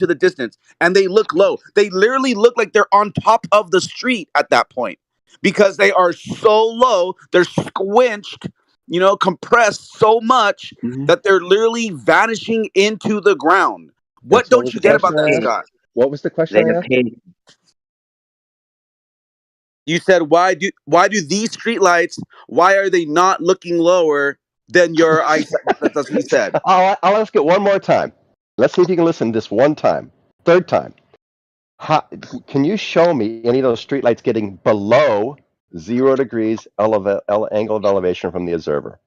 to the distance, and they look low. They literally look like they're on top of the street at that point because they are so low. They're squinched, compressed so much Mhm. that they're literally vanishing into the ground. What That's what don't was you the get question about that, I asked? Scott? What was the question They I asked? appear. You said why do these streetlights, why are they not looking lower than your eyesight? That's what he said. I'll ask it one more time. Let's see if you can listen this one time. Third time. Can you show me any of those streetlights getting below 0 degrees angle of elevation from the observer?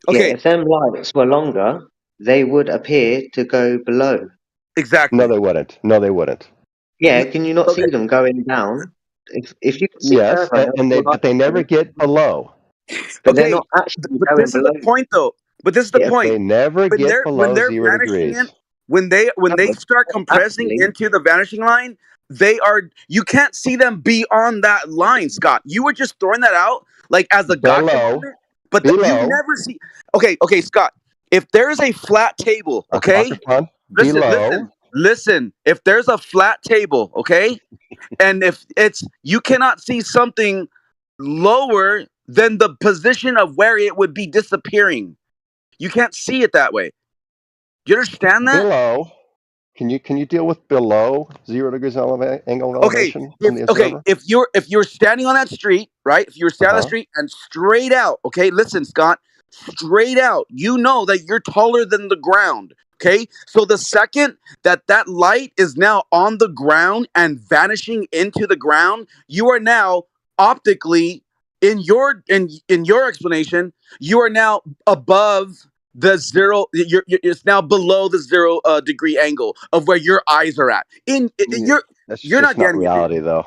Yeah, Okay, if them lights were longer, they would appear to go below. No, exactly. they wouldn't. No, they wouldn't. Yeah, can you not see Okay, them going down? If you can see Yes, further, but they never get below. but they're okay, not actually but going this is the below. point, though. But this is the Yeah, point. They never When get they're when below they're zero vanishing in, degrees. when they start compressing actually, into the vanishing line, you can't see them beyond that line, Scott. You were just throwing that out like as a gotcha Below, moment, but you below, never see. Okay, Scott. If there's a flat table, okay, Akafan, listen, below. listen, listen. If there's a flat table, okay, and if it's you cannot see something lower than the position of where it would be disappearing. You can't see it that way. Do you understand that? Below. Can you deal with below 0 degrees angle of Okay, elevation from the okay, observer? if you're standing on that street, right? If you're Uh standing on the huh. street and straight out, okay, listen, Scott, straight out, you know that you're taller than the ground. Okay, so the second that light is now on the ground and vanishing into the ground, you are now optically in your explanation, you are now above the zero. It's now below the 0 degree angle of where your eyes are at. Yeah, that's You're just not not getting it, dude. reality, though.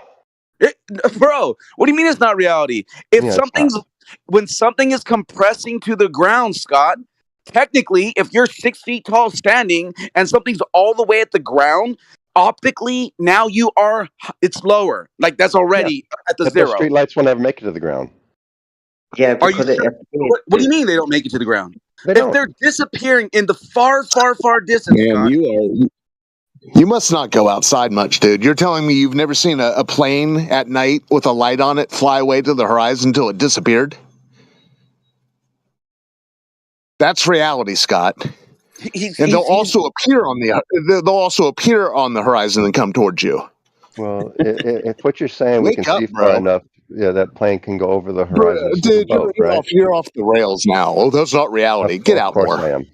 It- Bro, what do you mean it's not reality? If Yeah, it's not. when something is compressing to the ground, Scott, technically, if you're 6 feet tall standing and something's all the way at the ground, optically, now it's lower. Like that's Yeah, already at the but those zero. streetlights will never make it to the ground. yeah, Are you because it sure? appears What do to. you mean they don't make it to the ground? They If don't. they're disappearing in the far, far, far distance, Man, Scott. you must not go outside much, dude. You're telling me you've never seen a plane at night with a light on it fly away to the horizon until it disappeared? That's reality, Scott. And they'll also appear on the horizon and come towards you. Well, if what you're saying we can Wake up, see far bro. enough, yeah, that plane can go over the Bro, horizon and see the dude, boat, right? you're off the rails now. Oh, that's not reality. Get Of out course more. I am.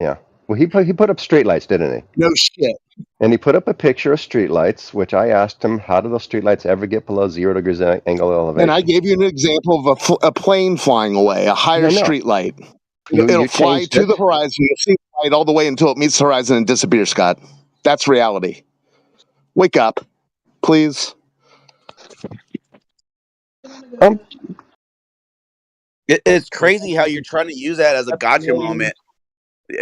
Yeah. Well, he put up streetlights, didn't he? No shit. And he put up a picture of streetlights, which I asked him, how do those streetlights ever get below 0 degrees angle of elevation? And I gave you an example of a plane flying away, a higher I know. street light. You It'll fly changed to it. the horizon. You'll see the light all the way until it meets the horizon and disappears, Scott. That's reality. Wake up, please. It's crazy how you're trying to use that as a gotcha moment,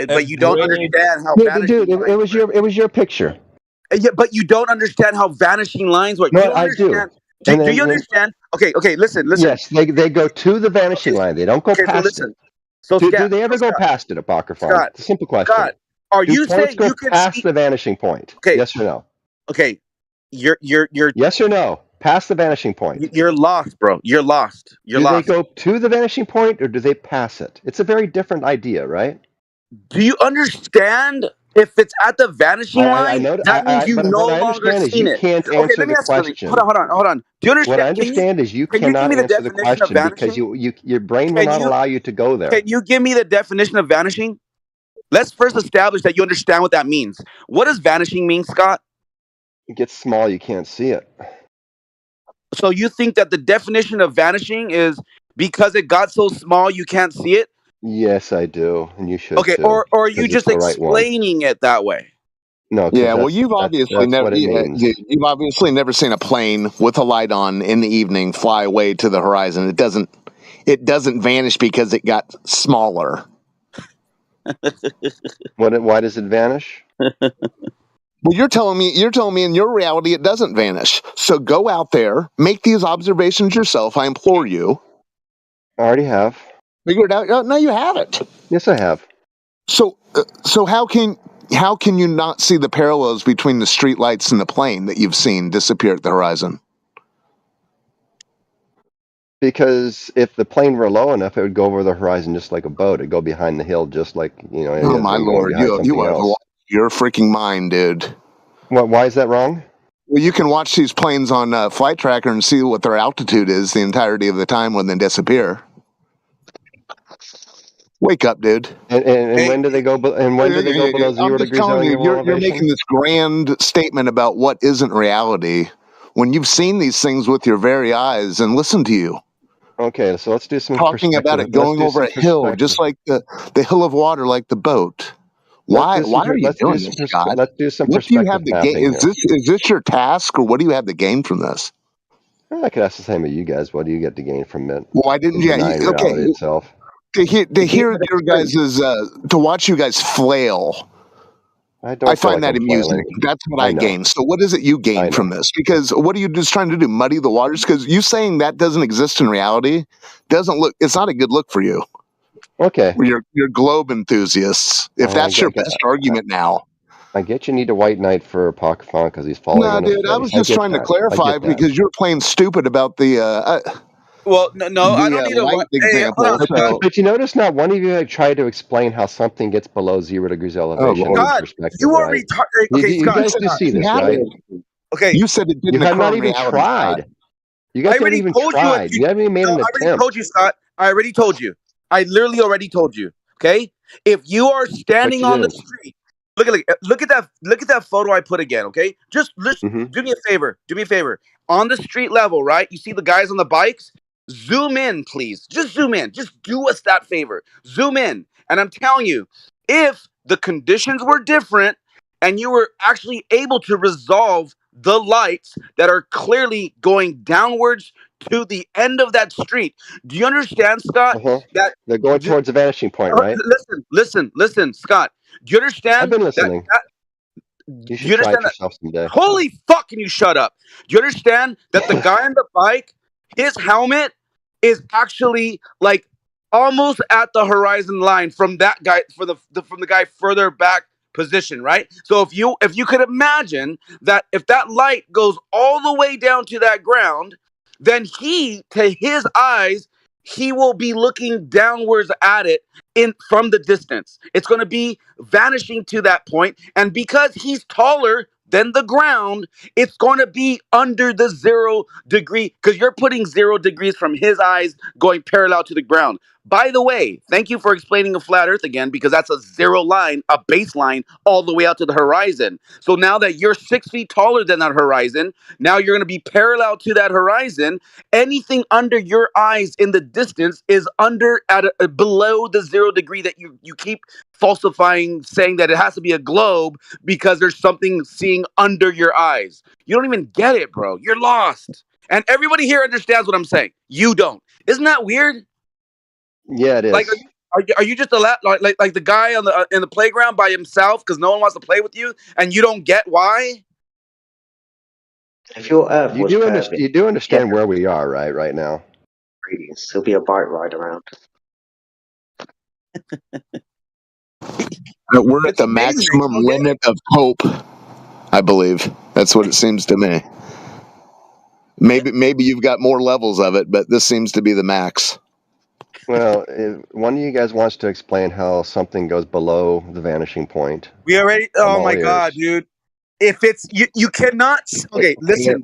but you don't understand how vanishing Dude, it lines was work. your picture. Yeah, but you don't understand how vanishing lines work. You No, don't I do. understand. Do you understand? Okay, listen. Yes, they go to the vanishing line. They don't go Okay, so past it. listen. So Do they ever go Scott, past it, Apocryphon? Scott, It's a simple question. Scott, are Do you points saying go you can past see? the vanishing point? Okay, Yes or no? okay, you're Yes or no? Past the vanishing point. you're lost, bro. You're lost. You're Do they lost. go to the vanishing point or do they pass it? It's a very different idea, right? Do you understand? If it's at the vanishing I line, know. that means you But no what I longer understand is seen you it. can't Okay, answer let me the ask you something. question. Hold on. Do you What understand? I understand is you Can you give cannot me the answer the definition of question because vanishing? your brain will Can not you allow you to go there. can you give me the definition of vanishing? Let's first establish that you understand what that means. What does vanishing mean, Scott? It gets small, you can't see it. So you think that the definition of vanishing is because it got so small you can't see it? Yes, I do, and you should Okay, too, or are you because it's just the right one. explaining it that way? No, Yeah, well, that's you've obviously that's never what it means. you've obviously never seen a plane with a light on in the evening fly away to the horizon. It doesn't vanish because it got smaller. Why does it vanish? Well, you're telling me in your reality it doesn't vanish. So go out there, make these observations yourself. I implore you. I already have. Figure it out. No, you haven't. Yes, I have. So how can how can you not see the parallels between the streetlights and the plane that you've seen disappear at the horizon? Because if the plane were low enough, it would go over the horizon just like a boat. It'd go behind the hill just like, any Oh other my thing going lord, behind you something have else. lost your freaking mind, dude. Why is that wrong? Well, you can watch these planes on Flight Tracker and see what their altitude is the entirety of the time when they disappear. Wake up, dude. And when do they go? And when do they go below 0 I'm just degrees telling you, you're elevation? making this grand statement about what isn't reality when you've seen these things with your very eyes and listened to you. Okay, so let's do some Talking about it going over a hill, just like the hill of water, like the boat. Why are you doing this, Scott? Let's do some What do you have perspective to gain? mapping Is this your task, or what do you have to gain from this? here. I could ask the same of you guys. What do you get to gain from it? Why didn't Denying you? Okay, reality itself. to hear your guys's to watch you guys flail. I don't I feel find like that I'm amusing. flailing. That's what I I know. gain. So what is it you I gain know. from this? Because what are you just trying to do? Muddy the waters? Because you saying that doesn't exist in reality doesn't look. It's not a good look for you. Okay. You're globe enthusiasts. If that's your best argument now. I get you need a white knight for Apocryphon because he's falling No, on his dude. face. I was just trying to I clarify get that. because you're playing stupid about the Well, no, I don't need a light white. Hey, example. hold on, Scott. But you notice not one of you tried to explain how something gets below 0 degrees elevation in Lord. Scott, perspective, you are right? retarded. Okay, You Scott. guys do see this, right? Okay, You said it didn't You have occur not in even reality, tried. Scott. You guys I haven't already even told you what tried. you. You haven't even made No, an I already attempt. told you, Scott. I already told you. I literally already told you. Okay, if you are standing you on the didn't. street, look at that photo I put again. Okay, just do me a favor. Do me a favor. On the street level, right? You see the guys on the bikes. Zoom in, please. Just zoom in. Just do us that favor. Zoom in. And I'm telling you, if the conditions were different and you were actually able to resolve the lights that are clearly going downwards to the end of that street. Do you understand, Scott? That They're going towards the vanishing point, right? listen, Scott. Do you I've understand been that? listening. Do You you should try understand it that? yourself someday. Holy fuck! Can you shut up? Do you understand that the guy on the bike, his helmet is actually like almost at the horizon line from that guy from the guy further back position, right? So if you could imagine that if that light goes all the way down to that ground, then to his eyes he will be looking downwards at it in from the distance. It's going to be vanishing to that point, and because he's taller than the ground, it's going to be under the 0 degree because you're putting 0 degrees from his eyes going parallel to the ground. By the way, thank you for explaining a flat earth again, because that's a zero line, a baseline all the way out to the horizon. So now that you're 6 feet taller than that horizon, now you're going to be parallel to that horizon. Anything under your eyes in the distance is below the 0 degree that you keep falsifying, saying that it has to be a globe because there's something seeing under your eyes. You don't even get it, bro. You're lost. And everybody here understands what I'm saying. You don't. Isn't that weird? Yeah, it is. Like, are you just like the guy on the in the playground by himself because no one wants to play with you, and you don't get why? If your Earth was perfect, You do understand where we are, right now. there'll be a bike ride around. We're at It's the amazing. maximum limit of hope, I believe. That's what it seems to me. Maybe you've got more levels of it, but this seems to be the max. Well, if one of you guys wants to explain how something goes below the vanishing point. We already. I'm Oh all my ears. god, dude! If it's you cannot. Okay, listen.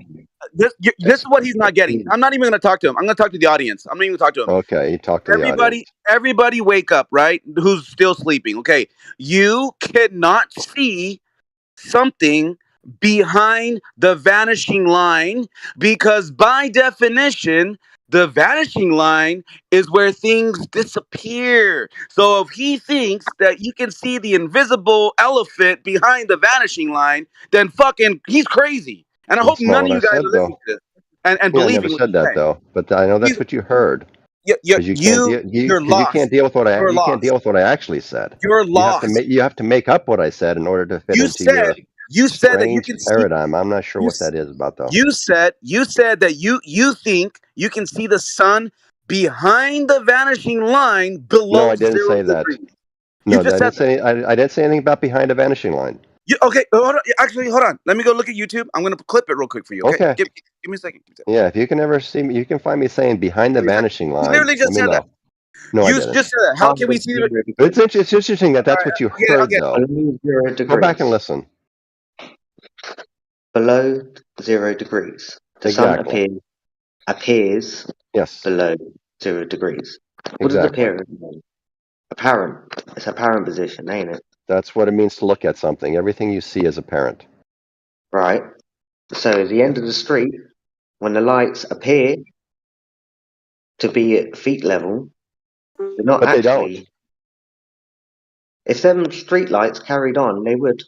This is what he's not getting. I'm not even going to talk to him. I'm going to talk to the audience. I'm not even going to talk to him. Okay, you talk to the audience. Everybody, wake up! Right? Who's still sleeping? Okay, you cannot see something behind the vanishing line because by definition the vanishing line is where things disappear. So if he thinks that you can see the invisible elephant behind the vanishing line, then fucking he's crazy. And I hope That's not none of what you I guys said, are though. listening to this and I believing never what said he's that saying. though. But I know that's what you heard. Because You're you lost. can't deal with what You're you can't lost. deal with what I actually said. You're You have lost. to you have to make up what I said in order to fit into your You said that you strange can see. paradigm. I'm not sure You, what that is about though. you said that you think you can see the sun behind the vanishing line No, below I didn't 0 say that. degrees. You No, just I said didn't that. say. I didn't say anything about behind a vanishing line. Okay, hold on. Actually, hold on. Let me go look at YouTube. I'm gonna clip it real quick for you. Okay, Okay. give me a second. Give me a second. Yeah, if you can ever see me, you can find me saying behind the Give me a second. vanishing You line. literally Let just me said that. know. No, I You didn't. just said that. How can we Minus see the? 0 It's, degrees. it's interesting that All that's right, what you okay, heard, okay. though. Below 0 Go back and degrees. listen. Below 0 degrees. The sun Exactly. appears Yes, below 0 degrees. What does exactly. appear mean? Apparent. It's apparent position, ain't it? That's what it means to look at something. Everything you see is apparent. Right. So at the end of the street, when the lights appear to be at feet level, they're not But they don't. actually. If them street lights carried on, they would.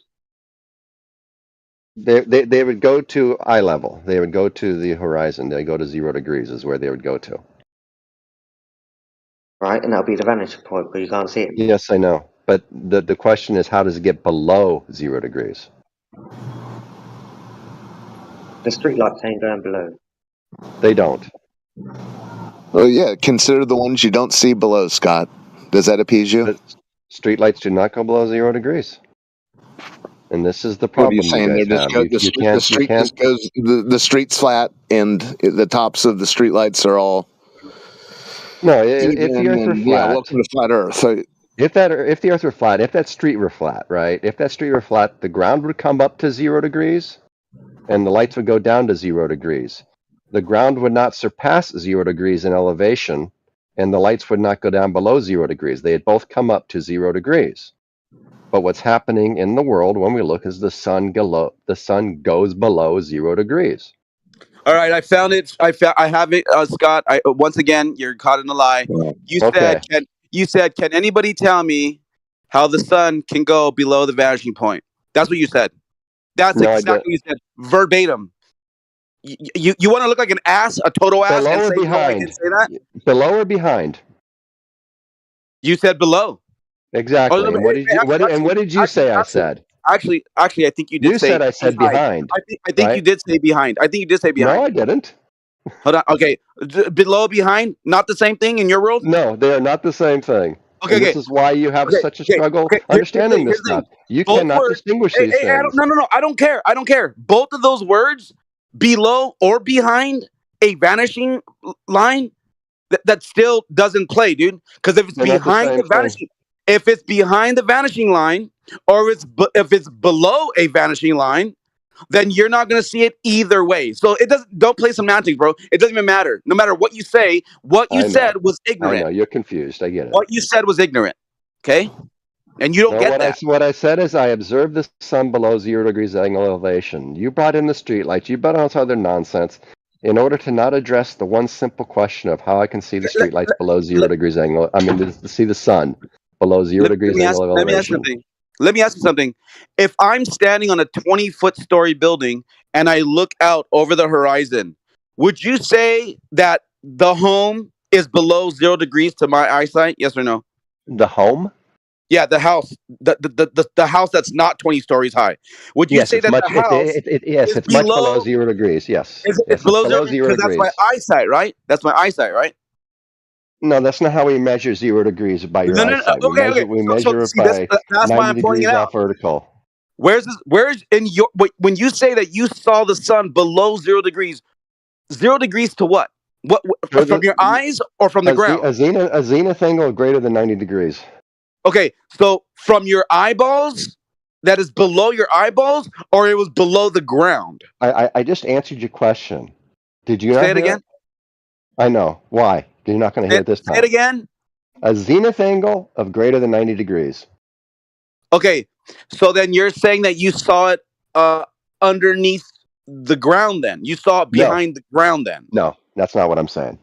They would go to eye level. They would go to the horizon. They go to 0 degrees is where they would go to. Right, and that'll be the vantage point, but you can't see it. Yes, I know. But the question is, how does it get below 0 degrees? The street lights ain't going below. They don't. Well, yeah. Consider the ones you don't see below, Scott. Does that appease you? But streetlights do not go below 0 degrees. And this is the What are you problem you saying? guys They're just have. You the can't, you street can't. just goes the street's flat and the tops of the street lights are all No, if the even. earth were And yeah, flat, welcome to flat Earth. So, if the earth were flat, if that street were flat, right? If that street were flat, the ground would come up to 0 degrees and the lights would go down to 0 degrees. The ground would not surpass 0 degrees in elevation and the lights would not go down below 0 degrees. They'd both come up to 0 degrees. But what's happening in the world when we look is the sun goes below 0 degrees. All right, I found it. I have it, Scott. Once again, you're caught in a lie. You said Okay. can anybody tell me how the sun can go below the vanishing point? That's what you said. That's No, I did. exactly what you said, verbatim. You want to look like an ass, a total ass, Below and or say no, I didn't behind? say that. Below or behind? You said below. Oh, Exactly. no, And what did you what did you say I actually, said? actually, I think you did You say said I said behind. behind, I think you right? did say behind. I think you did say No, behind. I didn't. Hold on. Okay, below, behind, not the same thing in your world. No, they are not the same thing. Okay, And this okay, is why you have okay, such a okay, struggle okay. understanding this Here's the thing. stuff. You Both cannot words. distinguish Hey, these hey, I don't, things. no, no, no. I don't care. I don't care. Both of those words, below or behind a vanishing line, that still doesn't play, dude. Because They're not the same thing. if it's behind the vanishing line, or if it's below a vanishing line, then you're not gonna see it either way. So it doesn't. Don't play semantics, bro. It doesn't even matter. No matter what you say, what you I know. said was I know. ignorant. You're confused. I get it. What you said was ignorant. Okay, and you don't No, get that. what I said is I observed the sun below 0 degrees angle elevation. You brought in the streetlights. You brought on this other nonsense in order to not address the one simple question of how I can see the Let, streetlights let, below 0 let, degrees angle. I mean, to see the sun below 0 let degrees me ask. angle of Let me ask you elevation. something. Let me ask you something. If I'm standing on a 20-foot story building and I look out over the horizon, would you say that the home is below 0 degrees to my eyesight? Yes or no? The home? Yeah, the house, the house that's not 20 stories high. Would you Yes, say it's that the much. house Yes, is it's much below below? 0 degrees. Yes, It's yes, it's below zero below 0 because that's my degrees. eyesight, right? That's my eyesight, right? No, that's not how we measure 0 degrees by your No, no, no. eyesight. We Okay, okay. So measure it see, by that's why 90 I'm pointing it degrees out. off vertical. Where's in your when you say that you saw the sun below 0 degrees? 0 degrees to what? For From your eyes or from the ground? a zenith angle greater than 90 degrees. Okay, so from your eyeballs, that is below your eyeballs, or it was below the ground. I just answered your question. Did you Say not it hear it? again. I know. Why? You're not going to hear it this Say it time. again. A zenith angle of greater than 90 degrees. Okay, so then you're saying that you saw it underneath the ground. Then you saw it No, behind the ground. Then no, that's not what I'm saying.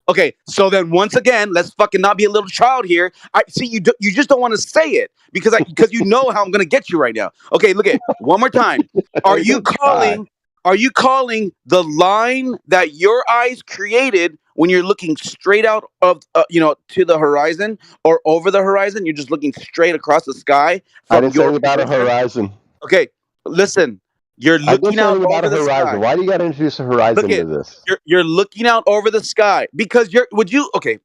okay. So then once again, let's fucking not be a little child here. I see you just don't want to say it because you know how I'm gonna get you right now. Okay, look at one more time. Are I'm you going to try. calling? Are you calling the line that your eyes created when you're looking straight out of to the horizon or over the horizon? You're just looking straight across the sky I from didn't say your anything about a position. horizon. Okay, listen. You're I didn't looking say out anything about over a the horizon. sky. Why do you got to introduce a Look horizon at to this? you're looking out over the sky because you're. Would you? Okay,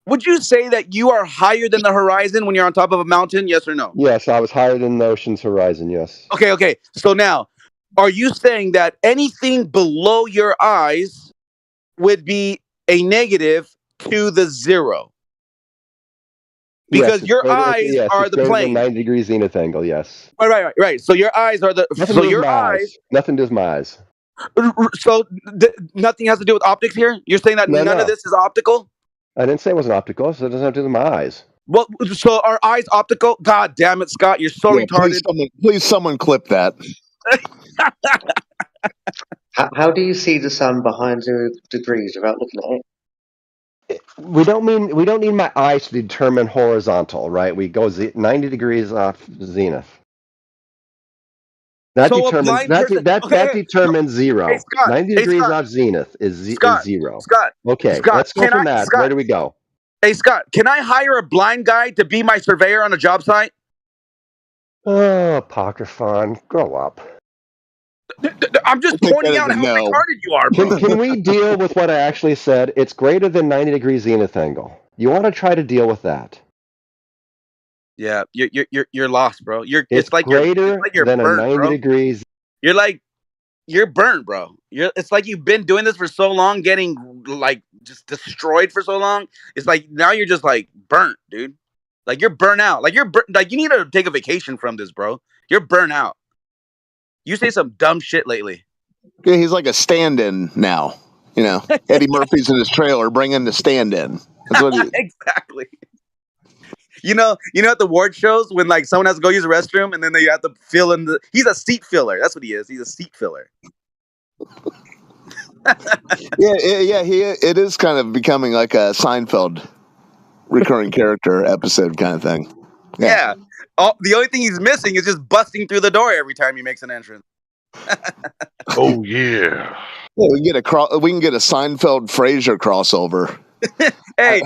would you say that you are higher than the horizon when you're on top of a mountain? Yes or no? Yes, I was higher than the ocean's horizon. Yes. Okay. So now, are you saying that anything below your eyes would be a negative to the zero? Yes, Because your eyes yes, are it's the greater than plane. 90 degree zenith angle. Yes. Right. So your eyes are the. Nothing So to do with your my eyes. eyes. Nothing to do with my eyes. So nothing has to do with optics here. You're saying that No, none of no. this is optical. I didn't say it wasn't optical, so it doesn't have to do with my eyes. Well, so are eyes optical? God damn it, Scott! You're so Yeah, retarded. please someone clip that. How do you see the sun behind 0 degrees without looking at it? We don't need my eyes to determine horizontal, right? We go 90 degrees off zenith. That So a determines blind person. that determines Hey zero. Scott. 90 Hey degrees Scott. off zenith is Scott. zero. Scott. Okay, Scott. let's go Can from I? that. Where Scott. do we go? Hey Scott. Can I hire a blind guy to be my surveyor on a job site? Oh, Apocryphon, grow up. I'm I just think that pointing is out a how no. retarded you are, bro. Can we deal with what I actually said? It's greater than 90 degree zenith angle. You want to try to deal with that? Yeah, you're lost, bro. It's It's greater like you're than a burnt, 90 bro. degrees. You're like you're burnt, bro. It's like you've been doing this for so long, getting like just destroyed for so long. It's like now you're just like burnt, dude. Like you're burnt out. Like like you need to take a vacation from this, bro. You're burnt out. You say some dumb shit lately. Yeah, he's like a stand-in now. You know, Eddie Murphy's in his trailer bringing the stand-in. That's what he. Exactly. At the award shows when like someone has to go use the restroom and then they have to fill in the. He's a seat filler. That's what he is. He's a seat filler. Yeah. It is kind of becoming like a Seinfeld recurring character episode kind of thing. Yeah. The only thing he's missing is just busting through the door every time he makes an entrance. Oh yeah. Yeah, we can get a Seinfeld Frasier crossover. Hey,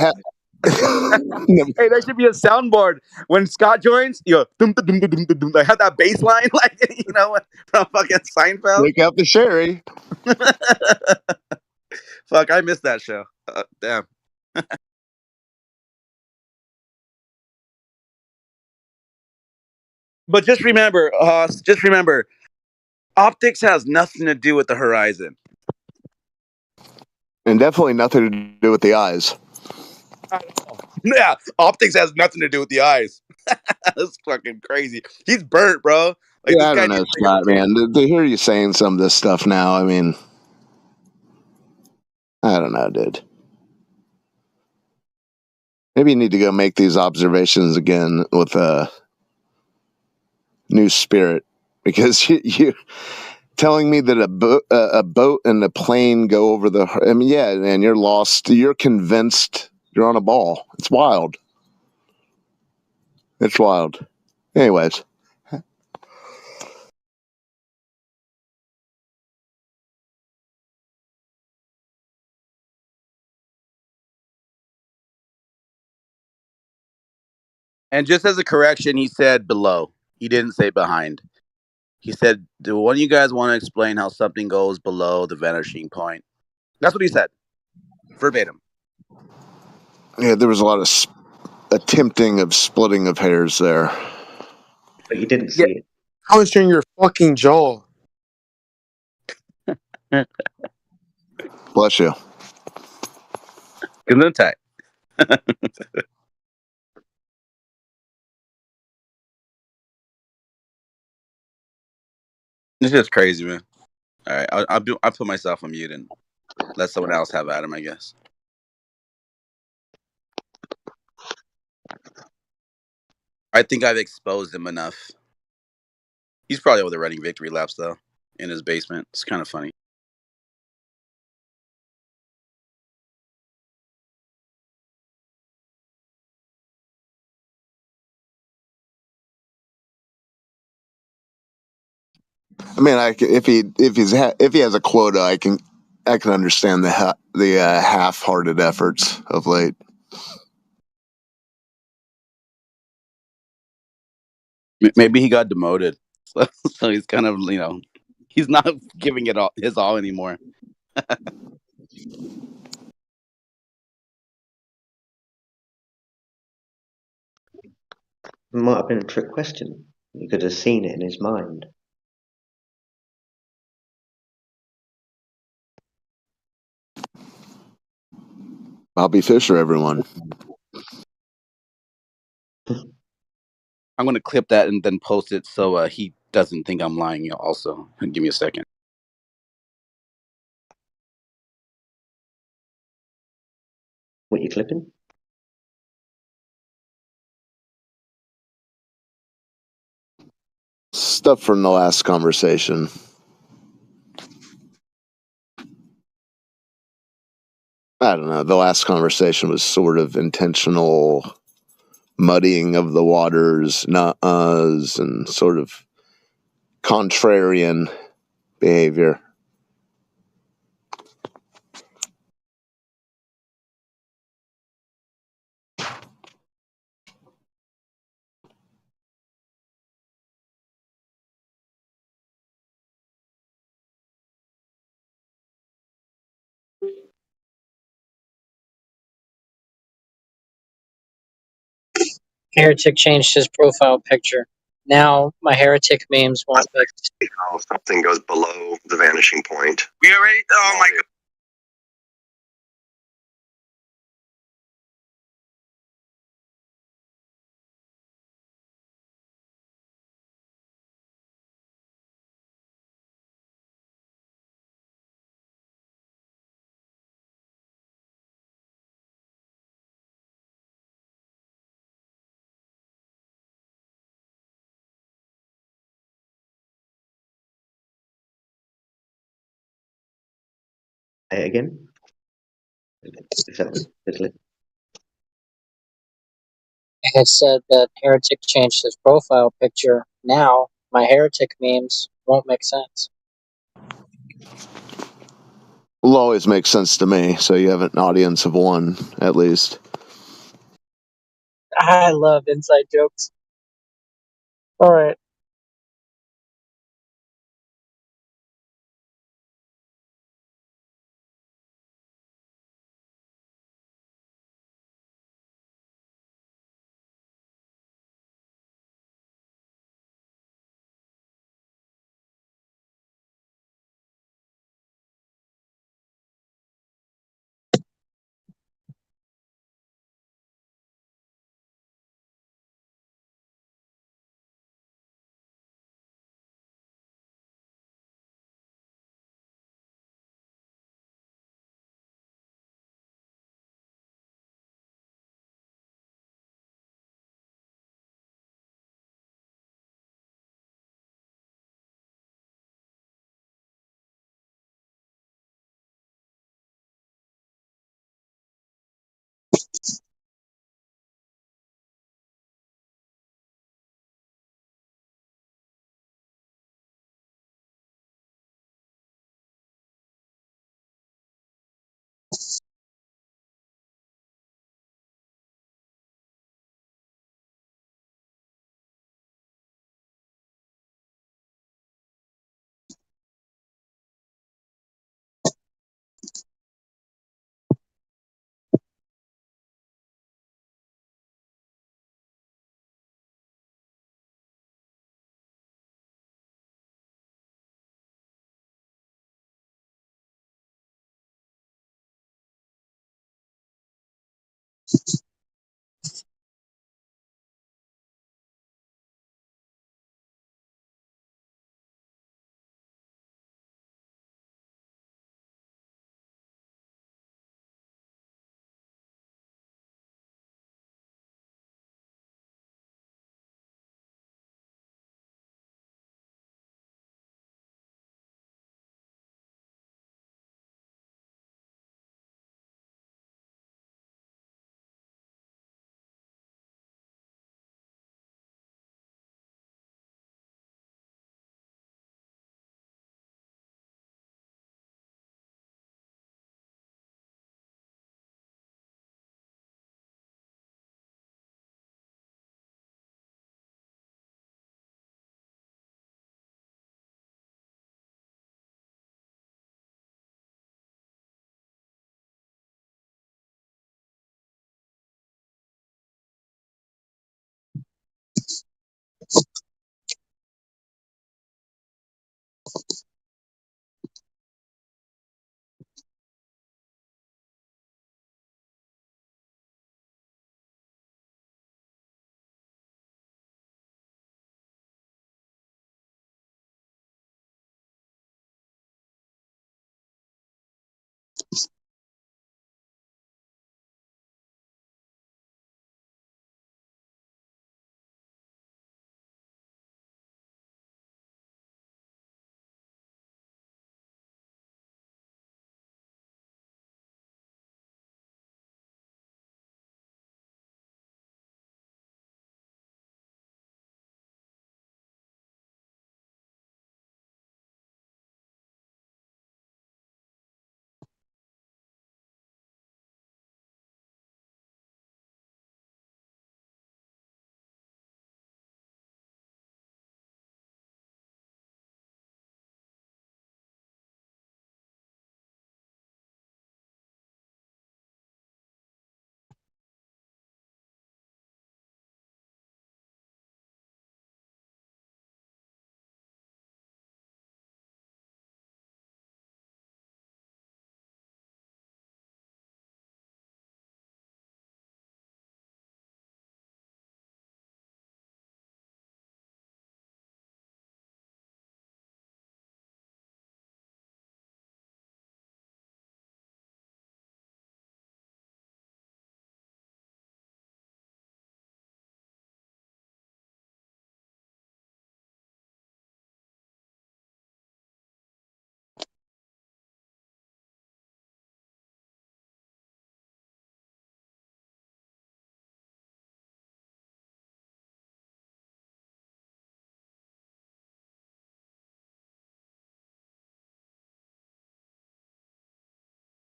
hey, there should be a soundboard when Scott joins. You go, dum, dum, dum, dum, dum, dum. I have that bass line, like from fucking Seinfeld. Wake up the Sherry. Fuck, I missed that show. Damn. But just remember, optics has nothing to do with the horizon. And definitely nothing to do with the eyes. Yeah, optics has nothing to do with the eyes. That's fucking crazy. He's burnt, bro. Like Yeah, this I guy don't know, needs to take a Scott, vacation. man. To hear you saying some of this stuff now, I mean, I don't know, dude. Maybe you need to go make these observations again with a new spirit, because you telling me that a boat and a plane go over the. I mean, yeah, man, you're lost. You're convinced you're on a ball. It's wild. It's wild. Anyways. And just as a correction, he said below. He didn't say behind. He said, "Do one of you guys want to explain how something goes below the vanishing point?" That's what he said, verbatim. Yeah, there was a lot of attempting of splitting of hairs there. But you didn't Yeah. see it. I was in your fucking jaw. Bless you. Gesundheit. It's just crazy, man. All right, I'll put myself on mute and let someone else have at him, I guess. I think I've exposed him enough. He's probably over there running victory laps though in his basement. It's kind of funny. I mean, if he has a quota, I can understand the half-hearted efforts of late. Maybe he got demoted, so he's kind of he's not giving it all his all anymore. It might have been a trick question. You could have seen it in his mind. Bobby Fischer, everyone. I'm gonna clip that and then post it so he doesn't think I'm lying. Also, give me a second. What you clipping? Stuff from the last conversation. I don't know. The last conversation was sort of intentional muddying of the waters, not-uhs, and sort of contrarian behavior. Heretic changed his profile picture. Now my heretic memes won't make How something goes below the vanishing point. We already. Oh my god. Say it again? Is that the clip? I had said that Heretic changed his profile picture. Now my Heretic memes won't make sense. Will always make sense to me, so you have an audience of one, at least. I love inside jokes. Alright.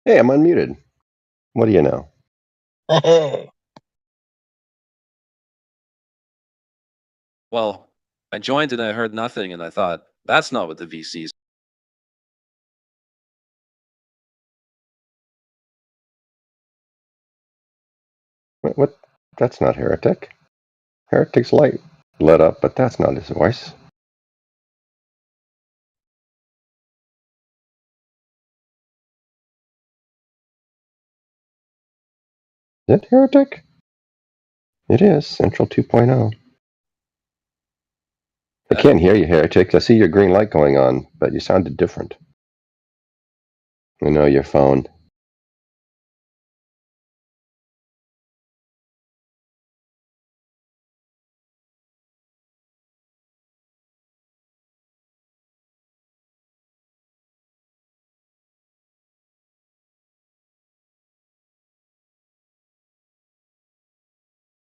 Hey, I'm unmuted. What do you know? Hey. Well, I joined and I heard nothing, and I thought, that's not what the VCs. What? That's not Heretic. Heretic's light lit up, but that's not his voice. Is it Heretic? It is, Central 2.0. I can't hear you, Heretic. I see your green light going on, but you sounded different. I know your phone.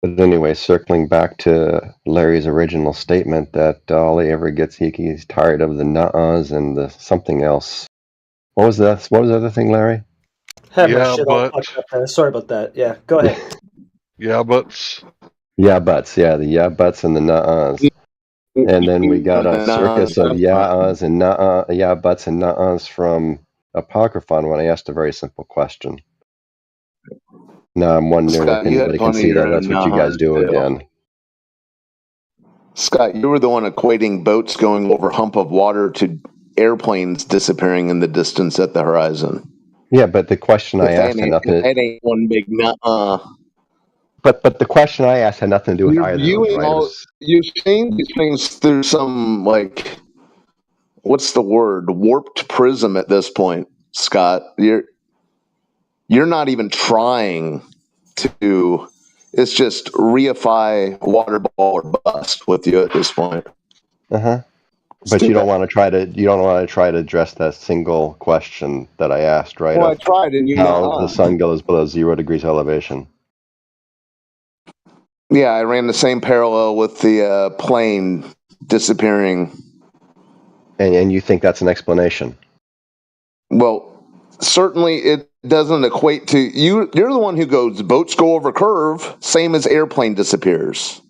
But anyway, circling back to Larry's original statement that all he ever gets, he's tired of the nuh-uhs and the something else. What was that? What was the other thing, Larry? Had my Yeah, shit all but fucked up there. Sorry about that. Yeah, go ahead. yeah, but Yeah, buts. Yeah, the yeah buts and the nuh-uhs. And then we got a circus of yeah-uhs and nuh-uh, yeah buts and nuh-uhs from Apocryphon when I asked a very simple question. Now I'm wondering Scott, if you had anybody can plenty see of that. your That's what you guys do again. Scott, you were the one equating boats going over hump of water to airplanes disappearing in the distance at the horizon. Yeah, but the question I asked had nothing. That ain't one big nuh-uh. But the question I asked had nothing to do with You're either of those, viewing right? It all. was, You're seeing these things through some like, what's the word? Warped prism at this point, Scott. You're not even trying to. It's just reify water ball or bust with you at this point. uh-huh. But you don't want to try to address that single question that I asked, right? Well, I Of tried, and you how the sun goes below 0 degrees elevation. Yeah, I ran the same parallel with the plane disappearing. And you think that's an explanation? Well, certainly it doesn't equate to you. You're the one who goes boats go over curve, same as airplane disappears.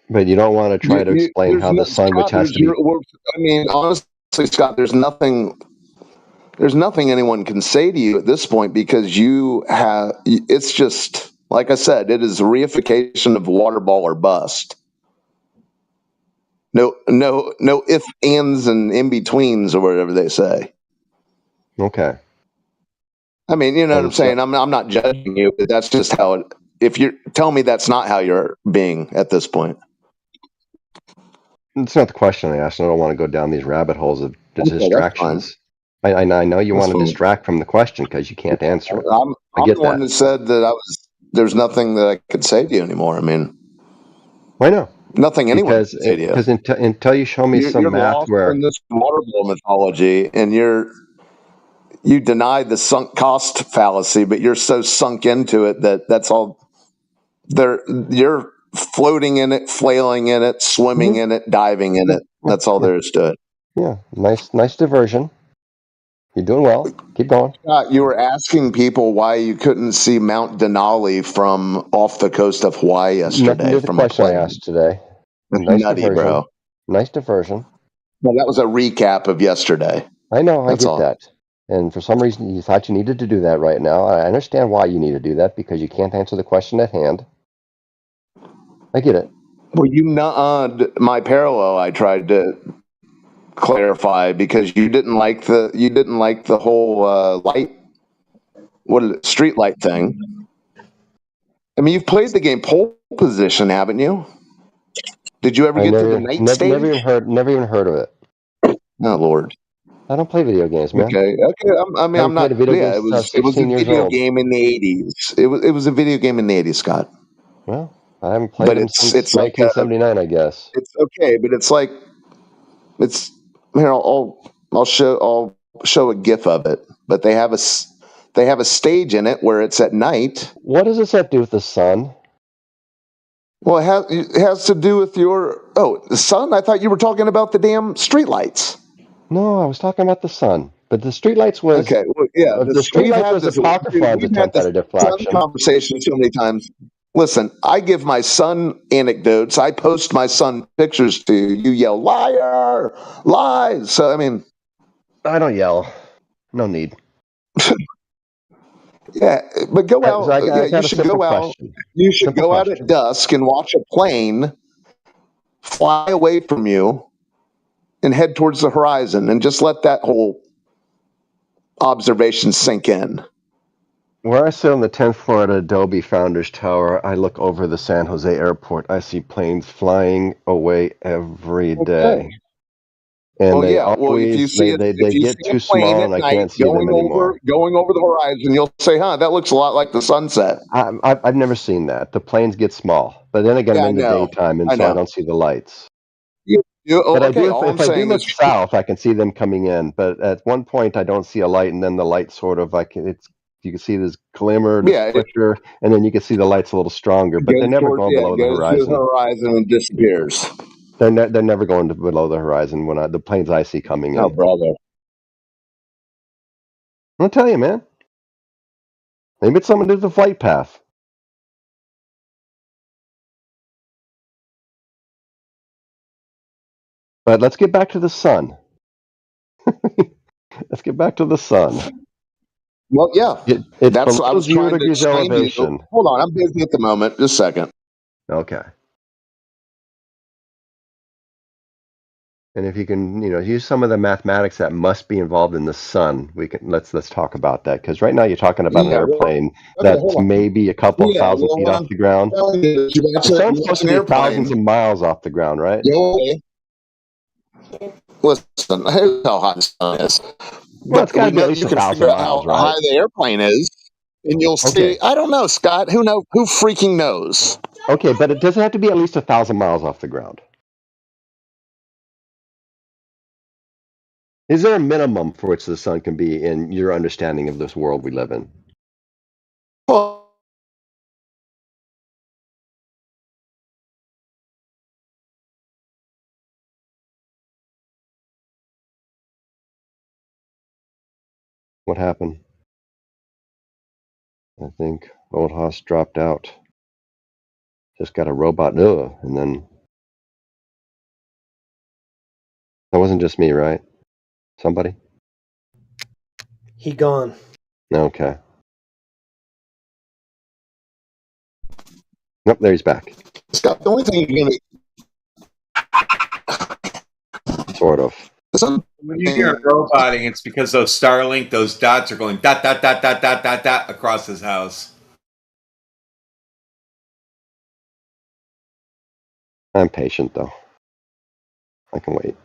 But you don't want to try to explain There's how the no sun, which Scott. has to be. I mean, honestly, Scott, there's nothing. There's nothing anyone can say to you at this point because you have. It's just like I said. It is a reification of water ball or bust. No ifs, ands, and in betweens or whatever they say. Okay. I mean, you know what I'm And so, saying. I'm not judging you, but that's just how it. If you're tell me that's not how you're being at this point. it's not the question I asked. I don't want to go down these rabbit holes of the Okay, that's fine. distractions. I know you That's want to fine. distract from the question because you can't answer it. I'm I get the one that. that said that I was. There's nothing that I could say to you anymore. I mean, Why no? nothing anyone Because can say to you. until you show me some You're math lost where in this waterball mythology, and you deny the sunk cost fallacy, but you're so sunk into it that that's all. You're floating in it, flailing in it, swimming in it, diving in it. That's all there is to it. yeah, nice diversion. You're doing well. Keep going. Scott, you were asking people why you couldn't see Mount Denali from off the coast of Hawaii Nothing to do yesterday with the from a question I plane. asked today. That's Nice nutty, diversion. bro. Nice diversion. Well, that was a recap of yesterday. I know, I That's get all. that. And for some reason, you thought you needed to do that right now. I understand why you need to do that because you can't answer the question at hand. I get it. Well, you nuh-u'd my parallel. I tried to clarify because you didn't like the whole light, street light thing. I mean, you've played the game pole position, haven't you? Did you ever I get to the night stage? never even heard of it. Oh Lord. I don't play video games, man. Okay. I mean, Haven't I'm played a not. video game Yeah, since I was it was a 16 years video old. game in the '80s. It was a video game in the '80s, Scott. Well, I haven't played But them since 1979, I guess. it's okay. But it's like it's here. I'll show a GIF of it. But they have a stage in it where it's at night. What does this have to do with the sun? Well, it has to do with the sun. I thought you were talking about the damn streetlights. No, I was talking about the sun. But the streetlights was Okay, well, yeah, the we've streetlights had was this. Dude, Apocryphon's we've had attempt this at a sun deflection. conversation so many times. Listen, I give my son anecdotes. I post my son pictures to you. You yell liar, lies. So I mean, I don't yell. No need. yeah, but go So out. Yeah, I you got a should simple go out. question. You should Simple go out at question. dusk and watch a plane fly away from you and head towards the horizon, and just let that whole observation sink in. Where I sit on the 10th floor at Adobe Founders Tower, I look over the San Jose airport. I see planes flying away every Okay. day. And Well, they yeah. Well, if you always see they if you get see a too plane small at and I night can't see them anymore. going over the horizon, you'll say, "Huh, that looks a lot like the sunset." I've never seen that. The planes get small. But then again, I'm Yeah, I in the know. daytime and I so I know. don't see the lights. Oh, But I okay. do All I'm if I do saying look is, south, I can see them coming in. But at one point I don't see a light and then the light sort of like it's you can see this glimmer, this yeah, it flicker, and then you can see the lights a little stronger, but they're never going it below the goes to the horizon. horizon and disappears. They're never going to below the horizon when the planes I see coming Oh, in. brother. I'll tell you, man. Maybe it's something to do with the flight path. But let's get back to the sun. Let's get back to the sun. Well, yeah. It's That's what I below was 0 trying to degrees explain to you. elevation. Hold on, I'm busy at the moment. Just a second. Okay. And if you can, use some of the mathematics that must be involved in the sun, we can let's talk about that because right now you're talking about an Yeah. Well, airplane okay. that's Hold on. maybe a couple of Yeah. thousand Well, feet what off I'm the ground. telling you is, The sun's you supposed watch to an be airplane. thousands of miles off the ground, right? Listen, here's how high the sun is. Well, it's But got to we be at know least you a can thousand figure out miles, how right? high the airplane is, and you'll see. Okay. I don't know, Scott. Who know? Who freaking knows? Okay, but it doesn't have to be at least 1,000 miles off the ground. Is there a minimum for which the sun can be in your understanding of this world we live in? Well, What happened? I think old Haas dropped out. Just got a robot, and then that wasn't just me, right? Somebody? He gone. Okay. Nope, there he's back. Scott, the only thing you're gonna Sort of. When you hear roboting, it's because those Starlink, those dots are going dot dot dot dot dot dot dot across his house. I'm patient though. I can wait.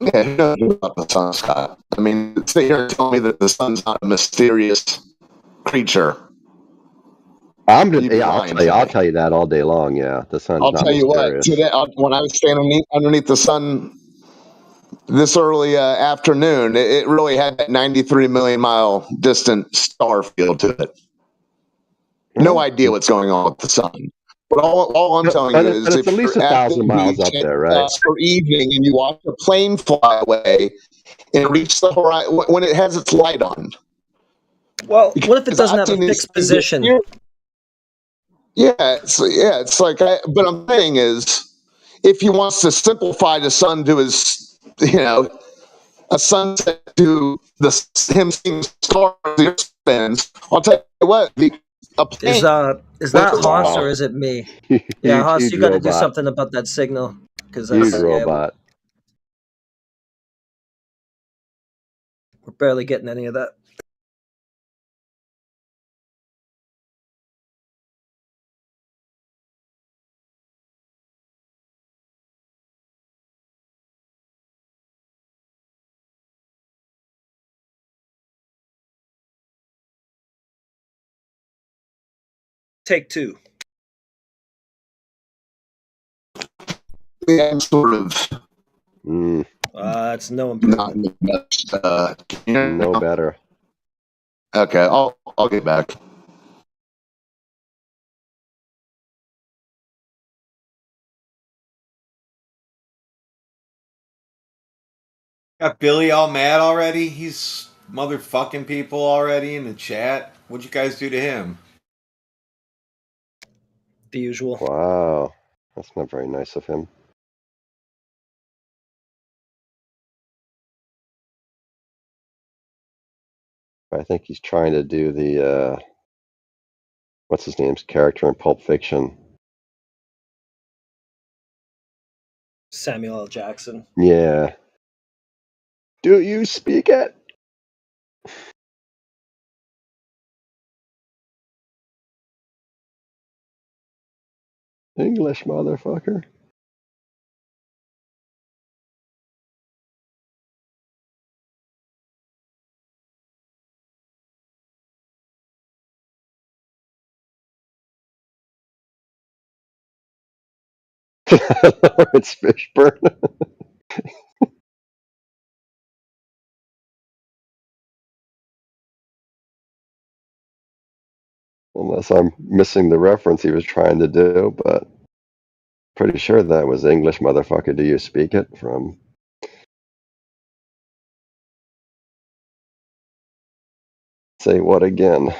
yeah, who knows about the sun, Scott? I mean, sit here and tell me that the sun's not a mysterious creature. You'd be lying to I'll me. tell you that all day long. Yeah, the sun's I'll not tell you what. mysterious. Today, when I was standing underneath the sun this early afternoon, it really had that 93 million mile distant star feel to it. No Well, idea what's going on with the sun. But all I'm telling you but is, it's at if least you're a at the thousand miles beach up at there, right? dusk or evening and you watch a plane fly away and reach the horizon when it has its light on, Well, what if it because doesn't I've have a seen these fixed things position? appear. It's like. But I'm saying is, if he wants to simplify the sun to his, a sunset to him seeing stars, the earth spins. I'll tell you what, a Is plane. is With that its Haas Wow. or is it me? Yeah, Haas, Huge you got to do robot. something about that signal because Huge that's robot. we're barely getting any of that. Take two. Yeah, sort of It's no not improvement. in the best. No better. Okay, I'll get back. Got Billy all mad already. He's motherfucking people already in the chat. What'd you guys do to him? The usual. Wow. That's not very nice of him. I think he's trying to do the, what's his name's character in Pulp Fiction? Samuel L. Jackson. Yeah. Do you speak it? English, motherfucker. Lawrence Fishburne. Unless I'm missing the reference he was trying to do, but pretty sure that was English, motherfucker. Do you speak it? From Say What Again?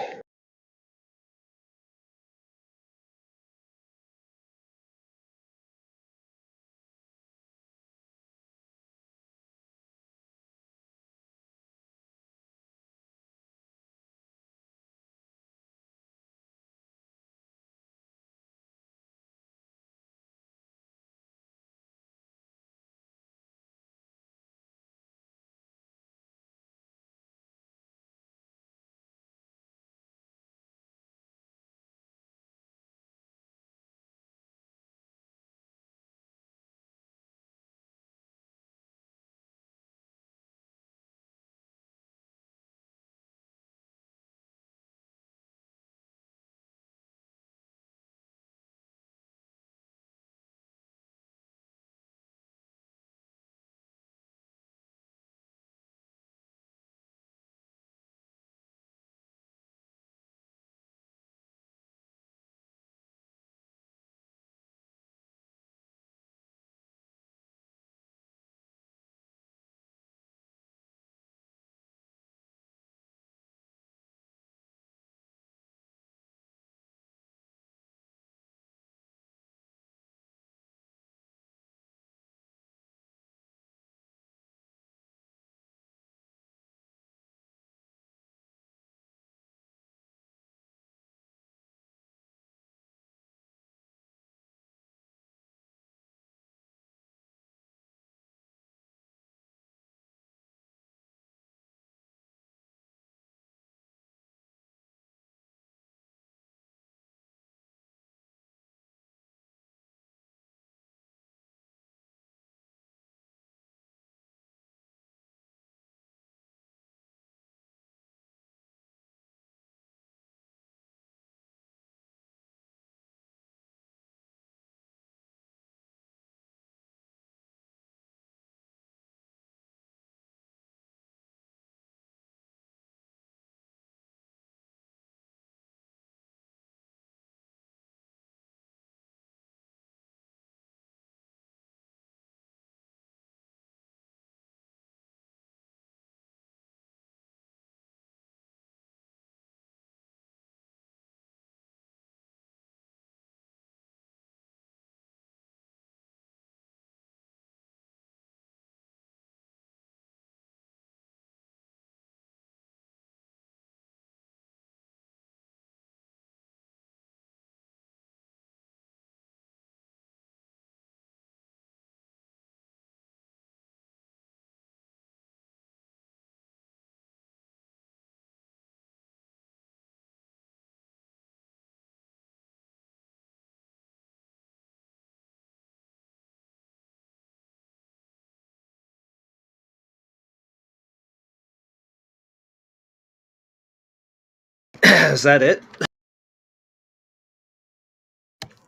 Is that it?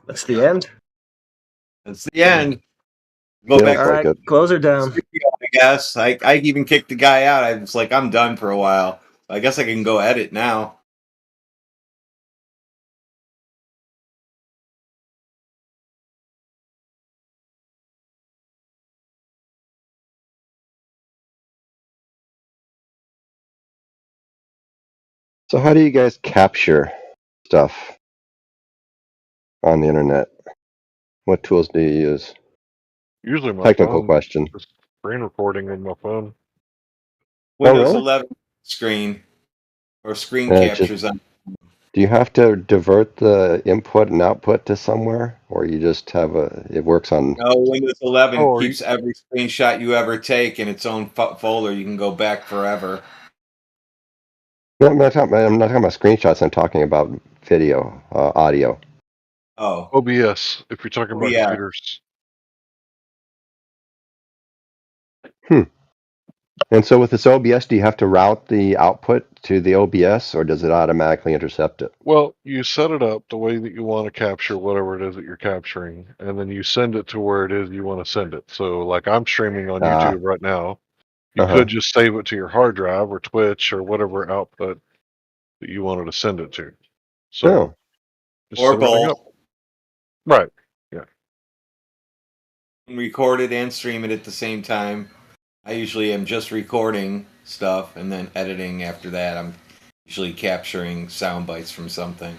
That's the end. That's the end. Go Feels back All to like right, it. close her the down. studio, I guess. I even kicked the guy out. I was like, I'm done for a while. I guess I can go edit now. So how do you guys capture stuff on the internet? What tools do you use? Usually my Technical phone, question. just screen recording on my phone. Oh, Windows really? 11 screen or screen Just captures on. do you have to divert the input and output to somewhere, or you just have it works on? No, Windows 11 Oh, keeps every screenshot you ever take in its own folder. You can go back forever. No, I'm not talking about screenshots. I'm talking about video, audio. Oh, OBS, if you're talking about yeah. computers. Hmm. And so with this OBS, do you have to route the output to the OBS, or does it automatically intercept it? Well, you set it up the way that you want to capture whatever it is that you're capturing, and then you send it to where it is you want to send it. So, like I'm streaming on Ah, YouTube right now. You uh-huh. could just save it to your hard drive or Twitch or whatever output that you wanted to send it to. So, Oh, just Or set everything both. up. Right. Yeah. Record it and stream it at the same time. I usually am just recording stuff and then editing after that. I'm usually capturing sound bites from something.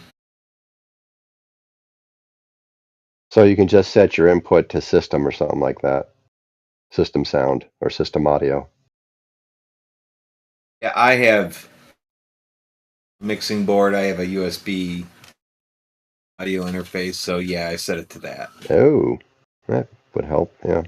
so you can just set your input to system or something like that, system sound or system audio. Yeah, I have a mixing board. I have a USB audio interface. So yeah, I set it to that. Oh, that would help. Yeah.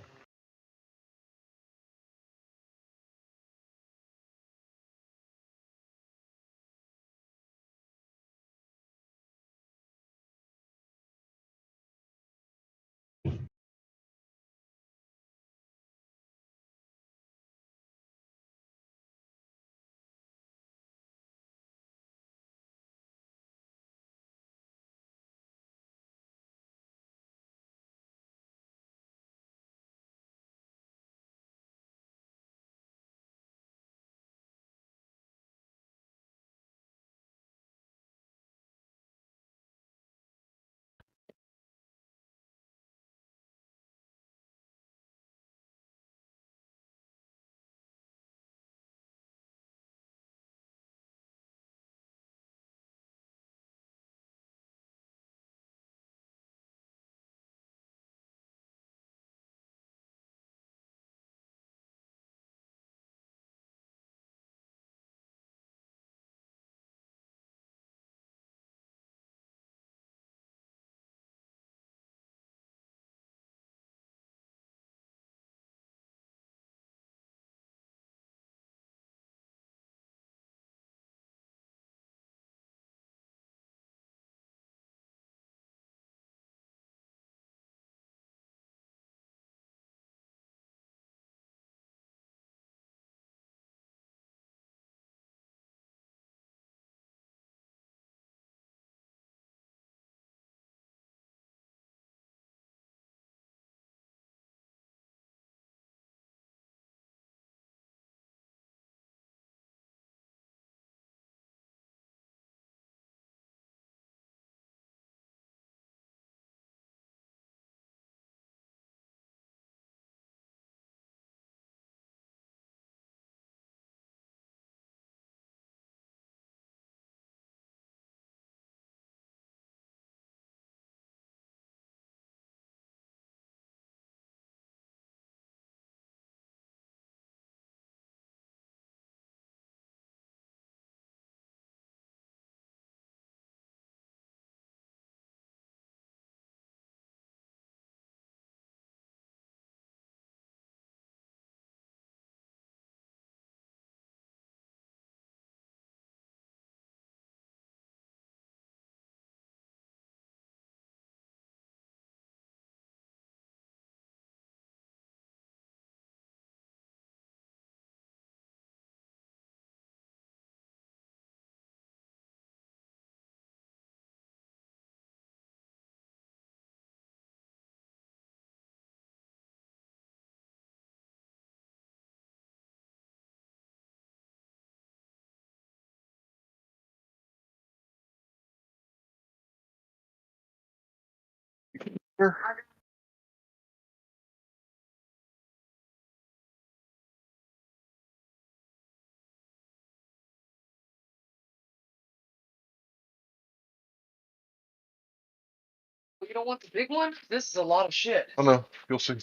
you don't want the big one? This is a lot of shit. Oh no, you'll see.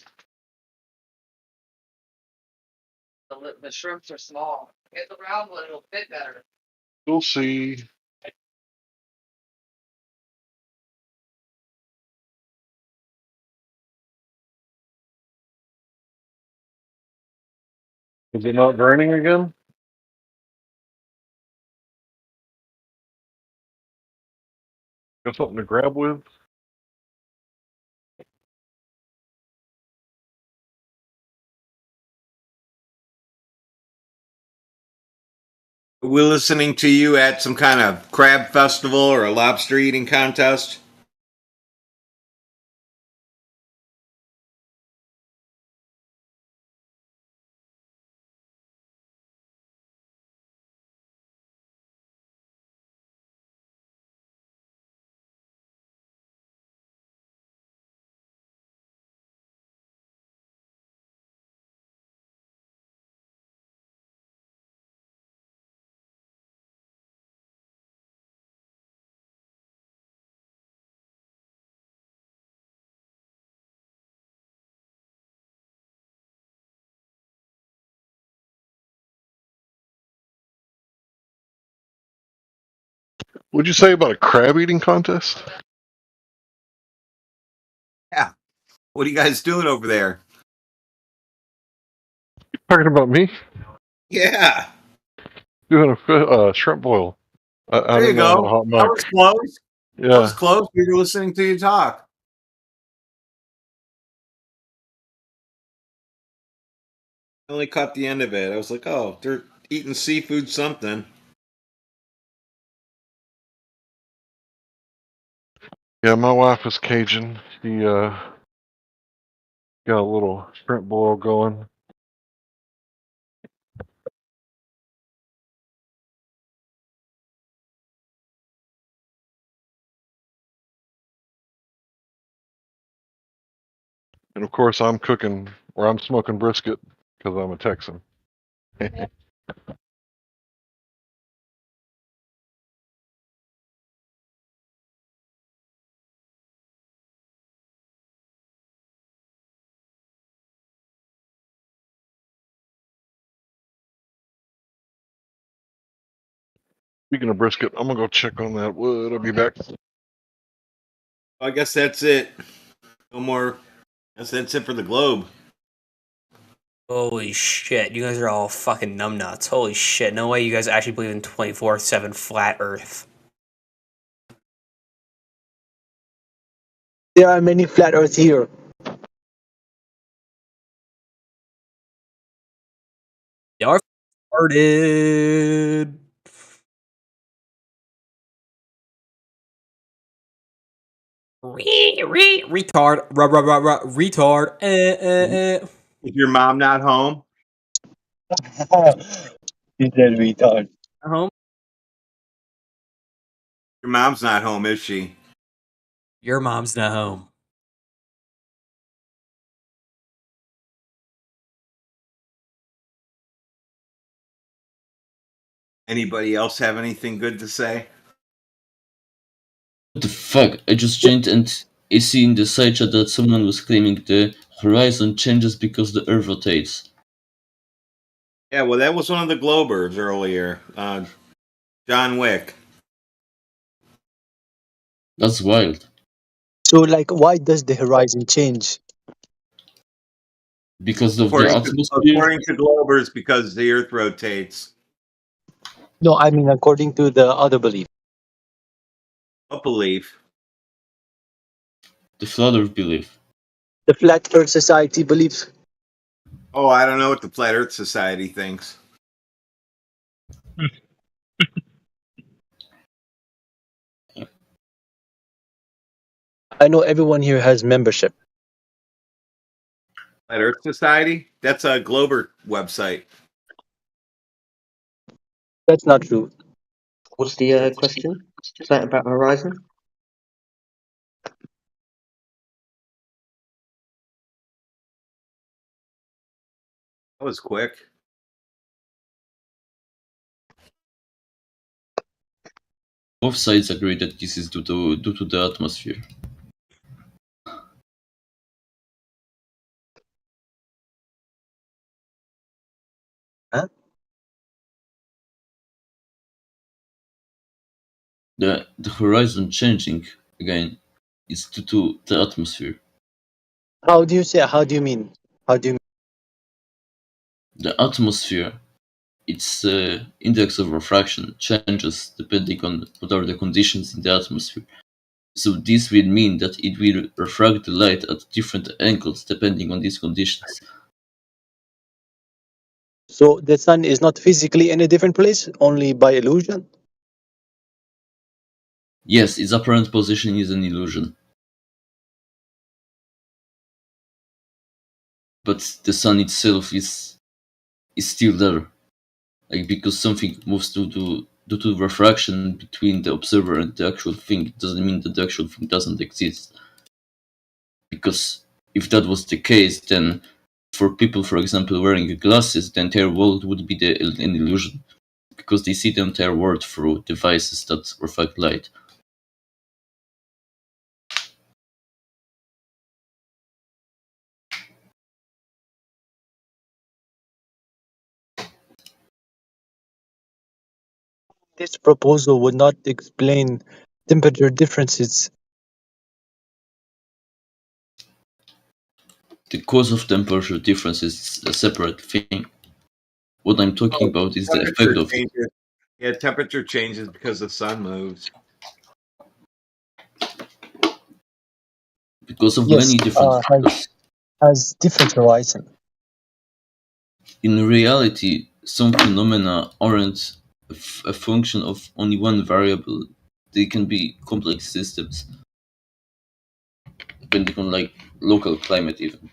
The shrimps are small. Get the round one, it'll fit better. You'll see. Is it not burning again? Got something to grab with? We're listening to you at some kind of crab festival or a lobster eating contest. What'd you say about a crab eating contest? Yeah. What are you guys doing over there? Talking about me? Yeah. Doing a shrimp boil out There you in go. hot That mic. was close. That was Yeah. close. We were listening to you talk. I only caught the end of it. I was like, oh, they're eating seafood something. Yeah, my wife is Cajun. She got a little shrimp boil going. And of course, I'm cooking or I'm smoking brisket because I'm a Texan. Speaking of brisket, I'm gonna go check on that wood. I'll be back. I guess that's it. No more. I guess that's it for the globe. Holy shit, you guys are all fucking numbnuts. Holy shit, no way you guys actually believe in 24/7 flat Earth. There are many flat earths here. Y'all are retarded. Retard. Retard. Is your mom not home? He said retard. Home. Your mom's not home, is she? Your mom's not home. Anybody else have anything good to say? What the fuck? I just joined and I see in the side chat that someone was claiming the horizon changes because the Earth rotates. Yeah, well, that was one of the Globers earlier. John Wick. That's wild. So, like, why does the horizon change? Because of the According atmosphere? to Globers, because the Earth rotates. No, I mean according to the other belief. A belief. The flat Earth belief. The Flat Earth Society believes. Oh, I don't know what the Flat Earth Society thinks. I know everyone here has membership. Flat Earth Society? That's a Glober website. That's not true. What's the question? Is that about Horizon? That was quick. Both sides agree that this is due to the atmosphere. The horizon changing again is due to the atmosphere. How do you say? How do you mean? How do you? The atmosphere, its index of refraction changes depending on what are the conditions in the atmosphere. So this will mean that it will refract the light at different angles depending on these conditions. So the sun is not physically in a different place, only by illusion. Yes, its apparent position is an illusion. But the sun itself is still there. Like because something moves due to refraction between the observer and the actual thing, it doesn't mean that the actual thing doesn't exist. Because if that was the case, then for people, for example, wearing glasses, the entire world would be an illusion. Because they see the entire world through devices that reflect light. This proposal would not explain temperature differences. The cause of temperature difference is a separate thing. What I'm talking about is the effect Temperature of it. changes. Yeah, temperature changes because the sun moves. Because of Yes, many different factors. has different horizon. In reality, some phenomena aren't a function of only one variable. They can be complex systems, depending on like local climate even.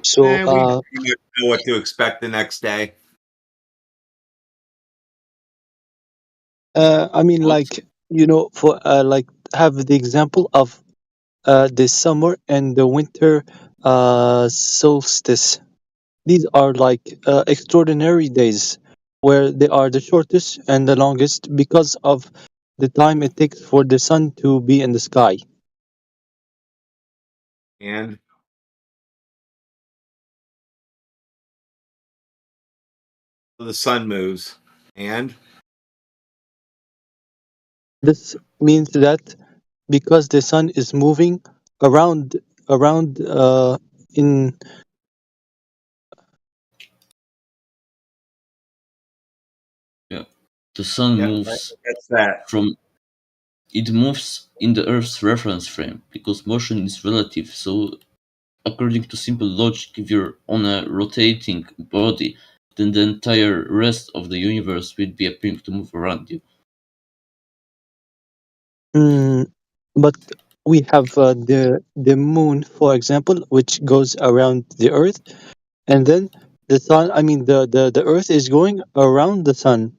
So We pretty much know what to expect the next day. I mean, What? like for like have the example of the summer and the winter solstice. These are like extraordinary days where they are the shortest and the longest because of the time it takes for the sun to be in the sky. And the sun moves. And This means that because the sun is moving around in Yeah. The sun yeah, moves that's that. from it moves in the Earth's reference frame because motion is relative. So according to simple logic, if you're on a rotating body, then the entire rest of the universe will be appearing to move around you. mm, but we have the moon, for example, which goes around the earth, and then the sun, I mean the earth is going around the sun.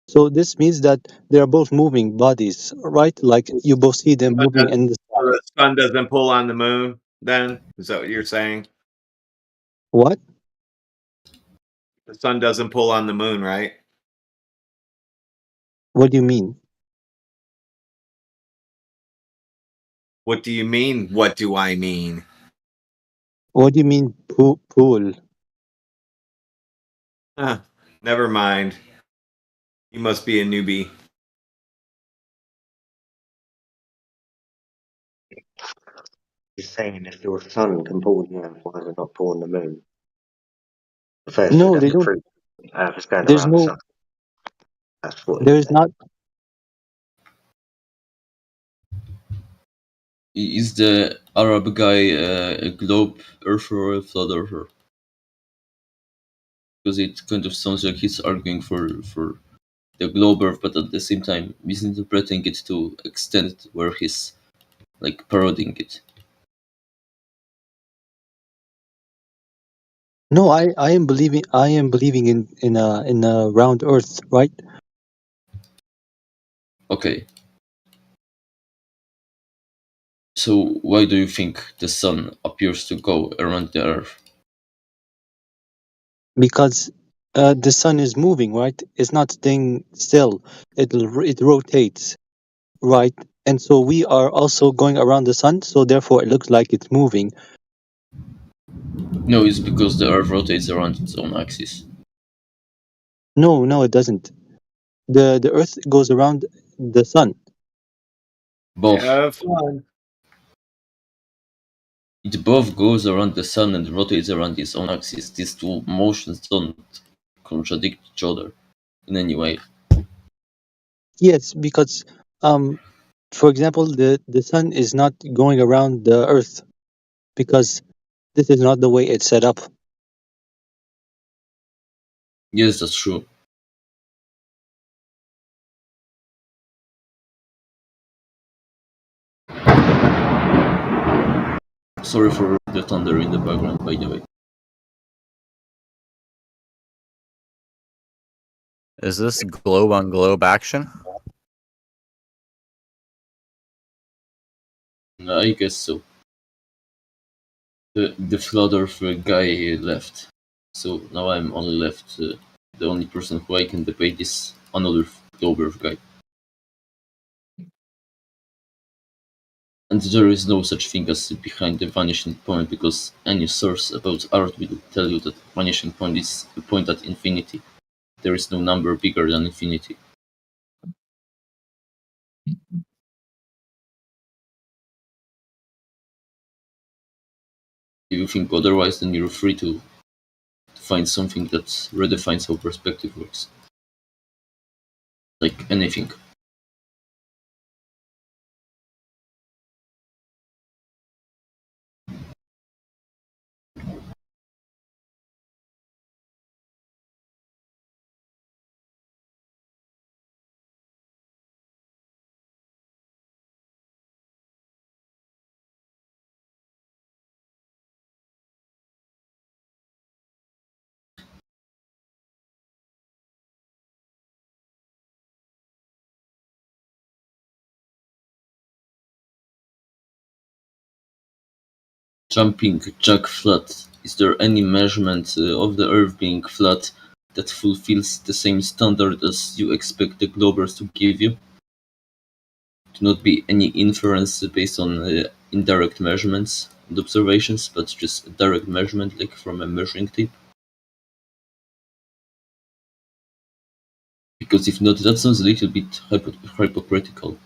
So this means that they are both moving bodies, right? Like you both see them moving in the So sky. the sun doesn't pull on the moon, then? Is that what you're saying? What? The sun doesn't pull on the moon, right? What do you mean? What do you mean? What do I mean? What do you mean pool? Huh, never mind. You must be a newbie. He's saying if your sun can pull the earth, why is it not pulling the moon? Firstly, No, that's they not don't. true. Earth is going There's around the no. sun. That's what There he's is saying. not. Is the Arab guy a globe earther or a flat earther? Because it kind of sounds like he's arguing for the globe earth, but at the same time misinterpreting it to extent where he's like parodying it. No, I am believing. I am believing in a round Earth, right? Okay, so why do you think the sun appears to go around the earth? Because the sun is moving, right? It's not staying still. It rotates, right? And so we are also going around the sun. So therefore, it looks like it's moving. No, it's because the earth rotates around its own axis. No, it doesn't. the Earth goes around the sun. Both. Have fun. It both goes around the sun and rotates around its own axis. These two motions don't contradict each other in any way. Yes, because for example, the sun is not going around the Earth because this is not the way it's set up. Yes, that's true. Sorry for the thunder in the background, by the way. Is this globe on globe action? I guess so. The Flood Earth guy left, so now I'm only left. The only person who I can debate is another Globe Earth guy. And there is no such thing as behind the vanishing point, because any source about art will tell you that vanishing point is a point at infinity. There is no number bigger than infinity. If you think otherwise, then you're free to find something that redefines how perspective works. Like anything. Jumping jack flat. Is there any measurement of the Earth being flat that fulfills the same standard as you expect the globers to give you? To not be any inference based on indirect measurements and observations, but just a direct measurement, like from a measuring tape? Because if not, that sounds a little bit hypocritical.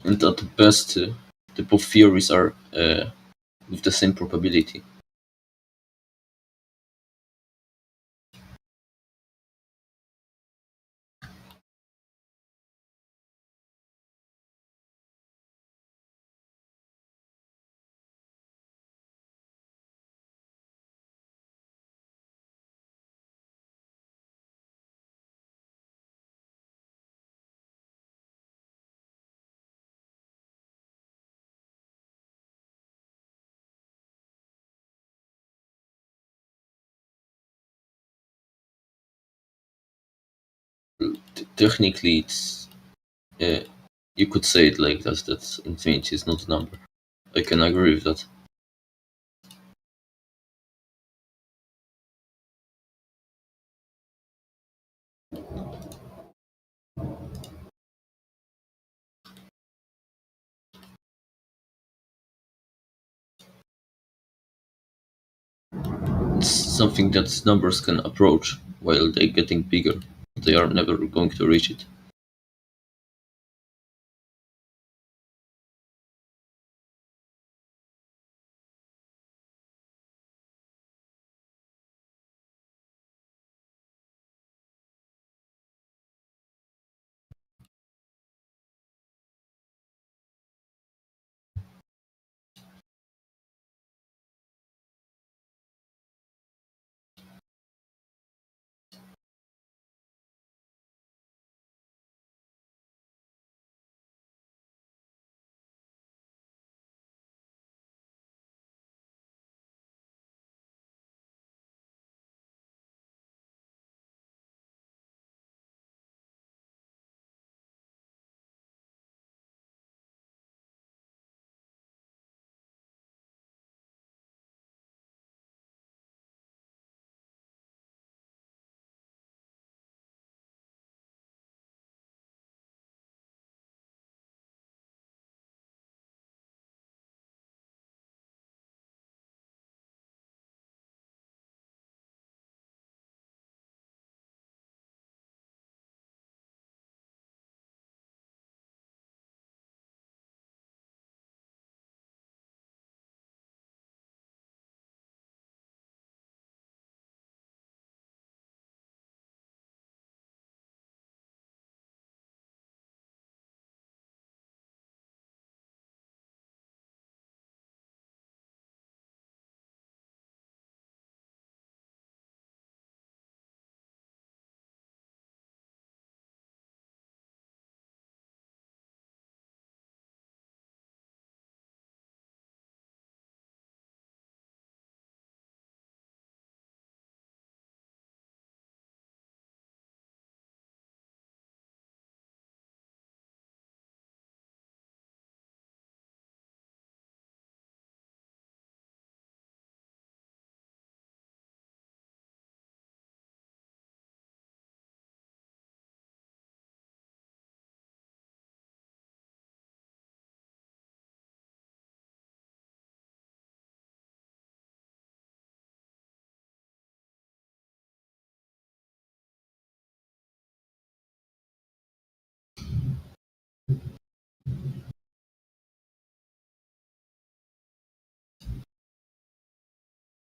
And at best, the both theories are with the same probability. Technically, it's you could say it like that infinity is not a number. I can agree with that. It's something that numbers can approach while they're getting bigger. They are never going to reach it.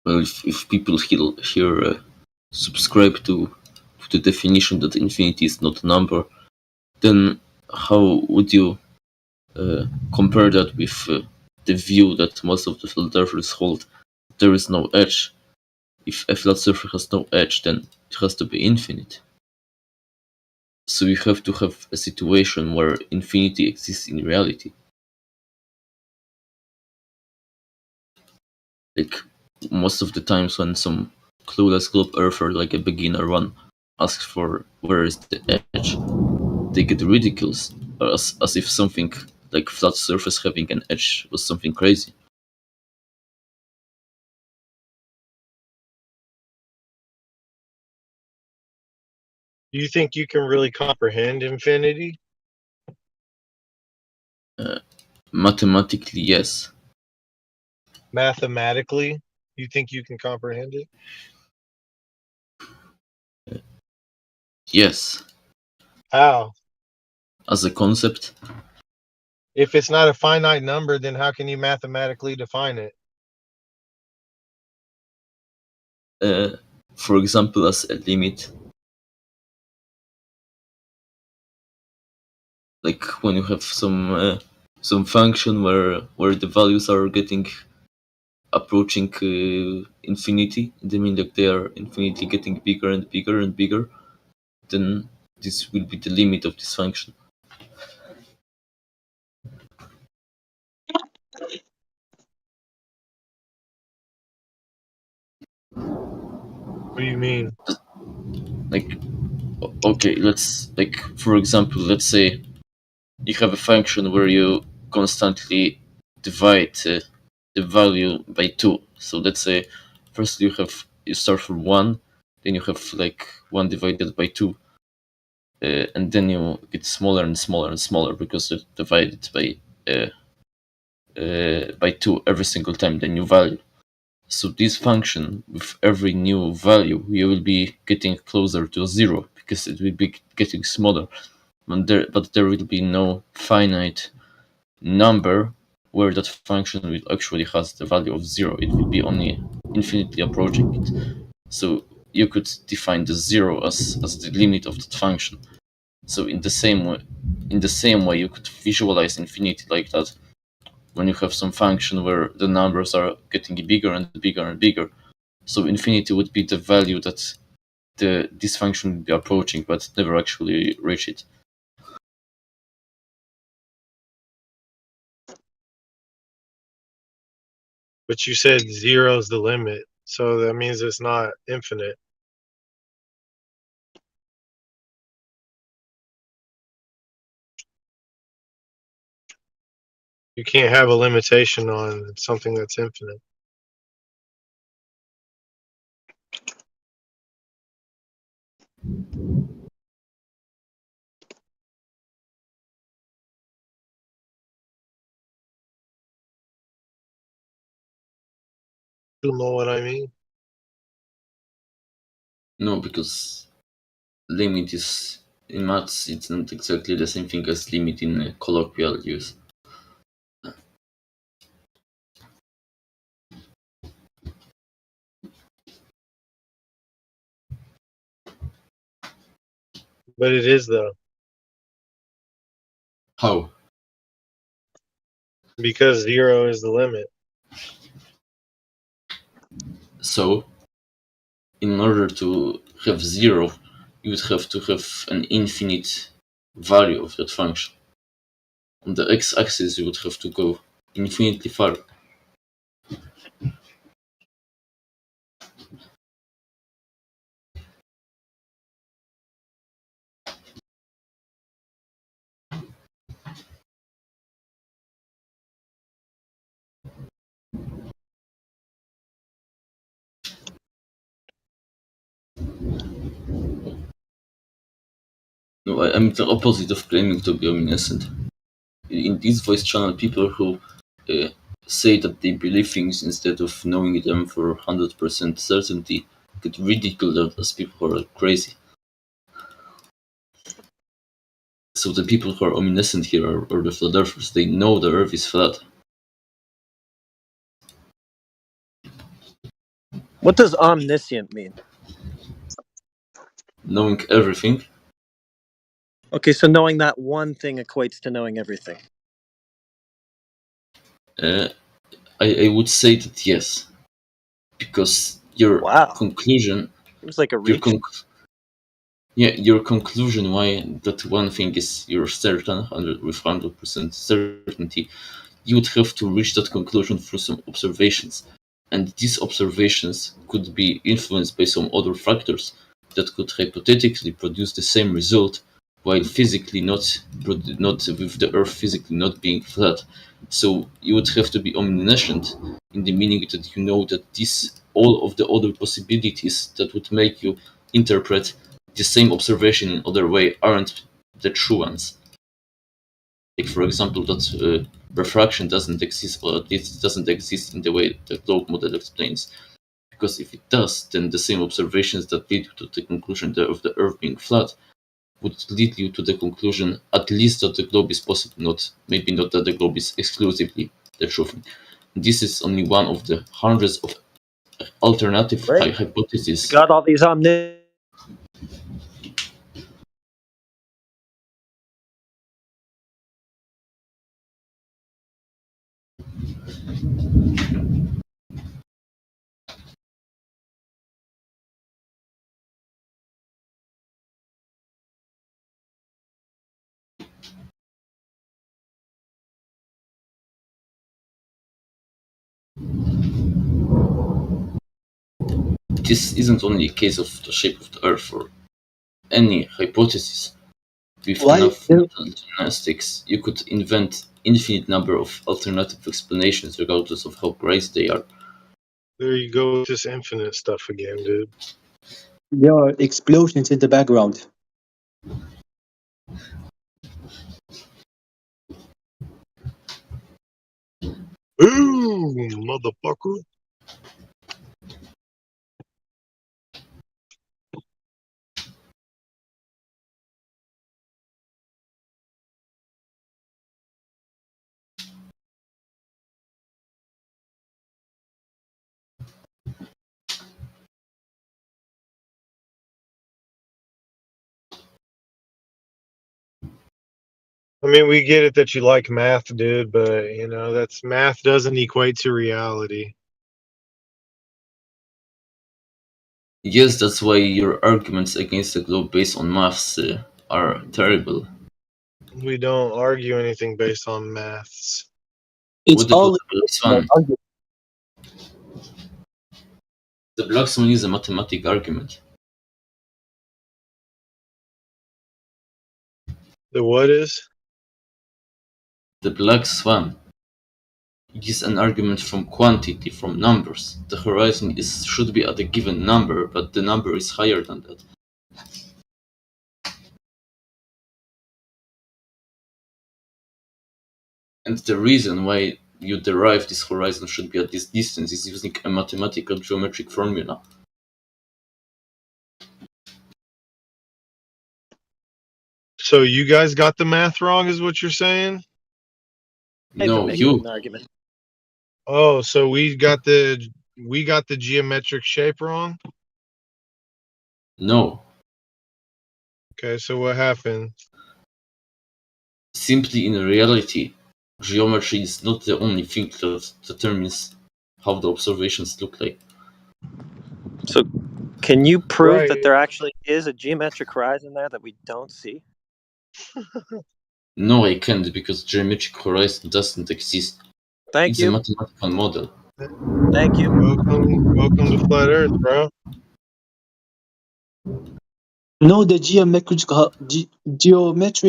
Well, if people here subscribe to the definition that infinity is not a number, then how would you compare that with the view that most of the philosophers hold? There is no edge. If a flat surface has no edge, then it has to be infinite. So you have to have a situation where infinity exists in reality. Like most of the times when some clueless globe earther like a beginner one asks for where is the edge, they get ridiculed as if something like flat surface having an edge was something crazy. Do you think you can really comprehend infinity? Mathematically, yes. Mathematically, you think you can comprehend it? Yes. How? As a concept, If it's not a finite number, then how can you mathematically define it? for example, as a limit. Like when you have some function where the values are getting approaching infinity, they mean that they are infinitely getting bigger and bigger and bigger, then this will be the limit of this function. What do you mean? Like, okay, let's, like, for example, let's say you have a function where you constantly divide the value by 2. So let's say first you start from 1, then you have like 1 divided by 2, and then you get smaller and smaller and smaller because you divide it by 2 every single time the new value. So this function, with every new value, you will be getting closer to 0 because it will be getting smaller. But there will be no finite number where that function will actually has the value of 0. It will be only infinitely approaching it. So you could define the 0 as the limit of that function. So in the same way, you could visualize infinity like that. When you have some function where the numbers are getting bigger and bigger and bigger, so infinity would be the value that this function would be approaching, but never actually reach it. But you said 0 is the limit, so that means it's not infinite. You can't have a limitation on something that's infinite. You know what I mean? No, because limit is in maths, it's not exactly the same thing as limit in colloquial use. But it is though. How? Because 0 is the limit. So, in order to have 0, you would have to have an infinite value of that function. On the x-axis, you would have to go infinitely far. No, I'm the opposite of claiming to be omniscient. In this voice channel, people who uh, say that they believe things instead of knowing them for 100% certainty get ridiculed as people who are crazy. So the people who are omniscient here are the flat earthers. They know the earth is flat. What does omniscient mean? Knowing everything. Okay, so knowing that one thing equates to knowing everything. I would say that yes, because your conclusion. It was like a reach. Your conclusion why that one thing is you're certain with 100% certainty, you would have to reach that conclusion through some observations, and these observations could be influenced by some other factors that could hypothetically produce the same result, while physically not with the Earth physically not being flat. So you would have to be omniscient in the meaning that you know that all of the other possibilities that would make you interpret the same observation in other way aren't the true ones. Like for example, that refraction doesn't exist, or at least it doesn't exist in the way the globe model explains. Because if it does, then the same observations that lead you to the conclusion of the Earth being flat would lead you to the conclusion at least that the globe is possible, maybe not that the globe is exclusively the truth. This is only one of the hundreds of alternative hypotheses. You got all these omniscient. This isn't only a case of the shape of the Earth or any hypothesis. With enough gymnastics, you could invent infinite number of alternative explanations regardless of how crazy they are. There you go with this infinite stuff again, dude. There are explosions in the background. Boom, motherfucker. I mean, we get it that you like math, dude, but you know, that's math doesn't equate to reality. Yes, that's why your arguments against the globe based on maths are terrible. We don't argue anything based on maths. It's all the black swan? The black swan is a mathematical argument. The what is? The black swan. It is an argument from quantity, from numbers. The horizon should be at a given number, but the number is higher than that. And the reason why you derive this horizon should be at this distance is using a mathematical geometric formula. So you guys got the math wrong, is what you're saying? No, you. Argument. Oh, so we got the geometric shape wrong? No. Okay, so what happened? Simply in reality, geometry is not the only thing that determines how the observations look like. So, can you prove Right. that there actually is a geometric horizon there that we don't see? No, I can't, because geometric horizon doesn't exist. Thank you. It's a mathematical model. Thank you. Welcome to Flat Earth, bro. No, the geometric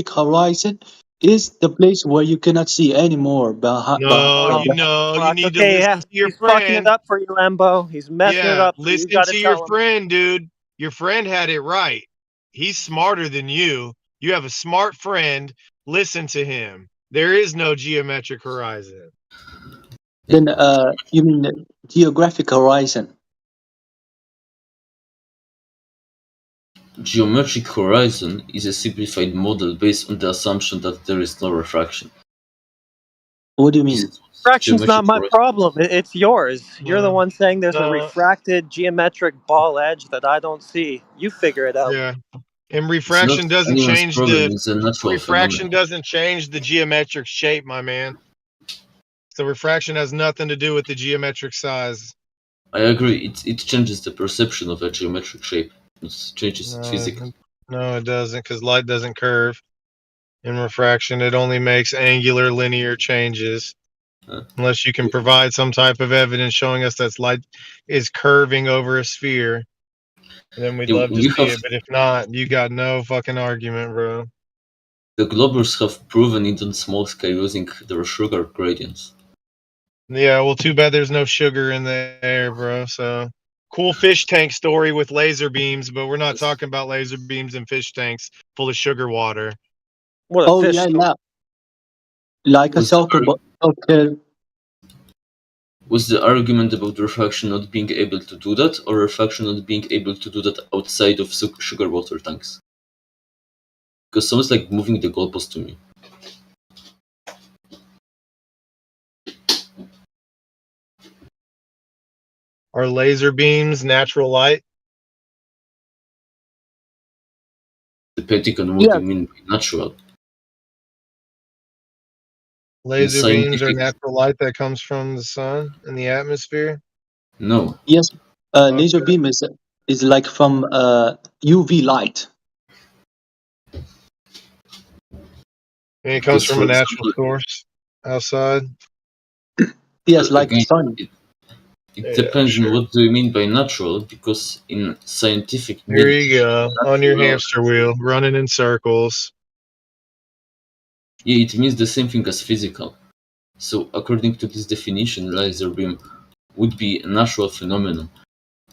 horizon is the place where you cannot see anymore. No, you need to listen to your He's friend. fucking it up for you, Lambo. He's messing it up for you. You Listen gotta to tell your him. friend, dude. Your friend had it right. He's smarter than you. You have a smart friend. Listen to him. There is no geometric horizon. Then, you mean geographic horizon? Geometric horizon is a simplified model based on the assumption that there is no refraction. What do you mean? Refraction's not geometric my horizon. problem. It's yours. You're the No, one saying there's a no, refracted geometric ball edge that I don't see. You figure it out. yeah. And It's not refraction doesn't anyone's change problem, the it's a natural refraction phenomenon. doesn't change the geometric shape, my man. So refraction has nothing to do with the geometric size. I agree, it changes the perception of a geometric shape. It changes No, physics. no, it doesn't, because light doesn't curve. In refraction, it only makes angular linear changes. Unless you can provide some type of evidence showing us that light is curving over a sphere, then we'd love to We see have it. But if not, you got no fucking argument, bro. the globers have proven it on small scale using their sugar gradients. Yeah, well, too bad there's no sugar in the air, bro. So cool fish tank story with laser beams, but we're not talking about laser beams and fish tanks full of sugar water. What a Oh fish yeah, story. yeah. Like I Was the, talk about. Okay. was the argument about refraction not being able to do that, or refraction not being able to do that outside of sugar water tanks? Because someone's like moving the goalpost to me. Are laser beams natural light? Depending on what Yeah. you mean by natural. In Laser beams are scientific, natural light that comes from the sun and the atmosphere. no. Yes. Laser Okay. beam is like from UV light. And it comes Because, from for a natural example, source outside. Yes, like the again, sun. it Yeah, depends on sure. what do you mean by natural, because in scientific Here meaning, you go, on your natural, hamster wheel, running in circles. yeah, it means the same thing as physical. So, according to this definition, laser beam would be a natural phenomenon.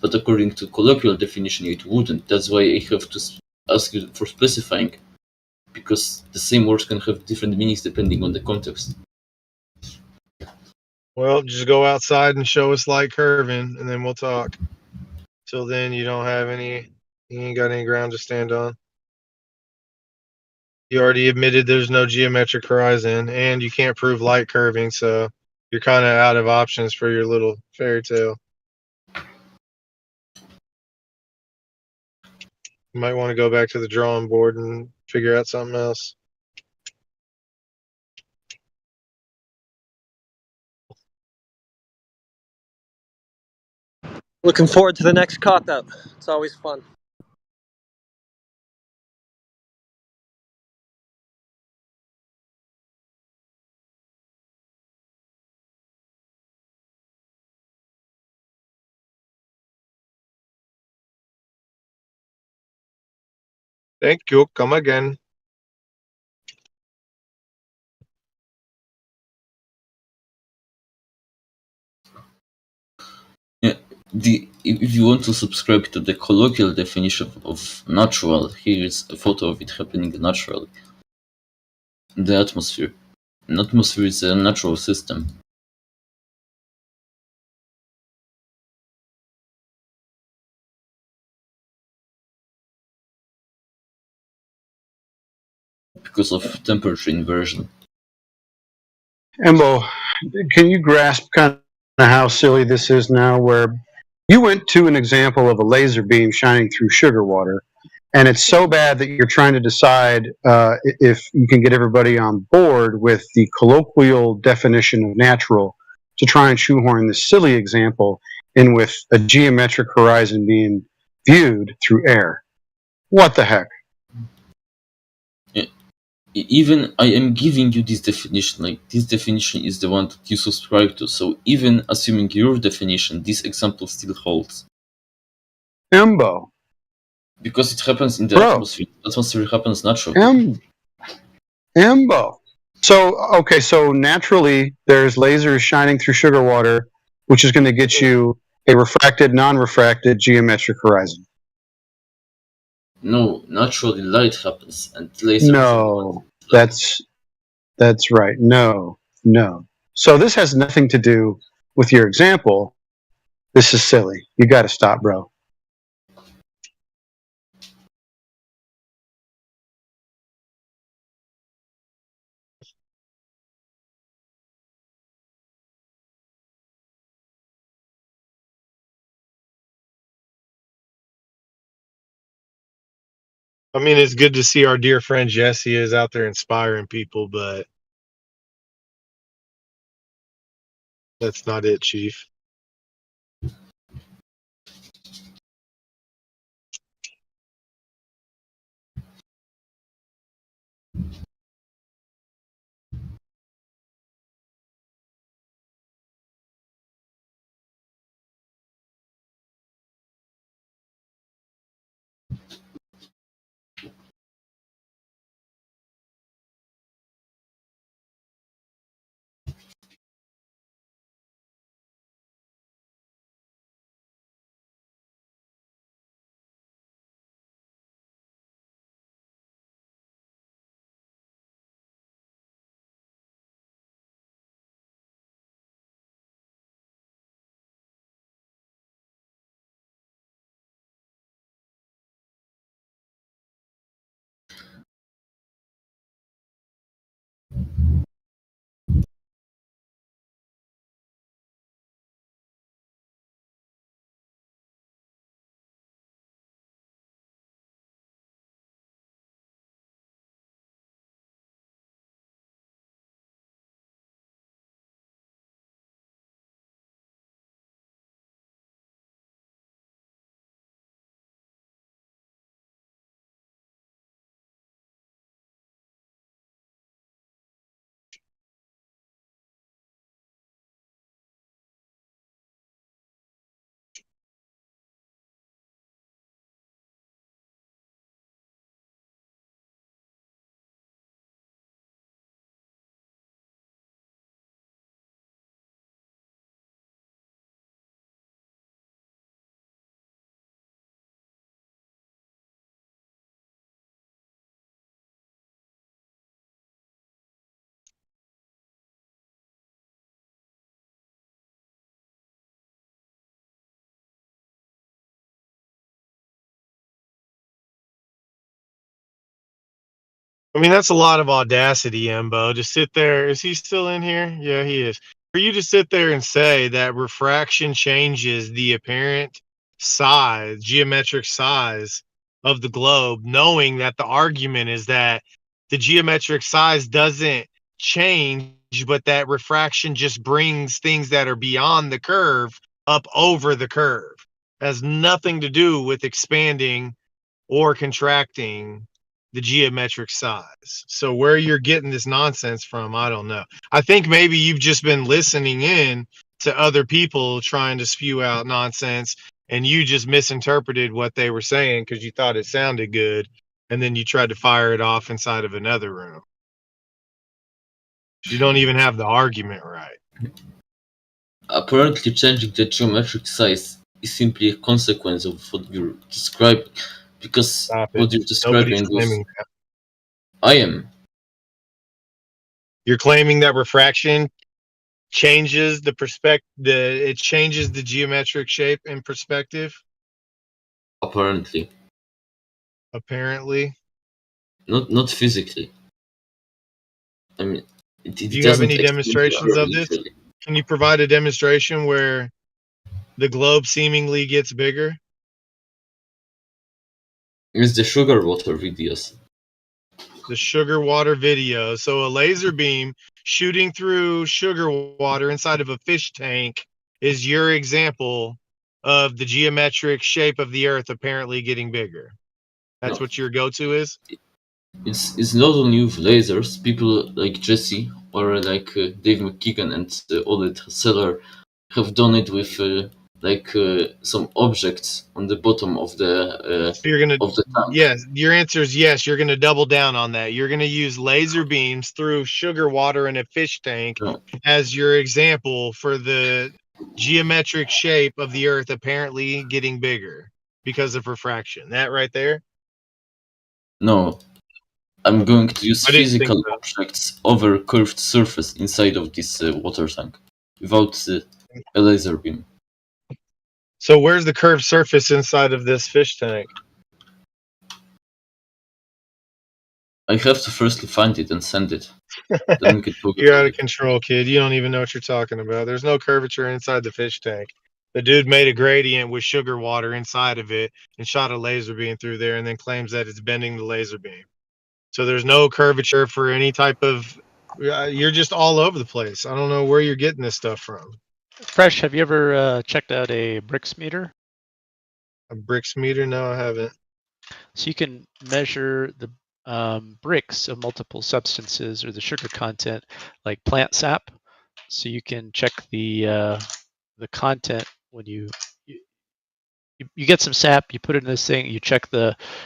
But according to colloquial definition, it wouldn't. That's why I have to ask you for specifying, because the same words can have different meanings depending on the context. Well, just go outside and show us light curving, and then we'll talk. Till then, you ain't got any ground to stand on. You already admitted there's no geometric horizon, and you can't prove light curving, so you're kind of out of options for your little fairy tale. You might want to go back to the drawing board and figure out something else. Looking forward to the next cop out. It's always fun. Thank you. Come again. Yeah, if you want to subscribe to the colloquial definition of natural, here is a photo of it happening naturally. In the atmosphere. An atmosphere is a natural system. Because of temperature inversion. Embo, can you grasp kind of how silly this is now? Where you went to an example of a laser beam shining through sugar water, and it's so bad that you're trying to decide if you can get everybody on board with the colloquial definition of natural to try and shoehorn this silly example in with a geometric horizon being viewed through air. What the heck? Yeah, even I am giving you this definition, like this definition is the one that you subscribe to, so even assuming your definition, this example still holds. Embo. Because it happens in the Bro. atmosphere. Atmosphere happens naturally. Embo. So, okay, so naturally there's lasers shining through sugar water, which is going to get you a refracted, non-refracted geometric horizon. No, naturally light happens, and laser is the one. No, that's right. No. So this has nothing to do with your example. This is silly. You got to stop, bro. I mean, it's good to see our dear friend Jesse is out there inspiring people, but that's not it, Chief. I mean, that's a lot of audacity, Embo, to sit there. Is he still in here? Yeah, he is. For you to sit there and say that refraction changes the apparent size, geometric size of the globe, knowing that the argument is that the geometric size doesn't change, but that refraction just brings things that are beyond the curve up over the curve. It has nothing to do with expanding or contracting the geometric size. So where you're getting this nonsense from, I don't know. I think maybe you've just been listening in to other people trying to spew out nonsense, and you just misinterpreted what they were saying because you thought it sounded good, and then you tried to fire it off inside of another room. You don't even have the argument right. Apparently, changing the geometric size is simply a consequence of what you're describing, because Stop it. what you're Nobody's describing is. claiming that. I am. You're claiming that refraction changes the it changes the geometric shape and perspective. Apparently. Apparently. Not physically. I mean, it Do you have doesn't any expand demonstrations of this? literally. Can you provide a demonstration where the globe seemingly gets bigger? It's the sugar water videos. The sugar water video. So a laser beam shooting through sugar water inside of a fish tank is your example of the geometric shape of the Earth apparently getting bigger. That's No. what your go-to is? It's not only with lasers. People like Jesse or like Dave McKeegan and Odette Seller have done it with some objects on the bottom of the So you're gonna, of the tank. yes, your answer is yes. You're gonna double down on that. You're gonna use laser beams through sugar water in a fish tank as your example for the geometric shape of the Earth apparently getting bigger because of refraction. That right there? No, I'm going to use I didn't think physical so. objects over curved surface inside of this water tank, without a laser beam. So where's the curved surface inside of this fish tank? I have to firstly find it and send it. Then we can talk You're about out of it. control, kid. You don't even know what you're talking about. There's no curvature inside the fish tank. The dude made a gradient with sugar water inside of it and shot a laser beam through there and then claims that it's bending the laser beam. So there's no curvature for any type of. You're just all over the place. I don't know where you're getting this stuff from. Fresh, have you ever checked out a bricks meter? A bricks meter? No, I haven't. So you can measure the bricks of multiple substances or the sugar content, like plant sap. So you can check the content when you get some sap, you put it in this thing, you check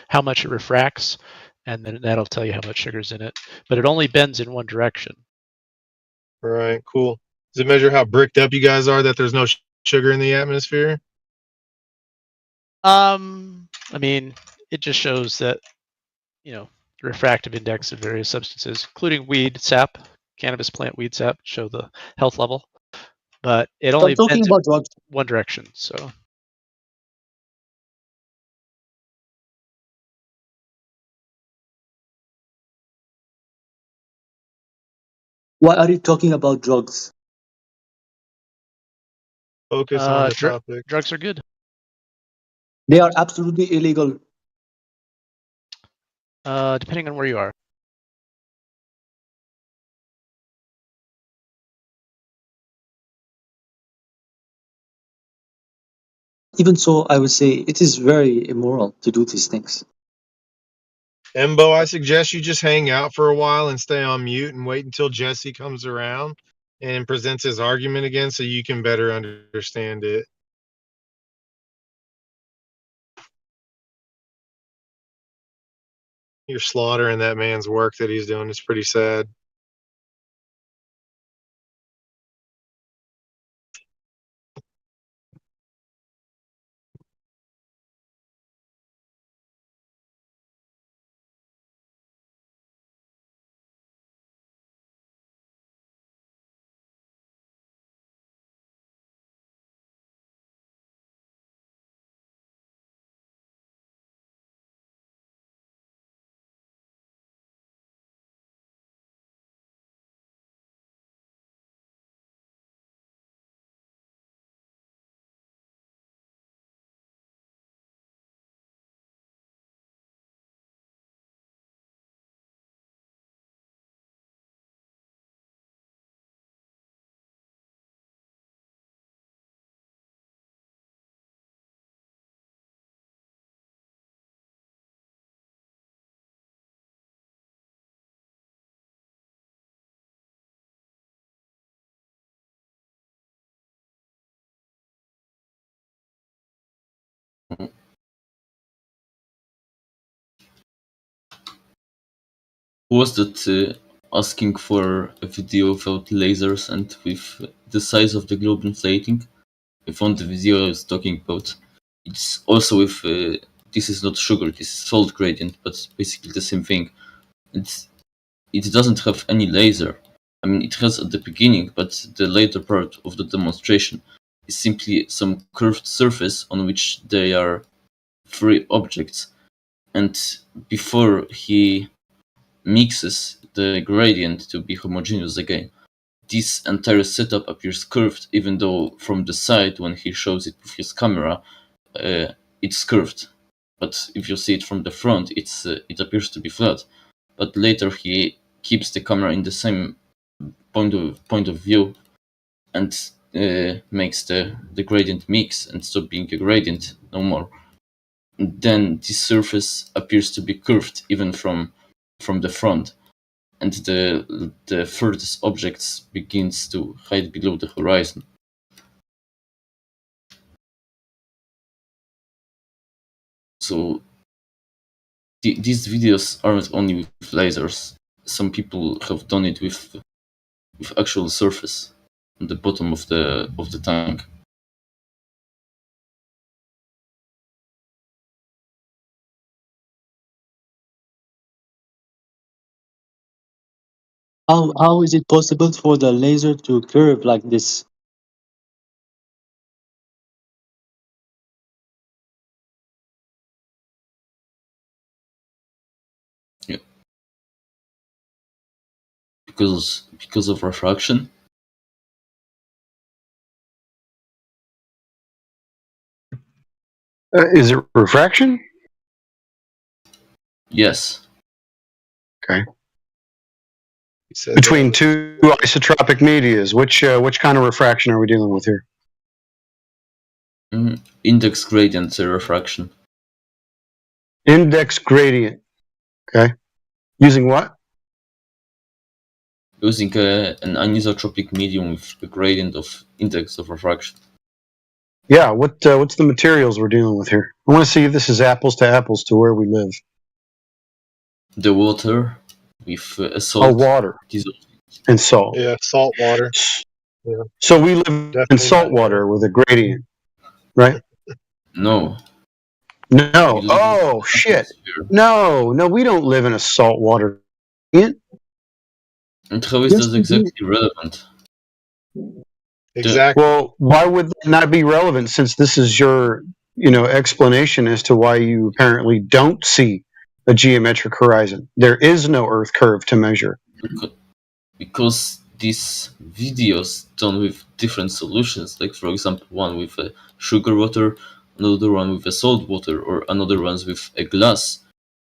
how much it refracts, and then that'll tell you how much sugar's in it. But it only bends in one direction. All right, cool. Does it measure how bricked up you guys are that there's no sugar in the atmosphere? I mean, it just shows that, the refractive index of various substances, including weed sap, cannabis plant weed sap, show the health level. But it only talking bends in about drugs. one direction. So Why are you talking about drugs? Focus on the topic. Drugs are good. They are absolutely illegal. Depending on where you are. Even so, I would say it is very immoral to do these things. Embo, I suggest you just hang out for a while and stay on mute and wait until Jesse comes around and presents his argument again so you can better understand it. You're slaughtering that man's work that he's doing. It's pretty sad. Who was that asking for a video without lasers and with the size of the globe inflating? I found the video I was talking about. It's also with this is not sugar, this is salt gradient, but it's basically the same thing. It doesn't have any laser. I mean, it has at the beginning, but the later part of the demonstration is simply some curved surface on which there are three objects. And before he mixes the gradient to be homogeneous again, this entire setup appears curved, even though from the side, when he shows it with his camera, it's curved. But if you see it from the front, it appears to be flat. But later he keeps the camera in the same point of view and makes the gradient mix and stop being a gradient no more. And then this surface appears to be curved even from the front, and the furthest objects begins to hide below the horizon. So these videos aren't only with lasers. Some people have done it with actual surface on the bottom of the tank. How is it possible for the laser to curve like this? Yeah. Because of refraction. Is it refraction? Yes. Okay. Between two isotropic medias, which kind of refraction are we dealing with here? Index gradient refraction. Index gradient. Okay. Using what? Using an anisotropic medium with a gradient of index of refraction. Yeah. What's the materials we're dealing with here? I want to see if this is apples to apples to where we live. The water with a salt. Oh, water and salt. Yeah, salt water. Yeah. So we live in Definitely salt water with a gradient, right? No. No. Oh shit. No, we don't live in a salt water gradient. And how is that exactly relevant? Exactly. Well, why would that not be relevant since this is your, explanation as to why you apparently don't see a geometric horizon? There is no Earth curve to measure. Because these videos done with different solutions, like for example one with a sugar water, another one with a salt water, or another ones with a glass,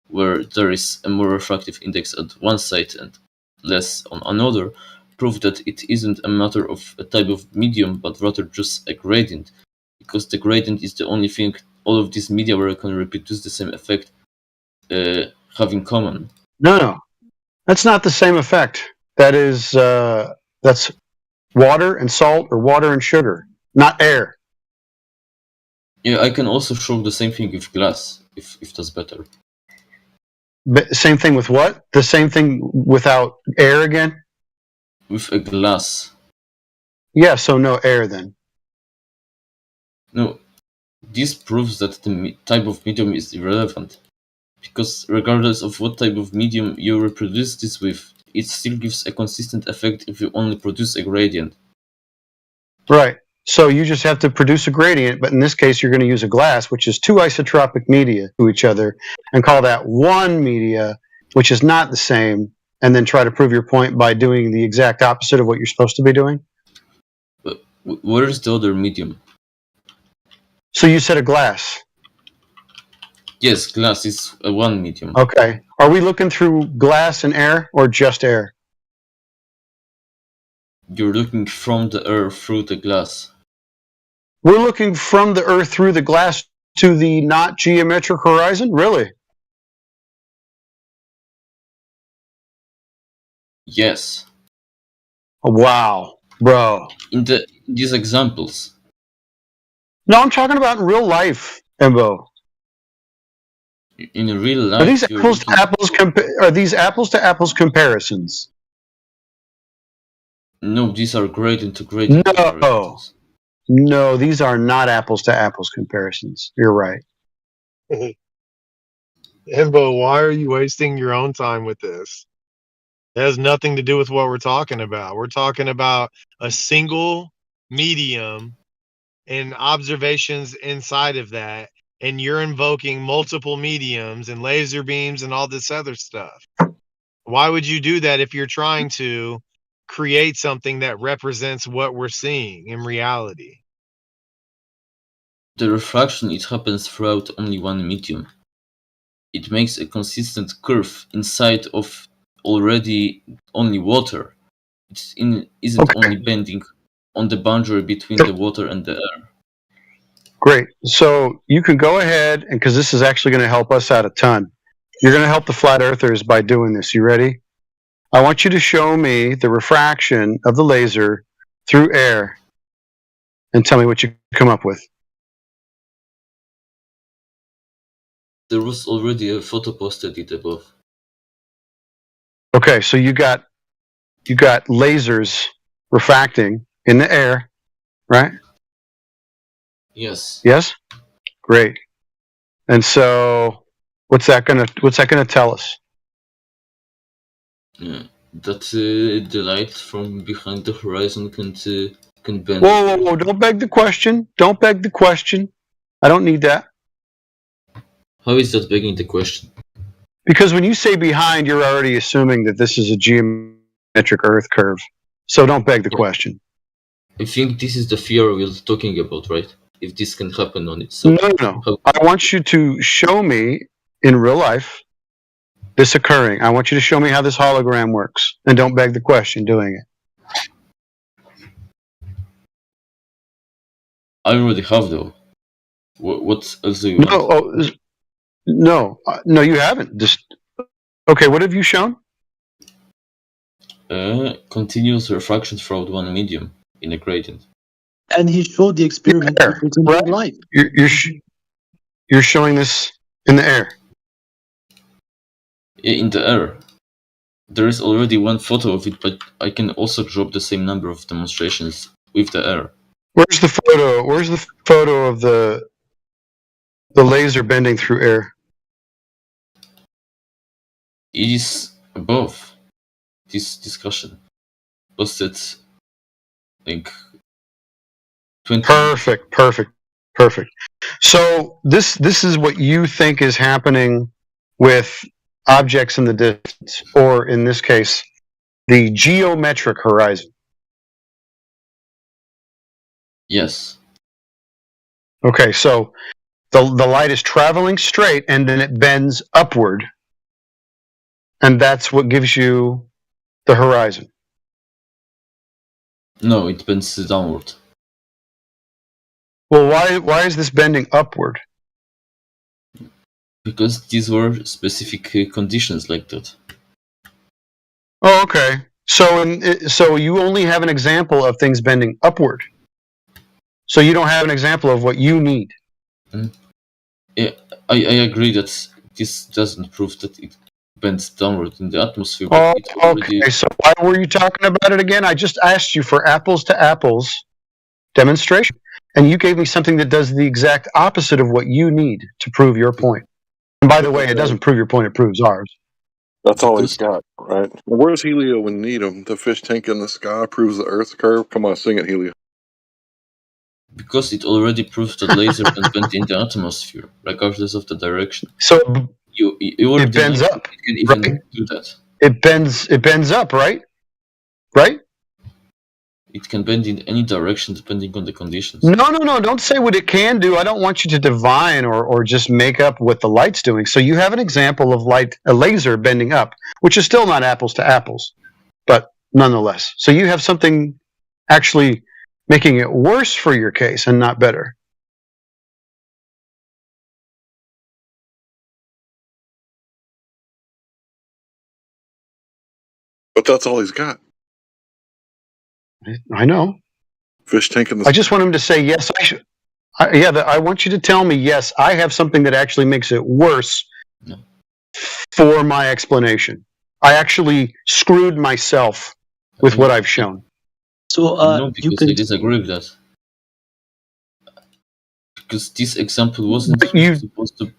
where there is a more refractive index at one side and less on another, prove that it isn't a matter of a type of medium, but rather just a gradient, because the gradient is the only thing all of these media where can reproduce the same effect have in common. No, that's not the same effect. That is, that's water and salt or water and sugar, not air. Yeah, I can also show the same thing with glass, if that's better. But same thing with what? The same thing without air again? With a glass. Yeah, so no air then. No, this proves that the type of medium is irrelevant. Because regardless of what type of medium you reproduce this with, it still gives a consistent effect if you only produce a gradient. Right. So you just have to produce a gradient, but in this case you're going to use a glass, which is two isotropic media to each other, and call that one media, which is not the same, and then try to prove your point by doing the exact opposite of what you're supposed to be doing? But where is the other medium? So you said a glass. Yes, glass is a one medium. Okay. Are we looking through glass and air or just air? You're looking from the air through the glass. We're looking from the Earth through the glass to the not geometric horizon? Really? Yes. Wow, bro. In these examples. No, I'm talking about in real life, Embo. In real life, are these apples to apples? Are these apples to apples comparisons? No, these are gradient to gradient comparisons. No, these are not apples to apples comparisons. You're right. Embo, why are you wasting your own time with this? It has nothing to do with what we're talking about. We're talking about a single medium and observations inside of that, and you're invoking multiple mediums and laser beams and all this other stuff. Why would you do that if you're trying to create something that represents what we're seeing in reality? The refraction, it happens throughout only one medium. It makes a consistent curve inside of already only water. It isn't only bending on the boundary between the water and the air. Great. So you can go ahead, and because this is actually going to help us out a ton, you're going to help the flat earthers by doing this. You ready? I want you to show me the refraction of the laser through air and tell me what you come up with. There was already a photo posted it above. Okay, so you got lasers refracting in the air, right? Yes. Yes? Great. And so what's that gonna tell us? That the light from behind the horizon can bend. Whoa, don't beg the question. Don't beg the question. I don't need that. How is that begging the question? Because when you say behind, you're already assuming that this is a geometric Earth curve. So don't beg the question. I think this is the fear we're talking about, right? if this can happen on its No, own. no, no. I want you to show me in real life this occurring. I want you to show me how this hologram works, and don't beg the question doing it. I already have though. What else do you No, want? no, you haven't. Just okay. What have you shown? Continuous refraction throughout one medium in a gradient. And he showed the experiment Air, in right? real life. You're showing this in the air. Yeah, in the air. There is already one photo of it, but I can also drop the same number of demonstrations with the air. Where's the photo? Where's the photo of the laser bending through air? It is above this discussion. Posted like 20 Perfect. So this is what you think is happening with objects in the distance, or in this case, the geometric horizon. Yes. Okay, so the light is traveling straight and then it bends upward, and that's what gives you the horizon. No, it bends downward. Well, why is this bending upward? Because these were specific conditions like that. Oh, okay. So you only have an example of things bending upward. So you don't have an example of what you need. Yeah, I agree that this doesn't prove that it bends downward in the atmosphere, but it already... Okay, so why were you talking about it again? I just asked you for apples to apples demonstration, and you gave me something that does the exact opposite of what you need to prove your point. And by the way, it doesn't prove your point, it proves ours. That's all he's got, right? Where's Helio when you need him? The fish tank in the sky proves the Earth's curve. Come on, sing it, Helio. Because it already proves that laser can bend in the atmosphere, regardless of the direction. So you it bends up. You can even right? do that. It bends up, right? Right? It can bend in any direction depending on the conditions. No. Don't say what it can do. I don't want you to divine or just make up what the light's doing. So you have an example of a laser bending up, which is still not apples to apples, but nonetheless. So you have something actually making it worse for your case and not better. But that's all he's got. I know. Fish tank in the I just want him to say, yes, I want you to tell me, yes, I have something that actually makes it worse for my explanation. I actually screwed myself with what I've shown. So no, because I disagree with that. Because this example wasn't supposed to...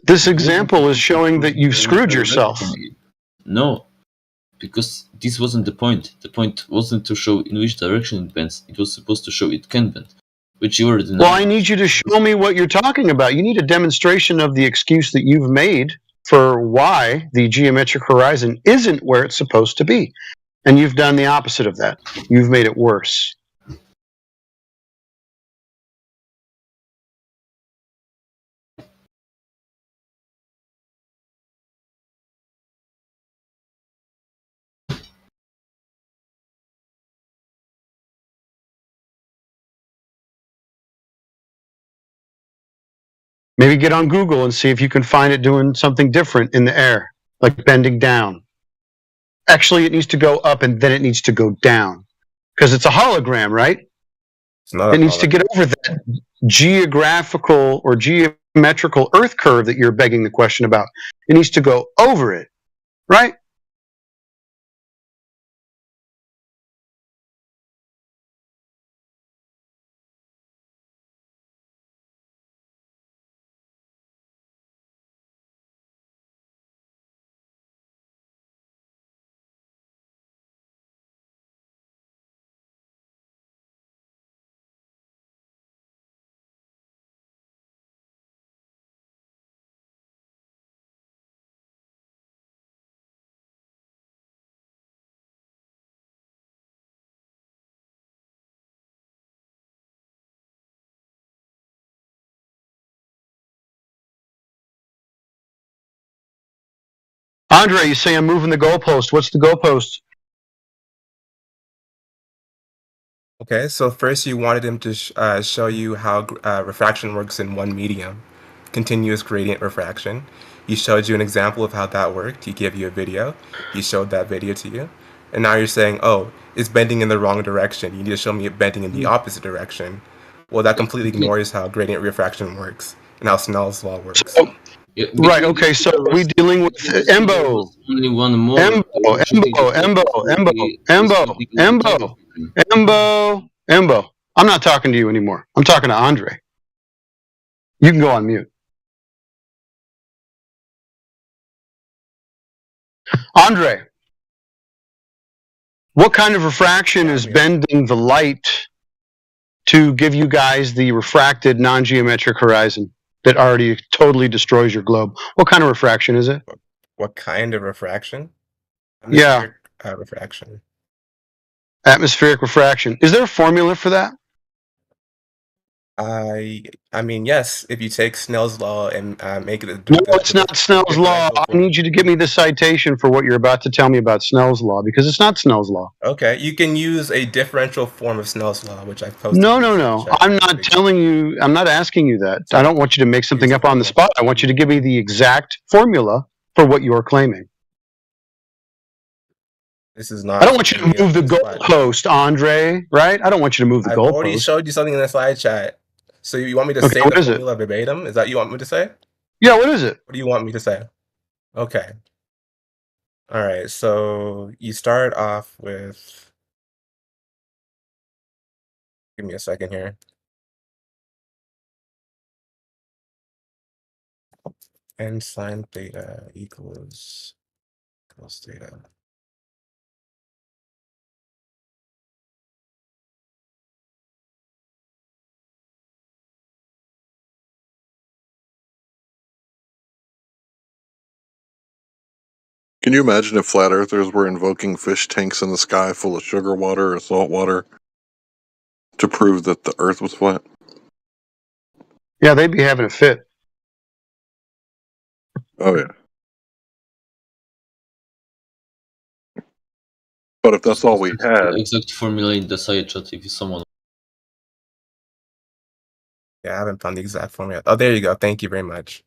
This example is showing that you screwed yourself. No, because this wasn't the point. The point wasn't to show in which direction it bends. It was supposed to show it can bend, which you were denying. Well, I need you to show me what you're talking about. You need a demonstration of the excuse that you've made for why the geometric horizon isn't where it's supposed to be. And you've done the opposite of that. You've made it worse. Maybe get on Google and see if you can find it doing something different in the air, like bending down. Actually, it needs to go up and then it needs to go down. Because it's a hologram, right? It needs to get over that geographical or geometrical Earth curve that you're begging the question about. It needs to go over it, right? Andre, you say I'm moving the goalpost. What's the goalpost? Okay, so first you wanted him to show you how refraction works in one medium, continuous gradient refraction. He showed you an example of how that worked. He gave you a video. He showed that video to you. And now you're saying, oh, it's bending in the wrong direction. You need to show me it bending in the opposite direction. Well, that completely ignores how gradient refraction works and how Snell's law works. So, right, okay, so are we dealing with Embo? Only one more. Embo. I'm not talking to you anymore. I'm talking to Andre. You can go on mute. Andre, what kind of refraction is bending the light to give you guys the refracted non-geometric horizon that already totally destroys your globe? What kind of refraction is it? What kind of refraction? Yeah. Refraction. Atmospheric refraction. Is there a formula for that? I mean, yes. If you take Snell's law and make it. No, it's not Snell's law. I need you to give me the citation for what you're about to tell me about Snell's law, because it's not Snell's law. Okay, you can use a differential form of Snell's law, which I've posted. No. I'm not telling you. I'm not asking you that. I don't want you to make something up on the spot. I want you to give me the exact formula for what you're claiming. This is not. I don't want you to move the goalpost, Andre. Right? I don't want you to move the goalpost. I've already showed you something in the slide chat. So you want me to say the formula verbatim? Is that what you want me to say? Yeah, what is it? What do you want me to say? Okay. All right, so you start off with... Give me a second here. N sine theta equals theta. Can you imagine if flat earthers were invoking fish tanks in the sky full of sugar water or salt water to prove that the earth was flat? Yeah, they'd be having a fit. Oh, yeah. But if that's all we had... Exact formula in the side chat if someone... Yeah, I haven't found the exact formula. Oh, there you go. Thank you very much.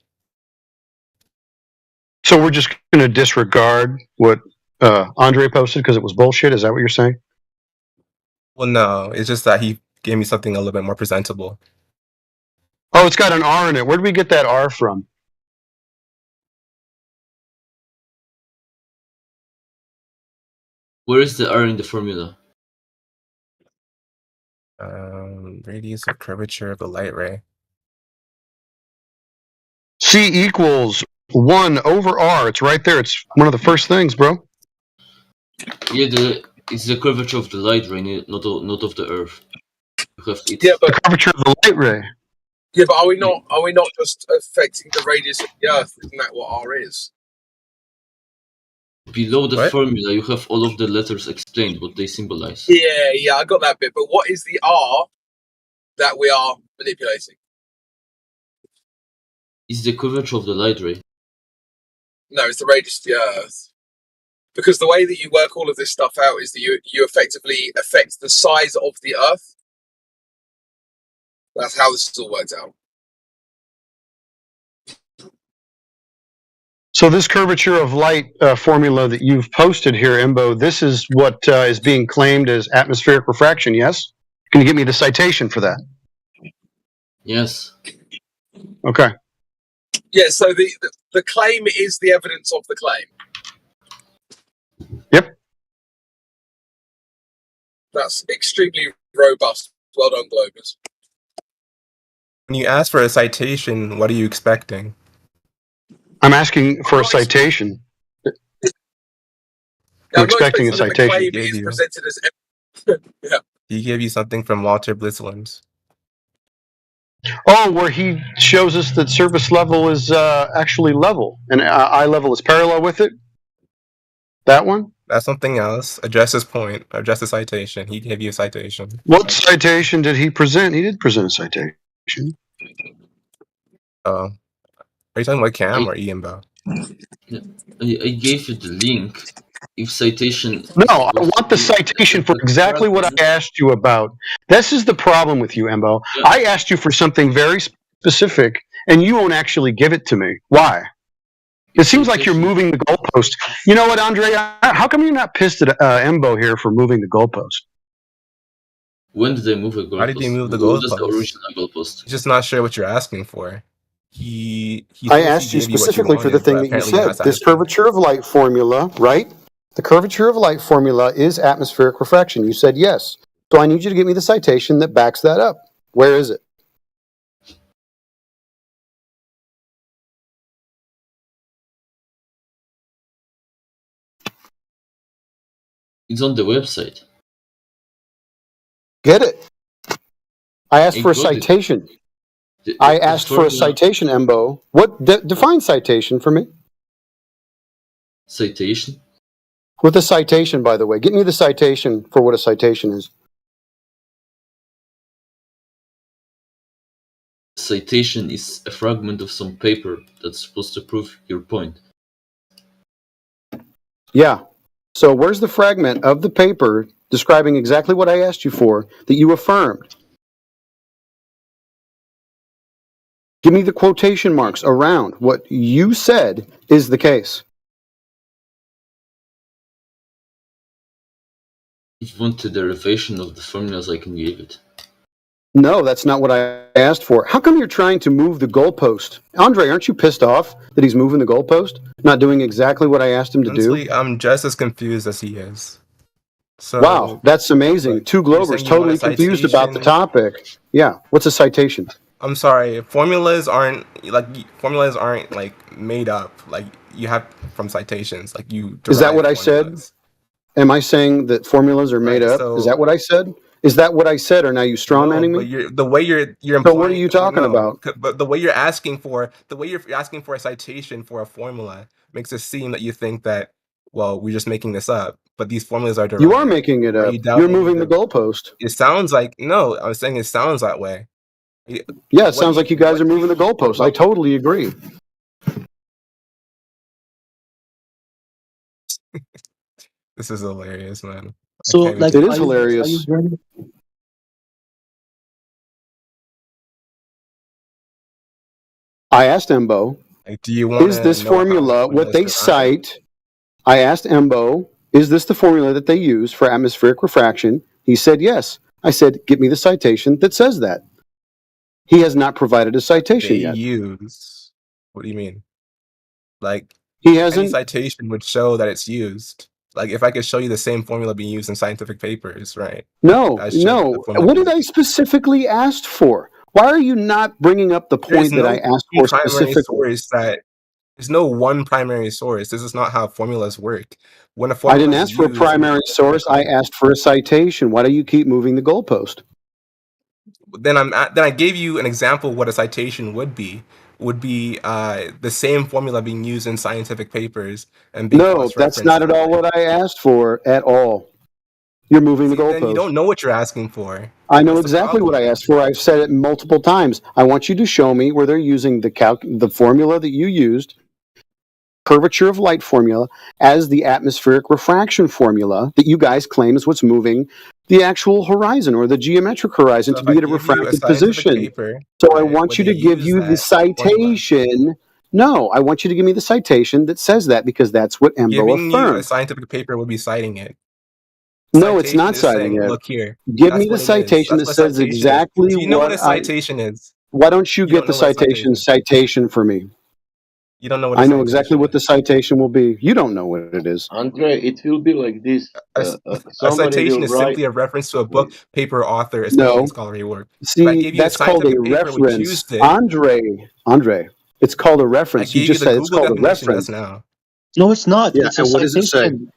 So we're just going to disregard what Andre posted because it was bullshit? Is that what you're saying? Well, no. It's just that he gave me something a little bit more presentable. Oh, it's got an R in it. Where did we get that R from? Where is the R in the formula? Radius of curvature of the light ray. C equals 1 over R. It's right there. It's one of the first things, bro. Yeah, it's the curvature of the light ray, not of the Earth. Yeah, but the curvature of the light ray. Yeah, but are we not just affecting the radius of the Earth? Isn't that what R is? Below the formula, you have all of the letters explained, what they symbolize. Yeah, I got that bit. But what is the R that we are manipulating? It's the curvature of the light ray. No, it's the radius of the Earth. Because the way that you work all of this stuff out is that you effectively affect the size of the Earth. That's how this is all worked out. So this curvature of light formula that you've posted here, Embo, this is what is being claimed as atmospheric refraction, yes? Can you give me the citation for that? Yes. Okay. Yeah, so the claim is the evidence of the claim. Yep. That's extremely robust. Well done, Globers. When you ask for a citation, what are you expecting? I'm asking for a citation. I'm expecting a citation. He gave you. Yeah. He gave you something from Walter Blisslands. Oh, where he shows us that surface level is actually level, and eye level is parallel with it? That one? That's something else. Address his point. Address the citation. He gave you a citation. What citation did he present? He did present a citation. Are you talking about Cam or Ianbo? Yeah, I gave you the link. If citation No, is I equals want the true, citation for that exactly what fragment, I asked you about. This is the problem with you, Embo. yeah, I asked you for something very specific, and you won't actually give it to me. Why? It if seems like you're citation, moving the goalpost. You know what, Andre? How come you're not pissed at Embo here for moving the goalpost? when did I move a Why did he goalpost? move the What is the goalpost? original goalpost? He's just not sure what you're asking for. He I thinks he asked you gave you what you specifically for the wanted, but thing that you apparently you're not said. This satisfied. curvature of light formula, right? The curvature of light formula is atmospheric refraction. You said yes. So I need you to give me the citation that backs that up. Where is it? It's on the website. Get it. I asked I for a got it. citation. I asked for a citation, Embo. What define citation for me? Citation? With a citation, by the way. Get me the citation for what a citation is. Citation is a fragment of some paper that's supposed to prove your point. Yeah. So where's the fragment of the paper describing exactly what I asked you for that you affirmed? Give me the quotation marks around what you said is the case. If you want the derivation of the formulas, I can give it. No, that's not what I asked for. How come you're trying to move the goalpost? Andre, aren't you pissed off that he's moving the goalpost? Not doing exactly what I asked him to do? Honestly, I'm just as confused as he is. So, Wow, that's amazing. like, Two you're Globers saying you want a totally confused about the citation. topic. Yeah, what's a citation? I'm sorry, formulas aren't like made up. Like you have from citations. Like you Is that derive what I said? formulas. Am I saying that formulas are made Right. up? Is So that what I said? Is that what I said, or now you no, strawmanning but me? the way you're So what are implying you talking no, about? but the way you're asking for a citation for a formula makes it seem that you think that we're just making this up, but these formulas are You are derived. making it Are up. you You're doubting moving the the? goalpost. It sounds like no. I'm saying it sounds that way. Yeah, it What do sounds you? like you guys What are do moving the you? goalpost. I What? totally agree. This is hilarious, man. I So, can't even like, It take is you are you serious. hilarious. hearing? I asked Embo, Like, do you want is to this know how the formula formula what is they derived? cite? I asked Embo, is this the formula that they use for atmospheric refraction? He said yes. I said, get me the citation that says that. He has not provided a They citation yet. use. What do you mean? Like He any hasn't. citation would show that it's used. Like if I could show you the same formula being used in scientific papers, right? No, I show the no. formula What being did I used. specifically ask for? Why are you not bringing up the There is point that I no asked one for primary specifically? source that there's no one primary source. This is not how formulas work. When a I formula didn't is ask for a used, it primary behaves source. I differently. asked for a citation. Why do you keep moving the goalpost? Then I gave you an example of what a citation would be. Would be the same formula being used in scientific papers and being No, that's cross-referenced not in at all other. what I asked for at all. You're moving the See, then you goalpost. don't know what you're asking for. I know That's the exactly what I problem. asked for. I've said it multiple times. I want you to show me where they're using the formula that you used, curvature of light formula, as the atmospheric refraction formula that you guys claim is what's moving the actual horizon or the geometric horizon So to if I be at a give you a refracted scientific position. paper, So I right, where want you they to give use you the that formula, citation. No, I want you to give me the citation that says that because that's what Embo giving you a affirmed. scientific paper would be citing it. No, it's Citation not is citing saying, it. look here. Give me That's the what it is. citation That's that what a says citation is. exactly Do you know what a what I. citation is? Why don't you You get don't the know what a citation is. citation for me? You don't know what a I know exactly citation what the is. citation will be. You don't know what it is. Andre, it will be like this. A Somebody will citation is write. simply a reference to a book, Wait. paper, author, especially in No. scholarly work. If I See, gave you a that's called a scientific paper which reference. used it, Andre, it's called a I reference. You gave you just the said it's Google called a definition just reference. now. No, it's not. Yeah, It's a and what does it say? citation.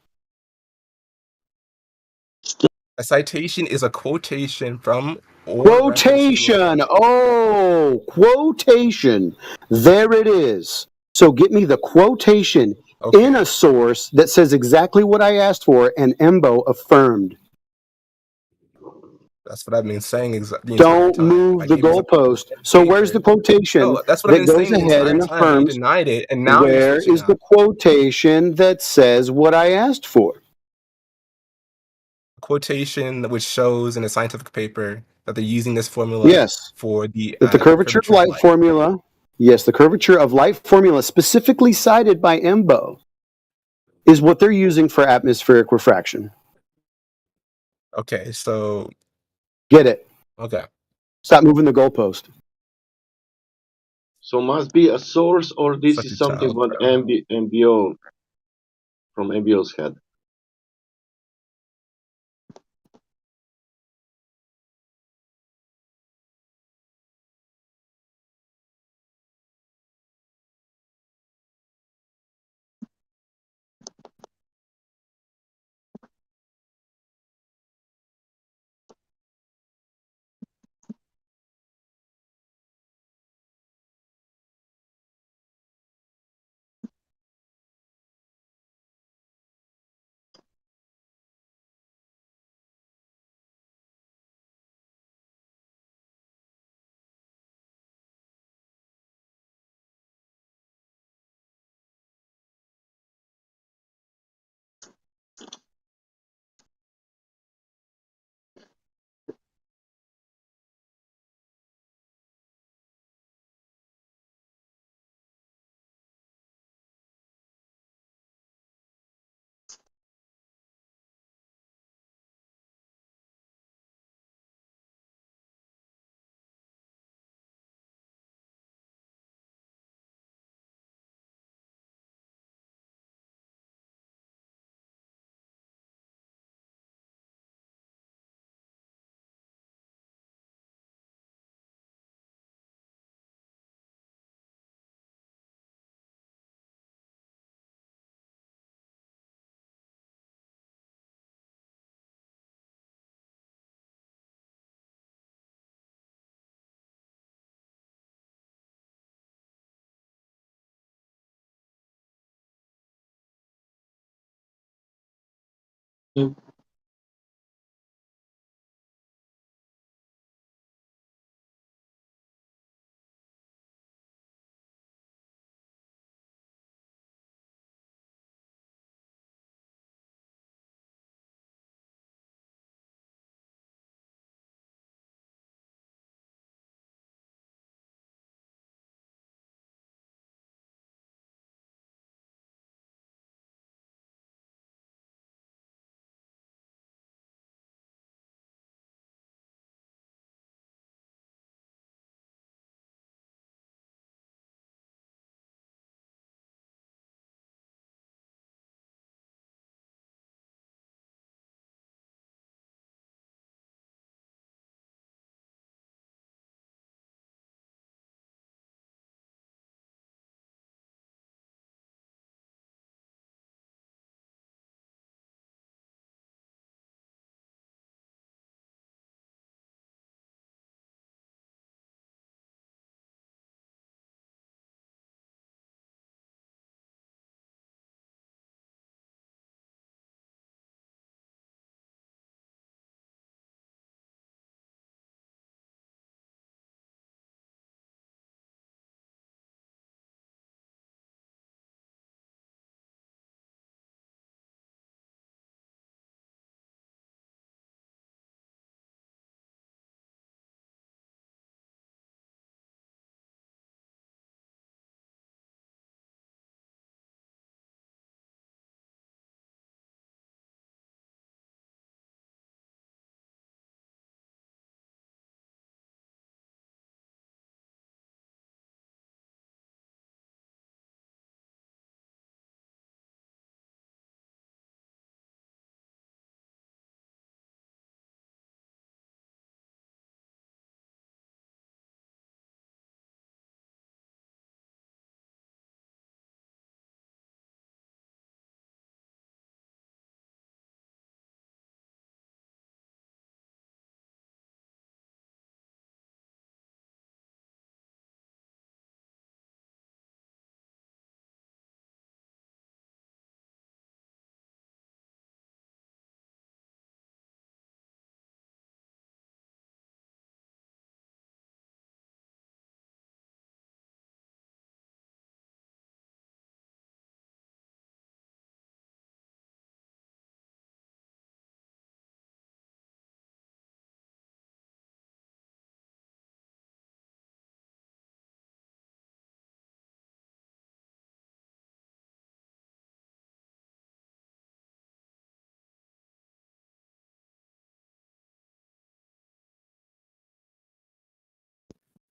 A citation is a quotation from or reference to a book. Quotation. Oh, quotation. There it is. So get me the quotation in Okay. a source that says exactly what I asked for and Embo affirmed. That's what I've been saying the entire Don't time. I move the gave you goalpost. a So where's paper. the quotation No, that's what I've that been goes saying the ahead entire and time, but you affirms? denied it, and now you're Where switching is the up. quotation that says what I asked for? Quotation which shows in a scientific paper that they're using this formula Yes, for the that the curvature of curvature of light light. formula, yes, the curvature of light formula specifically cited by EMBO is what they're using for atmospheric refraction. Okay, so Get it? okay. Stop moving the goalpost. So must be a source, or this Such is a something child, about bro. MBO from MBO's head.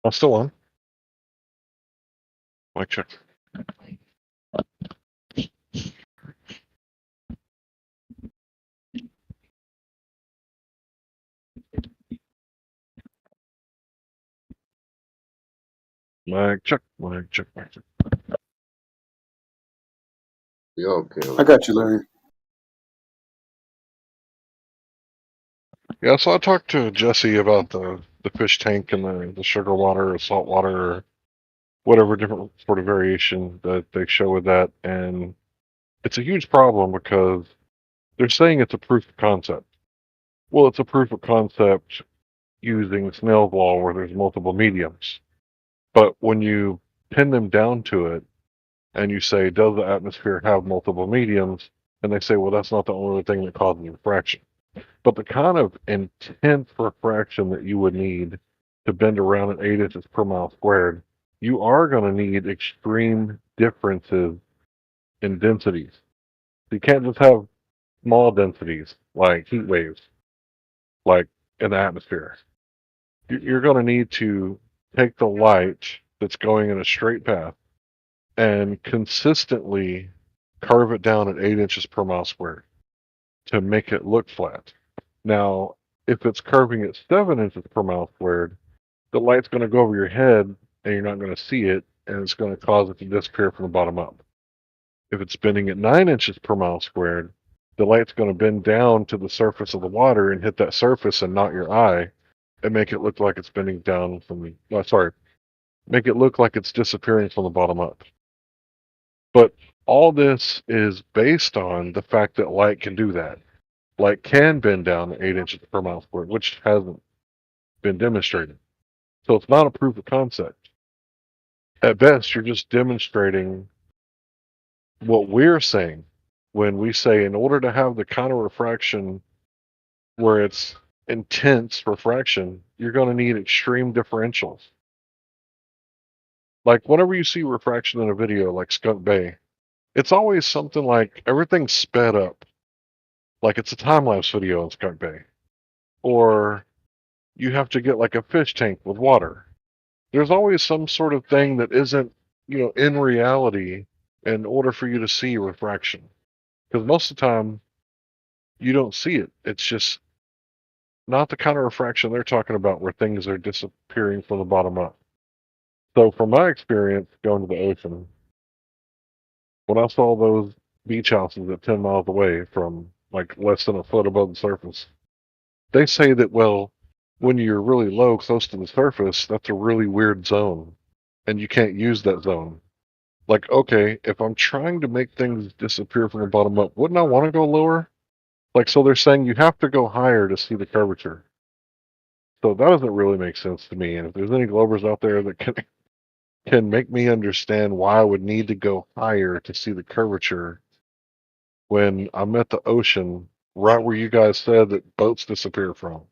I'm still on. Mic check. Mic check. Mic check. Mic check. Yeah, okay. I got you, Larry. Yeah, so I talked to Jesse about the fish tank and the sugar water or salt water or whatever different sort of variation that they show with that, and it's a huge problem because they're saying it's a proof of concept. Well, it's a proof of concept using Snell's law where there's multiple mediums. But when you pin them down to it and you say, does the atmosphere have multiple mediums? And they say, well, that's not the only thing that causes refraction. But the kind of intense refraction that you would need to bend around at 8 inches per mile squared, you are going to need extreme differences in densities. So you can't just have small densities like heat waves, like in the atmosphere. You're going to need to take the light that's going in a straight path and consistently carve it down at 8 inches per mile squared to make it look flat. Now, if it's curving at 7 inches per mile squared, the light's going to go over your head and you're not going to see it, and it's going to cause it to disappear from the bottom up. If it's bending at 9 inches per mile squared, the light's going to bend down to the surface of the water and hit that surface and not your eye and make it look like it's bending down from the, make it look like it's disappearing from the bottom up. But all this is based on the fact that light can do that. Light can bend down to 8 inches per mile squared, which hasn't been demonstrated. So it's not a proof of concept. At best, you're just demonstrating what we're saying when we say in order to have the kind of refraction where it's intense refraction, you're going to need extreme differentials. Like whenever you see refraction in a video like Skunk Bay, it's always something like everything's sped up. Like it's a time-lapse video in Skunk Bay. Or you have to get like a fish tank with water. There's always some sort of thing that isn't, in reality in order for you to see refraction. Because most of the time, you don't see it. It's just not the kind of refraction they're talking about where things are disappearing from the bottom up. So from my experience going to the ocean, when I saw those beach houses at 10 miles away from like less than a foot above the surface, they say that, well, when you're really low, close to the surface, that's a really weird zone, and you can't use that zone. Like, okay, if I'm trying to make things disappear from the bottom up, wouldn't I want to go lower? Like, so they're saying you have to go higher to see the curvature. So that doesn't really make sense to me. And if there's any Globers out there that can make me understand why I would need to go higher to see the curvature when I'm at the ocean, right where you guys said that boats disappear from.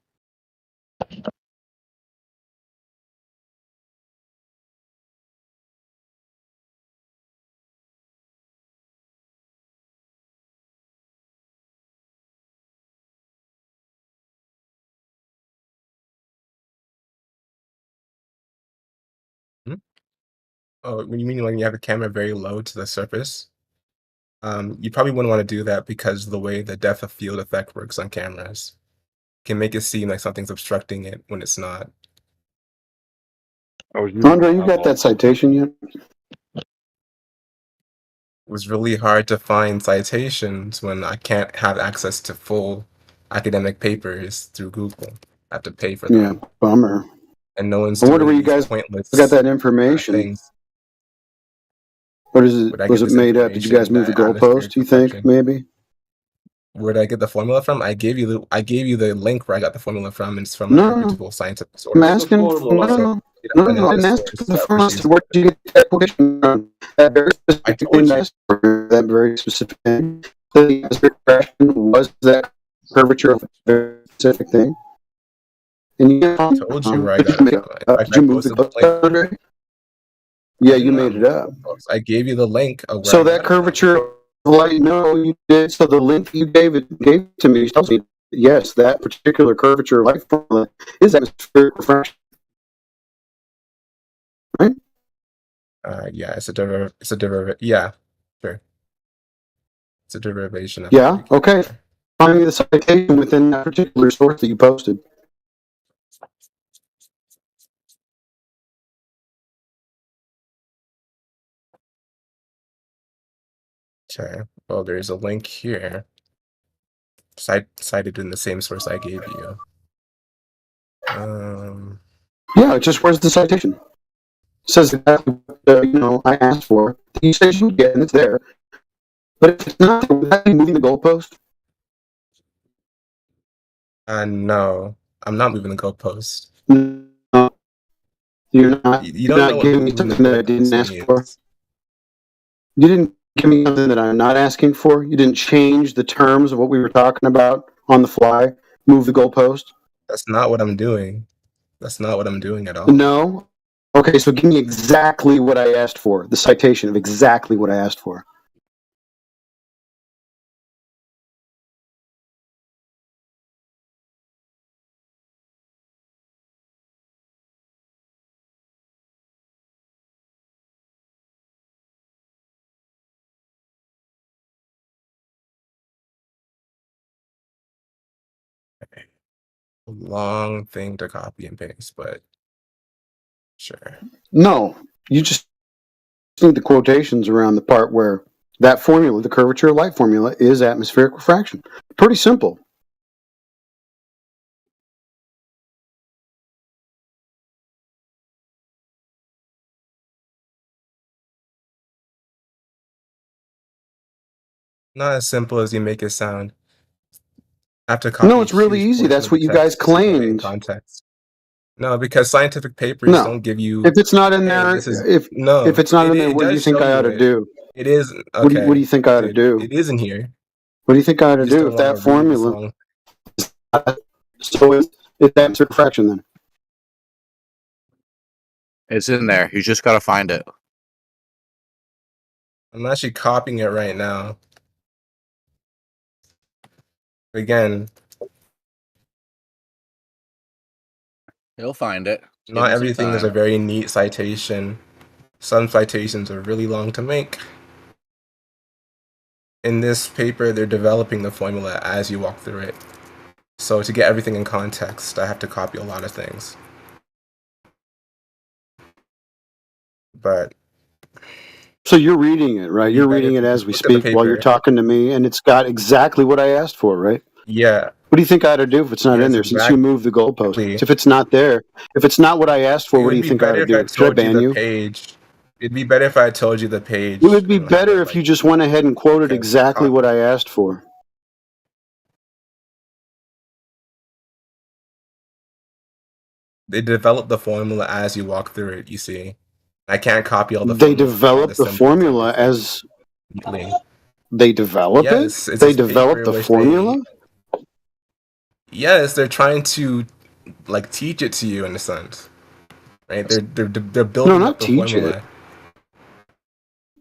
Oh, when you mean when you have a camera very low to the surface? You probably wouldn't want to do that because of the way the depth of field effect works on cameras can make it seem like something's obstructing it when it's not. Andre, you got that citation yet? It was really hard to find citations when I can't have access to full academic papers through Google. I have to pay for them. Yeah, bummer. And no one's I wonder where doing you these guys pointless got that information. things. What is it? Where'd I Was get it this made up? Did you guys information move the that atmospheric goalpost? You think reflection? maybe? Where did I get the formula from? I gave you the link where I got the formula from, and it's from a No, reputable scientific source. I'm asking. No, So no, I'm asking for the formula. Where did you get that quotation from? That very specific thing. That very specific thing. The refraction was that curvature of a very specific thing. And you told you where I got it from. did you move the goalpost, Andre? Yeah, you made it up. I gave you the link of where So I that got it curvature of light, no, you did. So the link you gave to me tells me, yes, that particular curvature of light formula is atmospheric refraction. Yeah, it's a yeah, sure. It's a derivation of Yeah. Okay. Find me the citation within that particular source that you posted. Okay. Well, there's a link here. Cited in the same source I gave you. Yeah, it just where's the citation? It says exactly what I asked for. The citation you get, and it's there. But if it's not, would that be moving the goalpost? No, I'm not moving the goalpost. No, you're not. You You're don't know not what giving me moving the something that I didn't goalpost ask means. for. You didn't give me something that I'm not asking for. You didn't change the terms of what we were talking about on the fly. Move the goalpost. That's not what I'm doing. That's not what I'm doing at all. No. Okay, so give me exactly what I asked for. The citation of exactly what I asked for. A long thing to copy and paste, but sure. No, you just need the quotations around the part where that formula, the curvature of light formula, is atmospheric refraction. Pretty simple. Not as simple as you make it sound. I have to copy No, it's really huge easy. portion That's of what the you guys text to put it in claimed. context. No, because scientific papers No. don't give you. If it's not in Hey, there, this is if it's not in there, it what do you does think show I ought you to it. do? It is What do okay. you think I ought to do? It is in here. What do you think I ought to You just do don't if want that to read this formula? long. So it's atmospheric refraction then. It's in there. You just gotta find it. I'm actually copying it right now. Again, He'll find it. Give not him some everything is a time. very neat citation. Some citations are really long to make. In this paper, they're developing the formula as you walk through it. So to get everything in context, I have to copy a lot of things. But So you're reading it, right? You're reading it as we speak while you're talking to me, and it's got exactly what I asked for, right? Yeah. What do you think I ought to do if it's not in there? Since you moved the goalpost, if it's not there, if it's not what I asked for, It what do would you be think I ought better to if I do? Should I told you ban the you? page. It'd be better if I told you the page. It would be better if you just went ahead and quoted exactly what I asked for. They develop the formula as you walk through it, you see. I can't copy all the They formula, all develop the symbols, formula as neatly. they develop it. Yes, it's They this develop paper the which formula. Yes, they're trying to like teach it to you in a sense, right? They're building No, up not the teach formula. it.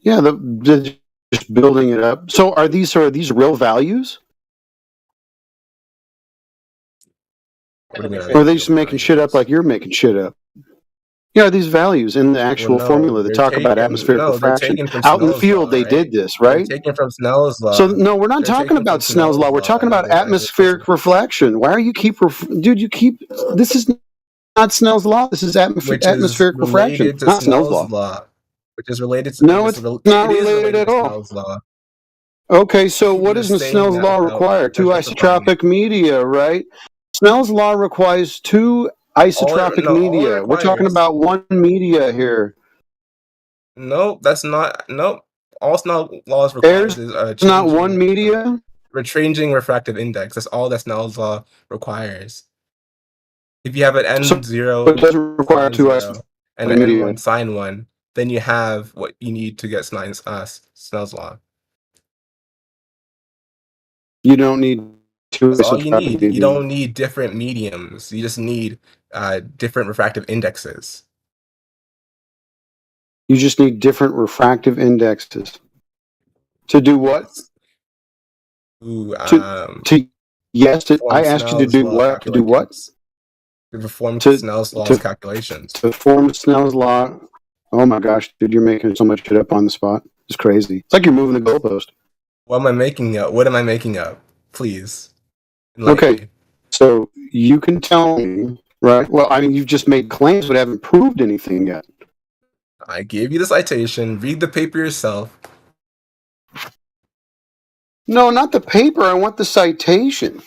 Yeah, they're just building it up. So are these real values? What do you mean? Or are they just making shit up like you're making shit up? Yeah, are these values in the actual formula that talk about atmospheric they're refraction? taken from Out in the Snell's field, law, they right? did this, They're right? taken from Snell's law. So no, we're not They're talking taken about from Snell's law. We're talking and about other things. atmospheric reflection. Why are you dude? You keep this is not Snell's law. This is Which is atmospheric refraction, related to not Snell's Snell's law. law. Which is related to No, it's not it is related at to all. Snell's law. Okay, so what You're does saying Snell's that law without require? Two specifying it. isotropic media, right? Snell's law requires two isotropic all it media. We're talking requires. about one media here. Nope, that's not. Nope. All Snell's laws Air's requires is not one media. we're changing refractive index. That's all that Snell's law requires. If you have an n0 it doesn't require two cosine 0 isotropic and an media. n1 sine 1, then you have what you need to get Snell's law. You don't need two That's all you isotropic need. media. You don't need different mediums. You just need different refractive indexes. You just need different refractive indexes. To do what? Ooh, yes, I asked you to Snell's do law what? To do what? To perform Snell's law's calculations. To form Snell's law. Oh my gosh, dude, you're making so much shit up on the spot. It's crazy. It's like you're moving the goalpost. What am I making up? What am I making up? Please enlighten Okay, me. so you can tell me, right? Well, I mean, you've just made claims but haven't proved anything yet. I gave you the citation. Read the paper yourself. No, not the paper. I want the citation.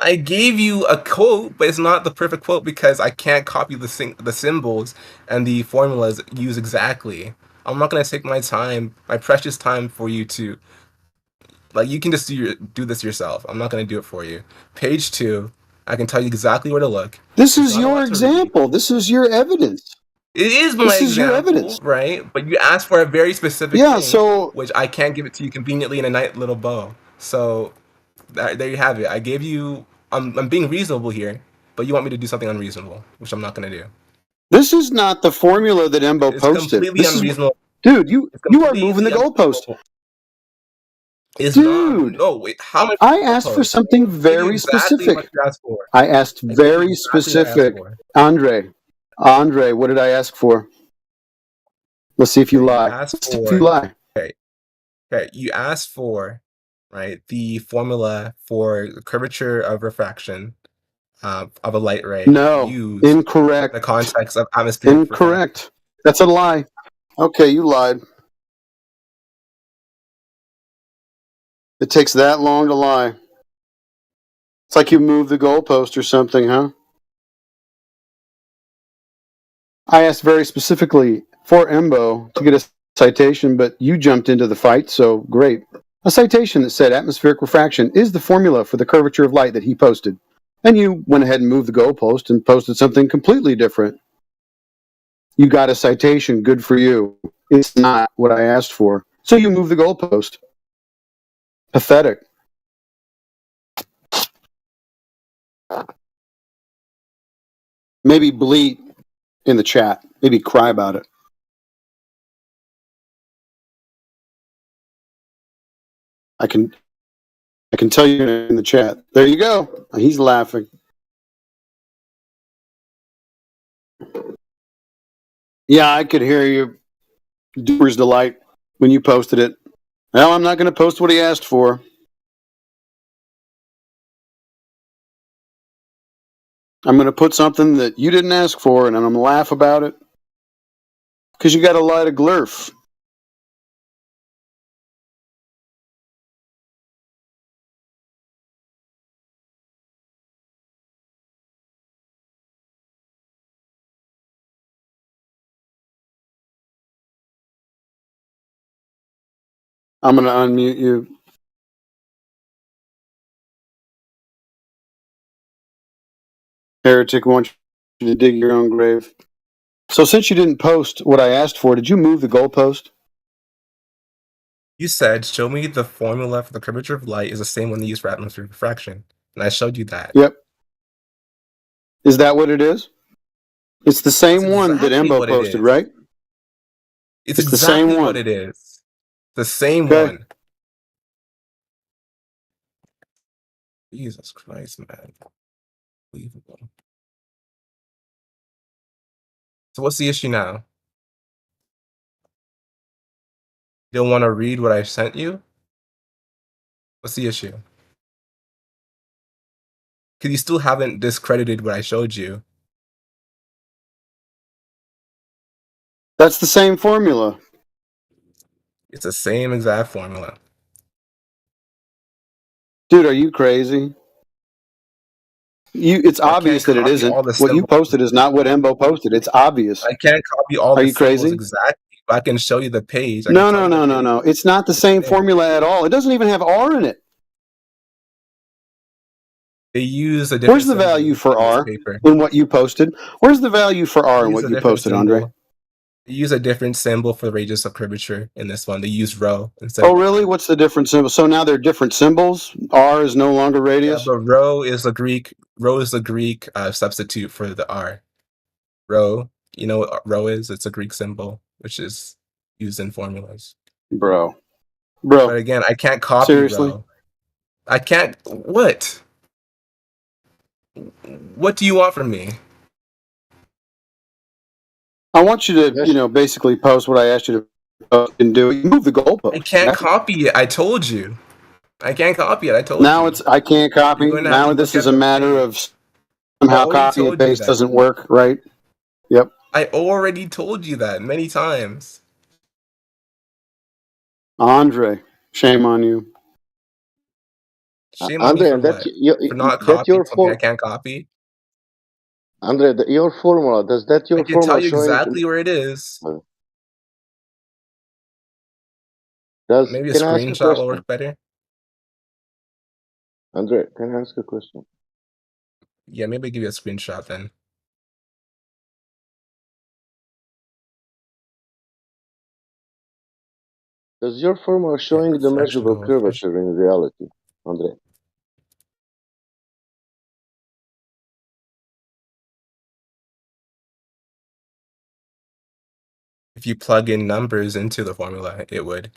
I gave you a quote, but it's not the perfect quote because I can't copy the symbols and the formulas used exactly. I'm not gonna take my time, my precious time, for you to like. You can just do this yourself. I'm not gonna do it for you. Page 2, I can tell you exactly where to look. This There's is not a your lot to read. example. This is your evidence. It is my This is your example, evidence. right? But you asked for a very specific Yeah, thing, so which I can't give it to you conveniently in a nice little bow. So there you have it. I gave you. I'm being reasonable here, but you want me to do something unreasonable, which I'm not going to do. this is not the formula that Embo It's posted. completely This is, unreasonable. dude, you are Completely moving the goalpost. unreasonable. It's Dude, not. No, wait. How much? I asked for something I'll give you very exactly specific. what you asked for. I asked I gave you very exactly what I asked specific. for. Andre, what did I ask for? Let's see if you lie. Asked Let's see if for. you lie. Okay. You asked for, right, the formula for the curvature of refraction of a light ray No, used incorrect. in the context of atmospheric refraction. Incorrect. That's a lie. Okay, you lied. It takes that long to lie. It's like you moved the goalpost or something, huh? I asked very specifically for Embo to get a citation, but you jumped into the fight, so great. A citation that said atmospheric refraction is the formula for the curvature of light that he posted. And you went ahead and moved the goalpost and posted something completely different. You got a citation, good for you. It's not what I asked for. So you moved the goalpost. Pathetic. Maybe bleat in the chat. Maybe cry about it. I can tell you in the chat. There you go. He's laughing. Yeah, I could hear you. Duper's delight when you posted it. Well, I'm not going to post what he asked for. I'm going to put something that you didn't ask for, and I'm going to laugh about it. Because you got to lie to Glurf. I'm going to unmute you. Heretic wants you to dig your own grave. So since you didn't post what I asked for, did you move the goalpost? You said, show me the formula for the curvature of light is the same one they use for atmospheric refraction. And I showed you that. Yep. Is that what it is? It's the same That's one that exactly Embo what it posted, is. right? It's the same exactly one. what it is. The same Okay. one. Jesus Christ, man. Unbelievable. So what's the issue now? You don't want to read what I sent you? What's the issue? Because you still haven't discredited what I showed you. That's the same formula. It's the same exact formula. Dude, are you crazy? It's I obvious can't that it copy isn't. all the What you symbols. posted is not what Embo posted. It's obvious. I can't copy all Are the you symbols crazy? exactly, but I can show you the page. I can No, tell no, you no, the no, page. no. It's not the same formula at all. It doesn't even have R in it. They use a different Where's the symbol value for in this R paper. in what you posted? Where's the value for R They in use what a you different posted, Andre? symbol. They use a different symbol for the radius of curvature in this one. They use rho instead Oh, of really? What's the different symbol? So now they're different symbols? R is no longer yeah, radius? but rho is the Greek substitute for the R. Rho, you know what rho is? It's a Greek symbol, which is used in formulas. Bro. But again, I can't copy Seriously? rho. I can't. What? What do you want from me? I want you to, basically post what I asked you to post and do. You move the goalpost. I can't copy it. I told you. I can't copy it. I told Now you. I can't copy. You're going to have Now to this look is at a the matter thing. of somehow Already copy and told you paste that. doesn't work, right? Yep. I already told you that many times. Andre, shame on you. Shame on me Andre, for and what? For not that copying your something I for can't copy? Andre, your formula, does that I your can tell formula you showing? exactly where it is. Maybe a Can I ask a screenshot will question? work better. Andre, can I ask a question? Yeah, maybe give you a screenshot then. Does your formula showing the measurable Fractional efficient. curvature in reality, Andre? If you plug in numbers into the formula, it would.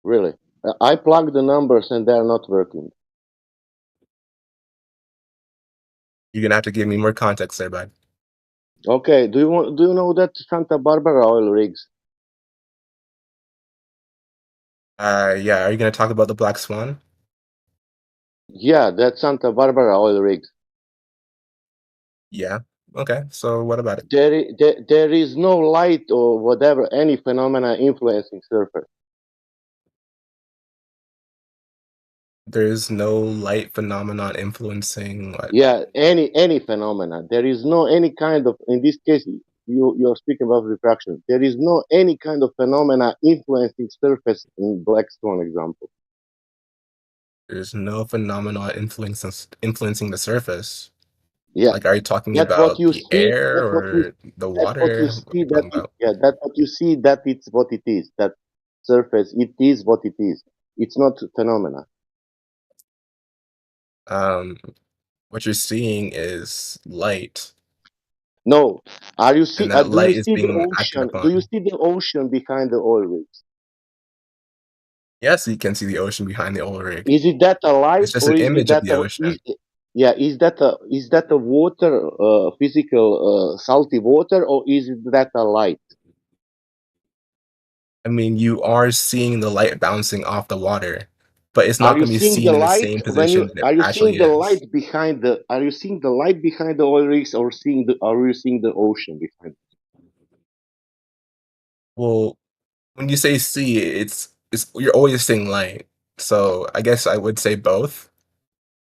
Really? I plug the numbers and they're not working. You're gonna have to give me more context there, bud. Okay. Do you know that Santa Barbara oil rigs? Yeah, are you gonna talk about the Black Swan? Yeah, that's Santa Barbara oil rigs. Yeah. Okay, so what about it? There is no light or whatever, any phenomena influencing surface. There's no light phenomenon influencing what? Yeah, any phenomena. There is no any kind of, in this case, you're speaking about refraction. There is no any kind of phenomena influencing surface in black stone example. There's no phenomenon influencing the surface. Yeah, Like, are you talking that what about you the see. air or the That's what you water? What are see. you talking about? That what you see. That it's what it is. That surface. It is what it is. It's not phenomena. Um, what you're seeing is light, No. Are you see? and that Do you light is see the being acted ocean? Do you upon. see the ocean behind the oil rigs? Yes, you can see the ocean behind the oil rig. Is it that a light It's just or an is it image of that the a ocean. yeah? Is that a water physical salty water or is it that a light? I mean, you are seeing the light bouncing off the water, but it's Are not you going to be seeing the seen in the light same when position you that it are you seeing actually the is. light behind the are you seeing the light behind the oil rigs or seeing the are you seeing the ocean behind? Well, when you say see, it's you're always seeing light. So I guess I would say both.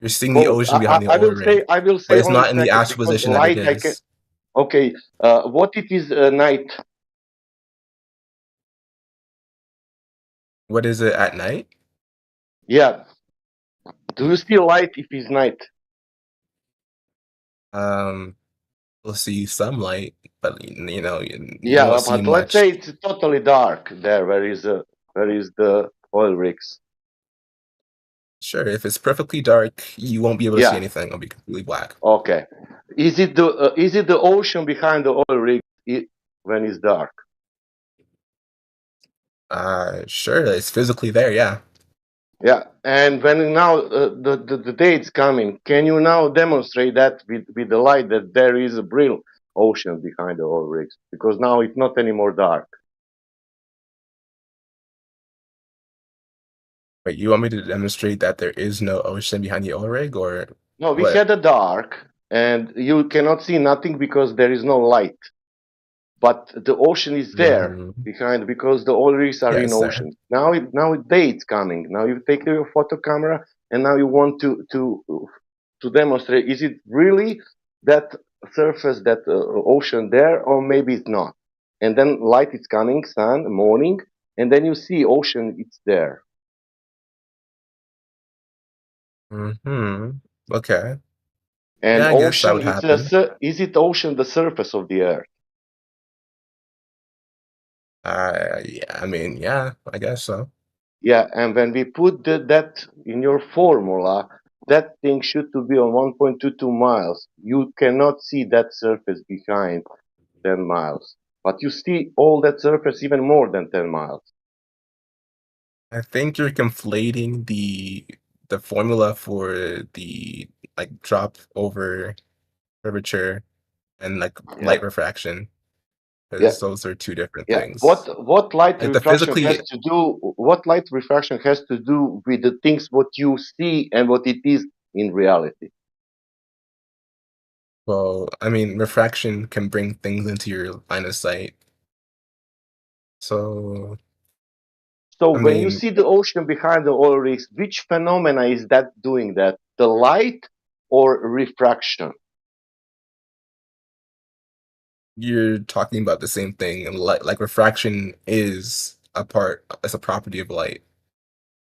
You're seeing the Both. ocean behind the I oil will rig, say I will but say it's only not in the second actual because position that it light I can is. okay. What it is night? What is it at night? Yeah. Do you see light if it's night? Um, we'll see some light, but you Yeah, won't see but let's much. say it's totally dark there. Where is the oil rigs? Sure, if it's perfectly dark, you won't be able to see Yeah. anything. It'll be completely black. Okay. Is it the ocean behind the oil rig when it's dark? Sure, it's physically there, yeah. Yeah. And when now the day is coming, can you now demonstrate that with the light that there is a real ocean behind the oil rigs? Because now it's not anymore dark. Wait, you want me to demonstrate that there is no ocean behind the oil rig, or No, we what? had a dark, and you cannot see nothing because there is no light. But the ocean is there Hmm. behind because the oil rigs are Yeah, in it's there. ocean. Now day it's coming. Now you take your photo camera and now you want to demonstrate is it really that surface that ocean there or maybe it's not. And then light is coming, sun, morning, and then you see ocean it's there. Hmm. Okay. And Yeah, I guess that ocean would happen. is it ocean the surface of the earth? Yeah, I mean, yeah, I guess so. Yeah, and when we put that in your formula, that thing should to be on 1.22 miles. You cannot see that surface behind 10 miles, but you see all that surface even more than 10 miles. I think you're conflating the formula for the like drop over curvature and like Yeah. light refraction. because those are two different Yeah. things. What light Like the refraction physically, has to do? What light refraction has to do with the things what you see and what it is in reality? well, I mean, refraction can bring things into your line of sight. So, So I when you mean, see the ocean behind the oil rigs, which phenomena is that doing that? The light or refraction? you're talking about the same thing, and like refraction is it's a property of light.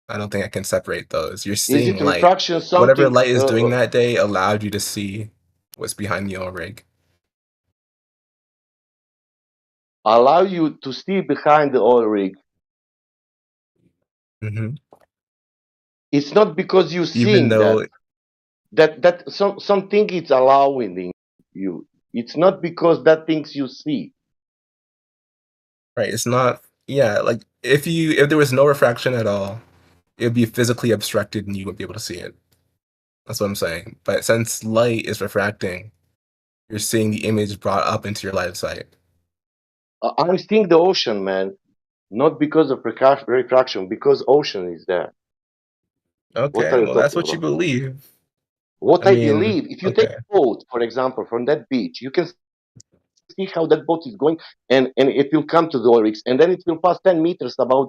I don't think I can separate those. You're Is seeing it light. refraction Whatever something light is doing that day allowed you to see what's behind the oil rig. allow you to see behind the oil rig? Hmm. It's not because you Even seeing though, that something is allowing you. It's not because that things you see. right, it's not, yeah, like if there was no refraction at all, it would be physically obstructed and you wouldn't be able to see it. That's what I'm saying. But since light is refracting, you're seeing the image brought up into your line of sight. I'm seeing the ocean, man, not because of refraction, because ocean is there. What are Okay, you well, that's talking what you about? believe. What I I mean, believe, if you take okay. a boat, for example, from that beach, you can see how that boat is going, and it will come to the oil rigs, and then it will pass 10 meters about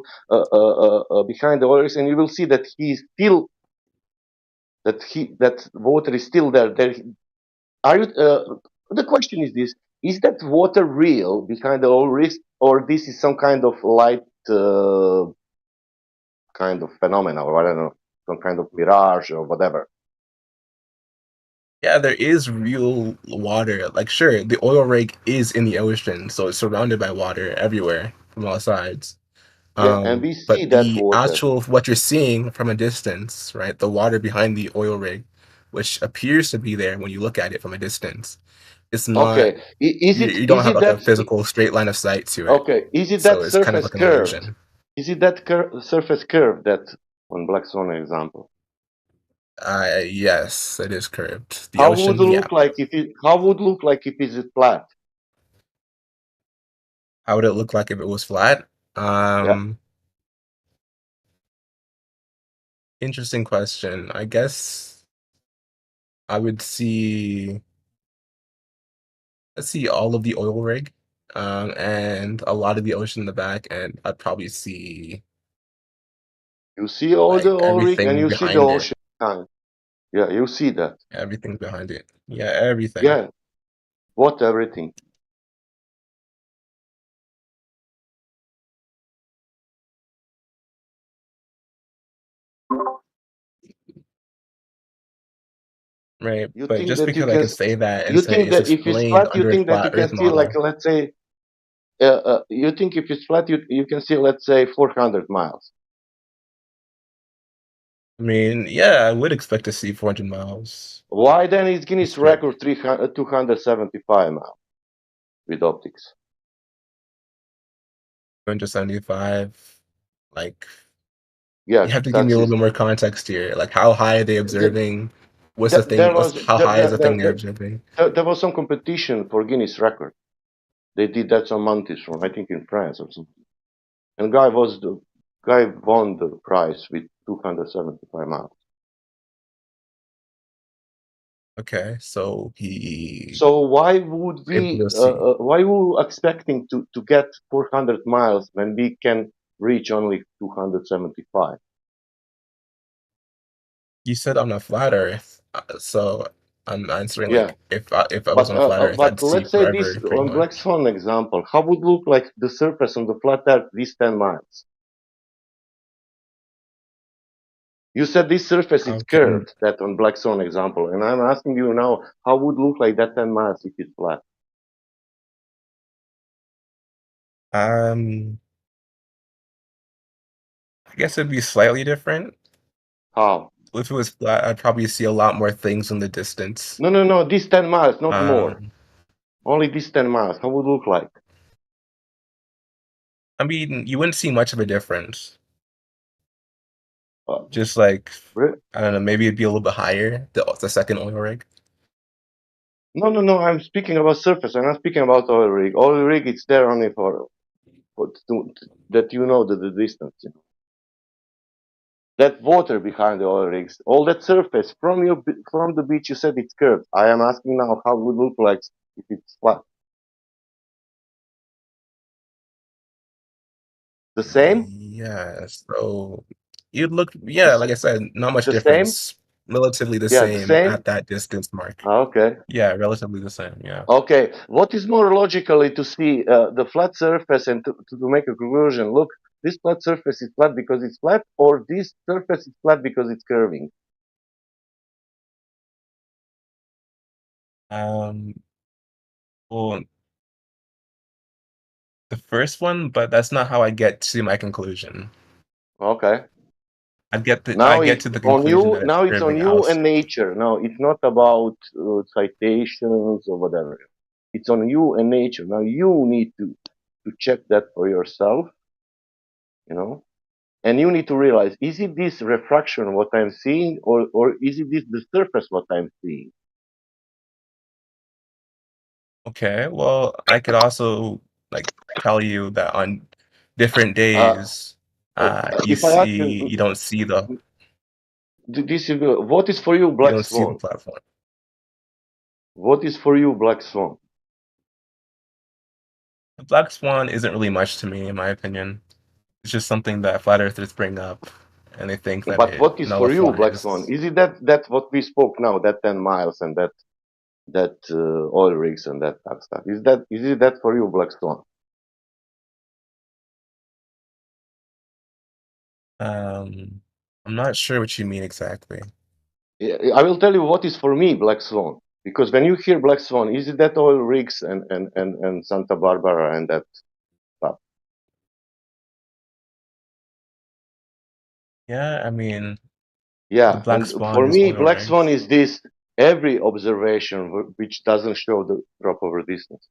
behind the oil rigs, and you will see that he is still that water is still there. Are you? The question is this: is that water real behind the oil rigs, or this is some kind of light kind of phenomena, or I don't know, some kind of mirage or whatever? Yeah, there is real water. Like, sure, the oil rig is in the ocean, so it's surrounded by water everywhere from all sides. Yeah, and we see But that the water. actual what you're seeing from a distance, right? The water behind the oil rig, which appears to be there when you look at it from a distance, it's not. Okay, is it You don't is have it like a that physical straight line of sight to it, okay? Is it so that it's kind of surface like an curved? illusion. Is it that surface curved that on Black Swan example? Yes, it is curved. The How would it ocean, yeah. look like if it? How would it look like if it's flat? How would it look like if it was flat? Yeah. Interesting question. I guess I would see. Let's see all of the oil rig, and a lot of the ocean in the back, and I'd probably see You see all the like oil rig and everything you see the behind it. ocean behind. Yeah, you see that. Everything behind it. Yeah, everything. Yeah. What everything? Right. You But think just that you because I can? can say that and You say think it's that if it's explained flat, you under a think that flat you can Earth see like model, let's say you think if it's flat, you can see let's say 400 miles. I mean, yeah, I would expect to see 400 miles. Why then is Guinness Strip record 275 miles with optics? 275. Like, Yeah, you have to give me that's a it. little bit more context here. Like, how high are they observing? What's the thing? There was How high is the thing they're observing? there was some competition for Guinness record. They did that some months from I think in France or something. And guy won the prize with 275 miles. Okay, so he So why would was able we to see. why were we expecting to get 400 miles when we can reach only 275? You said on a flat Earth, so I'm answering Yeah, like if I was on a flat Earth, I'd but see let's say this forever, pretty on Black much. Swan example, how would look like the surface on the flat Earth these 10 miles? You said this surface is How can curved, that on Black Swan example, and I'm asking you now, how would look like that 10 miles if it's flat? I guess it'd be slightly different. How? If it was flat, I'd probably see a lot more things in the distance. No, these 10 miles, not more. Um, Only these 10 miles. How would it look like? I mean, you wouldn't see much of a difference. Uh, Just like re- I don't know, maybe it'd be a little bit higher, the second oil rig. No. I'm speaking about surface. I'm not speaking about oil rig. Oil rig, it's there only that you know the distance. You know. That water behind the oil rigs, all that surface from the beach, you said it's curved. I am asking now how it would look like if it's flat. The same? Yeah, so you'd look, yeah, like I said, not much The same? difference. Relatively the Yeah, the same same. at that distance mark. Okay. Yeah, relatively the same. Yeah. Okay. What is more logically to see the flat surface and to make a conclusion? Look, this flat surface is flat because it's flat, or this surface is flat because it's curving. Well, the first one, but that's not how I get to my conclusion. Okay. I Now get it's to the on conclusion you. that it's Now it's on curving you out. and nature. Now it's not about citations or whatever. It's on you and nature. Now you need to check that for yourself. You know, and you need to realize: is it this refraction what I'm seeing, or is it this the surface what I'm seeing? Okay, well, I could also like tell you that on different Uh, days, if I ask you don't see this is what is for you you black don't see the swan? platform. What is for you black swan? The black swan isn't really much to me, in my opinion. It's just something that flat earthers bring up, and they think that But it what is for you black swan? nullifies. Is it that what we spoke now, that 10 miles and that oil rigs and that type of stuff? Is it that for you black swan? I'm not sure what you mean exactly. Yeah, I will tell you what is for me black swan. Because when you hear black swan, is it that oil rigs and Santa Barbara and that stuff? Yeah, I mean, the Yeah, black and swan for is me, oil black swan rigs. is this every observation which doesn't show the drop over distance.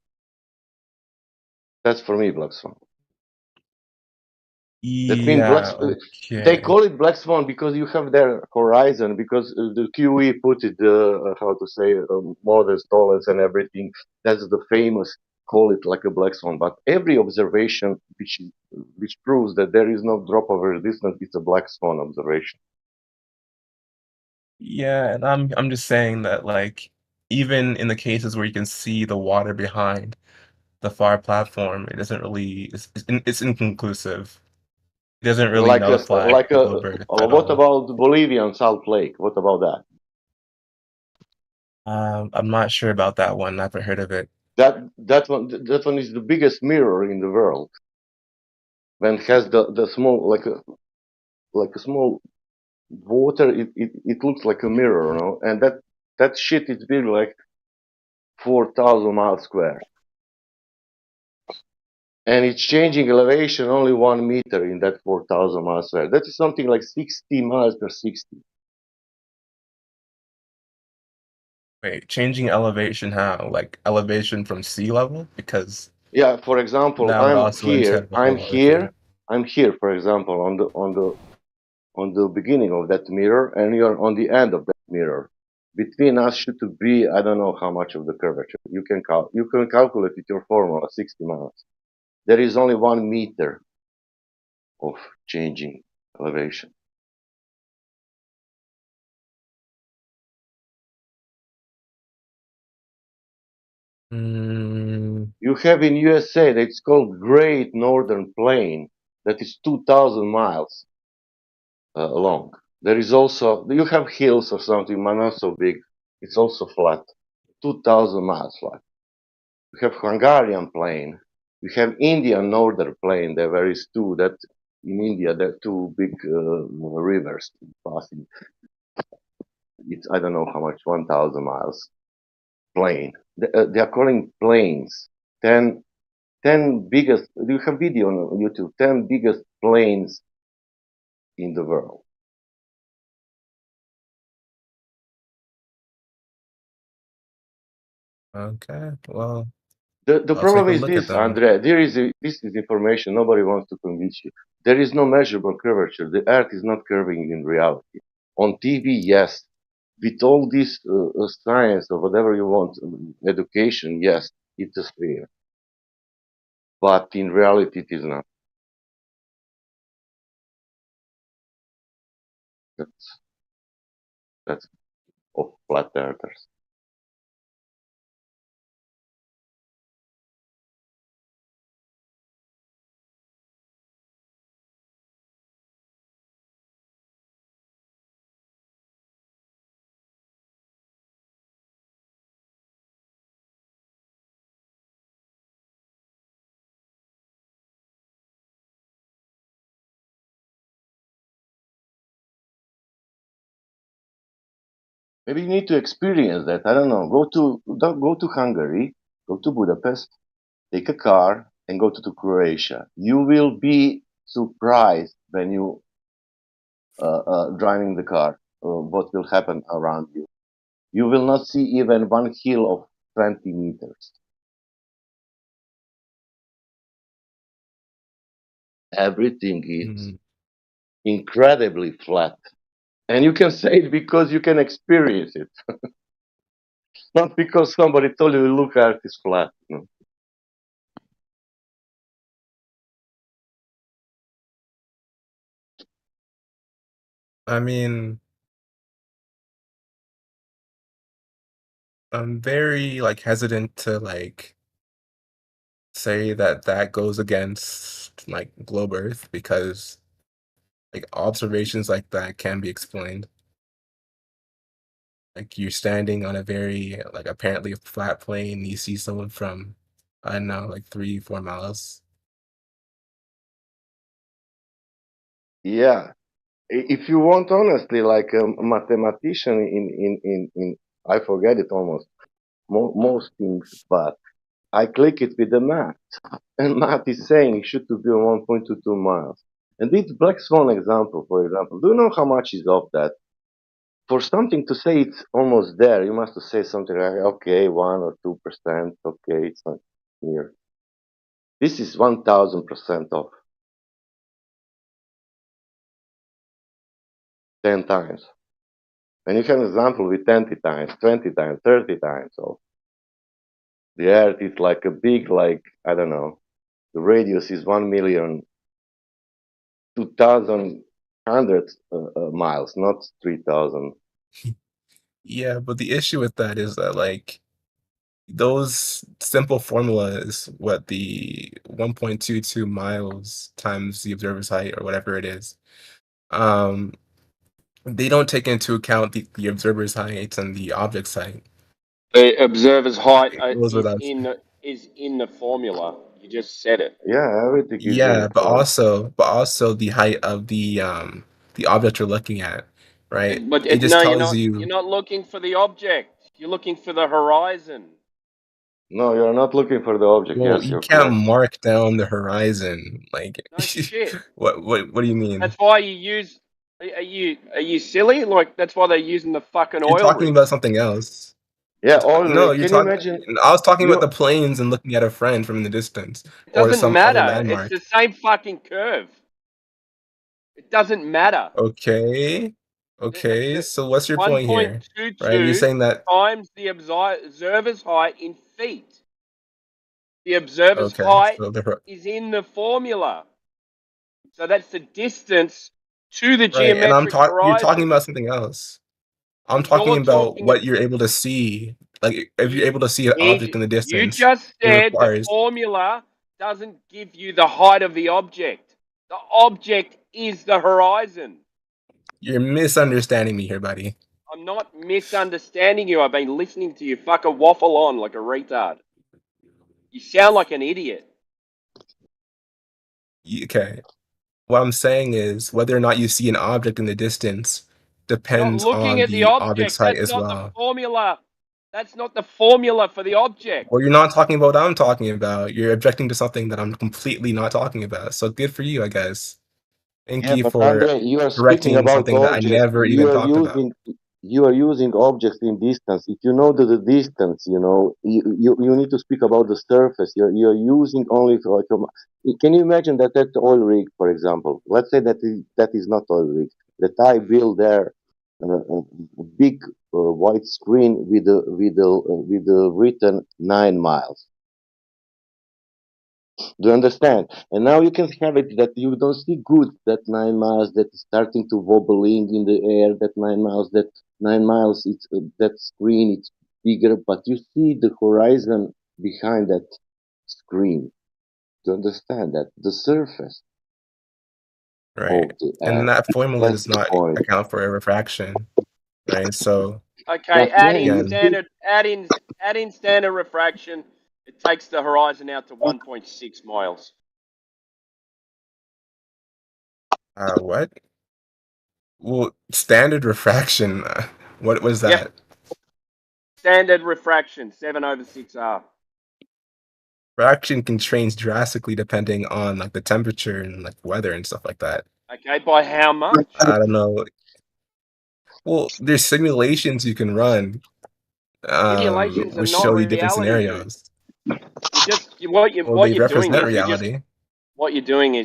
That's for me black swan. That means Yeah, they okay. call it black swan because you have their horizon, because the QE put it, how to say, models, tolerance, and everything. That's the famous call it like a black swan. But every observation which proves that there is no drop over distance is a black swan observation. Yeah, and I'm just saying that like even in the cases where you can see the water behind the far platform, it doesn't really it's inconclusive. It doesn't really nullify the globe Earth at What all. about Bolivian Salt Lake? What about that? I'm not sure about that one. I haven't heard of it. That one is the biggest mirror in the world. When it has the small like a small water, it looks like a mirror, you know, and that shit is big like 4,000 miles square, and it's changing elevation only 1 meter in that 4,000 miles square. That is something like 60 miles per 60. Wait, changing elevation how? Like elevation from sea level? Because Yeah, for example, that would also entail a I'm whole other thing. here, I'm here, for example, on the beginning of that mirror, and you're on the end of that mirror. Between us should be, I don't know how much of the curvature. You can calculate with your formula 60 miles. There is only 1 meter of changing elevation. You have in USA that it's called Great Northern Plain, that is 2,000 miles long. There is also, you have hills or something, but not so big. It's also flat, 2,000 miles flat. You have Hungarian Plain. You have Indian Northern Plain. There is two that in India, there are two big rivers passing. It's, I don't know how much, 1,000 miles plain. They are calling plains. 10 biggest, you have video on YouTube, 10 biggest plains in the world. Okay, well, The I'll take problem a is look at this, them. Andre. This is information nobody wants to convince you. There is no measurable curvature. The Earth is not curving in reality. On TV, yes, with all this science or whatever you want, education, yes, it's a sphere. But in reality, it is not. That's of flat earthers. Maybe you need to experience that. I don't know. Go to Hungary, go to Budapest, take a car, and go to Croatia. You will be surprised when you driving the car. What will happen around you? You will not see even one hill of 20 meters. Everything is incredibly flat. And you can say it because you can experience it. Not because somebody told you, look, Earth is flat. No. I mean, I'm very like hesitant to like say that that goes against like globe Earth because like observations like that can be explained. Like you're standing on a very like apparently flat plane, you see someone from I don't know, like 3-4 miles. Yeah. If you want honestly, like a mathematician in I forget it almost, most things, but I click it with the math. And math is saying it should be 1.22 miles. And this black swan example, for example, do you know how much is of that? For something to say it's almost there, you must say something like, okay, 1 or 2%, okay, it's not near. This is 1000% off. 10 times. And you have an example with 20 times, 20 times, 30 times off. The Earth is like a big, like, I don't know, the radius is 1,000,000 miles, not 3,000. Yeah, but the issue with that is that like those simple formulas, what the 1.22 miles times the observer's height or whatever it is, um, they don't take into account the observer's height and the object's height. The observer's height It goes without. is in the formula. You just said it. Yeah, everything is in Yeah, the but form. also the height of the object you're looking at, right? But It just no, tells you're you. not looking for the object. You're looking for the horizon. No, you're not looking for the object. Well, Yes, you you're can't correct. mark down the horizon. Like, No shit. what do you mean? That's why you use. Are you silly? Like that's why they're using the fucking You're oil talking rig. about something else. Yeah, oil No, rig. you're Can you talking. imagine? I was talking about You the planes and looking at a friend from the distance It or doesn't some other matter. It's landmark. the same fucking curve. It doesn't matter. Okay. Okay. The So what's your point here? Right? You're 1.22 saying that. times the observer's height in feet. The observer's Okay. height So the is in the formula. So that's the distance to the right, and geometric you're talking horizon. about something else. I'm And talking you're about talking. what you're able to see. Like if you're You able to see an object in the you distance, just it said the requires. formula doesn't give you the height of the object. The object is the horizon. You're misunderstanding me here, buddy. I'm not misunderstanding you. I've been listening to you fucking waffle on like a retard. You sound like an idiot. Okay. What I'm saying is whether or not you see an object in the distance You're not depends looking on at the the object's object. height That's as not the well. formula. That's not the formula for the object. Well, you're not talking about what I'm talking about. You're objecting to something that I'm completely not talking about. So good for you, I guess. Thank Yeah, you but for Andre, you are speaking correcting about something that I objects. never even talked about. You are using objects in distance. If you know the distance, you need to speak about the surface. You're using only for like can you imagine that oil rig, for example? Let's say that is not oil rig. That I build there. a big white screen with a written 9 miles. Do you understand? And now you can have it that you don't see good that 9 miles that is starting to wobbling in the air. That 9 miles, it's that screen, it's bigger, but you see the horizon behind that screen. Do you understand that the surface Right. of the And Earth? that formula That's does the not point. account for a refraction, right? So Okay, But add yeah, in you see, standard refraction. It takes the horizon out to 1.6 miles. what? Well, standard refraction. What was Yep, that? standard refraction, 7/6R. Refraction can change drastically depending on like the temperature and like weather and stuff like that. Okay, by how much? I don't know. Well, there's simulations you can run, Simulations are which not show you different reality, dude. scenarios. What Well, they you're doing represent is reality.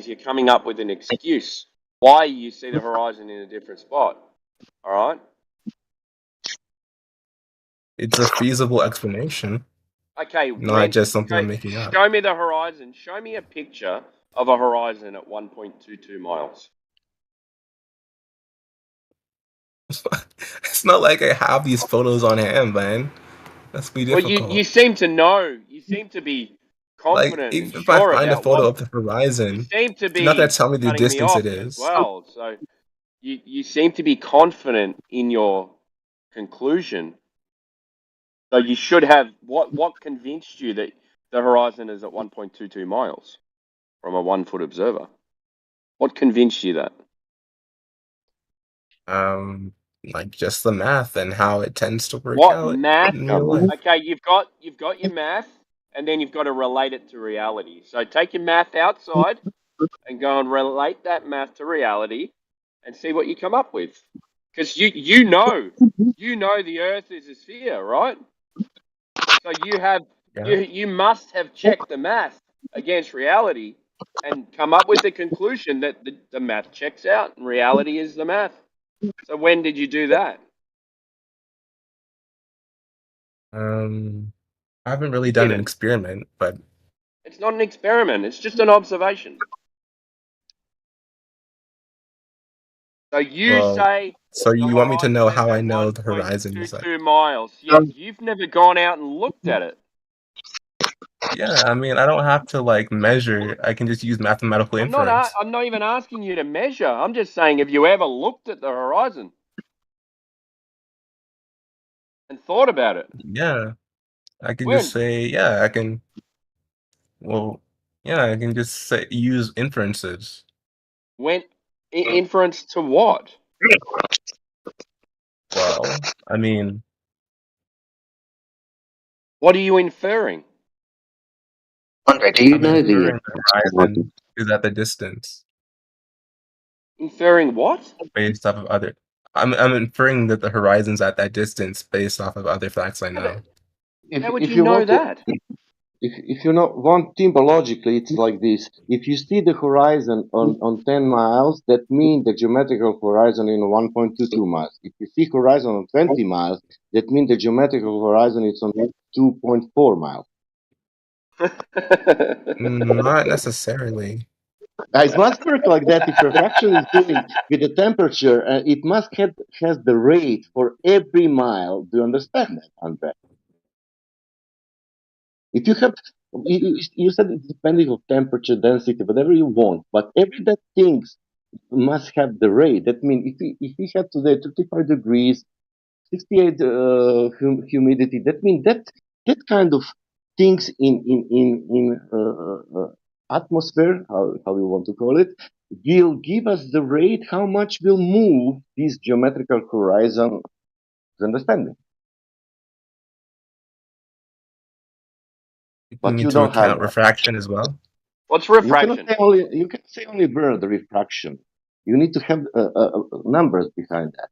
you're coming up with an excuse why you see the horizon in a different spot. All right. It's a feasible explanation, Okay, not just something I'm okay, making up. show me the horizon. Show me a picture of a horizon at 1.22 miles. It's not like I have these photos on hand, man. That's be Well, you difficult. seem to know. You seem to be Like, confident and even if I sure find a about photo what of the you horizon, seem to it's not gonna be tell me the cutting me distance it off as is. well. So you seem to be confident in your conclusion. So you should have what convinced you that the horizon is at 1.22 miles from a 1 foot observer? What convinced you that? Um, like just the math and how it tends to work What out math? in real life. Okay, you've got your math, and then you've got to relate it to reality. So take your math outside and go and relate that math to reality, and see what you come up with. Because you know the Earth is a sphere, right? So Yeah. you must have checked the math against reality and come up with the conclusion that the math checks out and reality is the math. So when did you do that? I haven't really You done an didn't. experiment, but It's not an experiment. It's just an observation. So you well, say so the you want me to know horizon is how I at know the horizon is like? 1.22 miles, yet you've never gone out and looked at it. Yeah, I mean, I don't have to like measure. I can just use mathematical inference. I'm not even asking you to measure. I'm just saying, have you ever looked at the horizon and thought about it? Yeah, I can just When? say, yeah, I can. Well, yeah, I can just say use inferences. When? Inference to what? Well, I mean, What are you inferring? Andre, do you I'm know the inferring the horizon is at the distance Inferring what? based off of other. I'm inferring that the horizon's at that distance based off of other facts I know. How would If you you know want to, that? if you know one symbologically, it's like this. If you see the horizon on 10 miles, that means the geometrical horizon in 1.22 miles. If you see horizon on 20 miles, that means the geometrical horizon is on 2.4 miles. Not necessarily. It must work like that if refraction is doing with the temperature, it must have has the rate for every mile. Do you understand that, Andre? If you have, you said it's depending on temperature, density, whatever you want, but every that things must have the rate. That means if we have today 35 degrees, 68 humidity, that means that kind of things in atmosphere, how you want to call it, will give us the rate how much will move this geometrical horizon. You understand me? Taking But you into don't have account that. refraction as well. What's You cannot refraction? say only you can say only burn the refraction. You need to have numbers behind that.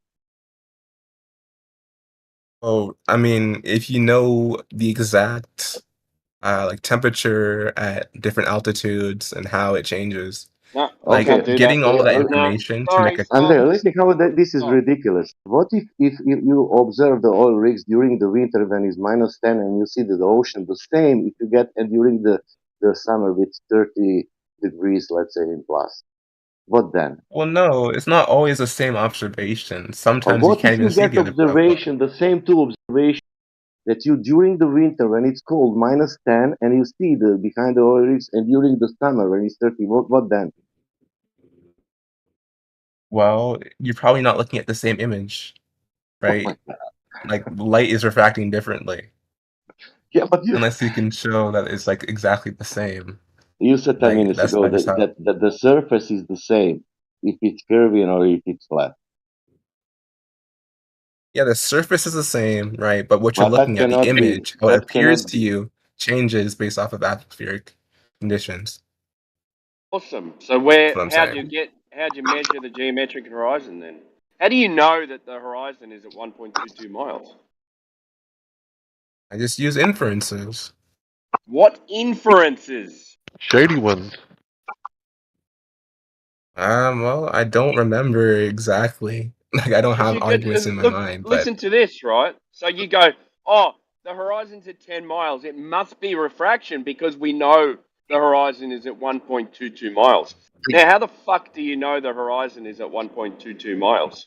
Oh, I mean, if you know the exact like temperature at different altitudes and how it changes, No, Like Can't do that. getting all that No, information to make sorry, a stop. Andrea, listen how this is Stop. ridiculous. What if you observe the oil rigs during the winter when it's -10 and you see the ocean the same if you get and during the summer with 30 degrees, let's say in plus? What then? Well, no, it's not always the same observation. Or Sometimes you what can't if even you see get the other profile. observation, the same two observations that you during the winter when it's cold -10 and you see the behind the oil rigs and during the summer when it's 30, what then? Well, you're probably not looking at the same image, Oh right? my God. Like light is refracting differently. Yeah, but Unless you can show that it's like exactly the same. you said 10 Like minutes ago that's just how. that the surface is the same if it's curvy or if it's flat. Yeah, the surface is the same, right? But what you're But looking at, the image, how it that appears cannot to be. you, changes based off of atmospheric conditions. Awesome. So That's what I'm saying. how'd you measure the geometric horizon then? How do you know that the horizon is at 1.22 miles? I just use inferences. What inferences? Shady ones. Well, I don't remember exactly. Like I don't Because have you get, arguments in my look, mind, but listen to this, right? So you go, oh, the horizon's at 10 miles. It must be refraction because we know the horizon is at 1.22 miles. Now, how the fuck do you know the horizon is at 1.22 miles?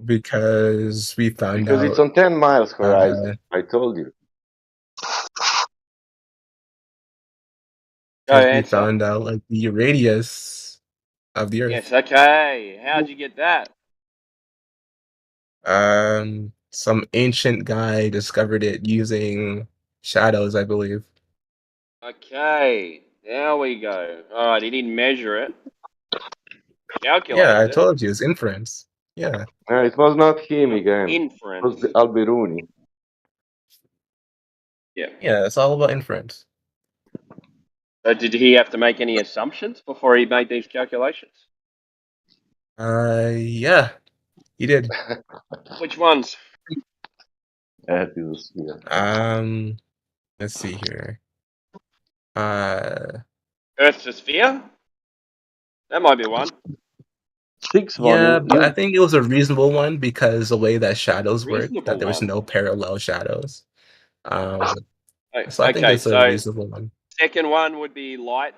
because we found Because it's out on 10 miles uh, horizon. I told you. Go because we answer. found out like the radius of the Yes, Earth. okay. How'd you get that? Some ancient guy discovered it using shadows, I believe. Okay, there we go. All right, he didn't measure it. Yeah, Calculated I it. told you it's inference. Yeah. It was not him again. It Inference. was the Albiruni. Yeah. Yeah, it's all about inference. So did he have to make any assumptions before he made these calculations? Yeah, he did. Which ones? Let's see here. Earth's a sphere? That might be one. Yeah, but I think it was a reasonable one because the way that shadows work, that Reasonable there was one. no parallel shadows. So I think Okay, it's a so reasonable one. second one would be light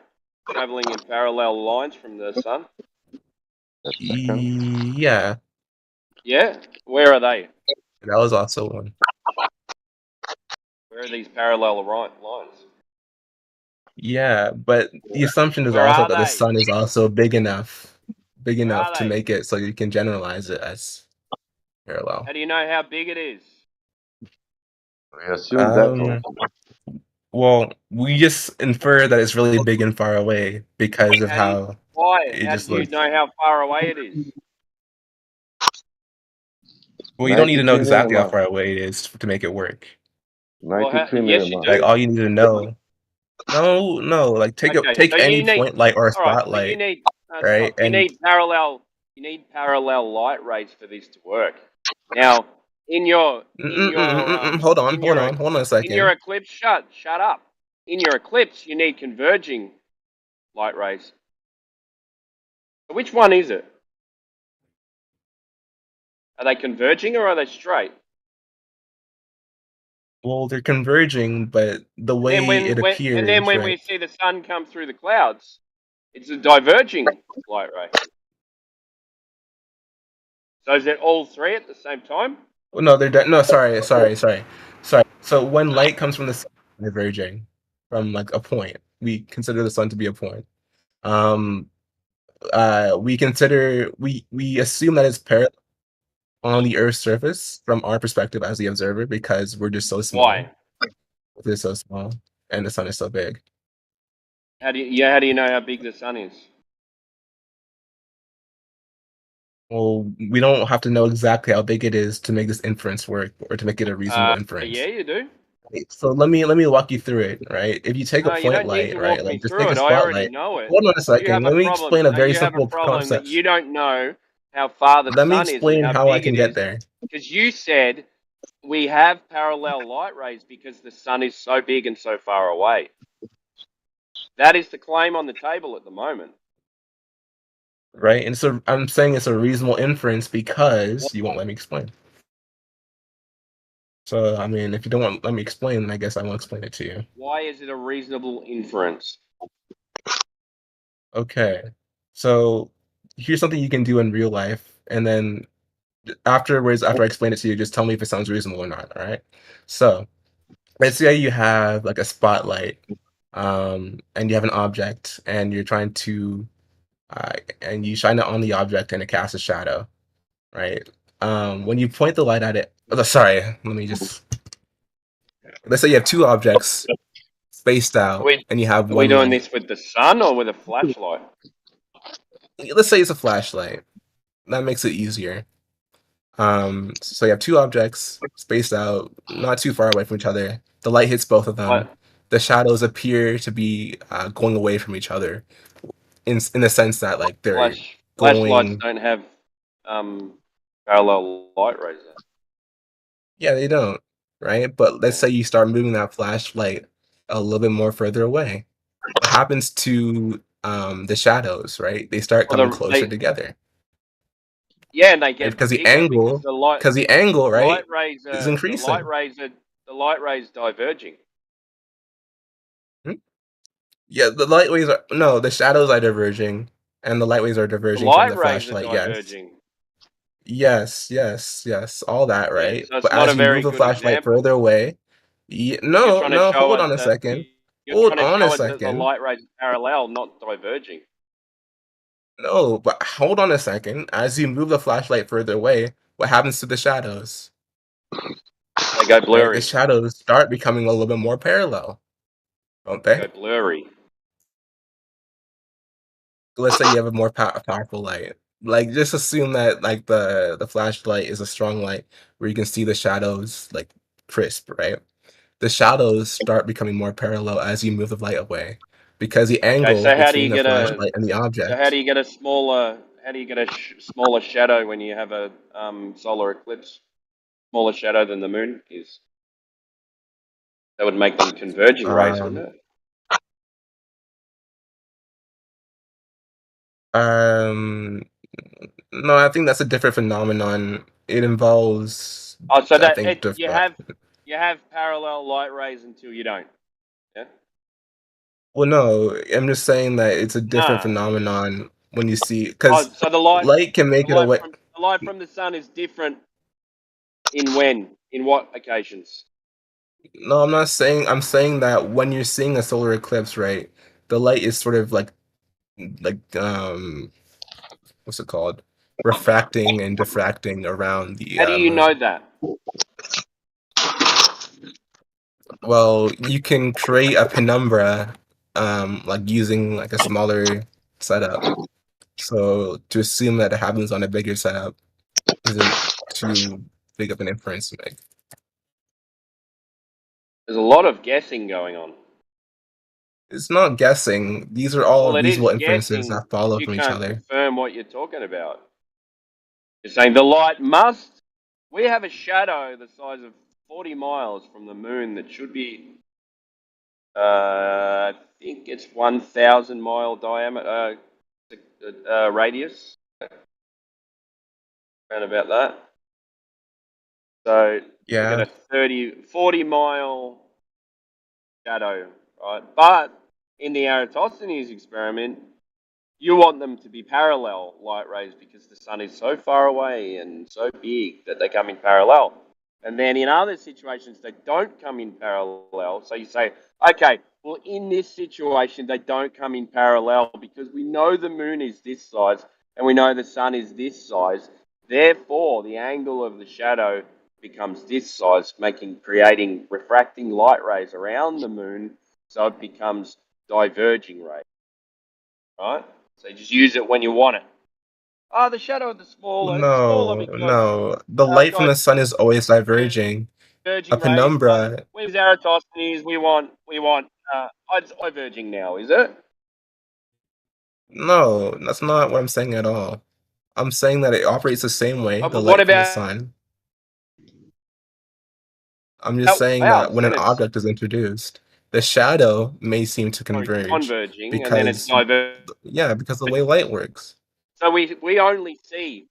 traveling in parallel lines from the sun. Yeah, Yeah? Where are they? that was also one. Where are these parallel lines? Yeah, but the assumption is Where also are that the they? sun is also big enough Where are to they? make it so you can generalize it as parallel. How do you know how big it is? We assume that one. Well, we just infer that it's really big and far away because of how Why? it How just do you looks. know how far away it is? Well, you don't need to know 93 million exactly how miles. far away it is to make it work. 93 yes, million you miles. do. Like all you need to know. No. Like take Okay, so any you need. point light or a All right, so you spotlight, need. right? Stop. You And need parallel. You need parallel light rays for this to work. Now, in your hold on a in your second. eclipse, shut up. In your eclipse, you need converging light rays. Which one is it? Are they converging or are they straight? Well, they're converging, but the And then way it appears, when right? we see the sun come through the clouds, it's a diverging light ray. So is it all three at the same time? Well, no, no. Sorry. So when light comes from the sun, it's diverging from like a point. We consider the sun to be a point. We assume that it's parallel on the Earth's surface from our perspective as the observer because we're just so small. Why? It's so small, and the sun is so big. How do you know how big the sun is? Well, we don't have to know exactly how big it is to make this inference work or to make it a reasonable inference. Yeah, you do. So let me walk you through it, right? If you take a No, you point don't need light, to right, walk me like just take through a it. I already spotlight. know it. Hold on a You second. have Let a me problem. explain a No, very you have a simple problem that concept. you don't know how far the Let me sun is and explain how how I big can it get is. there. Because you said we have parallel light rays because the sun is so big and so far away. That is the claim on the table at the moment. right? And so I'm saying it's a reasonable inference because you won't let me explain. So I mean, if you don't want let me explain, then I guess I won't explain it to you. Why is it a reasonable inference? Okay, so here's something you can do in real life, and then afterwards, after I explain it to you, just tell me if it sounds reasonable or not. All right. So let's say you have like a spotlight, and you have an object, and you're trying to, and you shine it on the object, and it casts a shadow, right? When you point the light at it, sorry, let me just. Let's say you have two objects spaced out, and you have Are we one doing light. this with the sun or with a flashlight? Let's say it's a flashlight. That makes it easier. So you have two objects spaced out, not too far away from each other. The light hits both of them. What? The shadows appear to be going away from each other, in the sense that like they're Flashlights going. don't have parallel light rays. Yeah, they don't, right? But let's say you start moving that flashlight a little bit more further away. What happens to the shadows, right? They start coming closer together. Yeah, and they Right? get Because the bigger because angle, right, light rays is are increasing. the light rays diverging. Hmm? Yeah, the light waves are no, the shadows are diverging, and the light waves are The diverging from light the rays are flashlight. Yes, diverging. yes, all that, Yeah, right? so it's But not a as you move very the good flashlight example. further away, You're no, trying to no, show hold us on a that second. you're Hold trying to on a show us that the second. light rays are parallel, not diverging. No, but hold on a second. As you move the flashlight further away, what happens to the shadows? They go Right? The blurry. shadows start becoming a little bit more parallel, don't They they? go blurry. Let's say you have a more powerful light. Like, just assume that like the flashlight is a strong light where you can see the shadows like crisp, right? The shadows start becoming more parallel as you move the light away because the Okay, angle so how do between you the get flashlight and the object. a smaller shadow when you have a solar eclipse? Smaller shadow than the moon is. That would make them converging rays, wouldn't it? Um, no, I think that's a different phenomenon. It involves, Oh, so I think, you have parallel light rays until you don't. Yeah. well, no, I'm just saying that it's a different Nah. phenomenon when you see Oh, because so light can make it away. the light from the sun is different in what occasions? No, I'm not saying. I'm saying that when you're seeing a solar eclipse, right, the light is sort of like what's it called? Refracting and diffracting around the How do you know moon. that? Well, you can create a penumbra, like using like a smaller setup. So to assume that it happens on a bigger setup isn't too big of an inference to make. There's a lot of guessing going on. It's not guessing. These are all Well, it reasonable is inferences guessing that follow if you from each can't other. confirm what you're talking about. You're saying the light must. We have a shadow the size of 40 miles from the moon that should be, I think it's 1,000 mile diameter radius, around about that. So we got Yeah. a 40 mile shadow, right? But in the Eratosthenes experiment, you want them to be parallel light rays because the sun is so far away and so big that they come in parallel. And then in other situations, they don't come in parallel. So you say, okay, well, in this situation, they don't come in parallel because we know the moon is this size and we know the sun is this size. Therefore, the angle of the shadow becomes this size, creating refracting light rays around the moon. So it becomes diverging rays, right? So you just use it when you want it. Oh, the shadow of the smaller, it's smaller No, because no. The light from the sun is always diverging. A diverging rays. But penumbra, with Eratosthenes, we want. It's diverging now, is it? no, that's not what I'm saying at all. I'm saying that it operates the same way, the But what light from the about? sun. I'm just saying Wow, that when an Zenith's object is introduced, the shadow may seem to Sorry, converge converging, and then it's because because the way light works. So we only see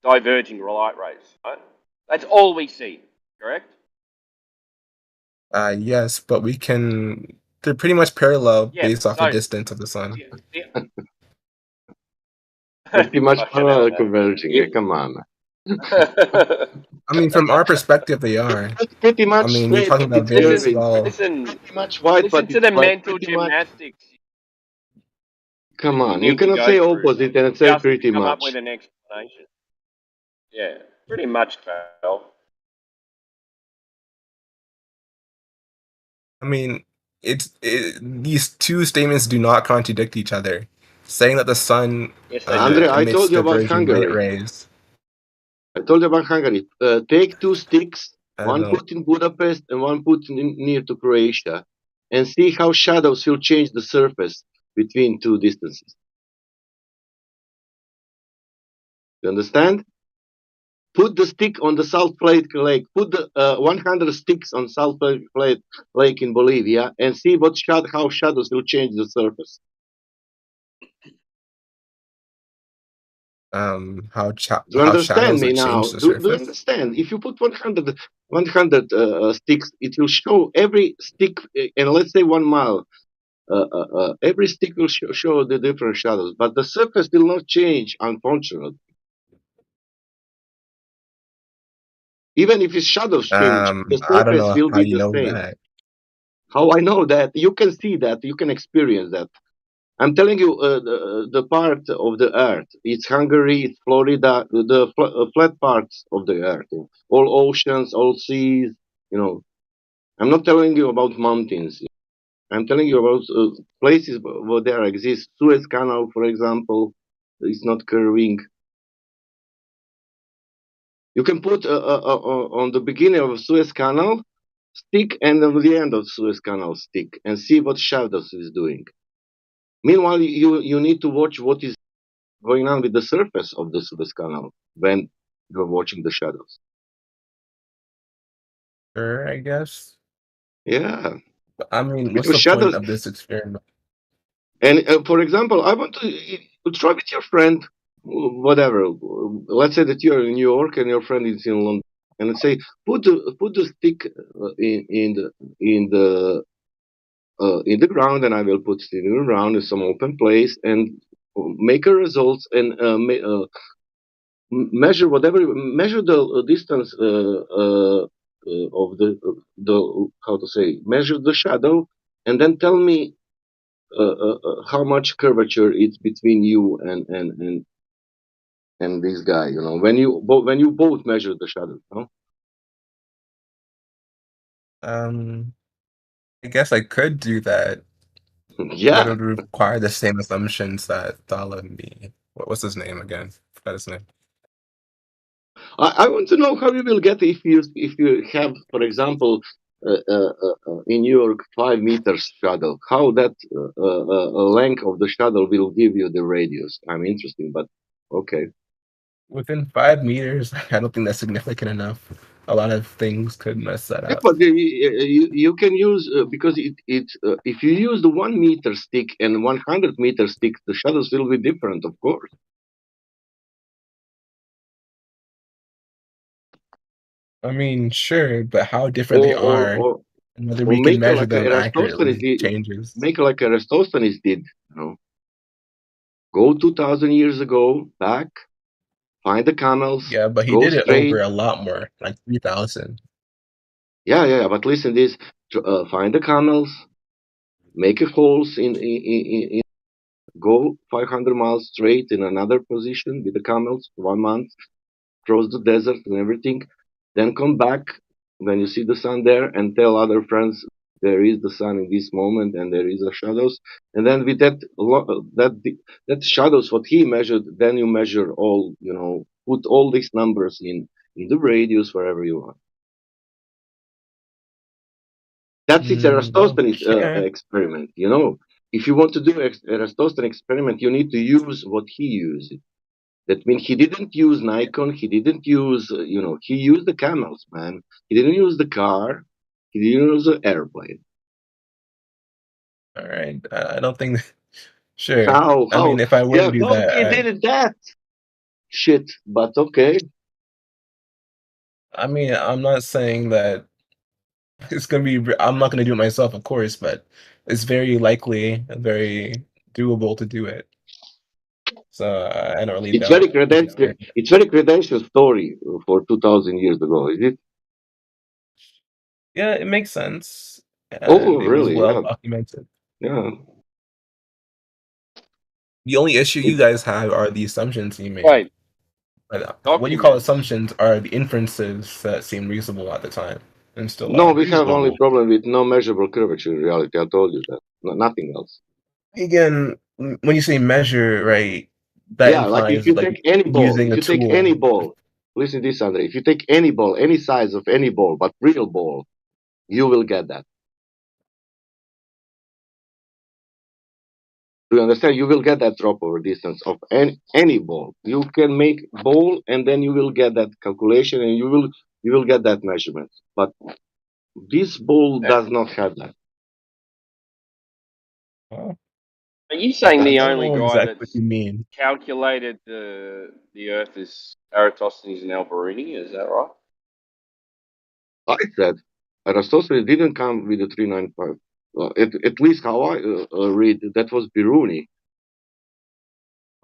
diverging light rays, right? That's all we see, correct? Yes, but they're pretty much parallel Yeah. based off the So distance of the sun. Pretty much Fucking hell, man. converging. Yeah, come on. I mean, from our perspective, they are. It's pretty I much mean, you're straight, talking but about it's very curving. small. Listen, Pretty much white, listen but to it's the like mental pretty much. gymnastics Come that you on, you need to cannot go say through opposite and say just to pretty come up much. with an explanation. Yeah, pretty much, Cal. I mean, these two statements do not contradict each other. Saying that the sun Yes, they Andre, do. I emits told you about diverging light Hungary. rays. I told you about Hungary. Take two sticks, I one don't know. put in Budapest and one put near to Croatia, and see how shadows will change the surface between two distances. You understand? Put the stick on the Salt Lake Lake. Put the 100 sticks on Salt Lake Lake in Bolivia, and see how shadows will change the surface. How Do you how understand shadows me would now? change the Do you surface. understand? If you put 100 sticks, it will show every stick, and let's say 1 mile. Every stick will show the different shadows, but the surface will not change, unfortunately. Even if its shadows change, the I don't surface know will how be you the know same. that. How I know that? You can see that. You can experience that. I'm telling you, the part of the earth. It's Hungary, it's Florida, the flat parts of the earth. All oceans, all seas. You know, I'm not telling you about mountains. I'm telling you about places where there exists. Suez Canal, for example, is not curving. You can put on the beginning of Suez Canal stick and on the end of Suez Canal stick and see what shadows is doing. Meanwhile, you need to watch what is going on with the surface of the Suez Canal when you're watching the shadows. Sure, I guess. Yeah, I mean, what's because the point shadows. of this experiment? And for example, I want to try with your friend, whatever. Let's say that you're in New York and your friend is in London, and let's say put the stick in the ground, and I will put it in the ground in some open place and make a results and measure measure the distance of the how to say measure the shadow, and then tell me how much curvature is between you and this guy. You know, when you both measure the shadow. No? I guess I could do that, but it Yeah. would require the same assumptions that Thala and me. What's his name again? Forgot his name. I want to know how you will get if you have, for example, in New York 5 meters shadow. How that length of the shadow will give you the radius? I'm interested, but okay. Within 5 meters, I don't think that's significant enough. A lot of things could mess that Yeah, up. but you can use because if you use the 1 meter stick and 100 meter stick, the shadows will be different, of course. I mean, sure, but how different they Or are or and whether or we can make it measure like a them Eratosthenes accurately did. changes. Make it like Eratosthenes did. You know, go 2,000 years ago back, find the camels, Yeah, but he go did it over straight. a lot more, like 3,000. Yeah. But listen, this find the camels, make a holes in go 500 miles straight in another position with the camels 1 month, cross the desert and everything, then come back when you see the sun there and tell other friends there is the sun in this moment and there is a shadows, and then with that shadows what he measured, then you measure all, you know, put all these numbers in the radius wherever you want. That's it, Eratosthenes Okay. experiment. You know, if you want to do Eratosthenes experiment, you need to use what he used. That means he didn't use Nikon. He didn't use, he used the camels, man. He didn't use the car. He didn't use the airplane. All right. I don't think. Sure. How? I mean, if I were to Yeah, do how that, he did that? Shit, but okay. I mean, I'm not saying that it's gonna be. I'm not gonna do it myself, of course, but it's very likely and very doable to do it. So I don't really It's very doubt. credential. It's very credential story for 2,000 years ago, is it? Yeah, it makes sense, Oh, and it was really? well Yeah, documented. yeah. The only issue you It, guys have are the assumptions you made. Wait, But what you call documents. assumptions are the inferences that seem reasonable at the time and still no, are. we have only Reasonable. problem with no measurable curvature in reality. I told you that. No, nothing else. Again, when you say measure, right, that Yeah, like if implies you like take any ball, using if a you take any tool. ball, listen to this, Andre. If you take any ball, any size of any ball, but real ball, you will get that. Do you understand? You will get that drop over distance of any ball. You can make ball, and then you will get that calculation, and you will get that measurement. But this ball does not have that. Well, Are you saying I the don't only know guy exactly what that's you mean. calculated the Earth is Eratosthenes and Alberini? Is that right? I said Aristotle didn't come with the 395. At least how I read, that was Biruni.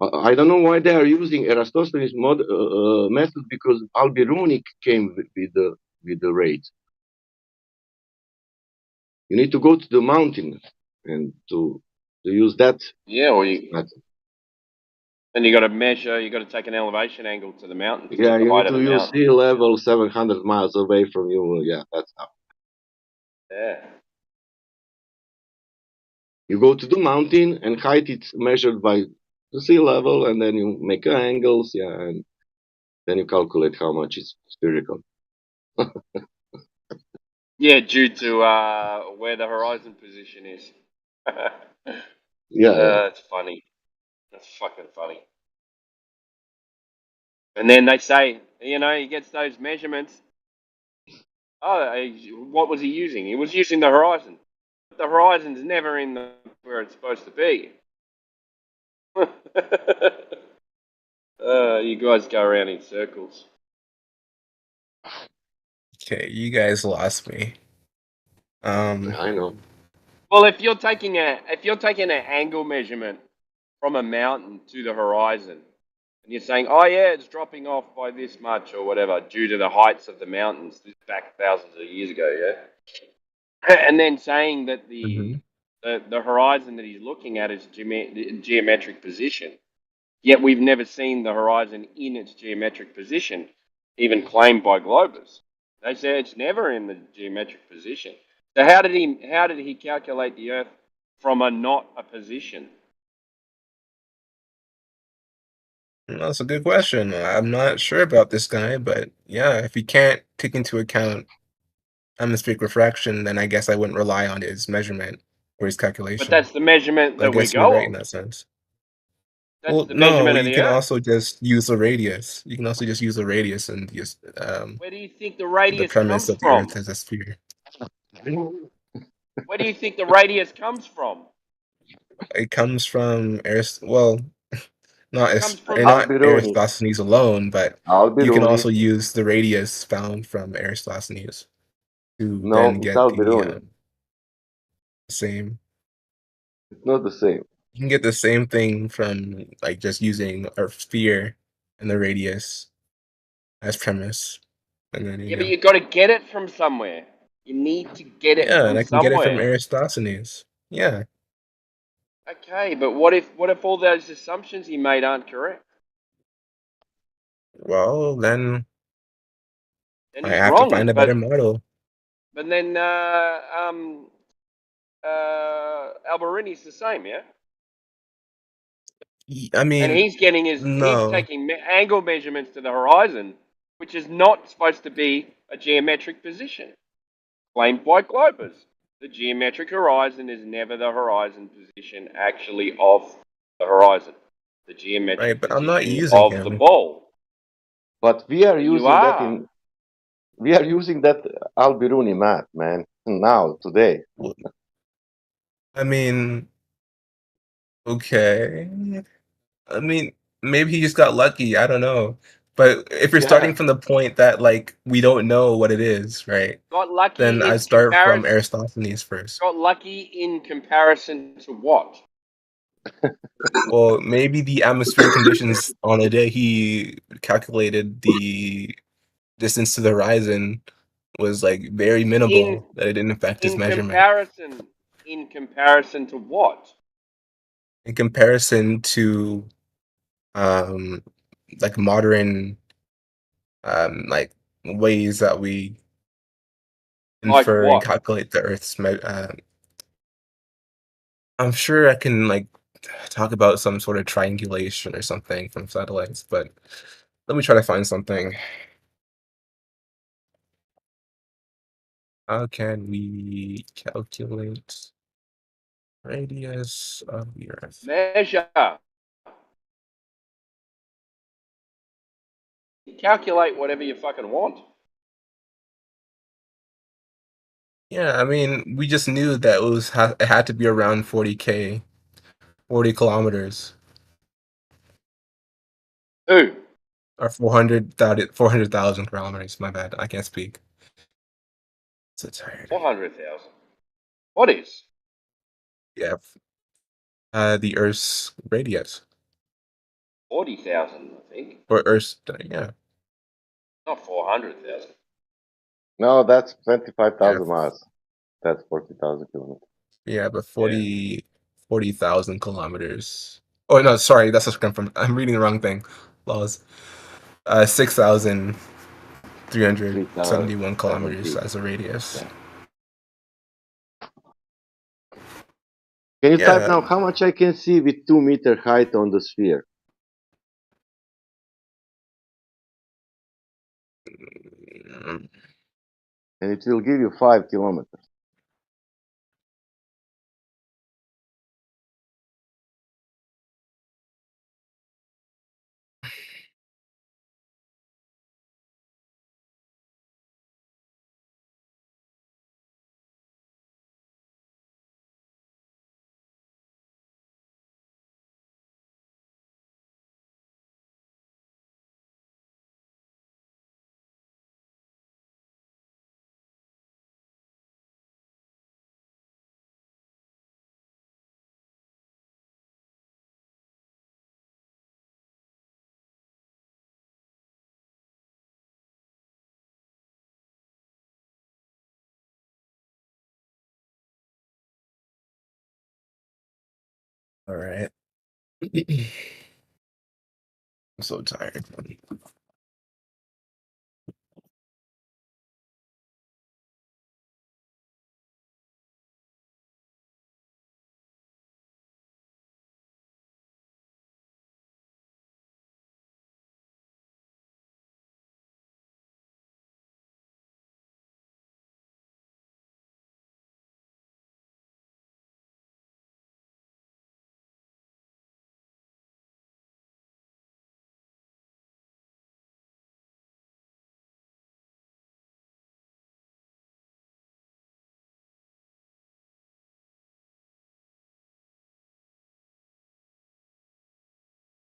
I don't know why they are using Aristotle's method, because Al-Biruni came with the rate. You need to go to the mountain and to use that Yeah, or you, method. then you got to measure. You got to take an elevation angle to the mountain to Yeah, get the you need height of to the use mountain. sea level 700 miles away from you. Yeah, that's how. Yeah. You go to the mountain, and height it's measured by the sea level, and then you make angles. Yeah, and then you calculate how much is spherical. Yeah, due to where the horizon position is. Yeah, yeah. That's funny. That's fucking funny. And then they say, he gets those measurements. Oh, what was he using? He was using the horizon. The horizon's never in where it's supposed to be. You guys go around in circles. Okay, you guys lost me. I know. Well, if you're taking an angle measurement from a mountain to the horizon, and you're saying, oh yeah, it's dropping off by this much or whatever due to the heights of the mountains back thousands of years ago, yeah, and then saying that Mhm. the horizon that he's looking at is geometric position, yet we've never seen the horizon in its geometric position, even claimed by globers. They say it's never in the geometric position. So how did he calculate the Earth from not a position? That's a good question. I'm not sure about this guy, but yeah, if he can't take into account atmospheric refraction, then I guess I wouldn't rely on his measurement or his But calculation. that's the measurement I that we guess you're go right in on. that sense. That's Well, the no, measurement of you the can Earth. also just use the radius. You can also just use the radius and just Where do you think the the radius premise comes that the Earth from? is a sphere. Where do you think the radius comes from? It comes from well, It comes from not Al-Biruni. Aristophanes alone, but you can Al-Biruni. also use the radius found from Aristophanes to No, then it's get the Al-Biruni. same. It's not the same. You can get the same thing from like just using a sphere and the radius as premise, and then Yeah, but you got to get it from somewhere. You need to get it yeah, and from I can get it from somewhere. Aristophanes. Yeah, Okay, but what if all those assumptions he made aren't correct? well then Then I he's have to wrong. find a better model. But then Alberini's the same, yeah. I And mean, he's no, taking angle measurements to the horizon, which is not supposed to be a geometric position. Claimed by globers. The geometric horizon is never the horizon position actually of the horizon. the geometric Right, but I'm not position using of the him. ball. But we are You using that are. in we are using that Al-Biruni math, man. Now today. I mean, okay. I mean, maybe he just got lucky. I don't know. But if you're starting Yeah. from the point that like we don't know what it is, right? Got lucky Then I in start from comparison. Aristophanes first. Got lucky in comparison to what? Well, maybe the atmospheric conditions on the day he calculated the distance to the horizon was like very In minimal that it didn't affect his in measurement. comparison. In comparison to what? In comparison to um like modern like ways that we Like infer and what? calculate the Earth's I'm sure I can like talk about some sort of triangulation or something from satellites, but let me try to find something. How can we calculate radius of the Earth? Measure. Calculate whatever you fucking want. Yeah, I mean, we just knew that it had to be around 40K, 40 kilometers, Who? or 400,000 kilometers. My bad, I can't speak. So tired. 400,000. What is? Yeah, the Earth's radius, 40,000, I think. or Earth's, yeah, Not 400,000. No, that's yeah, 25,000 miles. That's 40,000 kilometers. yeah, but Yeah. 40,000 kilometers. Oh no, sorry, that's just from. I'm reading the wrong thing. Laws. 6,371 kilometers 3,070. as a radius. Yeah. Can you type Yeah. now how much I can see with 2 meter height on the sphere? And it will give you 5 kilometers. All right. I'm so tired.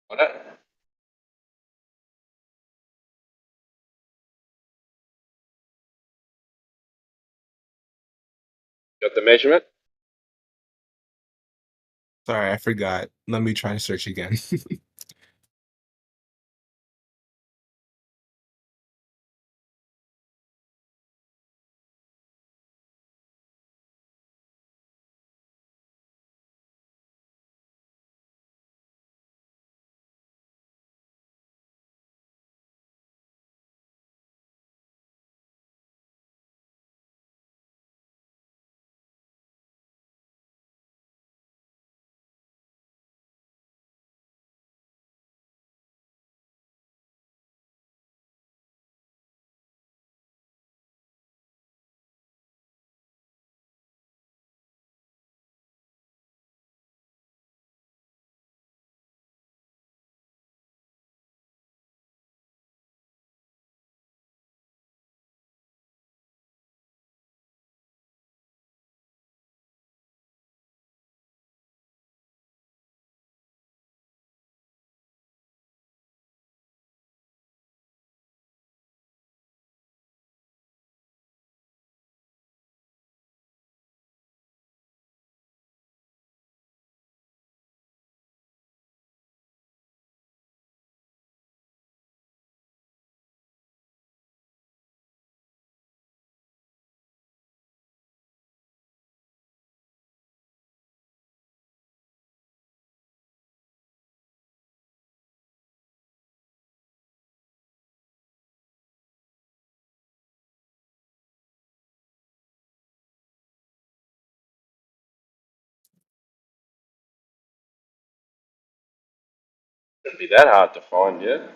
What? Got the measurement? Sorry, I forgot. Let me try and search again. Shouldn't be that hard to find, yeah.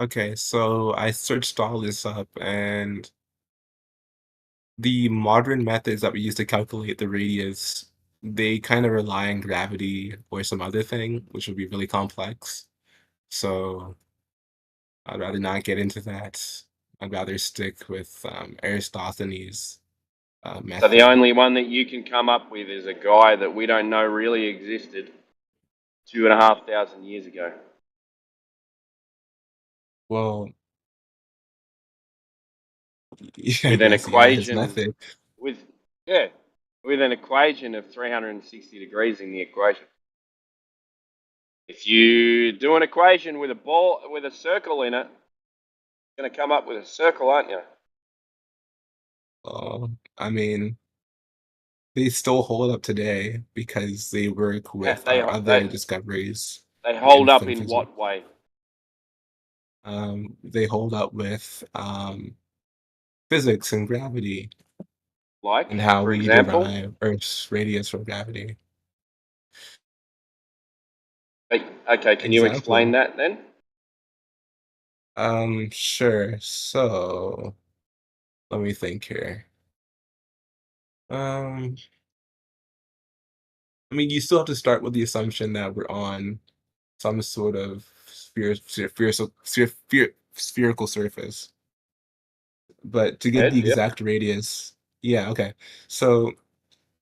Okay, so I searched all this up, and the modern methods that we use to calculate the radius, they kind of rely on gravity or some other thing, which would be really complex. So I'd rather not get into that. I'd rather stick with Aristophanes' So the method. only one that you can come up with is a guy that we don't know really existed 2,500 years ago. Well, yeah, I With an guess, yeah, his equation, method. with yeah, with an equation of 360 degrees in the equation. If you do an equation with a ball with a circle in it, you're going to come up with a circle, aren't you? I mean, they still hold up today because they work with our other discoveries, they the hold up in infinities. what way? They hold up with physics and gravity, Like, and how for we example, derive Earth's radius from gravity. okay, can you explain Example. that then? Sure. So let me think here. Um, I mean, you still have to start with the assumption that we're on some sort of spherical surface. But to get the Yep. exact radius, yeah, okay. So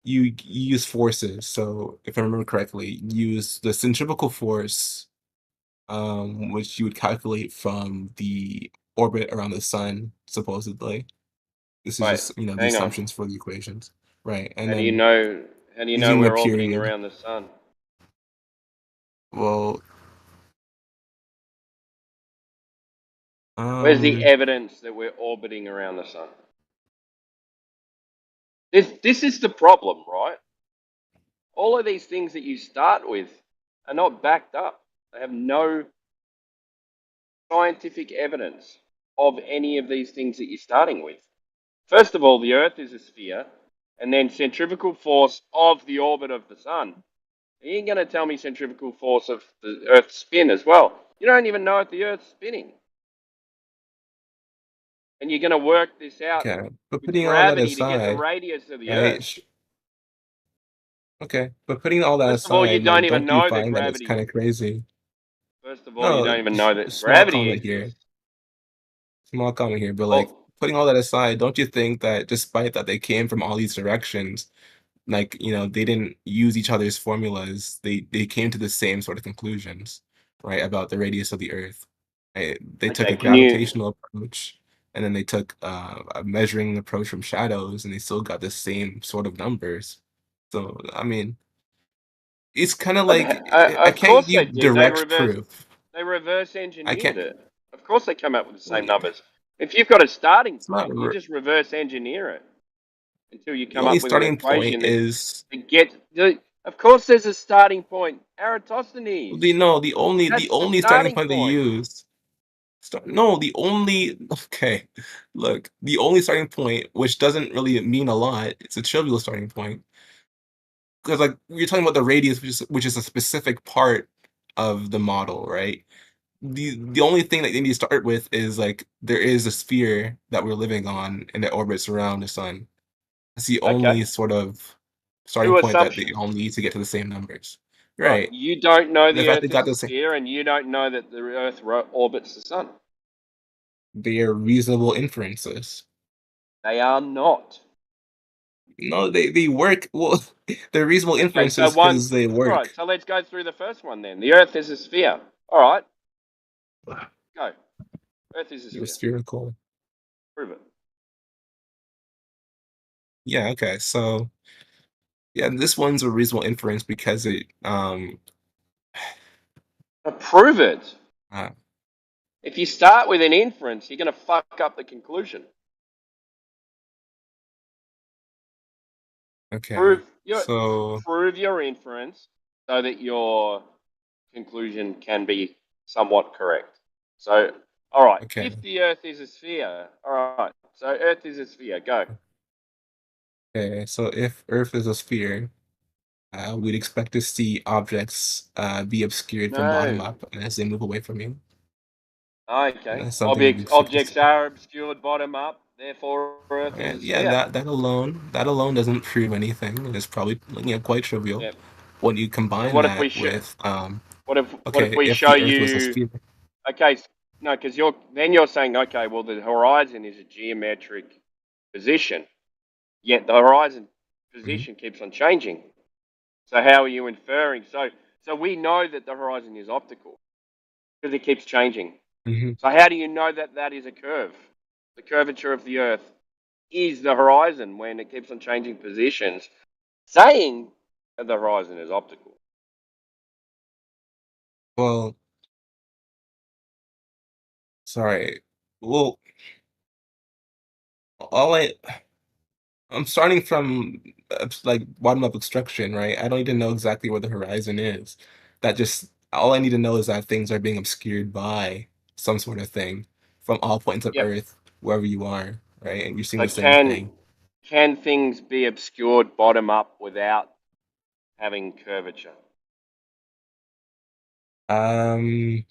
you use forces. So if I remember correctly, you use the centrifugal force, which you would calculate from the orbit around the sun, supposedly. This is Wait, just, the hang on. assumptions for the equations. Right. And How do you then know? How do you know using a we're orbiting period. around the sun? Well, Where's the um, evidence that we're orbiting around the sun? This is the problem, right? All of these things that you start with are not backed up. They have no scientific evidence of any of these things that you're starting with. First of all, the Earth is a sphere, and then centrifugal force of the orbit of the sun. You ain't going to tell me centrifugal force of the Earth's spin as well. You don't even know if the Earth's spinning. And you're going to work this out okay. But with putting all that gravity to get the aside, radius of the Earth. right? Okay. But putting all that First of all, you aside, don't like, even don't you know that find that it's gravity kind of exists. crazy? First of all, you No, don't even know that small gravity comment here. exists. Small comment here. But like, Well, putting all that aside, don't you think that despite that they came from all these directions, like, they didn't use each other's formulas. They came to the same sort of conclusions, right, about the radius of the Earth. Right? They took okay, a can you... gravitational approach, and then they took a measuring approach from shadows, and they still got the same sort of numbers. So, I mean, it's kind of like I Of can't course give you they did. They direct reverse proof. I engineered can't. it. Of course they come up with the same Like, numbers. If you've got a starting It's not. point, you just reverse engineer it until you The come only up with an starting point equation is that gets. Of course, there's a starting point. Eratosthenes. the That's the only starting starting point they point. use. No, the only okay. Look, the only starting point, which doesn't really mean a lot, it's a trivial starting point. Because like you're talking about the radius, which is a specific part of the model, right? The only thing that they need to start with is like there is a sphere that we're living on and it orbits around the sun. That's the only Okay. sort of starting Two point that they assumptions. all need to get to the same numbers. Right. Right. You don't know And the the fact they Earth is got a the same, sphere, and you don't know that the Earth orbits the sun. they are reasonable inferences. They are not. No, they work. Well, they're reasonable Okay, so inferences one. because they All right, work. so let's go through the first one then. The Earth is a sphere. All right, go. Earth is a They're sphere. spherical. Prove it. Yeah. Okay. So yeah, this one's a reasonable inference because it Prove it. uh, If you start with an inference, you're going to fuck up the conclusion. okay. So Prove your inference so that your conclusion can be somewhat correct. So, all right, okay. if the Earth is a sphere, all right, so Earth is a sphere, go. Okay. So if Earth is a sphere, we'd expect to see objects be obscured from bottom No. up as they move away from you. Okay. That's something we'd expect to see. Objects are obscured bottom up, therefore Earth is a And yeah, sphere. that alone doesn't prove anything. It's probably quite trivial. Yep. When you So combine what if we that with what if okay, we if show the Earth was a you? sphere, Okay, no, because you're saying okay, well the horizon is a geometric position, yet the horizon position keeps on changing. So how are you inferring? So we know that the horizon is optical because it keeps changing. Mhm. So how do you know that that is a curve? The curvature of the Earth is the horizon when it keeps on changing positions, saying that the horizon is optical. Well, sorry. Well, all I'm starting from like bottom up extraction, right? I don't need to know exactly where the horizon is. That just all I need to know is that things are being obscured by some sort of thing from all points of Yep. Earth, wherever you are, right? And you're seeing So the same thing. can things be obscured bottom up without having curvature? Um,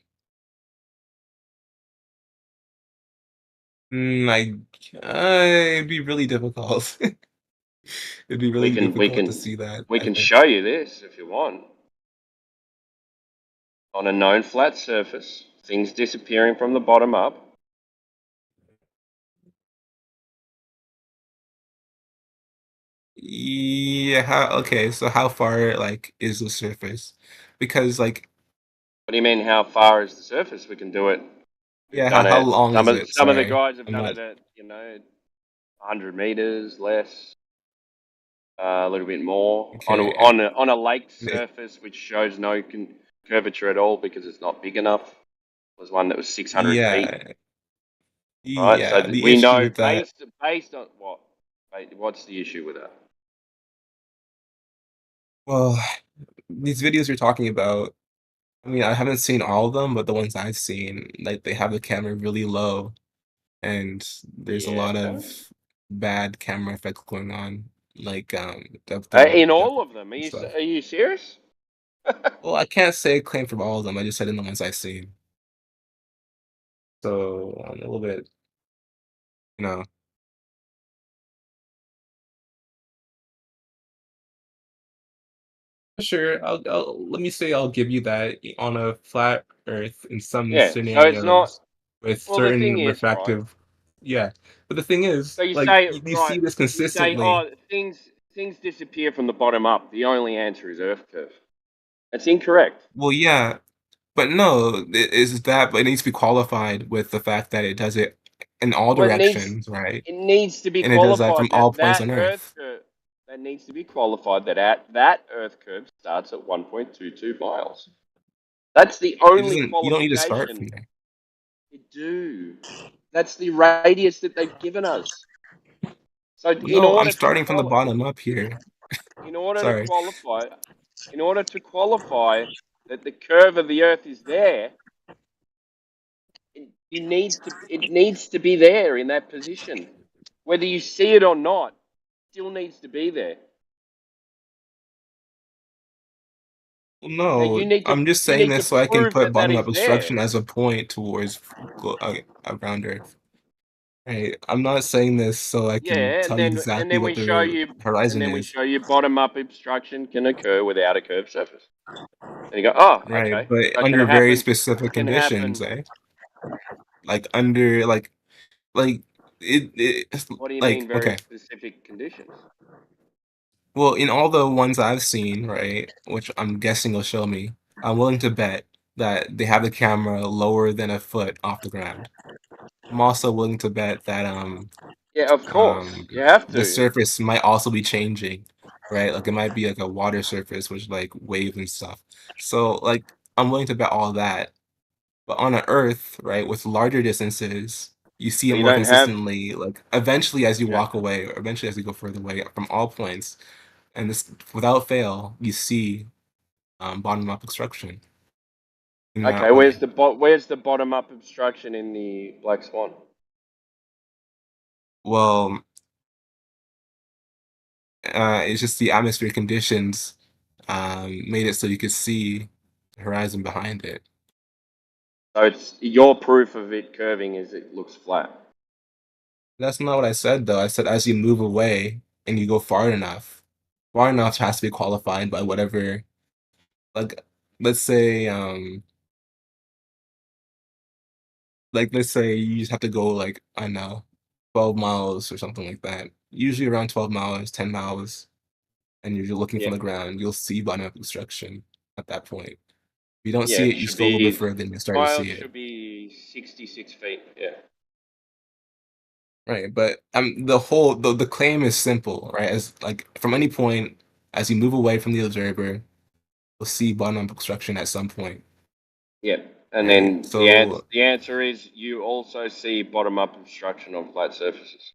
it'd be really difficult. It'd be We really can we difficult to can see that, we I can think. show you this if you want. On a known flat surface, things disappearing from the bottom up. Yeah, okay, so how far like is the surface? Because like What do you mean? How far is the surface? We can do it. We've yeah, done how it. long is it? Some of the Sorry. guys have I'm done not it at 100 meters, less, a little bit more okay. on a lake surface, which shows no curvature at all because it's not big enough. Was one that was 600 feet. Yeah. Right. So Yeah, the we issue know with that, based on what? What's the issue with that? well, these videos you're talking about, I mean, I haven't seen all of them, but the ones I've seen, like they have the camera really low and there's a Yeah. lot of bad camera effects going on, like In depth all of them, and stuff. are you serious? Well, I can't say claim for all of them. I just said in the ones I've seen. So I'm a little bit, you know. Sure, let me say I'll give you that on a flat Earth in some Yeah. So it's not. scenarios with Well, the thing certain is, right? refractive, yeah. But the thing is, So you like say you right. see this You say, oh, consistently. things disappear from the bottom up. The only answer is Earth curve. That's incorrect. Well, yeah, but no, it is that, but it needs to be qualified with the fact that it does it in all Well, directions, right? it needs to be And it does that from qualified all that points that on Earth Earth. curve that needs to be qualified that that Earth curve starts at 1.22 miles. That's the It only doesn't. You don't need to start qualification. from there. You do. That's the radius that they've given us. So in No, I'm order to starting from the bottom up here. in order to Sorry. qualify, in order to qualify that the curve of the Earth is there, it needs to be there in that position, whether you see it or not. Still needs to be there. Now No, I'm just you saying need to this so I can prove put that that bottom is up there. obstruction as a point towards around Earth. Right? I'm not saying this so I can Yeah, tell you and exactly then what we show the you horizon is. bottom up obstruction can occur without a curved surface. And you go, oh, Right, okay. but So under very specific it can conditions, happen. eh? Like under like it's What do you mean, like very okay. specific conditions? Well, in all the ones I've seen, right, which I'm guessing will show me, I'm willing to bet that they have the camera lower than a foot off the ground. I'm also willing to bet that Yeah, of course. You have the to. surface might also be changing, right? Like it might be like a water surface, which like waves and stuff. So like I'm willing to bet all that. But on an Earth, right, with larger distances, you see it Well, you more don't have. consistently. Like eventually, as you Yeah. walk away, or eventually as you go further away from all points, and this without fail, you see bottom up obstruction in Okay, that way. where's the bottom up obstruction in the Black Swan? Well, it's just the atmospheric conditions made it so you could see the horizon behind it. So it's your proof of it curving is it looks flat. That's not what I said, though. I said as you move away and you go far enough has to be qualified by whatever, like, let's say, let's say you just have to go, like, I don't know, 12 miles or something like that. Usually around 12 miles, 10 miles, and you're looking from Yeah. the ground, you'll see bottom up obstruction at that point. If you don't Yeah, see it it, you should just go a little bit be further and you start to miles see it. should be 66 feet. Yeah. Right, but the claim is simple, right? As like from any point, as you move away from the observer, you'll see bottom obstruction at some point. Yeah. And Right. then So the answer is you also see bottom up obstruction on flat surfaces.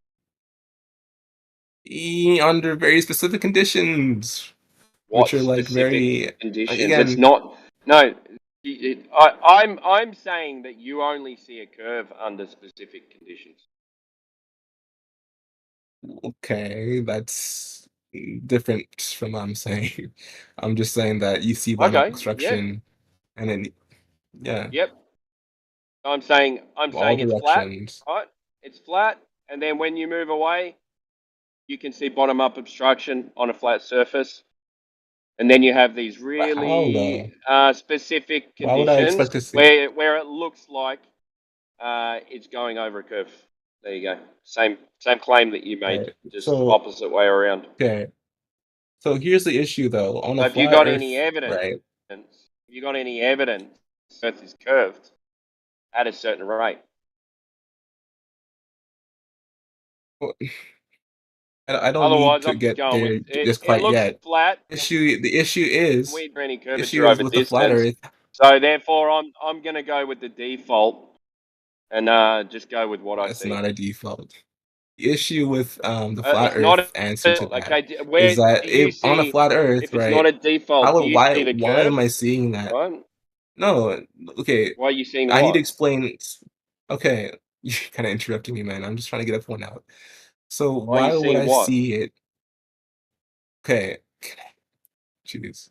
under very specific conditions, which What are like specific very conditions? It's again, not. No. I'm saying that you only see a curve under specific conditions. okay, that's different from what I'm saying. I'm just saying that you see bottom Okay. Yeah. obstruction and then yeah, Yep. I'm saying all it's flat, directions. right? It's flat, and then when you move away, you can see bottom up obstruction on a flat surface, and then you have these But how though? really specific Why would I conditions expect to see? where it looks like it's going over a curve. There you go. Same claim that you made, Right. just So opposite way around. okay. So here's the issue though. On So a if you flat got any Earth, evidence, right? Earth is curved at a certain rate. Well, I don't need Otherwise, to I'm just get going with there it. just It quite looks yet. flat. The issue is We do any the curvature issue is over with the flat distance. Earth. So therefore, I'm going to go with the default and just go with what I That's see. not a default. The issue with the flat It's not Earth a answer to that okay. is Where that do you if on a see? flat Earth, If it's not right? a default, do you see the Why curve? am I seeing that? Right? No, okay. Why are you seeing the I need to what? explain. Okay, you're kind of interrupting me, man. I'm just trying to get a point out. So Why are you why would seeing I what? see it? Okay, jeez.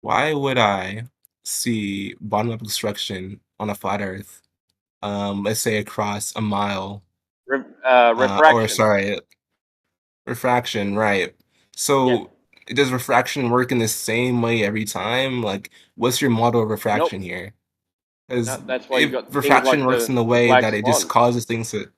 Why would I see bottom up obstruction on a flat Earth? Let's say across a mile, or Refraction. sorry, refraction, right? Yeah. So does refraction work in the same way every time? Like, what's your model of Nope. refraction here? Because No, that's why you if got things refraction like works in the the way black that it just swan. causes things to,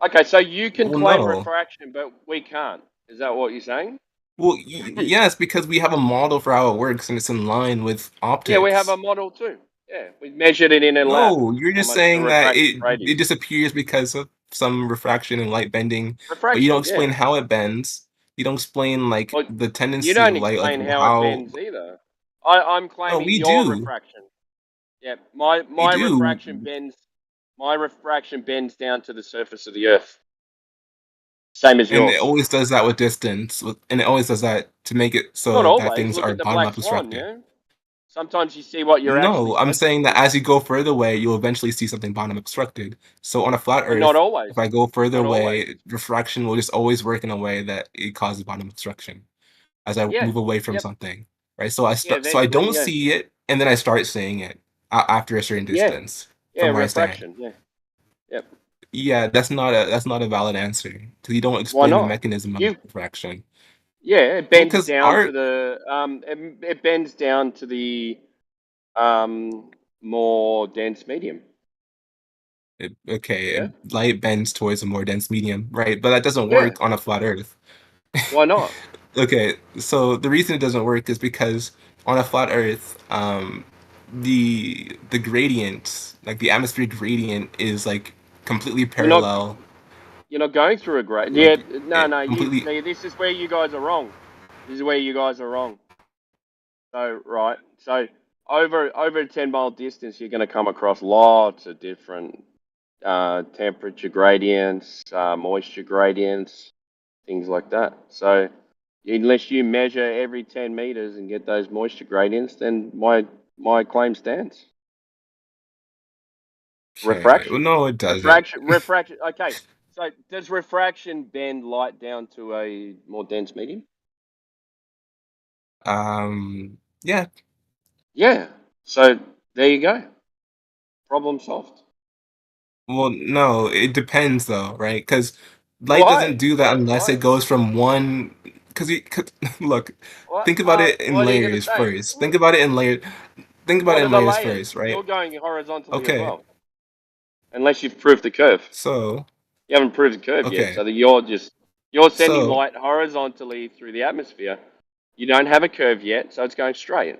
Okay, so you can well, claim no. refraction, but we can't. Is that what you're saying? Well, yes, because we have a model for how it works and it's in line with Yeah, we have optics. a model too. Yeah, we measured it in a lab. No, you're How just much the saying that refractive rate it is. disappears because of some refraction and light bending, but you don't Refraction, explain yeah. how it bends. You don't explain like Well, the you tendency of don't light, like explain how it how. bends either. I'm No, claiming we your do. refraction. Yeah, my They do, refraction bends. My refraction bends down to the surface of the Earth, same as and it yours. always does that with distance, and it always does that to make it Not so that always. things Look are at the bottom black up swan. obstructed. Yeah. Sometimes you see what you're actually No, I'm supposed to saying that see, as you go further away, you'll eventually see something bottom obstructed. So on a flat but not Earth, always. if I go further Not always. away, refraction will just always work in a way that it causes bottom obstruction as I Yeah. move away from Yep. something, right? So Yeah. so I Eventually. don't Yeah. see it, and then I start seeing it after a certain Yeah. distance Yeah. from where I stand. Refraction. Yeah. Yep. Yeah, that's not a valid answer because you don't Why explain the not? mechanism of You. refraction. Yeah. It Well, bends because down to art, the. It bends down to the more dense medium. okay, Yeah. light bends towards a more dense medium, right? But that doesn't Yeah. work on a flat Earth. Why not? Okay, so the reason it doesn't work is because on a flat Earth, the gradient, like the atmospheric gradient, is like completely You're not. parallel, You're not going through a great. Yeah. like No. No. You completely. see. This is where you guys are wrong. This is where you guys are wrong. So right. So over a 10 mile distance, you're going to come across lots of different temperature gradients, moisture gradients, things like that. So unless you measure every 10 meters and get those moisture gradients, then my claim stands. Okay, well, Refraction. no, it doesn't. Refraction. Okay. So does refraction bend light down to a more dense medium? Yeah. Yeah. So there you go. Problem solved. Well, no, it depends though, right? Because light doesn't Why? do that unless it Why? goes from one. Because look, What? think about it in What are you going to layers say? first. Think about it in layer. Think about What it are in the layers layers? first, right? You're going horizontally as Okay, well, unless you've proved the curve. so You haven't proved the curve yet, okay, so that you're sending so light horizontally through the atmosphere. You don't have a curve yet, so it's going straight.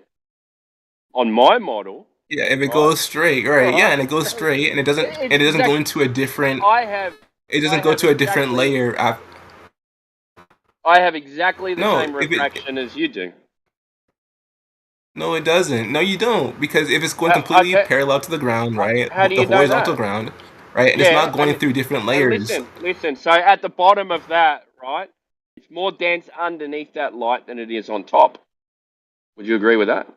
On my model, yeah, if it right? goes straight, right? Yeah, Right. and it goes straight, and It's it doesn't go exactly. into a different. I have It I doesn't go have to a different exactly layer. I have exactly the No, same if it refraction as you do. no, it doesn't. No, you don't, because if it's going completely Okay. parallel to the ground, right, How do the you know horizontal that? ground, right, and it's Yeah, not going through different and layers. listen. So at the bottom of that, right, it's more dense underneath that light than it is on top. Would you agree with that?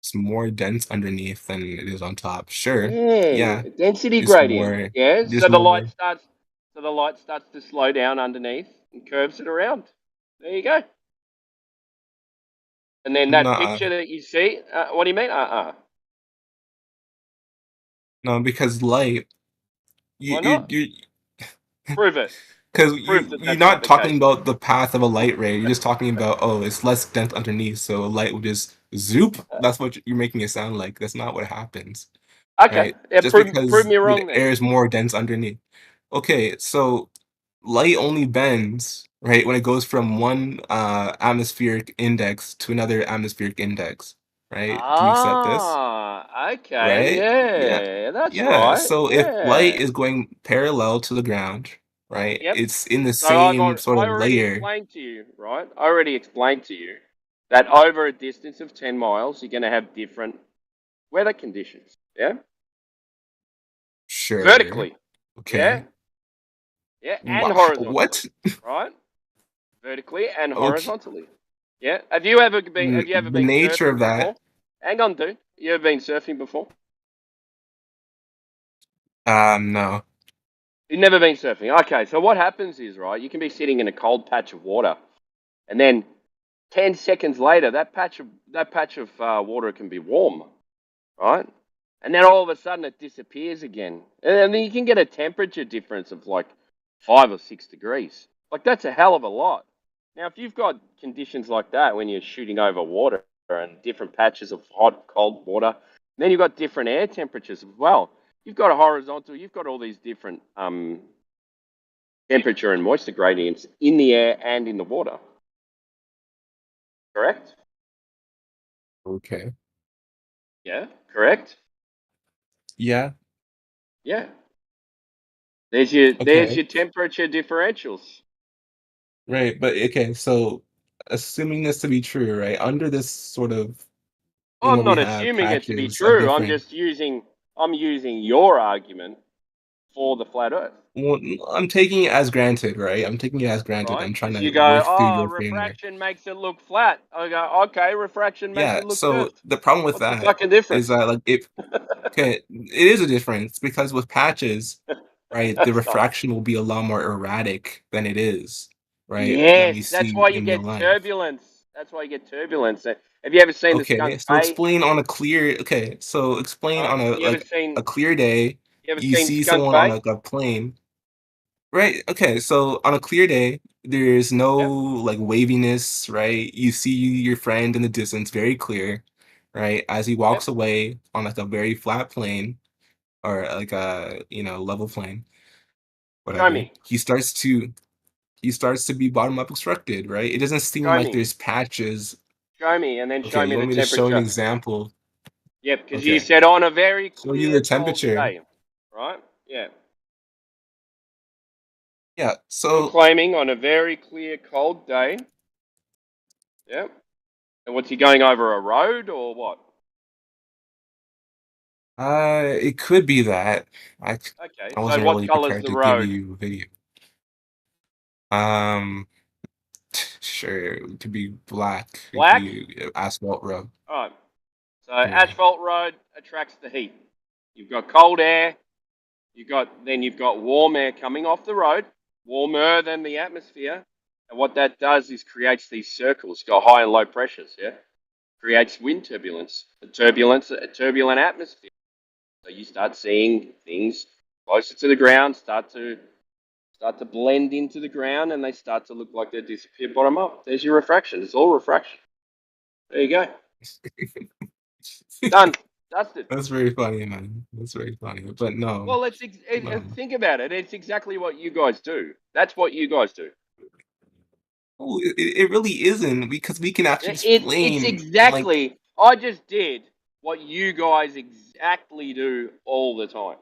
It's more dense underneath than it is on top. Sure. Yeah, Yeah. density Just gradient. more Yeah, just more so the light starts to slow down underneath and curves it around. There you go. And then that nah. picture that you see, what do you mean? No, because light Why not? you Prove it. because Prove that you're that's not not the talking case. about the path of a light ray. You're just talking about, oh, it's less dense underneath, so light will just zoop. That's what you're making it sound like. That's not what happens, Okay, right? yeah, Just prove because me the wrong then. air is more dense underneath. Okay, so light only bends, right, when it goes from one atmospheric index to another atmospheric index, right? Do you accept this? Okay, Right? Yeah. yeah, that's Yeah. right. So if light Yeah. is going parallel to the ground, right, Yep. it's in the So same sort I of already layer. explained to you, right? I already explained to you that over a distance of 10 miles, you're going to have different weather conditions. Yeah. Sure. Vertically. Yeah. Okay. Yeah. And What? horizontally. Right. Vertically and Okay. horizontally. Yeah. Have you ever The been nature surfing of that. before? Hang on, dude. You ever been surfing before? No. You've never been surfing. Okay. So what happens is, right, you can be sitting in a cold patch of water, and then 10 seconds later, that patch of water can be warm, right? And then all of a sudden it disappears again. And then you can get a temperature difference of like 5 or 6 degrees. Like that's a hell of a lot. Now, if you've got conditions like that when you're shooting over water and different patches of hot, cold water, then you've got different air temperatures as well. You've got a horizontal, you've got all these different temperature and moisture gradients in the air and in the water. Correct? Okay. Yeah, correct? Yeah. Yeah. There's Okay. your temperature differentials. Right. But okay, so assuming this to be true, right? Under this sort of I'm when we not have assuming it to be patches of true. I'm different. just using your argument for the flat Earth, Well, I'm taking it as granted, right? I'm taking it as granted. right? I'm trying Because to you go, work through oh, your framework. refraction makes it look flat. I go, okay, refraction makes Yeah. it look So curved. the problem with What's the that fucking is difference? that like if okay, it is a difference because with patches, right, the That's not. refraction will be a lot more erratic than it is, right, than we Yes, that's see why you in real get life. turbulence. That's why you get turbulence. Have you ever seen the Okay, skunk so bay? explain on a clear okay, so explain Right? on a You ever like seen a clear day, you ever you seen see skunk someone on bay? like a plane. Right. Okay. So on a clear day, there's no Yep. like waviness, right? You see your friend in the distance, very clear, right? As he Yep. walks away on like a very flat plane or like a level plane, Show whatever. me. He starts to be bottom up obstructed, right? It doesn't seem Show like me. there's patches. Show me, and then Okay, show you me want the me to show an temperature. example? Yep, because you Okay, said on a very show you clear, the cold temperature. day, right? Yeah. Yeah. You're So claiming on a very clear, cold day. Yep. And what's he going over a road or what? it could be that I Okay, I so wasn't what really color's prepared the to give road? you a video. Um. Sure, it could be black. It could Black? be asphalt road. All right. So Yeah. asphalt road attracts the heat. You've got cold air. You've got warm air coming off the road, warmer than the atmosphere. And what that does is creates these circles, got high and low pressures, yeah? Creates wind turbulence. A turbulent atmosphere. So you start seeing things closer to the ground start to blend into the ground and they start to look like they disappear bottom up. There's your refraction. It's all refraction. There you go. Done. Dusted. That's very funny, man. That's very funny. But no, Well, no. think about it. It's exactly what you guys do. That's what you guys do. Oh, it really isn't because we can actually It's explain like exactly. I just did what you guys exactly do all the time.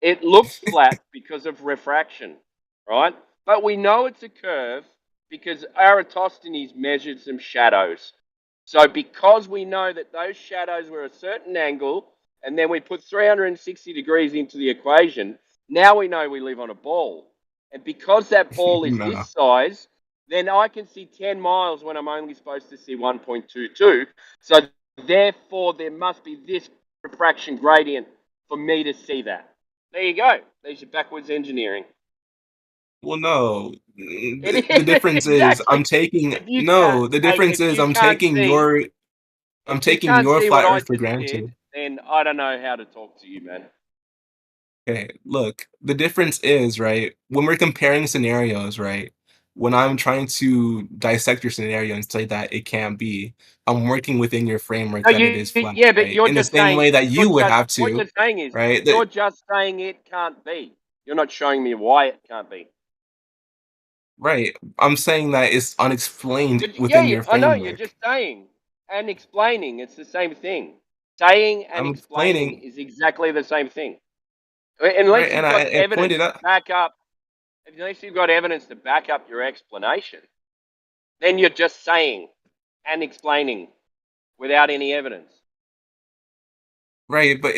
It looks flat because of refraction, right? But we know it's a curve because Eratosthenes measured some shadows. So because we know that those shadows were a certain angle, and then we put 360 degrees into the equation, now we know we live on a ball. And because that ball is this no. size, then I can see 10 miles when I'm only supposed to see 1.22. So therefore, there must be this refraction gradient for me to see that. There you go. There's your backwards engineering. Well, no. It The is difference is I'm exactly. taking If you can't, no. The hey, difference is I'm if you taking can't your see what flat I Earth for just did, granted. then I don't know how to talk to you, man. Okay, look, the difference is, right, when we're comparing scenarios, right, when I'm trying to dissect your scenario and say that it can't be, I'm working within your framework No, that it is flat, yeah, but right? you're In the just same saying way that you would have what you're to, saying is right? you're just saying it can't be. You're not showing me why it can't be. Right. I'm saying that it's unexplained within your I know. You're framework. just saying and explaining. It's the same thing. Saying and I'm explaining explaining, is exactly the same thing. right? Unless And you've got I evidence pointed to out, back up, unless you've got evidence to back up your explanation, then you're just saying and explaining without any evidence. right? But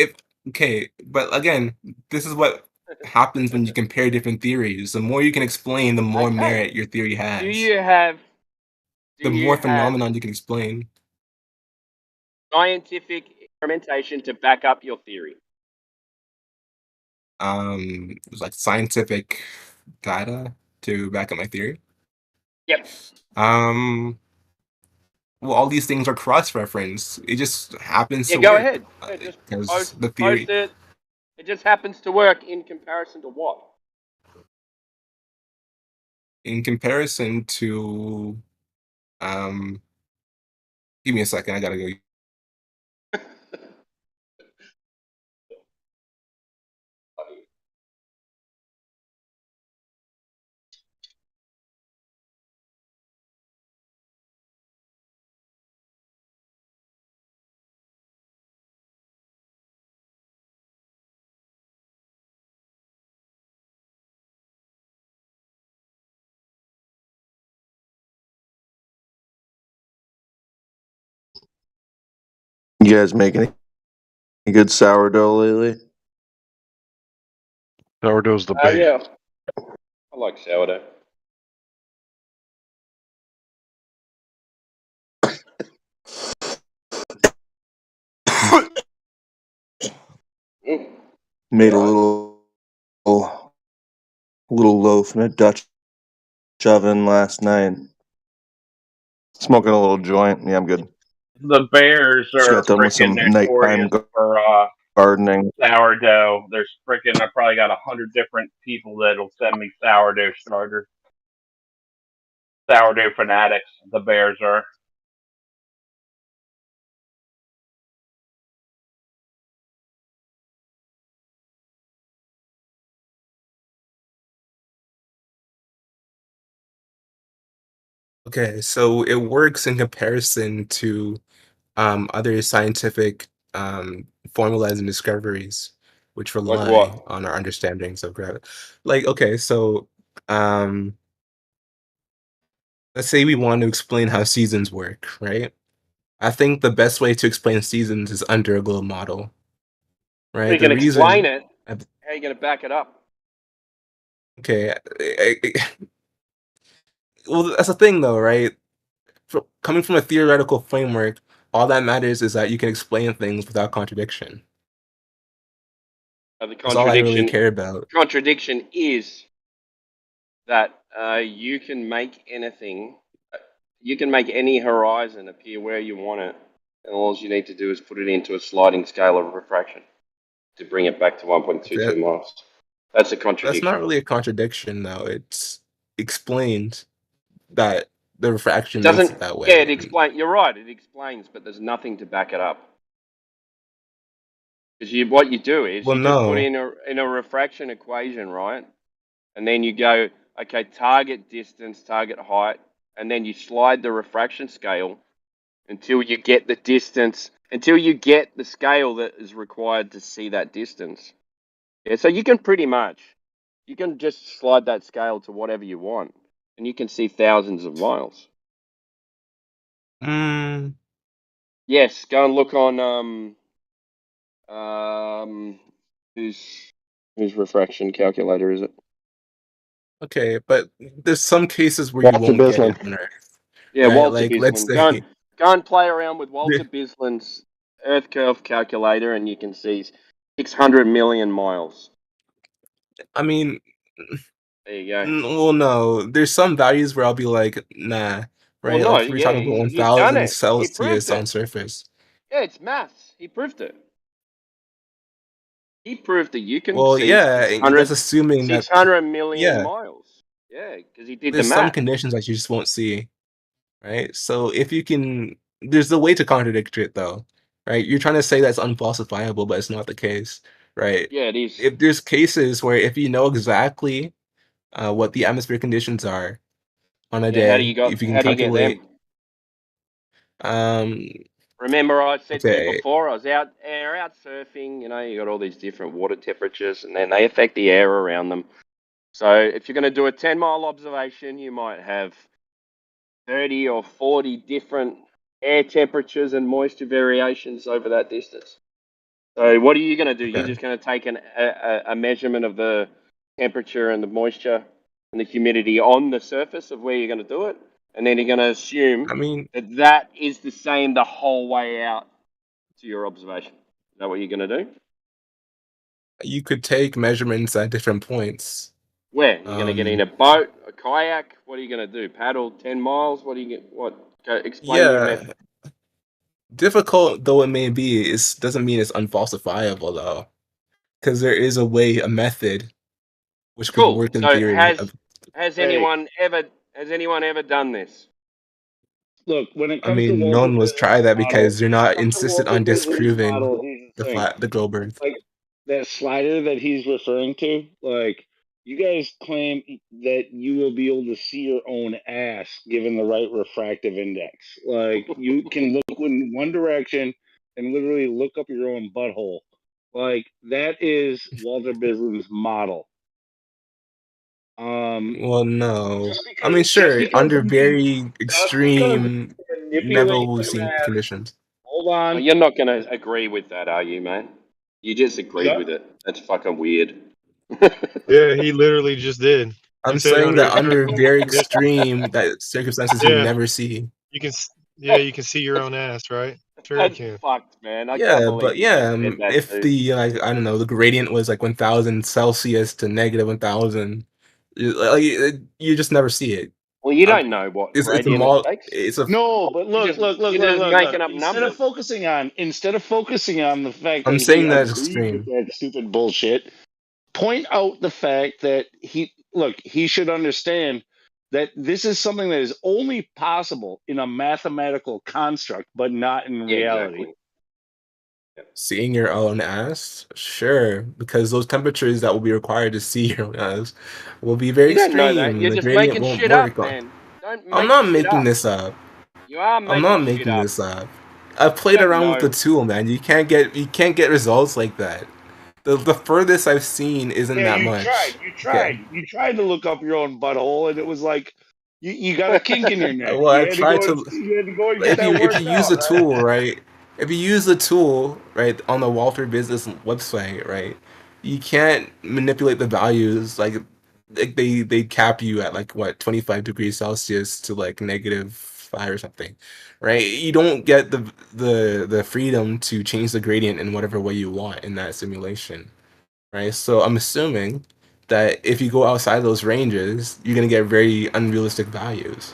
again, this is what happens when you compare different theories. The more you can explain, the more Okay. merit your theory Do has. you have do The more you have phenomenon you can explain. scientific experimentation to back up your theory? Like scientific data to back up my theory. Yep. Um, well, all these things are cross-reference. It just happens Yeah, to go work ahead. Yeah, just because the post theory, it. It just happens to work in comparison to what? in comparison to, um, give me a second. I gotta go. You guys making any good sourdough lately? Sourdough's the base. Yeah. I like sourdough. Made a little loaf in a Dutch oven last night. Smoking a little joint. Yeah, I'm good. The Bears Just are got done with some freaking nighttime notorious for gardening. sourdough. There's freaking, I probably got 100 different people that'll send me sourdough starters. Sourdough fanatics, the Bears are. Okay, so it works in comparison to other scientific formulas and discoveries, which Like rely what? on our understandings of gravity. Like, okay, so um, let's say we want to explain how seasons work, right? I think the best way to explain seasons is under a globe model, You right? The can explain reason, it. How are you going to back it up? okay, well, that's the thing though, right? Coming from a theoretical framework, all that matters is that you can explain things without contradiction. The That's all I really care about. contradiction is that you can make anything, you can make any horizon appear where you want it, and all you need to do is put it into a sliding scale of refraction to bring it back to 1.22 miles. That's a That's contradiction. not really a contradiction, though. It's explained that the refraction makes it that way. Yeah, it explains. You're right. It explains, but there's nothing to back it up. Because what you do is Well, you just put no. in a refraction equation, right? And then you go, okay, target distance, target height, and then you slide the refraction scale until you get the distance, until you get the scale that is required to see that distance. Yeah, so you can pretty much, you can just slide that scale to whatever you want, and you can see thousands of miles. Mm, Yes, go and look on whose refraction calculator is it? okay, but there's some cases where you Walter won't get Bislin. it on Earth, Yeah, right? Walter Like, let's Bislin. say, Go and play around with Walter Bislin's Earth curve calculator, and you can see 600 million miles. I mean, There you go. well, no. There's some values where I'll be like, nah, Well, right? no, Like, if we're yeah, talking about he's done 1,000 it. He proved Celsius it. on surface. Yeah, it's maths. He proved it. He proved that you can Well, see yeah, that's assuming that, 600 million yeah, miles. Yeah, because he did the there's some math. conditions that you just won't see, right? So if you can, there's a way to contradict it though, right? You're trying to say that's unfalsifiable, but it's not the case, right? Yeah, it is. If there's cases where if you know exactly what the atmosphere conditions are on a Yeah, day, if you can how do you get calculate, them? um, Remember, I said to you okay, before, I was out surfing. You know, you got all these different water temperatures, and then they affect the air around them. So if you're going to do a 10-mile observation, you might have 30 or 40 different air temperatures and moisture variations over that distance. So what are you going to do? You're okay. just going to take a measurement of the temperature and the moisture and the humidity on the surface of where you're going to do it, and then you're going to assume I mean, that is the same the whole way out to your observation. Is that what you're going to do? you could take measurements at different points. Where? You're going to get in a boat, a kayak? What are you going to do? Paddle 10 miles? What do you get? What? Explain your Yeah, method. difficult though it may be, is doesn't mean it's unfalsifiable though, because there is a way, a method, which could Cool. work in So theory. has Hey. anyone ever done this? Look, when it I comes to mean, no Walter one was try Bislin's that model, because you're when it not comes to insistent Walter on Bislin's disproving model, here's the thing. the globe Earth. Like that slider that he's referring to, like you guys claim that you will be able to see your own ass given the right refractive index. Like you can look in one direction and literally look up your own butthole. Like that is Walter Bislin's model. Well, no. Just I mean, because sure, a under man very just because a extreme, man never manipulates will a see math conditions. hold Hold on. Well, you're not going to agree with that, are you, man? You just agreed Yeah. with it. That's fucking weird. Yeah, he literally just did. I'm He said saying that under certain very conditions, extreme that circumstances you yeah, never see. you can. Yeah, you can see your own ass, right? Sure, you That's can. fucked, man. I can't Yeah, believe but you yeah, just said that, if dude. the like I don't know, the gradient was like 1,000 Celsius to negative 1,000, you just never see it. Well, you Um, don't know what it's a gradient it mall. takes. It's a. No, but You're look, just look, look, you're look, just look, look. making up numbers. Instead of focusing on the fact that I'm he saying that it's agreed with extreme. that stupid bullshit, point out the fact that he should understand that this is something that is only possible in a mathematical construct, but not in Yeah, reality. exactly. Seeing your own ass, sure, because those temperatures that will be required to see your own ass will be very You don't know that. extreme. You're The just gradient making won't shit up, work on. man. Don't I'm make not shit making up. this up. You are I'm making not shit making up. this up. I've You played don't around with the know. tool, man. You can't get results like that. The furthest I've seen isn't Yeah, that you tried. much. You Okay. tried. You tried to look up your own butthole, and it was like you got a kink in your neck. Well, I tried to. You had to go and get If that you worked use out, the right? tool right, if you use the tool right on the Walter Business website, right, you can't manipulate the values like they cap you at like what 25 degrees Celsius to like -5 or something, right? You don't get the freedom to change the gradient in whatever way you want in that simulation, right? So I'm assuming that if you go outside those ranges, you're gonna get very unrealistic values,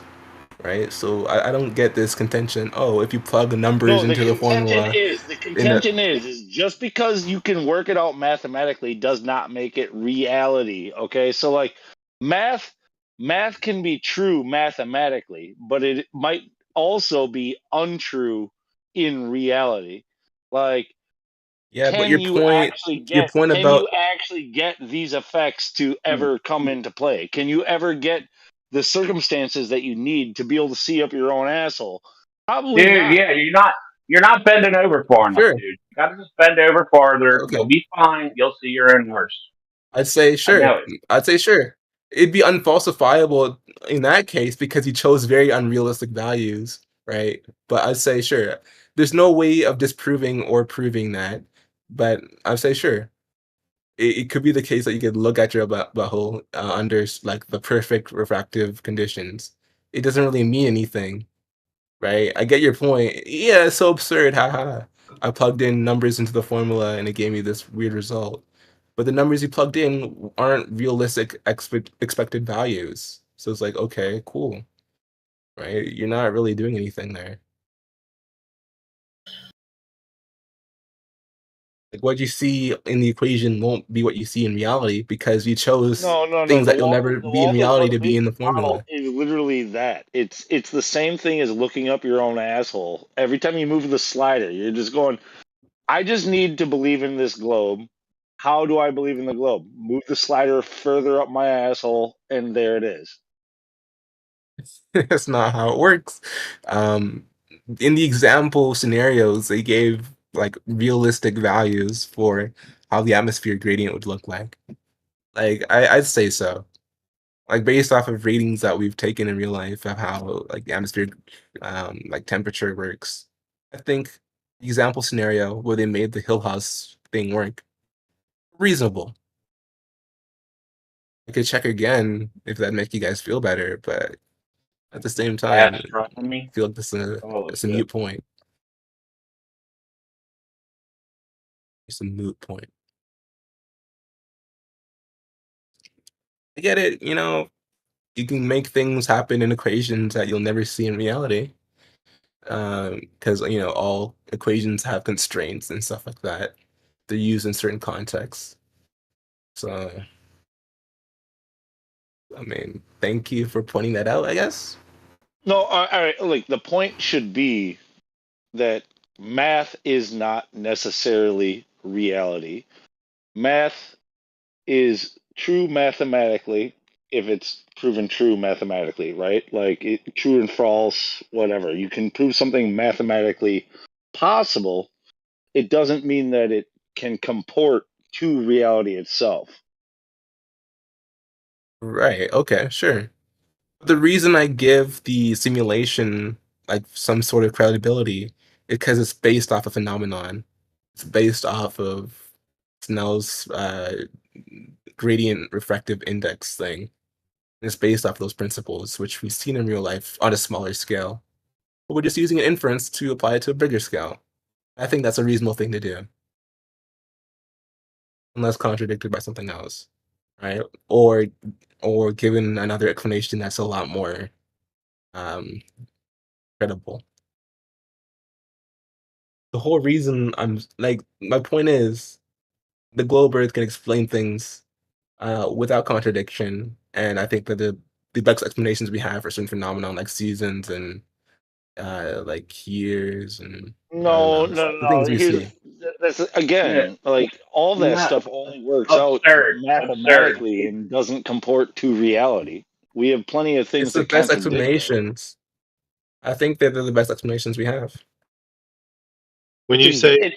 right? So I don't get this contention. Oh, if you plug the numbers No, the into the contention formula, is the in a contention is just because you can work it out mathematically does not make it reality. Okay, so like math, math can be true mathematically, but it might also be untrue in reality. Like, yeah, but your point can about you actually get these effects to ever come into play? Can you ever get the circumstances that you need to be able to see up your own asshole? Probably Dude, not. yeah, you're not bending over far enough, sure, dude. You gotta just bend over farther. You'll okay, be fine. You'll see your own worst. I'd say I sure. know it. I'd say sure. It'd be unfalsifiable in that case because you chose very unrealistic values, right? But I'd say sure. There's no way of disproving or proving that, but I'd say sure. It could be the case that you could look at your butthole under like the perfect refractive conditions. It doesn't really mean anything, right? I get your point. Yeah, it's so absurd. Haha. I plugged in numbers into the formula and it gave me this weird result. But the numbers you plugged in aren't realistic expected values. So it's like, okay, cool, right? You're not really doing anything there. Like what you see in the equation won't be what you see in reality because you chose No, no, no. things that you'll never The be in Walter reality to be Business in the model formula. is literally that. It's the same thing as looking up your own asshole. Every time you move the slider, you're just going, I just need to believe in this globe. How do I believe in the globe? Move the slider further up my asshole, and there it is. That's not how it works. Um, in the example scenarios, they gave like realistic values for how the atmosphere gradient would look like. Like I'd say so. Like based off of readings that we've taken in real life of how like the atmosphere, like temperature works. I think the example scenario where they made the Hill House thing work reasonable. I could check again if that make you guys feel better, but at the same time, That's driving I me. feel like this is Holy it's a shit. mute point. It's a moot point. I get it, you can make things happen in equations that you'll never see in reality. Because all equations have constraints and stuff like that. They're used in certain contexts. So, I mean, thank you for pointing that out, I guess. No, all right. Like the point should be that math is not necessarily reality. Math is true mathematically if it's proven true mathematically, right? Like true and false, whatever. You can prove something mathematically possible. It doesn't mean that it can comport to reality itself. Right, okay, sure. The reason I give the simulation like some sort of credibility because it's based off a phenomenon. It's based off of Snell's gradient refractive index thing. It's based off those principles, which we've seen in real life on a smaller scale. But we're just using an inference to apply it to a bigger scale. I think that's a reasonable thing to do. Unless contradicted by something else, right? Or given another explanation that's a lot more credible. The whole reason my point is the globe Earth can explain things without contradiction, and I think that the best explanations we have for certain phenomena like seasons and like years and I don't No, know no, the no. things we see. That's Yeah, again, like all that not stuff only works out Absurd. Absurd. mathematically and doesn't comport to reality. We have plenty of It's things the that best contradict that. explanations. I think that they're the best explanations we have. When It's you a say it,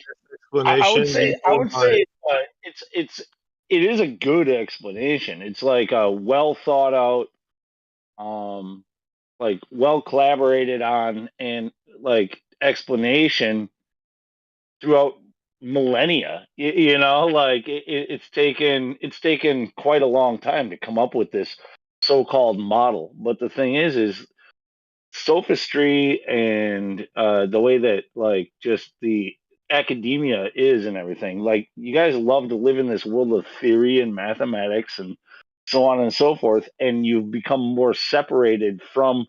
explanation, you I mean would by say it is a good explanation. It's like a well thought out, like well collaborated on and like explanation throughout millennia. You know, like it's taken quite a long time to come up with this so-called model. But the thing is sophistry and the way that like just the academia is and everything. Like you guys love to live in this world of theory and mathematics and so on and so forth, and you've become more separated from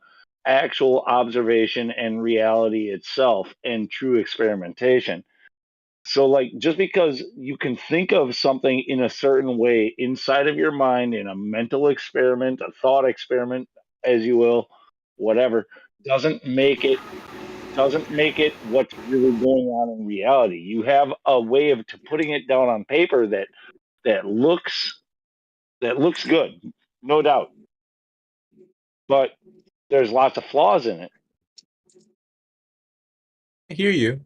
actual observation and reality itself and true experimentation. So, like, just because you can think of something in a certain way inside of your mind in a mental experiment, a thought experiment, as you will, whatever, doesn't make it what's really going on in reality. You have a way of to putting it down on paper that looks good, no doubt, but there's lots of flaws in it. I hear you.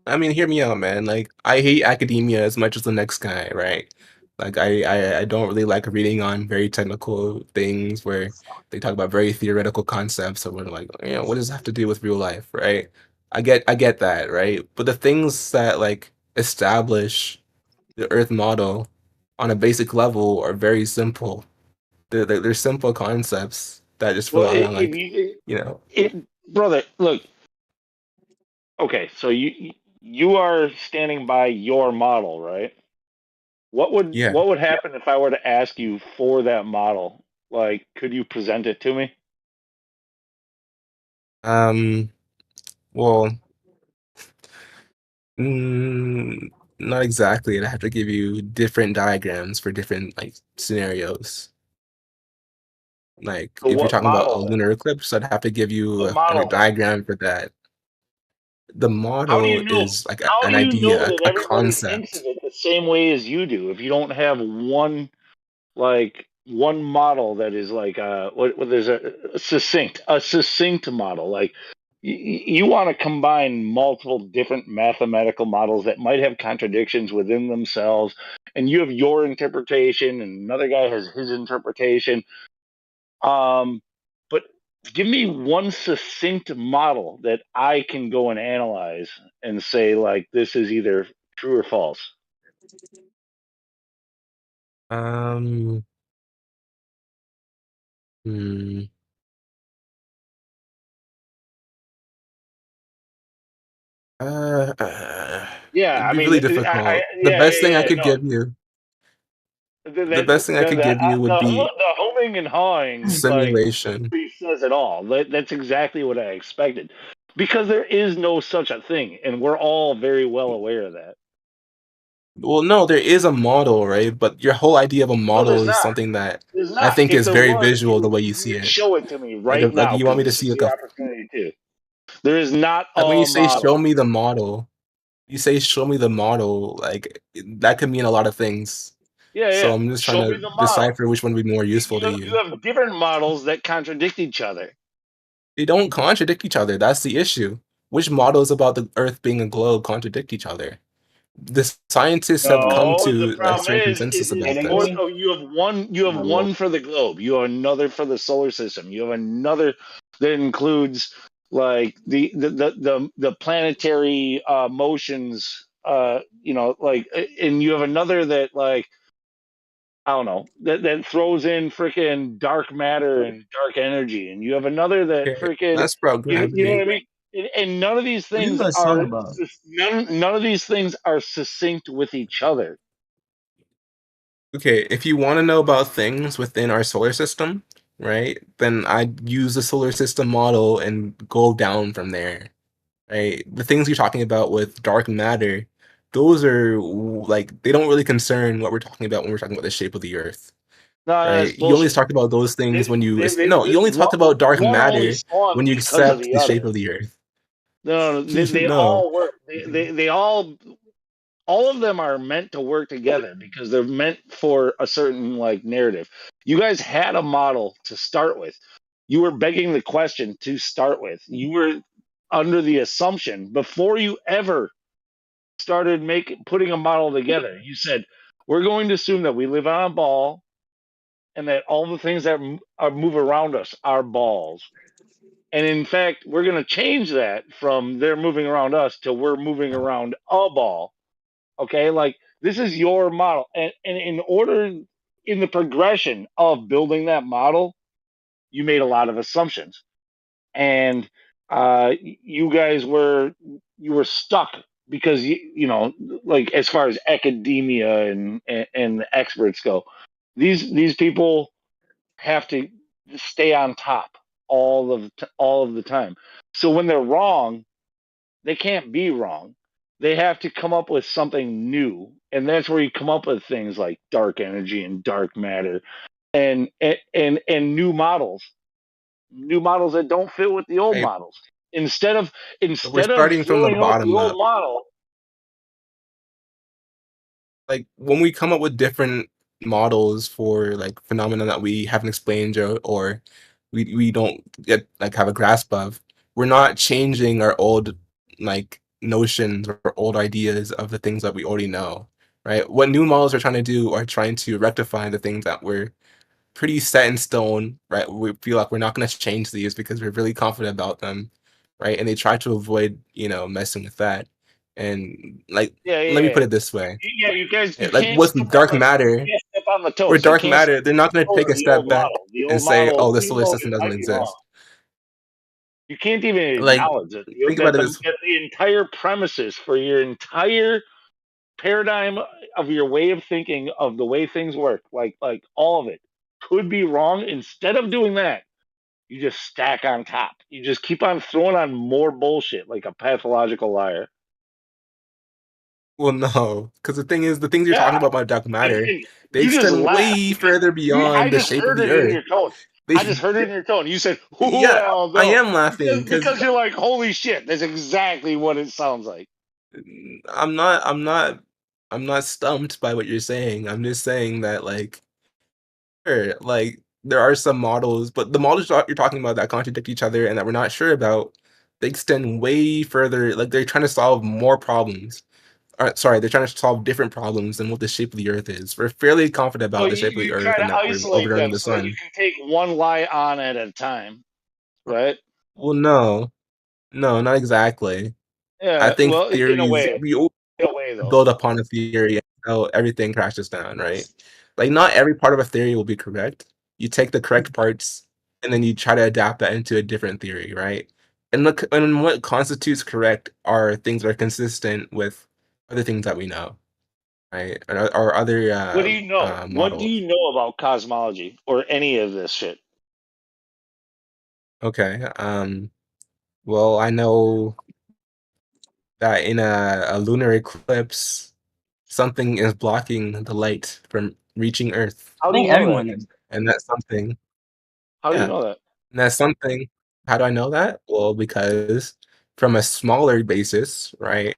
I mean, hear me out, man. Like, I hate academia as much as the next guy, right? Like, I don't really like reading on very technical things where they talk about very theoretical concepts. So we're like, what does this have to do with real life, right? I get that, right? But the things that like establish the Earth model on a basic level are very simple. They're simple concepts that just Well, rely on if like, you, you know, brother, look, okay, so you are standing by your model, right? yeah. What would happen if I were to ask you for that model? Like, could you present it to me? Um, well, Mm, not exactly. I'd have to give you different diagrams for different like scenarios. Like So if you're what talking about a model then? lunar eclipse, I'd have to give you What a model then? diagram for that. The How do model you know? is like How an do you know idea, that a everybody thinks of concept. it the same way as you do? If you don't have one model that is like what there's a succinct model. Like you want to combine multiple different mathematical models that might have contradictions within themselves, and you have your interpretation, and another guy has his interpretation. But give me one succinct model that I can go and analyze and say like this is either true or false. Um, hmm, Yeah, it'd I be mean, really difficult. The best thing I could no. give you, the That best thing I could give you would be the homing and hawing like simulation. really says it all. That's exactly what I expected, because there is no such a thing, and we're all very well aware of that. Well, no, there is a model, right? But your whole idea of a No, model there's is not. something that There's I not. think If is there very was, visual the way you see it. show it to me right Like now, you want because me to this see is like your a opportunity too. There is not like when a you say show model. me the model, you say show me the model, like that could mean a lot of things. Yeah, So yeah. I'm just trying Show me to the model. decipher which one would be more useful to You you. have different models that contradict each other. They don't contradict each other. That's the issue. Which models about the Earth being a globe contradict each other? The scientists have come No, the to a problem certain is consensus about it's more this. so you have one for the globe, you have another for the solar system, you have another that includes like the planetary motions, like, and you have another that, like, I don't know, that throws in freaking dark matter and dark energy, and you have another that Okay, freaking, that's about you know what gravity. I mean? And none of these What are you things guys are talking about? none of these things are succinct with each other. Okay, if you want to know about things within our solar system, right, then I'd use the solar system model and go down from there, right? The things you're talking about with dark matter, those are like they don't really concern what we're talking about when we're talking about the shape of the Earth, No, that's right? You only bullshit. talk about those things when you no, you only talk One about dark only matter swung when you because of accept the the shape other. of the Earth. No, they No. all work. They all of them are meant to work together because they're meant for a certain, like, narrative. You guys had a model to start with. You were begging the question to start with. You were under the assumption before you ever started putting a model together. You said, we're going to assume that we live on a ball and that all the things that move around us are balls. And in fact, we're going to change that from they're moving around us to we're moving around a ball. Okay, like, this is your model, and in order, in the progression of building that model, you made a lot of assumptions, and you guys were stuck because like, as far as academia and the experts go, these people have to stay on top all of the time. So when they're wrong, they can't be wrong. They have to come up with something new, and that's where you come up with things like dark energy and dark matter, and new models that don't fit with the old Right. models. Instead of But we're instead of starting from the throwing out the bottom old up. model, Like when we come up with different models for like phenomena that we haven't explained or we don't yet like have a grasp of, we're not changing our old like notions or old ideas of the things that we already know, right? What new models are trying to do are trying to rectify the things that we're pretty set in stone, right? We feel like we're not going to change these because we're really confident about them, right? And they try to avoid, messing with that. And like, yeah, let me yeah, put it this way: yeah. You guys, like with dark you matter, can't step on the or toes. You dark can't step matter, they're not going to on take a the old step back model. The and old say, "Oh, model, the even solar though system it doesn't might be wrong, exist." you can't even Like, acknowledge it. think about it this. That the entire premises for your entire paradigm of your way of thinking of the way things work, like all of it, could be wrong. Instead of doing that, you just stack on top. You just keep on throwing on more bullshit like a pathological liar. Well, no, because the thing is, the things you're Yeah, talking about dark matter, and they you just extend laughed way because further I beyond the just shape of heard the it in Earth. your tone. They, I just heard it in your tone. You said, yeah, "Well, I no," am laughing because you're like, "Holy shit!" That's exactly what it sounds like. I'm not stumped by what you're saying. I'm just saying that like sure, like there are some models, but the models you're talking about that contradict each other and that we're not sure about, they extend way further. Like they're trying to solve more problems. Sorry, they're trying to solve different problems than what the shape of the Earth is. We're fairly confident So about the shape of the you Earth try and to that we're isolate orbiting them the so that you sun. can take one lie on at a time, right? Well, no, no, not exactly. I Yeah, think well, in a theories way, though. build upon a theory until everything crashes down, right? Like not every part of a theory will be correct. You take the correct parts and then you try to adapt that into a different theory, right? And look, and what constitutes correct are things that are consistent with other things that we know, right? Or other What do you know? What do models. you know about cosmology or any of this shit? Okay. Well, I know that in a lunar eclipse, something is blocking the light from reaching Earth. How I do you think know that? everyone knows. And that's something, How do you yeah. know that? And that's something, how do I know that? Well, because from a smaller basis, right,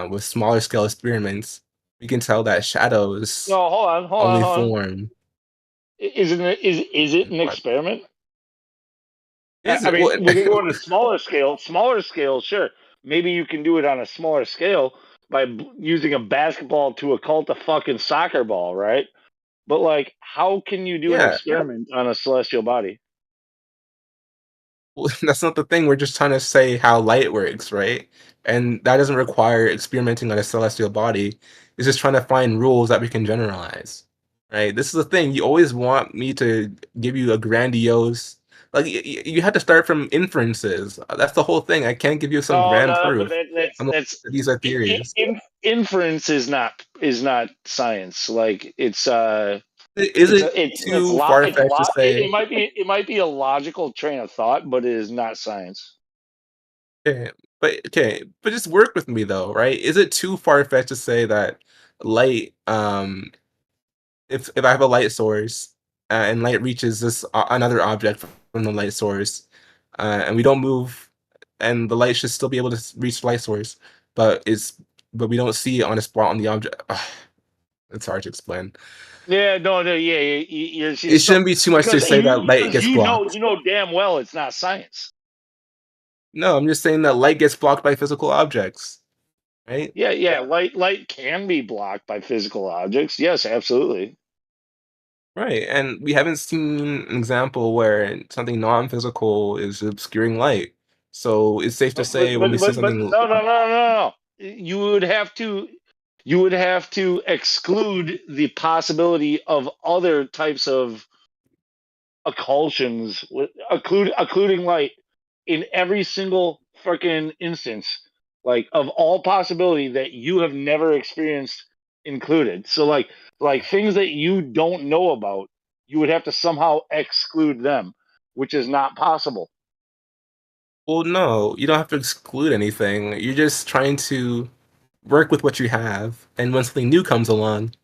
with smaller scale experiments, we can tell that shadows No, only hold on. form. Is it an What experiment? is I it? mean, Well, we can go on a smaller scale, sure. Maybe you can do it on a smaller scale by using a basketball to occult a fucking soccer ball, right? But like, how can you do an yeah. experiment on a celestial body? Well, that's not the thing. We're just trying to say how light works, right? And that doesn't require experimenting on a celestial body. It's just trying to find rules that we can generalize, right? This is the thing. You always want me to give you a grandiose, like you have to start from inferences. That's the whole thing. I can't give you some No, grand no, but proof. I'm like, that's these are theories. inference is not science. Like Is it too far fetched to say? it might be a logical train of thought, but it is not science. But just work with me though, right? Is it too far fetched to say that light, if I have a light source and light reaches this another object from the light source, and we don't move, and the light should still be able to reach the light source, but we don't see it on a spot on the object. Ugh, it's hard to explain. Yeah, no, yeah, you're It shouldn't be too much to say that light gets blocked. you know damn well it's not science. No, I'm just saying that light gets blocked by physical objects, right? Yeah, light can be blocked by physical objects. Yes, absolutely. Right, and we haven't seen an example where something non-physical is obscuring light. So it's safe to say when we see But something. no. You would have to exclude the possibility of other types of occlusions, occluding light in every single freaking instance, like of all possibility that you have never experienced included. So like things that you don't know about, you would have to somehow exclude them, which is not possible. Well, no, you don't have to exclude anything. You're just trying to work with what you have, and when something new comes along,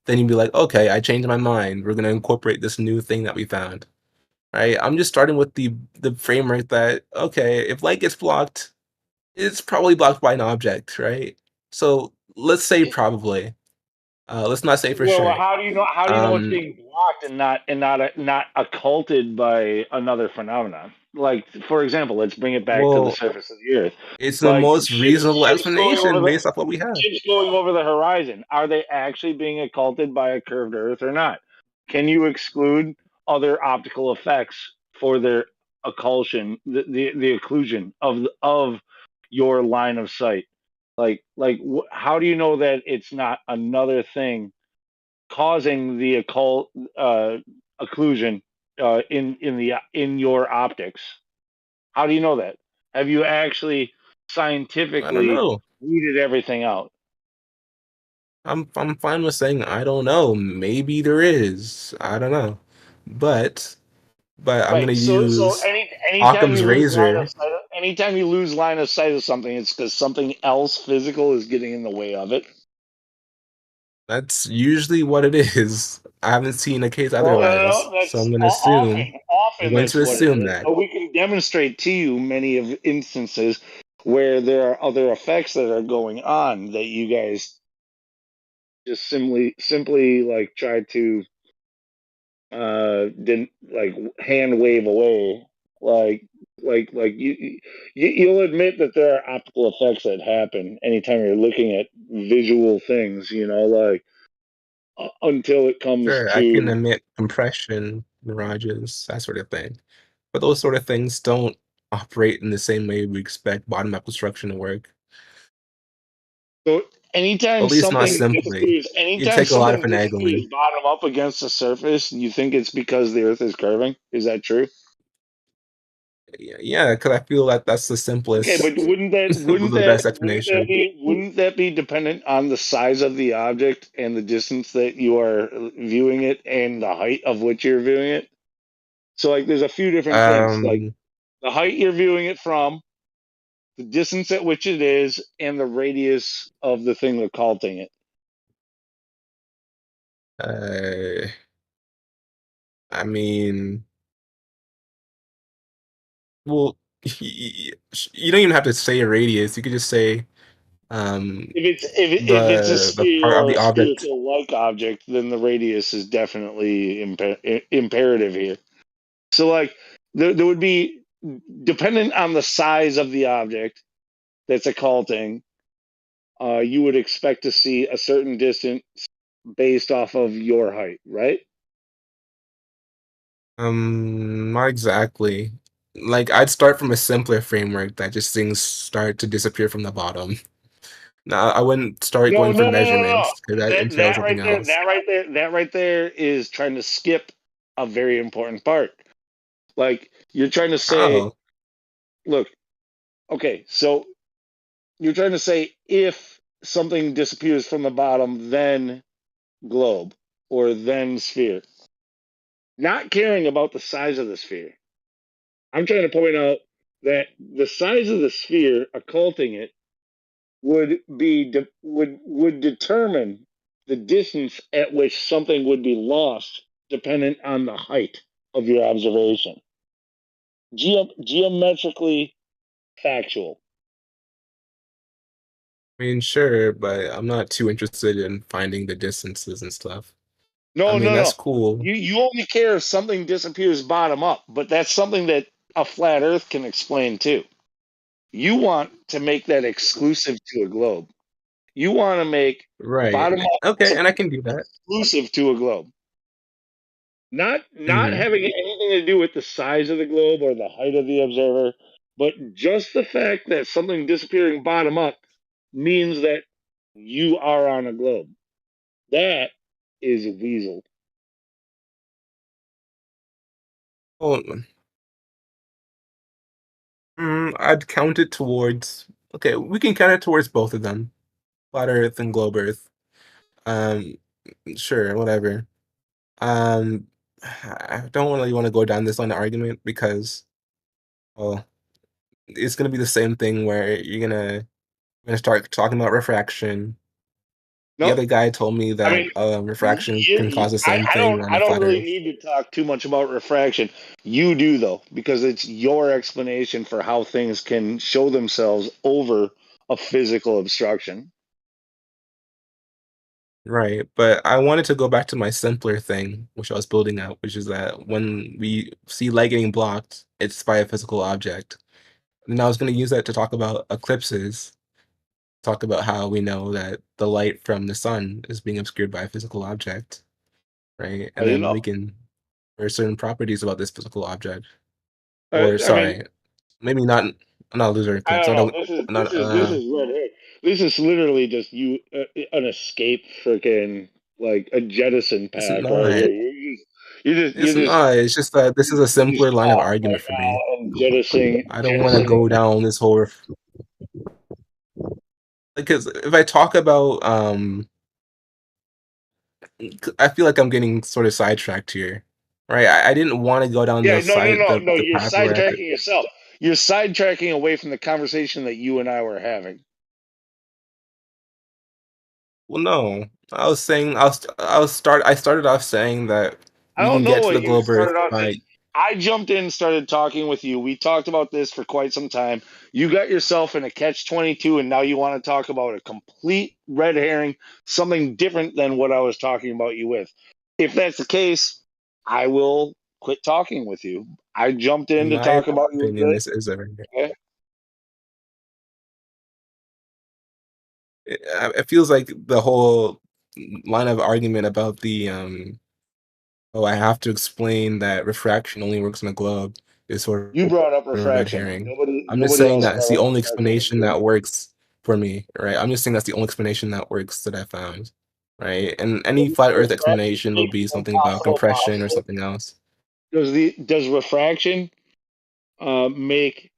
then you'd be like, okay, I changed my mind. We're gonna incorporate this new thing that we found. Right? I'm just starting with the framework that okay, if light gets blocked, it's probably blocked by an object, right? So let's say probably. Let's not say for Well, sure. how do you know? How do you know it's being blocked and not occulted by another phenomenon? Like, for example, let's bring it back to the Well, surface of the Earth. it's the Like most reasonable explanation based off what we have. ships going over the horizon. Are they actually being occulted by a curved Earth or not? Can you exclude other optical effects for their occulsion, the occlusion of your line of sight? How do you know that it's not another thing causing the occult occlusion in your optics? How do you know that? Have you actually I don't scientifically know. weeded everything out? I'm fine with saying I don't know. Maybe there is. I don't know. But I'm gonna Right. So use anytime Occam's you lose line razor. of sight, anytime you lose line of sight of something, it's because something else physical is getting in the way of it. That's usually what it is. I haven't seen a case Well, otherwise, so that's I'm gonna assume. I'm often going that's to what it assume is. that. But we can demonstrate to you many of instances where there are other effects that are going on that you guys just simply like try to didn't like hand wave away. Like you'll admit that there are optical effects that happen anytime you're looking at visual things, like until it comes Sure, I can to. emit compression, mirages, that sort of thing. But those sort of things don't operate in the same way we expect bottom-up construction to work. So anytime At least not something simply. disappears, It take a lot of finagling. bottom up against the surface, you think it's because the Earth is curving? Is that true? Yeah, because I feel that that's the Okay, but simplest, the best explanation. wouldn't that be dependent on the size of the object and the distance that you are viewing it and the height of which you're viewing it? So like there's a few different things, like Um, the height you're viewing it from, the distance at which it is, and the radius of the thing occulting it. uh, I mean, well, you don't even have to say a radius. You could just say If it's a the sphere part of or the a object. spherical like object, then the radius is definitely imperative here. So like there would be, dependent on the size of the object that's occulting, you would expect to see a certain distance based off of your height, right? Not exactly. like I'd start from a simpler framework that just things start to disappear from the bottom. Now I wouldn't start No, going for no, no, no, no. measurements because that That entails that something right there, else. that right there is trying to skip a very important part. Like you're trying to say, How? look, okay, so you're trying to say if something disappears from the bottom, then globe or then sphere. Not caring about the size of the sphere. I'm trying to point out that the size of the sphere, occulting it, would determine the distance at which something would be lost, dependent on the height of your observation. Geometrically factual. I mean, sure, but I'm not too interested in finding the distances and stuff. I No, mean, no, that's no. cool. You only care if something disappears bottom up, but that's something that a flat Earth can explain too. You want to make that exclusive to a globe. You want to make Right. bottom up Okay, and I can do that. exclusive to a globe. Not Hmm. having anything to do with the size of the globe or the height of the observer, but just the fact that something disappearing bottom up means that you are on a globe. That is weasel. Well, I'd count it towards. Okay, we can count it towards both of them, flat Earth and globe Earth. Um, sure, whatever. Um, I don't really want to go down this line of argument because, well, it's gonna be the same thing where you're gonna start talking about refraction. The No, other guy told me I that mean, refraction can cause the same thing on I a don't flat really Earth. need to talk too much about refraction. You do though, because it's your explanation for how things can show themselves over a physical obstruction. Right, but I wanted to go back to my simpler thing, which I was building out, which is that when we see light getting blocked, it's by a physical object. And I was going to use that to talk about eclipses, talk about how we know that the light from the sun is being obscured by a physical object, right? How And you then know? we can there are certain properties about this physical object. Or I mean, sorry, maybe not a lunar I eclipse, don't not know. a This not is red hair. This is literally just you an escape freaking like a jettison it's pack right not. here. It's not. It's just that this is a You're just simpler line of caught argument right for me. now and jettisoning I don't want to jettisoning. go down this whole because if I talk about I feel like I'm getting sort of sidetracked here. Right? I didn't want to go down Yeah, the no, no, side no, no. the You're path where I could sidetracking yourself. You're sidetracking away from the conversation that you and I were having. well no. I started off saying that I we don't can know get to the what you globe Earth started out saying. by I jumped in, started talking with you. We talked about this for quite some time. You got yourself in a catch 22, and now you want to talk about a complete red herring, something different than what I was talking about you with. If that's the case, I will quit talking with you. I jumped in in to my talk about you a opinion bit. this is a Okay? it feels like the whole line of argument about the oh, I have to explain that refraction only works on a globe is sort You brought up of a red refraction. herring. I'm just Nobody saying else that it's the brought up only refraction explanation before that you. works for me, right? I'm just saying that's the only explanation that works that I found, right? And any flat Earth Refraction explanation will makes be the something about impossible compression or possible. something else. Does refraction make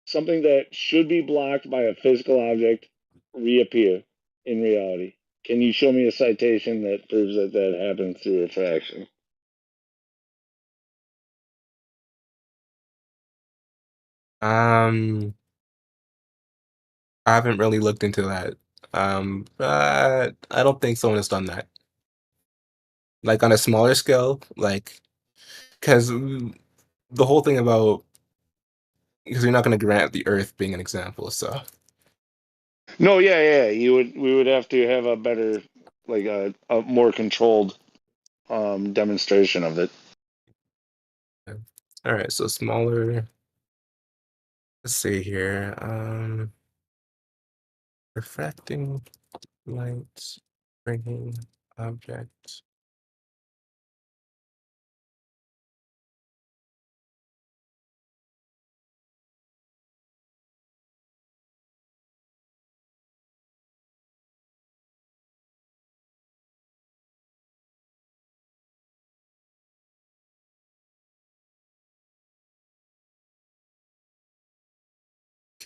something that should be blocked by a physical object reappear in reality? Can you show me a citation that proves that that happens through refraction? Um, I haven't really looked into that. But I don't think someone has done that. Like on a smaller scale, like because the whole thing about because you're not going to grant the Earth being an example, so No, yeah, yeah. You would we would have to have a better, like a more controlled demonstration of it. yeah. All right. So smaller. Let's see here. Refracting light, bringing object.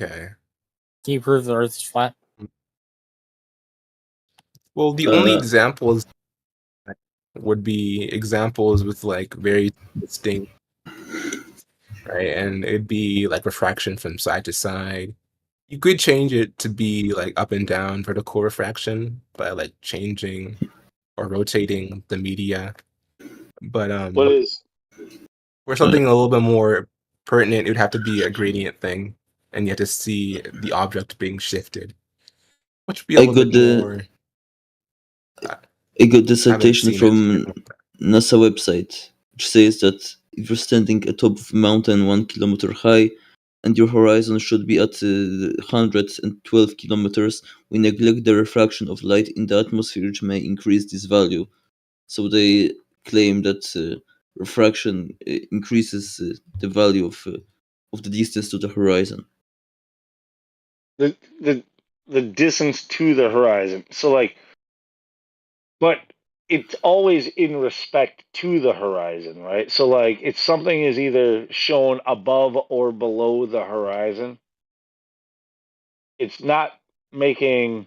Okay. Can you prove the Earth is flat? Well, the only examples would be examples with like very distinct, right? And it'd be like refraction from side to side. You could change it to be like up and down vertical refraction by like changing or rotating the media. But What is for something a little bit more pertinent, it would have to be a gradient thing, and you have to see the object being shifted, which would be a I little got bit more. I got the I haven't citation seen it. from NASA website, which says that if you're standing atop of a mountain 1 kilometer high and your horizon should be at 112 kilometers, we neglect the refraction of light in the atmosphere, which may increase this value. So they claim that refraction increases the value of the distance to the horizon. the the distance to the horizon? So like, but it's always in respect to the horizon, right? So like, if something is either shown above or below the horizon, it's not making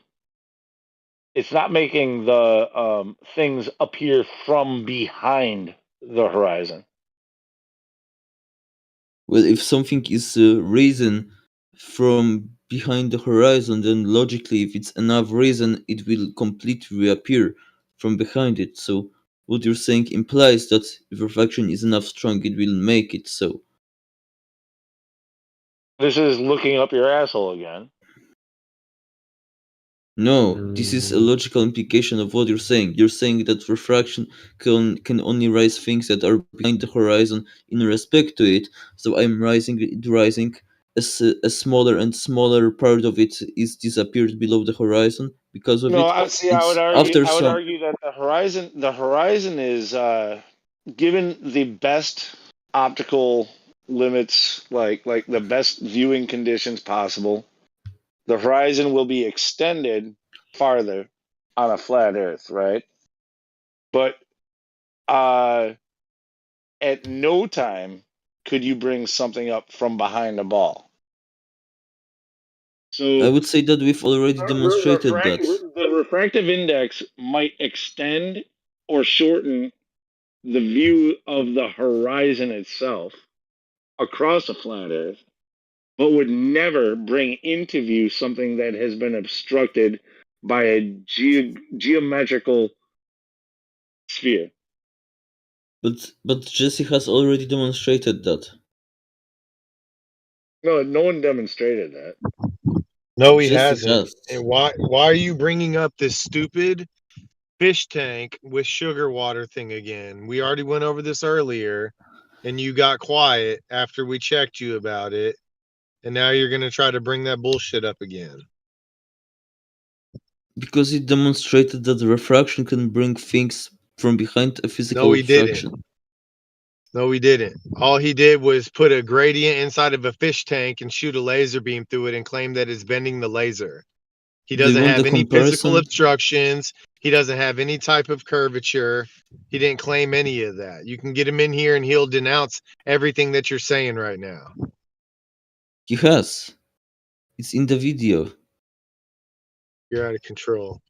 the things appear from behind the horizon. Well, if something is risen from behind the horizon, then logically, if it's enough risen, it will completely reappear from behind it. So, what you're saying implies that if refraction is enough strong, it will make it so. This is looking up your asshole again. No, this is a logical implication of what you're saying. You're saying that refraction can only rise things that are behind the horizon in respect to it. So I'm rising. A smaller and smaller part of it is disappeared below the horizon because of No, it. And I would argue. after I would some, argue that the horizon is given the best optical limits, like the best viewing conditions possible. The horizon will be extended farther on a flat Earth, right? But at no time could you bring something up from behind a ball. I So would say that we've already demonstrated that. the refractive index might extend or shorten the view of the horizon itself across a flat Earth, but would never bring into view something that has been obstructed by a geometrical sphere. But Jesse has already demonstrated that. No one demonstrated that. No, he Jesse hasn't. has. And why are you bringing up this stupid fish tank with sugar water thing again? We already went over this earlier, and you got quiet after we checked you about it, and now you're gonna try to bring that bullshit up again. Because it demonstrated that the refraction can bring things from behind a physical No, he didn't. obstruction. No, he didn't. All he did was put a gradient inside of a fish tank and shoot a laser beam through it and claim that it's bending the laser. He Do you doesn't want the have any physical comparison? obstructions. He doesn't have any type of curvature. He didn't claim any of that. You can get him in here and he'll denounce everything that you're saying right now. He has. It's in the video. You're out of control.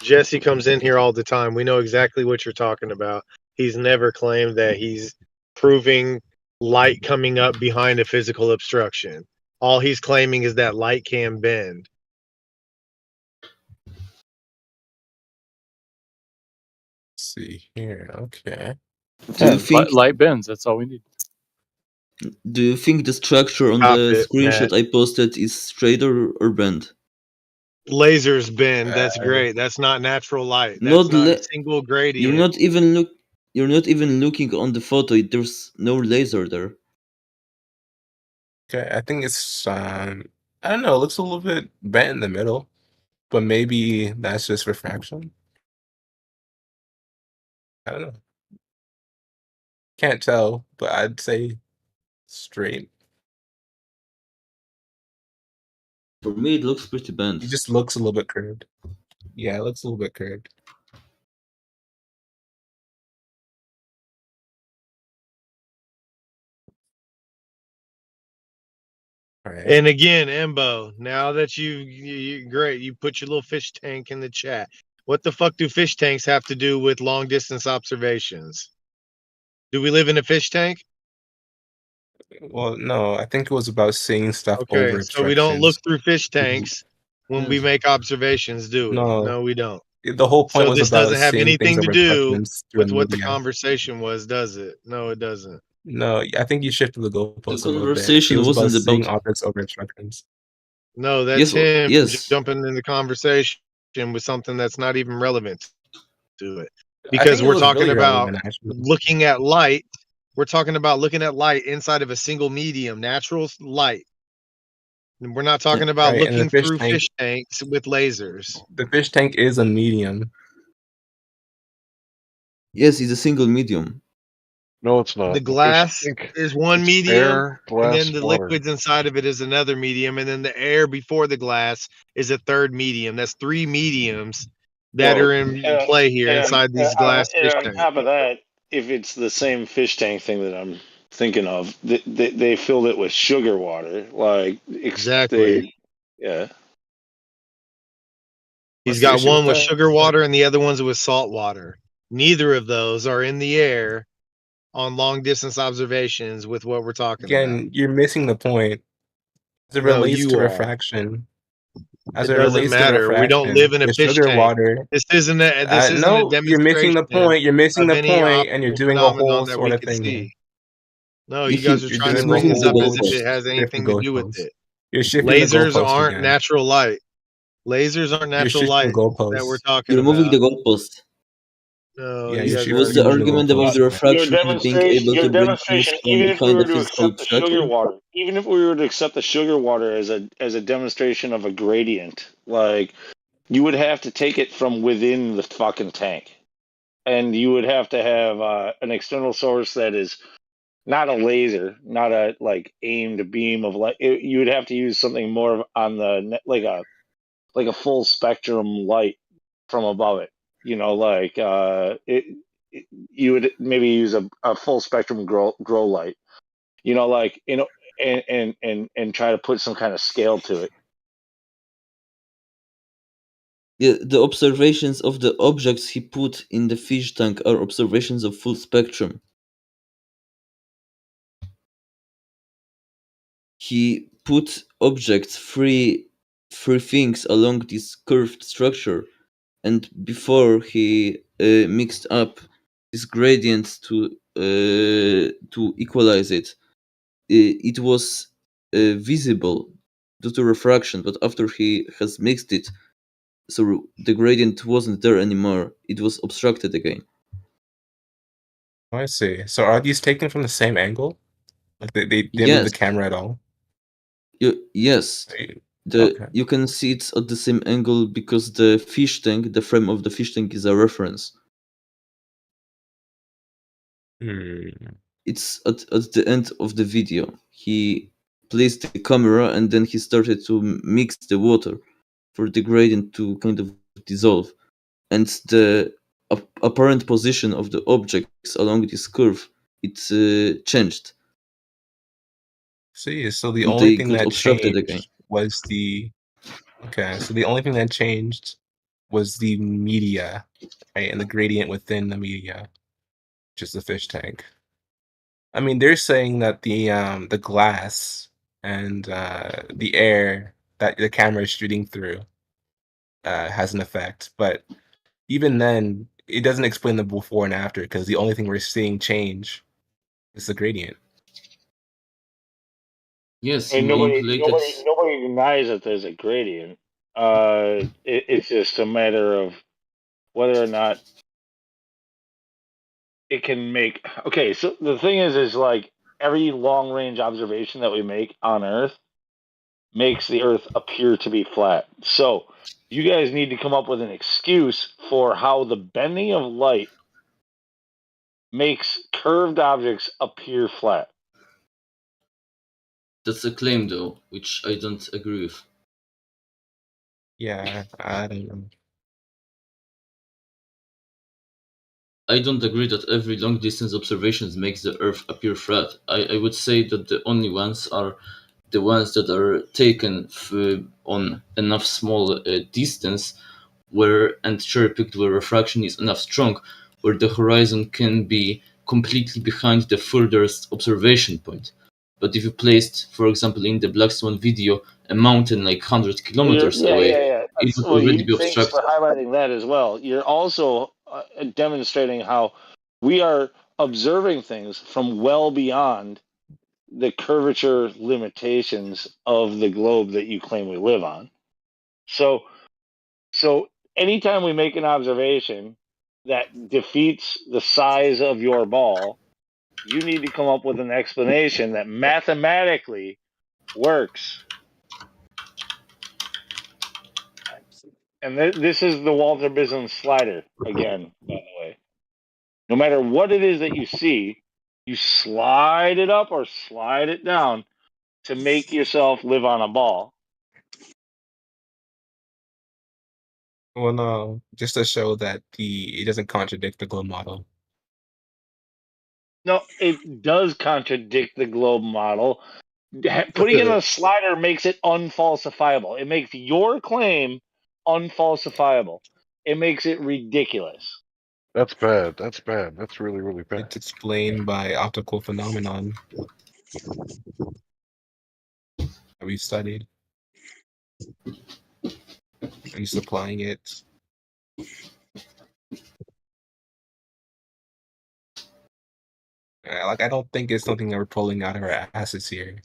Jesse comes in here all the time. We know exactly what you're talking about. He's never claimed that he's proving light coming up behind a physical obstruction. All he's claiming is that light can bend. Let's see here. Okay. Do you think light bends? That's all we need. do you think the structure on Stop the it, Matt. screenshot I posted is straight or bent? Lasers bend. That's great. That's not natural light. That's Not not a le- single you're gradient. not even look you're not even looking on the photo. There's no laser there. Okay. I think it's I don't know. It looks a little bit bent in the middle, but maybe that's just refraction. I don't know. Can't tell, but I'd say straight. For me, it looks pretty bent. It just looks a little bit curved. Yeah, it looks a little bit curved. And again, Embo, now that you great, you put your little fish tank in the chat. What the fuck do fish tanks have to do with long distance observations? Do we live in a fish tank? Well, no, I think it was about seeing stuff over Okay, so we don't look obstructions. through fish tanks when we make observations, do we? No, No, we don't. the whole point So was this about doesn't have seeing things anything to over do obstructions through a with what the media. conversation was, does it? No, it doesn't. No, I think you shifted the goalposts a little bit. It conversation was about wasn't seeing about- objects over obstructions. No, that's him yes. jumping in the conversation with something that's not even relevant to it. I Because think it we're was talking really about relevant, actually. looking at light. We're talking about looking at light inside of a single medium, natural light. And we're not talking about Right, and the looking fish through tank, fish tanks with lasers. the fish tank is a medium. Yes, it's a single medium. No, it's not. The glass is one it's medium, air, and glass, then the water. liquids inside of it is another medium, and then the air before the glass is a third medium. That's three mediums that are in play here inside these glass fish on tanks. top of that, if it's the same fish tank thing that I'm thinking of, they filled it with sugar water. Like Exactly. Yeah. He's got one with sugar water and the other one's with salt water. Neither of those are in the air on long distance observations with what we're talking about. Again, you're missing the point. As it No, relates you to are. refraction, as It it doesn't relates to matter. We don't live in a the fish sugar tank. water. This isn't a No, you're missing the demonstration point. You're missing of the any point, and you're optical doing a phenomenon whole that sort we of could thing see. here. No, you guys are trying to doing bring a this up whole as if it has shift anything the to do with goalposts. it. You're shifting the Lasers goalposts aren't again. natural light. Lasers aren't You're natural shifting light the that we're goalposts. talking You're moving about. the goalpost. No, Yeah, you guys are What's the moving the argument about goalposts. the refraction being able to bring things from Even if we behind were a to physical accept the sugar obstruction? water, even if we were to accept the sugar water as a demonstration of a gradient, like you would have to take it from within the fucking tank, and you would have to have an external source that is not a laser, not a like aimed beam of light. You would have to use something more on the like a full spectrum light from above it. You know, like you would maybe use a full spectrum grow light. You know, like and try to put some kind of scale to it. Yeah, the observations of the objects he put in the fish tank are observations of full spectrum. He put objects, three things along this curved structure, and before he mixed up this gradient to equalize it, it was visible due to refraction. But after he has mixed it, so the gradient wasn't there anymore. It was obstructed again. I see. So are these taken from the same angle? Like they didn't move the camera at all? Yes. You can see it's at the same angle because the fish tank, the frame of the fish tank, is a reference. It's at the end of the video. He placed the camera and then he started to mix the water for the gradient to kind of dissolve. And the apparent position of the objects along this curve, it changed. See, so the And only they thing got that obstructed changed again. was the so the only thing that changed was the media, right? And the gradient within the media, which is the fish tank. I mean, they're saying that the glass and the air that the camera is shooting through has an effect, but even then, it doesn't explain the before and after because the only thing we're seeing change is the gradient. Yes, And nobody denies that there's a gradient. It's just a matter of whether or not it can make. Okay, so the thing is like every long range observation that we make on Earth makes the Earth appear to be flat. So you guys need to come up with an excuse for how the bending of light makes curved objects appear flat. That's a claim, though, which I don't agree with. Yeah, I don't know. I don't agree that every long-distance observation makes the Earth appear flat. I would say that the only ones are the ones that are taken on enough small distance, and cherry picked where refraction is enough strong, where the horizon can be completely behind the furthest observation point. But if you placed, for example, in the Black Swan video, a mountain like 100 kilometers away, it That's, would well, already be thanks for obstructed. highlighting that as well. You're also demonstrating how we are observing things from well beyond the curvature limitations of the globe that you claim we live on. So anytime we make an observation that defeats the size of your ball, you need to come up with an explanation that mathematically works. And this is the Walter Bisson slider again, by the way. No matter what it is that you see, you slide it up or slide it down to make yourself live on a ball. Well, no, just to show that it doesn't contradict the globe model. No, it does contradict the globe model. Putting it in a slider makes it unfalsifiable. It makes your claim unfalsifiable. It makes it ridiculous. That's bad. That's bad. That's really, really bad. It's explained by optical phenomenon that we studied. And he's applying it. Like, I don't think it's something that we're pulling out of our asses here.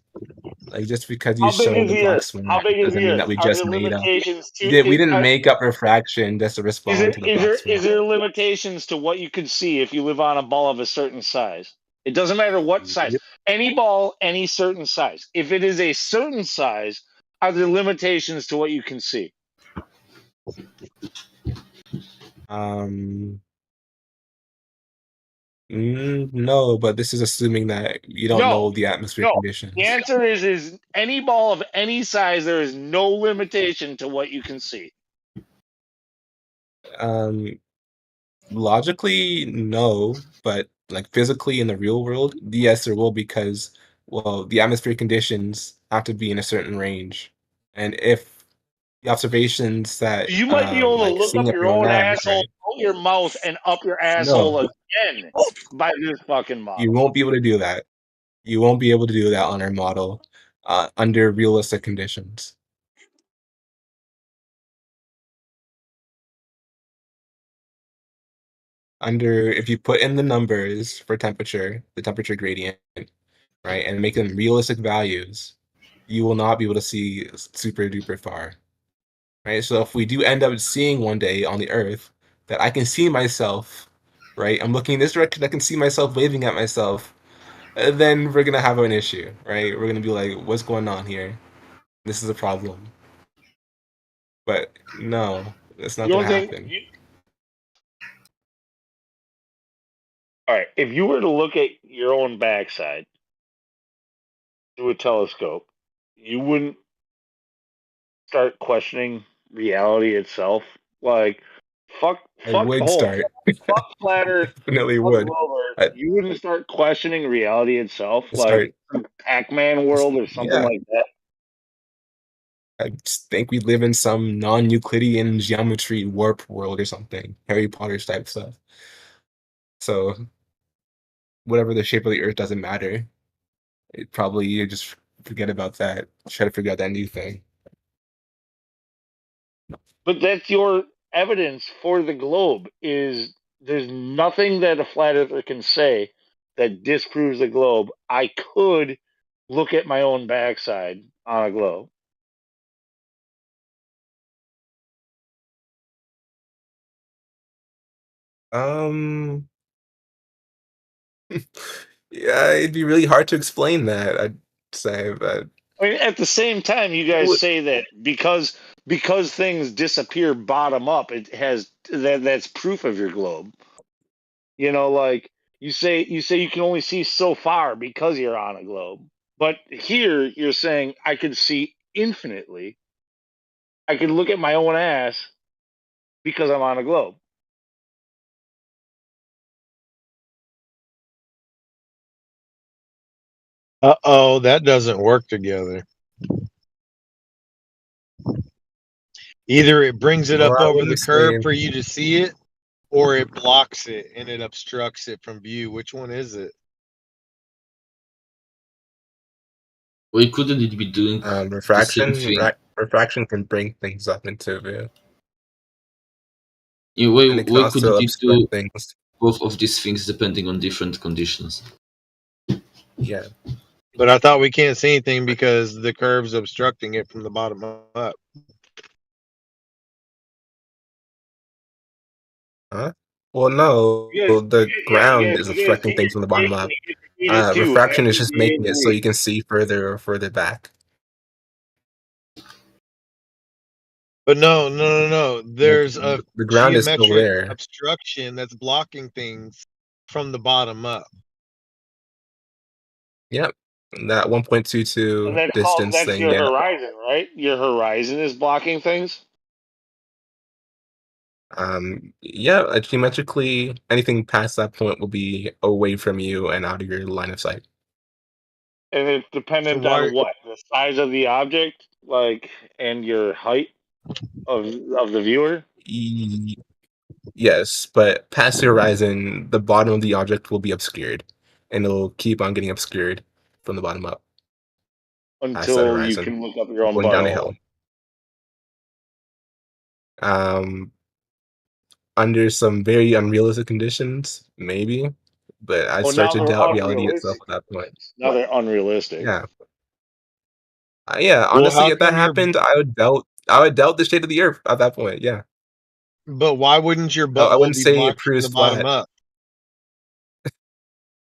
Like, just because you How big show is the the black Earth? swan How big is doesn't the mean Earth? that we Are just there made up. limitations to We didn't make up refraction just to respond to the black swan. Is there limitations to what you could see if you live on a ball of a certain size? It doesn't matter what size. Any ball, any certain size. If it is a certain size, are there limitations to what you can see? No, but this is assuming that you don't know the atmosphere conditions. The answer is any ball of any size, there is no limitation to what you can see. Logically, no, but like physically in the real world, yes, there will, because, well, the atmosphere conditions have to be in a certain range, and if the observations that You might be able to like look seeing up up your your own own eyes, asshole, right? out your mouth, and up your No, asshole again by this fucking model. you won't be able to do that. You won't be able to do that on our model under realistic conditions. If you put in the numbers for temperature, the temperature gradient, right, and make them realistic values, you will not be able to see super duper far, right? So if we do end up seeing one day on the Earth that I can see myself, right, I'm looking in this direction, I can see myself waving at myself, then we're gonna have an issue, right? We're gonna be like, what's going on here? This is a problem. But no, that's not gonna happen. All right, if you were to look at your own backside through a telescope, you wouldn't start questioning reality itself. Like, fuck I would start. fuck flat Earth, Definitely fuck would. globe Earth. You wouldn't start questioning reality itself, like Pac-Man world or something Yeah. like that. I just think we live in some non-Euclidean geometry warp world or something, Harry Potter type stuff. So whatever the shape of the Earth doesn't matter. It probably you just forget about that. Try to figure out that new thing. But that's your evidence for the globe. Is there's nothing that a flat earther can say that disproves the globe. I could look at my own backside on a globe. Yeah, it'd be really hard to explain that, I'd say, but I mean, at the same time, you guys say that because things disappear bottom up, it has that's proof of your globe. You know, like you say you can only see so far because you're on a globe. But here you're saying I could see infinitely. I could look at my own ass because I'm on a globe. Uh-oh, that doesn't work together. Either it brings it Well, up I over the wouldn't curve say. for you to see it, or it blocks it and it obstructs it from view. Which one is it? Why couldn't it be doing the same Refraction, thing? refraction can bring things up into view, Yeah, and it can why couldn't also it obscure do things. both of these things depending on different conditions? Yeah. But I thought we can't see anything because the curve's obstructing it from the bottom up. Huh? Well, no, the ground is You guys obstructing can get things from the bottom information up. and you can read it too. Refraction is After just you making it so agree. you can see further or further back. But no. Like There's a the ground is still geometric there. obstruction that's blocking things from the bottom up. Yep. That 1.22 And distance that's thing. your Yeah. horizon, right? Your horizon is blocking things. Yeah. Geometrically, anything past that point will be away from you and out of your line of sight. And it's So dependent why? on what? The size of the object, like, and your height of the viewer. Yes, but past the horizon, the bottom of the object will be obscured, and it'll keep on getting obscured from the bottom up past that Until you horizon, can look up your own going down a butthole. hill. Um, Under some very unrealistic conditions, maybe, but I Oh, start now to they're doubt reality itself unrealistic at that point. conditions. Now they're unrealistic. Yeah, yeah. Well, Honestly, how if that come your? happened, I would doubt. I would doubt the state of the earth at that point. Yeah, But why wouldn't your I butthole wouldn't be say it blocked from proves the bottom flat. up?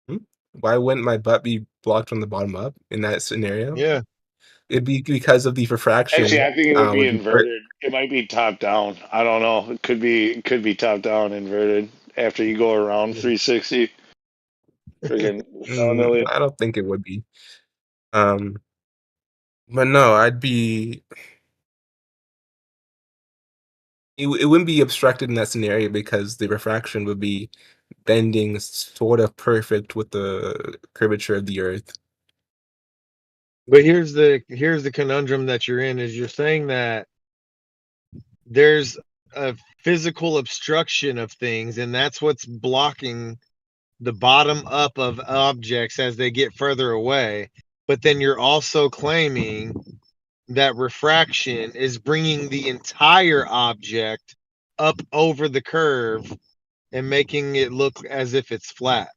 Hmm? Why wouldn't my butt be blocked from the bottom up in that scenario? Yeah. It'd be because of the Actually, refraction. I think it would be Would be per- inverted. It might be top down. I don't know. It could be top down inverted after you go around 360. Freaking willy-nilly. I don't think it would be. Um, but no, I'd be. It wouldn't be obstructed in that scenario because the refraction would be bending sort of perfect with the curvature of the Earth. But here's the conundrum that you're in is you're saying that there's a physical obstruction of things, and that's what's blocking the bottom up of objects as they get further away. But then you're also claiming that refraction is bringing the entire object up over the curve and making it look as if it's flat.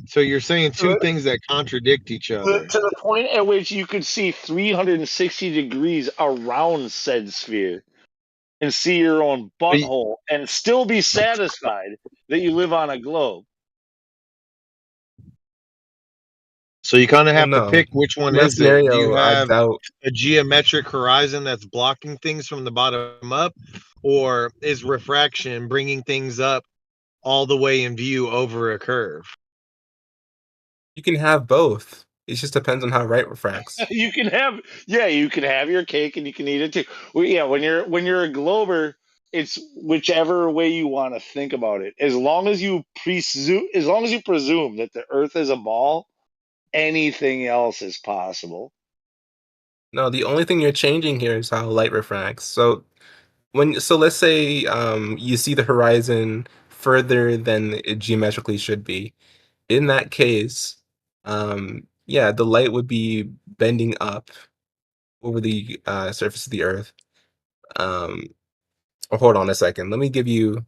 So you're saying two things that contradict each other. To the point at which you could see 360 degrees around said sphere and see your own butthole and still be satisfied that you live on a globe. So you kind of Well, have to no. pick which one In that is it. Do you scenario, I have doubt. a geometric horizon that's blocking things from the bottom up, or is refraction bringing things up all the way in view over a curve? You can have both. It just depends on how right refracts. You can have your cake and you can eat it too. Well, yeah, when you're a glober, it's whichever way you want to think about it. As long as you presume that the Earth is a ball, anything else is possible. No, the only thing you're changing here is how light refracts. So let's say you see the horizon further than it geometrically should be. In that case, yeah, the light would be bending up over the surface of the Earth. Um, hold on a second. Let me give you.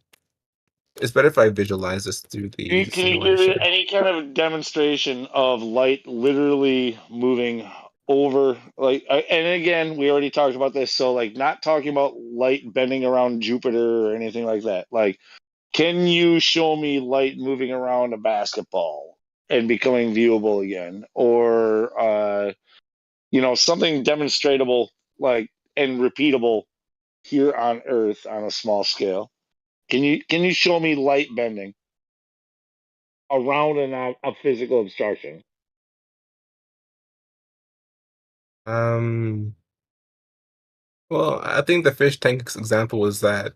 It's better if I visualize this through the Can you give simulation. me any kind of demonstration of light literally moving over and again, we already talked about this, so like not talking about light bending around Jupiter or anything like that. Like, can you show me light moving around a basketball and becoming viewable again? Or something demonstratable like and repeatable here on Earth on a small scale. Can you show me light bending around a physical obstruction? Um, well, I think the fish tank example was that,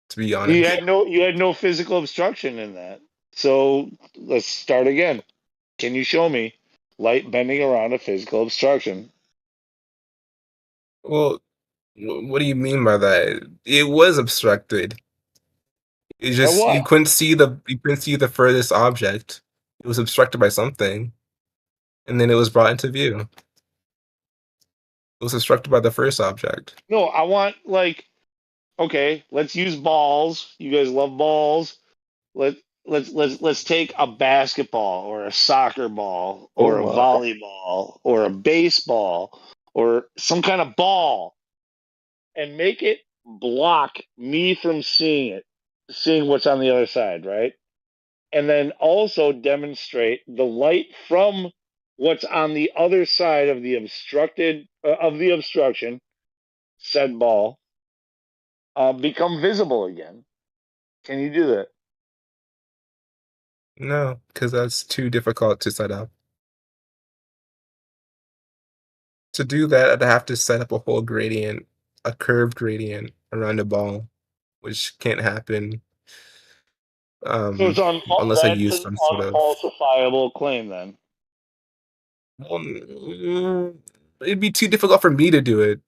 to be honest. You had no physical obstruction in that. So let's start again. Can you show me light bending around a physical obstruction? Well, What do you mean by that? It was obstructed. It By just what? you couldn't see the furthest object. It was obstructed by something, and then it was brought into view. It was obstructed by the first object. No, I want like okay, let's use balls. You guys love balls. Let let's take a basketball or a soccer ball or a Oh, volleyball or a baseball or some kind of ball and make it block me from seeing what's on the other side, right? And then also demonstrate the light from what's on the other side of the obstruction, said ball, become visible again. Can you do that? No, because that's too difficult to set up. To do that, I'd have to set up a whole gradient, a curved gradient around a ball, which can't happen So it's unless I that use is some sort of. unfalsifiable claim then. It'd be too difficult for me to do it.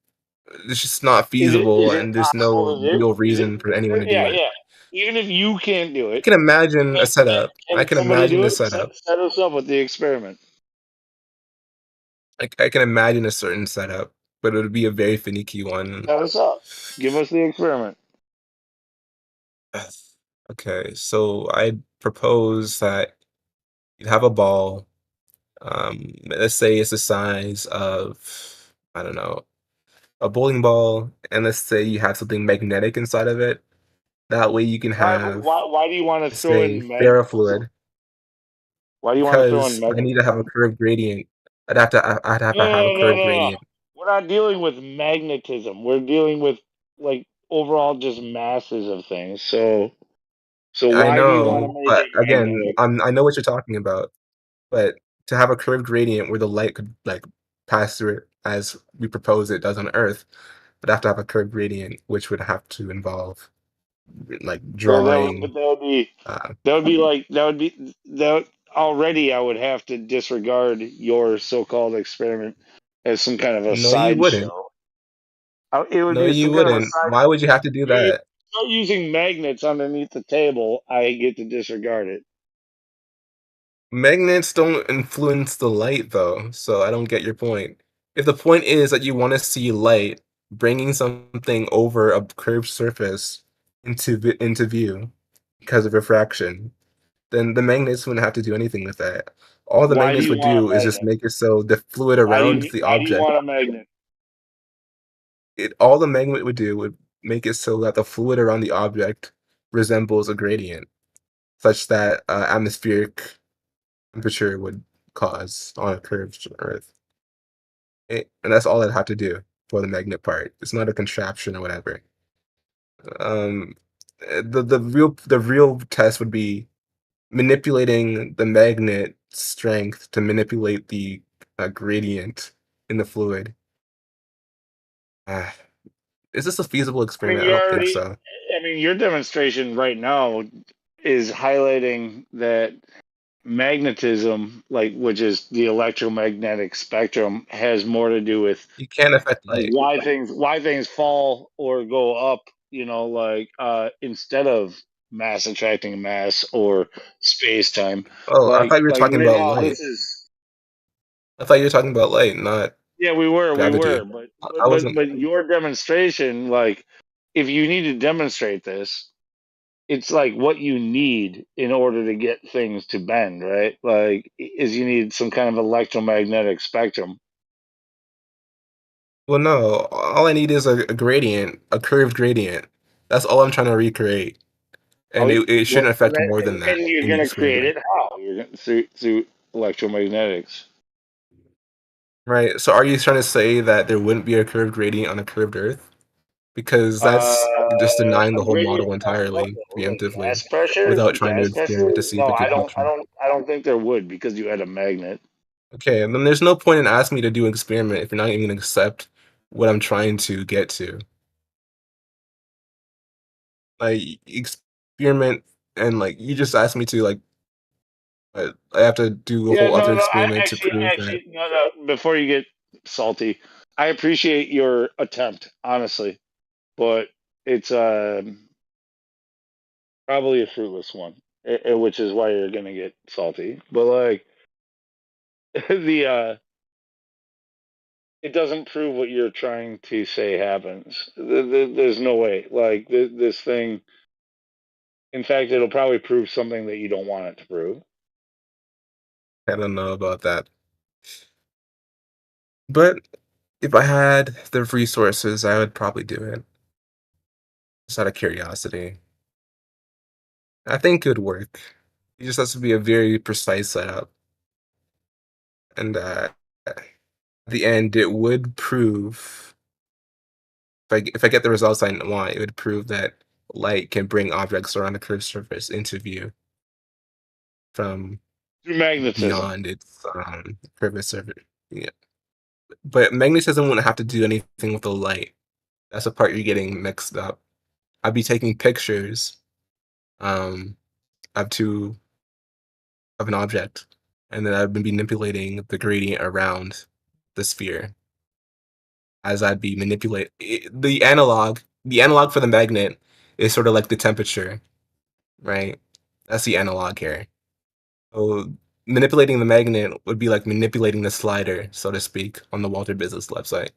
It's just not feasible, Is it and there's no possible to do? real Is it? reason for anyone to do Yeah, it. yeah. Even if you can't do I it, can imagine a setup. I can can somebody imagine do a it? setup. Set us up with the experiment. I can imagine a certain setup, but it would be a very finicky one. Set us up. Give us the experiment. Okay, so I propose that you'd have a ball. Let's say it's the size of, I don't know, a bowling ball, and let's say you have something magnetic inside of it. That way you can have, Why do you want to let's throw say, in magnetism? ferrofluid, Why do you want to throw in because I need to have a magnetism? curved gradient. I'd have No, to have a no, no, no, curved no, no. gradient. We're not dealing with magnetism. We're dealing with like overall just masses of things. So I why do you want to know, make but it again, magnetic? I know what you're talking about. But to have a curved gradient where the light could like pass through it as we propose it does on Earth, but have to have a curved gradient, which would have to involve like So drawing. that would be like that already I would have to disregard your so-called experiment as some kind of a No, you wouldn't. sideshow. It would No, be you some kind of a wouldn't. Why sideshow. would you have to do If you that? start using magnets underneath the table, I get to disregard it. Magnets don't influence the light, though, so I don't get your point. If the point is that you want to see light, bringing something over a curved surface into view because of refraction, then the magnets wouldn't have to do anything with that. All the Why do magnets you would want a do is just magnet? make it so the fluid around the Why do you object, want a magnet? all the magnet would do would make it so that the fluid around the object resembles a gradient, such that atmospheric temperature would cause on a curved Earth. And that's all I'd have to do for the magnet part. It's not a contraption or whatever. Um, the real test would be manipulating the magnet strength to manipulate the gradient in the fluid. Ah, is this a feasible I mean, experiment? I don't think so. your demonstration right now is highlighting that magnetism, like which is the electromagnetic spectrum, has more to do with You can't affect like light. why things fall or go up, instead of mass attracting mass or space time. Oh, I thought you were Like talking right about now, light. this is I thought you were talking about light, not yeah, we were, gravity. but I wasn't. your demonstration, like if you need to demonstrate this, it's like what you need in order to get things to bend, right? Like is you need some kind of electromagnetic spectrum. Well, no. All I need is a gradient, a curved gradient. That's all I'm trying to recreate, Oh, and it well, shouldn't affect more than that and you're in the gonna create experiment. it how? You're gonna through electromagnetics. Right. So are you trying to say that there wouldn't be a curved gradient on a curved Earth? Because that's just denying the A whole gradient model of what entirely, though? Like preemptively, gas pressure? without trying to Gas experiment pressure? to see if No, it could function. I don't think there would because you had a magnet. Okay, and then there's no point in asking me to do an experiment if you're not even gonna accept what I'm trying to get to. Like experiment and like you just asked me to like I have to do a Yeah, whole other no, no. experiment to prove that. No. Before you get salty, I appreciate your attempt, honestly, but it's probably a fruitless one, which is why you're gonna get salty. But like the it doesn't prove what you're trying to say happens. There's no way. Like this thing. In fact, it'll probably prove something that you don't want it to prove. I don't know about that. But if I had the resources, I would probably do it. Just out of curiosity. I think it would work. It just has to be a very precise setup. And at the end, it would prove, if I get the results I want, it would prove that light can bring objects around a curved surface into view from Through magnetism. beyond its curved surface. Yeah. But magnetism wouldn't have to do anything with the light. That's the part you're getting mixed up. I'd be taking pictures um, of an object, and then I'd be manipulating the gradient around the sphere as I'd be manipulate the analog. The analog for the magnet is sort of like the temperature, right? That's the analog here. So manipulating the magnet would be like manipulating the slider, so to speak, on the Walter Business website.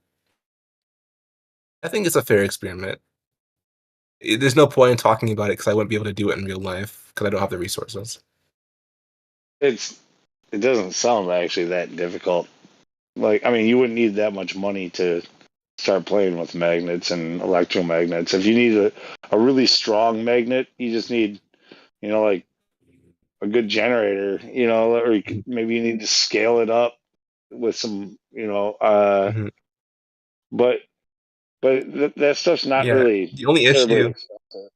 I think it's a fair experiment. There's no point in talking about it because I wouldn't be able to do it in real life because I don't have the resources. It doesn't sound actually that difficult. Like, I mean, you wouldn't need that much money to start playing with magnets and electromagnets. If you need a really strong magnet, you just need, like a good generator, or maybe you need to scale it up with some, Mhm. but that stuff's not Yeah, really the only terribly issue expensive.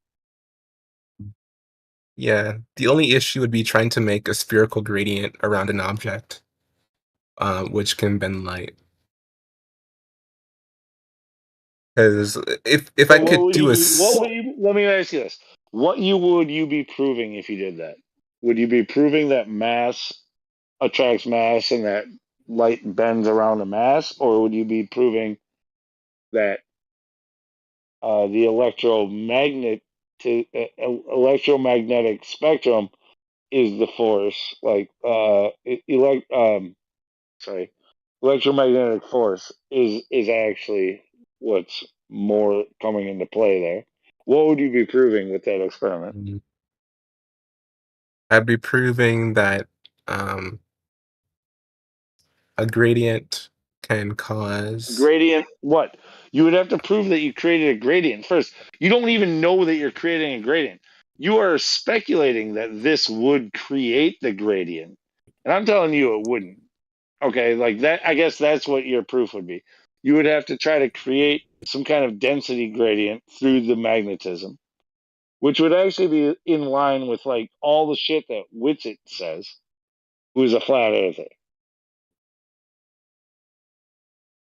yeah, the only issue would be trying to make a spherical gradient around an object, which can bend light. Because if I But what could would do you a be? Let me ask you this: would you be proving if you did that? Would you be proving that mass attracts mass and that light bends around a mass, or would you be proving that the electromagnetic spectrum is the force, like sorry, electromagnetic force is actually what's more coming into play there. What would you be proving with that experiment? Mhm. I'd be proving that um, a gradient can cause. Gradient, what? You would have to prove that you created a gradient first. You don't even know that you're creating a gradient. You are speculating that this would create the gradient. And I'm telling you it wouldn't. Okay, like that, I guess that's what your proof would be. You would have to try to create some kind of density gradient through the magnetism, which would actually be in line with like all the shit that Witsit says, who's a flat earther.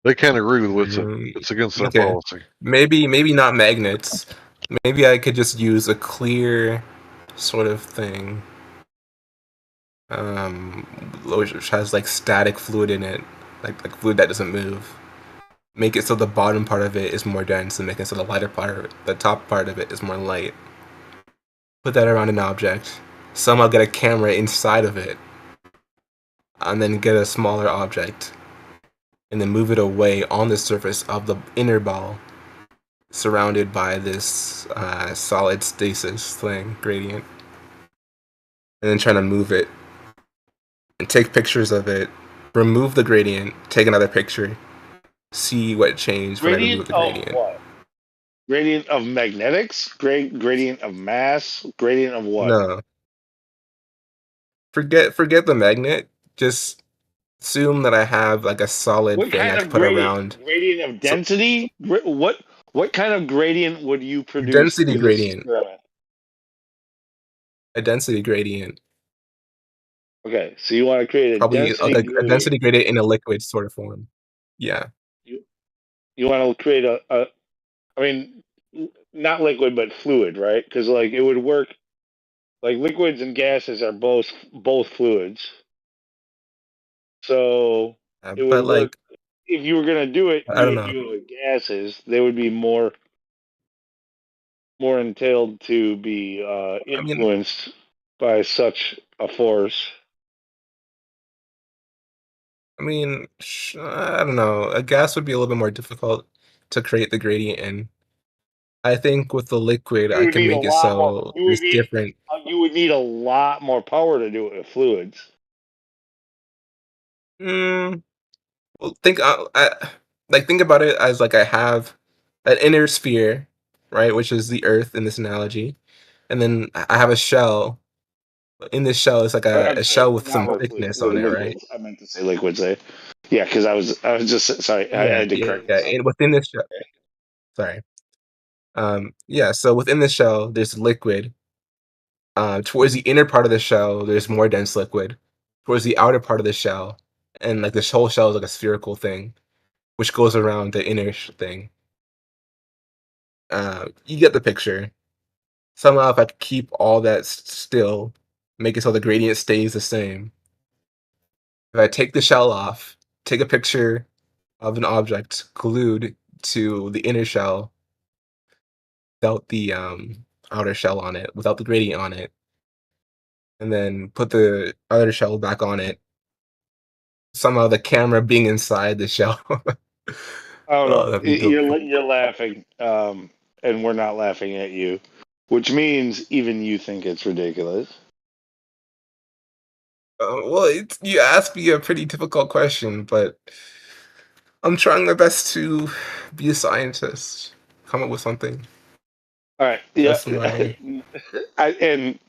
They can't agree with it. Mm, It's against their okay, policy. maybe not magnets. Maybe I could just use a clear sort of thing, um, which has like static fluid in it, like fluid that doesn't move. Make it so the bottom part of it is more dense, and make it so the lighter part of it, the top part of it is more light. Put that around an object. Somehow get a camera inside of it, and then get a smaller object, and then move it away on the surface of the inner ball, surrounded by this solid stasis thing, gradient, and then trying to move it, and take pictures of it, remove the gradient, take another picture, see what changed when I Gradient removed the of gradient. what? Gradient of magnetics? Gradient of mass? Gradient of what? No, forget the magnet. Just assume that I have like a solid What thing kind I could of put gradient? around. Gradient of So density? What kind of gradient would you produce density through this gradient, experiment? a density gradient, Okay, so you want to create a probably density a gradient. density gradient in a liquid sort of form. Yeah. You, you want to create I mean, not liquid, but fluid, right? Because like it would work. Like liquids and gases are both fluids, so it would But work. if you were gonna do it, I you don't would know. do it with gases. They would be more entailed to be I mean, influenced by such a force. I don't know. A gas would be a little bit more difficult to create the gradient in. I think with the liquid, You I would can need a make it lot more. so there's different. You would need a lot more power to do it with fluids. Mm, well, think about it as like I have an inner sphere, right, which is the Earth in this analogy, and then I have a shell. In this shell, it's like I'm a sorry, shell with not some with thickness on it, right? liquids. I meant to say liquids. Yeah, because I was just sorry. I Yeah, had to yeah, correct yeah. myself. And within this shell, sorry. Yeah. So within the shell, there's liquid. Towards the inner part of the shell, there's more dense liquid. Towards the outer part of the shell, and like this whole shell is like a spherical thing, which goes around the inner thing. You get the picture. Somehow, if I could keep all that still, make it so the gradient stays the same. If I take the shell off, take a picture of an object glued to the inner shell without the outer shell on it, without the gradient on it, and then put the other shell back on it. Somehow the camera being inside the shell. I don't Oh, know. that'd be dope. You're laughing, and we're not laughing at you, which means even you think it's ridiculous. Well, you asked me a pretty difficult question, but I'm trying my best to be a scientist, come up with something. All right. Yeah. That's my. And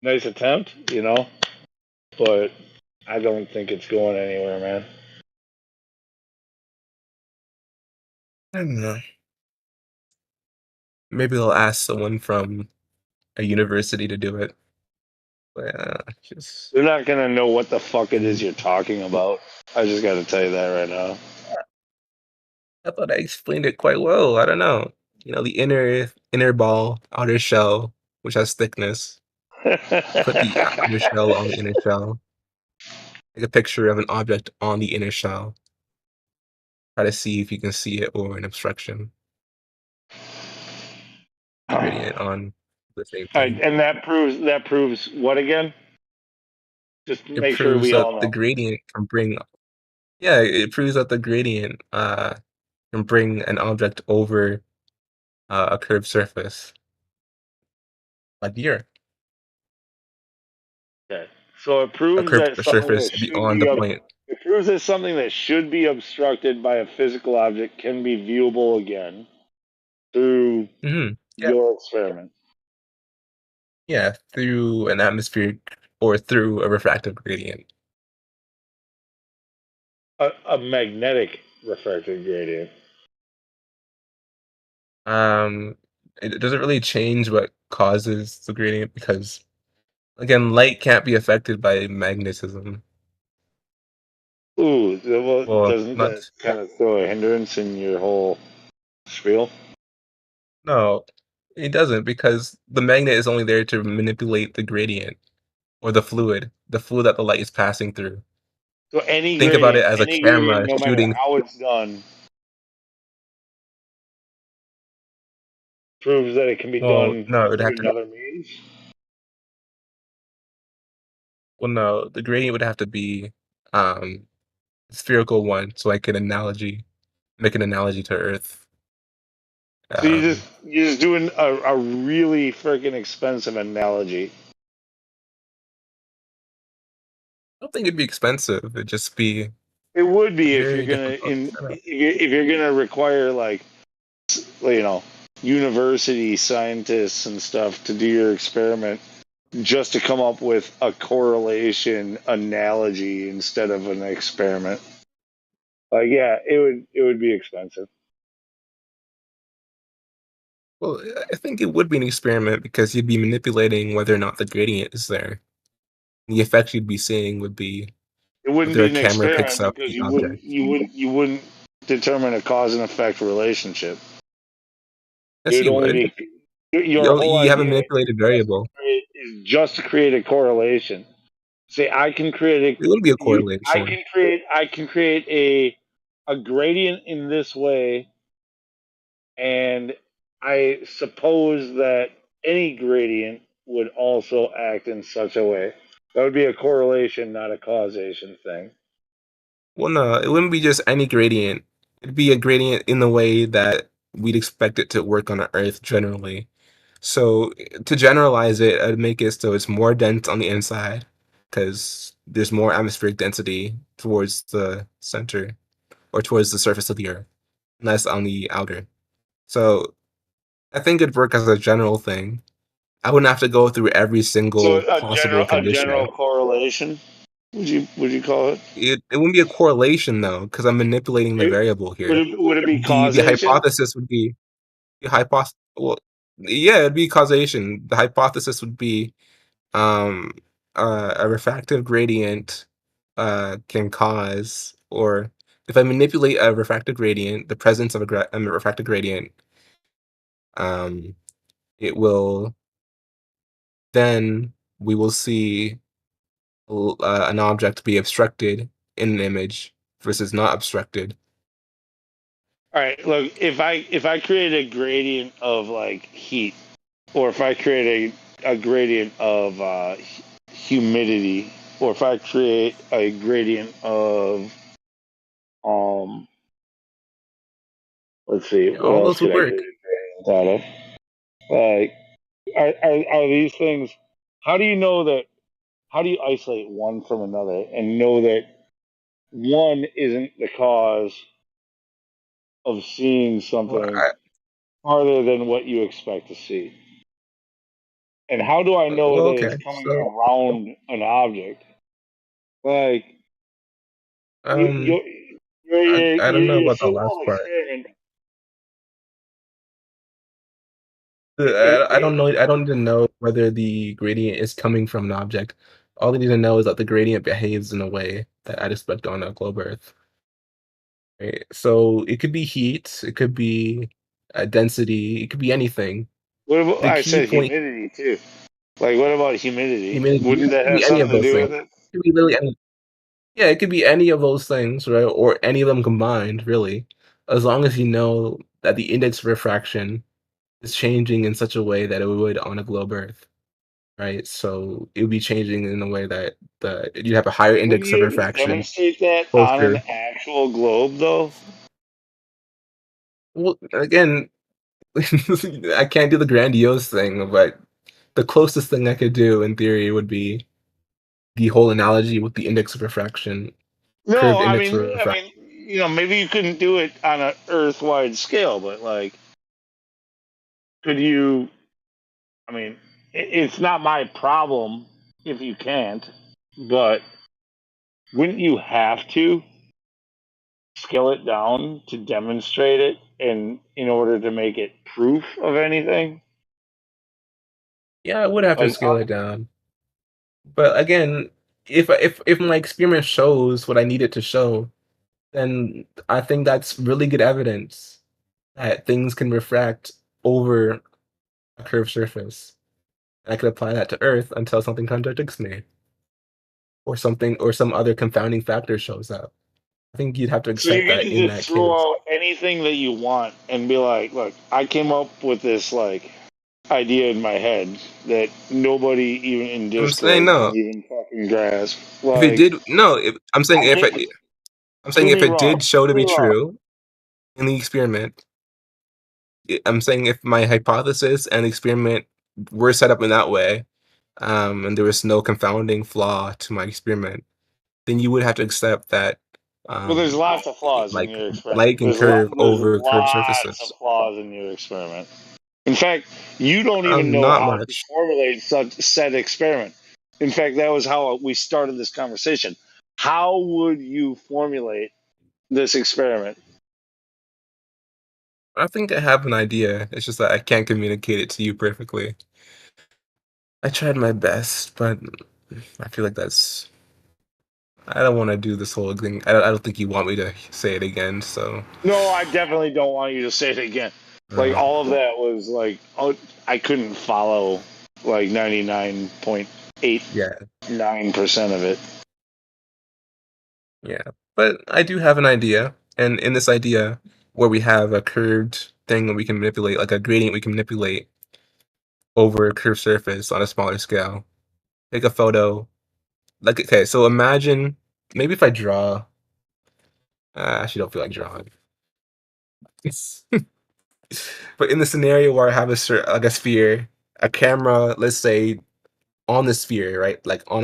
nice attempt, but I don't think it's going anywhere, man. I don't know. Maybe I'll ask someone from a university to do it. But just. They're not gonna know what the fuck it is Mm, you're talking about. I just got to tell you that right now. I thought I explained it quite well. I don't know. The inner ball, outer shell, which has thickness. Put the outer shell on the inner shell. Take a picture of an object on the inner shell. Try to see if you can see it or an obstruction. The gradient on the same All right, thing. and that proves what again? Just It make sure proves we that all the know. gradient can bring. Yeah, it proves that the gradient can bring an object over a curved surface, like the Earth. Okay, so it A proves curved that something surface that should beyond be the point. it proves that something that should be obstructed by a physical object can be viewable again through Yeah, your experiment. yeah, through an atmospheric or through a refractive gradient. A magnetic refractive gradient. Um, it doesn't really change what causes the gradient because, again, light can't be affected by magnetism. Ooh, well, Well, doesn't not that kind of throw a hindrance in your whole spiel? no, it doesn't because the magnet is only there to manipulate the gradient or the fluid that the light is passing through. So Think about it as a any gradient, camera no matter shooting. how it's done, proves that it can be Well, done no, it would have through to. another means. Well, no, the gradient would have to be um spherical one, so I can make an analogy to Earth. So Um, you're just doing a really freaking expensive analogy. I don't think it'd be expensive. It'd just be It would be if you're very gonna difficult to set up. if you're gonna require like you know university scientists and stuff to do your experiment just to come up with a correlation analogy instead of an experiment. Yeah, it would be expensive. Well, I think it would be an experiment because you'd be manipulating whether or not the gradient is there. The effect you'd be seeing would be It wouldn't whether be a an camera picks experiment up because the object. you wouldn't determine a cause and effect relationship. It Yes, would you only would. be your whole You have a idea manipulated variable. is just to create a correlation. say I can create It wouldn't be a I correlation. can create a gradient in this way, and I suppose that any gradient would also act in such a way. That would be a correlation, not a causation thing. Well, no, it wouldn't be just any gradient. It'd be a gradient in the way that we'd expect it to work on Earth generally. So to generalize it, I'd make it so it's more dense on the inside because there's more atmospheric density towards the center or towards the surface of the Earth, less on the outer. So I think it'd work as a general thing. I wouldn't have to go through every So single possible a condition. general correlation, would you call it? It wouldn't be a correlation though, because I'm manipulating the variable here. Would it be The causation? hypothesis would be the hypothesis. Well, yeah, it'd be causation. The hypothesis would be um a refractive gradient can cause, or if I manipulate a refractive gradient, the presence of a refractive gradient, um it will then we will see an object be obstructed in an image versus not obstructed. All right, look, if I create a gradient of like heat, or if I create a gradient of humidity, or if I create a gradient of let's see, Yeah, what all else those could would I create work. a gradient out of? Like, are these things? How do you know that? How do you isolate one from another and know that one isn't the cause of seeing Well, something farther than what you expect to see? And how do I know that it's okay. coming So, around an object? Like um, I don't know your about the last so-called part. experiment. I don't know. I don't even know whether the gradient is coming from an object. All I need to know is that the gradient behaves in a way that I'd expect on a globe Earth. Right? So it could be heat, it could be density, it could be anything. What about, The I key said point, humidity too. Like, what about humidity? humidity, Wouldn't it that could have be any of something to those do things. with it? It could be literally any. Yeah, it could be any of those things, right? Or any of them combined, really. As long as you know that the index of refraction is changing in such a way that it would on a globe Earth, right? So it would be changing in a way that you'd have a higher Wouldn't index of you able to refraction demonstrate that on an closer. actual globe, though? Well, again, I can't do the grandiose thing, but the closest thing I could do in theory would be the whole analogy with the index of refraction, No, curved index of I refraction. mean, maybe you couldn't do it on an Earth-wide scale, but like, could you? I mean, it's not my problem if you can't, but wouldn't you have to scale it down to demonstrate it, and in order to make it proof of anything? Yeah, I would have to Like, scale it down. But again, if my experiment shows what I need it to show, then I think that's really good evidence that things can refract over a curved surface. I could apply that to Earth until something contradicts me, or something, or some other confounding factor shows up. I think you'd have to so you accept get that to in just that case. throw out anything that you want and be like, "Look, I came up with this like idea in my head that nobody even in I'm saying Discord can no. even fucking grasp." If it Like, did, no. I'm saying I can't. I'm saying Prove if me it wrong. did show to Prove be me wrong. true in the experiment, I'm saying if my hypothesis and the experiment were set up in that way, and there was no confounding flaw to my experiment, then you would have to accept that, Well, there's um, lots of flaws in like your experiment. light can curve There's over curved lots of surfaces. flaws in your experiment. In fact, you don't even know Not how to much. formulate such said experiment. In fact, that was how we started this conversation. How would you formulate this experiment? I think I have an idea. It's just that I can't communicate it to you perfectly. I tried my best, but I feel like that's. I don't want to do this whole thing. I don't think you want me to say it again. So, No, I definitely don't want you to say it again. Like uh, all of that was like, oh, I couldn't follow like 99.9% Yeah, 9% of it. yeah. But I do have an idea, and in this idea, where we have a curved thing that we can manipulate, like a gradient we can manipulate over a curved surface on a smaller scale. Take a photo. Like, okay, so imagine maybe if I draw. I actually don't feel like drawing. But in the scenario where I have like a sphere, a camera, let's say on the sphere, right? Like on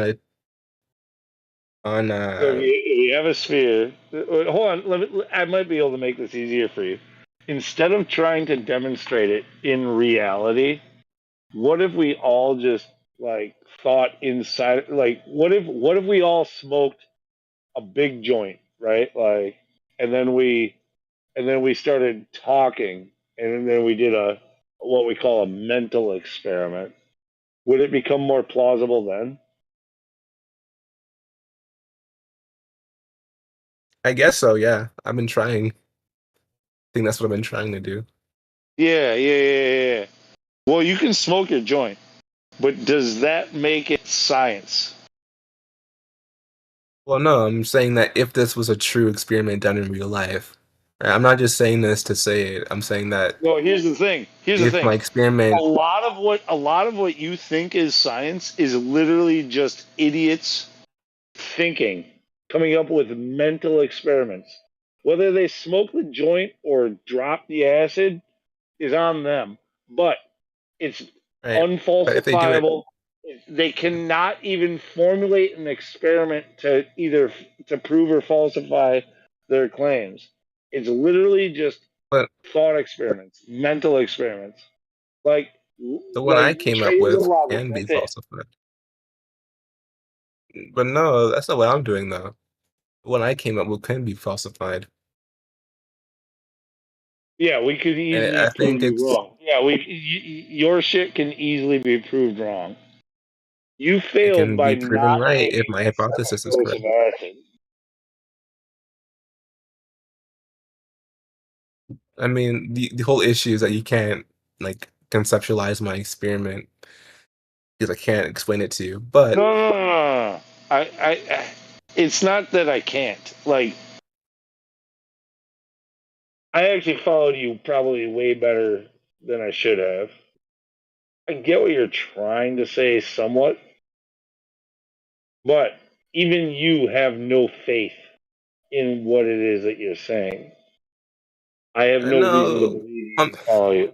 So if you have a sphere, hold on. I might be able to make this easier for you. Instead of trying to demonstrate it in reality, what if we all just like thought inside? Like, what if we all smoked a big joint, right? Like, and then we started talking, and then we did a what we call a mental experiment. Would it become more plausible then? I guess so, yeah. I've been trying. I think that's what I've been trying to do. Yeah. Well, you can smoke your joint, but does that make it science? Well, no, I'm saying that if this was a true experiment done in real life, right? I'm not just saying this to say it. I'm saying that Well, here's the thing. if my A experiment, lot of what you think is science is literally just idiots thinking, coming up with mental experiments. Whether they smoke the joint or drop the acid is on them, but it's right? But if they do it, unfalsifiable. They cannot even formulate an experiment to either to prove or falsify their claims. It's literally just but thought experiments, mental experiments, like the one I like came up trains and with logic. can be That's it. falsified. But no, that's not what I'm doing though. The one I came up with can be falsified. Yeah, we could And easily I prove think you it's wrong. Yeah, your shit can easily be proved wrong. You it failed can by be proven not right if taking my the second hypothesis is dose correct. of acid. I mean, the whole issue is that you can't like conceptualize my experiment because I can't explain it to you. But No. It's not that I can't. Like, I actually followed you probably way better than I should have. I get what you're trying to say somewhat, but even you have no faith in what it is that you're saying. I have no reason to no, believe you and follow you.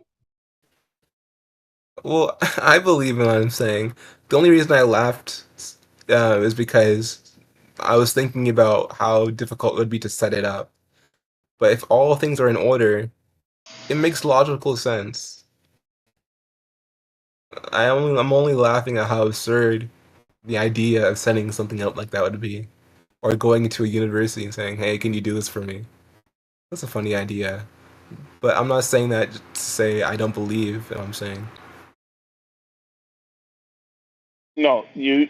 well, I believe in what I'm saying. The only reason I laughed is because I was thinking about how difficult it would be to set it up. But if all things are in order, it makes logical sense. I'm only laughing at how absurd the idea of setting something up like that would be, or going into a university and saying, "Hey, can you do this for me?" That's a funny idea. But I'm not saying that to say I don't believe in what I'm saying. No, you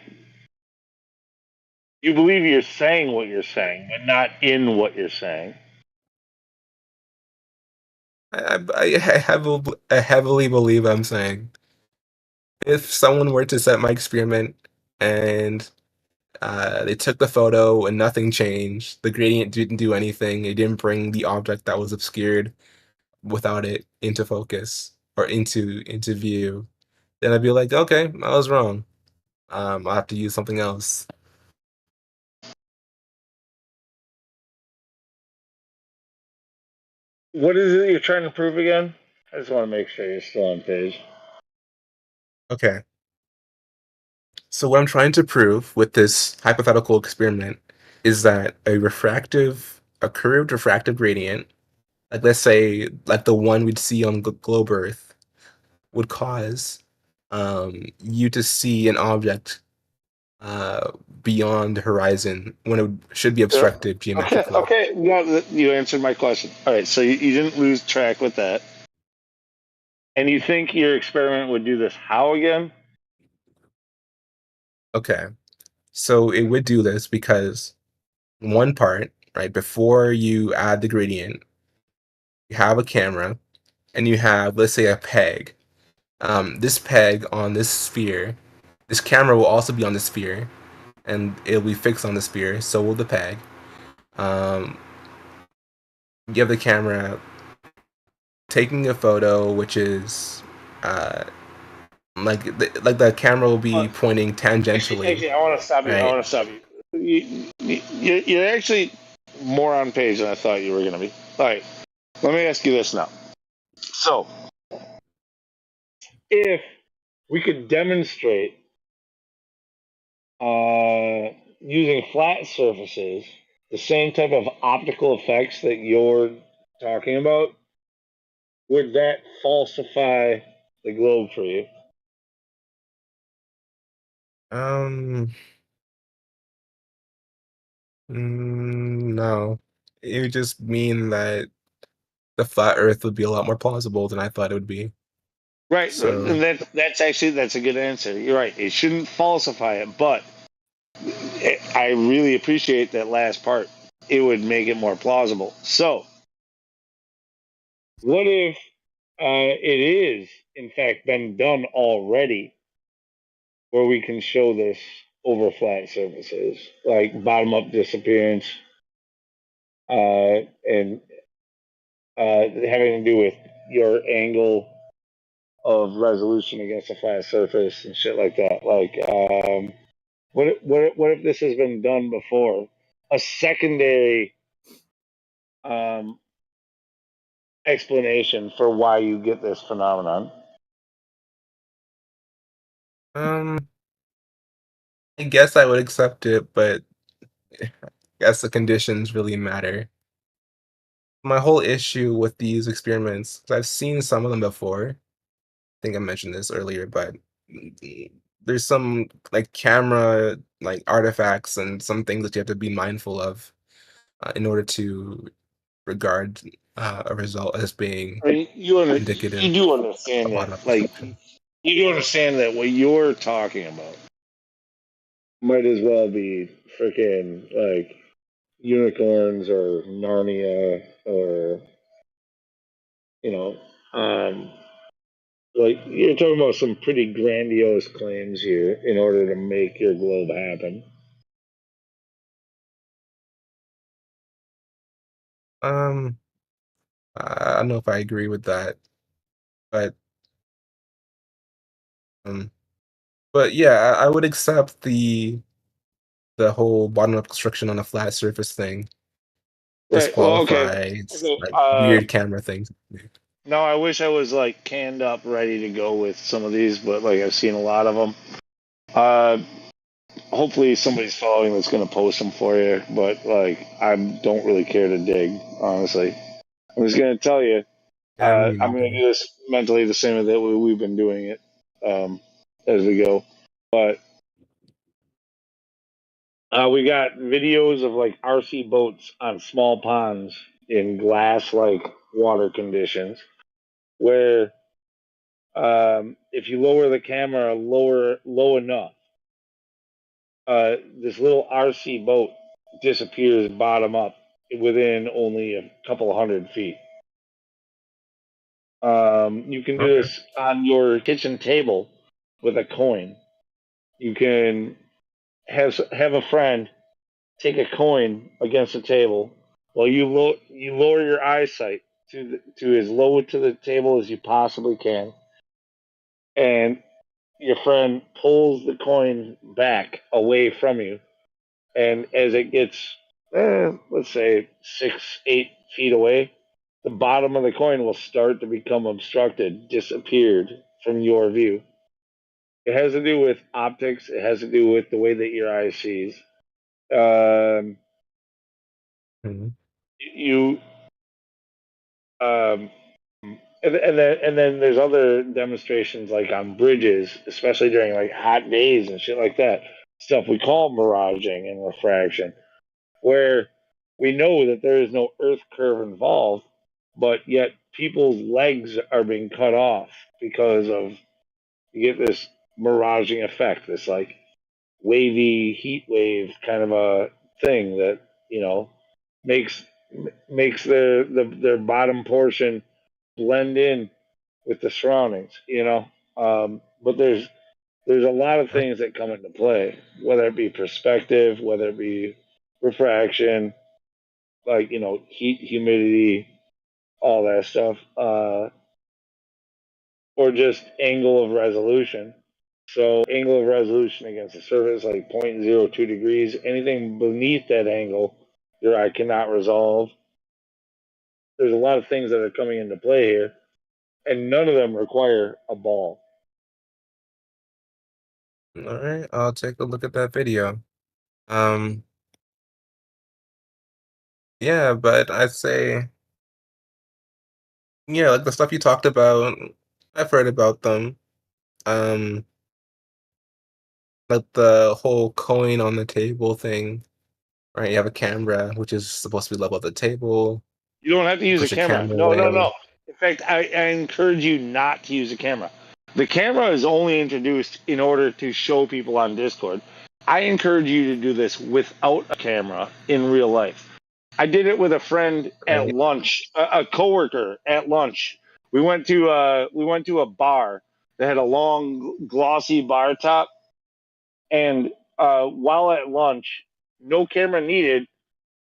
believe you're saying what you're saying, but not in what you're saying. I heavily believe I'm saying. If someone were to set my experiment and they took the photo and nothing changed, the gradient didn't do anything, it didn't bring the object that was obscured without it into focus or into view, then I'd be like, okay, I was wrong. I'll have to use something else. What is it you're trying to prove again? I just want to make sure you're still on page. Okay. So what I'm trying to prove with this hypothetical experiment is that a curved refractive gradient, like let's say like the one we'd see on globe Earth, would cause you to see an object uh, beyond the horizon when it should be obstructed geometrically. Okay. No, you answered my question. All right, so you didn't lose track with that. And you think your experiment would do this how again? Okay. So it would do this because one part, right, before you add the gradient, you have a camera and you have, let's say, a peg. This peg on this sphere, this camera will also be on the sphere, and it'll be fixed on the sphere. So will the peg. You have the camera taking a photo, which is like the camera will be pointing tangentially. Actually, I want to stop you. I Right. want to stop you. You're actually more on page than I thought you were going to be. All right, let me ask you this now. So, if we could demonstrate using flat surfaces the same type of optical effects that you're talking about, would that falsify the globe for you? No. It would just mean that the flat Earth would be a lot more plausible than I thought it would be. Right. So That's a good answer. You're right. It shouldn't falsify it, but I really appreciate that last part. It would make it more plausible. So, what if it is, in fact, been done already, where we can show this over flat surfaces, like bottom up disappearance, and having to do with your angle of resolution against a flat surface and shit like that. Like, what if this has been done before? A secondary explanation for why you get this phenomenon. I guess I would accept it, but I guess the conditions really matter. My whole issue with these experiments, 'cause I've seen some of them before. I think I mentioned this earlier, but there's some like camera like artifacts and some things that you have to be mindful of in order to regard a result as being I mean, indicative you do understand of that, bottom-up like, destruction. you do understand that what you're talking about might as well be freaking like unicorns or Narnia or you know, like you're talking about some pretty grandiose claims here in order to make your globe happen. Um, I don't know if I agree with that, but um, but yeah, I would accept the whole bottom-up construction on a flat surface thing. Right. Well, okay. Disqualifies Okay. like weird camera things. No, I wish I was like canned up, ready to go with some of these, but like I've seen a lot of them. Hopefully somebody's following that's going to post them for you, but like I don't really care to dig, honestly. I'm just going to tell you, Yeah, I'm going to do this mentally the same way that we've been doing it as we go. But we got videos of like RC boats on small ponds in glass like water conditions where if you lower the camera low enough, this little RC boat disappears bottom up within only a couple of 100 feet. You can do this on your kitchen table with a coin. You can have a friend take a coin against the table while you lower your eyesight to as low to the table as you possibly can, and your friend pulls the coin back away from you, and as it gets, let's say 6-8 feet away, the bottom of the coin will start to become obstructed, disappeared from your view. It has to do with optics. It has to do with the way that your eye sees. You um, and then there's other demonstrations like on bridges, especially during like hot days and shit like that. Stuff we call miraging and refraction, where we know that there is no Earth curve involved, but yet people's legs are being cut off because of you get this miraging effect, this like wavy heat wave kind of a thing that you know makes makes their bottom portion blend in with the surroundings, but there's There's a lot of things that come into play, whether it be perspective, whether it be refraction, like heat, humidity, all that stuff, or just angle of resolution. So angle of resolution against the surface, like 0.02 degrees, anything beneath that angle, your eye cannot resolve. There's a lot of things that are coming into play here, and none of them require a ball. All right, I'll take a look at that video. Um, yeah, but I'd say, yeah, like the stuff you talked about, I've heard about them. Um, like the whole coin on the table thing, right? You have a camera, which is supposed to be level at the table. You don't have to You use a push a camera. camera No, no, away. no. In fact, I encourage you not to use a camera. The camera is only introduced in order to show people on Discord. I encourage you to do this without a camera in real life. I did it with a friend at Right. lunch, a coworker at lunch. We went to a bar that had a long, glossy bar top, and while at lunch, no camera needed.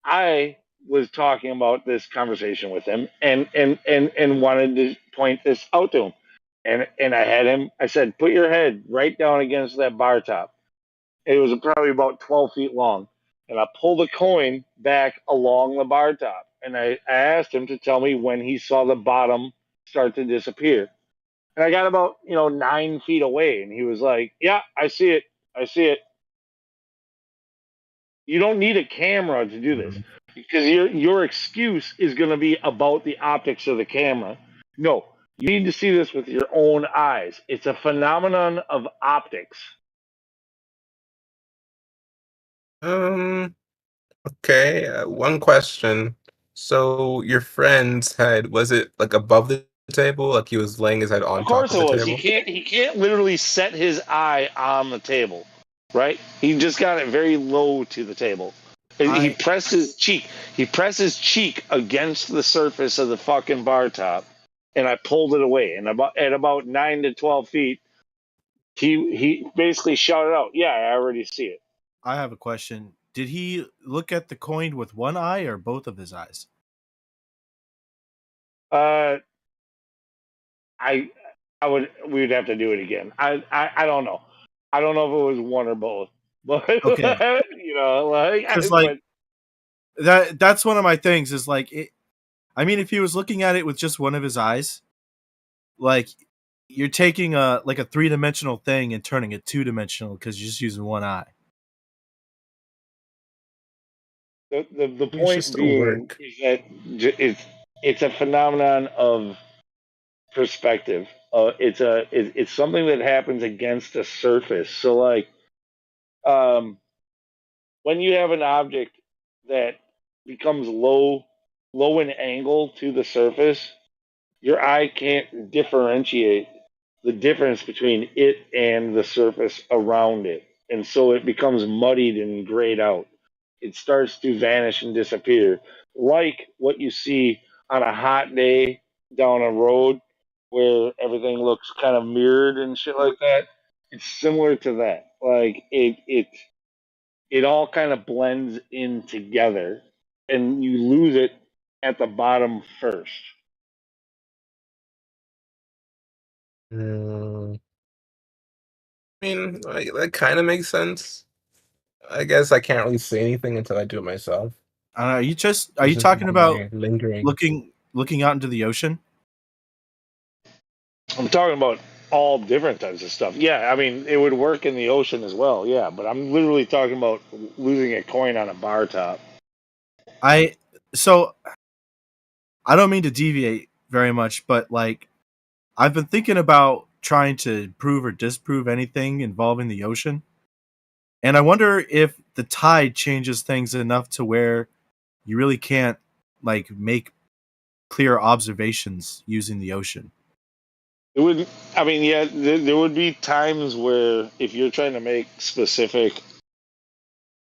I was talking about this conversation with him and wanted to point this out to him. And I had him, I said, put your head right down against that bar top. It was probably about 12 feet long. And I pulled the coin back along the bar top. And I asked him to tell me when he saw the bottom start to disappear. And I got about, 9 feet away. And he was like, yeah, I see it. I see it. You don't need a camera to do this because your excuse is going to be about the optics of the camera. No, you need to see this with your own eyes. It's a phenomenon of optics. Okay, one question. So your friend's head, was it like above the table? Like he was laying his head on Of top course of it the was. He table? can't he can't literally set his eye on the table, right? He just got it very low to the table. He pressed his cheek. He pressed his cheek against the surface of the fucking bar top, and I pulled it away. And at about 9 to 12 feet, he basically shouted out, "Yeah, I already see it." I have a question. Did he look at the coin with one eye or both of his eyes? I we would have to do it again. I don't know. I don't know if it was one or both, but Okay, because but that's one of my things. Is like it. I mean, if he was looking at it with just one of his eyes, like you're taking a 3-dimensional thing and turning it 2-dimensional because you're just using one eye. the It's point just a being work. is that it's a phenomenon of perspective. It's something that happens against a surface. So like when you have an object that becomes low in angle to the surface, your eye can't differentiate the difference between it and the surface around it. And so it becomes muddied and grayed out. It starts to vanish and disappear, like what you see on a hot day down a road where everything looks kind of mirrored and shit like that. It's similar to that. Like it all kind of blends in together, and you lose it at the bottom first. I mean, that kind of makes sense. I guess I can't really say anything until I do it myself. Are you This is talking about my lingering. looking out into the ocean? I'm talking about all different types of stuff. Yeah, I mean, it would work in the ocean as well. Yeah, but I'm literally talking about losing a coin on a bar top. So I don't mean to deviate very much, but like I've been thinking about trying to prove or disprove anything involving the ocean. And I wonder if the tide changes things enough to where you really can't like make clear observations using the ocean. It would. I mean, yeah, there would be times where if you're trying to make specific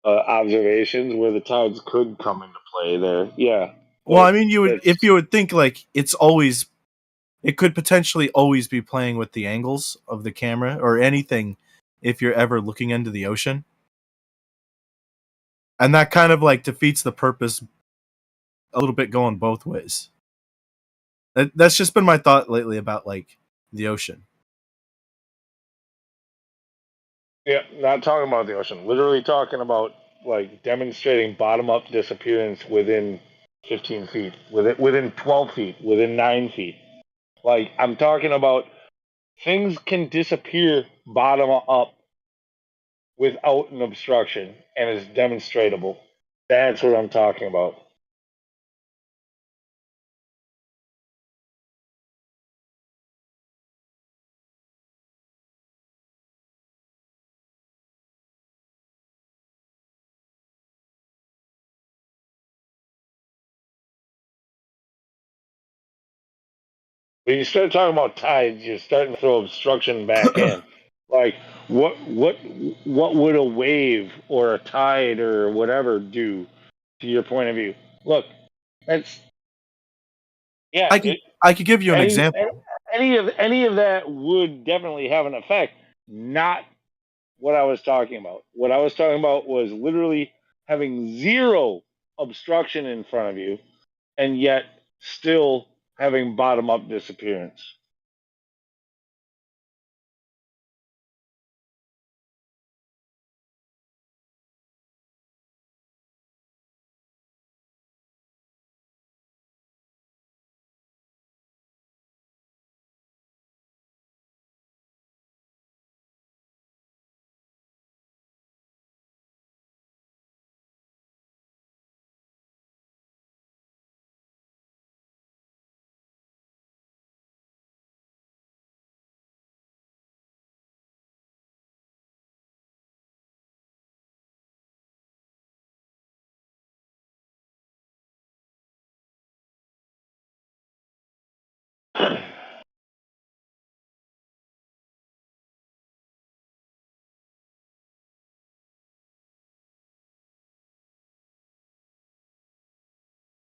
observations where the tides could come into play there. Yeah. Well, But I mean, if you would think like it's always it could potentially always be playing with the angles of the camera or anything if you're ever looking into the ocean. And that kind of like defeats the purpose a little bit going both ways. That's just been my thought lately about like the ocean. Yeah, not talking about the ocean. Literally talking about like demonstrating bottom up disappearance within 15 feet, within 12 feet, within 9 feet. Like I'm talking about things can disappear bottom up without an obstruction and is demonstratable. That's what I'm talking about. When you start talking about tides, you're starting to throw obstruction back in. Like what would a wave or a tide or whatever do to your point of view? Look, that's yeah. I could give you an example. Any of that would definitely have an effect. Not what I was talking about. What I was talking about was literally having zero obstruction in front of you, and yet still having bottom up disappearance.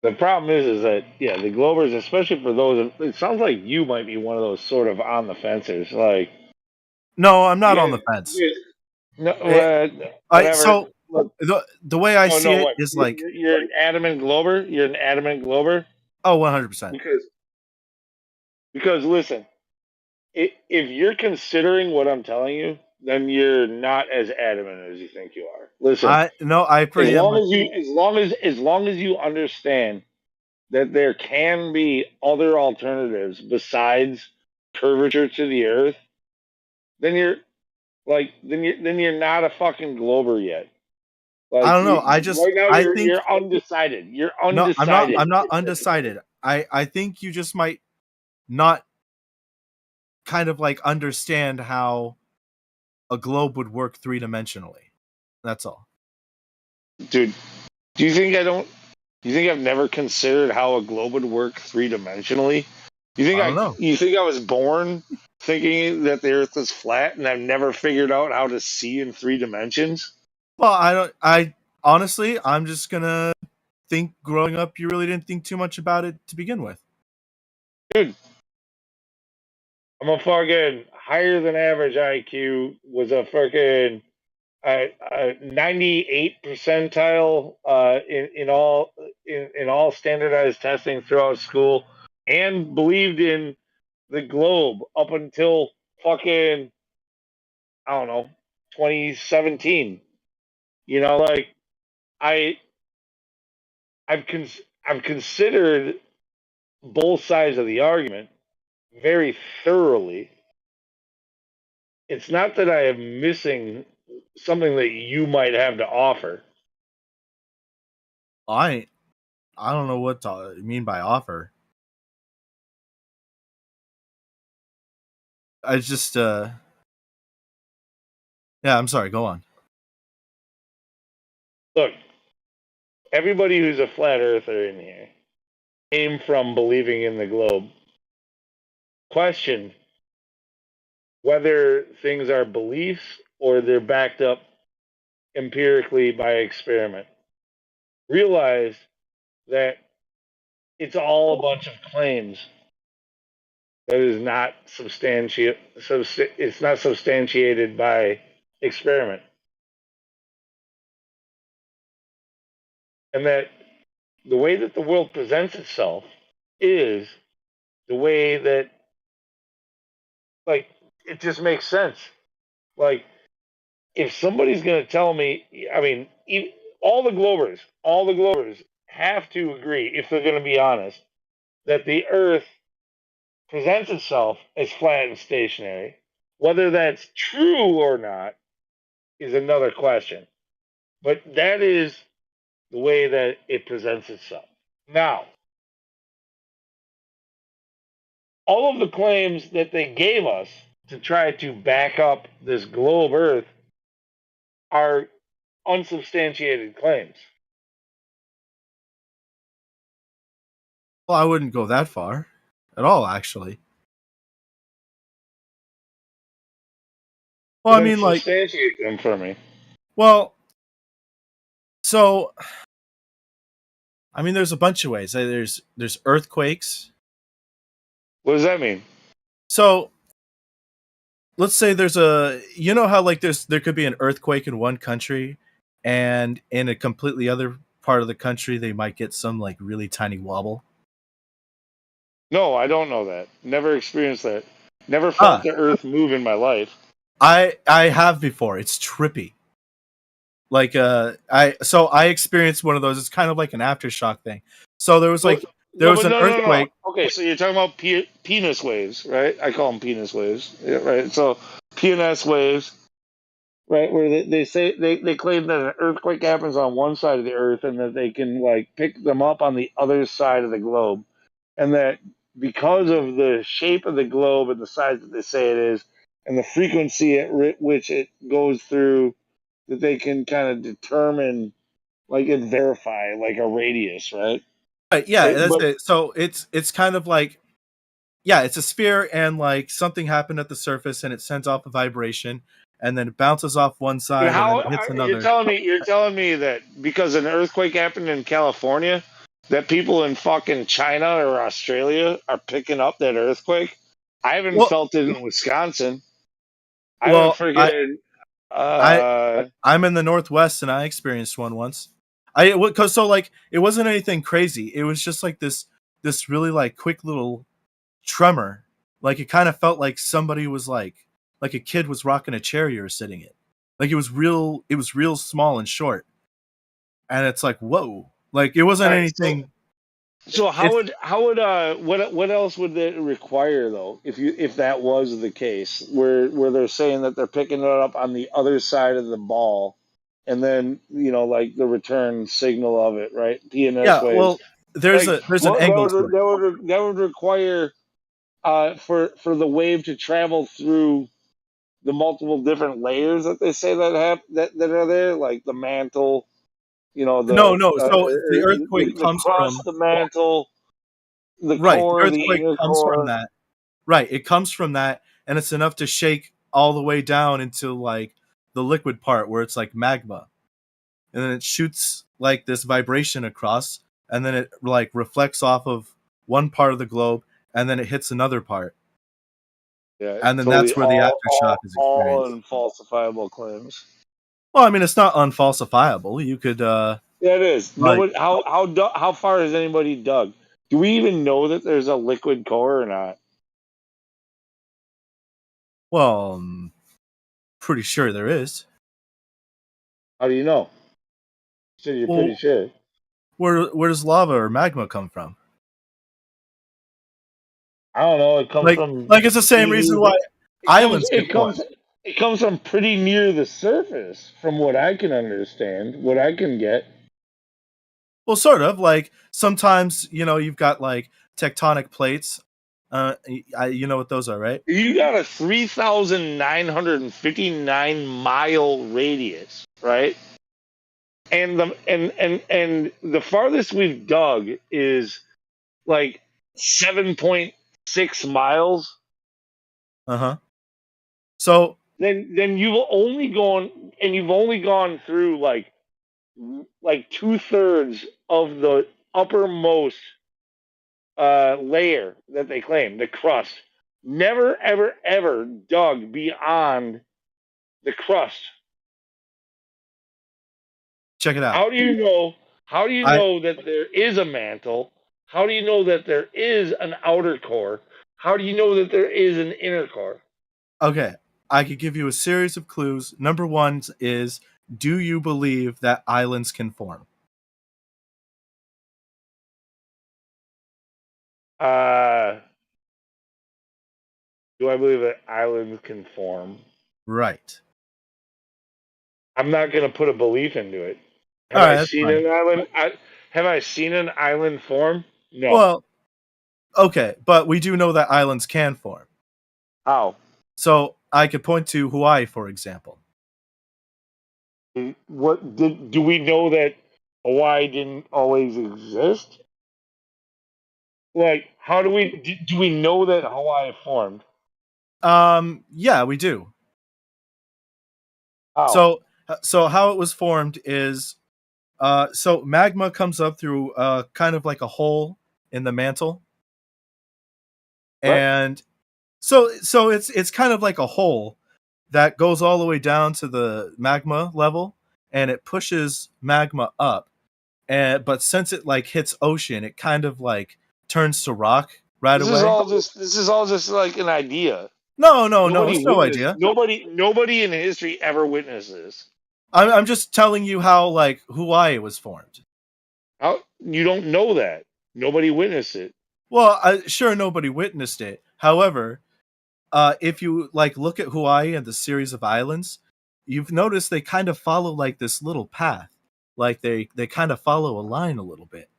The problem is that yeah, the Globers, especially for those, it sounds like you might be one of those sort of on the fencers. Like, no, I'm not on the fence. No, whatever. So look, the way I see it what? is like You're an adamant Glober. You're an adamant Glober. Oh, 100%. Because listen, if you're considering what I'm telling you, then you're not as adamant as you think you are. Listen, I pretty as long am. as you as long as you understand that there can be other alternatives besides curvature to the Earth, then you're then you're not a fucking Glober yet. Like, I don't know. right now you're undecided. You're undecided. No, I'm not undecided. I think you just might not kind of like understand how a globe would work three-dimensionally. That's all. Dude, do you think I don't? Do you think I've never considered how a globe would work three-dimensionally? You think I don't know. You think I was born thinking that the Earth is flat, and I've never figured out how to see in 3 dimensions? Well, I honestly, I'm just gonna think growing up, you really didn't think too much about it to begin with. Dude, I'm a fucking higher than average IQ. Was a fucking 98 percentile in all standardized testing throughout school, and believed in the globe up until fucking I don't know 2017. You know, like I've considered both sides of the argument very thoroughly. It's not that I am missing something that you might have to offer. I don't know what you mean by offer. I just yeah, I'm sorry, go on. Look, everybody who's a flat earther in here came from believing in the globe. Question whether things are beliefs or they're backed up empirically by experiment. Realize that it's all a bunch of claims. that is not substantiated. So it's not substantiated by experiment, and that the way that the world presents itself is the way that, like, it just makes sense. Like, if somebody's going to tell me, I mean, all the Globers have to agree, if they're going to be honest, that the Earth presents itself as flat and stationary. Whether that's true or not is another question. But that is the way that it presents itself. Now, all of the claims that they gave us to try to back up this globe Earth are unsubstantiated claims. Well, I wouldn't go that far at all, actually. Well, I mean, like, substantiate them for me. well, so I mean, there's a bunch of ways. There's earthquakes. What does that mean? So let's say there's you know how like there could be an earthquake in one country, and in a completely other part of the country they might get some like really tiny wobble. No, I don't know that. Never experienced that. Never felt the Earth move in my life. I have before. It's trippy. Like I experienced one of those. It's kind of like an aftershock thing. So there was like there was an earthquake. No. Okay, so you're talking about penis waves, right? I call them penis waves, yeah, right? So PNS waves, right? Where they say they claim that an earthquake happens on one side of the Earth and that they can like pick them up on the other side of the globe, and that because of the shape of the globe and the size that they say it is, and the frequency at which it goes through, that they can kind of determine, like, and verify like a radius, right? Right, yeah, that's it. So it's kind of like, yeah, it's a sphere, and like something happened at the surface, and it sends off a vibration, and then it bounces off one side, and then it hits another. You're telling me that because an earthquake happened in California, that people in fucking China or Australia are picking up that earthquake? I haven't felt it in Wisconsin. Well, I'm in the Northwest, and I experienced one once. Because so like it wasn't anything crazy. It was just like this really like quick little tremor. Like it kind of felt like somebody was like a kid was rocking a chair you were sitting in. Like it was real small and short. And it's like, whoa. Like it wasn't anything. So how would what else would it require though, if that was the case, where they're saying that they're picking it up on the other side of the ball, and then like the return signal of it, right? PNS yeah, waves. well, there's an angle to it. That would require for the wave to travel through the multiple different layers that they say that are there, like the mantle. No. So the earthquake the comes crust, from the mantle, the right. core, The earthquake inner comes core. from that. Right. It comes from that, and it's enough to shake all the way down into like the liquid part where it's like magma, and then it shoots like this vibration across, and then it like reflects off of one part of the globe, and then it hits another part. Yeah, and then totally that's where the aftershock is all experienced. unfalsifiable claims. Well, I mean, it's not unfalsifiable. You could. Yeah, it is. Like, How far has anybody dug? Do we even know that there's a liquid core or not? well, I'm pretty sure there is. How do you know? So you're Well, pretty sure. Where does lava or magma come from? I don't know. It comes from it's the same reason why islands get formed. It comes from pretty near the surface, from what I can understand, what I can get. Well, sort of. Like sometimes you've got like tectonic plates. You know what those are, right? You got a 3,959 mile radius, right? And the farthest we've dug is like 7.6 miles. So then you've only gone through like 2/3 of the uppermost layer that they claim, the crust. never, ever, ever dug beyond the crust. Check it out. How do you know? How do you I know that there is a mantle? How do you know that there is an outer core? How do you know that there is an inner core? Okay, I could give you a series of clues. Number one is, do you believe that islands can form? Do I believe that islands can form? Right. I'm not going to put a belief into it. All Have right, I that's seen fine. an island? Have I seen an island form? No. Well, okay, but we do know that islands can form. How? So I could point to Hawaii, for example. What do we know that Hawaii didn't always exist? Like, how do we know that Hawaii formed? Yeah, we do. How? So how it was formed is, so magma comes up through kind of like a hole in the mantle, Right. and so it's kind of like a hole that goes all the way down to the magma level, and it pushes magma up, and but since it like hits ocean, it kind of like turns to rock right This is away. all just like an idea. No, Nobody it's no witnessed. idea. Nobody in history ever witnessed this. I'm just telling you how like Hawaii was formed. How you don't know that? Nobody witnessed it. Well, sure, nobody witnessed it. However, if you like look at Hawaii and the series of islands, you've noticed they kind of follow like this little path, like they kind of follow a line a little bit,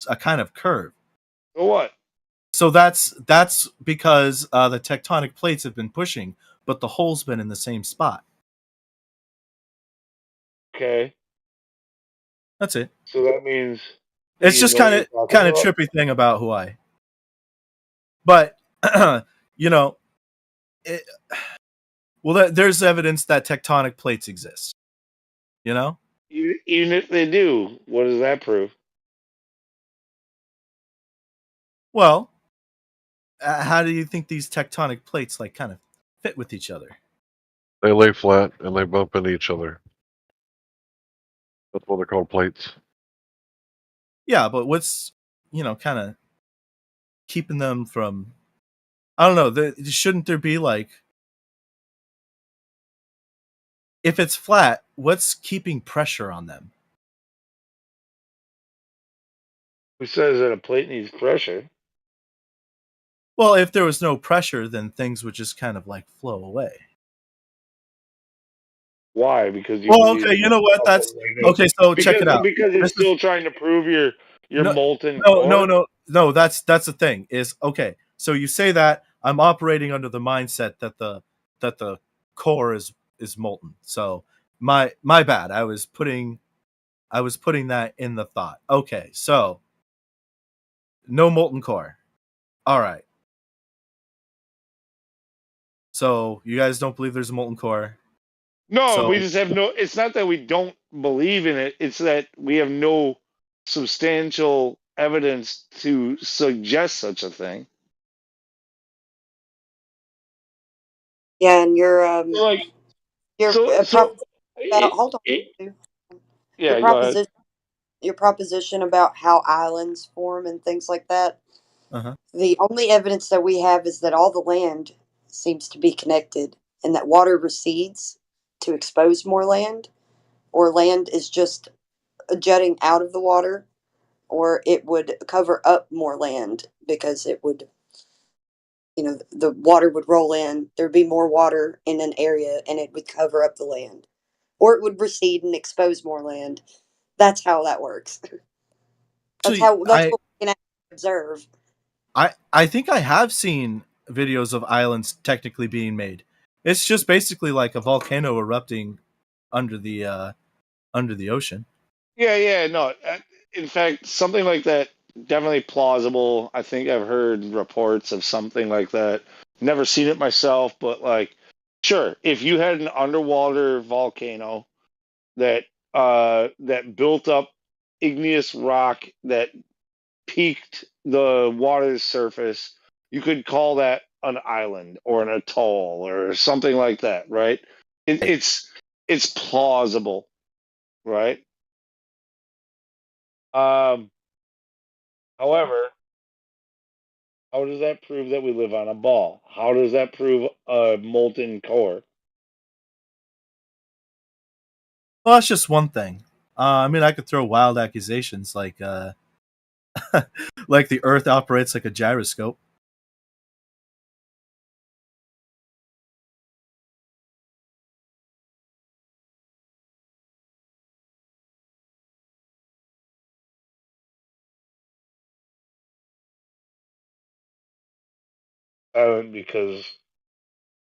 a kind of curve. So what? So that's because the tectonic plates have been pushing, but the hole's been in the same spot. Okay. That's it. So that means It's you just know what you're talking kind of about? trippy thing about Hawaii. But you know, it, well, there's evidence that tectonic plates exist. You know. Even if they do, what does that prove? Well, how do you think these tectonic plates like kind of fit with each other? They lay flat and they bump into each other. That's what they're called plates. Yeah, but what's kind of keeping them from? I don't know. Shouldn't there be like, if it's flat, what's keeping pressure on them? Who says that a plate needs pressure? Well, if there was no pressure, then things would just kind of like flow away. Why? Because you Well, believe okay, you know what? That's okay. So check it out. because it's This is still trying to prove your no, molten core. no. That's the thing. Is okay. So you say that I'm operating under the mindset that the core is molten. So my bad. I was putting that in the thought. Okay, so no molten core. All right. So you guys don't believe there's a molten core. No, So we just have no. It's not that we don't believe in it. It's that we have no substantial evidence to suggest such a thing. Yeah, and your Like, hold on. Yeah, go ahead. Your proposition about how islands form and things like that. Uh-huh. The only evidence that we have is that all the land seems to be connected, and that water recedes to expose more land, or land is just jutting out of the water, or it would cover up more land because it would, the water would roll in. There'd be more water in an area, and it would cover up the land, or it would recede and expose more land. That's how that works. That's what we can actually observe. I think I have seen videos of islands technically being made. It's just basically like a volcano erupting under the ocean. Yeah, no. In fact, something like that definitely plausible. I think I've heard reports of something like that. Never seen it myself, but like, sure, if you had an underwater volcano that that built up igneous rock that peaked the water's surface, you could call that an island or an atoll or something like that, right? It's plausible, right? However, how does that prove that we live on a ball? How does that prove a molten core? Well, that's just one thing. I mean, I could throw wild accusations like like the Earth operates like a gyroscope. Because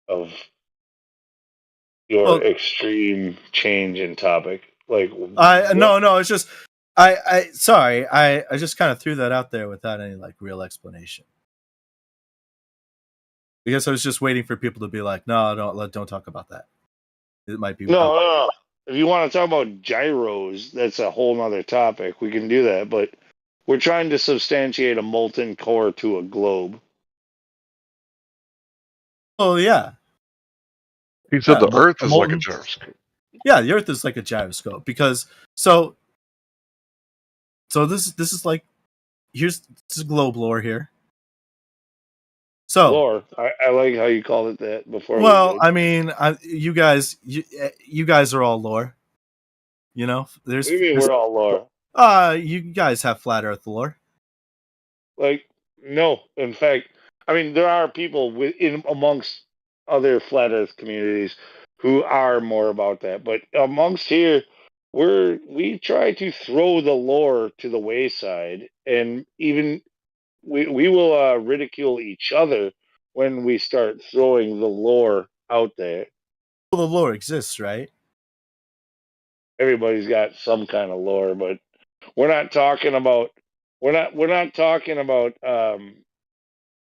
of your Well, extreme change in topic. Like, no, it's just I sorry, I just kind of threw that out there without any like real explanation. Because I was just waiting for people to be like, no, don't talk about that. It might be no. If you want to talk about gyros, that's a whole nother topic. We can do that, but we're trying to substantiate a molten core to a globe. Oh yeah. He said the Earth is like a molten- gyroscope. Yeah, the Earth is like a gyroscope because so this is like this is globe lore here. So lore, I like how you called it that before. Well, I mean, you guys are all lore. You know, What do you mean we're all lore? You guys have flat Earth lore. Like, no. In fact, I mean, there are people within amongst other flat Earth communities who are more about that, but amongst here, we try to throw the lore to the wayside, and even we will ridicule each other when we start throwing the lore out there. Well, the lore exists, right? Everybody's got some kind of lore, but we're not talking about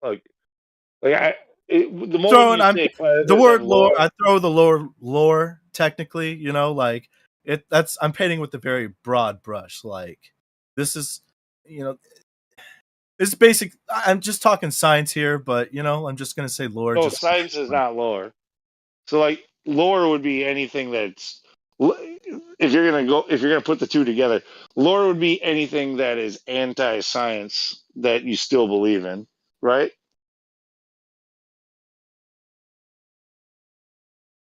like the moment you say the word lore, I throw the lore technically, you know, like I'm painting with a very broad brush. Like this is, you know, it's basic. I'm just talking science here, but you know, I'm just gonna say lore. No, science is not lore. So like lore would be anything that's if you're gonna put the two together, lore would be anything that is anti-science that you still believe in, right?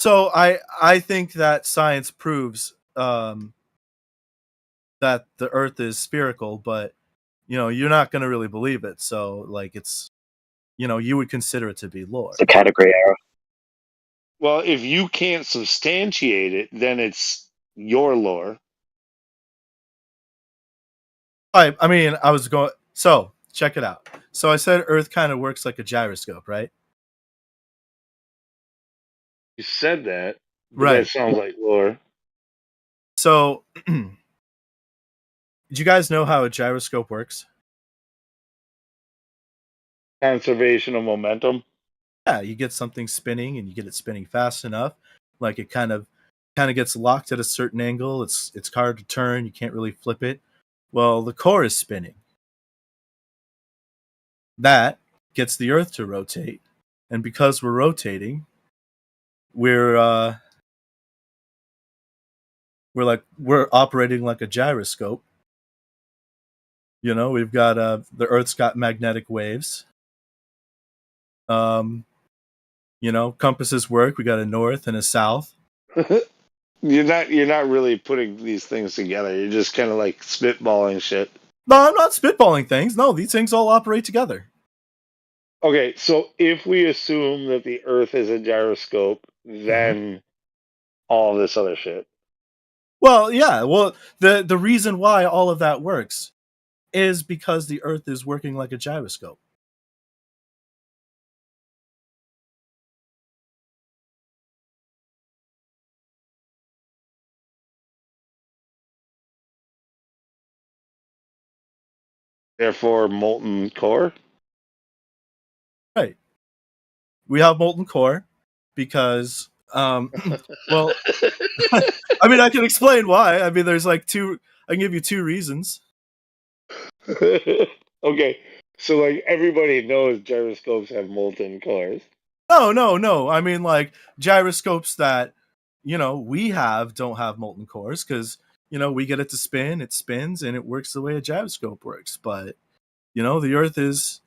So I think that science proves that the Earth is spherical, but you know you're not going to really believe it. So like it's, you know, you would consider it to be lore. It's a category error. Well, if you can't substantiate it, then it's your lore. I mean, I was going. So check it out. So I said Earth kind of works like a gyroscope, right? You said that, but right? That sounds like lore. So, do you guys know how a gyroscope works? Conservation of momentum. Yeah, you get something spinning, and you get it spinning fast enough, like it kind of gets locked at a certain angle. It's hard to turn. You can't really flip it. Well, the core is spinning. That gets the Earth to rotate, and because we're rotating, we're operating like a gyroscope. You know, we've got the Earth's got magnetic waves. You know, compasses work. We got a north and a south. You're not really putting these things together. You're just kind of like spitballing shit. No, I'm not spitballing things. No, these things all operate together. Okay, so if we assume that the Earth is a gyroscope, then all this other shit. Well, yeah. Well, the reason why all of that works is because the Earth is working like a gyroscope. Therefore, molten core? Right. We have molten core because, well, I mean, I can explain why. I mean, there's like I can give you two reasons. Okay. So like everybody knows gyroscopes have molten cores. No. I mean, like gyroscopes that we don't have molten cores because we get it to spin, it spins, and it works the way a gyroscope works. But the Earth is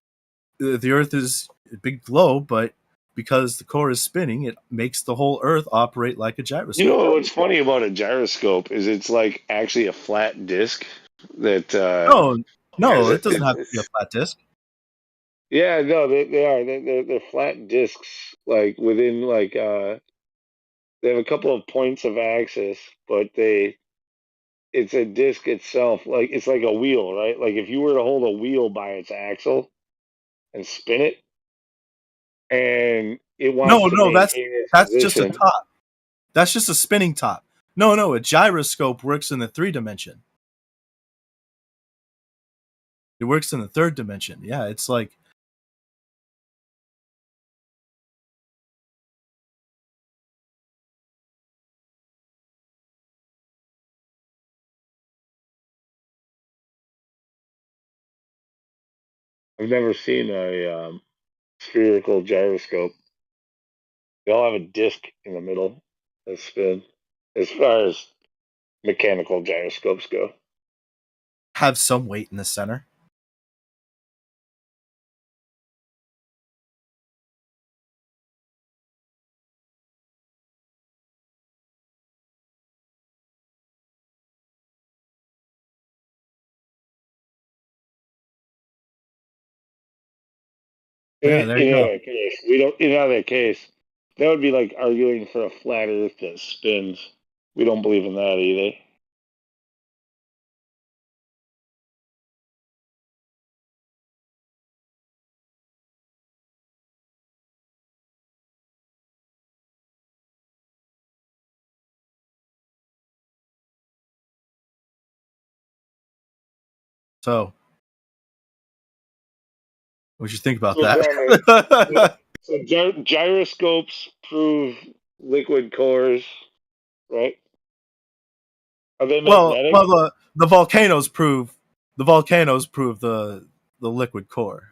a big globe, but because the core is spinning, it makes the whole Earth operate like a You gyroscope. know what's funny about a gyroscope is it's like actually a flat disc that No, it it- doesn't have to be a it's flat disc. yeah, no, they are. They're flat discs, like within like they have a couple of points of axis, but it's a disc itself. Like it's like a wheel, right? Like if you were to hold a wheel by its axle and spin it, and it wants to No, maintain its that's just a position. top. That's just a spinning top. No, a gyroscope works in the 3 dimension. It works in the 3rd dimension. Yeah, it's like I've never seen a spherical gyroscope. They all have a disc in the middle that spin. As far as mechanical gyroscopes go, have some weight in the center. Yeah, there you in go. either case, we don't. In either case, that would be like arguing for a flat Earth that spins. We don't believe in that either. So, what you think about So, that? gyroscopes prove liquid cores, right? Are they magnetic? well, the volcanoes prove the liquid core.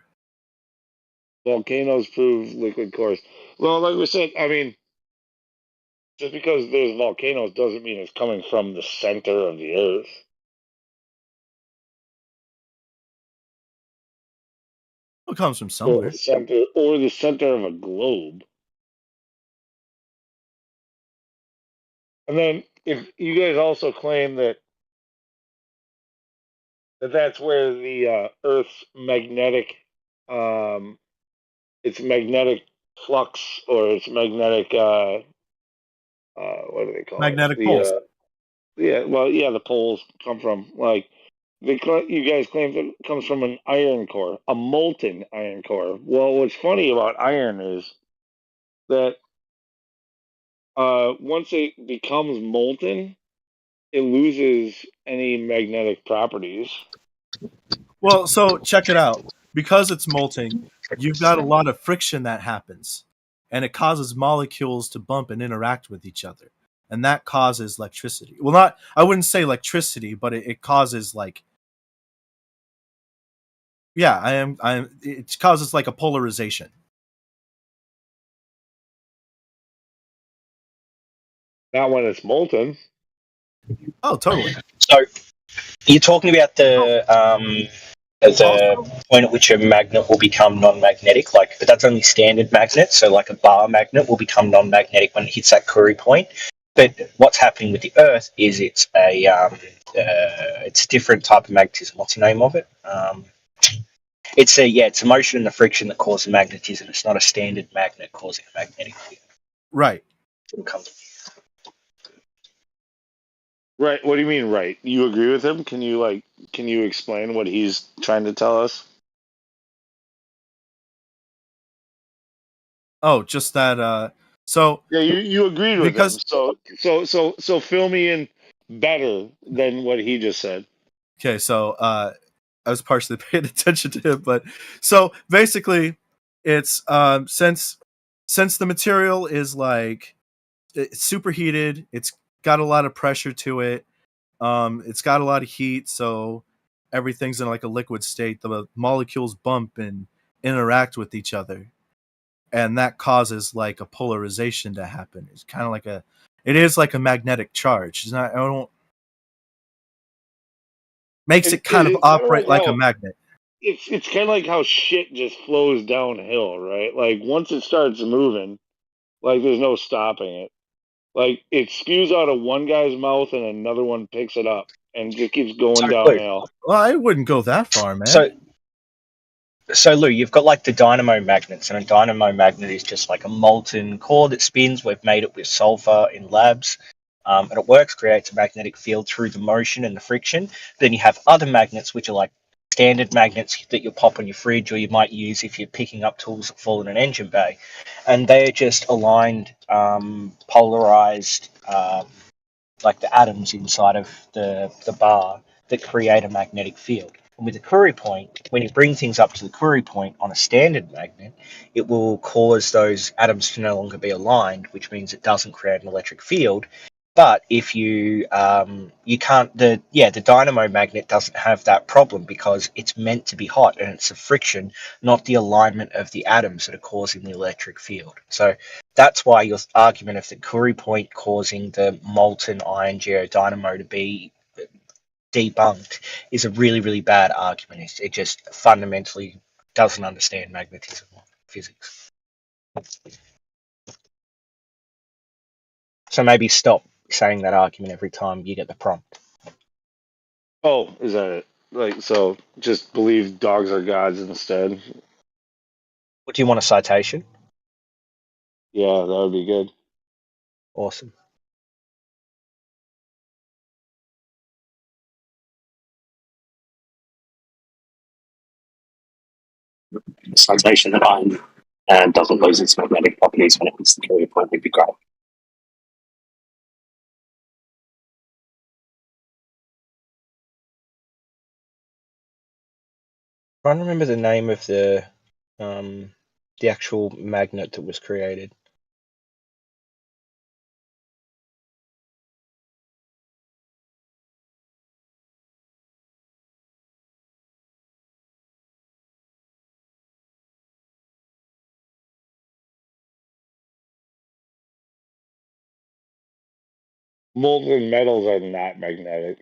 Volcanoes prove liquid cores. Well, like we said, I mean, just because there's volcanoes doesn't mean it's coming from the center of the Earth. It comes from somewhere. Or the center of a globe. And then if you guys also claim that's where the Earth's magnetic its magnetic flux or its magnetic what do they call it? Magnetic poles. The poles come from. Like you guys claim that it comes from an iron core, a molten iron core. Well, what's funny about iron is that once it becomes molten, it loses any magnetic properties. Well, so check it out. Because it's molten, you've got a lot of friction that happens, and it causes molecules to bump and interact with each other, and that causes electricity. Well, I wouldn't say electricity, but it causes it causes like a polarization. Not when it's molten. Oh, totally. So you're talking about the point at which a magnet will become non-magnetic, but that's only standard magnet. So like a bar magnet will become non-magnetic when it hits that Curie point. But what's happening with the Earth is it's a different type of magnetism. What's the name of it? It's a motion and the friction that causes magnetism. It's not a standard magnet causing a magnetic field. Right. Right. What do you mean, right? You agree with him? Can you explain what he's trying to tell us? Oh, just that. So yeah, you agreed with because him. So fill me in better than what he just said. Okay, so I was partially paying attention to him, but so basically, it's since the material is it's superheated, it's got a lot of pressure to it, it's got a lot of heat, so everything's in like a liquid state, the molecules bump and interact with each other, and that causes like a polarization to happen. It's kind of like it is like a magnetic charge. It's not. I don't makes it kind of It's kind of operate like a how magnet. it's kind of like how shit just flows downhill, right? Like once it starts moving, like there's no stopping it. Like it spews out of one guy's mouth and another one picks it up and just keeps going downhill. Well, I wouldn't go that far, man. So Lou, you've got like the dynamo magnets, and a dynamo magnet is just like a molten core that spins. We've made it with sulfur in labs, and it works, creates a magnetic field through the motion and the friction. Then you have other magnets, which are like standard magnets that you'll pop on your fridge, or you might use if you're picking up tools that fall in an engine bay, and they're just aligned, polarized, like the atoms inside of the bar that create a magnetic field. And with the Curie point, when you bring things up to the Curie point on a standard magnet, it will cause those atoms to no longer be aligned, which means it doesn't create an electric field. But if you the dynamo magnet doesn't have that problem because it's meant to be hot and it's the friction, not the alignment of the atoms that are causing the electric field. So that's why your argument of the Curie point causing the molten ion geodynamo to be debunked is a really, really bad argument. It just fundamentally doesn't understand magnetism or physics. So maybe stop saying that argument every time you get the prompt. Oh, is that it? Like so, just believe dogs are gods instead. What do you want, a citation? Yeah, that would be good. Awesome. Citation that iron doesn't lose its magnetic properties when it hits the Curie point would be great. I don't remember the name of the actual magnet that was created. Molten metals are not magnetic.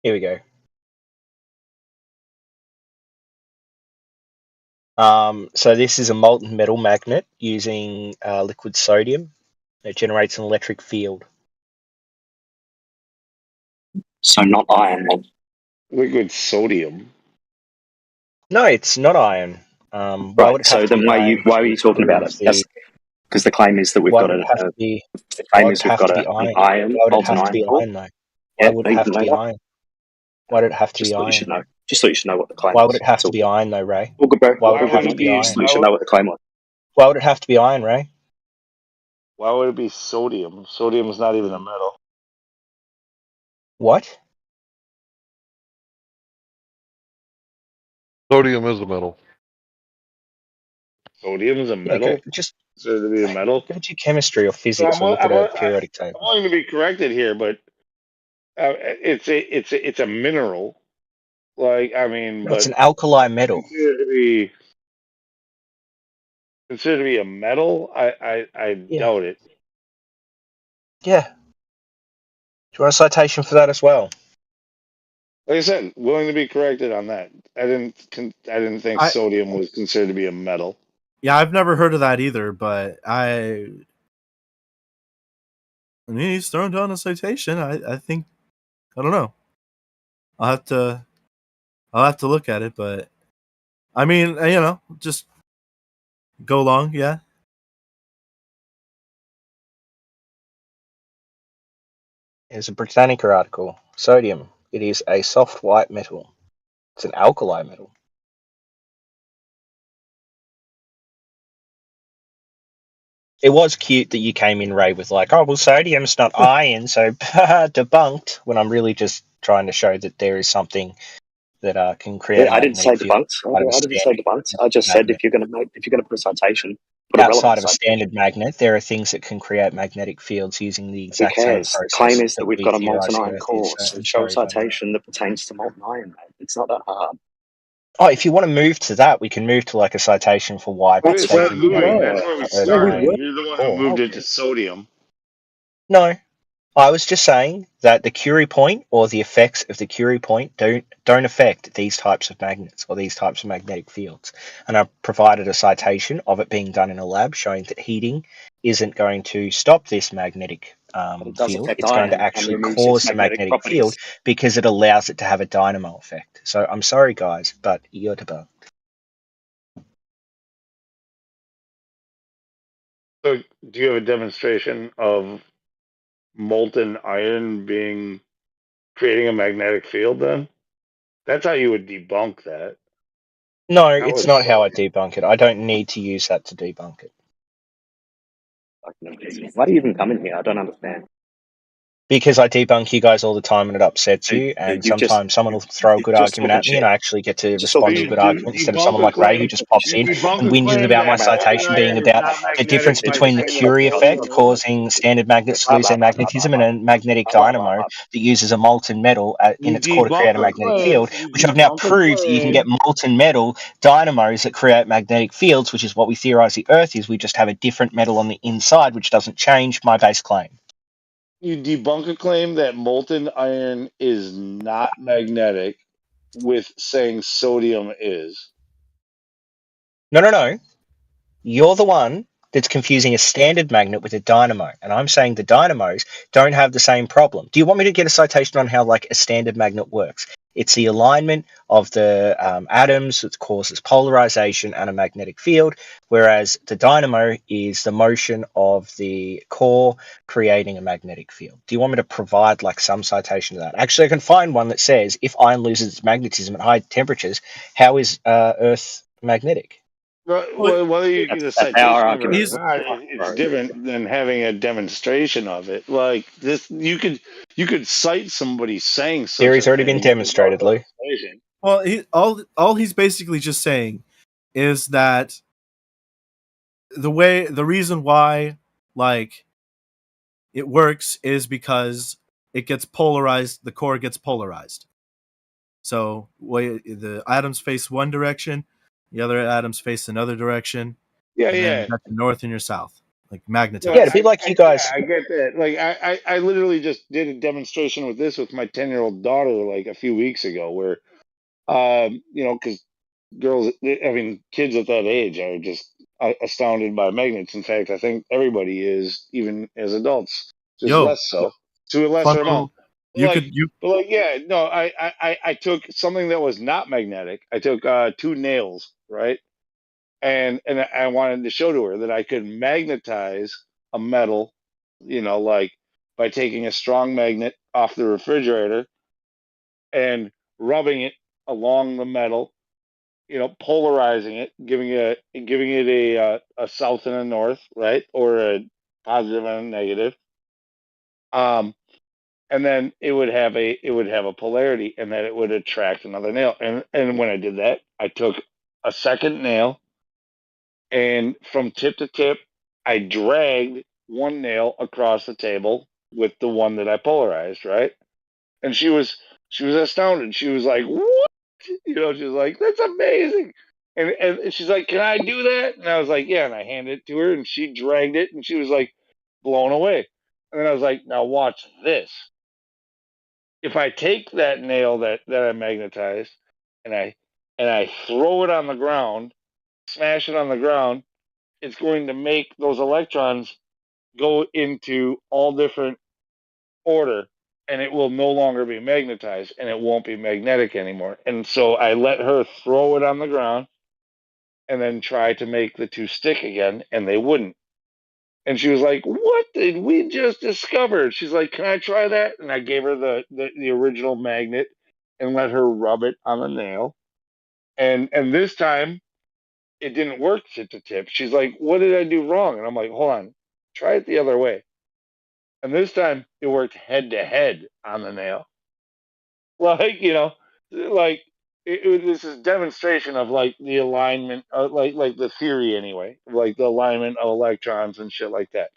Here we go. So this is a molten metal magnet using liquid sodium. It generates an electric field. So not iron then. Liquid sodium. No, it's not iron. Why would it have so to then be iron? why are you talking about it? Because the claim is that we've Why got would it have to be? the claim Why would is it we've have got to be an iron? iron, Why would it molten have to iron be core. iron though? Yeah, Why would it have to know be that. iron? Why would it have to Just be thought you iron? should know. Just thought you should know what the claim Why is. would it have It's to all be good. iron though, Ray? All good, bro. Why All would it good, have mate. to be iron? Just thought you should know what the claim was. Why would it have to be iron, Ray? Why would it be sodium? Sodium is not even a metal. What? Sodium is a metal. Sodium is a Yeah, metal. just Considered to be a metal. go to chemistry or So physics or look at a periodic I'm table. willing to be corrected here, but it's a mineral. Like I mean, No, it's but an alkali metal. considered to be a metal. I Yeah. doubt it. Yeah. Do you want a citation for that as well? Like I said, willing to be corrected on that. I didn't think sodium was considered to be a metal. Yeah, I've never heard of that either, but I mean, he's thrown down a citation. I think I don't know. I'll have to look at it, but I mean, just go along, yeah. Here's a Britannica article. Sodium. It is a soft white metal. It's an alkali metal. It was cute that you came in, Ray, with like, oh, well, sodium's not iron, so debunked, when I'm really just trying to show that there is something that can create a I didn't say magnetic field debunked. out of a I didn't say standard debunked. I just said magnet. if you're gonna put a citation, put a Outside relevant of a citation. standard magnet, there are things that can create magnetic fields using the Who exact same cares? The claim process is that that we've we got a molten theorize the iron Earth is. core, So so I'm show a sorry, buddy. citation that pertains to molten iron, mate. It's not that hard. Oh, if you want to move to that, we can move to like a citation for why That's It's not fine. potentially moving. Yeah, That's where we Earth yeah, we started. will. may You're the one who core. moved it to sodium. No, I was just saying that the Curie point or the effects of the Curie point don't affect these types of magnets or these types of magnetic fields. And I provided a citation of it being done in a lab showing that heating isn't going to stop this magnetic But it does field. affect It's going to iron and actually removes its cause the magnetic magnetic field properties. because it allows it to have a dynamo effect. So I'm sorry, guys, but you're debunked. So, do you have a demonstration of molten iron creating a magnetic field? Then that's how you would debunk that. No, That it's was not how I debunk it. I don't need to use that to debunk it. Why do you even come in here? I don't understand. Because I debunk you guys all the time and it upsets you, Dude, and you've just sometimes someone will throw a you're good just argument talking at me and shit. I actually get to Just So respond talking to a shit. good argument instead of someone like Ray who just pops in and whinges about my citation being about the difference between the Curie effect causing standard magnets to lose their magnetism and a magnetic dynamo that uses a molten metal in its core to create a magnetic field, which I've now proved that you can get molten metal dynamos that create magnetic fields, which is what we theorize the Earth is. We just have a different metal on the inside, which doesn't change my base claim. You debunk a claim that molten iron is not magnetic with saying sodium is. No. You're the one that's confusing a standard magnet with a dynamo, and I'm saying the dynamos don't have the same problem. Do you want me to get a citation on how like a standard magnet works? It's the alignment of the atoms that causes polarization and a magnetic field, whereas the dynamo is the motion of the core creating a magnetic field. Do you want me to provide like some citation to that? Actually, I can find one that says if iron loses its magnetism at high temperatures, how is Earth magnetic? Well, whether you get a That's our citation of it or argument. not, it's different than having a demonstration of it. Like this, you could cite somebody saying such a Theory's already been thing without demonstrated, Lou. demonstration. Well, all he's basically just saying is that the reason why like it works is because it gets polarized. The core gets polarized. So the atoms face one direction, the other atoms face another direction, Yeah, and then yeah. you got your north and your south, like No, Yeah, to magnetized. be like you guys. I get that. Like I literally just did a demonstration with this with my 10-year-old daughter like a few weeks ago, where because girls, I mean, kids at that age are just astounded by magnets. In fact, I think everybody is, even as adults, just Yo, less so to a fun lesser amount. little. You Like, could you but like, yeah, no, I took something that was not magnetic. I took two nails, right, and I wanted to show to her that I could magnetize a metal, like by taking a strong magnet off the refrigerator and rubbing it along the metal, polarizing it, giving it a south and a north, right, or a positive and a negative. And then it would have a polarity, and then it would attract another nail. And when I did that, I took a second nail, and from tip to tip, I dragged one nail across the table with the one that I polarized, right? And she was astounded. She was like, "What?" She was like, "That's amazing." And she's like, "Can I do that?" And I was like, "Yeah." And I handed it to her, and she dragged it, and she was like blown away. And then I was like, "Now watch this. If I take that nail that I magnetized, and I throw it on the ground, smash it on the ground, it's going to make those electrons go into all different order, and it will no longer be magnetized, and it won't be magnetic anymore." And so I let her throw it on the ground and then try to make the two stick again, and they wouldn't. And she was like, "What did we just discover?" She's like, "Can I try that?" And I gave her the original magnet and let her rub it on the nail. And this time it didn't work tip to tip. She's like, "What did I do wrong?" And I'm like, "Hold on, try it the other way." And this time it worked head to head on the nail. Like, like this is demonstration of like the alignment, like the theory anyway, like the alignment of electrons and shit like that.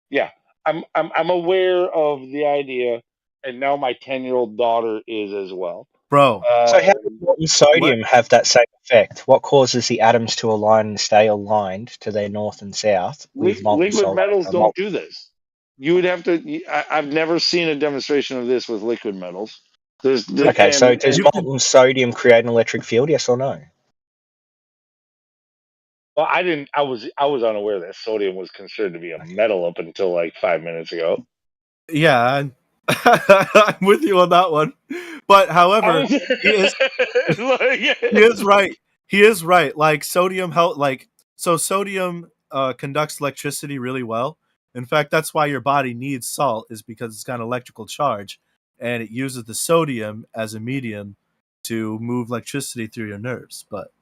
Yeah, I'm aware of the idea, and now my 10-year-old daughter is as well. Bro. So how does molten sodium have that same effect? What causes the atoms to align and stay aligned to their north and south with molten Liquid salt? metals don't do this. You would have to. I've never seen a demonstration of this with liquid metals. Okay, so does molten sodium create an electric field? Yes or no? Well, I didn't. I was unaware that sodium was considered to be a metal up until like 5 minutes ago. Yeah, I'm with you on that one. But however, he is he is right. He is right. Like sodium sodium conducts electricity really well. In fact, that's why your body needs salt, is because it's got an electrical charge, and it uses the sodium as a medium to move electricity through your nerves. But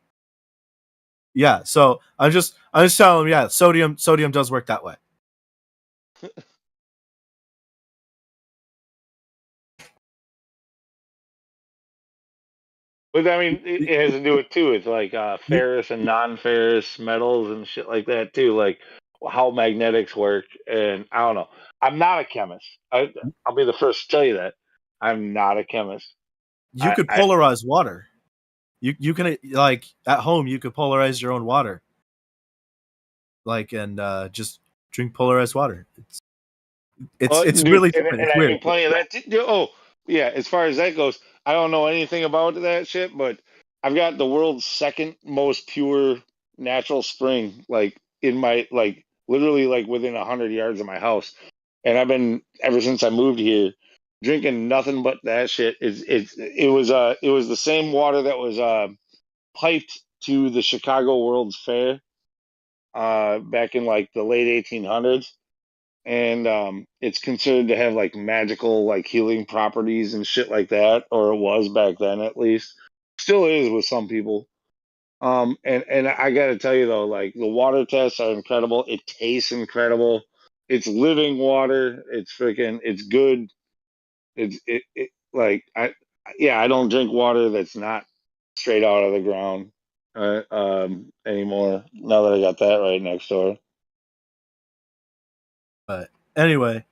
yeah, so I'm just telling him, yeah, sodium does work that way. But I mean, it has to do with too. It's like ferrous and non-ferrous metals and shit like that too. Like how magnetics work, and I don't know. I'm not a chemist. I'll be the first to tell you that I'm not a chemist. You could polarize water. You can, like, at home you could polarize your own water, like, and just drink polarized water. It's Dude, really and different. It's I weird. knew plenty of that. Oh, yeah. As far as that goes, I don't know anything about that shit, but I've got the world's second most pure natural spring, like in my literally like within 100 yards of my house, and I've been ever since I moved here drinking nothing but that shit. It was the same water that was piped to the Chicago World's Fair back in like the late 1800s, and it's considered to have like magical like healing properties and shit like that, or it was back then at least. Still is with some people. And I gotta tell you though, like the water tests are incredible. It tastes incredible. It's living water. It's good. It like I don't drink water that's not straight out of the ground anymore. Now that I got that right next door. But anyway,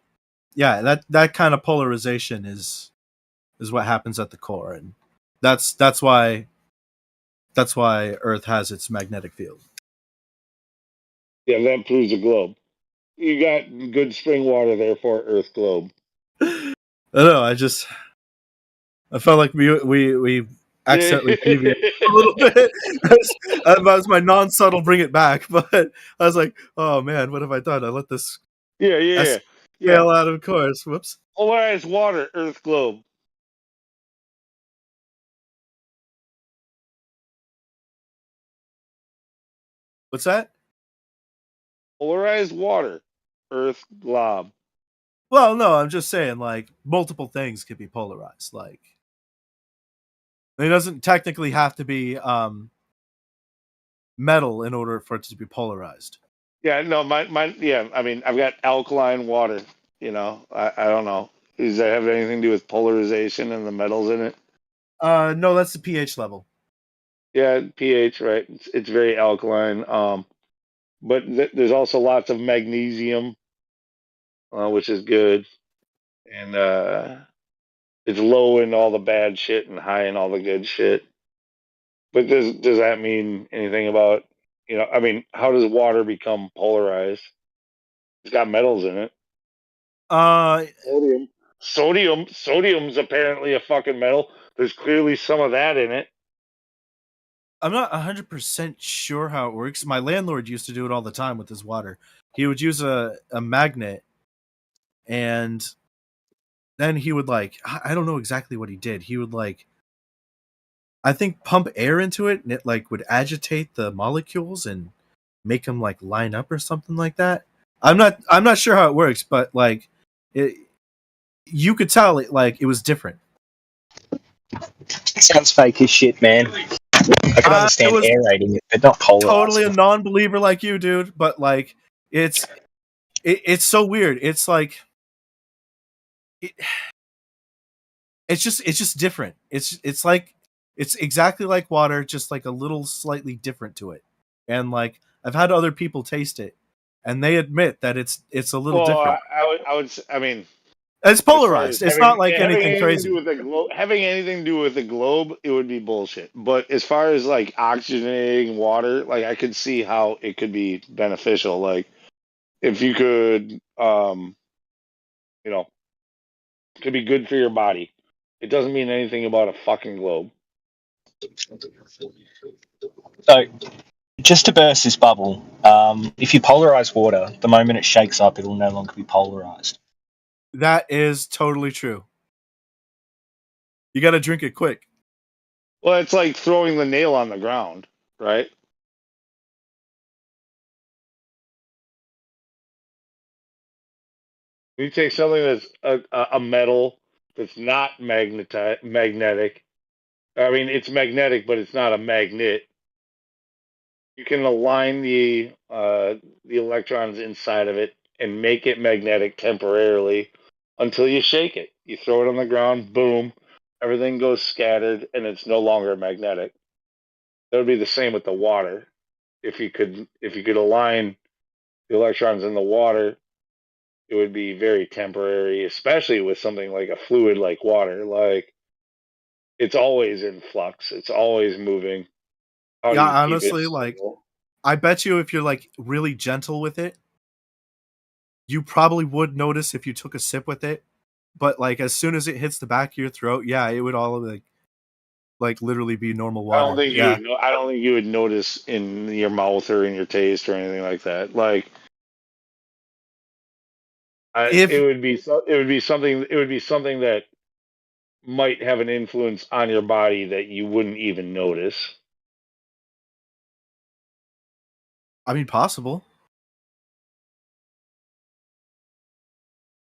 yeah, that kind of polarization is what happens at the core, and that's why Earth has its magnetic field. Yeah, that proves a globe. You got good spring water, therefore Earth globe. I know. I felt like we accidentally deviated a little bit. That was my non-subtle bring it back, but I was like, oh man, what have I done? I let this Yeah. fail out of course. Whoops. Polarized water, Earth globe. What's that? Polarized water, Earth glob. Well, no, I'm just saying, like, multiple things can be polarized. Like, it doesn't technically have to be metal in order for it to be polarized. Yeah, no, yeah. I mean, I've got alkaline water. You know, I don't know. Does that have anything to do with polarization and the metals in it? No, that's the pH level. Yeah, pH, right? It's very alkaline. But there's also lots of magnesium, which is good, and it's low in all the bad shit and high in all the good shit. But does that mean anything about, I mean, how does water become polarized? It's got metals in it. Sodium's apparently a fucking metal. There's clearly some of that in it. I'm not 100% sure how it works. My landlord used to do it all the time with his water. He would use a magnet, and then he would, like, I don't know exactly what he did. He would, like, I think pump air into it, and it, like, would agitate the molecules and make them, like, line up or something like that. I'm not sure how it works, but, like, you could tell it, like, it was different. Sounds fake as shit, man. I can understand aerating it, but not polarizing. Totally a non-believer like you, dude. But like, it's so weird. It's like it's just different. It's like It's exactly like water, just like a little slightly different to it. And like I've had other people taste it, and they admit that it's a little Well, different. I mean, It's as far as polarized. It's not like having anything anything to crazy. do with the globe, having anything to do with the globe, it would be bullshit. But as far as like oxygenating water, like I could see how it could be beneficial. Like if you could, you know, it could be good for your body. It doesn't mean anything about a fucking globe. So, just to burst this bubble, if you polarize water, the moment it shakes up, it'll no longer be polarized. That is totally true. You got to drink it quick. Well, it's like throwing the nail on the ground, right? You take something that's a metal that's not magnetic. I mean, it's magnetic, but it's not a magnet. You can align the electrons inside of it and make it magnetic temporarily until you shake it. You throw it on the ground, boom, everything goes scattered, and it's no longer magnetic. That would be the same with the water. If you could align the electrons in the water, it would be very temporary, especially with something like a fluid like water. Like it's always in flux, it's always moving. How do Yeah, you keep it honestly, like stable? I bet you if you're like really gentle with it, you probably would notice if you took a sip with it. But like as soon as it hits the back of your throat, yeah, it would all like literally be normal I don't water. think you Yeah. would. I don't think you would notice in your mouth or in your taste or anything like that. Like, If it would be it would be something. It would be something that might have an influence on your body that you wouldn't even notice. I mean possible.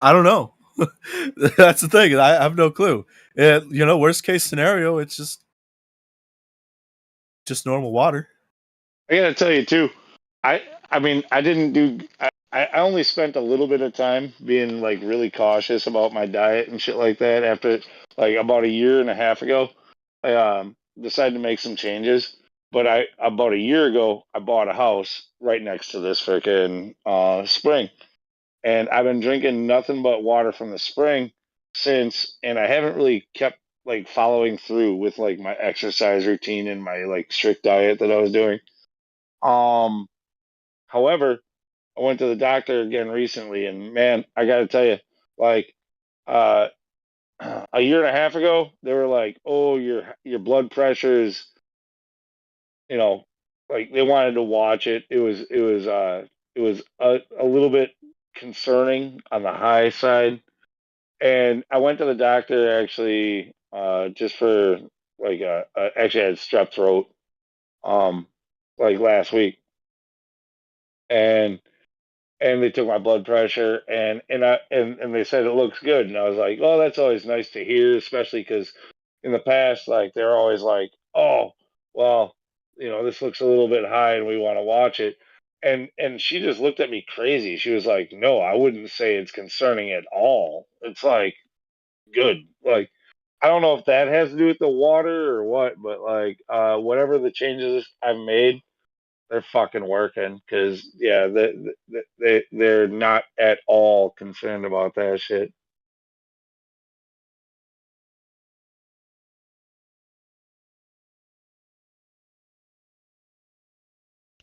I don't know. That's the thing. I have no clue. Worst case scenario, it's just normal water. I gotta tell you too. I mean, I didn't do. I only spent a little bit of time being like really cautious about my diet and shit like that. After like about a year and a half ago, I decided to make some changes. But I about a year ago, I bought a house right next to this freaking spring, and I've been drinking nothing but water from the spring since, and I haven't really kept like following through with like my exercise routine and my like strict diet that I was doing. Um, However, I went to the doctor again recently, and man, I got to tell you, like uh, a year and a half ago, they were like, "Oh, your blood pressure is," you know, like they wanted to watch it. It was a little bit concerning on the high side, and I went to the doctor actually just for like actually I had strep throat like last week, and they took my blood pressure and they said it looks good, and I was like, oh, that's always nice to hear, especially because in the past, like they're always like, oh, well, this looks a little bit high and we want to watch it. And she just looked at me crazy. She was like, no, I wouldn't say it's concerning at all. It's like good. Like I don't know if that has to do with the water or what, but like whatever the changes I've made, they're fucking working because yeah, they're not at all concerned about that shit.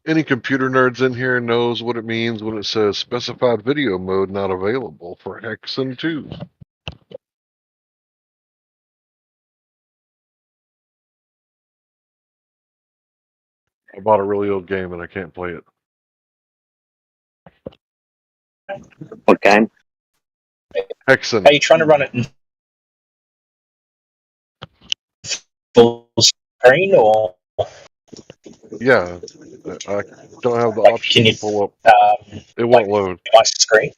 Any computer nerds in here knows what it means when it says specified video mode not available for Hexen 2. I bought a really old game and I can't play it. What game? Hexen. Are you trying to run it in full screen or Yeah, I don't have the like option can you to pull up. It like won't load. my screen?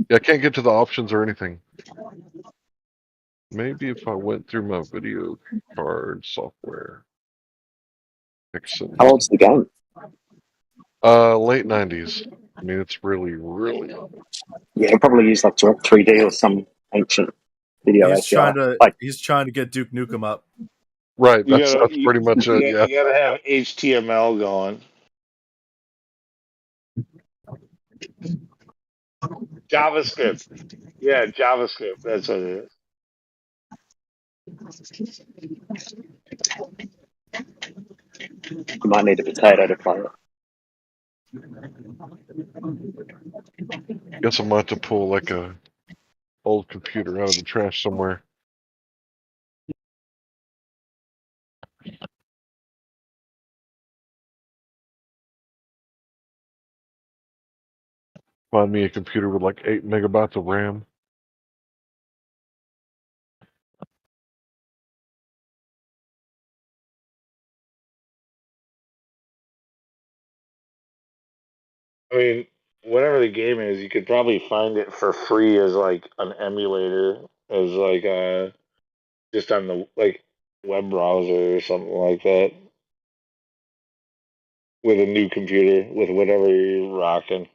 Yeah, I can't get to the options or anything. Maybe if I went through my video card software. Hexen. How old's the game? Late 90s. I mean, it's really, really old. Yeah, it'll probably use like 3D or some ancient video He's API. trying to get Duke Nukem up. Right. You That's gotta pretty much it. Yeah. you gotta have HTML going. JavaScript. Yeah, JavaScript. That's what it is. You might need a potato to play it. Guess I might have to pull like a old computer out of the trash somewhere. Find me a computer with like 8 megabytes of RAM. I mean, whatever the game is, you could probably find it for free as like an emulator, as like just on the like web browser or something like that. With a new computer, with whatever you're rocking.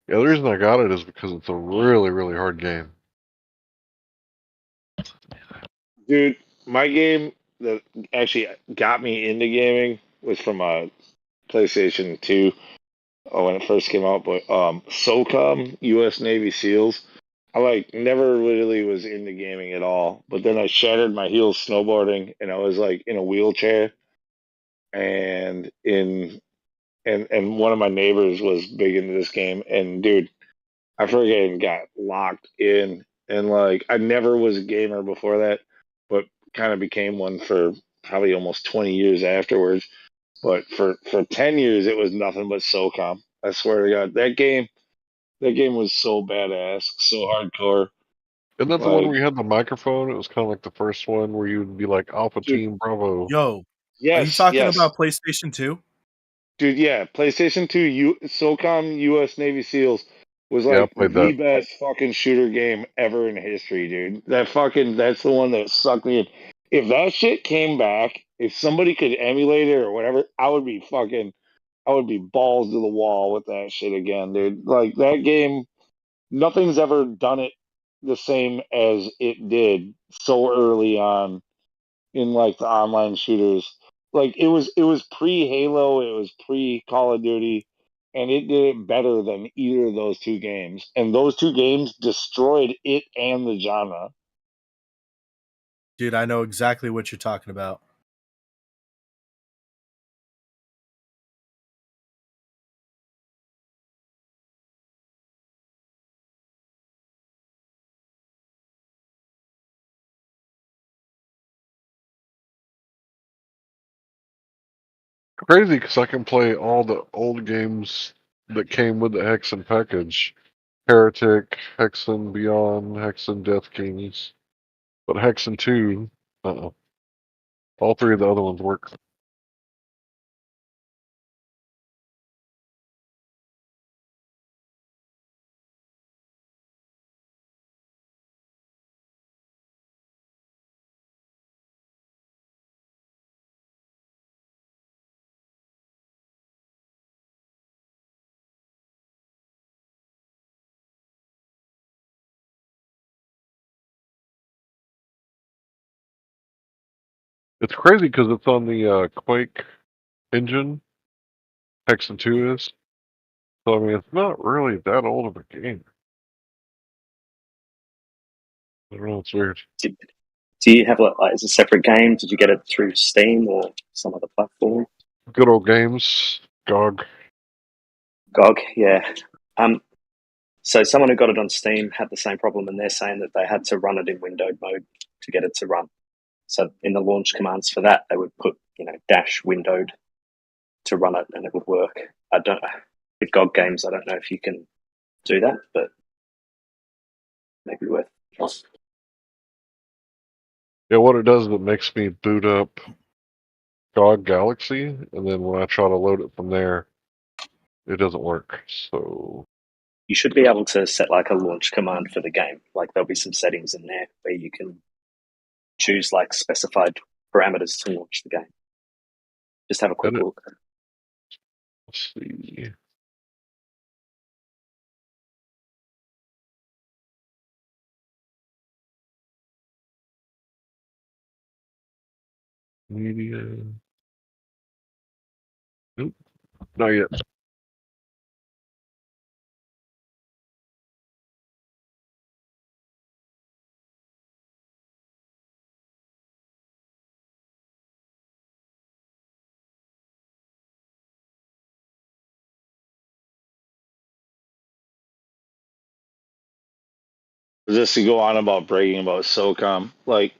Yeah, the reason I got it is because it's a really, really hard game. Dude, my game that actually got me into gaming was from a PlayStation 2 when it first came out, but SOCOM, US Navy SEALs. I like never really was into gaming at all, but then I shattered my heels snowboarding and I was like in a wheelchair and and one of my neighbors was big into this game and dude, I freaking got locked in and like I never was a gamer before that, but kind of became one for probably almost 20 years afterwards. But for 10 years it was nothing but SOCOM. I swear to God, that game was so badass, so hardcore. Isn't that the one Like, where you had the microphone? It was kind of like the first one where you would be like Alpha dude, Team Bravo. Yo, are you yes, talking yes, about PlayStation 2? dude, yeah. PlayStation 2, SOCOM US Navy SEALs was Yeah, I like played the that. best fucking shooter game ever in history, dude. That's the one that sucked me in. If that shit came back, if somebody could emulate it or whatever, I would be balls to the wall with that shit again, dude. Like that game, nothing's ever done it the same as it did so early on in like the online shooters. Like it was pre Halo, it was pre Call of Duty, and it did it better than either of those two games. And those two games destroyed it and the genre. Dude, I know exactly what you're talking about. Crazy because I can play all the old games that came with the Hexen package. Heretic, Hexen Beyond, Hexen Death Kings. But Hexen 2, all three of the other ones work. It's crazy because it's on the Quake engine. Hexen 2 is. So, I mean, it's not really that old of a game. I don't know, it's weird. Do you have like as a separate game? Did you get it through Steam or some other platform? Good old games. GOG. GOG, yeah. So someone who got it on Steam had the same problem, and they're saying that they had to run it in windowed mode to get it to run. So in the launch commands for that, they would put dash windowed to run it, and it would work. I don't with GOG games. I don't know if you can do that, but maybe worth. Yeah, what it does is it makes me boot up GOG Galaxy, and then when I try to load it from there, it doesn't work. So You should be able to set like a launch command for the game. Like there'll be some settings in there where you can choose like specified parameters to launch the game. Just have a quick look. Let's see. Media. Nope, not yet. Just to go on about bragging about SOCOM, like,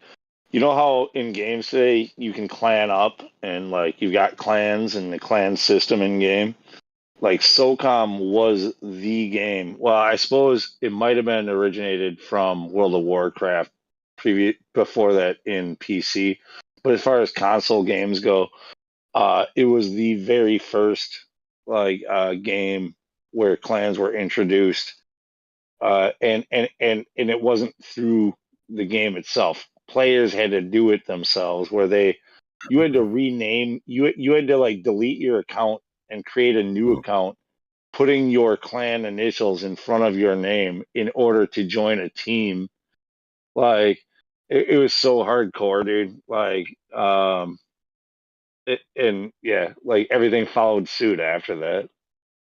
you know how in games today you can clan up and like you've got clans and the clan system in game? Like SOCOM was the game. Well, I suppose it might have been originated from World of Warcraft before that in PC. But as far as console games go, it was the very first game where clans were introduced, and it wasn't through the game itself. Players had to do it themselves, where you had to rename, you had to like delete your account and create a new account, putting your clan initials in front of your name in order to join a team. Like it was so hardcore, dude. And yeah, like everything followed suit after that.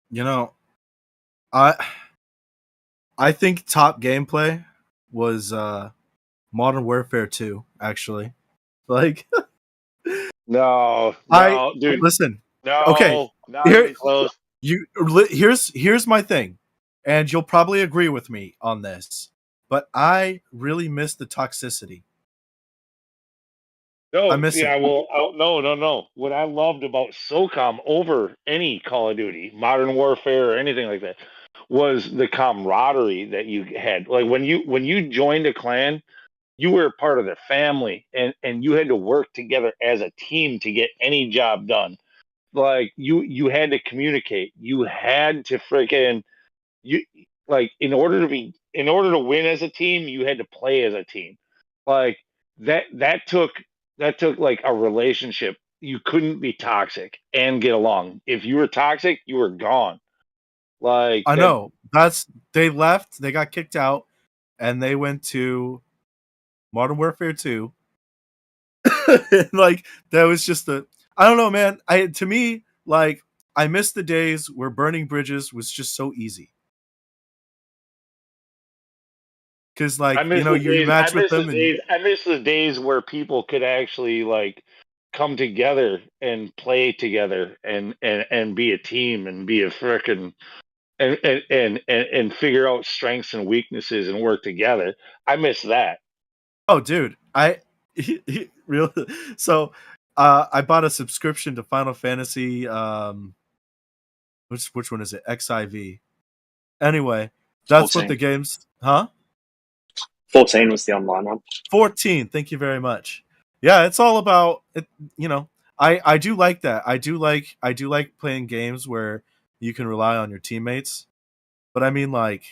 You know, I think top gameplay was Modern Warfare 2, actually. Like No, dude. listen. No, Okay, not even close. Here's my thing, and you'll probably agree with me on this, but I really miss the toxicity. No, I miss it. no. What I loved about SOCOM over any Call of Duty, Modern Warfare, or anything like that, was the camaraderie that you had. Like when you joined a clan, you were part of the family, and you had to work together as a team to get any job done. Like you had to communicate. You had to freaking you like in order to win as a team, you had to play as a team. Like that took like a relationship. You couldn't be toxic and get along. If you were toxic, you were gone. Like I that. know. They left, they got kicked out, and they went to Modern Warfare 2. Like that was just I don't know, man. To me, like I miss the days where burning bridges was just so easy. Because like you match with them and I miss the days where people could actually like come together and play together and be a team and be a frickin' and figure out strengths and weaknesses and work together. I miss that. oh, dude, real. So, I bought a subscription to Final Fantasy. Which one is it? XIV. Anyway, that's 14. what the game's. Huh? 14 was the online one. 14. Thank you very much. Yeah, it's all about it. I do like that. I do like playing games where you can rely on your teammates. But I mean, like,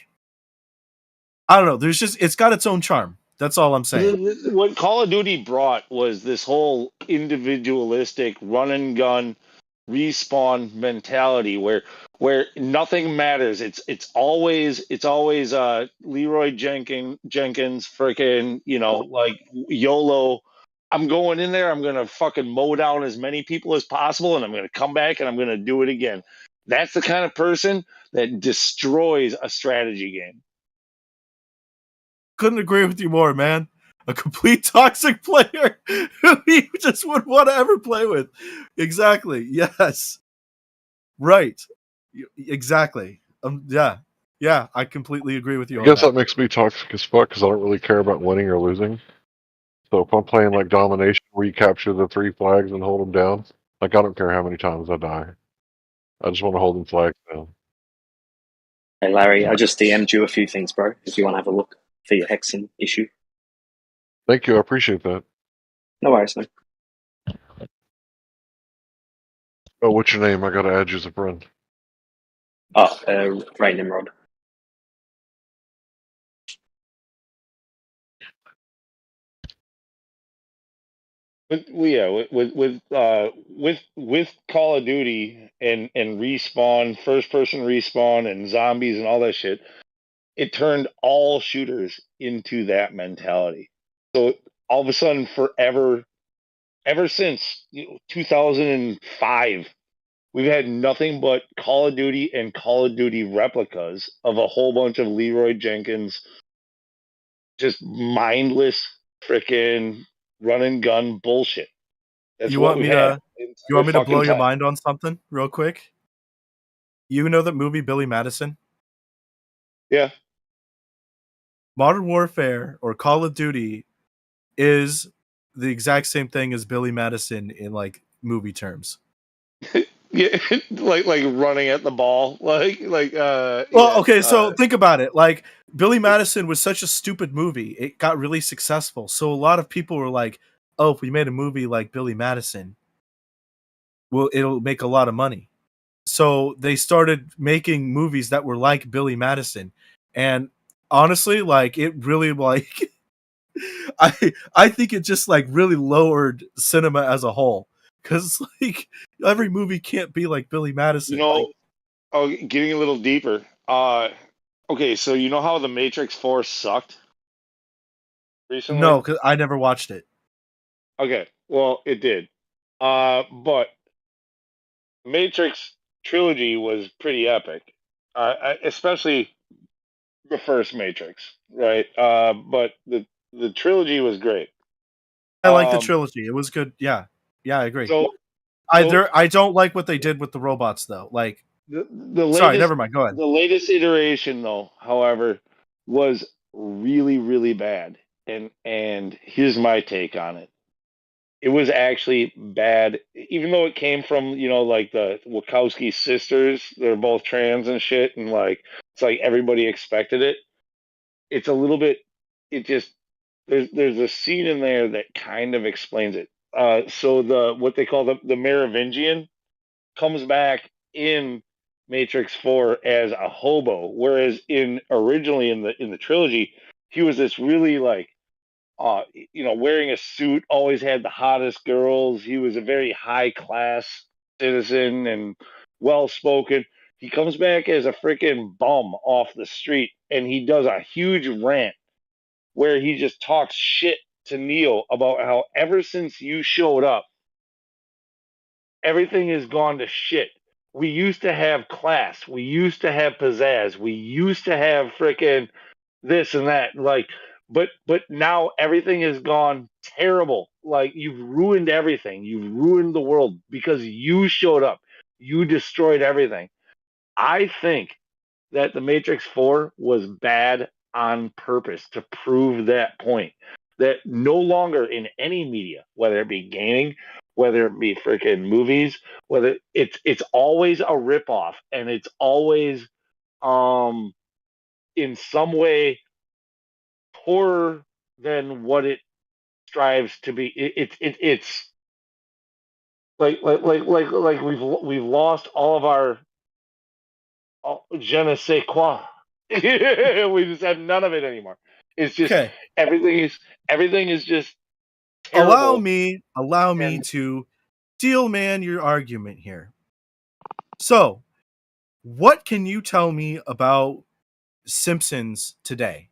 I don't know. It's got its own charm. That's all I'm saying. What Call of Duty brought was this whole individualistic run and gun respawn mentality where nothing matters. It's always Leroy Jenkins freaking like YOLO. I'm going in there. I'm gonna fucking mow down as many people as possible, and I'm gonna come back and I'm gonna do it again. That's the kind of person that destroys a strategy game. Couldn't agree with you more, man. A complete toxic player who you just wouldn't want to ever play with. Exactly. Yes. Right. Exactly. Yeah. Yeah. I completely agree with you I on guess that that. makes me toxic as fuck because I don't really care about winning or losing. So if I'm playing like domination, where you capture the 3 flags and hold them down, like I don't care how many times I die. I just want to hold them flags down. Hey Larry, I just DM'd you a few things, bro, if you want to have a look for your hexing issue. Thank you, I appreciate that. No worries, mate. Oh, what's your name? I gotta add you as a friend. Oh, Ray Nimrod. with Call of Duty and respawn, first person respawn and zombies and all that shit, it turned all shooters into that mentality. So all of a sudden, ever since 2005, we've had nothing but Call of Duty and Call of Duty replicas of a whole bunch of Leroy Jenkins, just mindless freaking run and gun bullshit. That's You what want we've me had to the you entire want me to blow fucking your time. mind on something real quick? You know that movie Billy Madison? Yeah. Modern Warfare or Call of Duty is the exact same thing as Billy Madison in like movie terms. Yeah, like running at the ball, Well, okay, so think about it. Like Billy Madison was such a stupid movie. It got really successful. So a lot of people were like, "Oh, if we made a movie like Billy Madison, well, it'll make a lot of money." So they started making movies that were like Billy Madison. And honestly, like it really like I think it just like really lowered cinema as a whole, cuz like every movie can't be like Billy you Madison. Like know, getting a little deeper. Okay, so you know how the Matrix 4 sucked recently? no, cuz I never watched it. Okay, well, it did. But Matrix trilogy was pretty epic, especially the first Matrix, right? But the trilogy was great. I like the Um, trilogy. It was good. Yeah. Yeah, I agree. so so I don't like what they did with the robots though. Like the sorry, latest never mind. Go ahead. the latest iteration, though, however, was really bad. And here's my take on it. It was actually bad, even though it came from, like the Wachowski sisters. They're both trans and shit, and like it's like everybody expected it. It's a little bit. It just there's a scene in there that kind of explains it. So the what they call the Merovingian comes back in Matrix 4 as a hobo, whereas originally in the trilogy, he was this really like wearing a suit, always had the hottest girls. He was a very high class citizen and well spoken. He comes back as a freaking bum off the street and he does a huge rant where he just talks shit to Neo about how ever since you showed up, everything has gone to shit. We used to have class. We used to have pizzazz. We used to have freaking this and that. Like, but now everything has gone terrible. Like you've ruined everything. You've ruined the world because you showed up. You destroyed everything. I think that the Matrix 4 was bad on purpose to prove that point. That no longer in any media, whether it be gaming, whether it be freaking movies, whether it's always a ripoff and it's always in some way poorer than what it strives to be. It's like we've lost all of our je ne sais quoi. We just have none of it anymore. It's just Okay. everything is just Allow terrible. me And to steel man your argument here. So, what can you tell me about Simpsons today?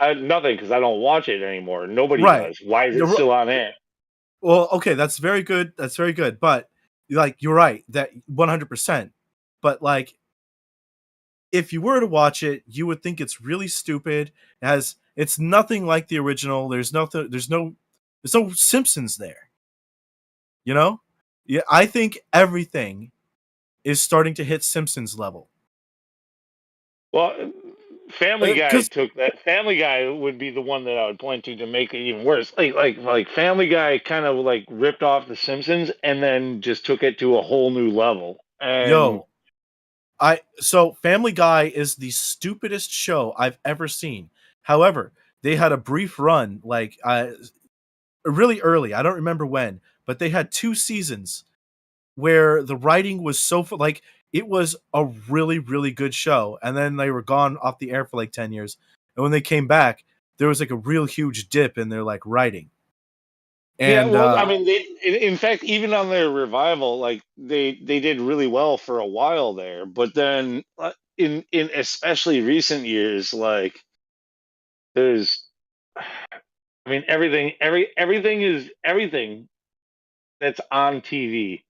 nothing because I don't watch it anymore. Nobody Right. does. Why is it You're, still on air? well, okay, that's very good. That's very good. But like you're right, that 100%. But like if you were to watch it, you would think it's really stupid. It's nothing like the original. There's no Simpsons there. You know? Yeah, I think everything is starting to hit Simpsons level. Well, Family Guy Because took that. Family Guy would be the one that I would point to make it even worse. Like Family Guy kind of like ripped off The Simpsons and then just took it to a whole new level. And yo, so Family Guy is the stupidest show I've ever seen. However, they had a brief run, like really early. I don't remember when, but they had 2 seasons where the writing was like it was a really good show, and then they were gone off the air for like 10 years. And when they came back, there was like a real huge dip in their like writing. And well, I mean, in fact, even on their revival, like they did really well for a while there, but then in especially recent years, like there's, I mean, everything that's on TV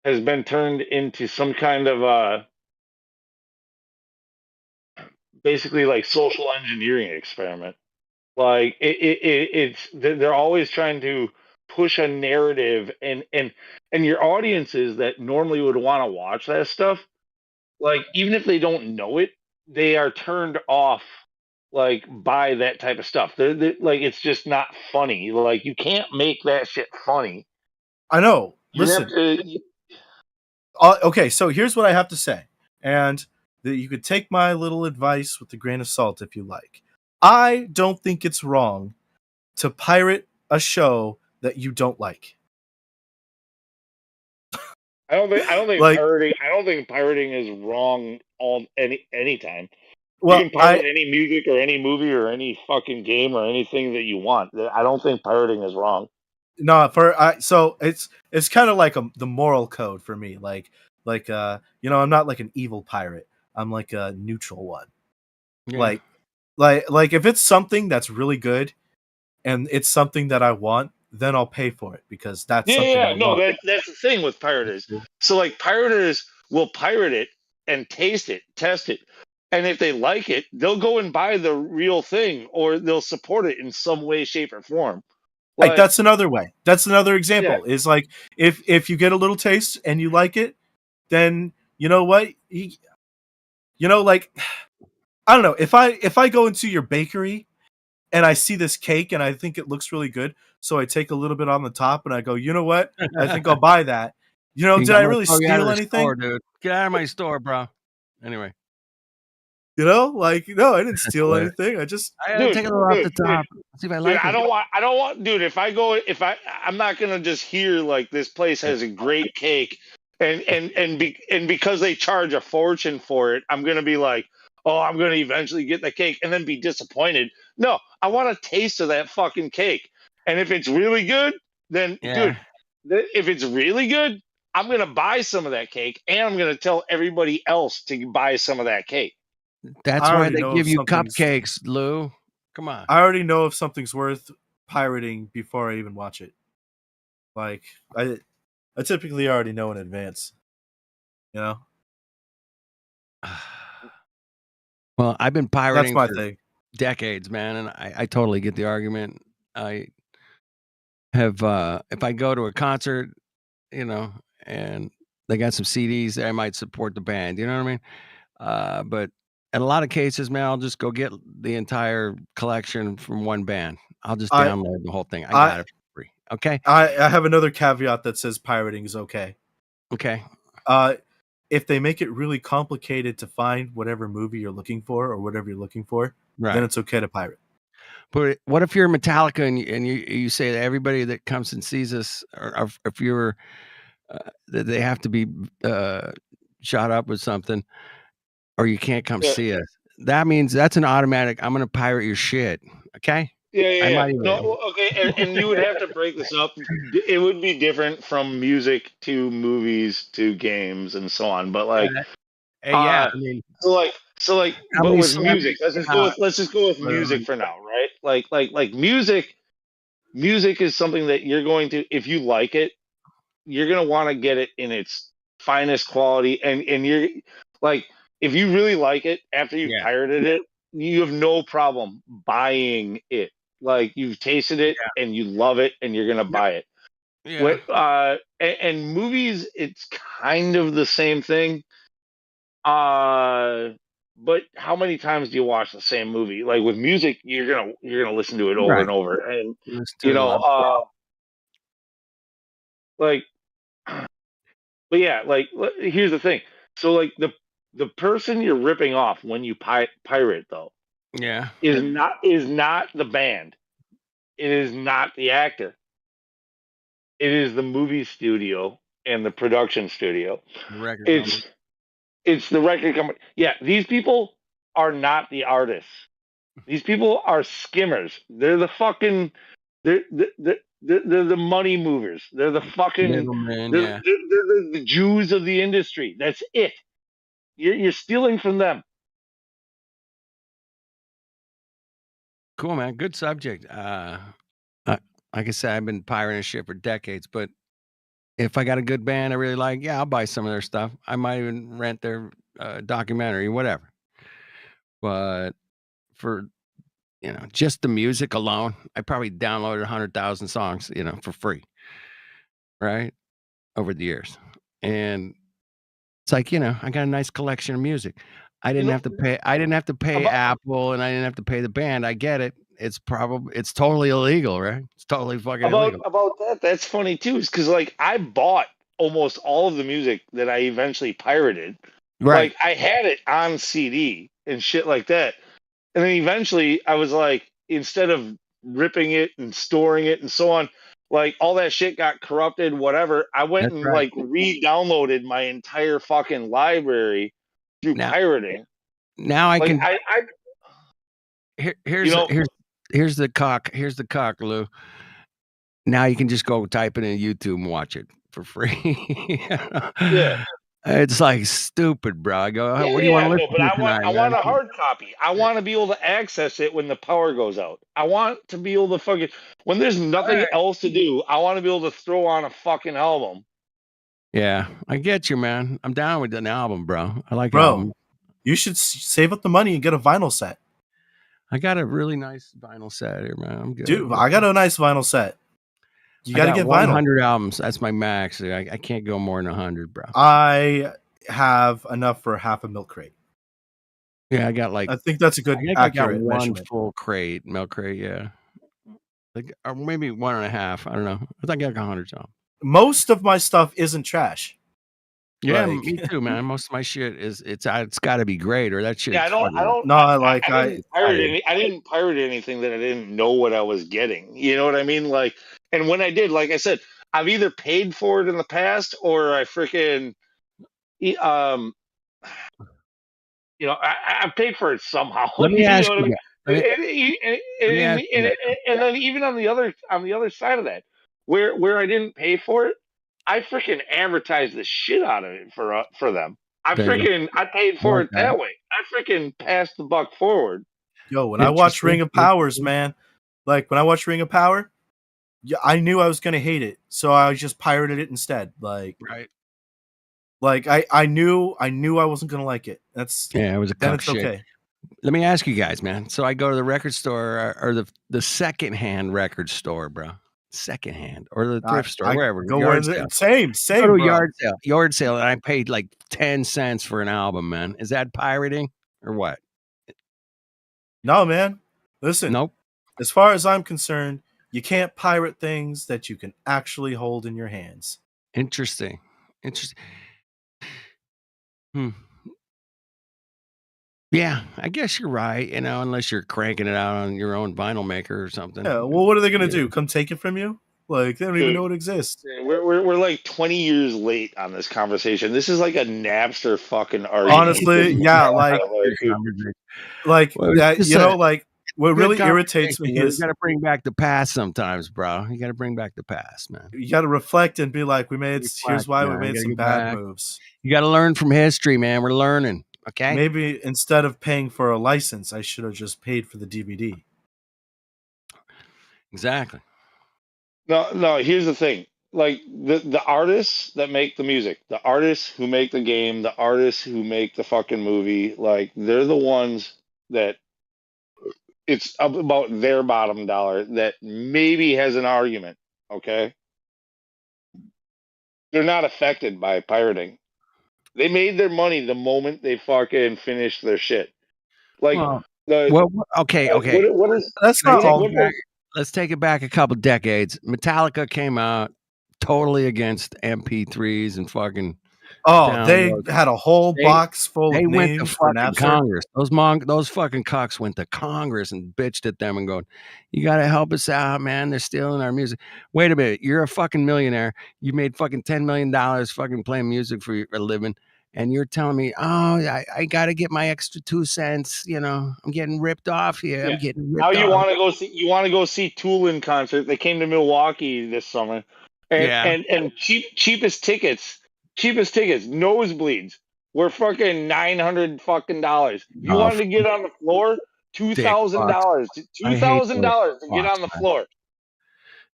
has been turned into some kind of basically like social engineering experiment. Like they're always trying to push a narrative, and your audiences that normally would want to watch that stuff, like even if they don't know it, they are turned off like by that type of stuff. They're like it's just not funny. Like you can't make that shit funny. I know. You have Listen. to. Okay, so here's what I have to say, and that you could take my little advice with a grain of salt if you like. I don't think it's wrong to pirate a show that you don't like. I don't think Like- pirating. I don't think pirating is wrong all anytime. Well, you can pirate any music or any movie or any fucking game or anything that you want. I don't think pirating is wrong. No, so it's kind of like the moral code for me. Like I'm not like an evil pirate. I'm like a neutral one. Yeah. Like if it's something that's really good and it's something that I want, then I'll pay for it because that's something I want. That's the thing with pirators. So like pirators will pirate it and taste it, test it, and if they like it, they'll go and buy the real thing or they'll support it in some way, shape, or form. Like that's another way. That's another example. Is like if you get a little taste and you like it, then you know what? Like I don't know, if I go into your bakery and I see this cake and I think it looks really good, so I take a little bit on the top and I go, you know what? I think I'll buy that. Did I really steal anything? Store, dude. Get out of my store, bro. Anyway. No, I didn't steal anything. I just take a little off the top. See if I like it. I don't want, dude. I'm not gonna just hear like this place has a great cake, and because they charge a fortune for it, I'm gonna be like, oh, I'm gonna eventually get the cake, and then be disappointed. No, I want a taste of that fucking cake, and if it's really good, then dude, if it's really good, I'm gonna buy some of that cake, and I'm gonna tell everybody else to buy some of that cake. That's why they give you cupcakes, Lou. Come on. I already know if something's worth pirating before I even watch it. Like I typically already know in advance. You know? Well, I've been pirating That's my for thing. decades, man, and I totally get the argument. I have if I go to a concert, and they got some CDs, I might support the band. You know what I mean? But in a lot of cases, man, I'll just go get the entire collection from one band. I'll just download the whole thing. I got it for free. Okay. I have another caveat that says pirating is okay. Okay. If they make it really complicated to find whatever movie you're looking for or whatever you're looking for, then it's okay to pirate. But what if you're Metallica and you say that everybody that comes and sees us, or if you're that they have to be shot up with something, or you can't come see us? That means that's an automatic. I'm going to pirate your shit. Okay. Yeah. No, okay, and you would have to break this up. It would be different from music to movies to games and so on. But like, I mean, so but with music, let's just go with music for now, right? Like music is something that you're going to, if you like it, you're gonna want to get it in its finest quality, and you're like, if you really like it after you've pirated it, you have no problem buying it. Like you've tasted it and you love it and you're gonna buy it. And movies, it's kind of the same thing. But how many times do you watch the same movie? Like with music, you're gonna listen to it over and over, and like, but yeah, like here's the thing. So like the person you're ripping off when you pirate though, is not the band. It is not the actor. It is the movie studio and the production studio. It's the record company. Yeah, these people are not the artists. These people are skimmers. They're the fucking They're the money movers. They're the fucking. Middleman, They're, yeah. they're the Jews of the industry. That's it. You're stealing from them. Cool, man. Good subject. Like I said, I've been pirating shit for decades, but if I got a good band I really like, yeah, I'll buy some of their stuff. I might even rent their documentary, whatever. But for just the music alone, I probably downloaded 100,000 songs, for free, right, over the years, and it's like I got a nice collection of music. I didn't have to pay. I didn't have to pay Apple, and I didn't have to pay the band. I get it. It's totally illegal, right? It's totally fucking illegal. About that, that's funny too, is because like I bought almost all of the music that I eventually pirated. Right. Like I had it on CD and shit like that, and then eventually I was like, instead of ripping it and storing it and so on, like all that shit got corrupted. Whatever. I went That's and right. like re-downloaded my entire fucking library through pirating. Now I Like can. I Here's the cock, Lou. Now you can just go type it in YouTube and watch it for free. Yeah. It's like stupid, bro. I go, what do you want to listen but to I tonight? want a hard copy. I want to be able to access it when the power goes out. I want to be able to fucking when there's nothing else to do. I want to be able to throw on a fucking album. Yeah, I get you, man. I'm down with an album, bro. I like Bro, albums. you should save up the money and get a vinyl set. I got a really nice vinyl set here, man. I'm good. Dude, I got a nice vinyl set. You got to get vinyl. 100 albums. That's my max. I can't go more than 100, bro. I have enough for half a milk crate. Yeah, I got like. I think that's a good accurate I got one measurement. full crate, milk crate. Yeah, like or maybe 1.5. I don't know. I think I got 100 songs. Most of my stuff isn't trash. Yeah, Like- me too, man. Most of my shit it's got to be great, or that shit. Yeah, I don't. No, I didn't pirate anything that I didn't know what I was getting. You know what I mean? Like, and when I did, like I said, I've either paid for it in the past or I freaking, I paid for it somehow. Let me ask know you. what I mean? And then even on the other side of that, where I didn't pay for it, I freaking advertised the shit out of it for them. I paid for it that way. I freaking passed the buck forward. Yo, when I watched Ring of Powers, man, like when I watched Ring of Power, yeah, I knew I was gonna hate it, so I just pirated it instead. Like, right. Like I knew I wasn't gonna like it. That's it was a then cuck it's shit. okay. Let me ask you guys, man. So I go to the record store or the secondhand record store, bro. Secondhand or the thrift store, wherever. Go where same, go to a bro. yard sale, and I paid like 10 cents for an album, man. Is that pirating or what? No, man. Listen. Nope. As far as I'm concerned, you can't pirate things that you can actually hold in your hands. Interesting. Yeah, I guess you're right. Unless you're cranking it out on your own vinyl maker or something. Yeah. Well, what are they gonna do? Come take it from you? Like they don't even know it exists. We're like 20 years late on this conversation. This is like a Napster fucking argument. Honestly, yeah, like what really irritates me is you got to bring back the past sometimes, bro. You got to bring back the past, man. You got to reflect and be like, here's why we made some bad moves. You got to learn from history, man. We're learning. Okay. Maybe instead of paying for a license, I should have just paid for the DVD. Exactly. No. Here's the thing: like the artists that make the music, the artists who make the game, the artists who make the fucking movie, like they're the ones that it's about their bottom dollar that maybe has an argument. Okay, they're not affected by pirating. They made their money the moment they fucking finished their shit. Like, okay. What is that's not all. Let's take it back a couple decades. Metallica came out totally against MP3s and fucking. Oh, they had a whole box full of names for Napster. Congress. Those fucking cocks went to Congress and bitched at them and going, "You got to help us out, man. They're stealing our music." Wait a minute, you're a fucking millionaire. You made fucking $10 million fucking playing music for a living, and you're telling me, oh, I got to get my extra 2 cents. You know, I'm getting ripped off here. Yeah. I'm getting Now ripped you off. want to go see Tool in concert. They came to Milwaukee this summer, and Yeah. and cheapest tickets, nosebleeds were fucking $900 fucking dollars. You Oh, wanted to get on the floor, dick fucks. $2,000, I hate those $2,000 to get fucks, on the man. floor.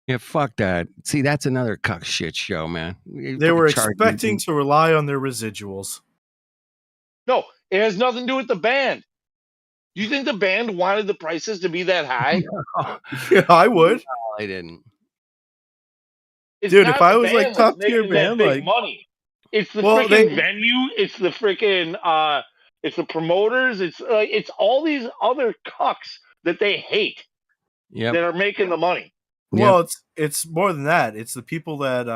Yeah, fuck that. See, that's another cuck shit show, man. You They fucking were charge expecting me. to rely on their residuals. No, it has nothing to do with the band. Do you think the band wanted the prices to be that high? Yeah, I would. No, I didn't. It's Dude, if not I the was like band that's top tier making that band, big like, money. It's the well, freaking venue. It's the freaking it's the promoters. It's it's all these other cucks that they hate Yep. that are making the money. Well, it's more than that. It's the people that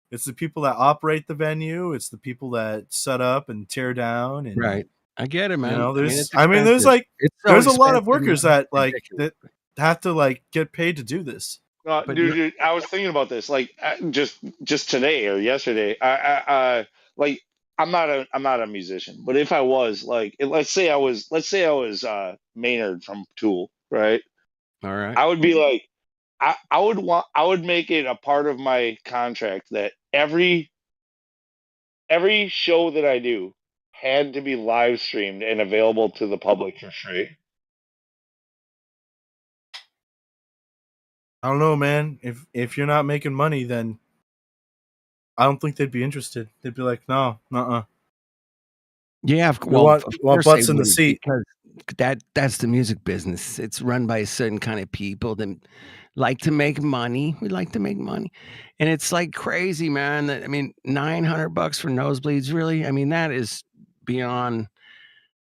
operate the venue. It's the people that set up and tear down and Right. I get it, man. You know, I mean, there's it's there's expensive. like It's so there's a lot of expensive, workers man. that like Ridiculous. that have to like get paid to do this. But Dude, I was thinking about this like just today or yesterday. I like I'm not a musician, but if I was like, let's say I was Maynard from Tool, right? All right. I would be like, I would make it a part of my contract that every show that I do had to be live streamed and available to the public for free. I don't know, man. If you're not making money, then I don't think they'd be interested. They'd be like, no, Yeah, We want course butts they in the would, seat. because that's the music business. It's run by a certain kind of people that like to make money. We like to make money, and it's like crazy, man. That I mean, $900 for nosebleeds, really? I mean, that is beyond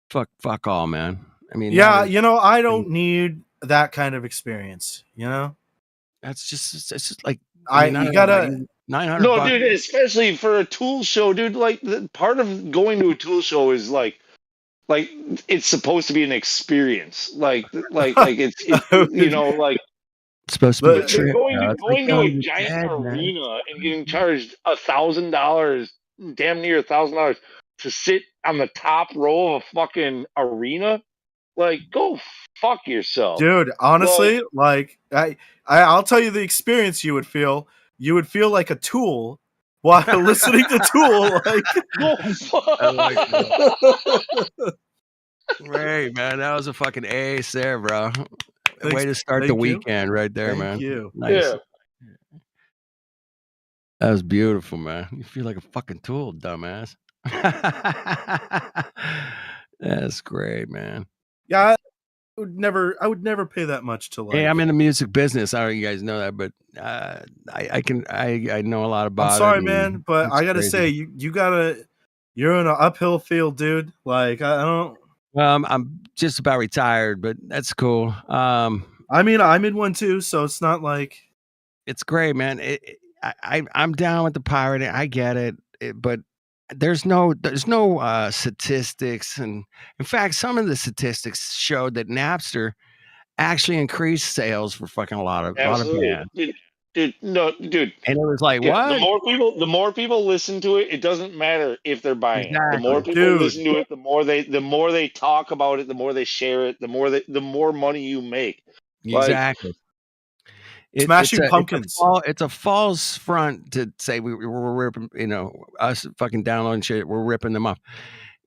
fuck all, man. I mean, Yeah, that is, you know, I don't need that kind of experience. You know, that's just it's just like I mean, I you don't know about gotta. you, $900. No, dude, especially for a Tool show, dude. Like part of going to a Tool show is like it's supposed to be an experience. Like it's you know like It's supposed to be a But- trip. going It's like to going a to giant bed, man. arena and getting charged $1,000, damn near $1,000 to sit on the top row of a fucking arena. Like, go fuck yourself, Dude, honestly, like I'll tell you the experience you would feel. You would feel like a tool while listening to Tool. Like, go I like fuck. Great, man. That was a fucking ace there, bro. Thanks- Way to start the thank you. weekend right there, Thank man. you. Nice. Yeah. That was beautiful, man. You feel like a fucking tool, dumbass. That's great, man. Yeah, I would never pay that much to like. Hey, I'm in the music business. I don't know if you guys know that, but I know a lot about I'm it. sorry, and man, but it's I gotta crazy. say, you're in an uphill field, dude. Like, I don't. I'm just about retired, but that's cool. I mean, I'm in one too, so it's not like It's great, man. I'm down with the pirating. I get it, but there's no statistics, and in fact, some of the statistics showed that Napster actually increased sales for fucking a lot of Absolutely, bands. dude. No, dude. And it was like, Yeah, what? the more people listen to it, it doesn't matter if they're buying it. The more Exactly. people Dude. listen to it, the more they talk about it, the more they share it, the more money you make. Like, Exactly. Smashing Pumpkins. It's a false front to say we're ripping, us fucking downloading shit. We're ripping them off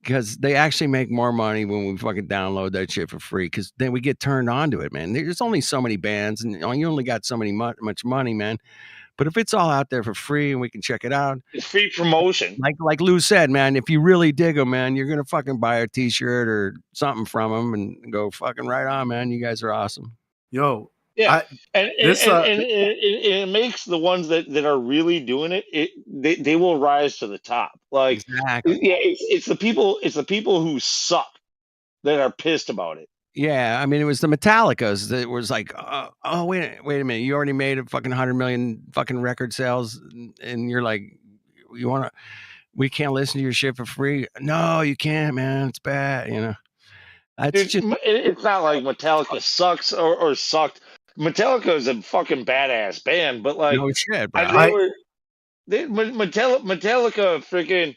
because they actually make more money when we fucking download that shit for free. Because then we get turned on to it, man. There's only so many bands, and you only got so much money, man. But if it's all out there for free and we can check it out, it's free promotion. Like Lou said, man, if you really dig them, man, you're gonna fucking buy a T-shirt or something from them and go fucking right on, man. You guys are awesome. Yo, yeah, and it makes the ones that are really doing it, they will rise to the top. Like, exactly. Yeah, it's the people who suck that are pissed about it. Yeah, I mean, it was the Metallicas that was like, oh, wait a minute, you already made a fucking 100 million fucking record sales, and you're like, we can't listen to your shit for free. No, you can't, man. It's bad, Dude, it's not like Metallica sucks or sucked. Metallica is a fucking badass band, but like, no shit, bro. Metallica freaking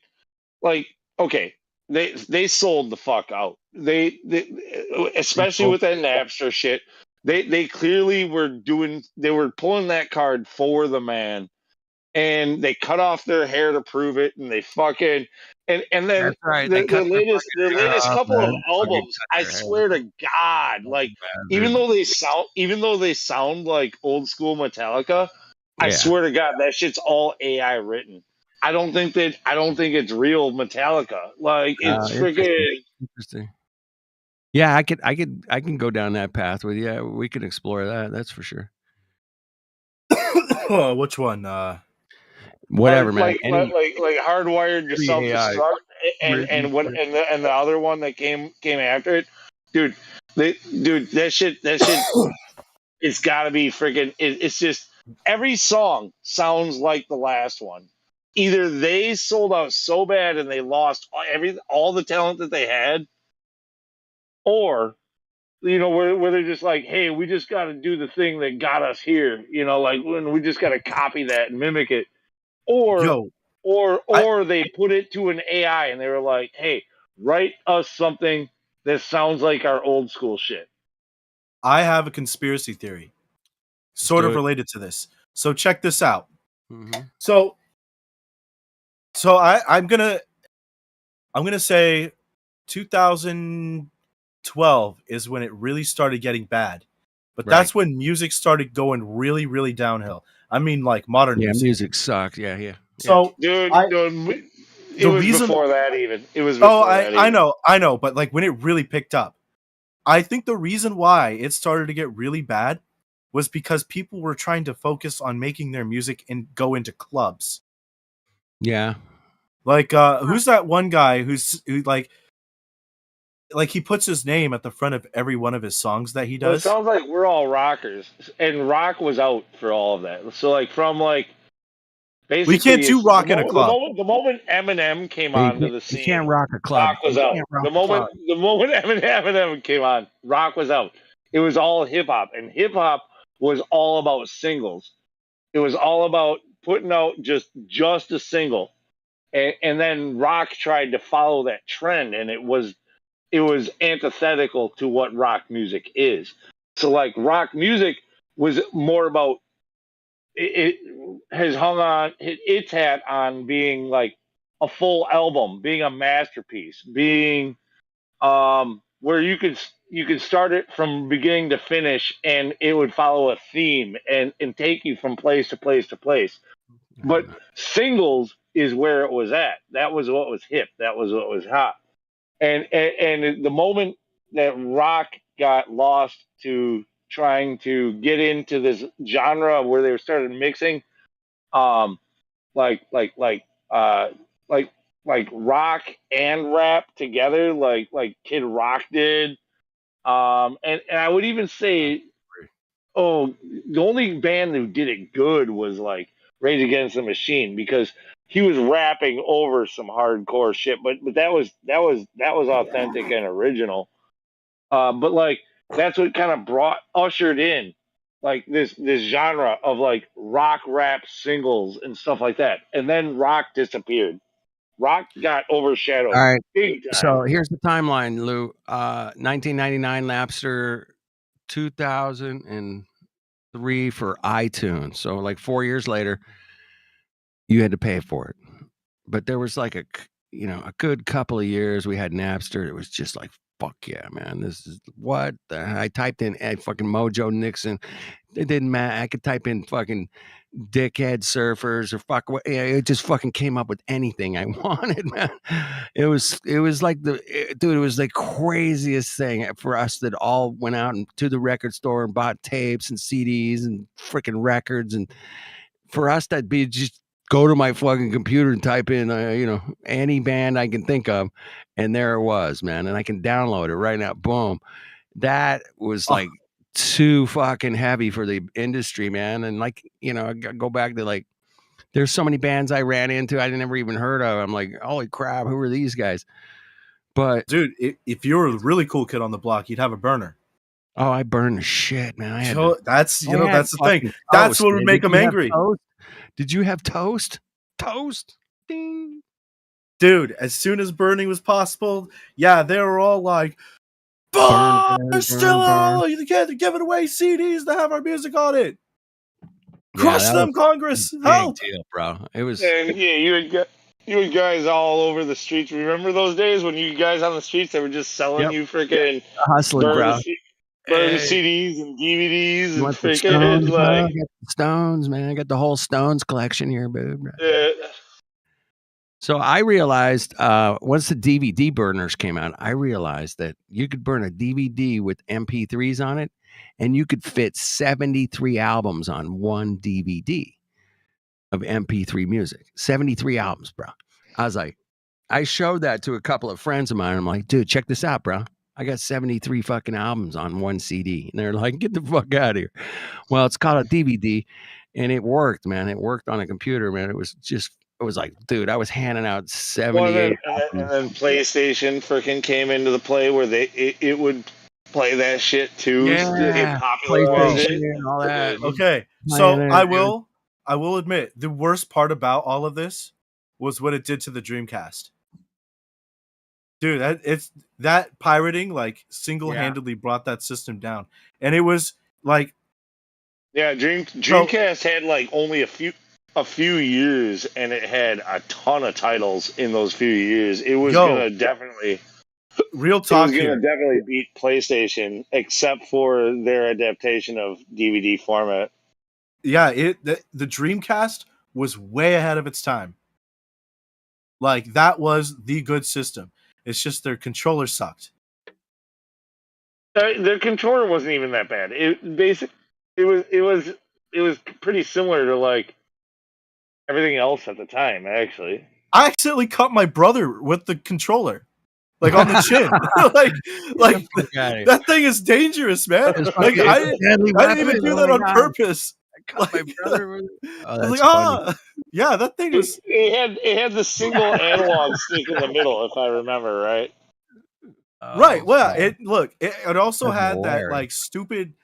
like okay, they sold the fuck out. They especially with that Napster shit. They clearly they were pulling that card for the man, and they cut off their hair to prove it, and they fucking and then That's right. They cut the their hair latest off couple of and fucking albums, cut I their hair. swear to God, like even though they sound like old school Metallica, I Yeah. swear to God that shit's all AI written. I don't think it's real Metallica. Like it's freaking. Interesting. Yeah, I can go down that path with you. Yeah, we could explore that. That's for sure. Oh, which one? Whatever, man. Like hardwired to self AI. destruct, and the other one that came after it, dude. That shit, it's got to be freaking. It's just every song sounds like the last one. Either they sold out so bad and they lost all the talent that they had, or where they're just like, hey, we just got to do the thing that got us here. Like when we just got to copy that and mimic it, or they put it to an AI and they were like, hey, write us something that sounds like our old school shit. I have a conspiracy theory, sort do of it. related to this. So check this out. Mm-hmm. So I'm gonna say 2012 is when it really started getting bad, but that's when music started going really, really downhill. I mean, like modern Yeah, music. music sucked. Yeah. So dude, it the was reason before that even. It was before that even. I know, but like when it really picked up, I think the reason why it started to get really bad was because people were trying to focus on making their music and go into clubs. Yeah. Like who's that one guy who like he puts his name at the front of every one of his songs that he Well, it does? sounds like we're all rockers, and rock was out for all of that. So like from like basically We can't do rock in a club. The moment Eminem came Yeah, onto the scene, you can't rock a club. rock was You out. can't rock The a moment club. Eminem came on, rock was out. It was all hip hop, and hip hop was all about singles. It was all about putting out just a single, and then rock tried to follow that trend, and it was antithetical to what rock music is. So like rock music was more about it has hung on its hat on being like a full album, being a masterpiece, being where you could start it from beginning to finish and it would follow a theme and take you from place to place to place. But singles is where it was at. That was what was hip. That was what was hot. And the moment that rock got lost to trying to get into this genre where they started mixing um like like like uh like rock and rap together like Kid Rock did, and I would even say the only band who did it good was like Rage Against the Machine, because he was rapping over some hardcore shit, but that was authentic and original. But like that's what kind of ushered in like this genre of like rock rap singles and stuff like that. And then rock disappeared. Rock got overshadowed. All right. Big time. So here's the timeline, Lou. 1999 Napster, 2003 for iTunes. So like 4 years later, you had to pay for it. But there was like a good couple of years we had Napster. It was just like, fuck yeah, man. This is what I typed in fucking Mojo Nixon. It didn't matter. I could type in fucking dickhead surfers or fuck what. Yeah, it just fucking came up with anything I wanted, man. It was like it was the craziest thing for us that all went out to the record store and bought tapes and CDs and freaking records. And for us, that'd be just go to my fucking computer and type in, any band I can think of. And there it was, man. And I can download it right now. Boom. That was like too fucking heavy for the industry, man. And like, I go back to like, there's so many bands I ran into I never even heard of. I'm like, holy crap, who are these guys? But dude, if you were a really cool kid on the block, you'd have a burner. Oh, I burned the shit, man. That's the thing. That's what would make them angry. Did you have toast? Toast? Ding. dude, as soon as burning was possible, yeah, they were all like, "Burn, Stella! You can't give it away CDs to have our music on it. Crush that them, was Congress! a big Help!" deal, bro. It was. And yeah, you had guys all over the streets. Remember those days when you guys on the streets they were just selling Yep. you freaking Hustling, bro. burn CDs and DVDs You and want the freaking Stones, bro? I like got the Stones, man. I got the whole Stones collection here, boob. So I realized once the DVD burners came out, I realized that you could burn a DVD with MP3s on it, and you could fit 73 albums on one DVD of MP3 music. 73 albums, bro. I was like, I showed that to a couple of friends of mine. I'm like, dude, check this out, bro. I got 73 fucking albums on one CD. And they're like, get the fuck out of here. Well, it's called a DVD, and it worked, man. It worked on a computer, man. It was like, dude, I was handing out 78 and then PlayStation freaking came into the play where it would play that shit too. Yeah, Popularize it. PlayStation and all that. Okay, so I will admit the worst part about all of this was what it did to the Dreamcast. Dude, that pirating like single-handedly brought that system down, and it was like, yeah, Dreamcast had like only a few years, and it had a ton of titles in those few years. It was gonna definitely real talk it was here. gonna definitely beat PlayStation, except for their adaptation of DVD format. Yeah, the Dreamcast was way ahead of its time. Like, that was the good system. It's just their controller sucked. Their controller wasn't even that bad. It was pretty similar to like everything else at the time. Actually, I accidentally cut my brother with the controller, like on the chin. like that thing is dangerous, man. Like I didn't even do that on purpose. Cut my brother with I was like, yeah, that thing was. It had the single analog stick in the middle, if I remember right. Right. Well, it also had that like stupid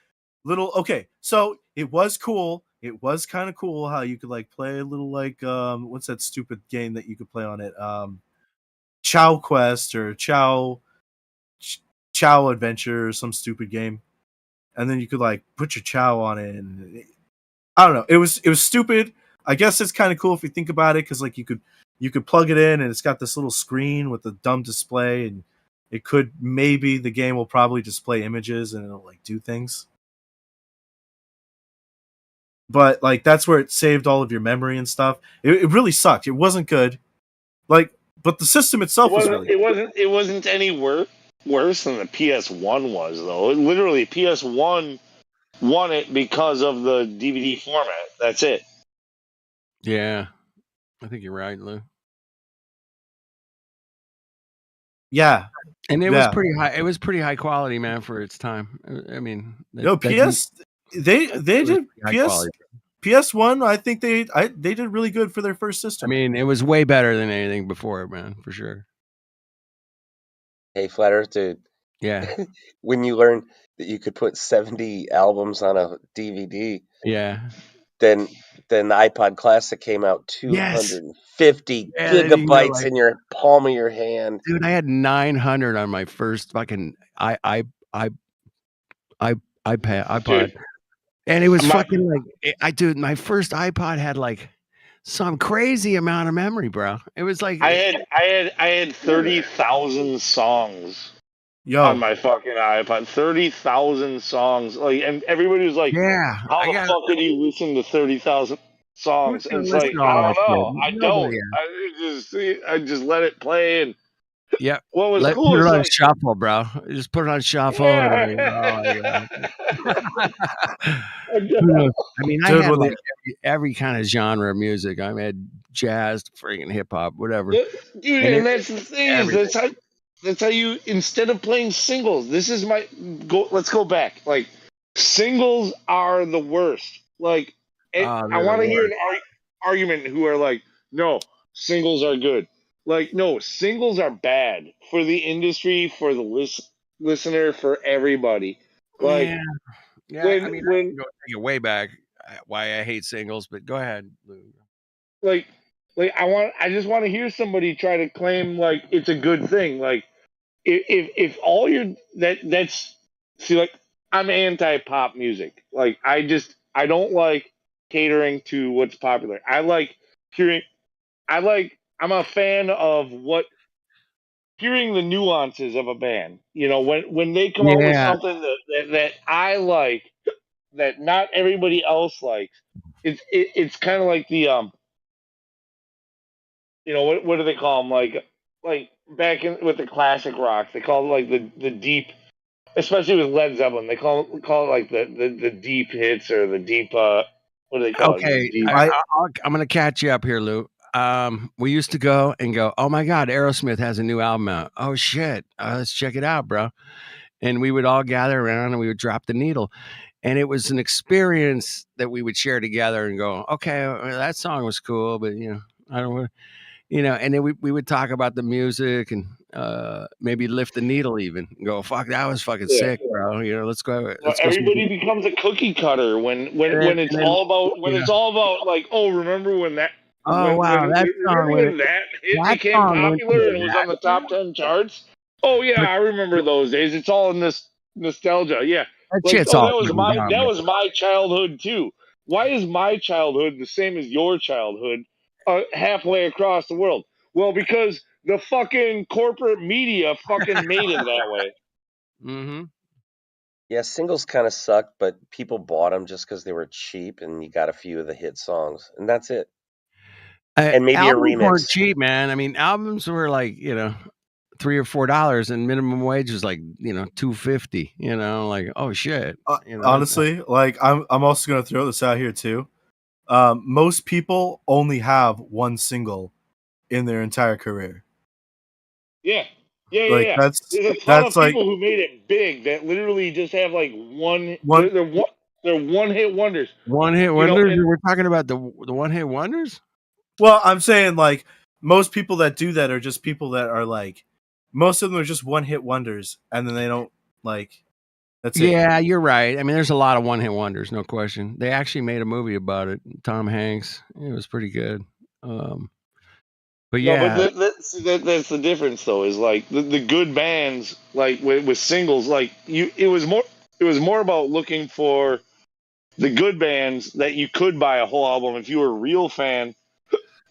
little. Okay, so it was cool. It was kind of cool how you could like play a little like what's that stupid game that you could play on it? Chow Quest or Chow Adventure or some stupid game, and then you could like put your Chow on it. And I don't know. It was stupid. I guess it's kind of cool if you think about it, because like you could plug it in and it's got this little screen with a dumb display, and it could maybe the game will probably display images and it'll like do things. But like that's where it saved all of your memory and stuff. It really sucked. It wasn't good. Like, but the system itself was really good. It wasn't any worse than the PS1 was though. Literally, PS1 won it because of the DVD format. That's it. Yeah, I think you're right, Lou. Yeah, and it was pretty high. It was pretty high quality, man, for its time. I mean, they did PS1. I think they did really good for their first system. I mean, it was way better than anything before, man, for sure. Hey, Flat Earth dude. Yeah. When you learned that you could put 70 albums on a DVD, yeah, then the iPod Classic came out, 250 gigabytes in your palm of your hand. Dude, I had 900 on my first fucking iPod, Dude, and it was fucking like my first iPod had like some crazy amount of memory, bro. It was like I had 30,000 songs on my fucking iPod. 30,000 songs, like, and everybody was like, "Yeah, how the fuck did you listen to 30,000 songs?" And it's like, I don't know. I just let it play, and yeah. what was Put cool it is on like, shuffle, bro. Just put it on shuffle. Yeah. I mean, I had like every kind of genre of music. I had jazz, freaking hip hop, whatever. Dude, and that's the thing is that's how you, instead of playing singles, this is let's go back. Like, singles are the worst. Like, I want to hear an argument who are like, no, singles are good. Like, no, singles are bad for the industry, for the listener, for everybody. Like, yeah. I mean, I can go take it way back. Why I hate singles, but go ahead, Lou. Like, Like I just want to hear somebody try to claim like it's a good thing. Like if all your that's see, like I'm anti pop music. Like I don't like catering to what's popular. I like hearing. I'm a fan of what hearing the nuances of a band. You know, when they come out with Yeah. something that I like that not everybody else likes. It's kind of like the you know what do they call them, like back in with the classic rock they call it like the deep, especially with Led Zeppelin they call it like the deep hits or the deep what do they call it, the Okay, deep. I'm gonna catch you up here, Lou. We used to go, oh my God, Aerosmith has a new album out. Oh shit, let's check it out, bro. And we would all gather around and we would drop the needle. And it was an experience that we would share together and go, okay, that song was cool, but I don't want, and then we would talk about the music and maybe lift the needle even and go, fuck, that was fucking Yeah. sick, bro. Let's go. Well, Let's go. everybody becomes a cookie cutter when it's And then, all about like, oh, remember when that oh wow, that song remember when that hit that became song went to popular and was on the top 10 charts? Oh yeah, but I remember those days. It's all in this nostalgia. Yeah, that like shit's all that was fucking gone, bro. my childhood too. Why is my childhood the same as your childhood, halfway across the world? Well, because the fucking corporate media fucking made it that way. Mm-hmm. Yeah, singles kind of suck, but people bought them just because they were cheap, and you got a few of the hit songs, and that's it. And maybe a Albums weren't remix. cheap, man. I mean, albums were like $3 or $4, and minimum wage was like $2.50. Like, oh shit. Honestly, like I'm also gonna throw this out here too. Most people only have one single in their entire career. Yeah. Like There's a ton of like people who made it big that literally just have like one. one. They're one hit wonders. One hit wonders. We're talking about the one hit wonders. Well, I'm saying like most people that do that are just people that are like most of them are just one hit wonders, and then they don't like. That's it. Yeah, you're right. I mean, there's a lot of one hit wonders, no question. They actually made a movie about it. Tom Hanks. It was pretty good. But yeah, No, but that's the difference though. Is like the good bands like with singles like it was more about looking for the good bands that you could buy a whole album if you were a real fan.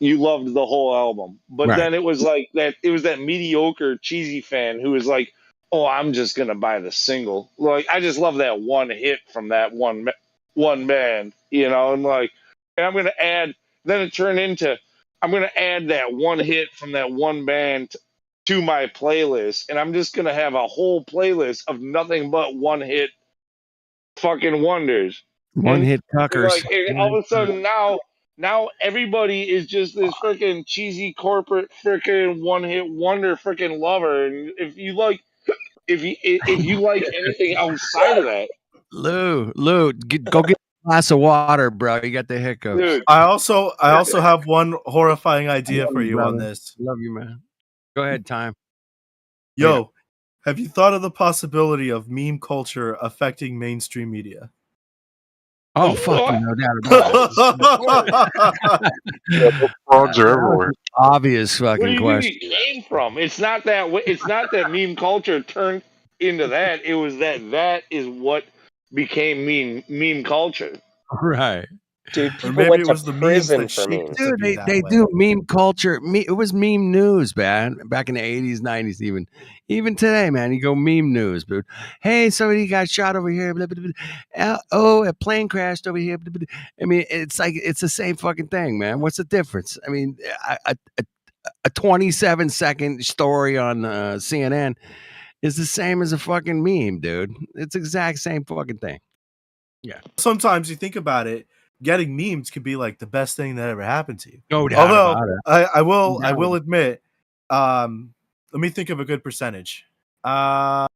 You loved the whole album. But right. then it was like that. It was that mediocre, cheesy fan who was like, "Oh, I'm just gonna buy the single. Like, I just love that one hit from that one band, and like, and I'm gonna add. Then it turned into, I'm gonna add that one hit from that one band to my playlist, and I'm just gonna have a whole playlist of nothing but one hit fucking wonders. One And hit cuckers. and all of a sudden now everybody is just this freaking cheesy corporate freaking one hit wonder freaking lover. And if you like anything outside of that, Lou, go get a glass of water, bro. You got the hiccups. dude. I also have one horrifying idea for you on this. Love you, man. Go ahead, time. Yo, have you thought of the possibility of meme culture affecting mainstream media? Oh, fucking no doubt about it. Frogs are everywhere. Obvious Where do fucking you question. think it came from? It's not that. It's not that meme culture turned into that. It was that is what became meme culture. Right. Dude, Or people maybe went it to was the memes prison that for shaped memes. it to Dude, be that they way. do meme culture. It was meme news, man. Back in the 80s, 90s, even today, man. You go meme news, dude. Hey, somebody got shot over here. Blah, blah, blah. Oh, a plane crashed over here. Blah, blah, blah. I mean, it's like it's the same fucking thing, man. What's the difference? I mean, a 27-second story on CNN is the same as a fucking meme, dude. It's the exact same fucking thing. Yeah. Sometimes you think about it, getting memes could be like the best thing that ever happened to you. No doubt Although about it. I will admit, let me think of a good percentage. A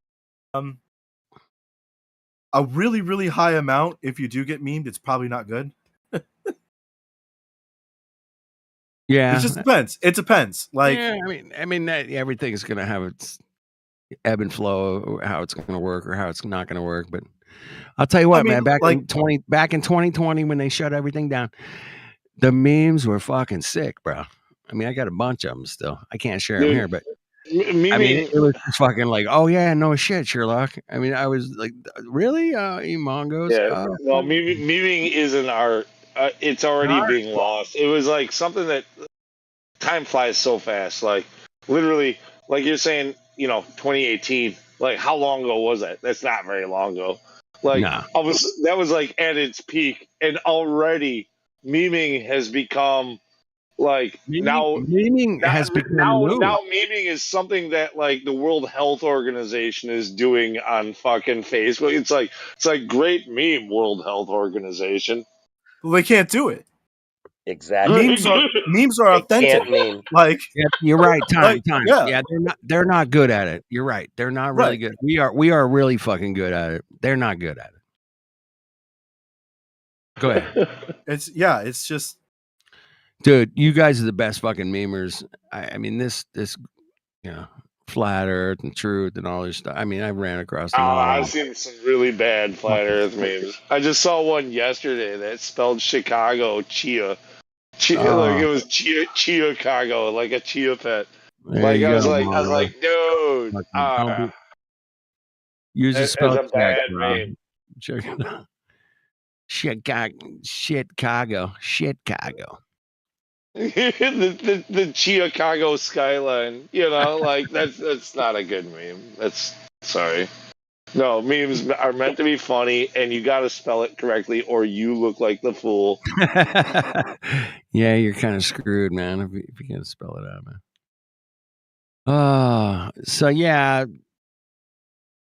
really, really high amount. If you do get memed, it's probably not good. Yeah. It just depends. It depends. Like, yeah, I mean, everything's gonna have its ebb and flow, or how it's gonna work or how it's not gonna work. But I'll tell you what, man. Back in 2020, when they shut everything down, The memes were fucking sick, bro. I mean, I got a bunch of them still. I can't share them Dude, here, but memeing, I mean, it was just fucking like, oh yeah, no shit, Sherlock. I mean, I was like, really, you mongos? yeah. Well, memeing is an art. It's already being lost. It was like something that time flies so fast. Like literally, like you're saying, 2018. Like how long ago was that? That's not very long ago. Like nah. that was like at its peak, and already memeing has become like memeing has become new. now memeing is something that like the World Health Organization is doing on fucking Facebook. It's like great meme, World Health Organization. Well, they can't do it. Exactly. Memes are They authentic. can't meme. Like yeah, you're right. Time. Yeah. They're not good at it. You're right. They're not really Right. good. We are really fucking good at it. They're not good at it. Go ahead. It's just, dude, you guys are the best fucking memers. I mean, this, flat Earth and truth and all this stuff. I mean, I ran across them all. I've seen some really bad flat Earth memes. I just saw one yesterday that spelled Chicago chia. Like it was chia Chicago, like a chia pet. Like I was like, dude, use a spell it's a check, bad bro. meme. Check it out. Chicago. the Chicago skyline, like that's not a good meme. That's sorry. No, memes are meant to be funny, and you got to spell it correctly, or you look like the fool. Yeah, you're kind of screwed, man. If you can't spell it out, man. So yeah,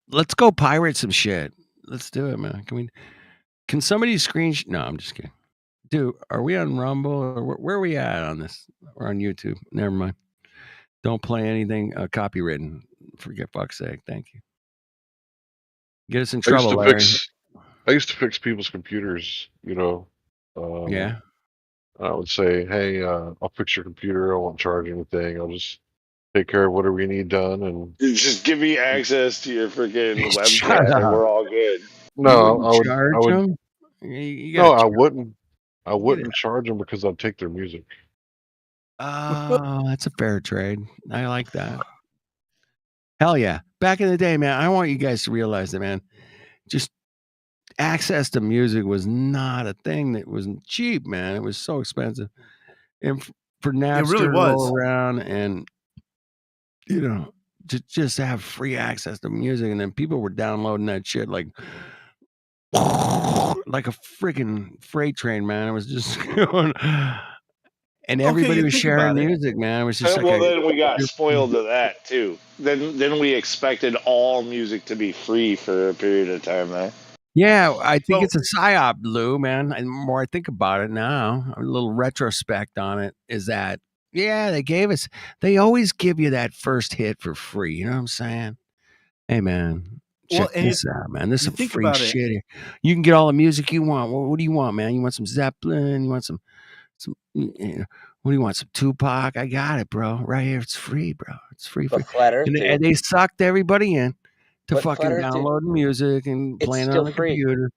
let's go pirate some shit. Let's do it, man. Can somebody screen? No, I'm just kidding. Dude, are we on Rumble or where are we at on this? Or on YouTube? Never mind. Don't play anything copywritten. For fuck's sake. Thank you. Get us in trouble, Larry. I used to fix people's computers, Yeah. I would say, hey, I'll fix your computer. I won't charge anything. I'll just take care of whatever you need done. And just give me access to your freaking webcam and we're all good. No, I would. Charge them? No, I wouldn't. I wouldn't charge them because I'd take their music. Oh, that's a fair trade. I like that. Hell yeah. Back in the day, man, I want you guys to realize that, man. Just access to music was not a thing that wasn't cheap, man. It was so expensive. And for Napster to roll around and, to just have free access to music, and then people were downloading that shit like a freaking freight train, man. It was just going, and everybody was sharing music, man. It was just then we got spoiled to that too. Then we expected all music to be free for a period of time, man. Yeah, I think it's a psyop, Lou, man. And the more I think about it now, a little retrospect on it is that, yeah, they always give you that first hit for free. You know what I'm saying? Hey, man, check this out, man. This is some free shit here. You can get all the music you want. What do you want, man? You want some Zeppelin? You want some what do you want? Some Tupac? I got it, bro. Right here. It's free, bro. It's free. Flat Earth, and they sucked everybody in to fucking download music and playing it on the computer.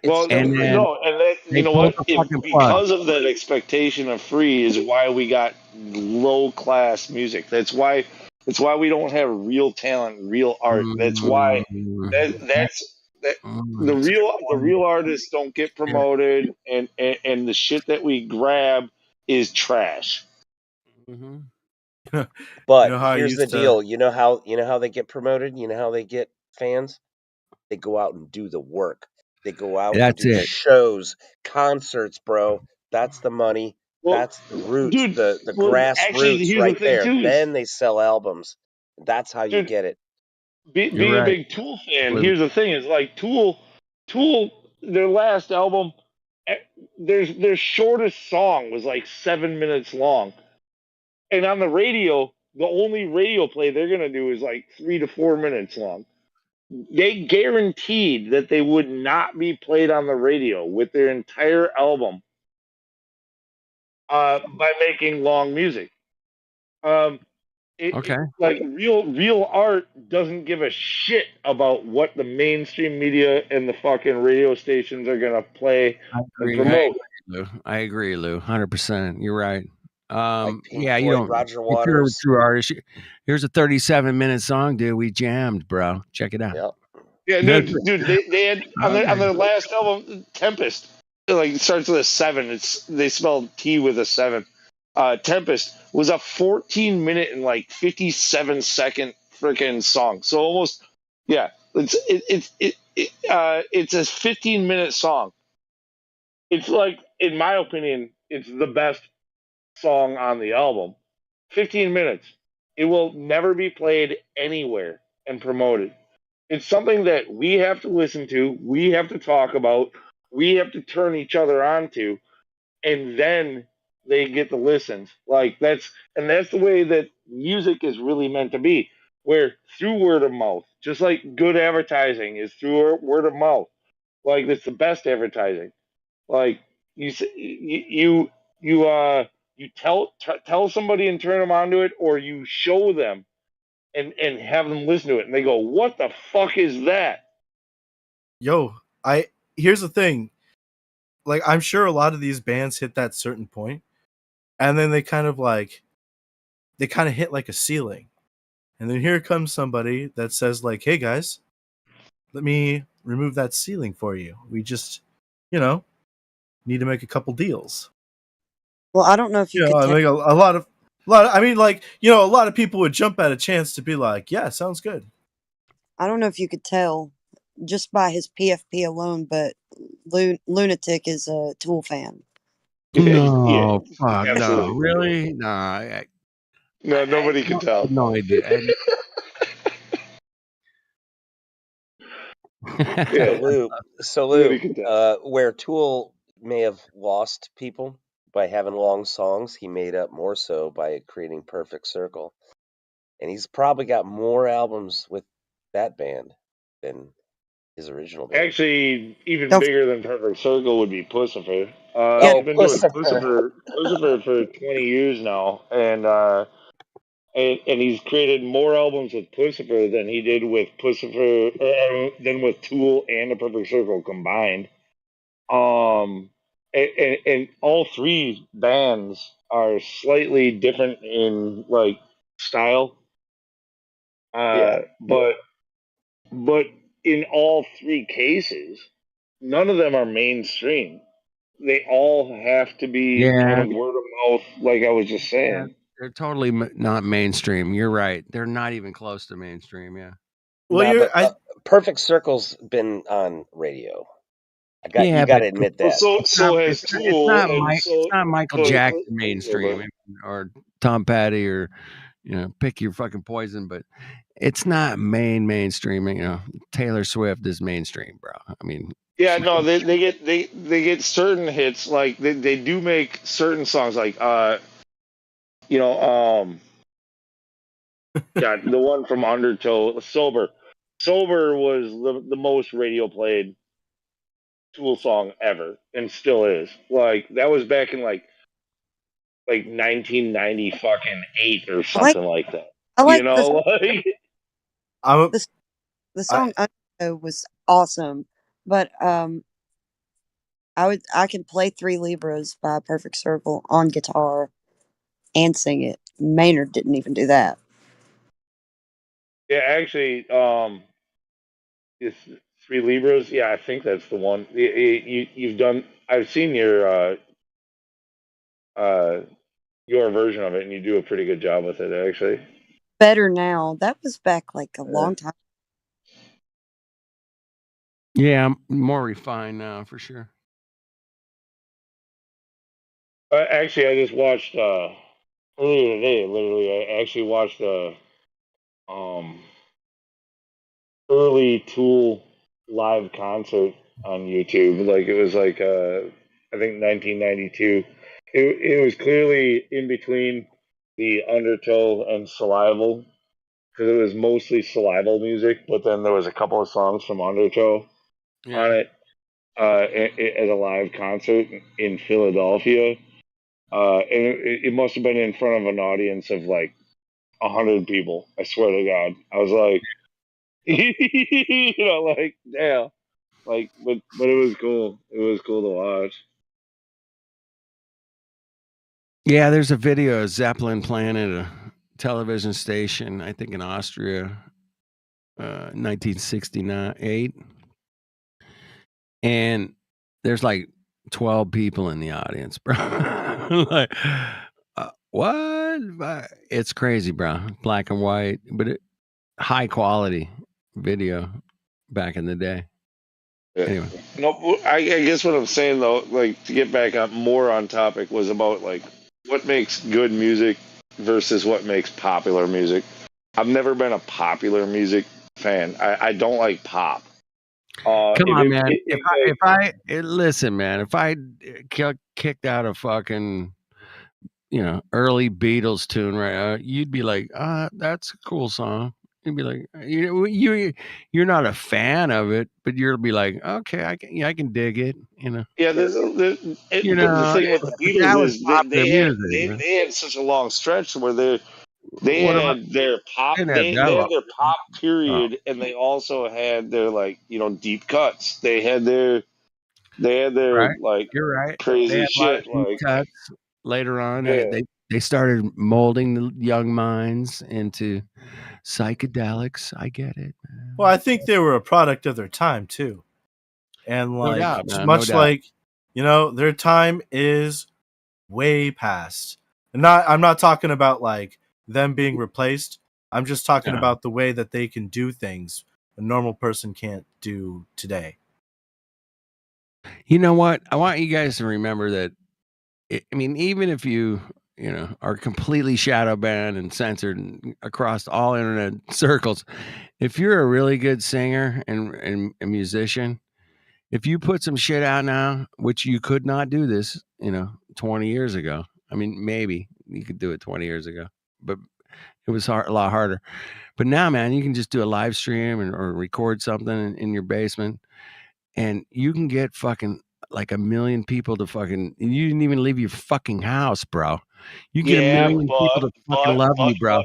Well, and you know what? Because of that expectation of free is why we got low class music. That's why we don't have real talent, real art. That's why the real artists don't get promoted, and the shit that we grab is trash. But here's the deal. You know how they get promoted? You know how they get fans? They go out and do the work. They go out and do shows, concerts, bro. That's the money. That's the roots, the grassroots right there. Then they sell albums. That's how you get it. Being a big Tool fan, here's the thing: is like Tool, their last album, their shortest song was like 7 minutes long, and on the radio, the only radio play they're gonna do is like 3 to 4 minutes long. They guaranteed that they would not be played on the radio with their entire album by making long music. Like real art doesn't give a shit about what the mainstream media and the fucking radio stations are gonna play and promote. Lou. I agree, Lou. 100%. You're right. Pink Yeah, you Floyd, don't. Roger If you're a Waters. true artist, here's a 37-minute song, dude. We jammed, bro. Check it out. Yep. Yeah, That's dude, they had on their last album, Tempest. Like it starts with a 7. They spelled T with a 7. Tempest was a 14-minute and like 57-second freaking song. So almost, yeah, it's a 15-minute song. It's like, in my opinion, it's the best song on the album. 15 minutes. It will never be played anywhere and promoted. It's something that we have to listen to, we have to talk about, we have to turn each other on to, and then they get the listens. Like that's the way that music is really meant to be. Where through word of mouth, just like good advertising is through word of mouth. Like it's the best advertising. Like you tell somebody and turn them onto it, or you show them and have them listen to it, and they go, "What the fuck is that?" Yo, here's the thing. Like, I'm sure a lot of these bands hit that certain point, and then they kind of hit like a ceiling. And then here comes somebody that says like, "Hey guys, let me remove that ceiling for you. We just, need to make a couple deals." Well, I don't know if you could I tell. think a lot of I mean, like, a lot of people would jump at a chance to be like, "Yeah, sounds good." I don't know if you could tell just by his PFP alone, but Lunatic is a Tool fan. No, fuck, no, absolutely. really? No, No, nobody can tell. no idea. So Nobody Lou, can tell. where Tool may have lost people by having long songs, he made up more so by creating Perfect Circle, and he's probably got more albums with that band than his original band. Actually, even Don't bigger than Perfect Circle would be Pussifer. Yeah. He's been doing Pussifer. Pussifer for 20 years now, and he's created more albums with Pussifer than he did with than with Tool and the Perfect Circle combined. And all three bands are slightly different in like style. Yeah. But in all three cases, none of them are mainstream. They all have to be kind Yeah, of word of mouth, like I was just yeah, saying. they're totally not mainstream. You're right. They're not even close to mainstream. Yeah. Well, But Perfect Circle's been on radio. Yeah, You got but to admit Well, that. so has it's Tool, not and it's not Michael Jackson but mainstream or Tom Petty or pick your fucking poison, but it's not mainstream. Taylor Swift is mainstream, bro. I mean, yeah, no, they get certain hits, like they do make certain songs, like you know, God, the one from Undertow, Sober. Sober was the most radio played Tool song ever, and still is. Like that was back in like 1990 fucking 8 or something like that. I You like know, like the song Undertow was awesome, but I could play Three Libras by Perfect Circle on guitar and sing it. Maynard didn't even do that. yeah, actually, it's Three Libras. Yeah, I think that's the one. You've done. I've seen your version of it, and you do a pretty good job with it, actually. Better now. That was back like a Yeah. long time. yeah, I'm more refined now for sure. Actually, I just watched earlier today. Literally, I actually watched um early Tool live concert on YouTube. Like it was like I think 1992. It was clearly in between the Undertow and Salival, because it was mostly Salival music, but then there was a couple of songs from Undertow on it at a live concert in Philadelphia. And it must have been in front of an audience of like 100 people. I swear to God, I was like, like damn, like, but it was cool. It was cool to watch. Yeah, there's a video of Zeppelin playing at a television station, I think in Austria, 1968. And there's like 12 people in the audience, bro. Like, what? It's crazy, bro. Black and white, but high quality video back in the day. Anyway. No, I guess what I'm saying though, like to get back on more on topic, was about like what makes good music versus what makes popular music. I've never been a popular music fan. I don't like pop. Come on, man. Listen, man, if I kicked out a fucking, early Beatles tune, right? You'd be like, that's a cool song. You'd be like, you're not a fan of it, but you'll be like, okay, I can dig it, Yeah, but the thing with the Beatles is they had such a long stretch where they had their pop they had their pop period, and they also had their deep cuts. They had their right. like You're right. crazy They had a lot of shit deep like cuts later on. Yeah. They started molding the young minds into psychedelics. I get it. Well, I think they were a product of their time too, and like doubt, man, much no doubt. like their time is way past. I'm not talking about like them being replaced. I'm just talking Yeah. about the way that they can do things a normal person can't do today. You know what? I want you guys to remember that. I mean, even if you are completely shadow banned and censored across all internet circles, if you're a really good singer and a musician, if you put some shit out now, which you could not do this, 20 years ago. I mean, maybe you could do it 20 years ago, but it was a lot harder. But now, man, you can just do a live stream or record something in your basement, and you can get fucking like 1 million people to fucking. You didn't even leave your fucking house, bro. You get 1 million people to fucking love you, bro.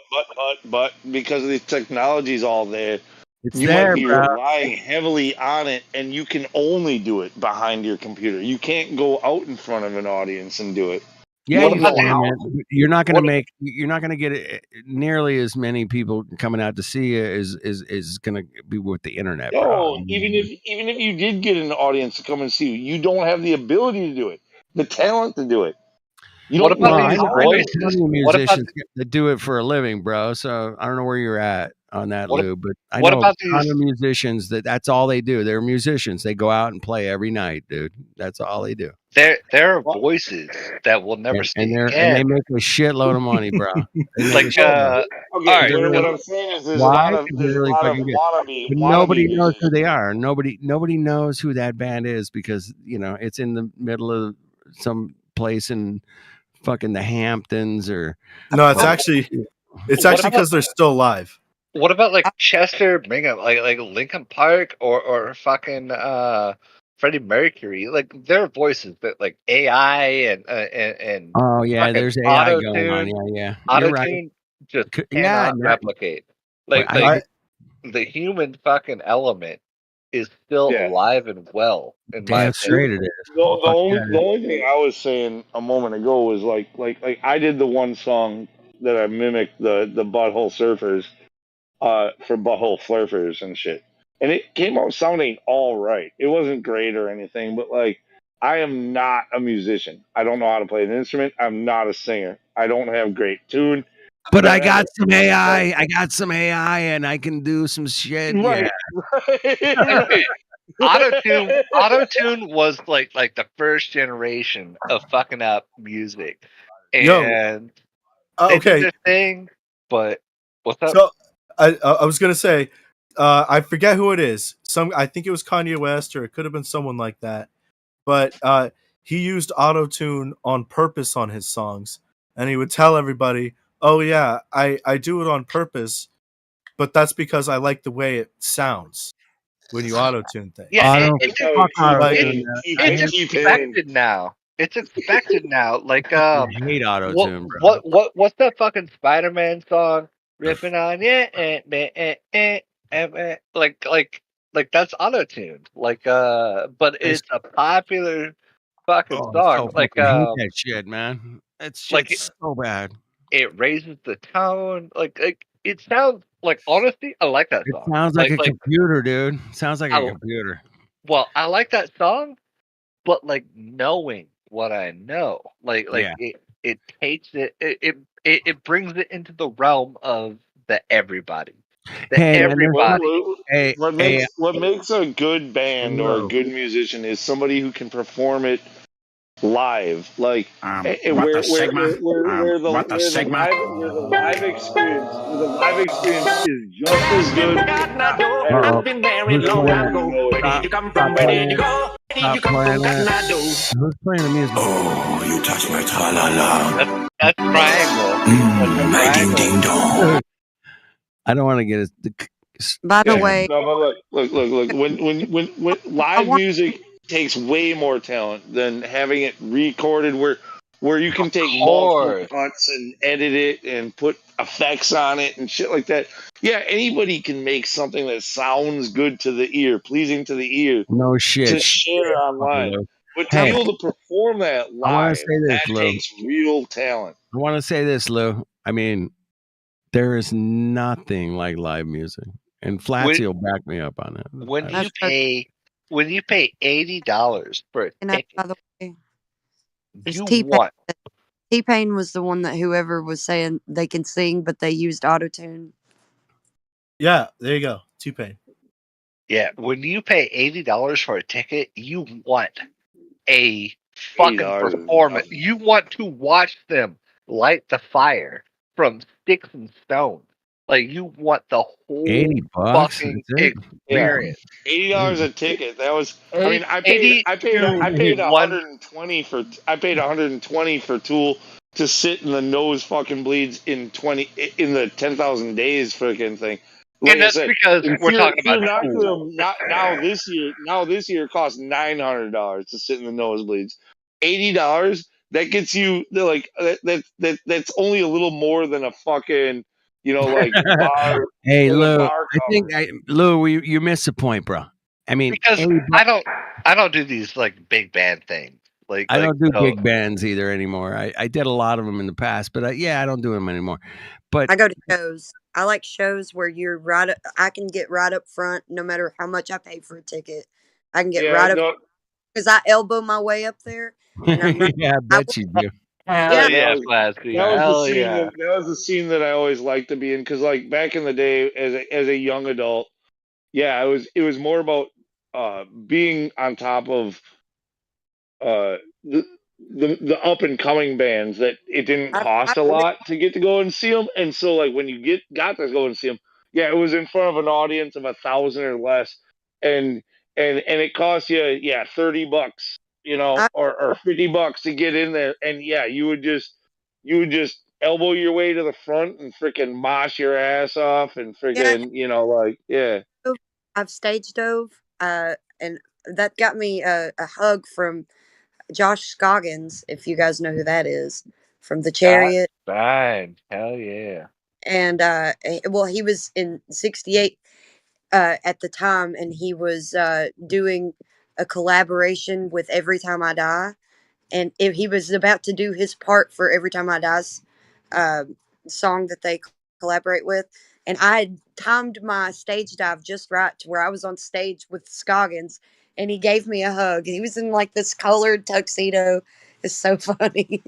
But because the technology's all there, It's you there, might be bro. relying heavily on it, and you can only do it behind your computer. You can't go out in front of an audience and do it. Yeah, You you don't know can, how man. to. You're not gonna get nearly as many people coming out to see you as gonna be with the internet, bro. No, even if you did get an audience to come and see you, you don't have the ability to do it, the talent to do it. You don't know I how know to do it. plenty of musicians that do it for a living, bro. So I don't know where you're at on that, Lou, but I know a ton of musicians that's all they do. They're musicians. They go out and play every night, dude. That's all they do. There are voices that we'll never see And again. they make a shitload of money, bro. Like, Okay, all right. what I'm saying is there's a Why? lot of Because they're really fucking good. But wannabe nobody knows who musicians. they are. Nobody knows who that band is because it's in the middle of some place in fucking the Hamptons or. No, it's actually because they're still alive. What about like Chester Bingham, like Linkin Park or fucking Freddie Mercury? Like their voices that like AI and oh yeah, there's AI going on. Yeah, you're right. Auto-tune just cannot replicate. Like the human fucking element is still alive and well. In my Damn straight it is. The only thing I was saying a moment ago was like I did the one song that I mimicked the Butthole Surfers for Butthole Flurfers and shit, and it came out sounding all right. It wasn't great or anything, but like I am not a musician. I don't know how to play an instrument. I'm not a singer. I don't have great tune. But I got some AI. I got some AI, and I can do some shit. Right. Yeah. Auto-tune was like the first generation of fucking up music, and they did their thing. But what's up? So I was gonna say, I forget who it is. I think it was Kanye West, or it could have been someone like that. But he used auto-tune on purpose on his songs, and he would tell everybody, "Oh yeah, I do it on purpose, but that's because I like the way it sounds when you auto-tune things." Yeah, it's expected now. It's expected now. Like I hate auto-tune, bro. What's that fucking Spider-Man song? Ripping on like that's auto-tuned. Like but it's a popular fucking song. I hate that shit, man. It's Like just so bad. it raises the tone. Like it sounds like honestly, I like that It song. sounds like a computer, dude. Sounds like a computer. Well, I like that song, but like knowing what I know, like Yeah. it takes it brings it into the realm of the everybody. The Hey, and there's everybody. hey, hey, What makes a good band or a Lou. good musician is somebody who can perform it live, like What the Sigma? where What the Sigma? the live experience is just as good, if not better, Uh-oh. Who's than playing when it? you know it. Stop playing it. Stop playing it. Who's playing the music? Oh, you touch my tra-la-la. That's triangle. My ding ding dong. I don't want to get it. By the Yeah, way, no, but look. When I live want music takes way more talent than having it recorded, where you can take multiple Course. cuts and edit it and put effects on it and shit like that. Yeah, anybody can make something that sounds good to the ear, pleasing to the ear, No shit. to share online. Lou. But to be Hey, able to perform that I want to live, say this, that Lou. takes real talent. I want to say this, Lou. I mean, there is nothing like live music, and Flatsy will back me up on it. When I you pay $80 for a by ticket, the way, there's you T-Pain. want T-Pain was the one that whoever was saying they can sing, but they used autotune. Yeah, there you go. T-Pain. yeah. When you pay $80 for a ticket, you want a fucking $80 is performance. nothing. You want to watch them light the fire from sticks and stones. Like you want the whole $80. fucking That's it. Yeah, experience. $80 a ticket. That was. I mean, 80 I paid one 120 for. I paid 120 for Tool to sit in the nose fucking bleeds in the 10,000 days freaking thing. Like and I that's said, because in we're talking Fear about Not to Tool. Them. Not now this year. Now this year it costs $900 to sit in the nosebleeds. $80 that gets you that's only a little more than a fucking like bar Hey, than a Lou. bar I think cover. Lou, you missed the point, bro. I mean, Because $80. I don't do these like big band things. I don't do So big bands either anymore. I did a lot of them in the past, but yeah, I don't do them anymore. But I go to shows. I like shows where you're right. I can get right up front, no matter how much I pay for a ticket. I can get Yeah, right up no, because I elbow my way up there, and I'm not. yeah, I I bet you do. hell yeah. yeah, Flasky. that was the Hell scene yeah. that was the scene that I always liked to be in because like back in the day as a young adult, yeah, it was more about being on top of uh the the up and coming bands that it didn't I cost a really, lot to get to go and see them, and so like when you got to go and see them, yeah, it was in front of an audience of 1,000 or less, and and it cost you $30, I or $50 to get in there, and yeah, you would just elbow your way to the front and freaking mosh your ass off and yeah. freaking yeah. I've stage dove, and that got me a hug from Josh Scoggins, if you guys know who that is, from the That's Chariot. fine. Hell yeah. And well, he was in '68 at the time, and he was doing a collaboration with Every Time I Die, and he was about to do his part for Every Time I Die's uh, song that they collaborate with, and I had timed my stage dive just right to where I was on stage with Scoggins, and he gave me a hug. He was in like this colored tuxedo. It's so funny.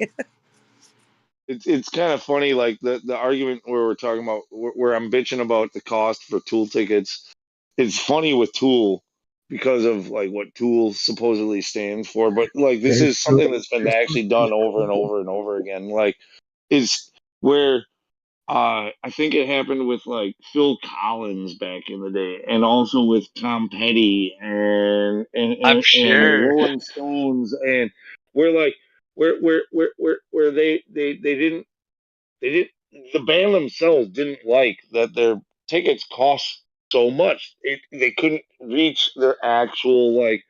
It's kind of funny, like the argument where we're talking about where I'm bitching about the cost for Tool tickets. It's funny with Tool because of like what Tool supposedly stands for, but like this It's is true. something that's been actually done over and over and over again. Like is where I think it happened with like Phil Collins back in the day, and also with Tom Petty I'm and the sure. Rolling Stones, and where like where they didn't they did the band themselves didn't like that their tickets cost so much. They couldn't reach their actual like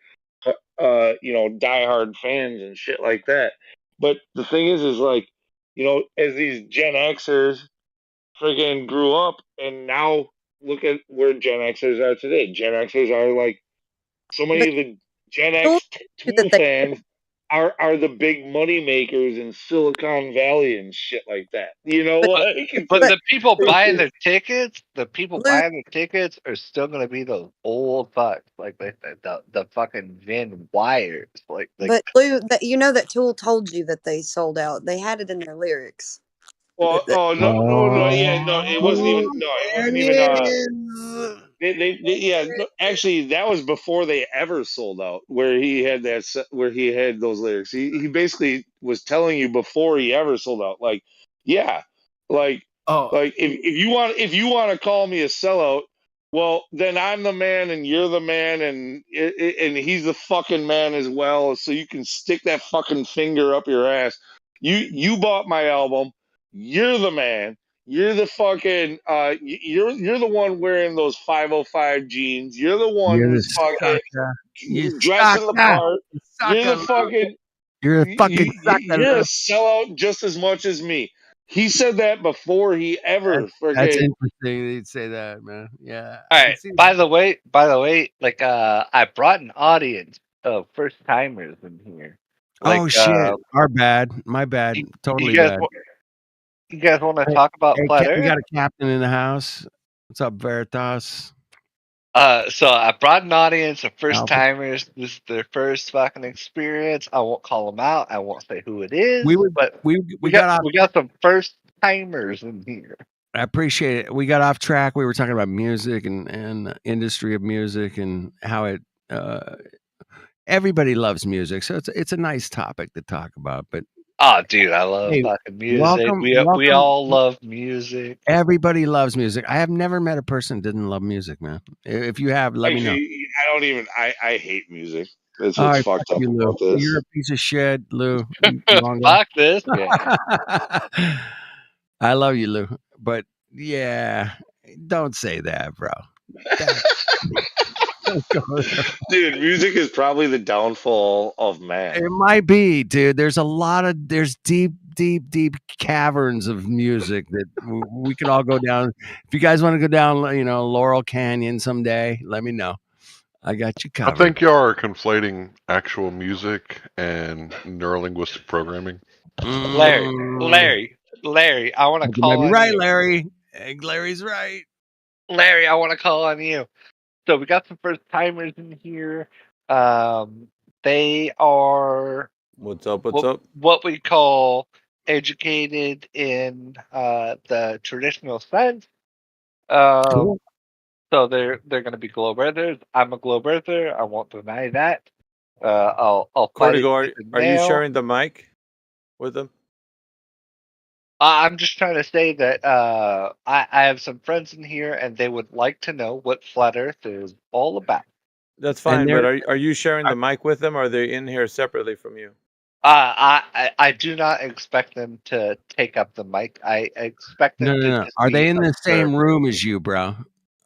diehard fans and shit like that. But the thing is like as these Gen Xers friggin' grew up, and now look at where Gen Xers are today. Gen Xers are like so many But of the Gen told X you Tool that they fans are the big money makers in Silicon Valley and shit like that. You know, But But like the people but buying their tickets, Lou, are still gonna be those old fucks, like the fucking Van Wires, like. but Lou, that you know that Tool told you that they sold out. They had it in their lyrics. well, That oh no, yeah, no, it wasn't even, Oh, no, it there wasn't it even. is. Yeah, no, actually, that was before they ever sold out. Where he had where he had those lyrics. He basically was telling you before he ever sold out. Like, yeah, like Oh, if you want to call me a sellout, well, then I'm the man and you're the man and he's the fucking man as well. So you can stick that fucking finger up your ass. You bought my album. You're the man. You're the fucking you're the one wearing those 505 jeans. You're the one You're the who's fucking sucker. You dressing the sucker. part. You You're sucker, the Lou. fucking You're a fucking sucker, you're a Lou. sellout just as much as me. He said that before he ever That's freaking. interesting that you'd say that, man. Yeah, All I can right. see By that. the way, like I brought an audience of first timers in here. Like Oh shit. Our bad. My bad. you, you Totally guys bad. you guys want to Hey, talk about hey, flat we Earth? got a captain in the house. What's up, Veritas? So I brought an audience of first Alpha. timers. This is their first fucking experience. I won't call them out. I won't say who it is, We would but we got off. we got some first timers in here. I appreciate it. We got off track. We were talking about music and the industry of music and how it everybody loves music. So it's a nice topic to talk about. But Oh, dude, I love hey, fucking music. welcome, We welcome. all love music. Everybody loves music. I have never met a person that didn't love music, man. If you have, let me know. Actually, I don't even. I hate music. That's All what's right, fuck fucked up you, Lou. about this. You're a piece of shit, Lou. Longo. Fuck this guy. I love you, Lou. But yeah, don't say that, bro. Don't go there. Dude, music is probably the downfall of man. It might be, dude. There's deep caverns of music that we could all go down. If you guys want to go down, Laurel Canyon someday, let me know. I got you I covered. think you are conflating actual music and neurolinguistic programming. Larry, I want to You might call be on right, you. Larry. Larry's right. Larry, I want to call on you. So we got some first timers in here. They are What's up? What's up? what we call educated in the traditional sense. Cool. So they're going to be globe earthers. I'm a globe earther. I won't deny that. I'll fight it Cordigo, tooth and are you nail. sharing the mic with them? I'm just trying to say that I have some friends in here, and they would like to know what flat Earth is all about. That's And fine, but they're are you sharing the mic with them, or are they in here separately from you? I do not expect them to take up the mic. I expect them to no. just Are they be in the same observers. room as you, bro?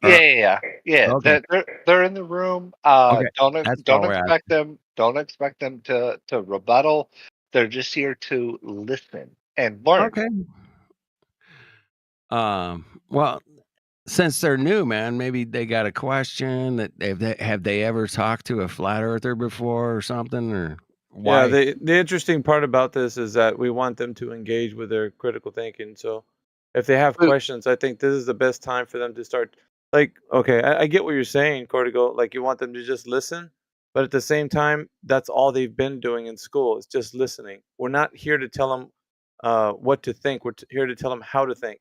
Yeah. Okay. They're in the room. Okay. That's all we're asking. Don't expect them to rebuttal. They're just here to listen and learn. Okay. Well, since they're new, man, maybe they got a question that have they ever talked to a flat earther before or something, or why? Yeah, the interesting part about this is that we want them to engage with their critical thinking. So if they have questions, I think this is the best time for them to start. Like, okay, I get what you're saying, Cortigo. Like, you want them to just listen, but at the same time, that's all they've been doing in school. It's just listening. We're not here to tell them what to think. We're here to tell them how to think.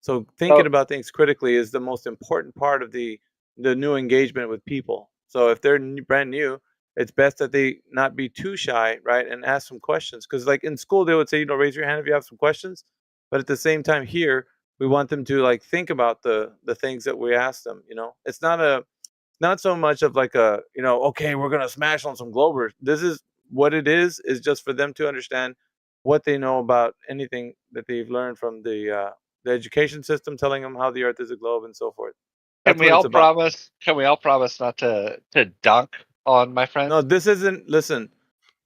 So thinking about things critically is the most important part of the new engagement with people. So if they're brand new, it's best that they not be too shy, right, and ask some questions. Because like in school, they would say, raise your hand if you have some questions. But at the same time, here we want them to like think about the things that we ask them. It's not so much of like a okay, we're gonna smash on some globers. This is what it is just for them to understand what they know about anything that they've learned from the education system, telling them how the Earth is a globe and so forth. That's what it's about. Can we all promise not to dunk on my friends? No, this isn't. Listen,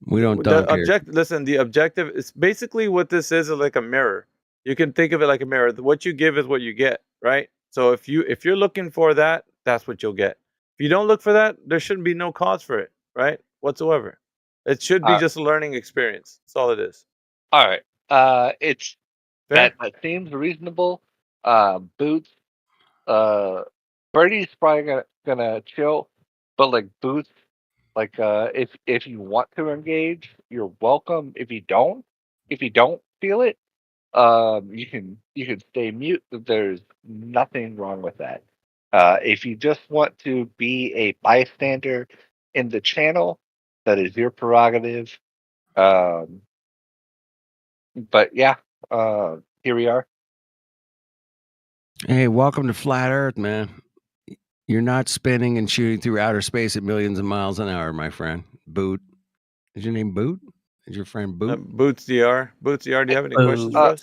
We don't the dunk here. Listen, the objective is basically what this is like a mirror. You can think of it like a mirror. What you give is what you get, right? So if you're looking for that, that's what you'll get. If you don't look for that, there shouldn't be no cause for it, right? Whatsoever. It should be just a learning experience. That's all it is. All right. It's Fair? that seems reasonable. Boots. Birdie's probably gonna chill, but like Boots, like if you want to engage, you're welcome. If you don't feel it, you can stay mute. There's nothing wrong with that. If you just want to be a bystander in the channel, that is your prerogative. But yeah, here we are. Hey, welcome to Flat Earth, man. You're not spinning and shooting through outer space at millions of miles an hour, my friend. Boot. Is your name Boot? Is your friend Boot? Boots DR. Boots DR, do you have any questions for us?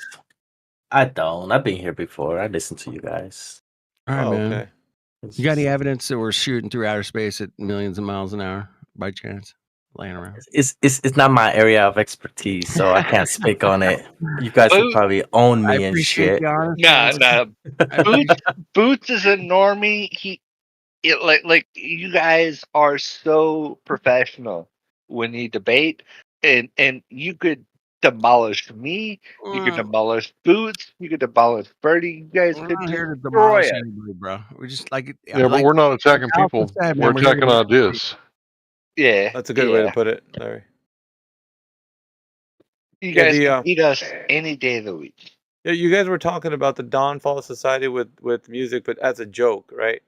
I don't. I've been here before. I listen to you guys. All right, man. Okay. You got any evidence that we're shooting through outer space at millions of miles an hour by chance? Laying around. It's not my area of expertise, so I can't speak on it. You guys would probably own me and shit. Nah. Boots is a normie. Like you guys are so professional when you debate, and you could demolish me. You could demolish Boots. You could demolish Birdie. You guys We're could not here to destroy demolish it. anybody, bro. We're just like Yeah, but we're not attacking people. We're attacking ideas. Yeah, That's a good way to put it, Larry. You Yeah, guys can beat us any day of the week. Yeah, you guys were talking about the downfall of society with music, but as a joke, right?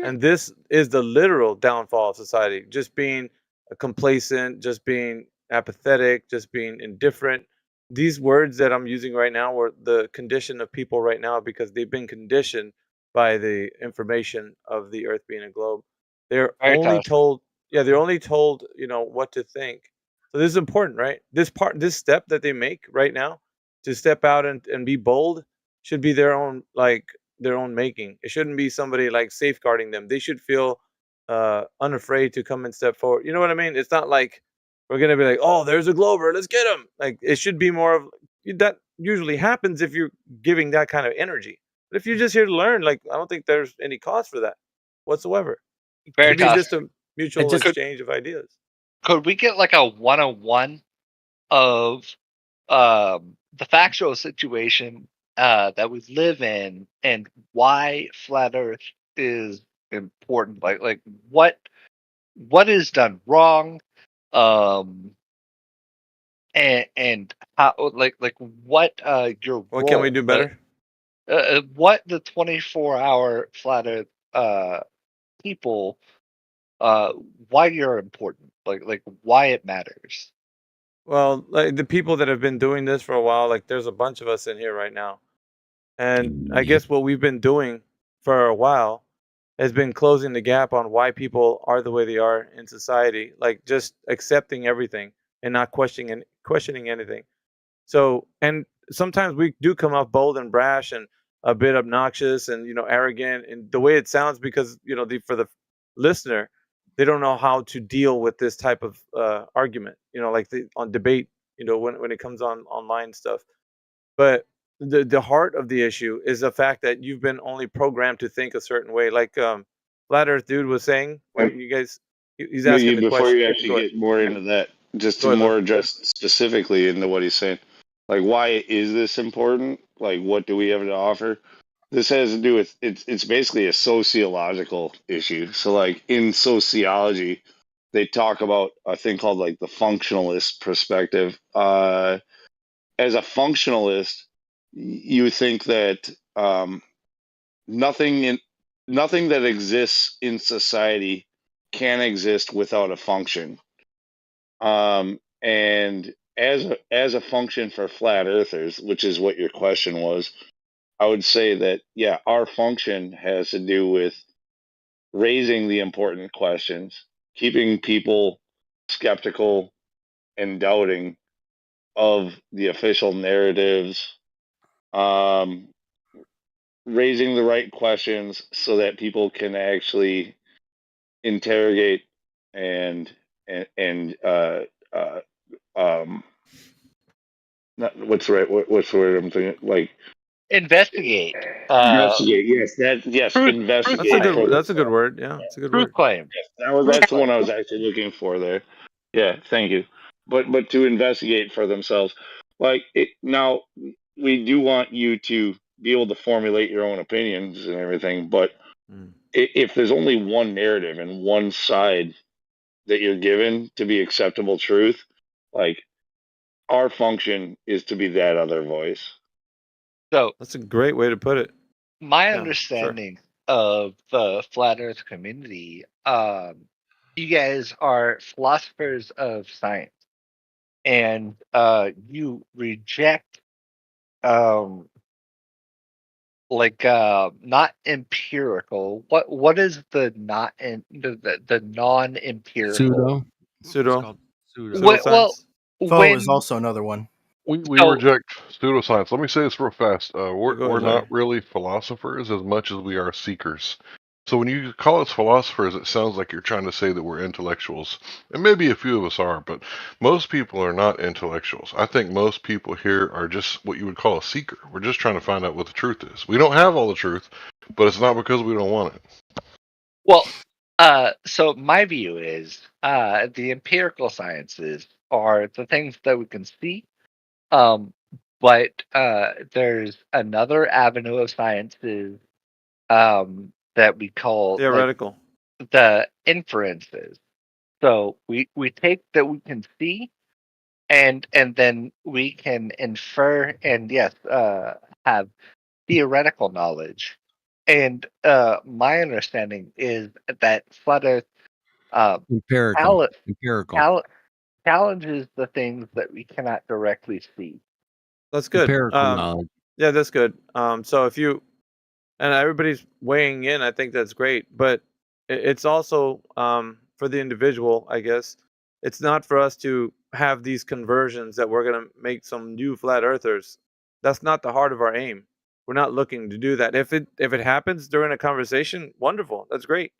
And this is the literal downfall of society. Just being complacent, just being apathetic, just being indifferent. These words that I'm using right now were the condition of people right now because they've been conditioned by the information of the Earth being a globe. They're only told, they're only told, what to think. So this is important, right? This step that they make right now to step out and be bold should be their own making. It shouldn't be somebody like safeguarding them. They should feel unafraid to come and step forward. You know what I mean? It's not like we're gonna be like, oh, there's a Glover, let's get him. Like it should be more of that. Usually happens if you're giving that kind of energy. But if you're just here to learn, like I don't think there's any cause for that whatsoever. It should be just a mutual exchange of ideas. Could we get like a 101 of the factual situation that we live in and why flat Earth is important? Like what is done wrong, and how like what your what can we do better? What the 24-hour flat Earth people why you're important, like why it matters. Well, like the people that have been doing this for a while, like there's a bunch of us in here right now. And I guess what we've been doing for a while has been closing the gap on why people are the way they are in society, like just accepting everything and not questioning anything. So, and sometimes we do come off bold and brash and a bit obnoxious and arrogant and the way it sounds because for the listener, they don't know how to deal with this type of argument. Like on debate. When it comes on online stuff. But the heart of the issue is the fact that you've been only programmed to think a certain way. Like Flat Earth Dude was saying, you guys, he's asking the Before question. you actually get more into that, just to Go ahead, more address specifically into what he's saying, like why is this important? Like what do we have to offer? This has to do with it's basically a sociological issue. So like in sociology, they talk about a thing called like the functionalist perspective. As a functionalist, you think that nothing that exists in society can exist without a function. And as a function for flat earthers, which is what your question was, I would say that yeah, our function has to do with raising the important questions, keeping people skeptical and doubting of the official narratives, raising the right questions so that people can actually interrogate and not what's the word I'm thinking, like Investigate. Investigate. Yes. Investigate. That's a good word. Yeah, it's a good Truth word. claim. Yes, that's the one I was actually looking for there. Yeah, thank you. But to investigate for themselves, like now, we do want you to be able to formulate your own opinions and everything. But if there's only one narrative and one side that you're given to be acceptable truth, like our function is to be that other voice. So that's a great way to put it. My Yeah, understanding of the flat Earth community, you guys are philosophers of science, and you reject not empirical. What is the not in the non empirical Pseudo. Well, Foe is when also another one. We So- reject pseudoscience. Let me say this real fast. We're go ahead, not really philosophers as much as we are seekers. So when you call us philosophers, it sounds like you're trying to say that we're intellectuals. And maybe a few of us are, but most people are not intellectuals. I think most people here are just what you would call a seeker. We're just trying to find out what the truth is. We don't have all the truth, but it's not because we don't want it. Well, so my view is the empirical sciences are the things that we can see, but there's another avenue of sciences that we call Theoretical. the inferences. So we take that we can see, and then we can infer, and yes, have theoretical knowledge. And my understanding is that flat Earth Empirical. challenges the things that we cannot directly see. That's good. Empirical knowledge. Yeah, that's good. So if you and everybody's weighing in, I think that's great. But it's also for the individual, I guess. It's not for us to have these conversions that we're going to make some new flat earthers. That's not the heart of our aim. We're not looking to do that. If it happens during a conversation, wonderful. That's great.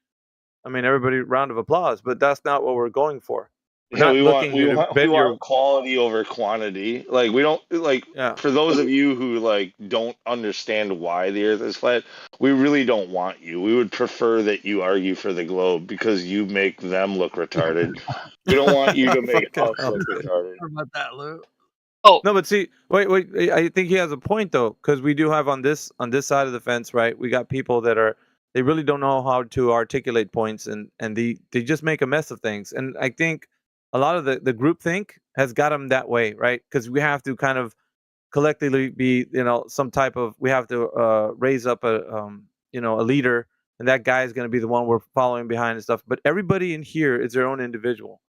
I mean, everybody, round of applause. But that's not what we're going for. We're Yeah, not we looking here to we bend your. want quality over quantity. Like we don't like Yeah. for those of you who like don't understand why the Earth is flat. We really don't want you. We would prefer that you argue for the globe because you make them look retarded. We don't want you to make us look retarded. About that, Lou. Oh no, but see, wait. I think he has a point though, because we do have on this side of the fence, right? We got people that are they really don't know how to articulate points, and they just make a mess of things. And I think a lot of the group think has got them that way, right? Because we have to kind of collectively be, some type of we have to raise up a a leader, and that guy is going to be the one we're following behind and stuff. But everybody in here is their own individual.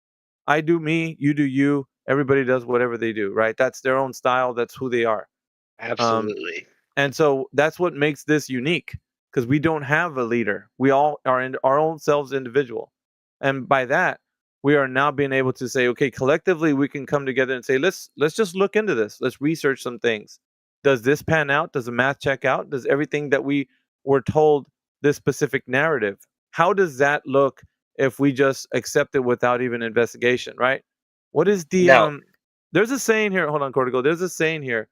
I do me, you do you. Everybody does whatever they do, right? That's their own style. That's who they are. Absolutely. And so that's what makes this unique, because we don't have a leader. We all are in our own selves individual. And by that, we are now being able to say, okay, collectively we can come together and say, let's just look into this. Let's research some things. Does this pan out? Does the math check out? Does everything that we were told, this specific narrative, how does that look if we just accept it without even investigation, right? What is the Now- there's a saying here, hold on, Cortico. There's a saying here.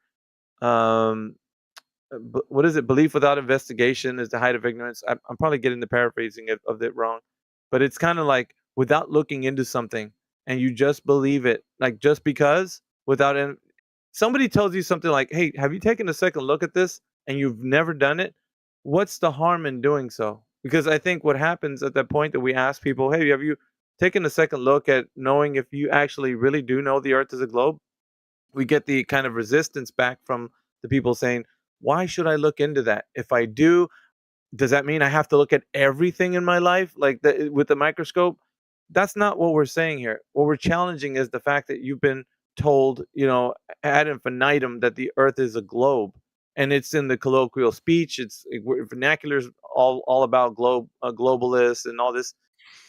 What is it? Belief without investigation is the height of ignorance. I'm probably getting the paraphrasing of it wrong, but it's kind of like without looking into something and you just believe it, like just because without somebody tells you something like, "Hey, have you taken a second look at this?" and you've never done it. What's the harm in doing so? Because I think what happens at that point that we ask people, "Hey, have you taken a second look at knowing if you actually really do know the Earth is a globe?" We get the kind of resistance back from the people saying, why should I look into that? If I do, does that mean I have to look at everything in my life like with the microscope? That's not what we're saying here. What we're challenging is the fact that you've been told, ad infinitum, that the Earth is a globe, and it's in the colloquial speech. Vernacular is all about globalists and all this.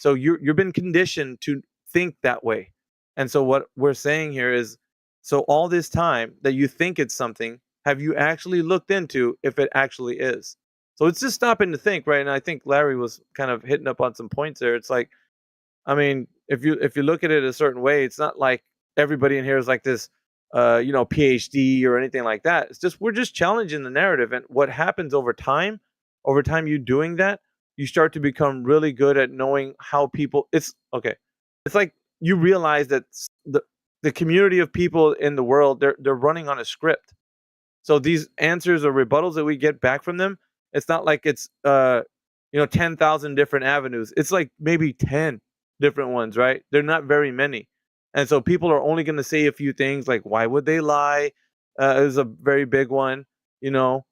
So you've been conditioned to think that way, and so what we're saying here is, so all this time that you think it's something, have you actually looked into if it actually is? So it's just stopping to think, right? And I think Larry was kind of hitting up on some points there. It's like, I mean, if you look at it a certain way, it's not like everybody in here is like this, PhD or anything like that. It's just we're just challenging the narrative, and what happens over time you doing that, you start to become really good at knowing how people. It's okay. It's like you realize that the community of people in the world, they're running on a script. So these answers or rebuttals that we get back from them, it's not like it's 10,000 different avenues. It's like maybe 10 different ones, right? They're not very many. And so people are only going to say a few things like, why would they lie? Is a very big one.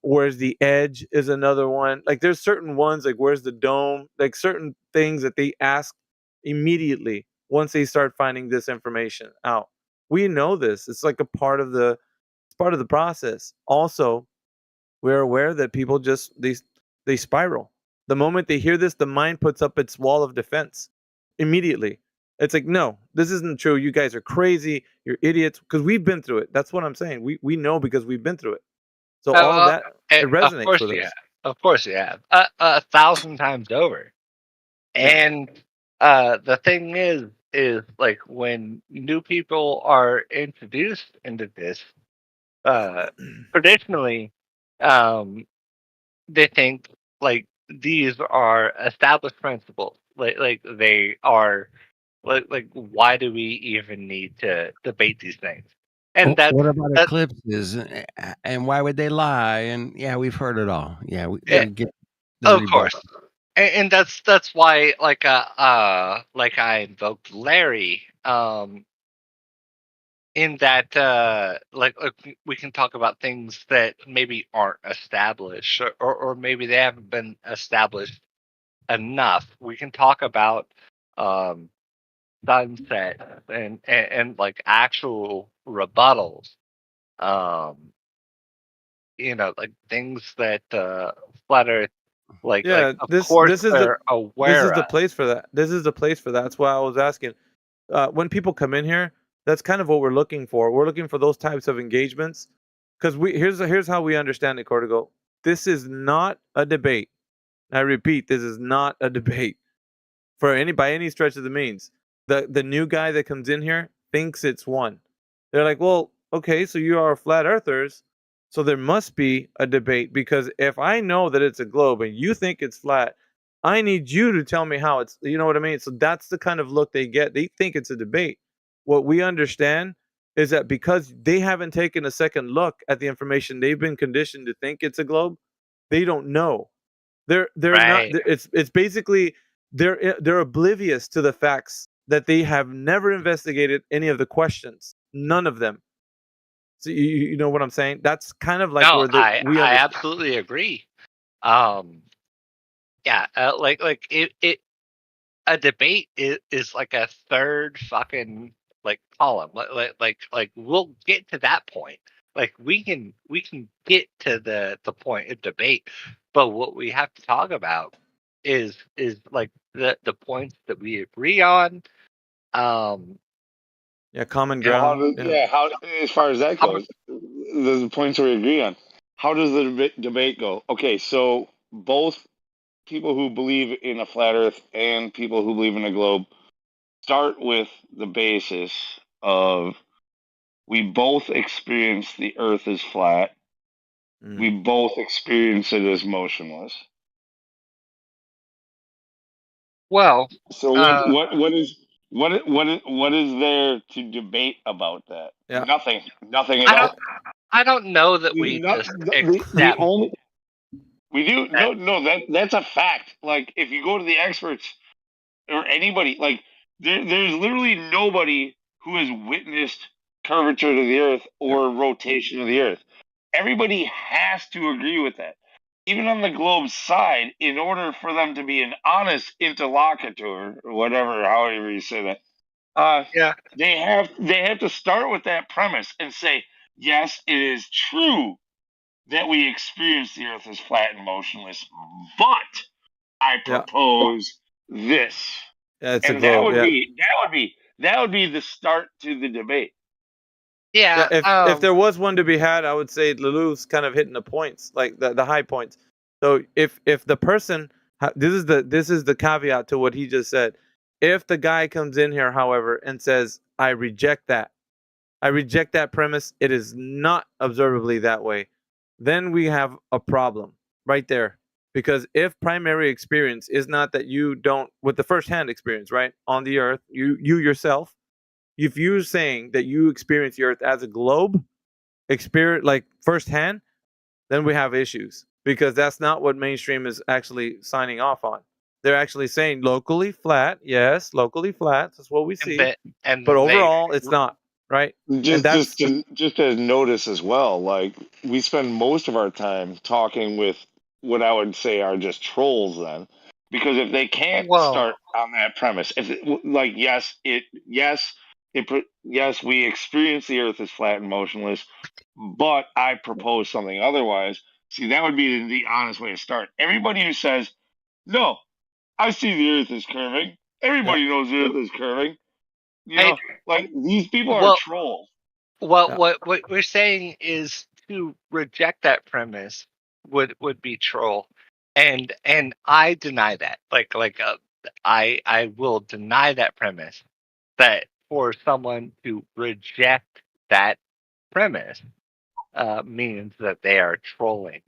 Where's the edge is another one. Like there's certain ones like where's the dome? Like certain things that they ask immediately once they start finding this information out. We know this. It's like a part of the process. Also, we're aware that people just they spiral. The moment they hear this, the mind puts up its wall of defense immediately. It's like, no, this isn't true. You guys are crazy. You're idiots. Because we've been through it. That's what I'm saying. We know because we've been through it. So all of that, it Of resonates course with you us. have. Of course you have. 1,000 times over. And the thing is like when new people are introduced into this, traditionally, they think like these are established principles. Like they are like why do we even need to debate these things? And What about eclipses? And why would they lie? And yeah, we've heard it all. Yeah, we get the of rebuttal. course. And that's why like I invoked Larry in that like we can talk about things that maybe aren't established or maybe they haven't been established enough. We can talk about sunset and like actual rebuttals. Like things that flat earth like of course This is they're aware the of. place for that. This is the place for that. That's why I was asking. When people come in here, that's kind of what we're looking for. We're looking for those types of engagements because here's how we understand it, Cortigo. This is not a debate. I repeat, this is not a debate by any stretch of the means. The new guy that comes in here thinks it's one. They're like, well, okay, so you are flat earthers, so there must be a debate because if I know that it's a globe and you think it's flat, I need you to tell me how it's. You know what I mean? So that's the kind of look they get. They think it's a debate. What we understand is that because they haven't taken a second look at the information they've been conditioned to think it's a globe, they don't know. They're not. Right. It's basically they're oblivious to the facts that they have never investigated any of the questions. None of them. So you know what I'm saying? That's kind of like No, where we I understand. absolutely agree. Yeah, like it a debate is like a third fucking like column. Like we'll get to that point. Like we can get to the point of debate, but what we have to talk about is like the points that we agree on. Yeah, common And how ground. does, how as far as that goes, the points we agree on. How does the debate go? Okay, so both people who believe in a flat Earth and people who believe in a globe start with the basis of we both experience the Earth as flat. We both experience it as motionless. Well, so what is there to debate about that? Yeah. Nothing at all. I don't know that we just accept. We do that's a fact. Like if you go to the experts or anybody, like there's literally nobody who has witnessed curvature to the Earth or rotation of the Earth. Everybody has to agree with that. Even on the globe's side, in order for them to be an honest interlocutor, or whatever, however you say that, they have to start with that premise and say, yes, it is true that we experience the Earth as flat and motionless, but I propose this. Yeah, it's a And globe. that would be the start to the debate. Yeah. If there was one to be had, I would say Lelou's kind of hitting the points, like the high points. So if the person, this is the caveat to what he just said. If the guy comes in here, however, and says, I reject that premise, it is not observably that way, then we have a problem right there. Because if primary experience is not that you don't, with the first-hand experience, right, on the Earth, you yourself if you're saying that you experience the Earth as a globe, experience like firsthand, then we have issues because that's not what mainstream is actually signing off on. They're actually saying locally flat, yes, locally flat. That's what we see. But overall, it's not right. And that's Just as notice as well. Like we spend most of our time talking with what I would say are just trolls. Then, because if they can't start on that premise, if like yes, we experience the Earth as flat and motionless, but I propose something otherwise. See, that would be the honest way to start. Everybody who says no, I see the Earth is curving. Everybody knows the Earth is curving. You know, like these people are trolls. What we're saying is to reject that premise would be troll, and I deny that. I will deny that premise. That for someone to reject that premise means that they are trolling.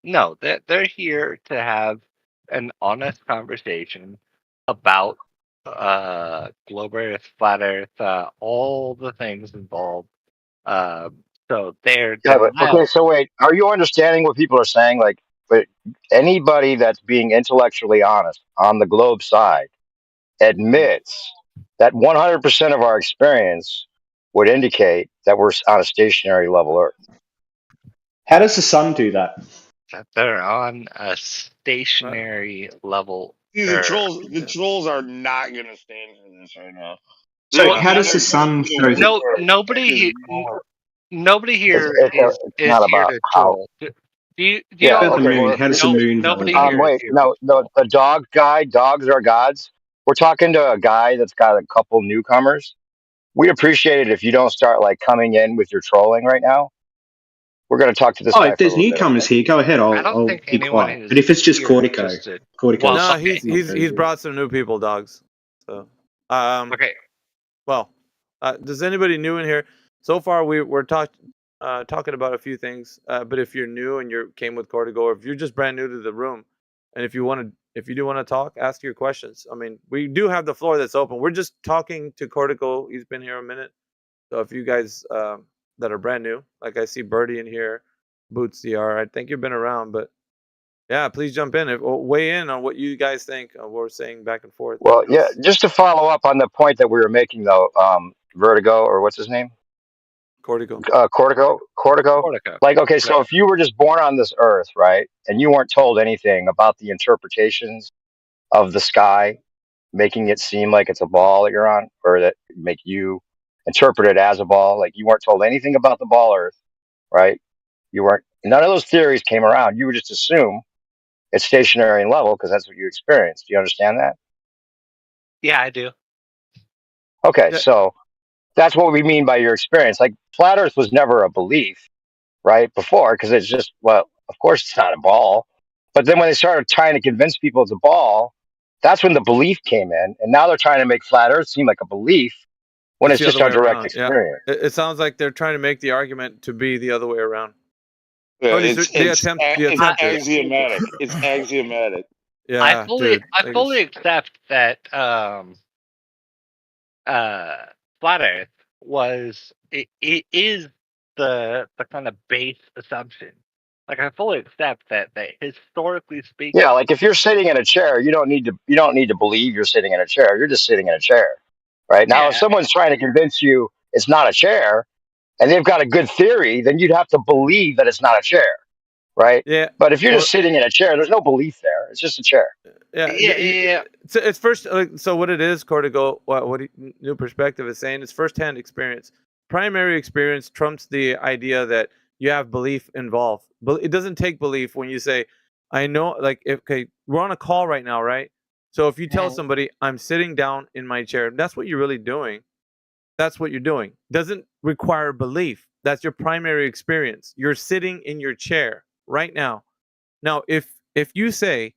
No, they're here to have an honest conversation about globe Earth, flat Earth, all the things involved. So they're Yeah, but okay. So wait, are you understanding what people are saying? Like, but anybody that's being intellectually honest on the globe side admits that 100% of our experience would indicate that we're on a stationary level Earth. How does the sun do that? That they're on a stationary level. See, the trolls are not going to stand for this right now. So how does the sun show that? Nobody here It's is not here about to how. troll. Do you Yeah. all About the Okay. moon. How does the moon nobody validate? here is Wait. here No. The dog guy. Dogs are gods. We're talking to a guy that's got a couple newcomers. We appreciate it if you don't start like coming in with your trolling right now. We're going to talk to this Oh, guy if for a there's little bit. newcomers Okay? here, go ahead. I don't I'll think be anyone quiet. is But if it's just here Cortico, Cortico's no, not he's very good. brought some new people, dogs. So okay. Well, does anybody new in here? So far, we're talking about a few things. But if you're new and you came with Cortico, or if you're just brand new to the room, and if you do want to talk, ask your questions. I mean, we do have the floor that's open. We're just talking to Cortico. He's been here a minute. So if you guys that are brand new, like I see Birdie in here, Boots DR, I think you've been around, but yeah, please jump in. Weigh in on what you guys think of what we're saying back and forth. Well, yeah. Just to follow up on the point that we were making, though, Vertigo, or what's his name? Cortico. Cortico. Like, okay, so if you were just born on this earth, right, and you weren't told anything about the interpretations of the sky, making it seem like it's a ball that you're on, or that make you interpret it as a ball, like you weren't told anything about the ball Earth, right? You weren't. None of those theories came around. You would just assume it's stationary and level because that's what you experienced. Do you understand that? Yeah, I do. Okay, so that's what we mean by your experience. Like flat Earth was never a belief, right? Before, because it's just, well, of course it's not a ball. But then when they started trying to convince people it's a ball, that's when the belief came in. And now they're trying to make flat Earth seem like a belief when it's the just other our way direct around. experience. Yeah. It sounds like they're trying to make the argument to be the other way around. Yeah, Or at least the attempt is. axiomatic. It's axiomatic. Yeah, I fully accept that flat Earth it is the kind of base assumption. Like I fully accept that historically speaking. Yeah, like if you're sitting in a chair, you don't need to believe you're sitting in a chair. You're just sitting in a chair. Right? Now if someone's trying to convince you it's not a chair and they've got a good theory, then you'd have to believe that it's not a chair. Right? Yeah. But if you're just sitting in a chair, there's no belief there. It's just a chair. Yeah. So it's first. So what it is, Cortico, what New Perspective is saying, is firsthand experience. Primary experience trumps the idea that you have belief involved. But it doesn't take belief when you say, "I know." Like, okay, we're on a call right now, right? So if you tell somebody, "I'm sitting down in my chair," that's what you're really doing. That's what you're doing. Doesn't require belief. That's your primary experience. You're sitting in your chair right now. Now, if you say,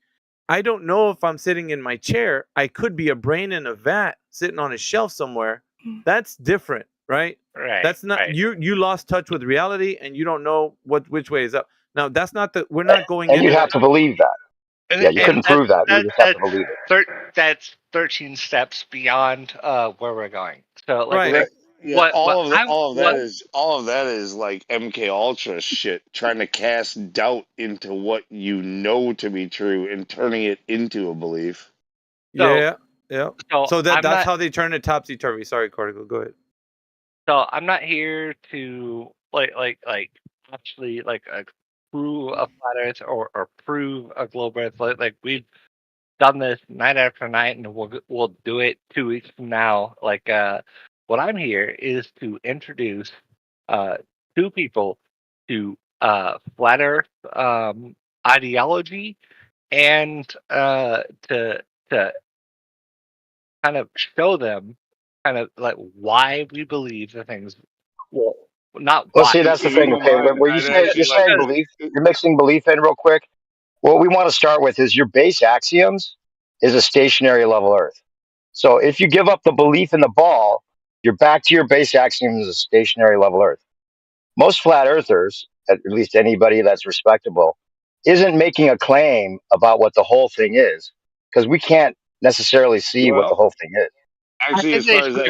I don't know if I'm sitting in my chair, I could be a brain in a vat sitting on a shelf somewhere. That's different, right? Right. That's not you lost touch with reality and you don't know which way is up. Now, that's not we're not going and into you'd have to believe that. Yeah, you couldn't prove that. You just have to believe it. That's 13 steps beyond where we're going. So like Right. what all of that is like MK Ultra shit, trying to cast doubt into what you know to be true and turning it into a belief. Yeah. So I'm that's not, how they turn it topsy turvy. Sorry, Cortical, go ahead. so I'm not here to like actually like prove a flat Earth or prove a globe Earth. Like we've done this night after night, and we'll do it 2 weeks from now. Like what I'm here is to introduce two people to flat Earth ideology, and to kind of show them kind of like why we believe the things. Well, not Well, why. see, that's the If you thing. don't Okay, mind, where you I'd say actually you're like saying to. belief, you're mixing belief in real quick. What we want to start with is your base axioms is a stationary level Earth. So if you give up the belief in the ball, you're back to your base axioms as a stationary level Earth. Most flat earthers, at least anybody that's respectable, isn't making a claim about what the whole thing is because we can't necessarily see what the Well, whole thing is. I actually, think they should.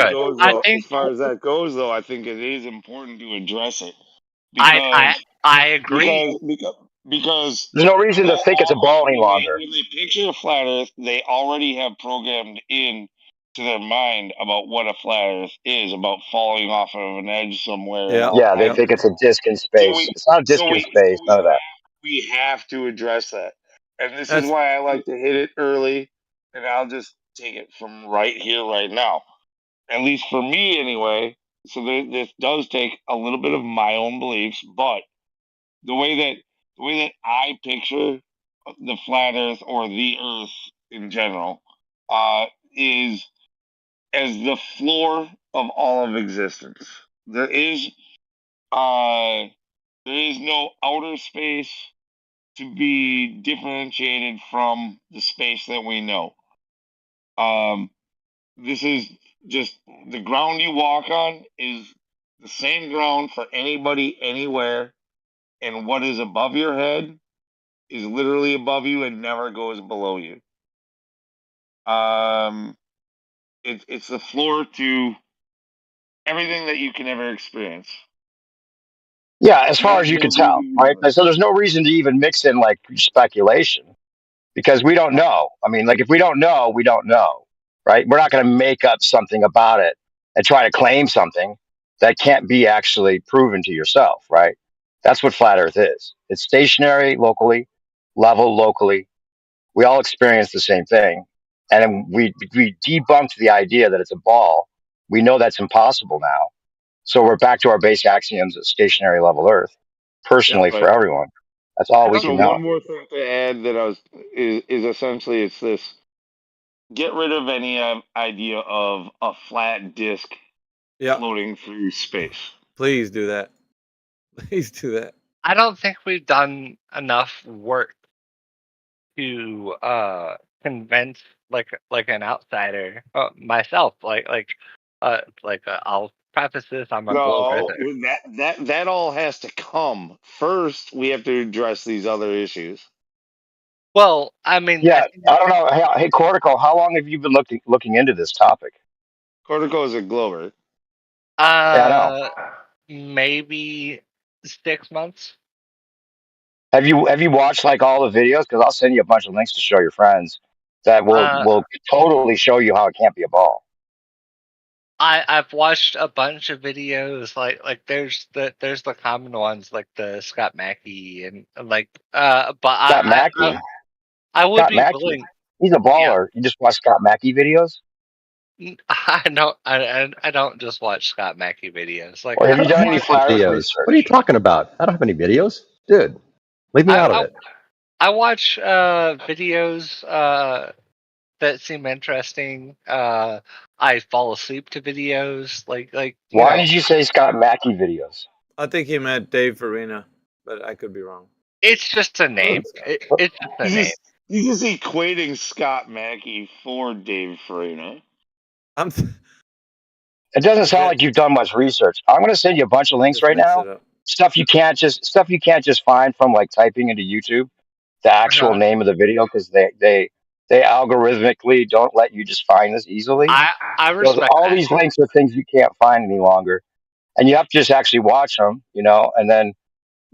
as far as that goes, though, I think it is important to address it I because I agree. because There's no reason to think it's a ball any longer. when they picture a flat Earth, they already have programmed in to their mind about what a flat Earth is, about falling off of an edge somewhere and all Yeah, they kinds think of it's a stuff. disc in space. It's not a disc in space. None of that. We have to address that, and this is why I like to hit it early. And I'll just take it from right here, right now. At least for me, anyway. So this does take a little bit of my own beliefs, but the way that I picture the flat Earth or the Earth in general is as the floor of all of existence. There is no outer space to be differentiated from the space that we know. This is just the ground you walk on is the same ground for anybody anywhere, and what is above your head is literally above you and never goes below you. It's the floor to everything that you can ever experience. Yeah, as far No, as you can no tell, right? So there's no reason to even mix in like speculation because we don't know. I mean, like if we don't know, we don't know, right? We're not going to make up something about it and try to claim something that can't be actually proven to yourself, right? That's what flat Earth is. It's stationary locally, level locally. We all experience the same thing, and then we debunked the idea that it's a ball. We know that's impossible now. So we're back to our base axioms of stationary level Earth, personally for everyone. That's all we So can know. one more thing to add that is essentially it's this: get rid of any idea of a flat disk floating through space. Please do that. Please do that. I don't think we've done enough work to convince like an outsider, myself. I'll preface this: I'm a globe No, Earther. that all has to come first. We have to address these other issues. Well, I mean, Yeah, I don't know. Hey, Cortical, how long have you been looking into this topic? Cortical is a glober. Yeah, I know. Maybe 6 months. Have you watched like all the videos? Because I'll send you a bunch of links to show your friends that will totally show you how it can't be a ball. I've watched a bunch of videos like there's the common ones like the Scott Mackey and like but Scott Mackey. I would Scott be Mackey. willing. He's a baller. You just watch Scott Mackey videos? I don't just watch Scott Mackey videos. Like Or have you done any flat Earth videos? research? What are you talking about? I don't have any videos, dude. Leave me out of it. I watch videos that seem interesting. I fall asleep to videos like you Why know. did you say Scott Mackey videos? I think he meant Dave Farina, but I could be wrong. It's just a name. It's just a name. He's just equating Scott Mackey for Dave Farina. It doesn't sound like you've done much research. I'm going to send you a bunch of links Just right mix now. it up. Stuff you can't just find from like typing into YouTube. the actual name of the video because they algorithmically don't let you just find this easily. I So respect all that. these links are things you can't find any longer, and you have to just actually watch them, and then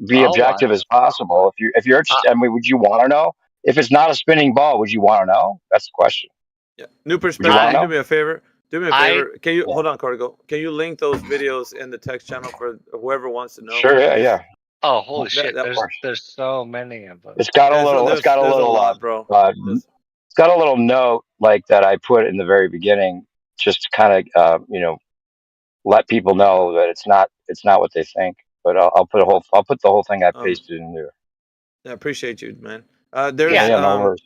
be I'll watch. objective as possible. If you're interested, I mean, would you want to know if it's not a spinning ball? Would you want to know? That's the question. Yeah. New Would you want perspective. to Do know? me a favor. Do me a favor. Can you Yeah. hold on, Cordigo? Can you link those videos in the text channel for whoever wants to know? Sure. Yeah. Oh, holy That, shit! that, There's so many of them. It's got a there's, little. It's got a there's a little. lot, bro. It's got a little note like that I put in the very beginning, just to kind of let people know that it's not what they think. But I'll put the whole thing I pasted in there. I appreciate you, man. There's Yeah, no worries.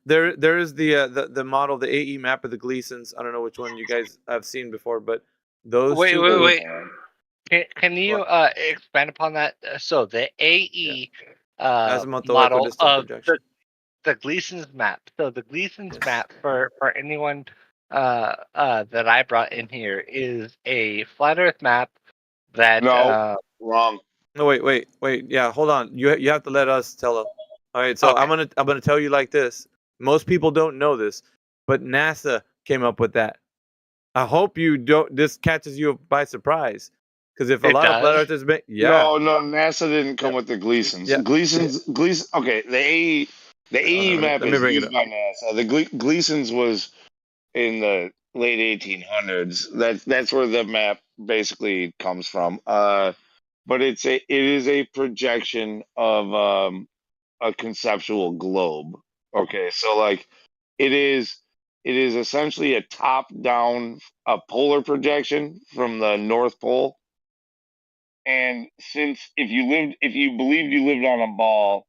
there is the model, the AE map of the Gleasons. I don't know which one you guys have seen before, but those Wait. Can you expand upon that? So the AE azimuthal model equidistant of projection. the Gleason's map. So the Gleason's map for anyone that I brought in here is a flat Earth map that wrong. No, wait. Yeah, hold on. You have to let us tell them. All right, so I'm gonna tell you like this. Most people don't know this, but NASA came up with that. I hope you don't. This catches you by surprise, because if a lot of flat earthers, No, NASA didn't come with the Gleasons. Yeah. Gleasons. Okay, the AE map let me is bring it used by NASA. The Gleasons was in the late 1800s. That's where the map basically comes from. But it is a projection of a conceptual globe. Okay, so like it is essentially a top down a polar projection from the North Pole. And since if you believed you lived on a ball,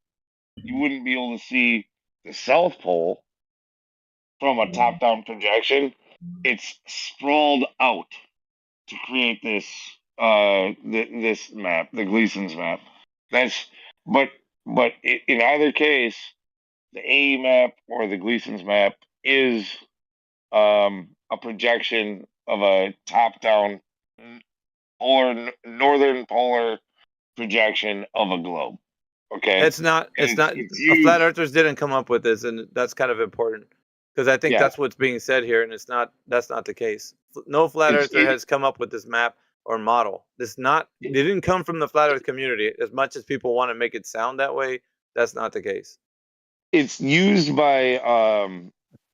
you wouldn't be able to see the South Pole from a top down projection. It's sprawled out to create this this map, the Gleason's map. That's but in either case, the AE map or the Gleason's map is a projection of a top-down polar northern polar projection of a globe. Okay, It's not. Flat earthers didn't come up with this, and that's kind of important because I think that's what's being said here, and that's not the case. No flat earther has come up with this map or model. They didn't come from the flat earth community. As much as people want to make it sound that way, that's not the case. It's used by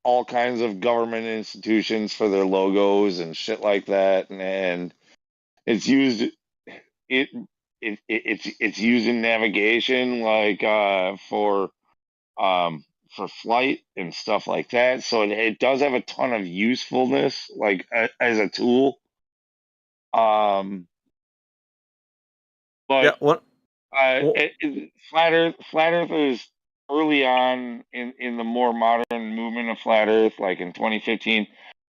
all kinds of government institutions for their logos and shit like that, and it's used it's used in navigation, like for flight and stuff like that. So it does have a ton of usefulness, like as a tool. But flat Earthers early on in the more modern movement of flat Earth, like in 2015,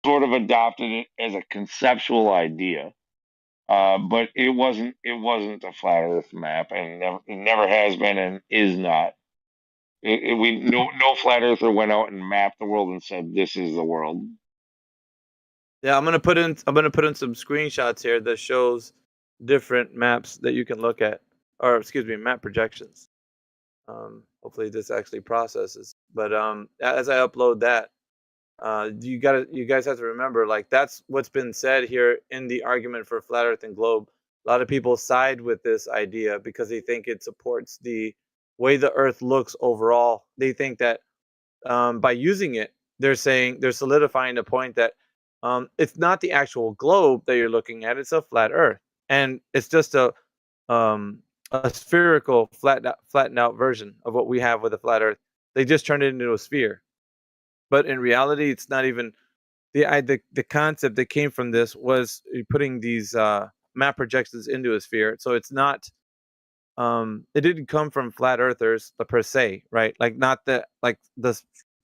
sort of adopted it as a conceptual idea. But it wasn't a flat Earth map, and it never has been and is not. No flat Earther went out and mapped the world and said this is the world. Yeah, I'm gonna put in some screenshots here that shows different maps that you can look at, or excuse me, map projections. Hopefully this actually processes. But as I upload that, you guys have to remember, like, that's what's been said here in the argument for flat Earth and globe. A lot of people side with this idea because they think it supports the way the Earth looks overall. They think that by using it, they're solidifying the point that it's not the actual globe that you're looking at; it's a flat Earth, and it's just a spherical, flattened out version of what we have with a flat Earth. They just turned it into a sphere, but in reality, it's not even the concept that came from this was putting these map projections into a sphere. So it's not. It didn't come from flat earthers per se, right? Like not the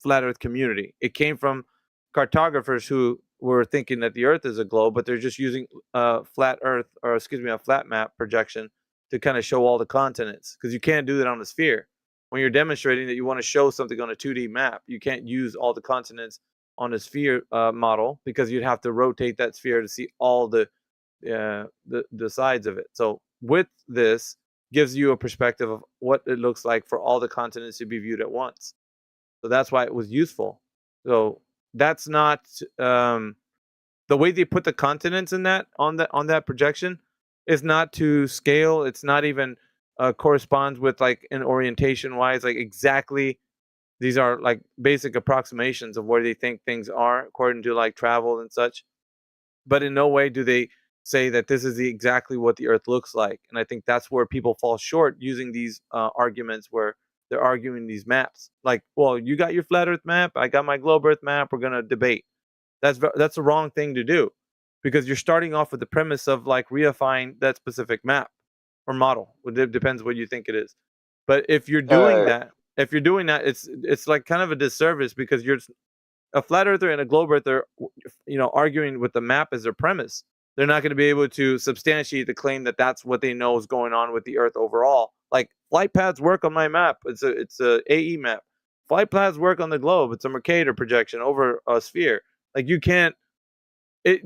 flat Earth community. It came from cartographers who were thinking that the Earth is a globe, but they're just using flat Earth, or excuse me, a flat map projection to kind of show all the continents, because you can't do that on a sphere. When you're demonstrating that you want to show something on a 2D map, you can't use all the continents on a sphere model, because you'd have to rotate that sphere to see all the sides of it. So with this, gives you a perspective of what it looks like for all the continents to be viewed at once. So that's why it was useful. So that's not the way they put the continents in that on that projection is not to scale. It's not even corresponds with like an orientation wise, like exactly. These are like basic approximations of where they think things are according to like travel and such. But in no way do they say that this is exactly what the Earth looks like. And I think that's where people fall short using these arguments where they're arguing these maps. Like, well, you got your flat Earth map, I got my globe Earth map. We're gonna debate. That's the wrong thing to do, because you're starting off with the premise of like reifying that specific map or model. It depends what you think it is. But if you're doing that, it's like kind of a disservice, because you're a flat earther and a globe earther, arguing with the map as their premise. They're not going to be able to substantiate the claim that that's what they know is going on with the Earth overall. Like, flight paths work on my map. It's a AE map. Flight paths work on the globe. It's a Mercator projection over a sphere. Like, you can't. If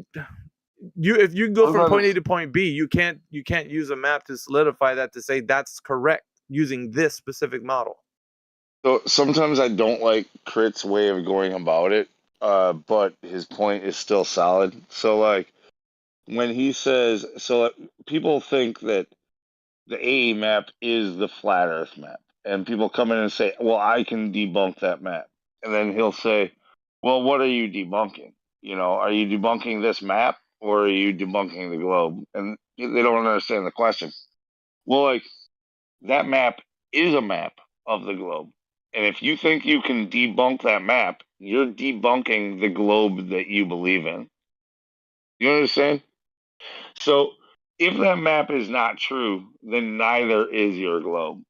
you go from point A to point B, you can't use a map to solidify that, to say that's correct using this specific model. So sometimes I don't like Crit's way of going about it, but his point is still solid. So like when he says, people think that the AE map is the flat Earth map, and people come in and say, "Well, I can debunk that map," and then he'll say, "Well, what are you debunking? Are you debunking this map, or are you debunking the globe?" And they don't understand the question. Well, like, that map is a map of the globe. And if you think you can debunk that map, you're debunking the globe that you believe in. You understand? So if that map is not true, then neither is your globe.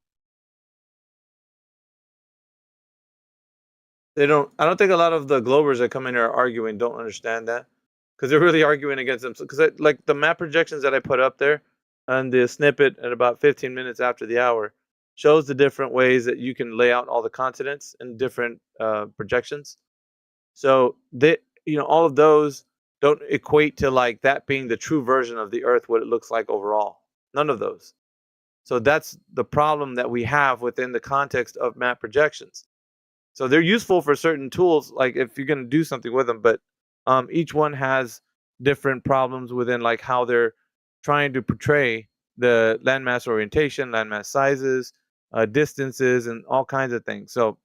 I don't think a lot of the globers that come in here are arguing don't understand that, because they're really arguing against them. Because like the map projections that I put up there, and the snippet at about 15 minutes after the hour shows the different ways that you can lay out all the continents in different projections. So all of those don't equate to like that being the true version of the Earth, what it looks like overall. None of those. So that's the problem that we have within the context of map projections. So they're useful for certain tools, like if you're going to do something with them, but each one has different problems within like how they're trying to portray the landmass orientation, landmass sizes, distances, and all kinds of things. So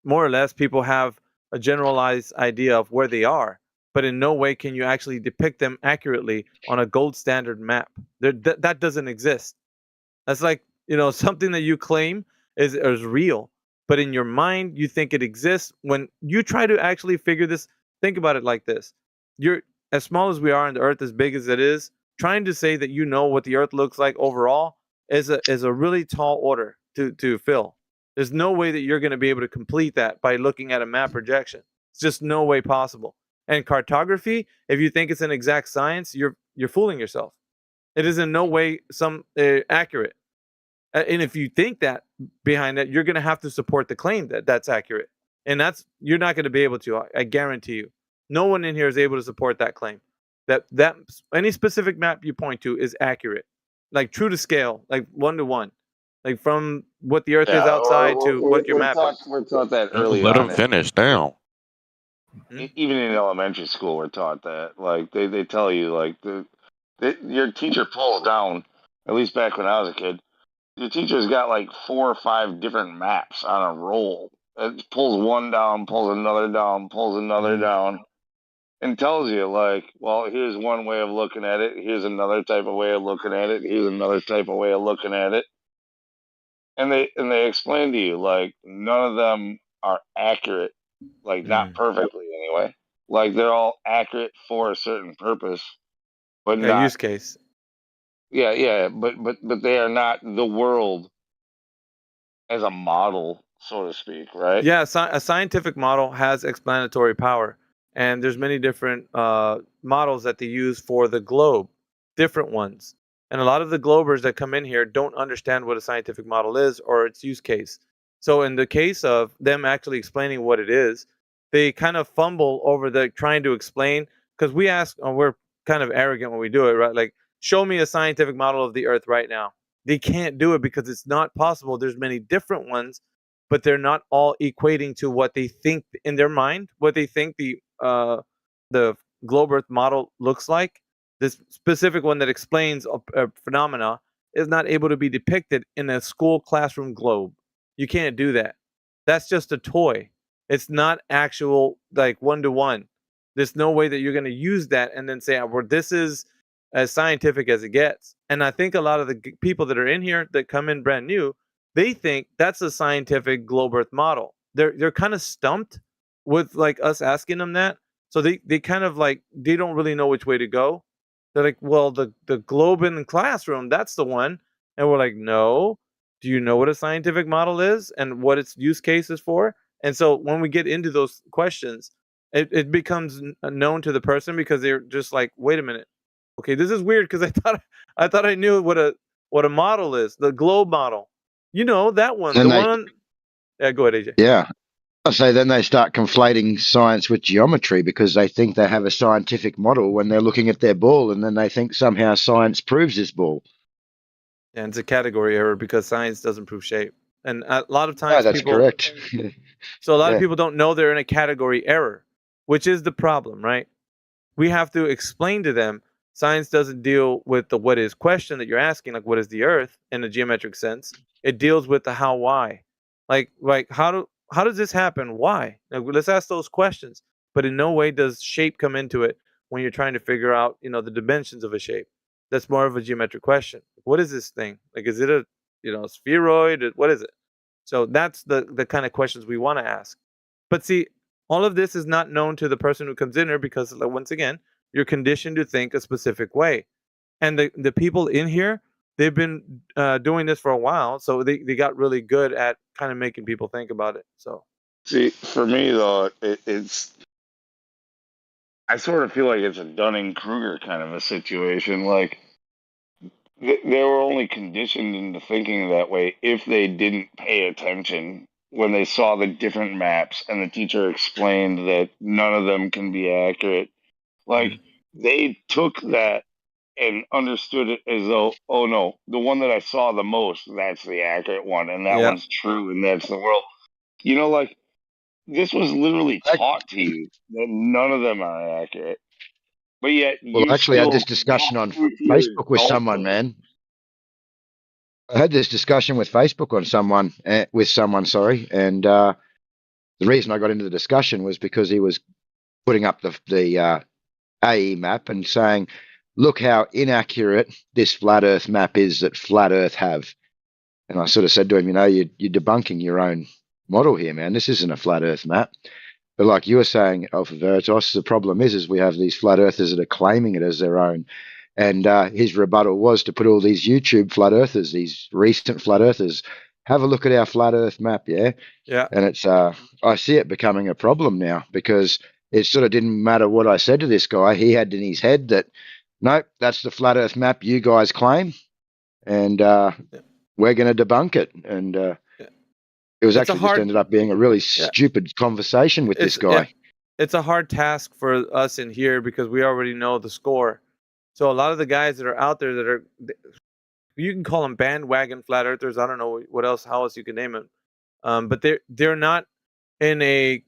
more or less, people have a generalized idea of where they are, but in no way can you actually depict them accurately on a gold standard map. That doesn't exist. That's like, something that you claim is real, but in your mind you think it exists. When you try to actually figure this, think about it like this: you're as small as we are, and the Earth as big as it is. Trying to say that you know what the Earth looks like overall is a really tall order to fill. There's no way that you're going to be able to complete that by looking at a map projection. It's just no way possible. And cartography, if you think it's an exact science, you're fooling yourself. It is in no way accurate. And if you think that behind that, you're going to have to support the claim that that's accurate. And you're not going to be able to. I guarantee you. No one in here is able to support that claim. That any specific map you point to is accurate, like true to scale, like 1-to-1, like from what the Earth is outside to what your map is. We're taught that early Let on. him finish now. Even in elementary school, we're taught that. Like they tell you, like your teacher pulls down. At least back when I was a kid, your teacher's got like 4 or 5 different maps on a roll. It pulls one down, pulls another down, pulls another down, and tells you, like, well, here's one way of looking at it. Here's another type of way of looking at it. Here's another type of way of looking at it. And they explain to you, like, none of them are accurate, like not perfectly anyway. Like they're all accurate for a certain purpose, but not use case. Yeah, but they are not the world as a model, so to speak, right? Yeah, a scientific model has explanatory power, and there's many different models that they use for the globe, different ones. And a lot of the globers that come in here don't understand what a scientific model is or its use case. So in the case of them actually explaining what it is, they kind of fumble over the trying to explain, because we're kind of arrogant when we do it, right? Like, show me a scientific model of the Earth right now. they can't do it because it's not possible. There's many different ones, but they're not all equating to what they think in their mind, what they think the globe Earth model looks like. This specific one that explains a phenomena is not able to be depicted in a school classroom globe. You can't do that. That's just a toy. It's not actual, like, one-to-one. There's no way that you're going to use that and then say, well, this is as scientific as it gets. And I think a lot of the people that are in here that come in brand new, they think that's a scientific globe Earth model. They're kind of stumped with like us asking them that. So they kind of like, they don't really know which way to go. They're like, well, the globe in the classroom, that's the one. And we're like, no. Do you know what a scientific model is and what its use case is for? And so when we get into those questions, it becomes known to the person because they're just like, wait a minute. Okay, this is weird because I thought I knew what a model is, the globe model. You know, that one. Then the they, one. Yeah, go ahead, AJ. Yeah. So then they start conflating science with geometry because they think they have a scientific model when they're looking at their ball, and then they think somehow science proves this ball. And it's a category error because science doesn't prove shape. And a lot of times that's people, correct. So a lot of people don't know they're in a category error, which is the problem, right? We have to explain to them science doesn't deal with the what is question that you're asking, like what is the Earth in a geometric sense. It deals with the how, why. Like how does this happen? Why? Now, let's ask those questions. But in no way does shape come into it when you're trying to figure out, the dimensions of a shape. That's more of a geometric question. What is this thing? Like, is it a spheroid? What is it? So that's the kind of questions we want to ask. But see, all of this is not known to the person who comes in here because, once again, you're conditioned to think a specific way. And the people in here, they've been doing this for a while, so they got really good at kind of making people think about it. So, see, for me though, it's I sort of feel like it's a Dunning-Kruger kind of a situation. Like they were only conditioned into thinking that way if they didn't pay attention when they saw the different maps and the teacher explained that none of them can be accurate. Like they took that and understood it as though, oh no, the one that I saw the most, that's the accurate one, and that one's true, and that's the world. Like this was literally taught to you that none of them are accurate, but yet Well, you I actually had still this discussion go on through to your Facebook with someone, adulthood. man. I had this discussion with Facebook with someone, sorry, and the reason I got into the discussion was because he was putting up the AE map and saying, look how inaccurate this flat Earth map is that flat Earth have. And I sort of said to him, you're debunking your own model here, man. This isn't a flat Earth map. But like you were saying, Alpha Veritas, the problem is we have these flat earthers that are claiming it as their own. And his rebuttal was to put all these YouTube flat earthers, these recent flat earthers, have a look at our flat Earth map, yeah? Yeah. And it's I see it becoming a problem now because it sort of didn't matter what I said to this guy. He had in his head that, nope, that's the flat Earth map you guys claim, and we're going to debunk it. And it was actually just ended up being a really stupid conversation with this guy. It's a hard task for us in here because we already know the score. So a lot of the guys that are out there that are, you can call them bandwagon flat earthers. I don't know how else you can name them. But they're not in a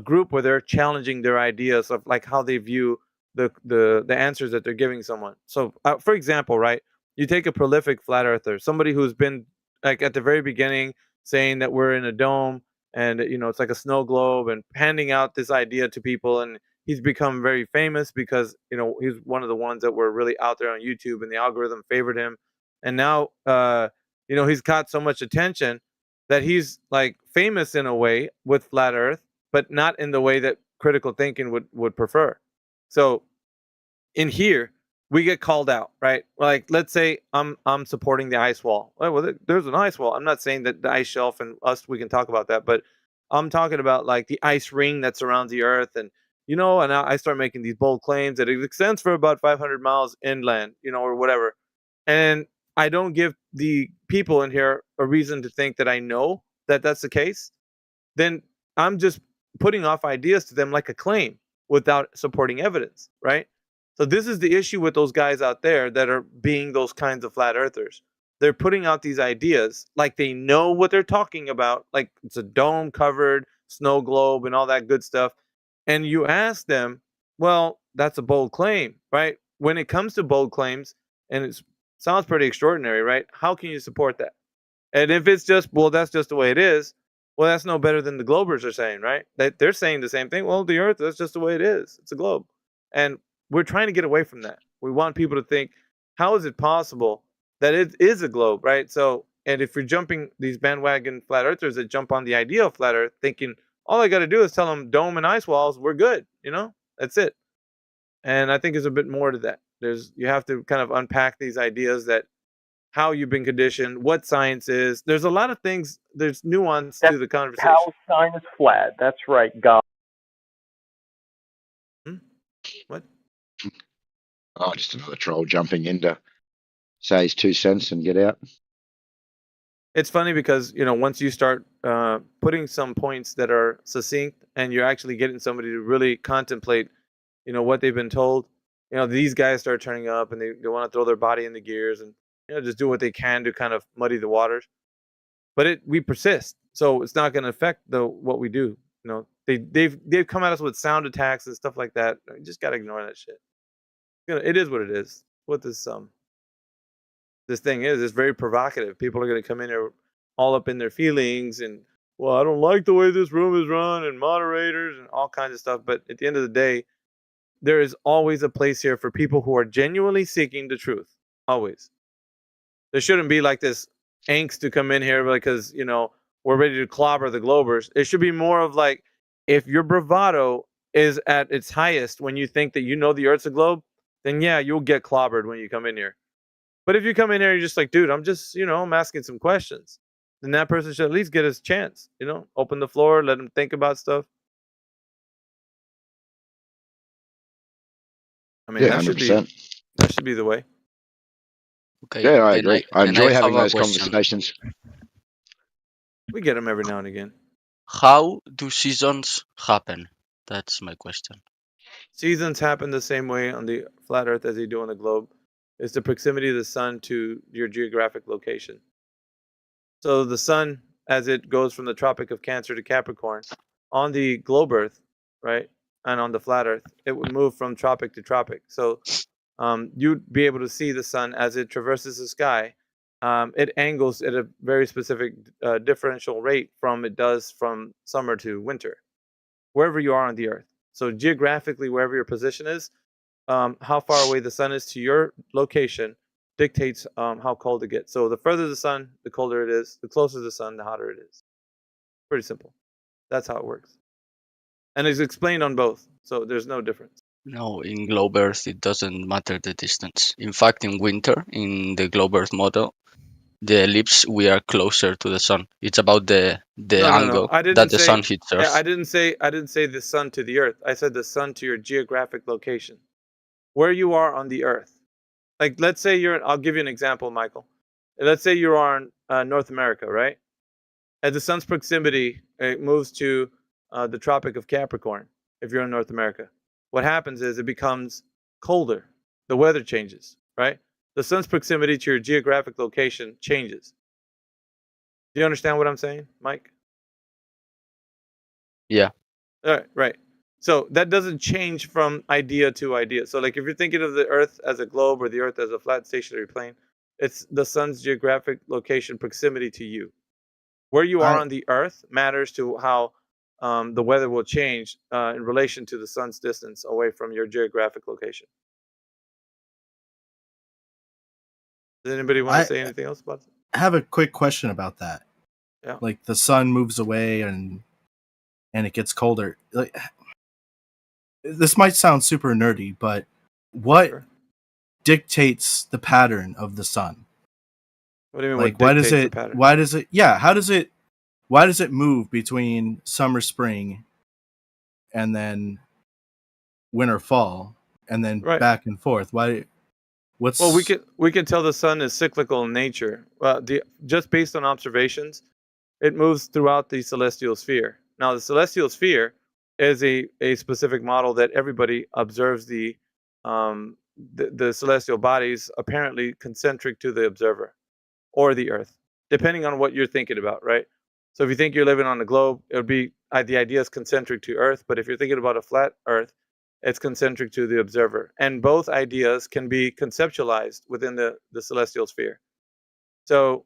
group where they're challenging their ideas of like how they view the answers that they're giving someone. So for example, right, you take a prolific flat earther, somebody who's been like at the very beginning saying that we're in a dome and it's like a snow globe and handing out this idea to people, and he's become very famous because he's one of the ones that were really out there on YouTube and the algorithm favored him, and now he's got so much attention that he's like famous in a way with flat earth, but not in the way that critical thinking would prefer. So in here we get called out, right? Like, let's say I'm supporting the ice wall. Well, there's an ice wall. I'm not saying that the ice shelf and us, we can talk about that, but I'm talking about like the ice ring that surrounds the earth. And, and I start making these bold claims that it extends for about 500 miles inland, or whatever. And I don't give the people in here a reason to think that I know that that's the case. Then I'm just putting off ideas to them like a claim without supporting evidence, right? So this is the issue with those guys out there that are being those kinds of flat earthers. they're putting out these ideas like they know what they're talking about, like it's a dome covered snow globe and all that good stuff. And you ask them, well, that's a bold claim, right? When it comes to bold claims, and it sounds pretty extraordinary, right? How can you support that? And if it's just, well, that's just the way it is, well, that's no better than the Globers are saying, right? They're saying the same thing. Well, the Earth, that's just the way it is. It's a globe. And we're trying to get away from that. We want people to think, how is it possible that it is a globe, right? So, and if you're jumping these bandwagon flat earthers that jump on the idea of flat earth, thinking all I got to do is tell them dome and ice walls, we're good, that's it. And I think there's a bit more to that. You have to kind of unpack these ideas that how you've been conditioned, what science is. There's a lot of things. There's nuance to the conversation. Palestine is flat. That's right, God. What? Oh, just another troll jumping in to say his 2 cents and get out. It's funny because once you start putting some points that are succinct, and you're actually getting somebody to really contemplate, what they've been told. These guys start turning up, and they want to throw their body in the gears and just do what they can to kind of muddy the waters. But we persist, so it's not going to affect what we do. They've come at us with sound attacks and stuff like that. You just got to ignore that shit. It is what it is. What this thing is. It's very provocative. People are going to come in here all up in their feelings and, well, I don't like the way this room is run, and moderators and all kinds of stuff. But at the end of the day, there is always a place here for people who are genuinely seeking the truth. Always. There shouldn't be like this angst to come in here because, we're ready to clobber the Globers. It should be more of like, if your bravado is at its highest when you think that the Earth's a globe, then yeah, you'll get clobbered when you come in here. But if you come in here, you're just like, dude, I'm just, I'm asking some questions. Then that person should at least get his chance, open the floor, let him think about stuff. I mean, Yeah, that 100%. should be the way. Okay. Yeah, I agree. I enjoy having have a those question. conversations. We get them every now and again. How do seasons happen? That's my question. Seasons happen the same way on the flat Earth as they do on the globe. It's the proximity of the sun to your geographic location. So the sun, as it goes from the Tropic of Cancer to Capricorn, on the globe Earth, right, and on the flat Earth, it would move from tropic to tropic. So you'd be able to see the sun as it traverses the sky. It angles at a very specific differential rate it does from summer to winter, wherever you are on the Earth. So geographically, wherever your position is, how far away the sun is to your location dictates how cold it gets. So the further the sun, the colder it is. The closer the sun, the hotter it is. Pretty simple. That's how it works. And it's explained on both. So there's no difference. No, in globe Earth, it doesn't matter the distance. In fact, in winter, in the globe Earth model, the ellipse, we are closer to the sun. It's about the angle that the sun hits Earth. I didn't say the sun to the Earth. I said the sun to your geographic location, where you are on the Earth. Like, let's say I'll give you an example, Michael. Let's say you're on North America, right? As the sun's proximity, it moves to the Tropic of Capricorn. If you're in North America, what happens is it becomes colder. The weather changes, right? The sun's proximity to your geographic location changes. Do you understand what I'm saying, Mike? Yeah. All right, right. So that doesn't change from idea to idea. So like if you're thinking of the Earth as a globe or the Earth as a flat stationary plane, it's the sun's geographic location proximity to you. Where you are on the Earth matters to how the weather will change in relation to the sun's distance away from your geographic location. Does anybody want to say anything else about that? I have a quick question about that. Yeah. Like the sun moves away and it gets colder. Like, this might sound super nerdy, but what dictates the pattern of the sun? What do you mean? Like, what dictates the pattern? Why does it? Yeah, why does it move between summer, spring, and then winter, fall, and then back and forth? Why? Well, we can tell the sun is cyclical in nature. Just based on observations, it moves throughout the celestial sphere. Now, the celestial sphere is a specific model that everybody observes the celestial bodies apparently concentric to the observer. or the Earth, depending on what you're thinking about, right? So if you think you're living on the globe, it would be the idea is concentric to Earth. But if you're thinking about a flat Earth, it's concentric to the observer. And both ideas can be conceptualized within the celestial sphere. So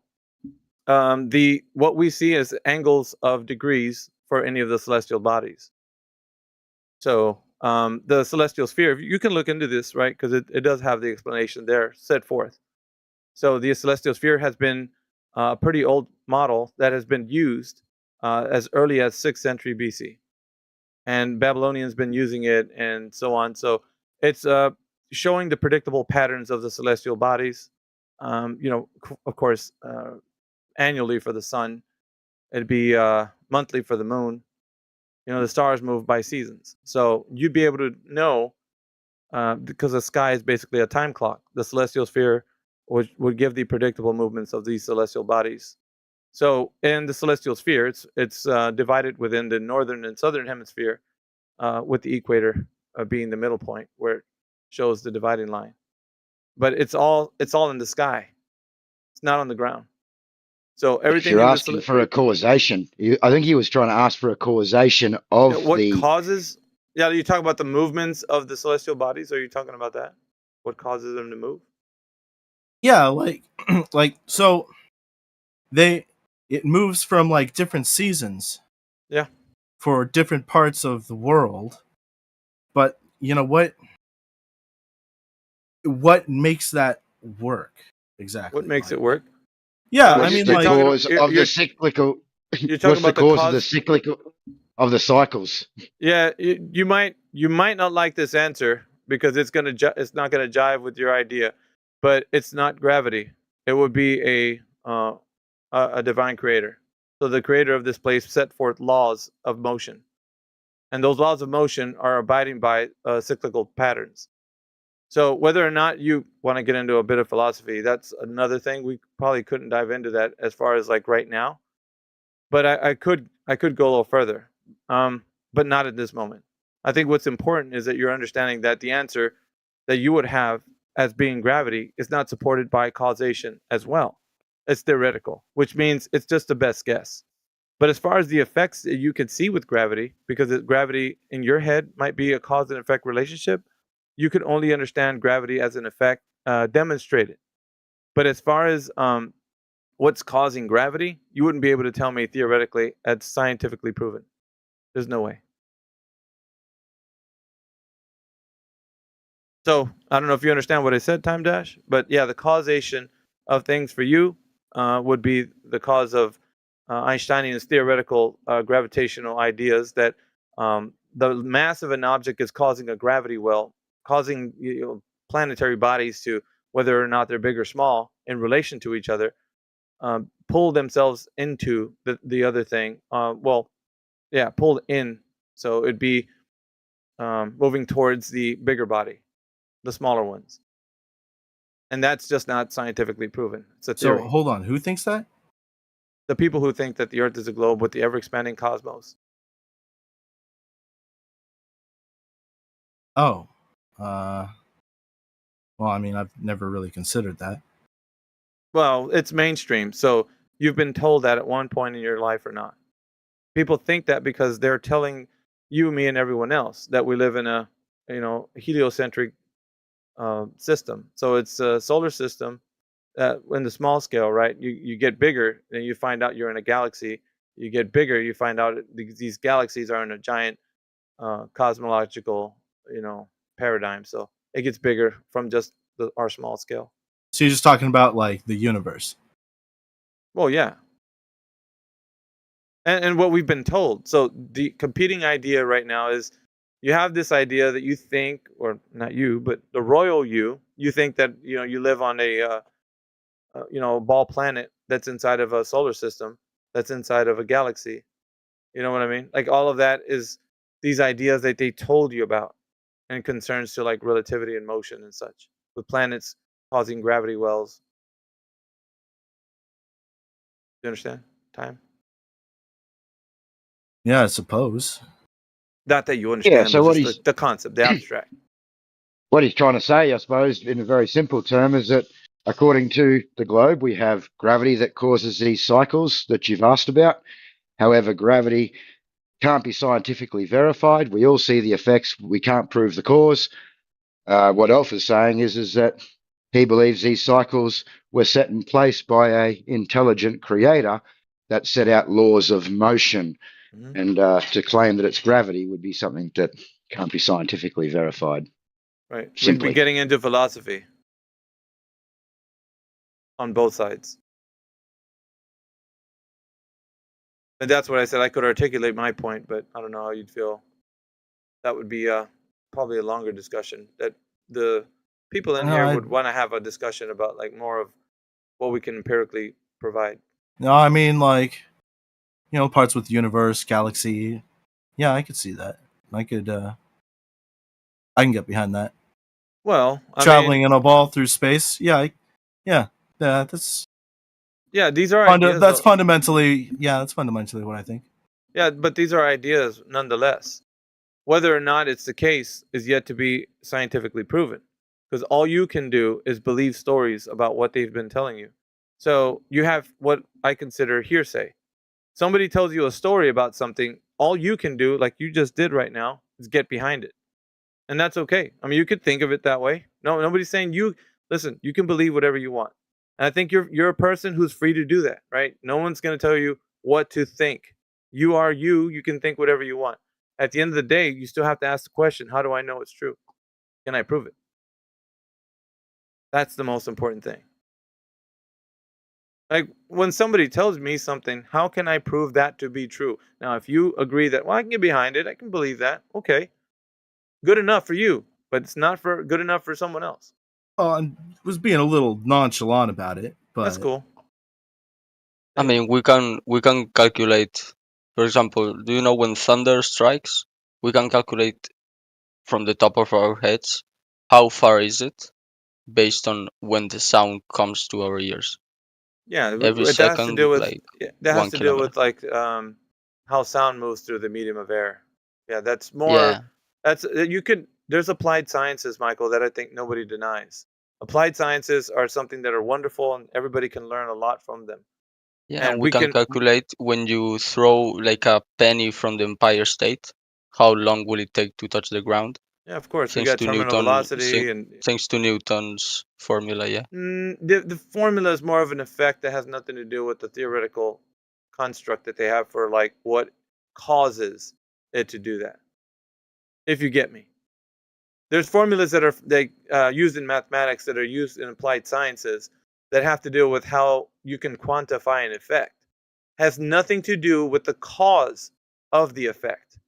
what we see is angles of degrees for any of the celestial bodies. So the celestial sphere, you can look into this, right? Because it does have the explanation there set forth. So the celestial sphere has been a pretty old model that has been used as early as 6th century BC. And Babylonians been using it and so on. So it's showing the predictable patterns of the celestial bodies. Of course, annually for the sun. It'd be monthly for the moon. The stars move by seasons. So you'd be able to know because the sky is basically a time clock. The celestial sphere would give the predictable movements of these celestial bodies. So in the celestial sphere, it's divided within the northern and southern hemisphere, with the equator being the middle point where it shows the dividing line. But it's all in the sky. It's not on the ground. So everything You're asking for a causation. I think he was trying to ask for a causation of what causes. Yeah, you talk about the movements of the celestial bodies. Are you talking about that? What causes them to move? Yeah, so it moves from like different seasons. Yeah. For different parts of the world. But you know what makes that work exactly? What makes it work? Yeah, what's the cause of the cyclical? What's the cause of the cyclical of the cycles? Yeah, you might not like this answer because it's not gonna jive with your idea, but it's not gravity. It would be a divine creator. So the creator of this place set forth laws of motion, and those laws of motion are abiding by cyclical patterns. So whether or not you want to get into a bit of philosophy, that's another thing. We probably couldn't dive into that as far as like right now, but I could go a little further, but not at this moment. I think what's important is that you're understanding that the answer that you would have as being gravity is not supported by causation as well. It's theoretical, which means it's just the best guess. But as far as the effects that you can see with gravity, because gravity in your head might be a cause and effect relationship, you can only understand gravity as an effect demonstrated. But as far as what's causing gravity, you wouldn't be able to tell me theoretically that's scientifically proven. There's no way. So I don't know if you understand what I said, Time Dash, but yeah, the causation of things for you would be the cause of Einsteinian's theoretical gravitational ideas that the mass of an object is causing a gravity well, causing planetary bodies to, whether or not they're big or small in relation to each other, pull themselves into the other thing. Pulled in. So it'd be moving towards the bigger body, the smaller ones. And that's just not scientifically proven. It's a theory. So hold on, who thinks that? The people who think that the Earth is a globe with the ever-expanding cosmos. Oh. Well, I mean, I've never really considered that. Well, it's mainstream, so you've been told that at one point in your life or not. People think that because they're telling you, me, and everyone else that we live in a heliocentric system. So it's a solar system in the small scale, right? You get bigger, and you find out you're in a galaxy. You get bigger, you find out these galaxies are in a giant cosmological, paradigm. So it gets bigger from just our small scale. So you're just talking about like the universe. Well, yeah. And what we've been told. So the competing idea right now is you have this idea that you think, or not you, but the royal you think that you live on a ball planet that's inside of a solar system, that's inside of a galaxy. You know what I mean? Like all of that is these ideas that they told you about, and concerns to like relativity and motion and such, with planets causing gravity wells. You understand? Time? Yeah, I suppose. Not that you understand, so but what just the concept, the abstract. What he's trying to say, I suppose, in a very simple term, is that according to the globe, we have gravity that causes these cycles that you've asked about. However, gravity can't be scientifically verified. We all see the effects. We can't prove the cause. What Elf is saying is that he believes these cycles were set in place by an intelligent creator that set out laws of motion. And to claim that it's gravity would be something that can't be scientifically verified. Right. Simply. We'd be getting into philosophy on both sides. And that's what I said. I could articulate my point, but I don't know how you'd feel. That would be probably a longer discussion. That the people in here would want to have a discussion about like more of what we can empirically provide. No, I mean like, you know, parts with the universe, galaxy. Yeah, I could see that. I can get behind that. Well, traveling in a ball through space. Yeah, that's. Yeah, these are ideas. That's fundamentally what I think. Yeah, but these are ideas nonetheless. Whether or not it's the case is yet to be scientifically proven, because all you can do is believe stories about what they've been telling you. So you have what I consider hearsay. Somebody tells you a story about something, all you can do, like you just did right now, is get behind it. And that's okay. I mean, you could think of it that way. No, nobody's saying you listen, you can believe whatever you want. And I think you're a person who's free to do that, right? No one's going to tell you what to think. You are you, you can think whatever you want. At the end of the day, you still have to ask the question, how do I know it's true? Can I prove it? That's the most important thing. Like when somebody tells me something, how can I prove that to be true? Now, if you agree that, well, I can get behind it, I can believe that. Okay. Good enough for you, but it's not for good enough for someone else. Oh, I was being a little nonchalant about it, but that's cool. I mean, we can calculate. For example, do you know when thunder strikes? We can calculate from the top of our heads how far is it based on when the sound comes to our ears. Yeah, every that second, has to do with like that has 1 to do kilometer. with like how sound moves through the medium of air. Yeah, that's more. Yeah. That's you could. There's applied sciences, Michael, that I think nobody denies. Applied sciences are something that are wonderful, and everybody can learn a lot from them. Yeah, and we can calculate when you throw like a penny from the Empire State, how long will it take to touch the ground? Yeah, of course. We Thanks got to terminal Newton, velocity and thanks to Newton's formula, yeah. the formula is more of an effect that has nothing to do with the theoretical construct that they have for like what causes it to do that. If you get me. There's formulas that are used in mathematics that are used in applied sciences that have to do with how you can quantify an effect. Has nothing to do with the cause of the effect.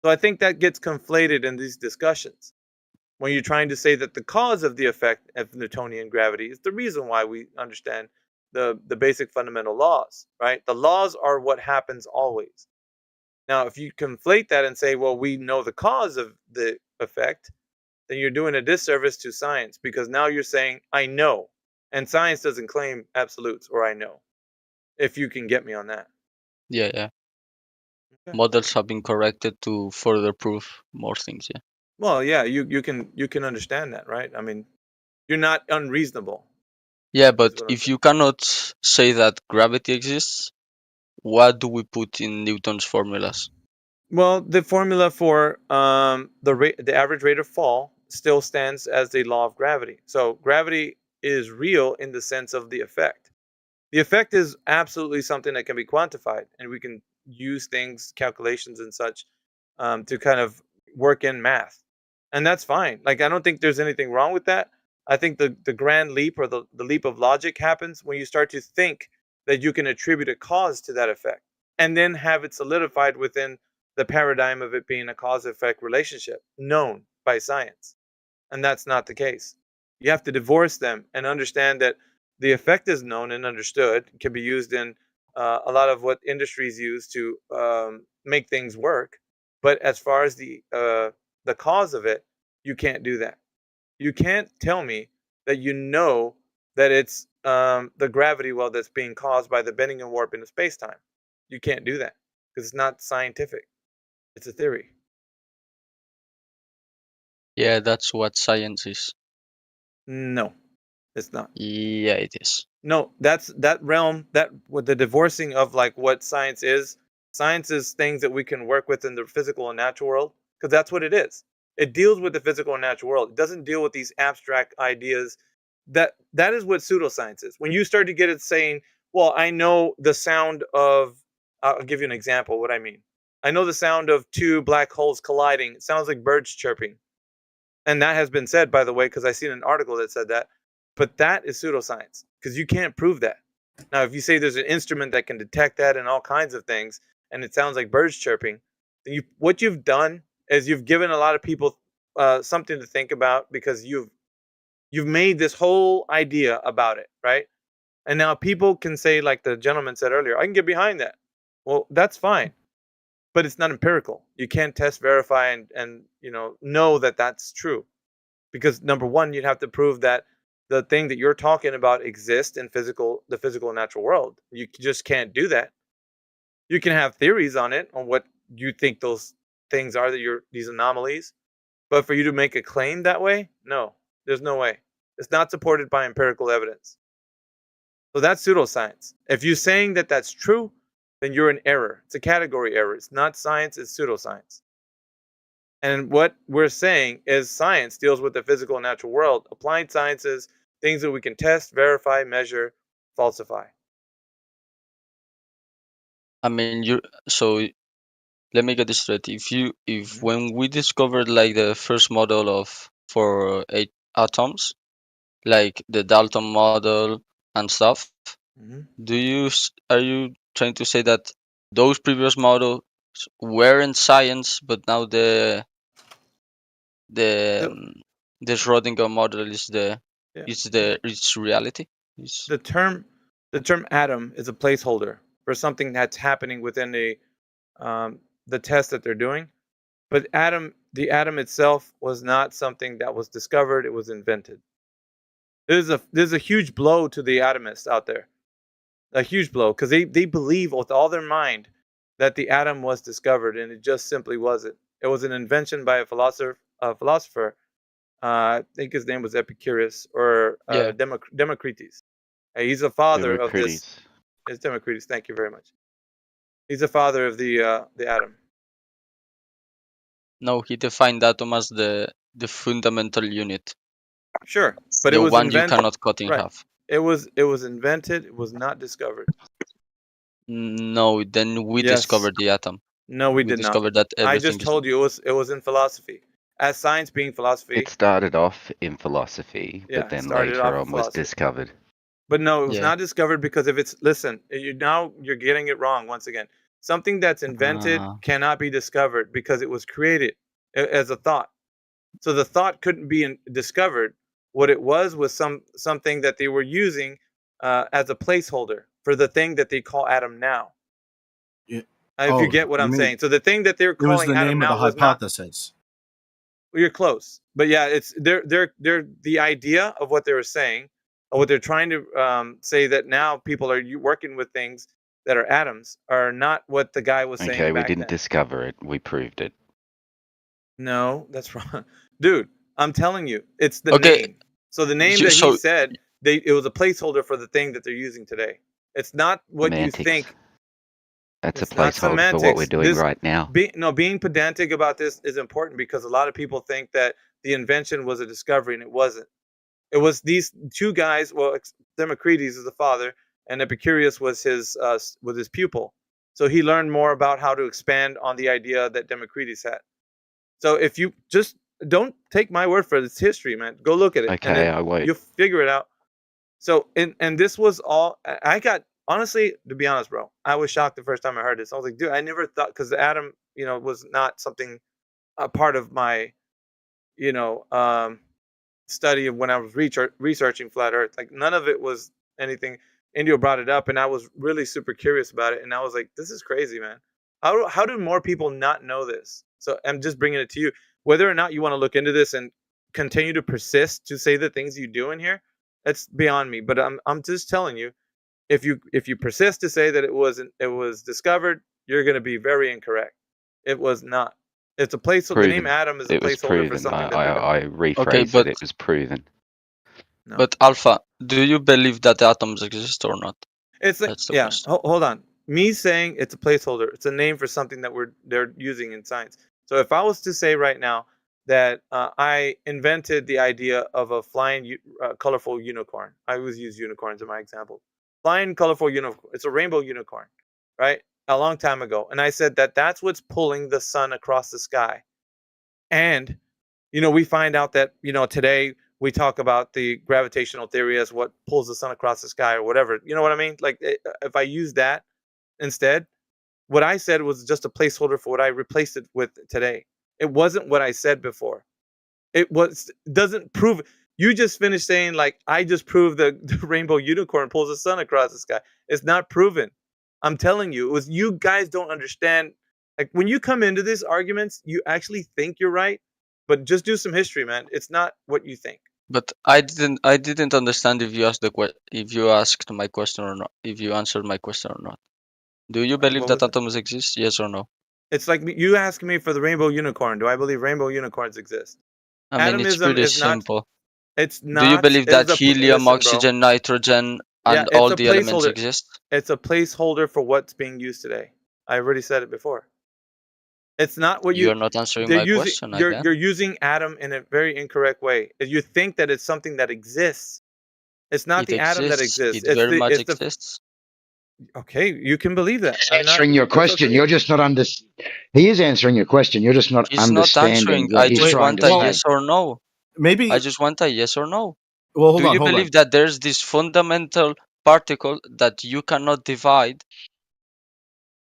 So I think that gets conflated in these discussions. When you're trying to say that the cause of the effect of Newtonian gravity is the reason why we understand the basic fundamental laws, right? The laws are what happens always. Now, if you conflate that and say, well, we know the cause of the effect, then you're doing a disservice to science, because now you're saying, I know. And science doesn't claim absolutes or I know. If you can get me on that. Yeah, yeah. Okay. Models have been corrected to further prove more things, yeah. Well, yeah, you can understand that, right? I mean, you're not unreasonable. Yeah, but if you cannot say that gravity exists, what do we put in Newton's formulas? Well, the formula for the average rate of fall still stands as the law of gravity. So gravity is real in the sense of the effect. The effect is absolutely something that can be quantified, and we can use things, calculations and such, to kind of work in math. And that's fine. Like, I don't think there's anything wrong with that. I think the grand leap or the leap of logic happens when you start to think that you can attribute a cause to that effect and then have it solidified within the paradigm of it being a cause-effect relationship known by science. And that's not the case. You have to divorce them and understand that the effect is known and understood, can be used in a lot of what industries use to make things work. But as far as the cause of it, you can't do that. You can't tell me that you know that it's the gravity well that's being caused by the bending and warping of space-time. You can't do that because it's not scientific. It's a theory. Yeah, that's what science is. No, It's not. Yeah, it is. No, that's that realm, that with the divorcing of like what science is. Science is things that we can work with in the physical and natural world, because that's what it is. It deals with the physical and natural world. It doesn't deal with these abstract ideas. That is what pseudoscience is. When you start to get it saying, well, I know the sound of, I'll give you an example of what I mean. I know the sound of two black holes colliding. It sounds like birds chirping. And that has been said, by the way, because I seen an article that said that. But that is pseudoscience, because you can't prove that. Now, if you say there's an instrument that can detect that and all kinds of things, and it sounds like birds chirping, then what you've done is you've given a lot of people something to think about, because you've made this whole idea about it, right? And now people can say, like the gentleman said earlier, I can get behind that. Well, that's fine, but it's not empirical. You can't test, verify, and know that that's true, because number one, you'd have to prove that the thing that you're talking about exists in the physical and natural world. You just can't do that. You can have theories on it, on what you think those things are, that these anomalies, but for you to make a claim that way, no, there's no way. It's not supported by empirical evidence. So that's pseudoscience. If you're saying that that's true, then you're in error. It's a category error. It's not science, it's pseudoscience. And what we're saying is science deals with the physical and natural world. Applied sciences, things that we can test, verify, measure, falsify. I mean, so let me get this straight. If when we discovered like the first model for 8 atoms, like the Dalton model and stuff, are you trying to say that those previous models were in science, but now the Schrödinger model is it's reality? The term atom is a placeholder for something that's happening within the test that they're doing. But the atom itself was not something that was discovered, it was invented. There's a huge blow to the atomists out there. A huge blow, because they believe with all their mind that the atom was discovered, and it just simply wasn't. It was an invention by a philosopher. I think his name was Epicurus or Democritus. He's a father of this. It's Democritus. Thank you very much. He's a father of the atom. No, he defined atom as the fundamental unit. Sure, but the it was one invented. You cannot cut in half. It was invented. It was not discovered. No, then we discovered the atom. No, we did not. Discovered that I just told you it was in philosophy. As science being philosophy. It started off in philosophy, but then later on was discovered. But no, it was not discovered, because if it's, listen, you're getting it wrong once again. Something that's invented cannot be discovered because it was created as a thought. So the thought couldn't be discovered. What it was something that they were using as a placeholder for the thing that they call atom now. Yeah. If you get what I'm saying. So the thing that they're calling atom now was hypothesis. You're close, but yeah, it's they're the idea of what they were saying, or what they're trying to say, that now people are working with things that are atoms, are not what the guy was saying. Okay, we didn't discover it; we proved it. No, that's wrong, dude. I'm telling you, it's the name. So the name that he said, it was a placeholder for the thing that they're using today. It's not what semantics. You think. That's a placeholder for what we're doing right now. Being pedantic about this is important, because a lot of people think that the invention was a discovery, and it wasn't. It was these two guys. Well, Democritus is the father, and Epicurus was his pupil. So he learned more about how to expand on the idea that Democritus had. So if you just don't take my word for it, it's history, man. Go look at it. Okay, I won't. You'll figure it out. So and this was all I got. Honestly, to be honest, bro, I was shocked the first time I heard this. I was like, dude, I never thought, because the atom, was not something, a part of my, study of when I was researching flat Earth. Like, none of it was anything. Indio brought it up, and I was really super curious about it. And I was like, this is crazy, man. How do more people not know this? So I'm just bringing it to you. Whether or not you want to look into this and continue to persist to say the things you do in here, that's beyond me. But I'm just telling you. If you persist to say that it was discovered, you're going to be very incorrect. It was not. It's a placeholder. The name atom is a placeholder for something. I rephrased it. It was proven. No. But Alpha, Do you believe that atoms exist or not? It's like, That's the yeah. question. Hold on. Me saying it's a placeholder. It's a name for something that they're using in science. So if I was to say right now that I invented the idea of a flying, colorful unicorn. I always use unicorns in my example. Flying colorful unicorn. It's a rainbow unicorn, right? A long time ago, and I said that that's what's pulling the sun across the sky. And we find out that today we talk about the gravitational theory as what pulls the sun across the sky or whatever. You know what I mean? Like if I use that instead, what I said was just a placeholder for what I replaced it with today. It wasn't what I said before. It doesn't prove. You just finished saying like I just proved the rainbow unicorn pulls the sun across the sky. It's not proven. I'm telling you, it was you guys don't understand. Like when you come into these arguments, you actually think you're right, but just do some history, man. It's not what you think. But I didn't understand if you asked my question or not. If you answered my question or not. Do you believe that atoms exist? Yes or no? It's like you asking me for the rainbow unicorn. Do I believe rainbow unicorns exist? I mean, it's pretty simple. It's not. Do you believe that helium, oxygen, nitrogen, and all the elements exist? It's a placeholder for what's being used today. I already said it before. It's not what you're not answering my question again. You're using atom in a very incorrect way. You think that it's something that exists. It's not the atom that exists. It very much exists. Okay, you can believe that. He's answering your question. You're just not He is answering your question. You're just not understanding what he's trying to say. I just want a yes or no. Maybe I just want a yes or no. Well, hold Do on, you believe that there's this fundamental particle that you cannot divide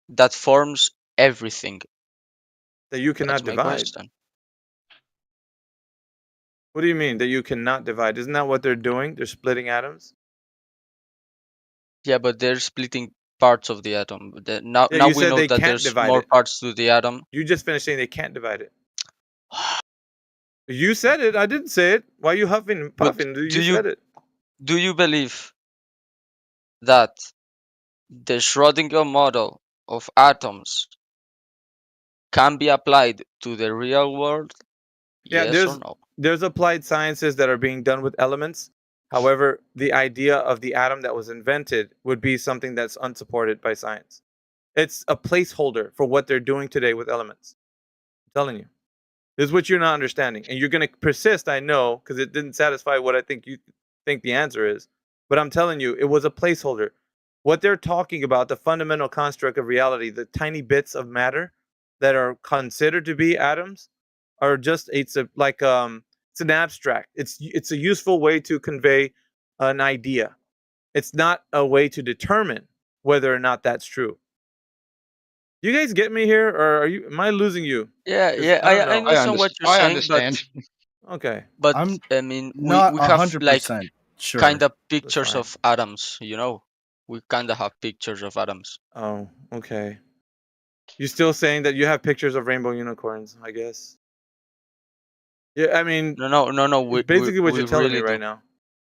that forms everything? That you cannot divide. What do you mean that you cannot divide? Isn't that what they're doing? They're splitting atoms. Yeah, but they're splitting parts of the atom. Now we know that there's more parts to the atom. You just finished saying they can't divide it. You said it. I didn't say it. Why are you huffing and puffing? You said it. Do you believe that the Schrödinger model of atoms can be applied to the real world? Yeah, yes or no? There's applied sciences that are being done with elements. However, the idea of the atom that was invented would be something that's unsupported by science. It's a placeholder for what they're doing today with elements. I'm telling you. This is what you're not understanding. And you're going to persist, I know, because it didn't satisfy what I think you think the answer is. But I'm telling you, it was a placeholder. What they're talking about, the fundamental construct of reality, the tiny bits of matter that are considered to be atoms, are just it's an abstract. It's a useful way to convey an idea. It's not a way to determine whether or not that's true. You guys get me here, or am I losing you? Yeah, I understand what you're saying. Understand. But, okay, but I mean, we have like sure. kind of pictures of atoms. We kind of have pictures of atoms. Oh, okay. You're still saying that you have pictures of rainbow unicorns, I guess. Yeah, I mean, no. Basically, what you're telling me right now.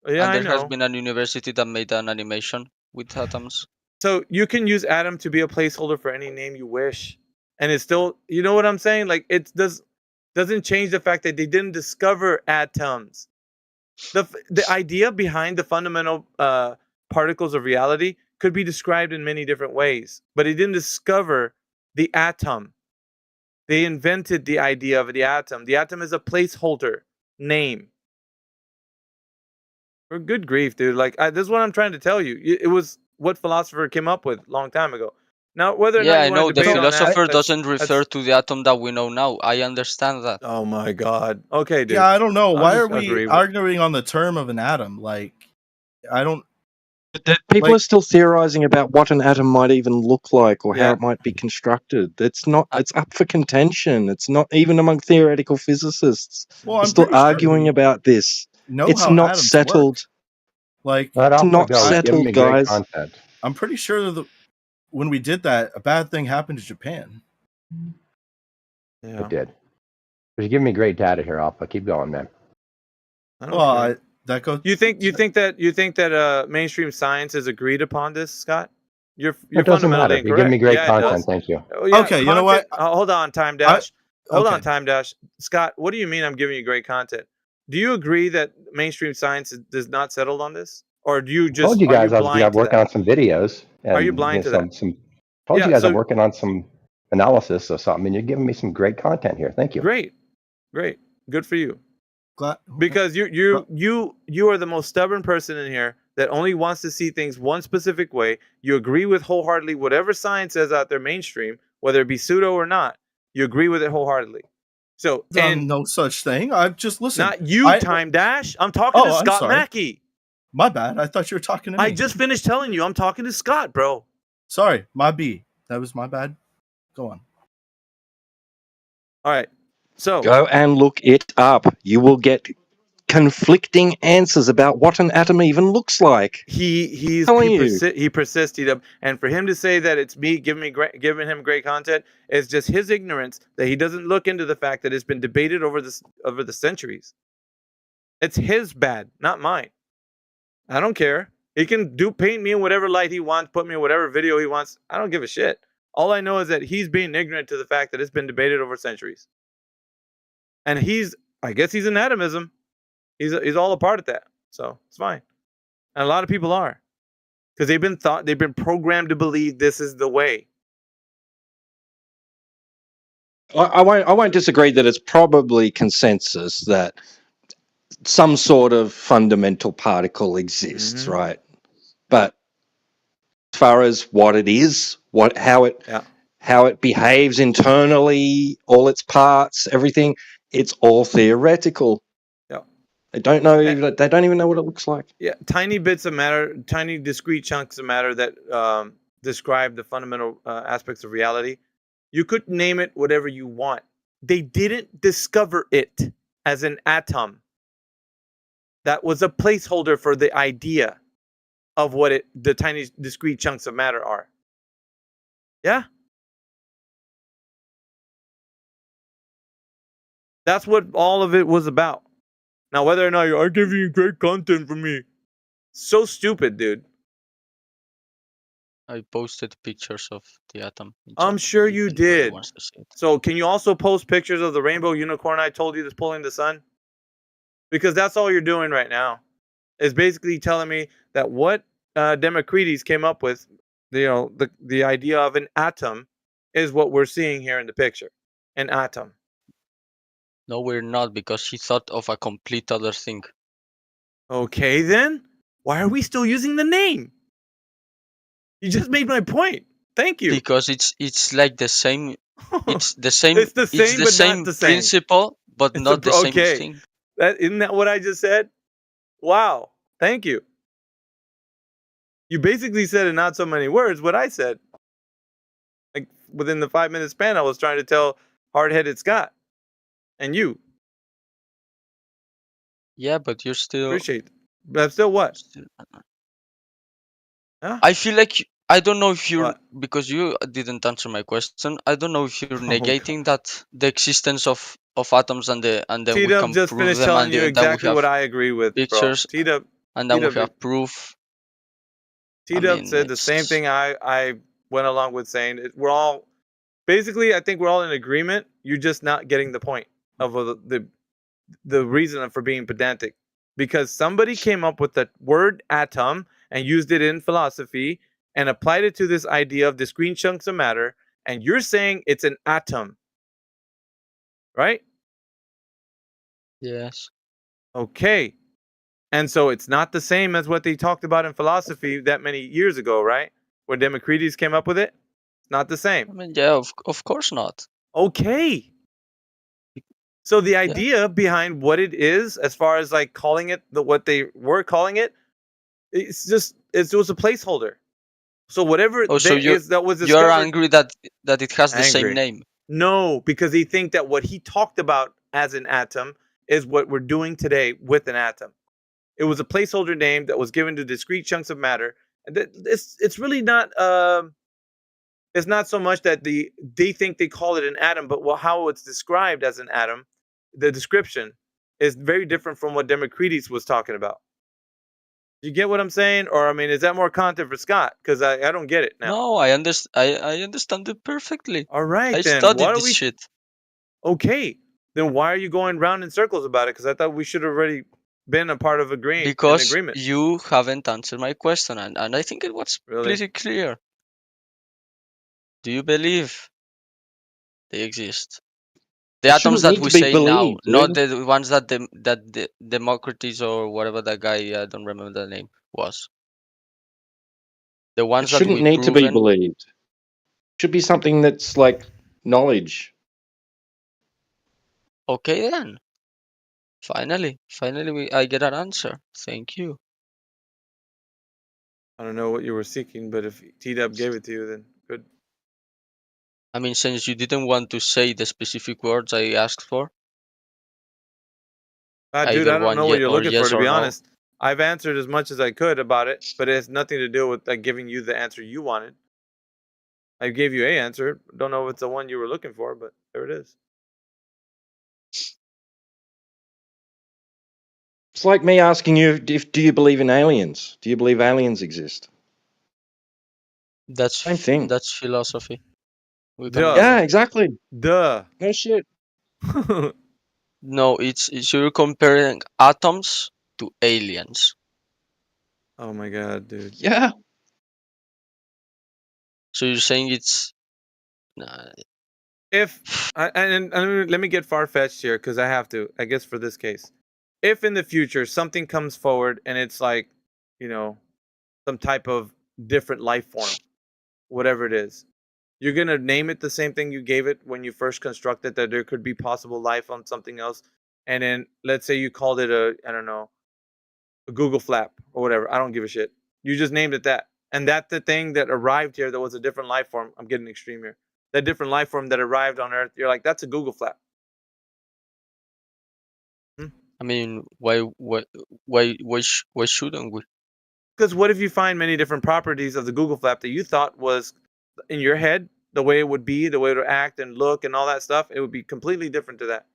Yeah, and there has been an university that made an animation with atoms. So you can use atom to be a placeholder for any name you wish, and it's still, you know what I'm saying? Like it doesn't change the fact that they didn't discover atoms. The idea behind the fundamental particles of reality could be described in many different ways, but they didn't discover the atom. They invented the idea of the atom. The atom is a placeholder name. For good grief, dude. Like this is what I'm trying to tell you. It was what philosopher came up with a long time ago. Now, whether or not I know the philosopher doesn't refer to the atom that we know now. I understand that. Oh my god. Okay, dude. Yeah, I don't know. Why are we arguing on the term of an atom? Like, I don't. People are still theorizing about what an atom might even look like or how it might be constructed. It's not. It's up for contention. It's not even among theoretical physicists. Well, They're still arguing about this. It's not settled. Like, it's not settled, guys. I'm pretty sure that when we did that, a bad thing happened to Japan. Yeah. It did. But you're giving me great data here, Alpha. Keep going, man. That goes. You think that mainstream science has agreed upon this, Scott? You're fundamentally incorrect. You're giving me great content. Thank you. Okay, you know what? Hold on, time dash. Hold on, time dash. Scott, what do you mean I'm giving you great content? Do you agree that mainstream science does not settle on this? or do you I told just you are you guys I was blind to working that? on some videos and Are you blind to that? some. Told you Yeah. guys I'm So working on some analysis or something, and you're giving me some great content here. Thank you. great, good for you. Glad, Because you are the most stubborn person in here that only wants to see things one specific way. You agree with wholeheartedly whatever science says out there mainstream, whether it be pseudo or not. You agree with it wholeheartedly. So and no such thing. I've just listened. not you, Time Dash. I'm talking to I'm Scott sorry. Mackey. My bad. I thought you were talking to me. I just finished telling you I'm talking to Scott, bro. Sorry, my B. That was my bad. Go on. All right. So go and look it up. You will get conflicting answers about what an atom even looks like. He persisted, and for him to say that it's me giving him great content is just his ignorance that he doesn't look into the fact that it's been debated over the centuries. It's his bad, not mine. I don't care. He can paint me in whatever light he wants, put me in whatever video he wants. I don't give a shit. All I know is that he's being ignorant to the fact that it's been debated over centuries. And I guess he's an atomism. He's all a part of that. So it's fine. And a lot of people are. Because they've been programmed to believe this is the way. I won't disagree that it's probably consensus that some sort of fundamental particle exists, right? But as far as what it is, how it behaves internally, all its parts, everything, it's all theoretical. Yeah. They don't know. They don't even know what it looks like. Yeah, tiny bits of matter, tiny discrete chunks of matter that describe the fundamental aspects of reality. You could name it whatever you want. They didn't discover it as an atom. That was a placeholder for the idea of what the tiny discrete chunks of matter are. Yeah. That's what all of it was about. Now, whether or not you're giving you great content from me, so stupid, dude. I posted pictures of the atom. I'm sure you did. So can you also post pictures of the rainbow unicorn I told you that's pulling the sun? Because that's all you're doing right now. Is basically telling me that what Democritus came up with, the idea of an atom, is what we're seeing here in the picture. An atom. No, we're not, because he thought of a complete other thing. Okay, then. Why are we still using the name? You just made my point. Thank you. Because it's like the same. It's the same. It's the same, but not the same principle, but not the same thing. Isn't that what I just said? Wow. Thank you. You basically said in not so many words what I said. Like within the 5-minute span, I was trying to tell hard-headed Scott and you. Yeah, but you're still. Appreciate. But still what? Huh? I feel like I don't know if you're because you didn't answer my question. I don't know if you're negating that the existence of atoms and then we can just prove finished them telling and you then exactly we have what I agree with, pictures, bro. And then we have proof. T-Dub said the same thing I went along with saying. We're all basically, I think we're all in agreement. You're just not getting the point of the reason for being pedantic, because somebody came up with the word atom and used it in philosophy and applied it to this idea of discrete chunks of matter, and you're saying it's an atom, right? Yes. Okay. And so it's not the same as what they talked about in philosophy that many years ago, right? When Democritus came up with it? It's not the same. I mean, yeah, of course not. Okay. So the idea behind what it is, as far as like calling it what they were calling it, it was a placeholder. So whatever that was discovered, you're angry that it has the same name. No, because they think that what he talked about as an atom is what we're doing today with an atom. It was a placeholder name that was given to discrete chunks of matter, and it's really not. It's not so much that they think they call it an atom, but how it's described as an atom, the description is very different from what Democritus was talking about. You get what I'm saying? Or I mean, is that more content for Scott? Because I don't get it now. No, I understand it perfectly. All right, I then studied this shit. Okay, then why are you going round in circles about it? Because I thought we should already been a part of an because agreement. You haven't answered my question, and I think it was pretty clear. Do you believe they exist? The atoms that we say now, not the ones that the Democritus or whatever that guy, I don't remember the name, was. The ones that shouldn't need to be believed. Should be something that's like knowledge. Okay then. Finally, I get an answer. Thank you. I don't know what you were seeking, but if T-Dub gave it to you, then good. I mean, since you didn't want to say the specific words I asked for. Dude, I don't know what you're looking for, to be honest. I've answered as much as I could about it, but it has nothing to do with like giving you the answer you wanted. I gave you a answer. Don't know if it's the one you were looking for, but there it is. It's like me asking you, do you believe in aliens? Do you believe aliens exist? That's same thing. That's philosophy. Yeah, exactly. Duh. No shit. No, it's you're comparing atoms to aliens. Oh my god, dude. Yeah. So you're saying it's. If and let me get far-fetched here because I have to, I guess, for this case. If in the future something comes forward and it's like, you know, some type of different life form, whatever it is, you're gonna name it the same thing you gave it when you first constructed that there could be possible life on something else, and then let's say you called it I don't know, a Google flap or whatever. I don't give a shit. You just named it that, and that's the thing that arrived here that was a different life form. I'm getting extreme here. That different life form that arrived on Earth, you're like, that's a Google flap. I mean, why shouldn't we? Because what if you find many different properties of the Google flap that you thought was in your head, the way it would be, the way it would act and look and all that stuff, it would be completely different to that.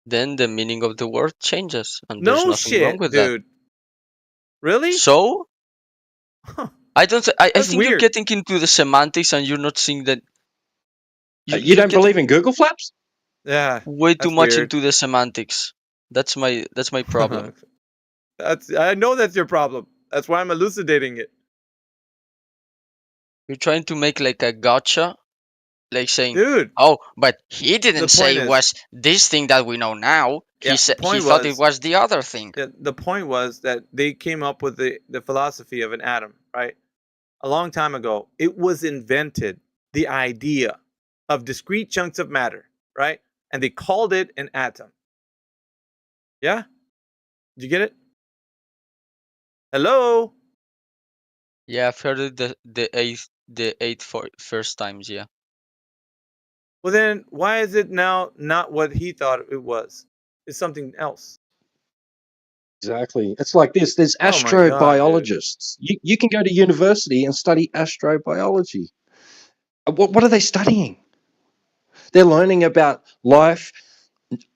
Then the meaning of the word changes, and there's nothing wrong with dude. that. Really? So? I don't. I think weird. you're getting into the semantics, and you're not seeing that. You don't believe in Google flaps? Yeah. Way too much into the semantics. That's my problem. I know that's your problem. That's why I'm elucidating it. You're trying to make like a gotcha, like saying, dude, "Oh, but he didn't say it was this thing that we know now. He thought it was the other thing." Yeah, the point was that they came up with the philosophy of an atom, right? A long time ago, it was invented, the idea of discrete chunks of matter, right? And they called it an atom. Yeah? Did you get it? Hello? Yeah, I've heard it the eight first times, yeah. Well then, why is it now not what he thought it was? It's something else. Exactly. It's like this. There's astrobiologists. You can go to university and study astrobiology. What are they studying? They're learning about life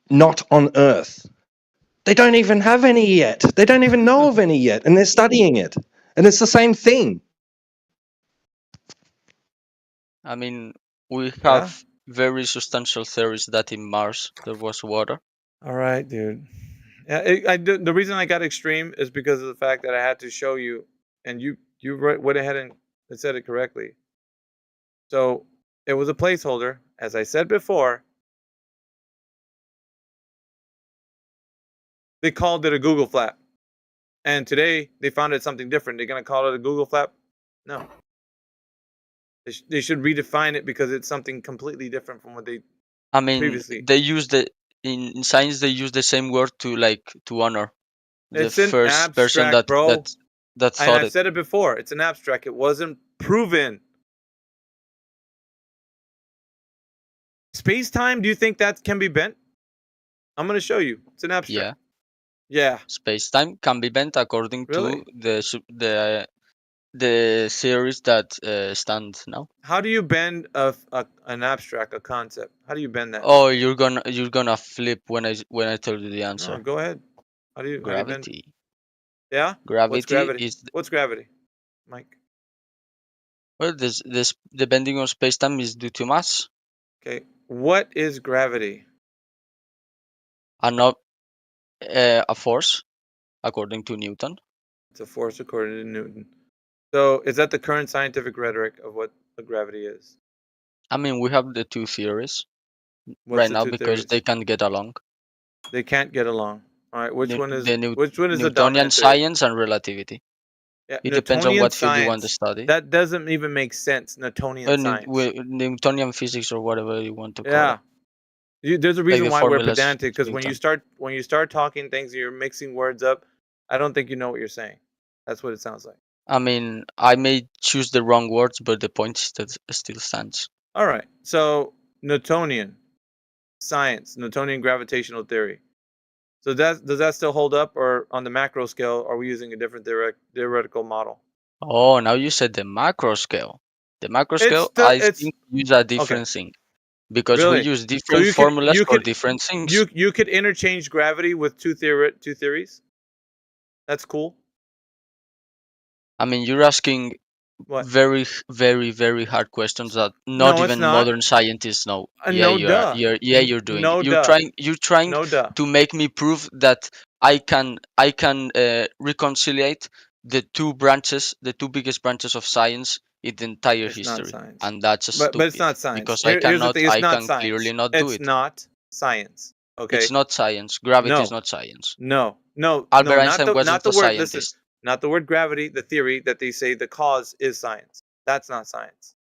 not on Earth. They don't even have any yet. They don't even know of any yet, and they're studying it. And it's the same thing. I mean, we have very substantial theories that in Mars there was water. All right, dude. Yeah, the reason I got extreme is because of the fact that I had to show you, and you went ahead and said it correctly. So it was a placeholder, as I said before. They called it a Google flap, and today they found it something different. They're gonna call it a Google flap? No. They should redefine it because it's something completely different from what they. I mean, previously. they use in science they use the same word to honor the It's an first abstract, person that bro. that thought I've it. said it before. It's an abstract. It wasn't proven. Space-time, do you think that can be bent? I'm going to show you. It's an abstract. Yeah. Space-time can be bent according to the theories that stand now. How do you bend an abstract, a concept? How do you bend that? Oh, you're gonna flip when I tell you the answer. No, go ahead. How do you Gravity. Yeah? Gravity What's gravity? is What's gravity, Mike? Well, this the bending of space-time is due to mass. Okay. What is gravity? And not a force, according to Newton. It's a force according to Newton. So is that the current scientific rhetoric of what a gravity is? I mean, we have the two theories right now because they can't get along. They can't get along. All right, which one is the Newtonian dominant theory? science and relativity? Yeah, it depends on Newtonian what field you want to science. study. That doesn't even make sense. Newtonian science. Newtonian physics or whatever you want to call Yeah. it. There's a reason the why we're formulas pedantic, because Newton. when you start talking things, you're mixing words up. I don't think you know what you're saying. That's what it sounds like. I mean, I may choose the wrong words, but the point still stands. All right. So Newtonian science, Newtonian gravitational theory. So does that still hold up, or on the macro scale, are we using a different theoretical model? Oh, now you said the macro scale. The macro scale, I think we use a different thing. Because we use different formulas for different things. You could interchange gravity with two theories. That's cool. I mean, you're asking very, very, very hard questions that not even modern scientists know. You're doing. You're trying to make me prove that I can reconcile the two biggest branches of science in the entire history, and that's stupid. But it's not science. Because I can clearly not do it. It's not science. Okay. It's not science. Gravity is not science. No. Albert Einstein wasn't a scientist. Listen, not the word gravity, the theory that they say the cause is science. That's not science.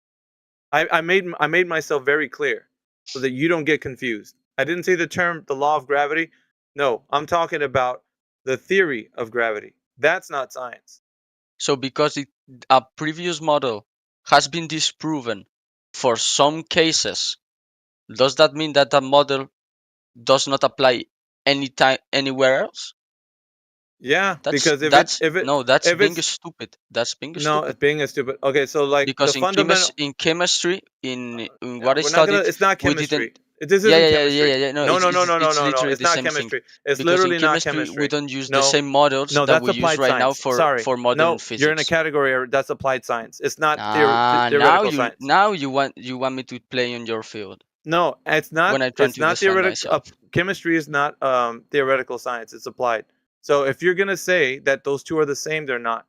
I made myself very clear so that you don't get confused. I didn't say the law of gravity. No, I'm talking about the theory of gravity. That's not science. So because a previous model has been disproven for some cases, does that mean that the model does not apply anywhere else? Yeah, because that's being stupid. That's being stupid. No, it's being stupid. Okay, so like because the fundamental in chemistry, in what I studied, it's not chemistry. This isn't chemistry. No. It's not chemistry. It's literally not chemistry. We don't use the same models that we use right now for modern physics. You're in a category that's applied science. It's not theoretical science. Now you want me to play on your field. No, it's not. When I try to defend theoretical. Chemistry is not theoretical science. It's applied. So if you're gonna say that those two are the same, they're not.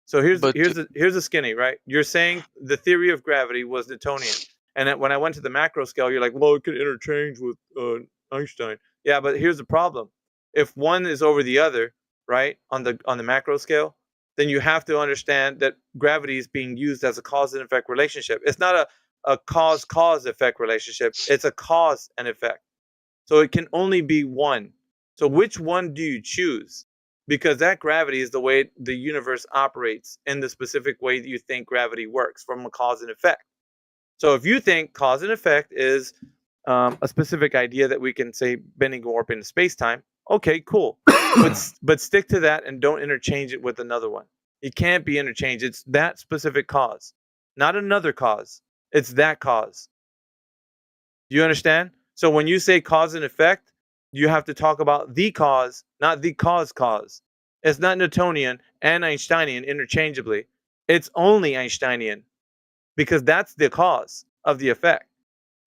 So here's the skinny, right? You're saying the theory of gravity was Newtonian, and when I went to the macro scale, you're like, well, it could interchange with Einstein. Yeah, but here's the problem: if one is over the other, right, on the macro scale, then you have to understand that gravity is being used as a cause and effect relationship. It's not a cause effect relationship. It's a cause and effect. So it can only be one. So which one do you choose? Because that gravity is the way the universe operates in the specific way that you think gravity works from a cause and effect. So if you think cause and effect is a specific idea that we can say bending and warping in space-time, okay, cool. but stick to that and don't interchange it with another one. It can't be interchanged. It's that specific cause, not another cause. It's that cause. You understand? So when you say cause and effect, you have to talk about the cause, not the cause. It's not Newtonian and Einsteinian interchangeably. It's only Einsteinian because that's the cause of the effect.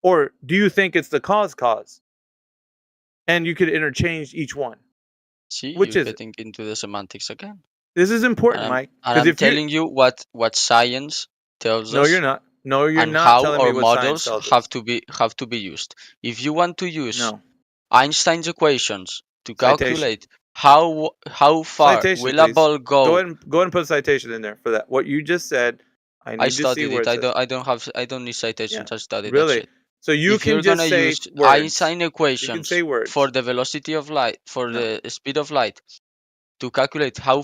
Or do you think it's the cause? And you could interchange each one. See, which you're getting into the semantics again. This is important, Mike. And I'm telling you what science tells us. No, you're not. No, you're not how telling our me what models science tells us. have to be used. If you want to use Einstein's equations to calculate how far will a ball go, go ahead and put a citation in there for that. What you just said, I studied it. I don't need citations. I studied really. That shit. So you if can you're just gonna say use words. Einstein equations for the velocity of light, for the speed of light, to calculate how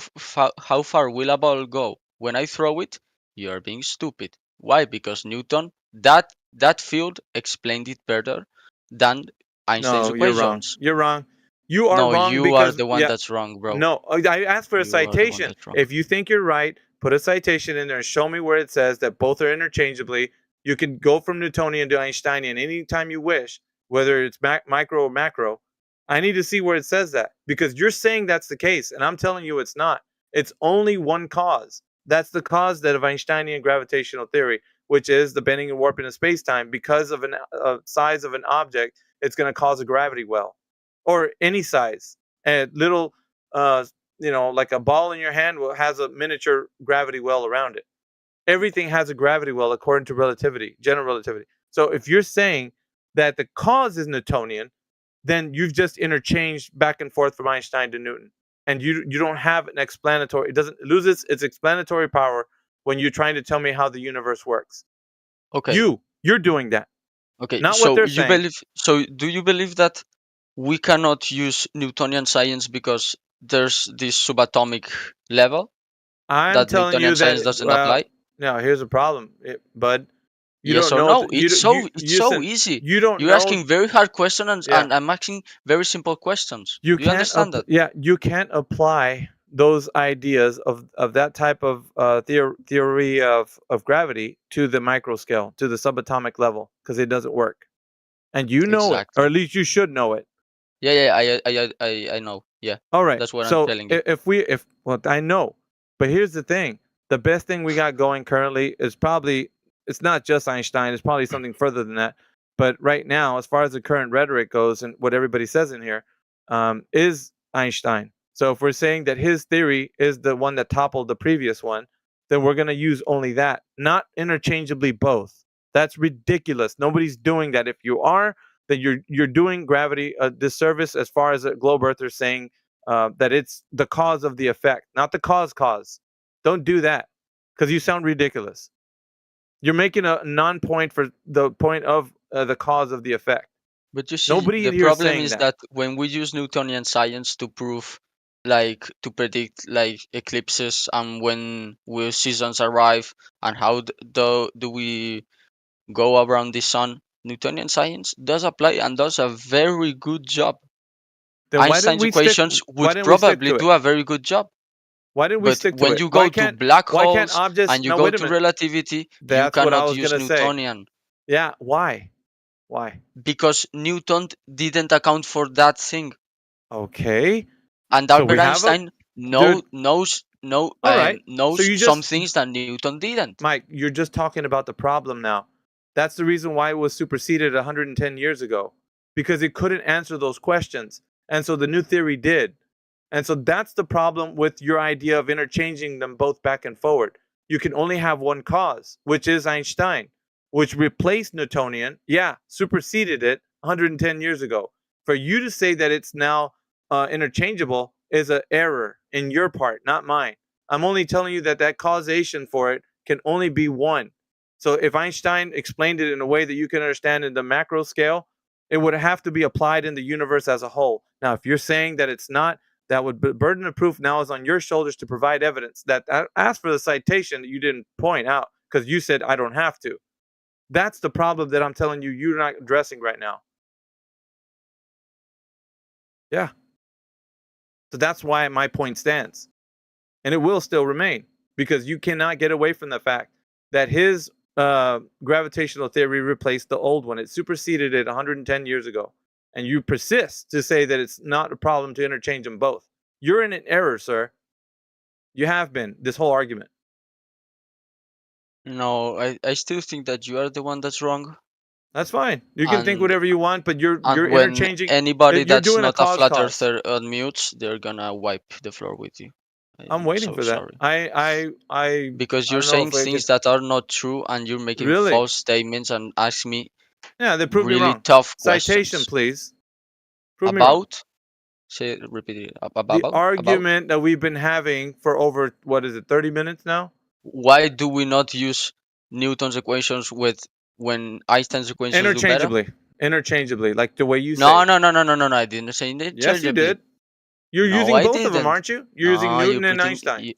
far will a ball go when I throw it, you're being stupid. Why? Because Newton, that field explained it better than Einstein's equations. You're wrong. You are wrong. You because, are the one that's wrong, bro. No, I asked for a citation. If you think you're right, put a citation in there and show me where it says that both are interchangeably. You can go from Newtonian to Einsteinian anytime you wish, whether it's micro or macro. I need to see where it says that, because you're saying that's the case, and I'm telling you it's not. It's only one cause. That's the cause of Einsteinian gravitational theory, which is the bending and warping of space-time. Because of a size of an object, it's going to cause a gravity well, or any size. a little, like a ball in your hand has a miniature gravity well around it. Everything has a gravity well according to relativity, general relativity. So if you're saying that the cause is Newtonian, then you've just interchanged back and forth from Einstein to Newton, and you don't have an explanatory. It loses its explanatory power when you're trying to tell me how the universe works. Okay. You're doing that. Okay. Not so what they're you saying. believe? So do you believe that we cannot use Newtonian science because there's this subatomic level I'm that telling Newtonian you science that. doesn't apply? No, here's a problem, bud. You Yes don't or know. no? It's so Listen, easy. You don't You're know. asking very hard questions, Yeah. and I'm asking very simple questions. You Do you can't. understand that? Yeah, you can't apply those ideas of that type of theory of gravity to the micro scale, to the subatomic level, because it doesn't work, and you know it, or Exactly. at least you should know it. Yeah, I know. Yeah. All right. That's what I'm So telling you. well, I know, but here's the thing: the best thing we got going currently is probably it's not just Einstein. It's probably something further than that. But right now, as far as the current rhetoric goes, and what everybody says in here, is Einstein. So if we're saying that his theory is the one that toppled the previous one, then we're going to use only that, not interchangeably both. That's ridiculous. Nobody's doing that. If you are, then you're doing gravity a disservice as far as globe earthers saying that it's the cause of the effect, not the cause. Don't do that because you sound ridiculous. You're making a non-point for the point of the cause of the effect. But you see, Nobody the here is problem saying is that when we use Newtonian science to prove, like, to predict like eclipses and when will seasons arrive and how do we go around the sun, Newtonian science does apply and does a very good job. Then Einstein's equations would probably do a very good job. Why didn't we But stick to when it? you go to black why can't holes objects and you no go wait a to minute. relativity, you That's what I cannot was use gonna say. Newtonian. Yeah, why? Because Newton didn't account for that thing. Okay. And So we Albert have Einstein knows All right. So you some just things that Newton didn't. Mike, you're just talking about the problem now. That's the reason why it was superseded 110 years ago, because it couldn't answer those questions. And so the new theory did. And so that's the problem with your idea of interchanging them both back and forward. You can only have one cause, which is Einstein, which replaced Newtonian, superseded it 110 years ago. For you to say that it's now interchangeable is an error in your part, not mine. I'm only telling you that causation for it can only be one. So if Einstein explained it in a way that you can understand in the macro scale, it would have to be applied in the universe as a whole. Now, if you're saying that it's not, that would be burden of proof now is on your shoulders to provide evidence. That asked for the citation that you didn't point out because you said I don't have to. That's the problem that I'm telling you you're not addressing right now. Yeah. So that's why my point stands. And it will still remain because you cannot get away from the fact that his gravitational theory replaced the old one. It superseded it 110 years ago. And you persist to say that it's not a problem to interchange them both. You're in an error, sir. You have been this whole argument. No, I still think that you are the one that's wrong. That's fine. You can think whatever you want, but you're when interchanging. Anybody you're that's doing not a cause, flat cause. earther unmutes, they're gonna wipe the floor with you. I'm waiting for that. Sorry. Because you're I don't know saying if I things get... that are not true and you're making Really? false statements and ask me they proved me really wrong. tough Citation, questions. please. Prove me wrong. Repeat it. The argument that we've been having for over 30 minutes now? Why do we not use Newton's equations when Einstein's equations do better? Interchangeably, like the way you say. No. I didn't say interchangeably. Yes, you did. You're using both of them, aren't you? You're using Newton and Einstein.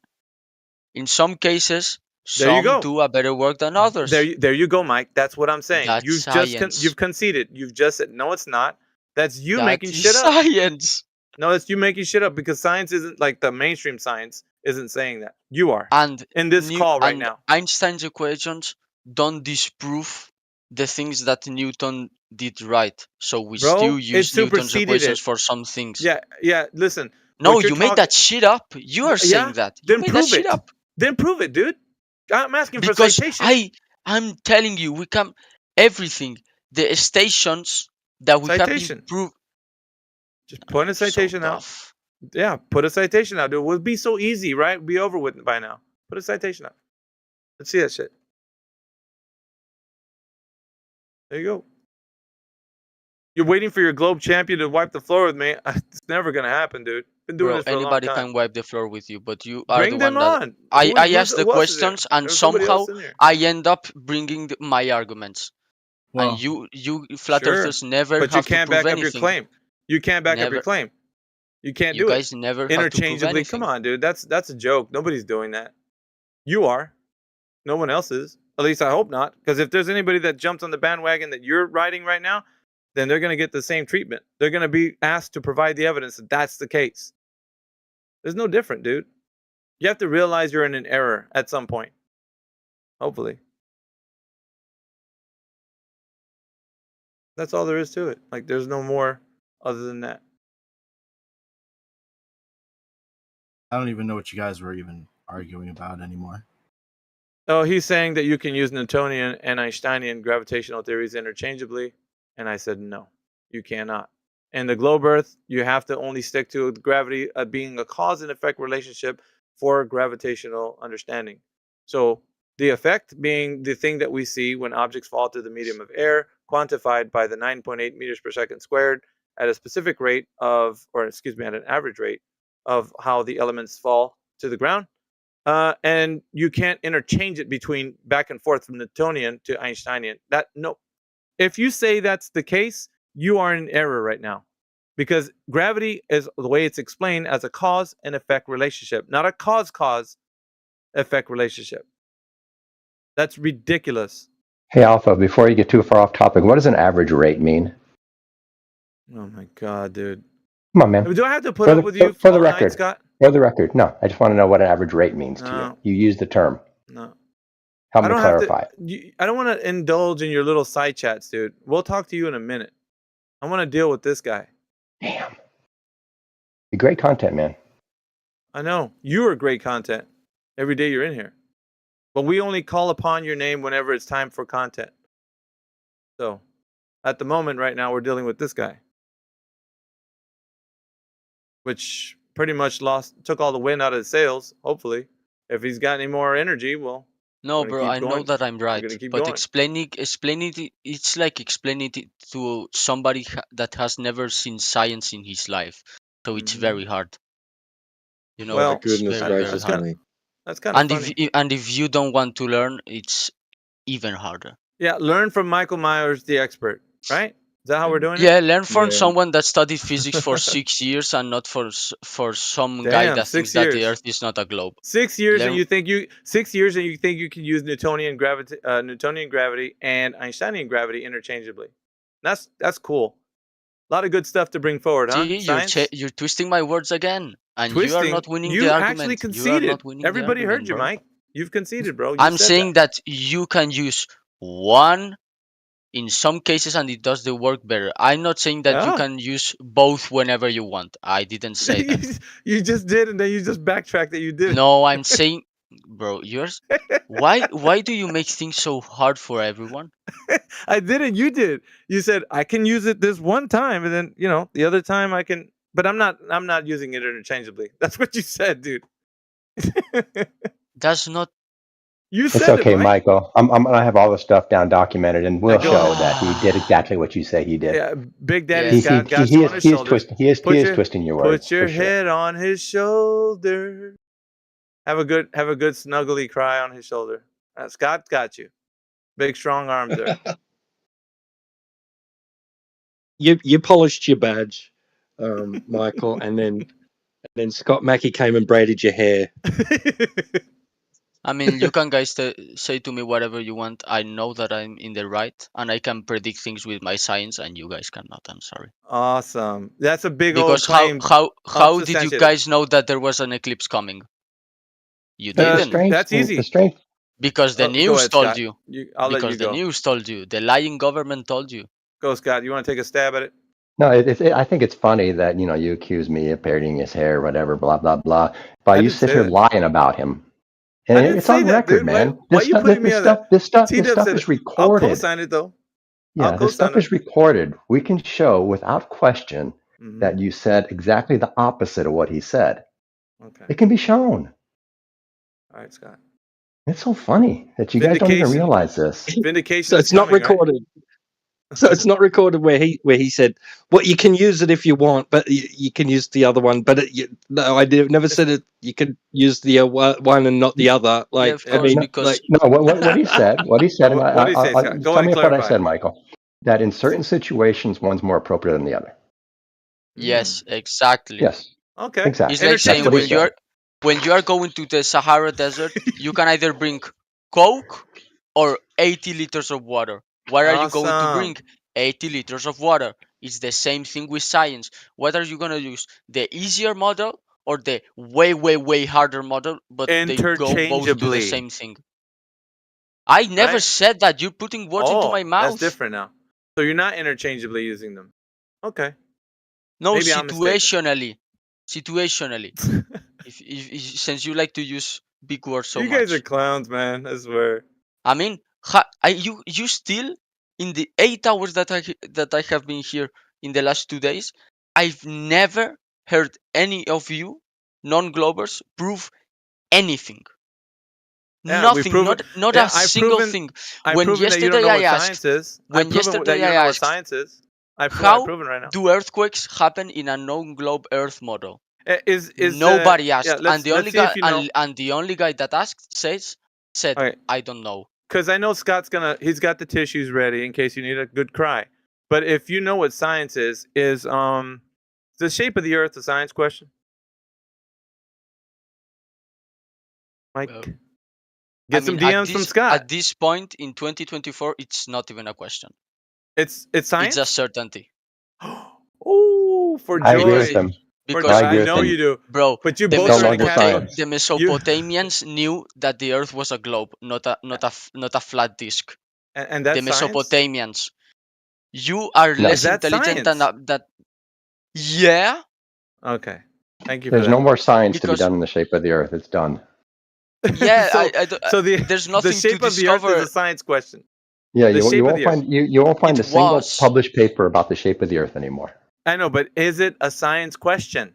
In some cases, there you go. do a better work than others. There you go, Mike. That's what I'm saying. That's science. You've conceded. You've just said no, it's not. That's you making shit up. Science. No, it's you making shit up because science isn't like the mainstream science isn't saying that. You are. And in this call right now. Einstein's equations don't disprove the things that Newton did right. So we still use Newton's equations for some things. Yeah. Listen. No, you made that shit up. You are saying that. Then prove it. Then prove it, dude. I'm asking for citation. I'm telling you, we can everything. The stations that we have improved. Just point a citation out. Yeah, put a citation out, dude. It would be so easy, right? It'd be over with by now. Put a citation out. Let's see that shit. There you go. You're waiting for your globe champion to wipe the floor with me. It's never gonna happen, dude. Been doing this for a long anybody time. can wipe the floor with you, but you are Bring the them one that on. I ask the who else is questions, there? and There's somebody somehow else in here. I end up bringing my arguments. Well, and you flat earthers never But you have to can't prove back up your anything. claim. You can't back up your Never. claim. You can't You do guys it. never have to prove Interchangeably. Come anything. on, dude. That's a joke. Nobody's doing that. You are. No one else is. At least I hope not. Because if there's anybody that jumps on the bandwagon that you're riding right now, then they're going to get the same treatment. They're going to be asked to provide the evidence that that's the case. There's no different, dude. You have to realize you're in an error at some point. Hopefully. That's all there is to it. Like, there's no more other than that. I don't even know what you guys were even arguing about anymore. Oh, he's saying that you can use Newtonian and Einsteinian gravitational theories interchangeably. And I said, no, you cannot. In the globe Earth, you have to only stick to gravity being a cause and effect relationship for gravitational understanding. So the effect being the thing that we see when objects fall through the medium of air, quantified by the 9.8 meters per second squared at a specific rate of, or excuse me, at an average rate of how the elements fall to the ground. And you can't interchange it between back and forth from Newtonian to Einsteinian. No. If you say that's the case, you are in error right now. Because gravity is the way it's explained as a cause and effect relationship, not a cause effect relationship. That's ridiculous. Hey, Alpha, before you get too far off topic, what does an average rate mean? Oh my God, dude. Come on, man. Do I have to put up with you for the all record, night, Scott? For the record, no. I just want to know what an average rate means to you. You use the term. No. Help me clarify. I don't want to indulge in your little side chats, dude. We'll talk to you in a minute. I want to deal with this guy. Damn. You're great content, man. I know. You are great content every day you're in here. But we only call upon your name whenever it's time for content. So, at the moment right now, we're dealing with this guy. Which pretty much took all the wind out of his sails, hopefully. If he's got any more energy, well... No, bro, I know that I'm right. But going. explaining it, it's like explaining it to somebody that has never seen science in his life. So it's very hard. You know, well, goodness gracious, that's kind of funny. And if you don't want to learn, it's even harder. Yeah, learn from Michael Myers, the expert, right? Is that how we're doing it? Yeah, learn from someone that studied physics for 6 years and not for some guy that thinks that the Earth is not a globe. 6 years, and you think you can use Newtonian gravity and Einsteinian gravity interchangeably. That's cool. A lot of good stuff to bring forward, huh? See, you're twisting my words again, and you are not winning you the argument. Actually conceded. You are not winning Everybody the argument, heard you, bro. Mike. You've conceded, bro. I'm saying that you can use one in some cases and it does the work better. I'm not saying that you can use both whenever you want. I didn't say that. You just did, and then you just backtracked that you did. No, I'm saying, bro, why do you make things so hard for everyone? I didn't. You did. You said I can use it this one time, and then the other time I can. But I'm not using it interchangeably. That's what you said, dude. That's not. You said it's okay, it, Mike. Michael. I'm gonna have all the stuff down documented, and we'll show that he did exactly what you say he did. Yeah, Big Daddy Scott got you on his shoulder. He is twisting your words. Put your head on his shoulder. Have a good snuggly cry on his shoulder. Scott got you. Big strong arms there. You polished your badge, Michael, and then Scott Mackey came and braided your hair. I mean, you can guys say to me whatever you want. I know that I'm in the right, and I can predict things with my science, and you guys cannot. I'm sorry. Awesome. That's a big old claim. How did you guys know that there was an eclipse coming? You didn't. That's easy. Because the news told you. Because the news told you. The lying government told you. Go, Scott. You want to take a stab at it? No, I think it's funny that you accuse me of braiding his hair, whatever, blah blah blah. But you sit here lying about him. And it's on record, man. This stuff is recorded. I'll co-sign it, though. Yeah, this stuff is recorded. We can show without question that you said exactly the opposite of what he said. Okay. It can be shown. All right, Scott. It's so funny that you guys don't even realize this. Vindication. So it's not recorded. Right? So it's not recorded where he said, "Well, you can use it if you want, but you can use the other one." But no, I never said it. You can use the one and not the other. Like Yeah, I mean, because what he said. What he said. What did he say, Scott? Go tell ahead me and what I clarify. said, Michael. That in certain situations, one's more appropriate than the other. Yes, exactly. Yes. Okay. Exactly. It's like saying when you are going to the Sahara Desert, you can either bring Coke or 80 liters of water. What are you going to bring? 80 liters of water. It's the same thing with science. What are you going to use? The easier model or the way, way, way harder model? But they go both to the same thing. I never said that. You're putting words into my mouth. That's different now. So you're not interchangeably using them. Okay. No, Maybe situationally. Situationally. if since you like to use big words so much. You guys are clowns, man. I swear. I mean, you still in the 8 hours that I have been here in the last 2 days, I've never heard any of you non-globers prove anything. Yeah, Nothing, not a single thing. When yesterday I asked, how do earthquakes happen in a non-globe Earth model? Nobody asked, and the only guy that asked said, I don't know. Because I know Scott's he's got the tissues ready in case you need a good cry. But if you know what science is the shape of the Earth a science question? Mike, get some DMs from Scott. At this point in 2024, it's not even a question. It's science. It's a certainty. Oh, for joy! I agree with them. Because I know you do, bro. But you the both the Mesopotamians knew that the Earth was a globe, not a flat disc. And that's the Mesopotamians. You are less intelligent than that. Yeah. Okay. Thank you. There's no more science to be done in the shape of the Earth. It's done. Yeah. There's nothing. The shape of the Earth is a science question. Yeah, you won't find a single published paper about the shape of the Earth anymore. I know, but is it a science question?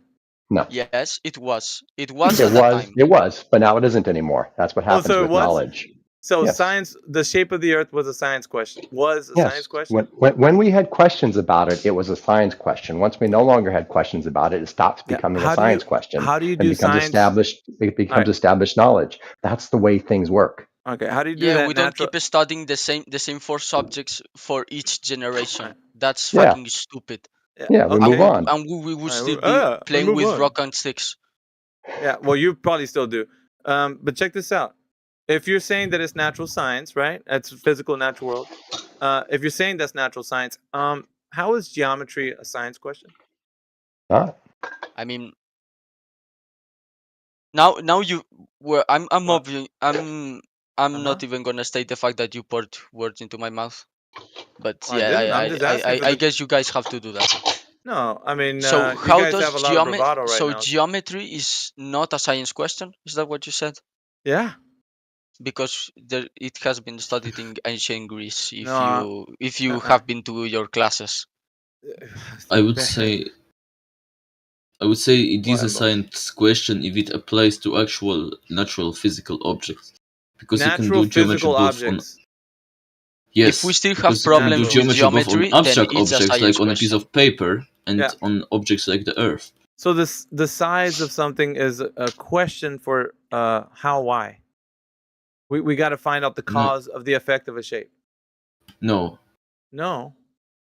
No. Yes, it was. It was. It was, but now it isn't anymore. That's what happens with knowledge. So science, the shape of the Earth was a science question. Science question. When we had questions about it, it was a science question. Once we no longer had questions about it, it stops becoming a science question. How do you do science? It becomes established knowledge. That's the way things work. Okay, how do you do that? Yeah, we don't keep studying the same 4 subjects for each generation. That's fucking stupid. Yeah, we move on. And we would still be playing with rock and sticks. Yeah, well, you probably still do. But check this out. If you're saying that it's natural science, right? That's physical natural world. If you're saying that's natural science, how is geometry a science question? I mean, now you were. I'm not even gonna state the fact that you poured words into my mouth. But I guess you guys have to do that. No, I mean, so how does geometry? Geometry is not a science question? Is that what you said? Yeah. Because it has been studied in ancient Greece. If you have been to your classes, I would say it is a science question if it applies to actual natural physical objects, because you can do geometry both on. Yes, if we still have problems with geometry, on abstract then it's objects like on a piece of paper and Yeah. on objects like the Earth. So the size of something is a question for why. We got to find out the cause of the effect of a shape. No. No.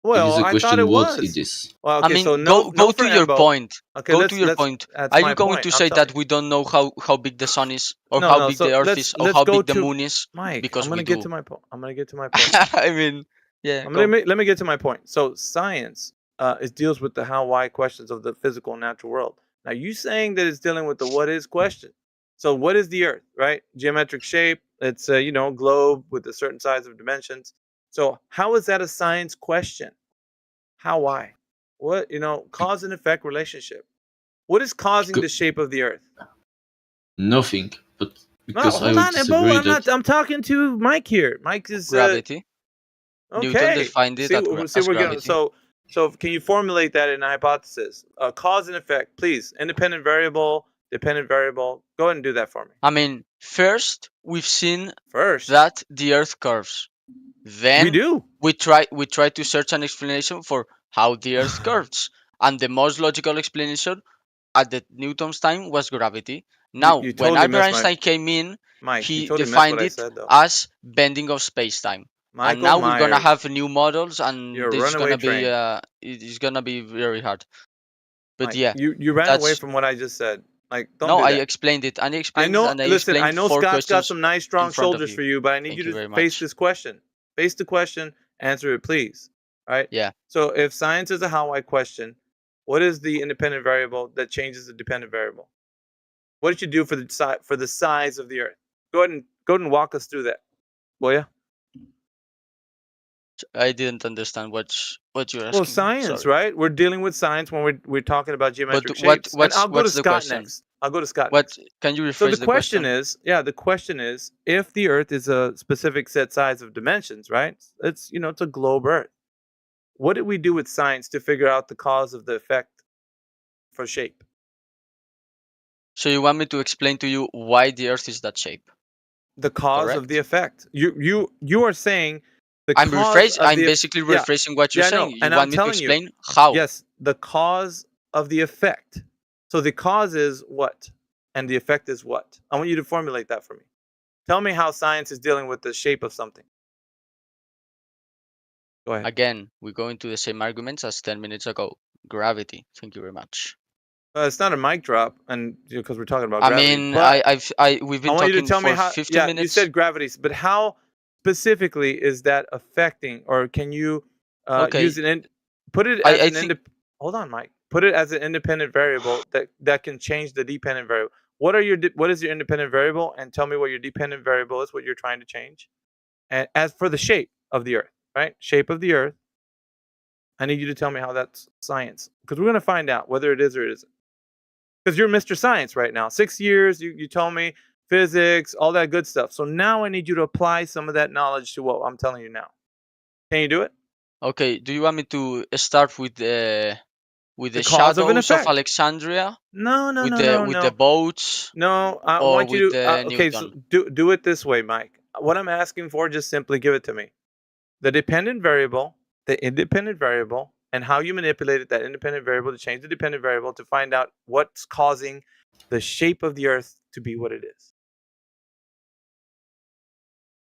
Well, it is a I question thought it what was. it is. Well, okay, I mean, so go to your point. Okay, go to your point. that's Are my you going point. to I'm say telling that we don't know how big the sun is, or No, how no, big so the Earth let's- is, or let's how go big the to- moon is? Mike, Because I'm gonna we get do. to my point. I'm gonna get to my point. I mean, yeah. let me get to my point. So science it deals with the how why questions of the physical and natural world. Now you saying that it's dealing with the what is question. So what is the Earth, right? Geometric shape. It's a globe with a certain size of dimensions. So how is that a science question? How why? What cause and effect relationship? What is causing the shape of the Earth? Nothing, but because hold I on, would disagree I'm talking to Mike here. Mike is gravity. Okay. Newton defined it see, as we're getting gravity. so So can you formulate that in a hypothesis? Cause and effect, please. Independent variable, dependent variable. Go ahead and do that for me. I mean, first we've seen that the Earth curves. Then we try to search an explanation for how the Earth curves, and the most logical explanation at the Newton's time was gravity. Now, you when totally Albert Einstein came in, he defined it as bending of space-time. And now we're gonna have new models, and this is gonna be it's gonna be very hard. But Mike, yeah, you ran away from what I just said. Like, don't no, do I that. explained it, and I I explained know. it, and I Listen, I explained know 4 Scott's got questions some nice, strong in front of shoulders you. for you, but I need Thank you you to very face much. this question. Face the question. Answer it, please. All right. Yeah. So if science is a how I question, what is the independent variable that changes the dependent variable? What did you do for the size of the Earth? Go ahead and walk us through that, will you? I didn't understand what you're asking. Well, science, right? We're dealing with science when we're talking about geometric shapes. And I'll go to Scott next. I'll go to Scott next. Can you rephrase So the question is, the question is, if the Earth is a specific set size of dimensions, right? It's it's a globe Earth. What did we do with science to figure out the cause of the effect for shape? So you want me to explain to you why the Earth is that shape? The cause of the effect. You are saying the I'm cause of I'm the basically rephrasing what you're saying. You want me to explain how? Yes, the cause of the effect. So the cause is what, and the effect is what. I want you to formulate that for me. Tell me how science is dealing with the shape of something. Go ahead. Again, we go into the same arguments as 10 minutes ago. Gravity. Thank you very much. It's not a mic drop, and because we're talking about I gravity. mean, but we've been I want you to talking tell me for how. 50 Yeah, minutes. you said gravity, but how specifically is that affecting, or can you use an put it as hold on, Mike. Put it as an independent variable that can change the dependent variable. What is your independent variable, and tell me what your dependent variable is. What you're trying to change, and as for the shape of the Earth, right? Shape of the Earth. I need you to tell me how that's science, because we're going to find out whether it is or it isn't. Because you're Mr. Science right now. 6 years, you told me physics, all that good stuff. So now I need you to apply some of that knowledge to what I'm telling you now. Can you do it? Okay. Do you want me to start with the cause of an shadows effect of Alexandria? No. With the boats? No, I or want with you to. the Okay, so do it this way, Mike. What I'm asking for, just simply give it to me. The dependent variable, the independent variable, and how you manipulated that independent variable to change the dependent variable to find out what's causing the shape of the Earth to be what it is.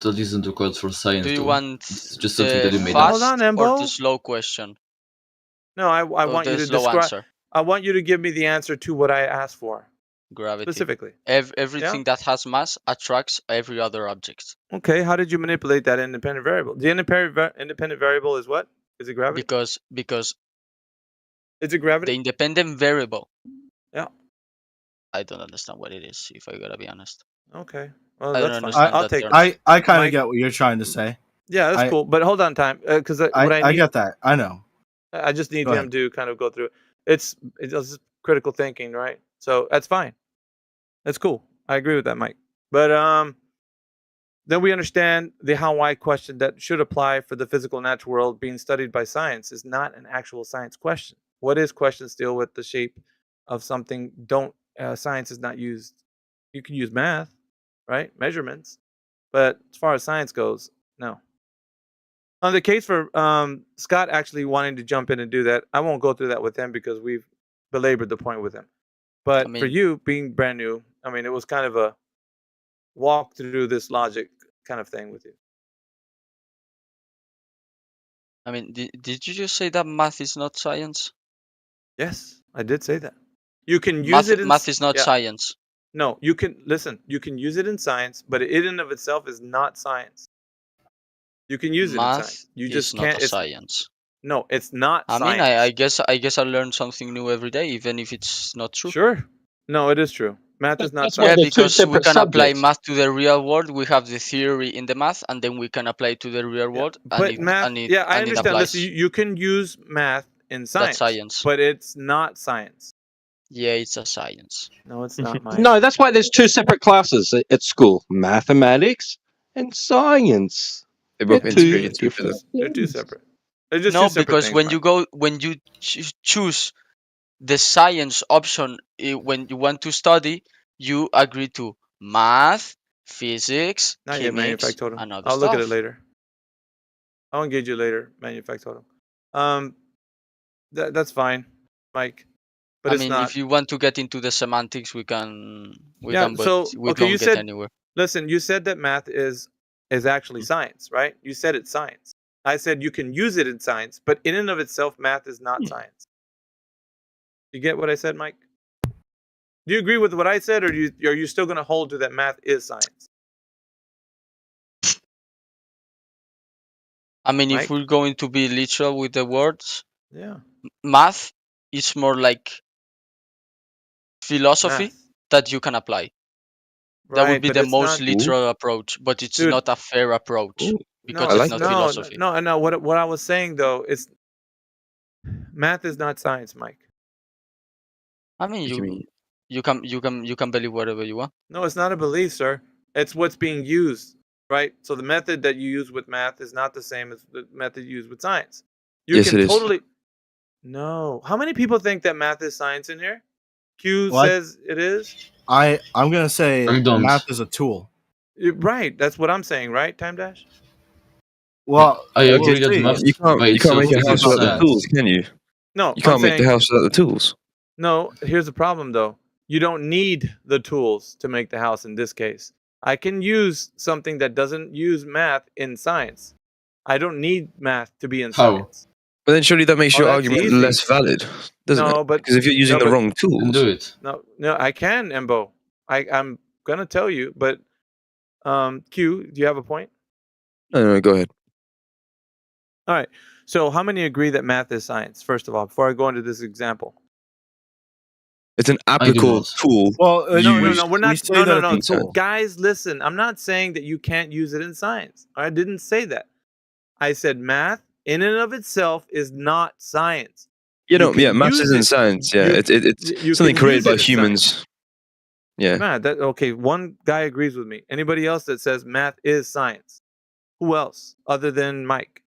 That isn't required for science. Do you want it's just something that you made fast up. or the slow question? No, I want you to describe. Answer. I want you to give me the answer to what I asked for. Gravity. Specifically. Everything that has mass attracts every other object. Okay, how did you manipulate that independent variable? The independent variable is what? Is it gravity? Because is it gravity? The independent variable. Yeah. I don't understand what it is, if I gotta be honest. Okay. Well, I that's don't fine. understand I'll that take. term. I kind of get what you're trying to say. Yeah, that's cool. But hold on, time, because I get that. I know. I just need him to kind of go through it. It's just critical thinking, right? So that's fine. That's cool. I agree with that, Mike. But then we understand the how I question that should apply for the physical natural world being studied by science is not an actual science question. What is questions deal with the shape of something? Science is not used. You can use math, right? Measurements, but as far as science goes, no. On the case for Scott actually wanting to jump in and do that, I won't go through that with him because we've belabored the point with him. But for you being brand new, I mean, it was kind of a walk through this logic kind of thing with you. I mean, did you just say that math is not science? Yes, I did say that. You can use it in math is not science. No, you can listen. You can use it in science, but it in and of itself is not science. You can use it in science. You just can't. Not a science. No, it's not I science. mean, I guess I learn something new every day, even if it's not true. Sure. No, it is true. Math is not That's science. why Yeah, they're two because we separate can apply subjects. math to the real world. We have the theory in the math, and then we can apply it to the real world. But math, I understand. Listen, you can use math in science, That's science, but it's not science. Yeah, it's a science. No, it's not. Mike. No, that's why there's two separate classes at school: mathematics and science. They're both They're integrated two for them. They're two separate. They're just No, two separate because things, when you choose the science option, when you want to study, you agree to math, physics, Not yet, chemics, manufactotum. and other I'll look at it stuff. later. I'll engage you later, manufactotum. That's fine, Mike. But I it's mean, not. if you want to get into the semantics, we can, Yeah. but So we okay, don't you get said. anywhere. Listen, you said that math is actually science, right? You said it's science. I said you can use it in science, but in and of itself, math is not science. You get what I said, Mike? Do you agree with what I said, or are you still going to hold to that math is science? I mean, Mike? if we're going to be literal with the words, yeah, math is more like philosophy math. that you can apply. That would Right, be but the it's most not. literal approach, but it's Dude. not a fair approach because No, it's it's not no, philosophy. no. What I was saying though is, math is not science, Mike. I mean, you can believe whatever you want. No, it's not a belief, sir. It's what's being used, right? So the method that you use with math is not the same as the method used with science. You Yes, can it is. totally. No. How many people think that math is science in here? Q Well, says it is. I'm gonna say I don't. math is a tool. Right. That's what I'm saying, right? Time dash. Well, I agree that see. math You can't by make itself a isn't house without the science. tools, can you? No, You I'm can't make the saying house without the tools. no. Here's the problem, though. You don't need the tools to make the house in this case. I can use something that doesn't use math in science. I don't need math to be in How? science. But then surely that makes Oh, your that's argument easy. less valid, doesn't No, it? but Because if you're using no, the but wrong Then tools, do it. no, I can, Embo. I'm gonna tell you, but Q, do you have a point? no, go ahead. All right. So, how many agree that math is science? First of all, before I go into this example. It's an I do applicable not. tool. Well, No. We're we not. say that No. it's a tool. Guys, listen. I'm not saying that you can't use it in science. I didn't say that. I said math in and of itself is not science. You know, can yeah, maths use isn't it. science. Yeah, You it's something can created use by it in humans. science. Yeah. Nah, okay. One guy agrees with me. Anybody else that says math is science? Who else other than Mike?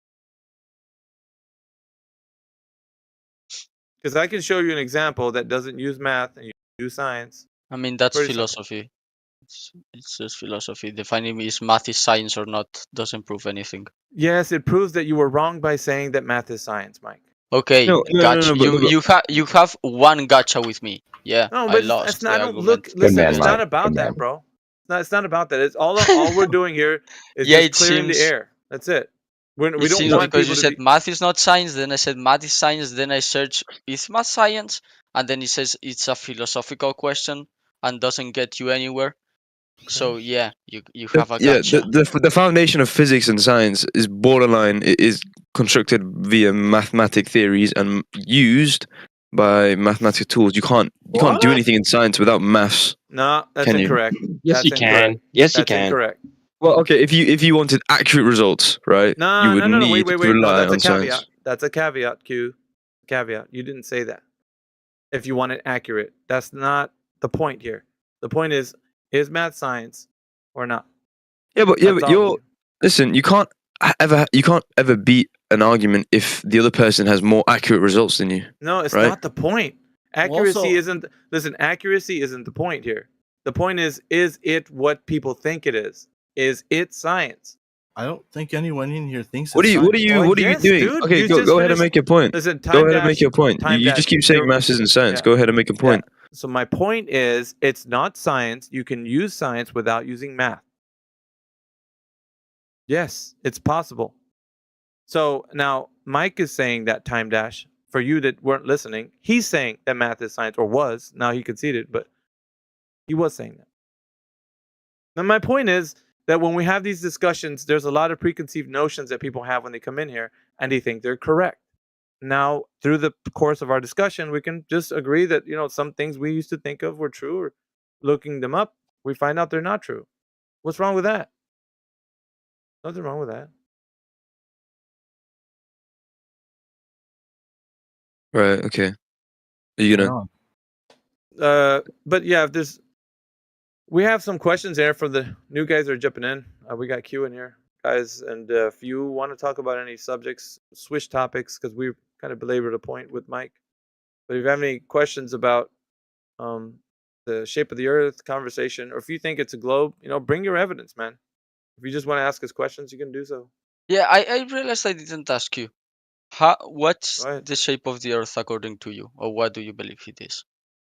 Because I can show you an example that doesn't use math and you use science. I mean, that's Pretty simple. philosophy. It's just philosophy. Defining is math is science or not doesn't prove anything. Yes, it proves that you were wrong by saying that math is science, Mike. Okay, No, gotcha. but You have one gotcha with me. Yeah, No, I but lost it's the not. I don't argument. look. Listen, man, it's Mike. not about Good that, man. bro. It's not about that. It's all we're doing here is Yeah, just it clearing the seems. air. That's it. We It don't seems want because you people to said be. math is not science, then I said math is science, then I search is math science, and then it says it's a philosophical question and doesn't get you anywhere. So yeah, you have a gotcha. the foundation of physics and science is borderline. It is constructed via mathematic theories and used by mathematical tools. You can't do anything in science without maths. No, that's Can you? incorrect. Yes, That's you incorrect. can. Yes, you That's can. incorrect. Well, okay, if you wanted accurate results, right? No, you would no. need Wait. to No, rely that's a on caveat. science. That's a caveat. Q. Caveat. You didn't say that. If you want it accurate, that's not the point here. The point is math science or not? Yeah, but That's all. you're listen. You can't ever beat an argument if the other person has more accurate results than you. No, it's right? not the point. Accuracy also- isn't. Listen, accuracy isn't the point here. The point is it what people think it is? Is it science? I don't think anyone in here thinks. What are it's you? What are science. you? Well, what are yes, you doing? dude, Okay, you go just ahead and finished- make your point. Listen, Go time ahead and make dash- your point. You time just dash. keep saying You're- maths isn't science. yeah. Go ahead and make a point. Yeah. So my point is, it's not science. You can use science without using math. Yes, it's possible. So now Mike is saying that time dash. For you that weren't listening, he's saying that math is science, or was. Now he conceded, but he was saying that. Now my point is that when we have these discussions, there's a lot of preconceived notions that people have when they come in here, and they think they're correct. Now, through the course of our discussion, we can just agree that some things we used to think of were true, or looking them up, we find out they're not true. What's wrong with that? Nothing wrong with that. Right. Okay. Are you gonna? But yeah, we have some questions there for the new guys that are jumping in. We got Q in here. guys. And if you want to talk about any subjects, switch topics, because we kind of belabored a point with Mike. But if you have any questions about the shape of the Earth conversation, or if you think it's a globe, bring your evidence, man. If you just want to ask us questions, you can do so. Yeah, I realized I didn't ask you. What's the shape of the Earth according to you, or what do you believe it is?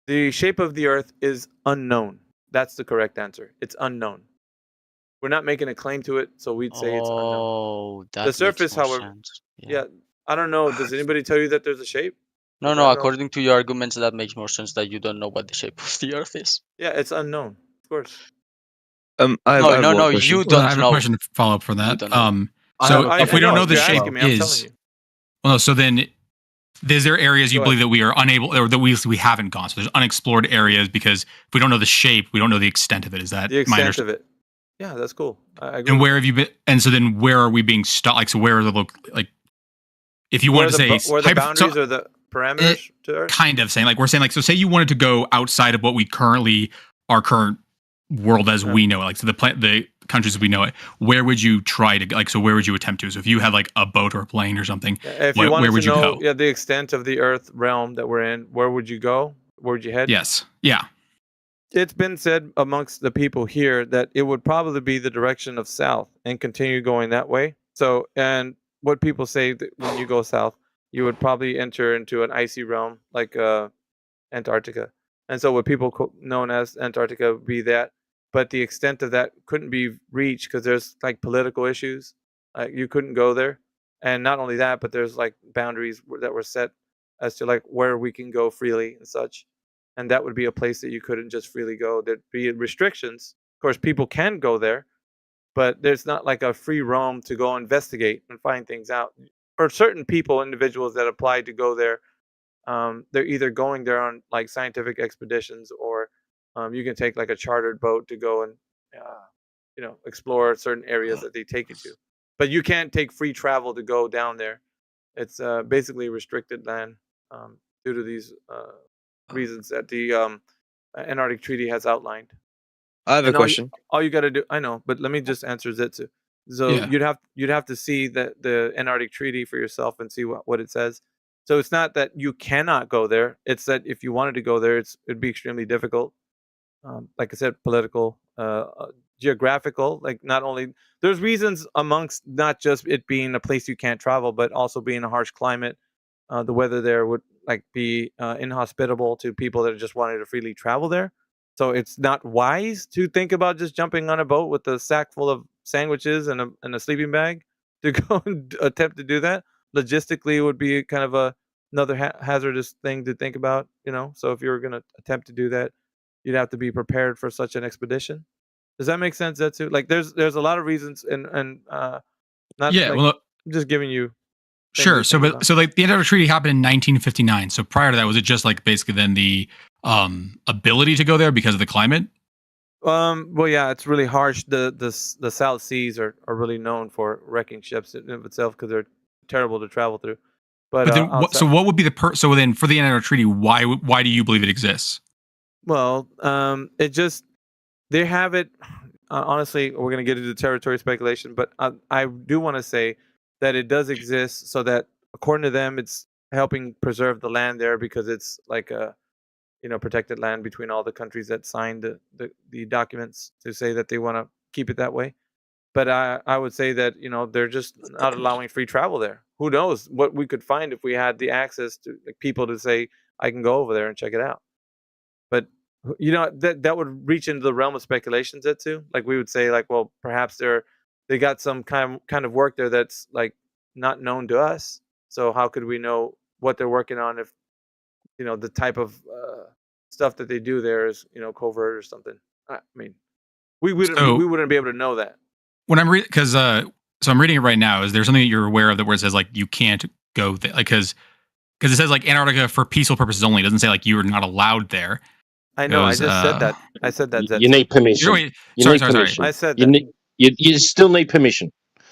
The shape of the Earth is unknown. That's the correct answer. It's unknown. We're not making a claim to it, so we'd say it's unknown. Oh, that The surface, makes more however, sense. yeah, I don't know. Does anybody tell you that there's a shape? No. According to your arguments, that makes more sense that you don't know what the shape of the Earth is. Yeah, it's unknown, of course. I have one question. You don't I have know. a question to follow up for that. So if we don't know the you're shape asking me, I'm telling is, you. well, no, so then is there areas you Go believe that we are unable, or that we haven't gone? So there's unexplored areas because if we don't know the shape, we don't know the extent of it. Is that The my extent understanding? of it? Yeah, that's cool. I agree. And where have you been? And so then where are we being stuck? Like, so where are the if you wanted to say where the boundaries or the parameters to Earth? Kind of saying, like, we're saying, like, so say you wanted to go outside of what we currently, our current world as we know it, like, so the countries as we know it, where would you try to, like, so where would you attempt to? So if you had like a boat or a plane or something, If you wanted where would to you know, go? the extent of the Earth realm that we're in, where would you go? Where would you head? Yes. Yeah. It's been said amongst the people here that it would probably be the direction of south and continue going that way. So, and what people say that when you go south, you would probably enter into an icy realm like Antarctica. And so what people known as Antarctica would be that, but the extent of that couldn't be reached because there's like political issues. You couldn't go there. And not only that, but there's like boundaries that were set as to like where we can go freely and such. And that would be a place that you couldn't just freely go. There'd be restrictions. Of course, people can go there, but there's not like a free roam to go investigate and find things out. For certain people, individuals that apply to go there, they're either going there on like scientific expeditions, or you can take like a chartered boat to go and explore certain areas that they take you to. But you can't take free travel to go down there. It's basically restricted land due to these reasons that the Antarctic Treaty has outlined. I have a question. All you got to do, I know, but let me just answer Zetsu. So you'd have to see the Antarctic Treaty for yourself and see what it says. So it's not that you cannot go there; it's that if you wanted to go there, it'd be extremely difficult. Like I said, political, geographical. Like not only there's reasons amongst not just it being a place you can't travel, but also being a harsh climate. The weather there would like be inhospitable to people that just wanted to freely travel there. So it's not wise to think about just jumping on a boat with a sack full of sandwiches and a sleeping bag to go and attempt to do that. Logistically, it would be kind of another hazardous thing to think about. So if you were going to attempt to do that, you'd have to be prepared for such an expedition. Does that make sense? Zetsu? Like there's a lot of reasons and not I'm just giving you. Sure. So like the Antarctic Treaty happened in 1959. So prior to that, was it just like basically then the ability to go there because of the climate? Well, yeah, it's really harsh. The South Seas are really known for wrecking ships in of itself because they're terrible to travel through. But then, so what would be so then for the Antarctic Treaty, why do you believe it exists? Well, it just they have it. Honestly, we're going to get into territory speculation, but I do want to say that it does exist so that according to them, it's helping preserve the land there because it's like a protected land between all the countries that signed the documents to say that they want to keep it that way. But I would say that they're just not allowing free travel there. Who knows what we could find if we had the access to people to say I can go over there and check it out. But that would reach into the realm of speculations too. Like we would say like, well, perhaps they got some kind of work there that's like not known to us. So how could we know what they're working on if the type of stuff that they do there is covert or something? I mean, we wouldn't be able to know that. When I'm reading, because so I'm reading it right now. Is there something that you're aware of that where it says like you can't go there, like because it says like Antarctica for peaceful purposes only. It doesn't say like you are not allowed there. I know. I just said that. I said that. You need permission. Sorry. Permission. I said that. You still need permission. You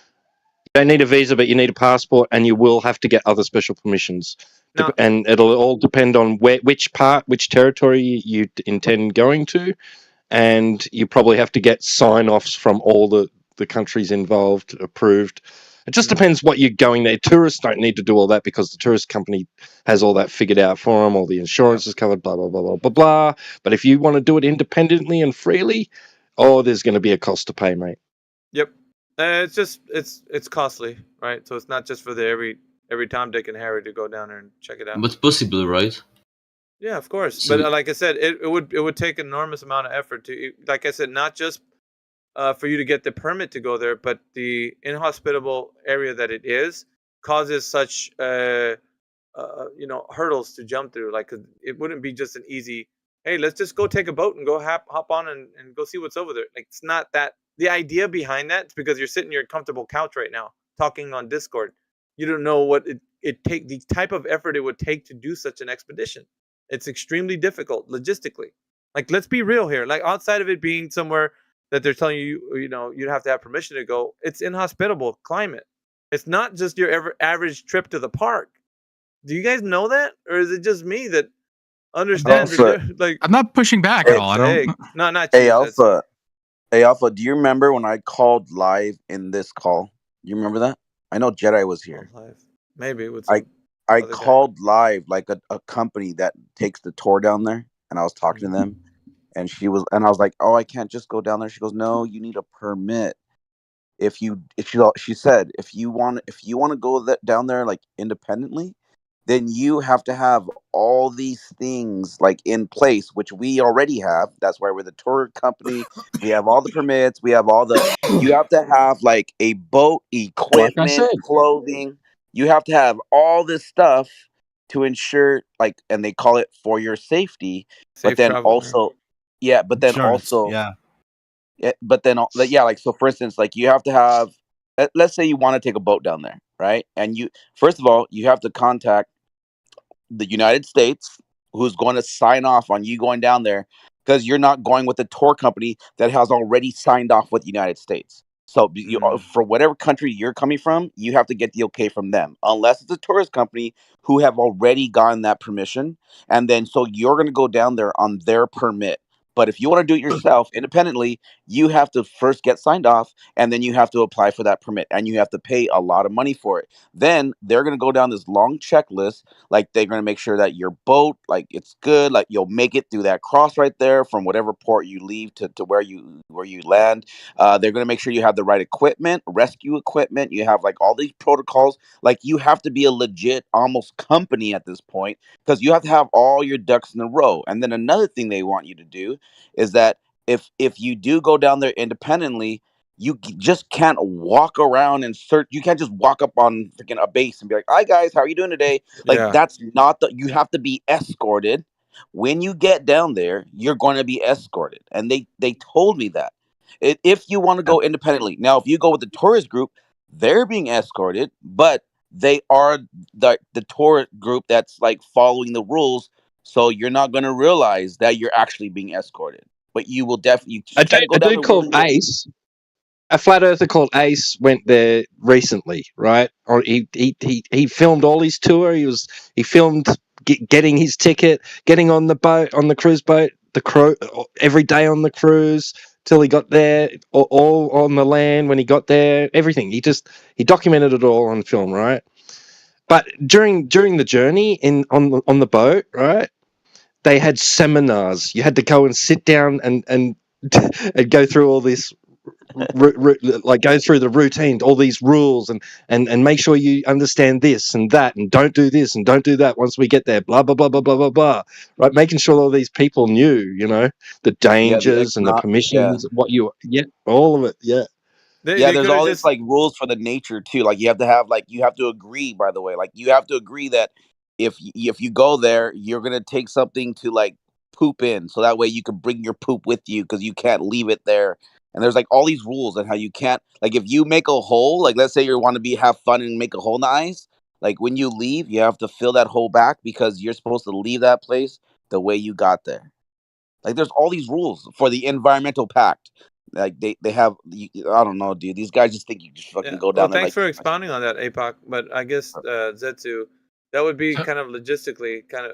don't need a visa, but you need a passport, and you will have to get other special permissions. And it'll all depend on which territory you intend going to, and you probably have to get sign-offs from all the the countries involved approved. It just depends what you're going there. Tourists don't need to do all that because the tourist company has all that figured out for them. All the insurance is covered, blah, blah, blah, blah, blah, blah. But if you want to do it independently and freely, there's going to be a cost to pay, mate. Yep. It's just it's costly, right? So it's not just for the every Tom, Dick, and Harry to go down there and check it out. But possible, right? Yeah, of course. So, but like I said, it would take an enormous amount of effort to, like I said, not just for you to get the permit to go there, but the inhospitable area that it is causes such hurdles to jump through. Like it wouldn't be just an easy, hey, let's just go take a boat and go hop on and go see what's over there. Like it's not that. The idea behind that is because you're sitting in your comfortable couch right now talking on Discord. You don't know what it take, the type of effort it would take to do such an expedition. It's extremely difficult logistically. Like, let's be real here. Like, outside of it being somewhere that they're telling you, you'd have to have permission to go, it's inhospitable climate. It's not just your average trip to the park. Do you guys know that, or is it just me that understands? Like, I'm not pushing back at all. I don't. No, not Hey, you. Alpha. Hey, Alpha. Do you remember when I called live in this call? You remember that? I know Jedi was here. Maybe with I called live like a company that takes the tour down there, and I was talking to them, and I was like, "Oh, I can't just go down there." She goes, "No, you need a permit. She said if you want to go down there like independently, then you have to have all these things like in place, which we already have. That's why we're the tour company. We have all the permits. We have all the. You have to have like a boat, equipment, clothing. You have to have all this stuff to ensure, like, and they call it for your safety. But then also, but then also, but then, like, so for instance, like you have to have. Let's say you want to take a boat down there, right? And first of all, you have to contact the United States, who's going to sign off on you going down there, because you're not going with a tour company that has already signed off with the United States. So for whatever country you're coming from, you have to get the okay from them, unless it's a tourist company who have already gotten that permission. And then so you're going to go down there on their permit. But if you want to do it yourself independently, you have to first get signed off, and then you have to apply for that permit, and you have to pay a lot of money for it. Then they're going to go down this long checklist. Like, they're going to make sure that your boat, like, it's good, like you'll make it through that cross right there from whatever port you leave to where you land. They're going to make sure you have the right equipment, rescue equipment. You have like all these protocols. Like, you have to be a legit almost company at this point, because you have to have all your ducks in a row. And then another thing they want you to do is that if you do go down there independently, you just can't walk around and search. You can't just walk up on freaking a base and be like, "Hi guys, how are you doing today?" Like, that's not you have to be escorted. When you get down there, you're going to be escorted. And they told me that. If you want to go independently. Now, if you go with the tourist group, they're being escorted, but they are the tour group that's like following the rules. So you're not going to realize that you're actually being escorted. But you will definitely. A dude called Ace, a flat earther called Ace, went there recently, right? Or he filmed all his tour. He filmed getting his ticket, getting on the boat, on the cruise boat, the crew every day on the cruise till he got there, all on the land when he got there, everything. He documented it all on film, right? But during the journey on the boat, right? They had seminars. You had to go and sit down and and go through all this, like go through the routine, all these rules, and make sure you understand this and that, and don't do this and don't do that once we get there. Blah blah blah blah blah blah blah. Right, making sure all these people knew, the dangers and the permissions, all of it. Yeah. There's all these like rules for the nature too. Like, you have to agree, by the way. Like, you have to agree that if you go there, you're gonna take something to like poop in, so that way you can bring your poop with you, because you can't leave it there. And there's like all these rules on how you can't, like, if you make a hole, like let's say you want to have fun and make a hole in the ice, like when you leave, you have to fill that hole back, because you're supposed to leave that place the way you got there. Like, there's all these rules for the environmental pact. Like, they have, I don't know, dude. These guys just think you just fucking go down there. Thanks for expounding on that, APOC. But I guess Zetsu, that would be kind of logistically kind of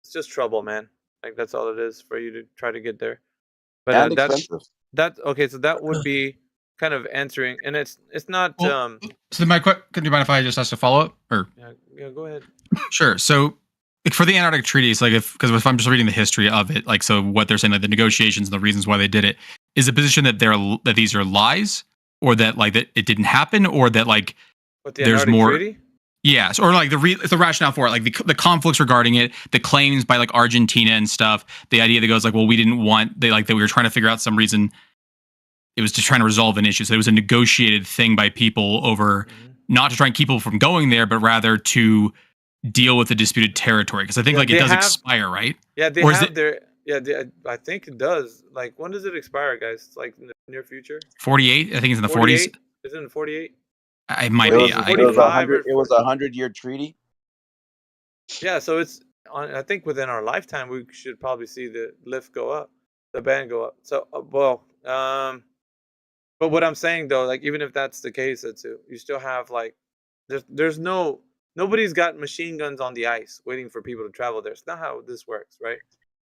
it's just trouble, man. Like, that's all it is for you to try to get there. But and expensive. Okay. So that would be kind of answering, and it's not. Well, so my question, do you mind if I just ask a follow up? Or yeah, go ahead. Sure. So, like for the Antarctic Treaties, like because if I'm just reading the history of it, like so what they're saying, like the negotiations and the reasons why they did it, is the position that that these are lies, or that like that it didn't happen, or that like there's more. Treaty? Yes, or like the rationale for it, like the conflicts regarding it, the claims by like Argentina and stuff, the idea that goes like, well, we didn't want that we were trying to figure out some reason. It was to try to resolve an issue. So it was a negotiated thing by people over not to try and keep people from going there, but rather to deal with the disputed territory. Because I think like it does expire, right? Yeah, they have their. Yeah, I think it does. Like, when does it expire, guys? It's like in the near future. 48. I think it's in the 40s. Is it in 48? It might be. It was 100-year treaty. Yeah, so it's. I think within our lifetime, we should probably see the lift go up, the ban go up. So, but what I'm saying though, like even if that's the case, you still have like, nobody's got machine guns on the ice waiting for people to travel there. It's not how this works, right?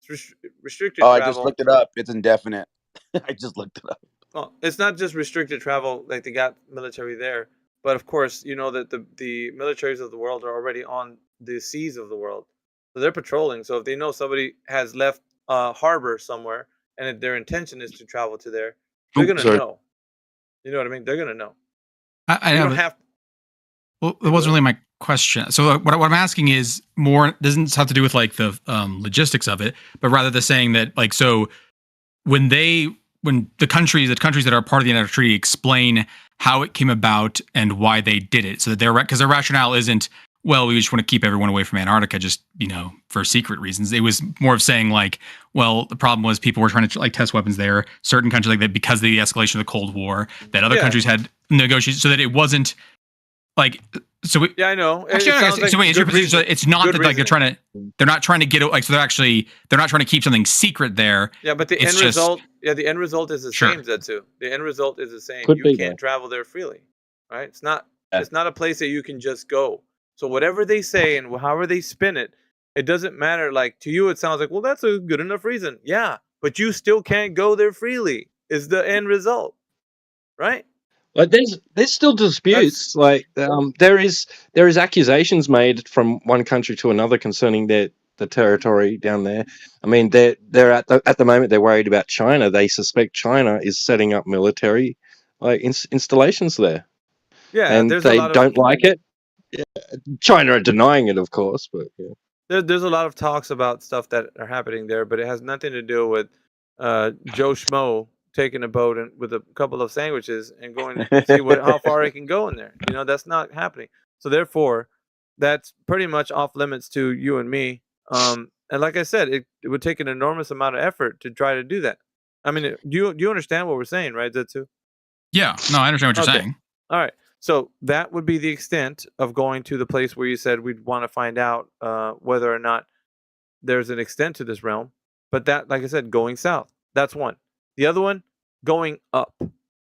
It's restricted travel. I just looked it up. It's indefinite. I just looked it up. Well, it's not just restricted travel, like they got military there, but of course, you know that the militaries of the world are already on the seas of the world, so they're patrolling. So if they know somebody has left a harbor somewhere and their intention is to travel to there, they're gonna know. You know what I mean? They're gonna know. I don't have. Well, it wasn't really my question. So what I'm asking is more doesn't have to do with like the logistics of it, but rather the saying that like so when the countries that are part of the Antarctic Treaty explain how it came about and why they did it, so that because their rationale isn't, well, we just want to keep everyone away from Antarctica, just for secret reasons. It was more of saying like, well, the problem was people were trying to like test weapons there. Certain countries like that because of the escalation of the Cold War, that other countries had negotiated so that it wasn't like. So yeah, I know. It's not that like they're not trying to get like so they're not trying to keep something secret there. Yeah, but the end result is the same, Zetsu. The end result is the same. You can't travel there freely, right? It's not a place that you can just go. So whatever they say and however they spin it, it doesn't matter. Like to you, it sounds like, well, that's a good enough reason. Yeah, but you still can't go there freely. Is the end result, right? Like there's still disputes. There is accusations made from one country to another concerning the territory down there. I mean, they're at the moment they're worried about China. They suspect China is setting up military installations there. Yeah, and they don't like it. Yeah. China are denying it, of course, but yeah. There's a lot of talks about stuff that are happening there, but it has nothing to do with Joe Schmo taking a boat and with a couple of sandwiches and going to see how far it can go in there. That's not happening. So therefore, that's pretty much off limits to you and me. And like I said, it would take an enormous amount of effort to try to do that. I mean, do you understand what we're saying, right, Zetsu? Yeah, no, I understand what you're saying. All right. So that would be the extent of going to the place where you said we'd want to find out whether or not there's an extent to this realm. But that, like I said, going south, that's one. The other one, going up.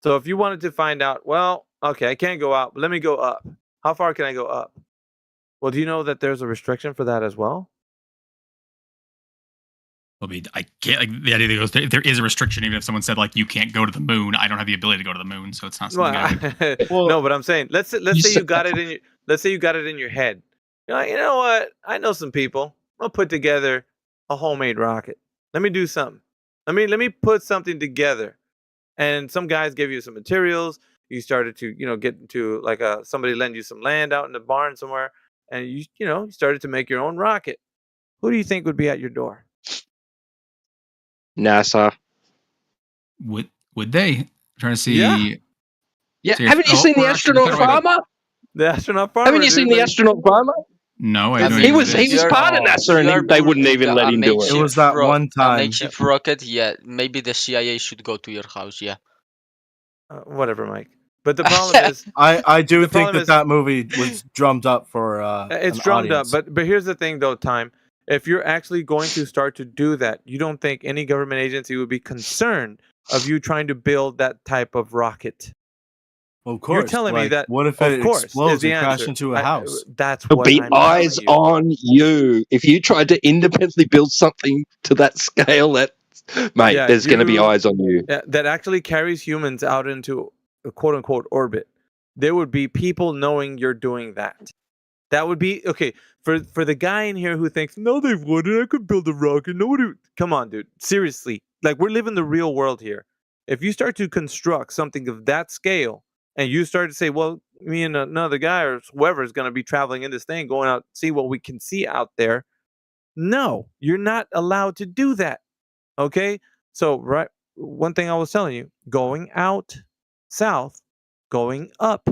So if you wanted to find out, well, okay, I can't go out, but let me go up. How far can I go up? Well, do you know that there's a restriction for that as well? I can't, like, the idea that goes, there is a restriction, even if someone said, like, you can't go to the moon. I don't have the ability to go to the moon, so it's not something no, but I'm saying, let's say you got it in your head. You're like, you know what? I know some people. I'll put together a homemade rocket. Let me do something. Let me put something together. And some guys give you some materials. You started to, get into like somebody lend you some land out in the barn somewhere, and you started to make your own rocket. Who do you think would be at your door? NASA. Would they? I'm trying to see? Yeah. Haven't you seen the astronaut farmer? The astronaut farmer. Haven't you seen the astronaut farmer? No, he was part of NASA, and they wouldn't even let him do it. It was that one time. Makeshift rocket. Yeah, maybe the CIA should go to your house. Yeah. Whatever, Mike. But the problem is, I do think that movie was drummed up for. It's drummed up, but here's the thing, though, Time. If you're actually going to start to do that, you don't think any government agency would be concerned of you trying to build that type of rocket? Well, of course. You're telling me that. What if it explodes and crashes into a house? That's There'll what be I'm eyes on you. If you tried to independently build something to that scale, there's going to be eyes on you. That actually carries humans out into quote unquote orbit, there would be people knowing you're doing that. That would be okay for the guy in here who thinks, no, they wouldn't. I could build a rocket. Nobody. Come on, dude. Seriously, like we're living the real world here. If you start to construct something of that scale, and you start to say, well, me and another guy or whoever is going to be traveling in this thing, going out, see what we can see out there. No, you're not allowed to do that. Okay, so right, one thing I was telling you, going out south, going up,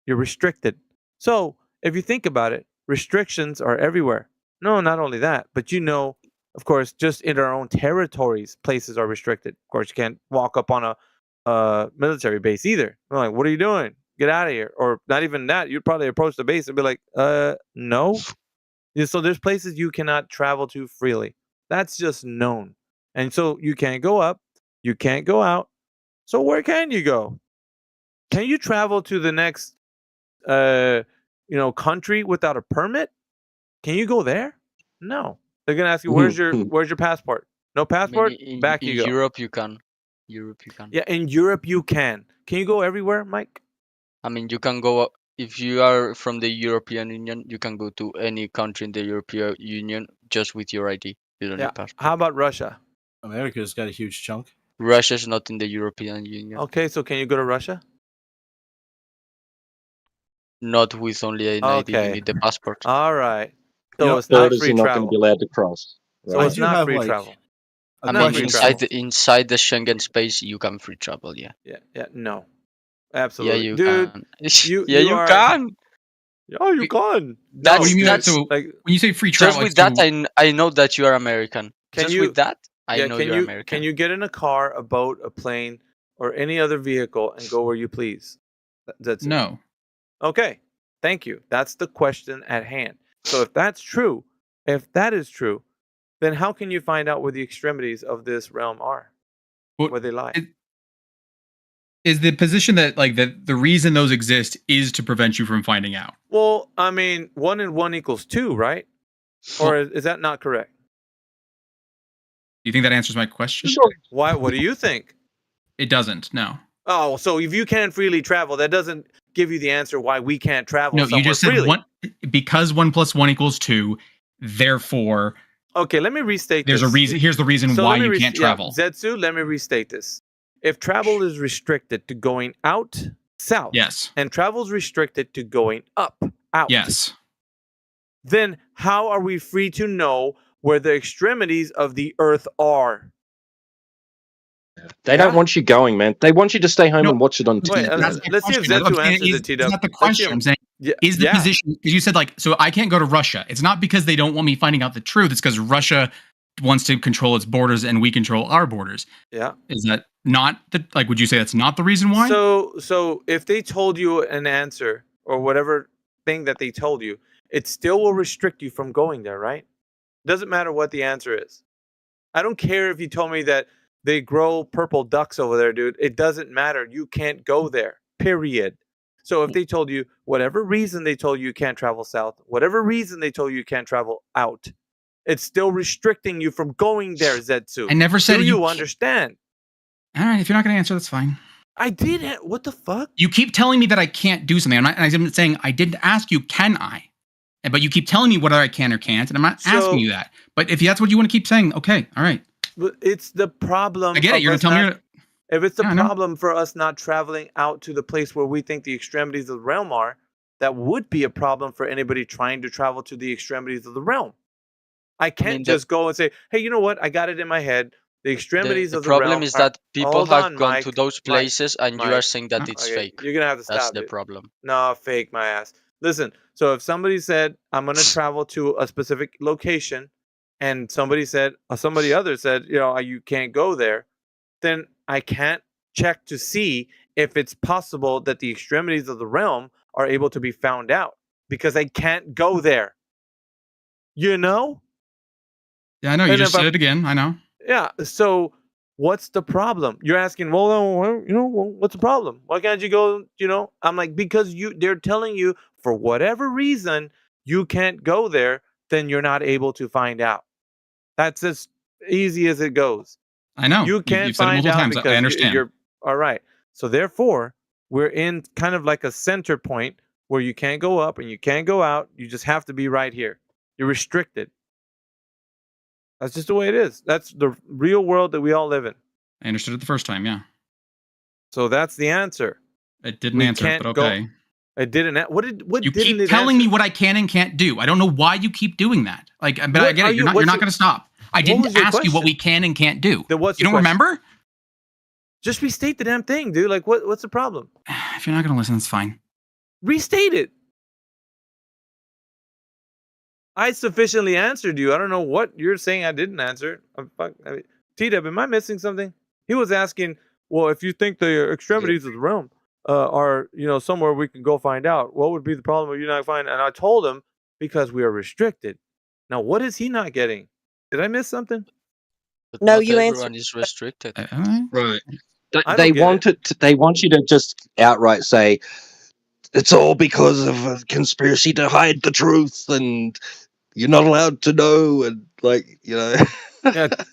you're restricted. So if you think about it, restrictions are everywhere. No, not only that, but of course, just in our own territories, places are restricted. Of course, you can't walk up on a military base either. I'm like, what are you doing? Get out of here. Or not even that. You'd probably approach the base and be like, no. So there's places you cannot travel to freely. That's just known. And so you can't go up, you can't go out. So where can you go? Can you travel to the next country without a permit? Can you go there? No. They're gonna ask you, where's your passport? No passport? Back you go. In Europe you can. Europe you can. Yeah, in Europe you can. Can you go everywhere, Mike? I mean, you can go if you are from the European Union, you can go to any country in the European Union just with your ID. You don't need passport. How about Russia? America's got a huge chunk. Russia's not in the European Union. Okay, so can you go to Russia? Not with only an ID. You need the passport. All right. So it's not free not travel. going to be allowed to cross. Right? So it's not free travel. I mean, inside the Schengen space, you can free travel. Yeah. Yeah. No. Absolutely. Yeah, you Dude, can. You can. Oh, you can. What do you mean? So like, when you say free travel, just with that, I know that you are American. With that, I know you're American. Can you get in a car, a boat, a plane, or any other vehicle and go where you please? That's it. No. Okay. Thank you. That's the question at hand. So if that is true, then how can you find out where the extremities of this realm are? Where they lie? Is the position that the reason those exist is to prevent you from finding out? Well, I mean, 1 and 1 equals 2, right? Or is that not correct? Do you think that answers my question? Why? What do you think? It doesn't. No. Oh, so if you can freely travel, that doesn't give you the answer why we can't travel. No, you just said freely. Because 1 + 1 = 2. Therefore, okay. Let me restate. There's this. a reason. Here's the reason why you can't travel. Zetsu, let me restate this. If travel is restricted to going out south, yes, and travel is restricted to going up out, yes, then how are we free to know where the extremities of the earth are? They don't want you going, man. They want you to stay home and watch it on TV. Let's see if Zetsu answers it, T-Dub. That's not the question. I'm saying, is the position, because you said so I can't go to Russia. It's not because they don't want me finding out the truth. It's because Russia wants to control its borders and we control our borders. Yeah. Is that not would you say that's not the reason why? So if they told you an answer or whatever thing that they told you, it still will restrict you from going there, right? Doesn't matter what the answer is. I don't care if you told me that they grow purple ducks over there, dude. It doesn't matter. You can't go there, period. So if they told you, whatever reason they told you can't travel south, whatever reason they told you can't travel out, it's still restricting you from going there, Zetsu. I never said you understand. All right, if you're not going to answer, that's fine. I did. What the fuck? You keep telling me that I can't do something. I'm saying I didn't ask you, can I? But you keep telling me whether I can or can't, and I'm not asking you that. But if that's what you want to keep saying, okay, all right. But it's the problem. I get it. You're going to tell me. If it's the problem for us not traveling out to the place where we think the extremities of the realm are, that would be a problem for anybody trying to travel to the extremities of the realm. I can't just go and say, hey, you know what? I got it in my head. The extremities of the realm. The problem is that people have gone to those places and you are saying that it's fake. You're going to have to stop. That's the problem. No, fake my ass. Listen, so if somebody said, I'm going to travel to a specific location, and somebody other said, you can't go there, then I can't check to see if it's possible that the extremities of the realm are able to be found out, because I can't go there. You know? Yeah, I know. You just said it again. I know. Yeah. So what's the problem? You're asking, what's the problem? Why can't you go, I'm like, because they're telling you for whatever reason, you can't go there, then you're not able to find out. That's as easy as it goes. I know. You can't find out because I understand. You're all right. So therefore, we're in kind of like a center point where you can't go up and you can't go out. You just have to be right here. You're restricted. That's just the way it is. That's the real world that we all live in. I understood it the first time, yeah. So that's the answer. It didn't answer it, but okay. It didn't. What you didn't keep telling me what I can and can't do. I don't know why you keep doing that. Like, but I get it. You're not going to stop. I didn't ask you what we can and can't do. You don't remember? Just restate the damn thing, dude. Like, what's the problem? If you're not going to listen, it's fine. Restate it. I sufficiently answered you. I don't know what you're saying I didn't answer. T-Dub, am I missing something? He was asking, well, if you think the extremities of the realm are, somewhere we can go find out, what would be the problem with you not finding? And I told him, because we are restricted. Now, what is he not getting? Did I miss something? But no, not you everyone answered. is restricted. Right. They want they want you to just outright say it's all because of a conspiracy to hide the truth, and you're not allowed to know, and yeah,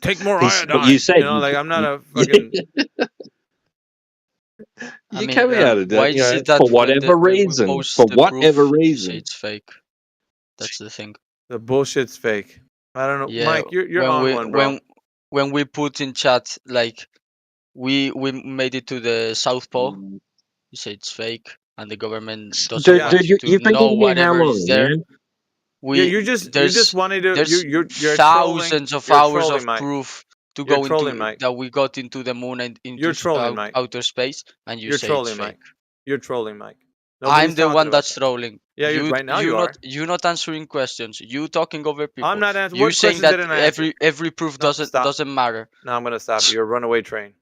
take more iodine. What you said, I'm not a fucking. You coming out of that, for whatever reason. For whatever reason, it's fake. That's the thing. The bullshit's fake. I don't know, yeah, Mike. You're on one, bro. When we put in chat like we made it to the South Pole, you say it's fake, and the government doesn't want you to know whatever is there. Man? You just wanted to. You're thousands of hours of Mike. proof to go into Mike. that we got into the moon and into outer space, and you're say trolling, it's fake. Mike. You're trolling, Mike. I'm the one that's trolling. Yeah, right now you are. You're not answering questions. You talking over people. I'm not answering. You're saying that every proof doesn't matter. No, I'm gonna stop you. You're a runaway train.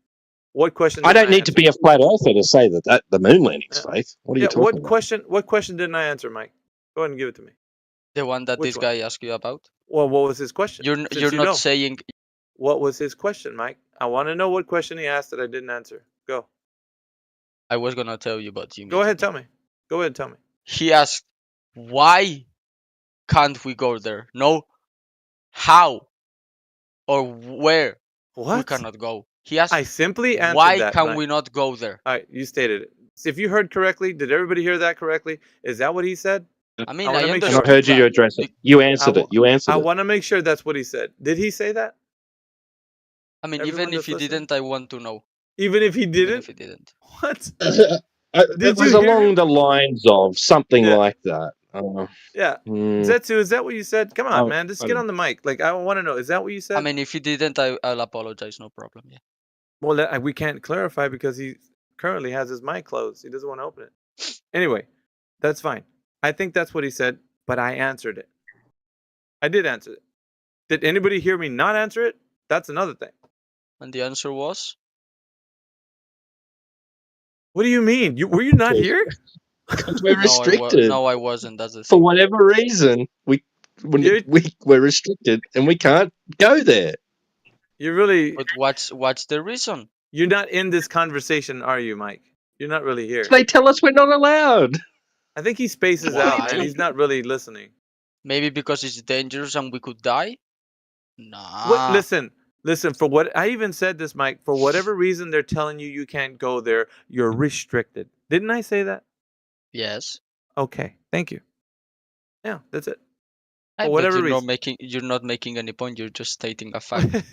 What question? I don't need to be a flat earther to say that the moon landing's fake. What are you talking about? What question didn't I answer, Mike? Go ahead and give it to me. The one that this guy asked you about. Well, what was his question? You're not saying. What was his question, Mike? I want to know what question he asked that I didn't answer. Go. I was gonna tell you, but you. Go ahead, tell me. Go ahead, tell me. He asked, "Why can't we go there? No, how or where we cannot go." He asked. I simply answered why that. Can we not go there? All right, you stated it. So if you heard correctly, did everybody hear that correctly? Is that what he said? I mean, I heard you address it. You answered it. You answered it. I want to make sure that's what he said. Did he say that? I mean, even if he didn't, I want to know. Even if he didn't? Even if he didn't. What? It was along the lines of something like that. Yeah. Zetsu, is that what you said? Come on, man. Just get on the mic. Like, I want to know. Is that what you said? I mean, if he didn't, I'll apologize. No problem. Yeah. Well, we can't clarify because he currently has his mic closed. He doesn't want to open it. Anyway, that's fine. I think that's what he said, but I answered it. I did answer it. Did anybody hear me not answer it? That's another thing. And the answer was? What do you mean? Were you not here? Because we're restricted. No, I wasn't. That's the thing. For whatever reason, we're restricted and we can't go there. You really. But what's the reason? You're not in this conversation, are you, Mike? You're not really here. They tell us we're not allowed. I think he spaces out, man. He's not really listening. Maybe because it's dangerous and we could die? Nah. Listen. For what I even said this, Mike. For whatever reason, they're telling you can't go there. You're restricted. Didn't I say that? Yes. Okay. Thank you. Yeah, that's it. For whatever reason, you're not making any point. You're just stating a fact.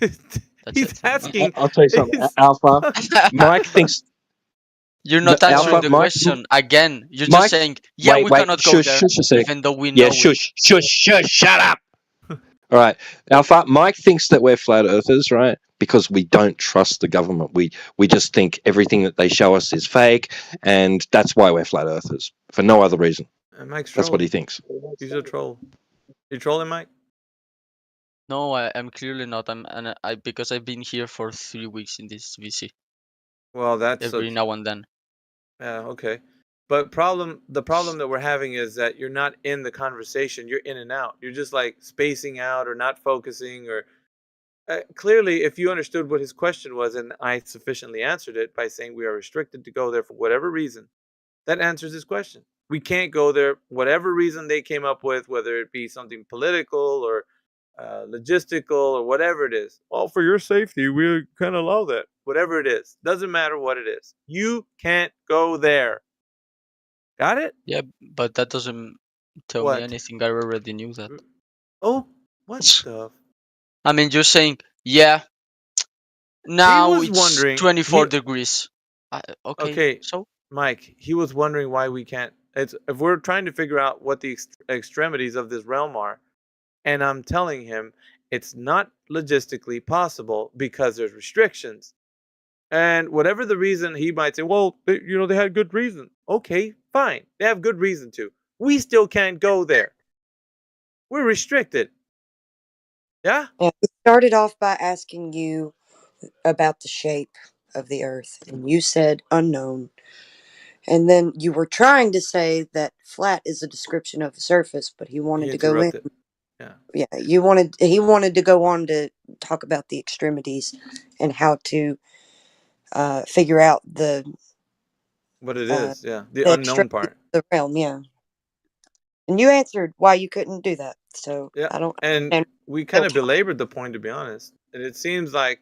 He's asking. I'll tell you something, Alpha. Mike thinks. You're not answering the question again. You're just saying, we cannot go there, even though we know. Yeah, shush, shut up. All right, Alpha. Mike thinks that we're flat earthers, right? Because we don't trust the government. We just think everything that they show us is fake, and that's why we're flat earthers, for no other reason. Mike's that's what he thinks. He's a troll. You trolling, Mike? No, I'm clearly not. Because I've been here for 3 weeks in this VC. Well, that's every now and then. Yeah, okay. But the problem that we're having is that you're not in the conversation. You're in and out. You're just like spacing out or not focusing. Or clearly, if you understood what his question was, and I sufficiently answered it by saying we are restricted to go there for whatever reason, that answers his question. We can't go there, whatever reason they came up with, whether it be something political or logistical or whatever it is. Well, for your safety, we can't allow that. whatever it is. Doesn't matter what it is. You can't go there. Got it? Yeah, but that doesn't tell me anything. I already knew that. Oh, what stuff? I mean, you're saying, yeah, now it's 24 degrees. Okay, so? Mike, he was wondering why we can't. If we're trying to figure out what the extremities of this realm are, and I'm telling him it's not logistically possible because there's restrictions. And whatever the reason, he might say, well, they had good reason. Okay, fine. They have good reason to. We still can't go there. We're restricted. Yeah? We started off by asking you about the shape of the Earth, and you said unknown. And then you were trying to say that flat is a description of the surface, but he wanted to go in. Yeah. He wanted to go on to talk about the extremities and how to figure out what it is. Yeah, the unknown part, the realm. Yeah, and you answered why you couldn't do that. So yeah, I don't. And we kind of belabored the point, to be honest. And it seems like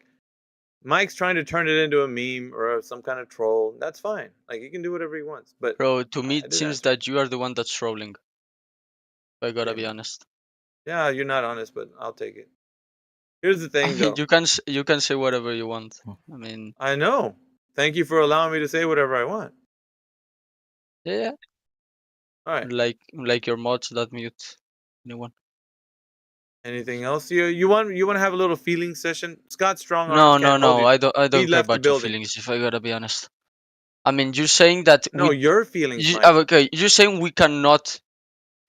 Mike's trying to turn it into a meme or some kind of troll. That's fine. Like, he can do whatever he wants. But bro, to me it seems that you are the one that's trolling. I gotta be honest. Yeah, you're not honest, but I'll take it. Here's the thing, though. You can say whatever you want. I mean, I know. Thank you for allowing me to say whatever I want. Yeah. All right. Like your mods that mute anyone. Anything else? You want to have a little feeling session? Scott Strong. No. I don't care about your feelings. If I gotta be honest. I mean, you're saying that. No, your feelings. Okay, you're saying we cannot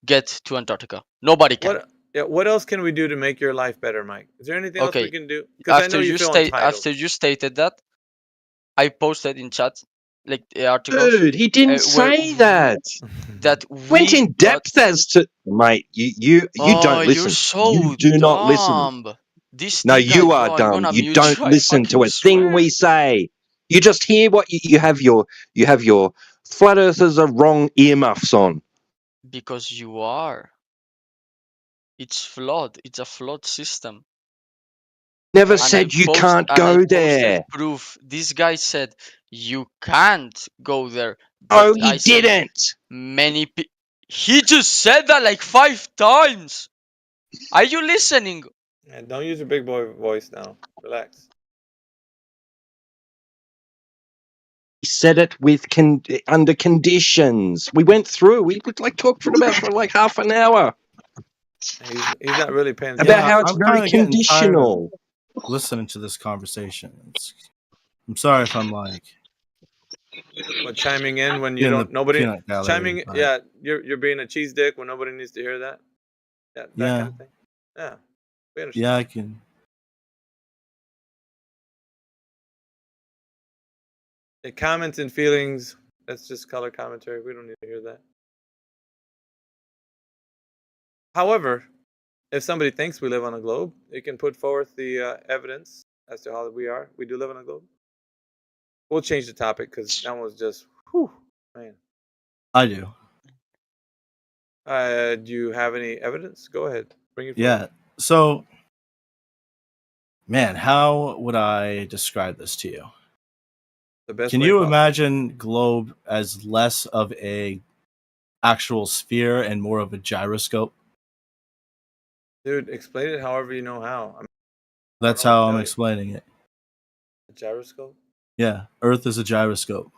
get to Antarctica. Nobody can. What else can we do to make your life better, Mike? Is there anything else we can do? Because I know you feel entitled. After you stated that, I posted in chat like the articles. Dude, he didn't say that. That went in depth as to, mate. You don't listen. You're so you do not listen. No, you are dumb. You don't listen to a thing we say. You just hear what you have your flat earthers are wrong earmuffs on. Because you are. It's flawed. It's a flawed system. Never said you can't go there. Proof. This guy said you can't go there. Oh, he didn't. Many people. He just said that like 5 times. Are you listening? Yeah, don't use your big boy voice now. Relax. He said it with under conditions. We went through. We talked for like half an hour. He's not really paying attention. About how it's very conditional. Listening to this conversation, I'm sorry if I'm like. What, chiming in when you don't? Nobody chiming. Yeah, you're being a cheese dick when nobody needs to hear that. Yeah, that kind of thing. Yeah, we understand. Yeah, I can. The comments and feelings. That's just color commentary. We don't need to hear that. However, if somebody thinks we live on a globe, they can put forth the evidence as to how we do live on a globe. We'll change the topic because that was just, whew, man. I do. Do you have any evidence? Go ahead. Bring it forward. Yeah. So, man, how would I describe this to you? The best. Can you imagine globe as less of a actual sphere and more of a gyroscope? Dude, explain it however you know how. That's how I'm explaining it. A gyroscope? Yeah, Earth is a gyroscope.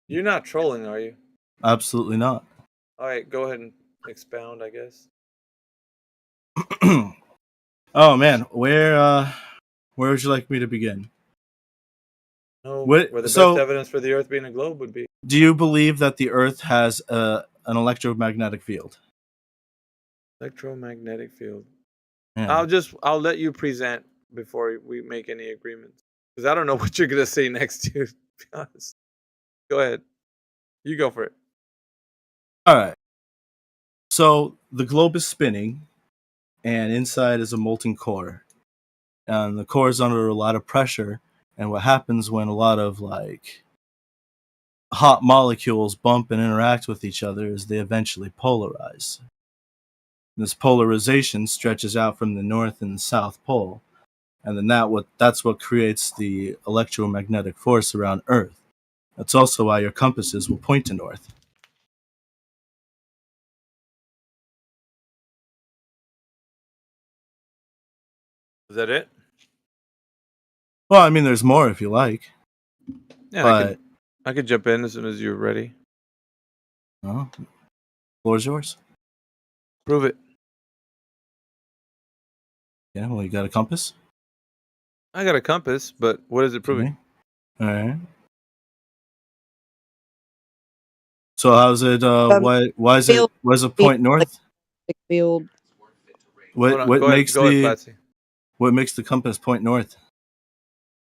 You're not trolling, are you? Absolutely not. All right, go ahead and expound, I guess. Oh man, where would you like me to begin? Where the best evidence for the Earth being a globe would be. Do you believe that the Earth has an electromagnetic field? Electromagnetic field. Yeah. I'll let you present before we make any agreements, because I don't know what you're gonna say next. To be honest, go ahead. You go for it. All right. So the globe is spinning, and inside is a molten core, and the core is under a lot of pressure. And what happens when a lot of like hot molecules bump and interact with each other is they eventually polarize. This polarization stretches out from the north and the south pole, and then that's what creates the electromagnetic force around Earth. That's also why your compasses will point to north. Is that it? Well, I mean, there's more if you like. Yeah, but I could jump in as soon as you're ready. Oh, floor's yours. Prove it. Yeah, well, you got a compass? I got a compass, but what is it proving? All right. So how's it? Why is it point north? Field. What makes the compass point north?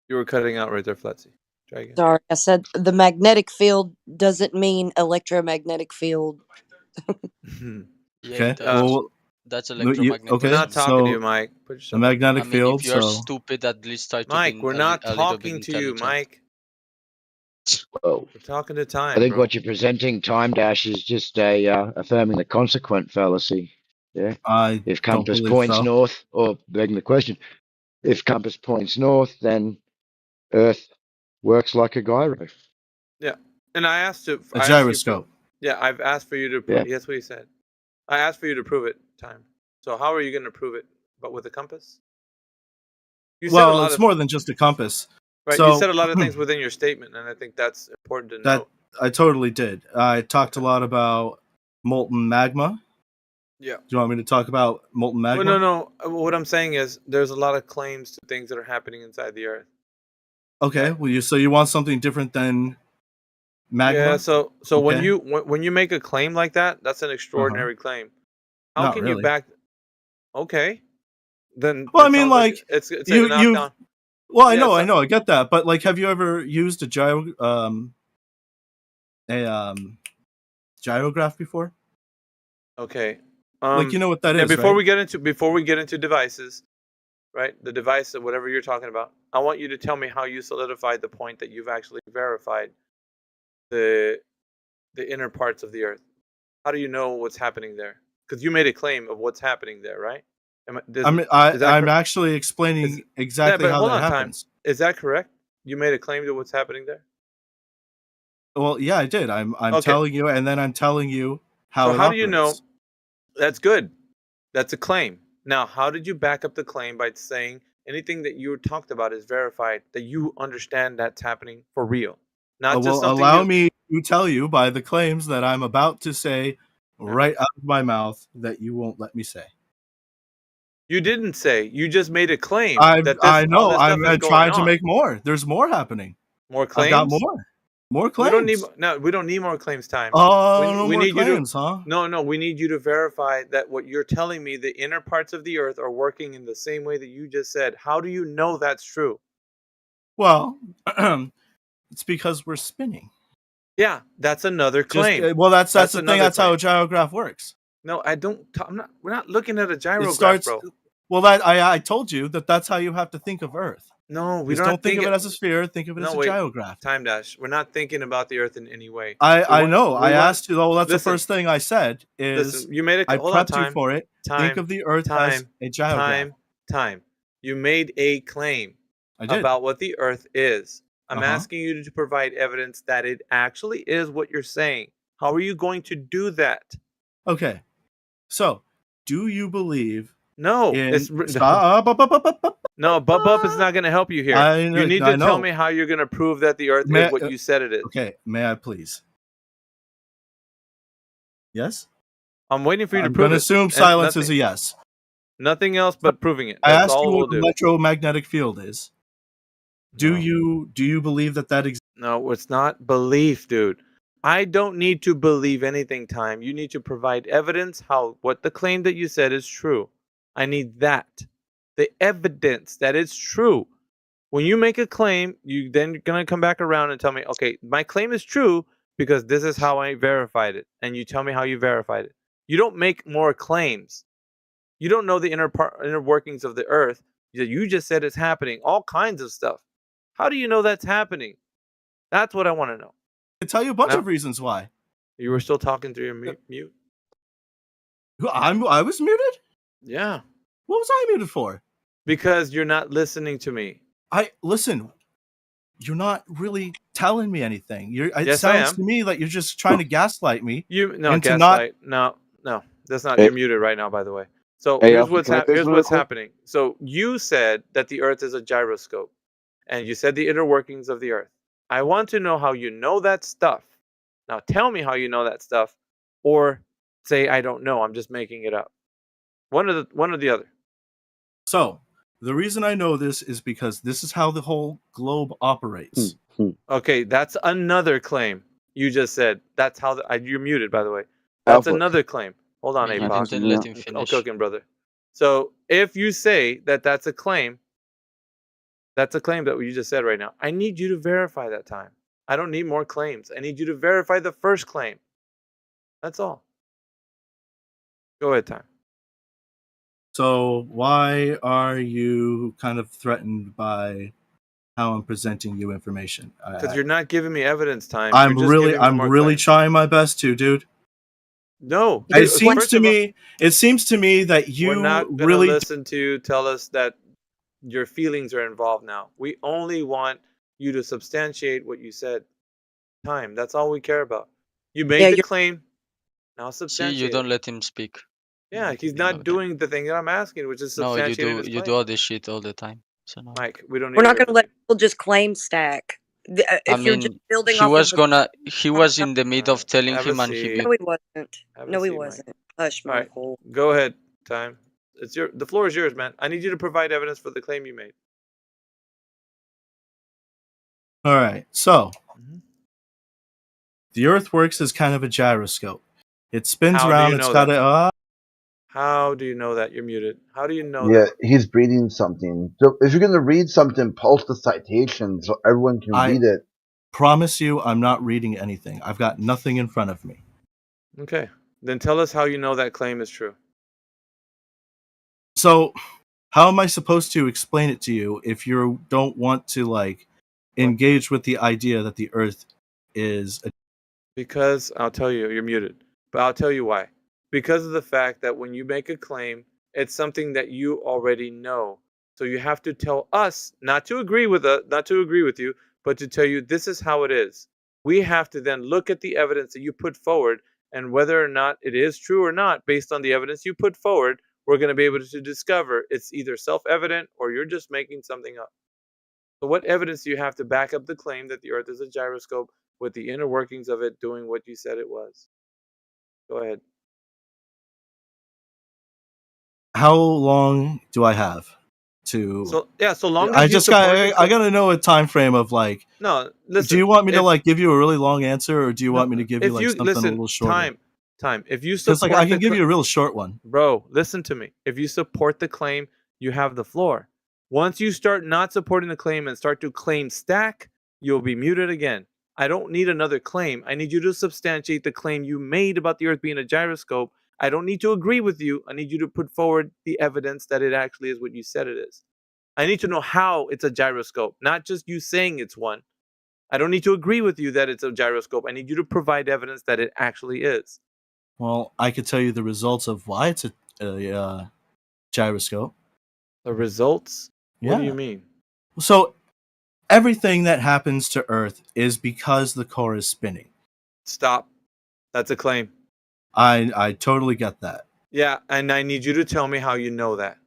You were cutting out right there, Flatsy. Try again. Sorry, I said the magnetic field doesn't mean electromagnetic field. Yeah, that's electromagnetic. Okay, we're not talking to you, Mike. The magnetic field. If you're stupid, at least try to Mike, be we're not talking to you, Mike. Well, we're talking to time. I think bro. what you're presenting, Time Dash, is just affirming the consequent fallacy. Yeah. If compass points north, or begging the question, if compass points north, then Earth works like a gyro. Yeah, and I asked you a gyroscope. I've asked for you to prove. Yes, what you said. I asked for you to prove it. Time. So how are you going to prove it? But with a compass? It's more than just a compass. Right. So, you said a lot of things within your statement, and I think that's important to know. I totally did. I talked a lot about molten magma. Yeah. Do you want me to talk about molten magma? Well, no. What I'm saying is there's a lot of claims to things that are happening inside the Earth. Okay. Right? Well, you want something different than magma? Yeah. So okay. when you make a claim like that, that's an extraordinary claim. How can you back? Okay. Then. Well, I mean, like it's a knockdown. Well, I know, I get that, but like, have you ever used a gyrograph before? Okay. Like, you know what that is, before right? we get into devices, right? The device of whatever you're talking about. I want you to tell me how you solidified the point that you've actually verified the inner parts of the Earth. How do you know what's happening there? Because you made a claim of what's happening there, right? I'm actually explaining exactly how that happens. Time. Is that correct? You made a claim to what's happening there? Well, yeah, I did. I'm telling you, and then I'm telling you how. So how do you know? That's good. That's a claim. Now, how did you back up the claim by saying anything that you talked about is verified, that you understand that's happening for real? Not just something. Allow me to tell you by the claims that I'm about to say right out of my mouth that you won't let me say. You didn't say. You just made a claim. I know. I'm trying to make more. There's more happening. More claims? I've got more. More claims. We don't need more claims, Time. Oh, we need claims, huh? No. We need you to verify that what you're telling me, the inner parts of the Earth are working in the same way that you just said. How do you know that's true? Well, it's because we're spinning. Yeah, that's another claim. That's the thing. That's how a gyrograph works. No, I don't. We're not looking at a gyrograph, bro. Well, I told you that's how you have to think of Earth. No, we don't think of it as a sphere. Think of it as a gyrograph. Time Dash. We're not thinking about the Earth in any way. I know. I asked you. That's the first thing I said. You made it. I prepped you for it. Think of the Earth as a gyrograph. Time. You made a claim about what the Earth is. I'm asking you to provide evidence that it actually is what you're saying. How are you going to do that? Okay. So, do you believe? No. No, Bub is not going to help you here. You need to tell me how you're going to prove that the Earth is what you said it is. Okay. May I please? Yes? I'm waiting for you to prove it. I'm going to assume silence is a yes. Nothing else but proving it. I asked you what the electromagnetic field is. Do you believe that exists? No, it's not belief, dude. I don't need to believe anything, Time. You need to provide evidence what the claim that you said is true. I need that. The evidence that it's true. When you make a claim, you then going to come back around and tell me, okay, my claim is true because this is how I verified it. And you tell me how you verified it. You don't make more claims. You don't know the inner workings of the Earth. You just said it's happening. All kinds of stuff. How do you know that's happening? That's what I want to know. I can tell you a bunch of reasons why. You were still talking through your mute. I was muted? Yeah. What was I muted for? Because you're not listening to me. Listen. You're not really telling me anything. It Yes, sounds I am. to me like you're just trying to gaslight me. Gaslight. No. That's not. You're muted right now, by the way. So here's what's happening. So you said that the Earth is a gyroscope, and you said the inner workings of the Earth. I want to know how you know that stuff. Now tell me how you know that stuff, or say I don't know. I'm just making it up. One or the other. So the reason I know this is because this is how the whole globe operates. Okay, that's another claim you just said. That's how you're muted, by the way. That's another claim. Hold on, APOC. Then let him finish. I'm cooking, brother. So if you say that that's a claim that you just said right now, I need you to verify that time. I don't need more claims. I need you to verify the first claim. That's all. Go ahead, time. So why are you kind of threatened by how I'm presenting you information? Because you're not giving me evidence, time. I'm really trying my best to, dude. No, it seems to me that you we're not gonna really listen to tell us that your feelings are involved now. We only want you to substantiate what you said. Time. That's all we care about. You made the claim. Now substantiate. See, you don't let him speak. Yeah, he's not doing the thing that I'm asking, which is substantiating his you do all this shit all the time. So no. Mike, we don't. We're not going to let people just claim stack. I mean, he was in the mid of telling him, and he. No, he wasn't. No, he wasn't. Hush, Michael. Go ahead. Time. The floor is yours, man. I need you to provide evidence for the claim you made. All right. So, the Earth works as kind of a gyroscope. It spins around. It's got a. How do you know that? You're muted. How do you know that? Yeah, he's reading something. So if you're going to read something, post the citation so everyone can read it. Promise you, I'm not reading anything. I've got nothing in front of me. Okay. Then tell us how you know that claim is true. So, how am I supposed to explain it to you if you don't want to, engage with the idea that the Earth is a... Because, I'll tell you, you're muted. But I'll tell you why. Because of the fact that when you make a claim, it's something that you already know. So you have to tell us not to agree with you, but to tell you this is how it is. We have to then look at the evidence that you put forward, and whether or not it is true or not, based on the evidence you put forward, we're going to be able to discover it's either self-evident or you're just making something up. So what evidence do you have to back up the claim that the Earth is a gyroscope with the inner workings of it doing what you said it was? Go ahead. How long do I have to? So long as I just I got to know a time frame of No, listen. Do you want me to give you a really long answer, or do you want me to give you something a little shorter? Time. If you support, I can give you a real short one, bro. Listen to me. If you support the claim, you have the floor. Once you start not supporting the claim and start to claim stack, you'll be muted again. I don't need another claim. I need you to substantiate the claim you made about the Earth being a gyroscope. I don't need to agree with you. I need you to put forward the evidence that it actually is what you said it is. I need to know how it's a gyroscope, not just you saying it's one. I don't need to agree with you that it's a gyroscope. I need you to provide evidence that it actually is. Well, I could tell you the results of why it's a gyroscope. The results? What do you mean? So, everything that happens to Earth is because the core is spinning. Stop. That's a claim. I totally get that. Yeah, and I need you to tell me how you know that.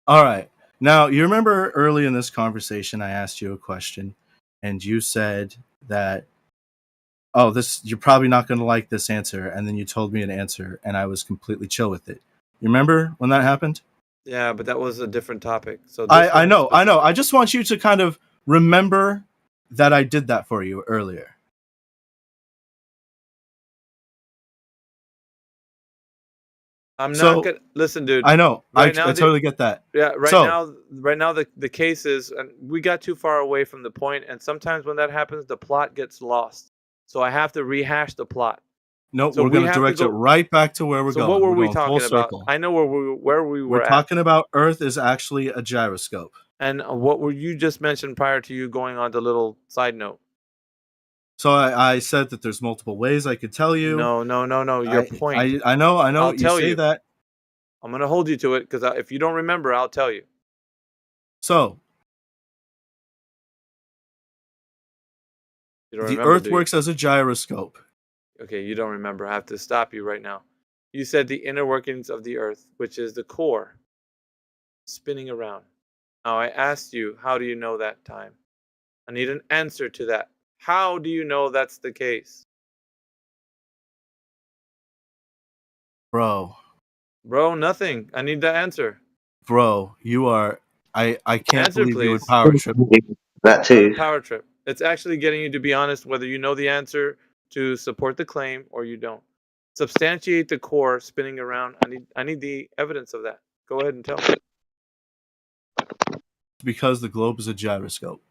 All right. Now, you remember early in this conversation, I asked you a question, and you said that, you're probably not going to like this answer, and then you told me an answer, and I was completely chill with it. You remember when that happened? Yeah, but that was a different topic. So I know. I just want you to kind of remember that I did that for you earlier. I'm not gonna listen, dude. I know. I totally get that. Yeah, right now the case is, and we got too far away from the point, and sometimes when that happens, the plot gets lost. So I have to rehash the plot. Nope, we're going to direct it right back to where we're going. So what were we going talking about? I know where we were. We're talking about Earth is actually a gyroscope. And what were you just mentioned prior to you going on the little side note? So I said that there's multiple ways I could tell you. No. Your point. I know. I'll you tell say you that. I'm going to hold you to it because if you don't remember, I'll tell you. So the Earth works as a gyroscope. Okay, you don't remember. I have to stop you right now. You said the inner workings of the Earth, which is the core, spinning around. Now, I asked you, how do you know that time? I need an answer to that. How do you know that's the case? Bro, nothing. I need the answer. Bro, you are... I can't Answer, believe please. you would power trip. That too. Not a power trip. It's actually getting you to be honest whether you know the answer to support the claim or you don't. Substantiate the core spinning around. I need the evidence of that. Go ahead and tell me. Because the globe is a gyroscope.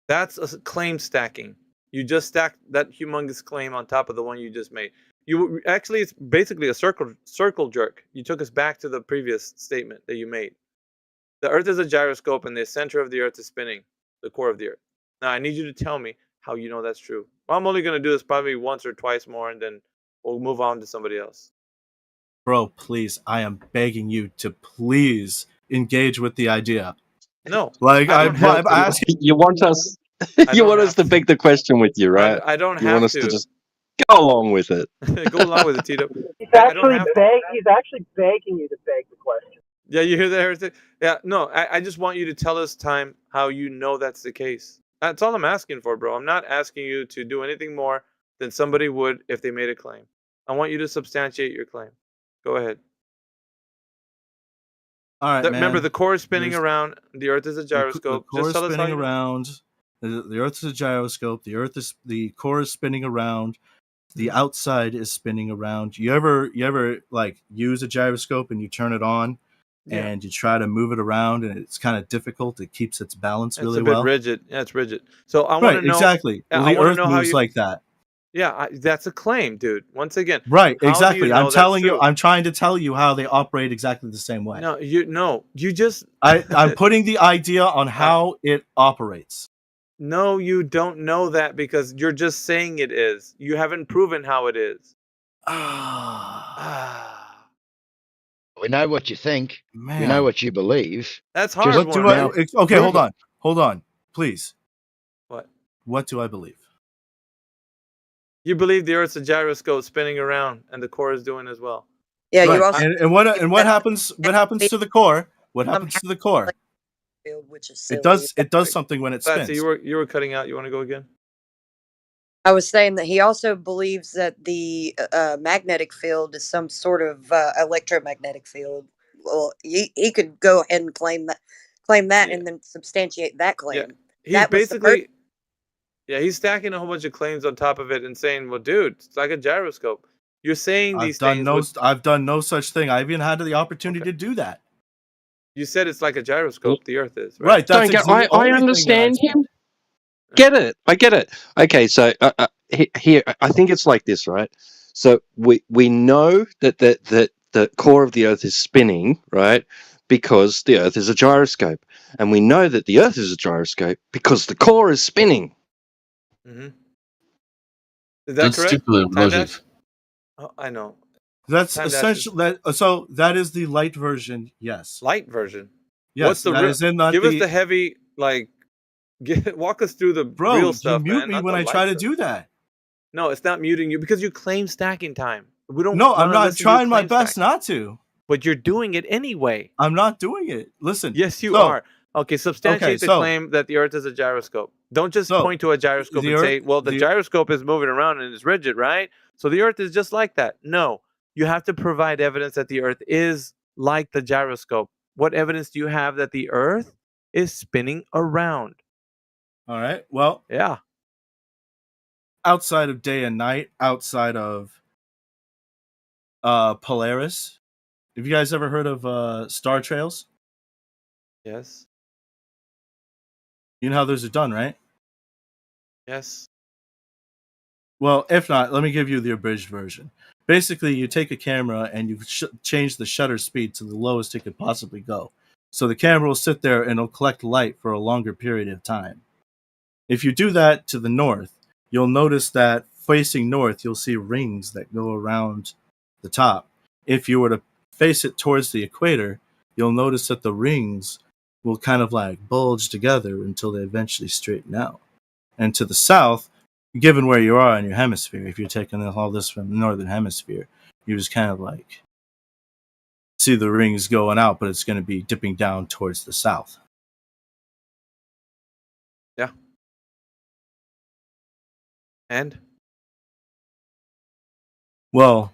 That's a claim stacking. You just stacked that humongous claim on top of the one you just made. You actually, it's basically a circle jerk. You took us back to the previous statement that you made. The Earth is a gyroscope, and the center of the Earth is spinning, the core of the Earth. Now, I need you to tell me how you know that's true. Well, I'm only going to do this probably once or twice more, and then we'll move on to somebody else. Bro, please, I am begging you to please engage with the idea. No, like I'm asking. You want us? You want us to beg the question with you, right? I don't have You want us to just go along with it. Go along with it, Tito. He's actually begging you to beg the question. Yeah, you hear that, Heretic? Yeah, no, I just want you to tell us, Time, how you know that's the case. That's all I'm asking for, bro. I'm not asking you to do anything more than somebody would if they made a claim. I want you to substantiate your claim. Go ahead. All right, Remember, the core is spinning around. The Earth is a gyroscope. The core is spinning around. The Earth is a gyroscope. The core is spinning around. The outside is spinning around. You ever like use a gyroscope and you turn it on, and you try to move it around, and it's kind of difficult. It keeps its balance really well. It's a bit rigid. Yeah, it's rigid. So I want to know exactly. Well, the Earth moves like that. Yeah, that's a claim, dude. Once again, right? Exactly. I'm telling you. I'm trying to tell you how they operate exactly the same way. No, you just. I'm putting the idea on how it operates. No, you don't know that because you're just saying it is. You haven't proven how it is. We know what you think. Man. We know what you believe. That's hard. Okay, hold on, please. What do I believe? You believe the Earth's a gyroscope spinning around, and the core is doing as well. Yeah, right. you also. And what happens? What happens to the core? What happens to the core? Which is it does something when it spins. Betsy, you were cutting out. You want to go again? I was saying that he also believes that the magnetic field is some sort of electromagnetic field. Well, he could go ahead and claim that, and then substantiate that claim. Yeah, he's stacking a whole bunch of claims on top of it and saying, "Well, dude, it's like a gyroscope." You're saying these things. I've done no such thing. I even had the opportunity to do that. You said it's like a gyroscope. The Earth is right. That's I understand him. Get it? I get it. Okay, so here I think it's like this, right? So we know that the core of the Earth is spinning, right? Because the Earth is a gyroscope, and we know that the Earth is a gyroscope because the core is spinning. Mm-hmm. Is that correct? Logic. Oh, I know. That's essential. So that is the light version. Yes. Light version. Yes. What's the give us the heavy walk us through the real stuff. You mute me when I try to do that. No, it's not muting you because you claim stacking time. We don't. No, I'm not trying my best not to. But you're doing it anyway. I'm not doing it. Listen. Yes, you are. Okay, substantiate the claim that the Earth is a gyroscope. Don't just point to a gyroscope and say, well, the gyroscope is moving around and it's rigid, right? So the Earth is just like that. No, you have to provide evidence that the Earth is like the gyroscope. What evidence do you have that the Earth is spinning around? All right. Well, yeah. Outside of day and night, outside of Polaris, have you guys ever heard of star trails? Yes. You know how those are done, right? Yes. Well, if not, let me give you the abridged version. Basically, you take a camera and you change the shutter speed to the lowest it could possibly go. So the camera will sit there and it'll collect light for a longer period of time. If you do that to the north, you'll notice that facing north, you'll see rings that go around the top. If you were to face it towards the equator, you'll notice that the rings will kind of like bulge together until they eventually straighten out. And to the south, given where you are in your hemisphere, if you're taking all this from the northern hemisphere, you just kind of like see the rings going out, but it's going to be dipping down towards the south. Yeah. And? Well,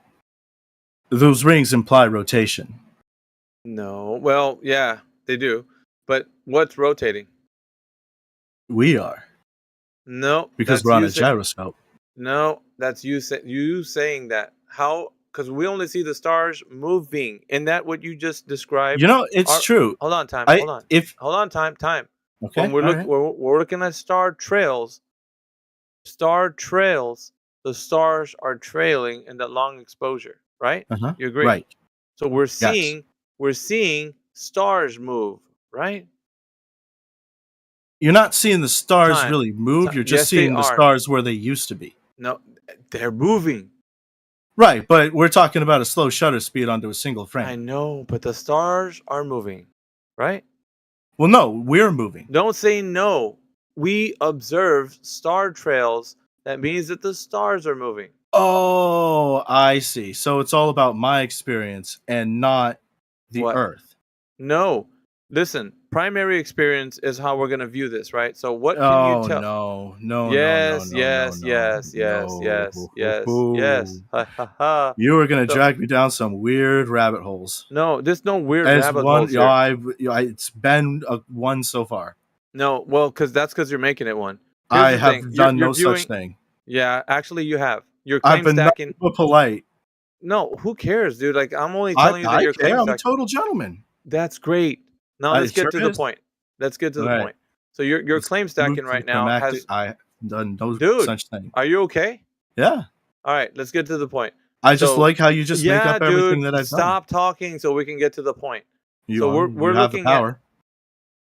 those rings imply rotation. No. Well, yeah, they do. But what's rotating? We are. No. Because we're on a gyroscope. No, that's you saying that. How? Because we only see the stars moving. Isn't that what you just described? You know, it's true. Hold on, time. Time. Okay. When we're looking at star trails, the stars are trailing in that long exposure, right? You agree? Right. So we're seeing stars move, right? You're not seeing the stars really move. You're just seeing the stars where they used to be. No, they're moving. Right, but we're talking about a slow shutter speed onto a single frame. I know, but the stars are moving, right? Well, no, we're moving. Don't say no. We observe star trails. That means that the stars are moving. Oh, I see. So it's all about my experience and not the Earth. No. Listen, primary experience is how we're going to view this, right? So what can you tell? No. Yes. You were going to drag me down some weird rabbit holes. No, there's no weird rabbit holes here. It's been one so far. No, well, that's because you're making it one. I have done no such thing. Yeah, actually you have. You're claim I've been stacking. Polite. No, who cares, dude? Like, I'm only telling you that you're claim stacking. I'm a total gentleman. That's great. Now let's get to the point. Let's get to the point. So you're claim stacking right now. I've done no such thing. Are you okay? Yeah. All right, let's get to the point. I just like how you just make up everything that I've done. Stop talking so we can get to the point. We're have the power.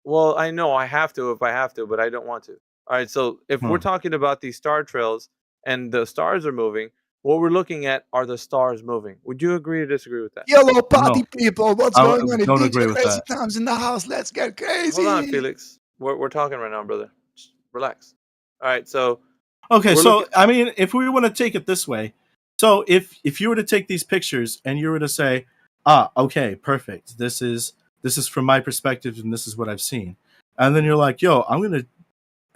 Well, I know I have to if I have to, but I don't want to. All right, so if we're talking about these star trails and the stars are moving, what we're looking at are the stars moving. Would you agree or disagree with that? Yellow party people, what's going on? Don't agree with Crazy that. Times in the house. Let's get crazy. Hold on, Felix. We're talking right now, brother. Just relax. All right, so. Okay, so I mean, if we want to take it this way, so if you were to take these pictures and you were to say, okay, perfect. This is from my perspective and this is what I've seen, and then you're like, yo, I'm gonna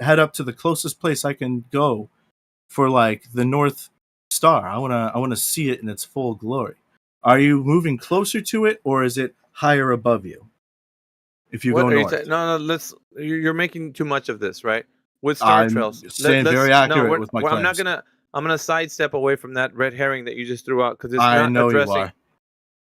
head up to the closest place I can go for like the North Star. I wanna see it in its full glory. Are you moving closer to it or is it higher above you? If you go north. No, you're making too much of this, right? With star trails. Staying very accurate with my claims. I'm gonna sidestep away from that red herring that you just threw out because it's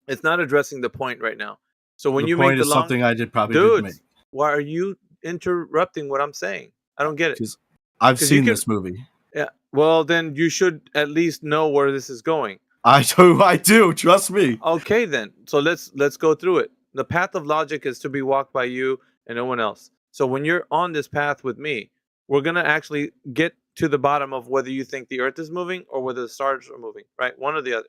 it's not addressing the point right now. So when you make the long, something I did probably make. Why are you interrupting what I'm saying? I don't get it. Because I've seen this movie. Yeah. Well, then you should at least know where this is going. I do. Trust me. Okay, then. So let's go through it. The path of logic is to be walked by you and no one else. So when you're on this path with me, we're gonna actually get to the bottom of whether you think the Earth is moving or whether the stars are moving. Right? One or the other.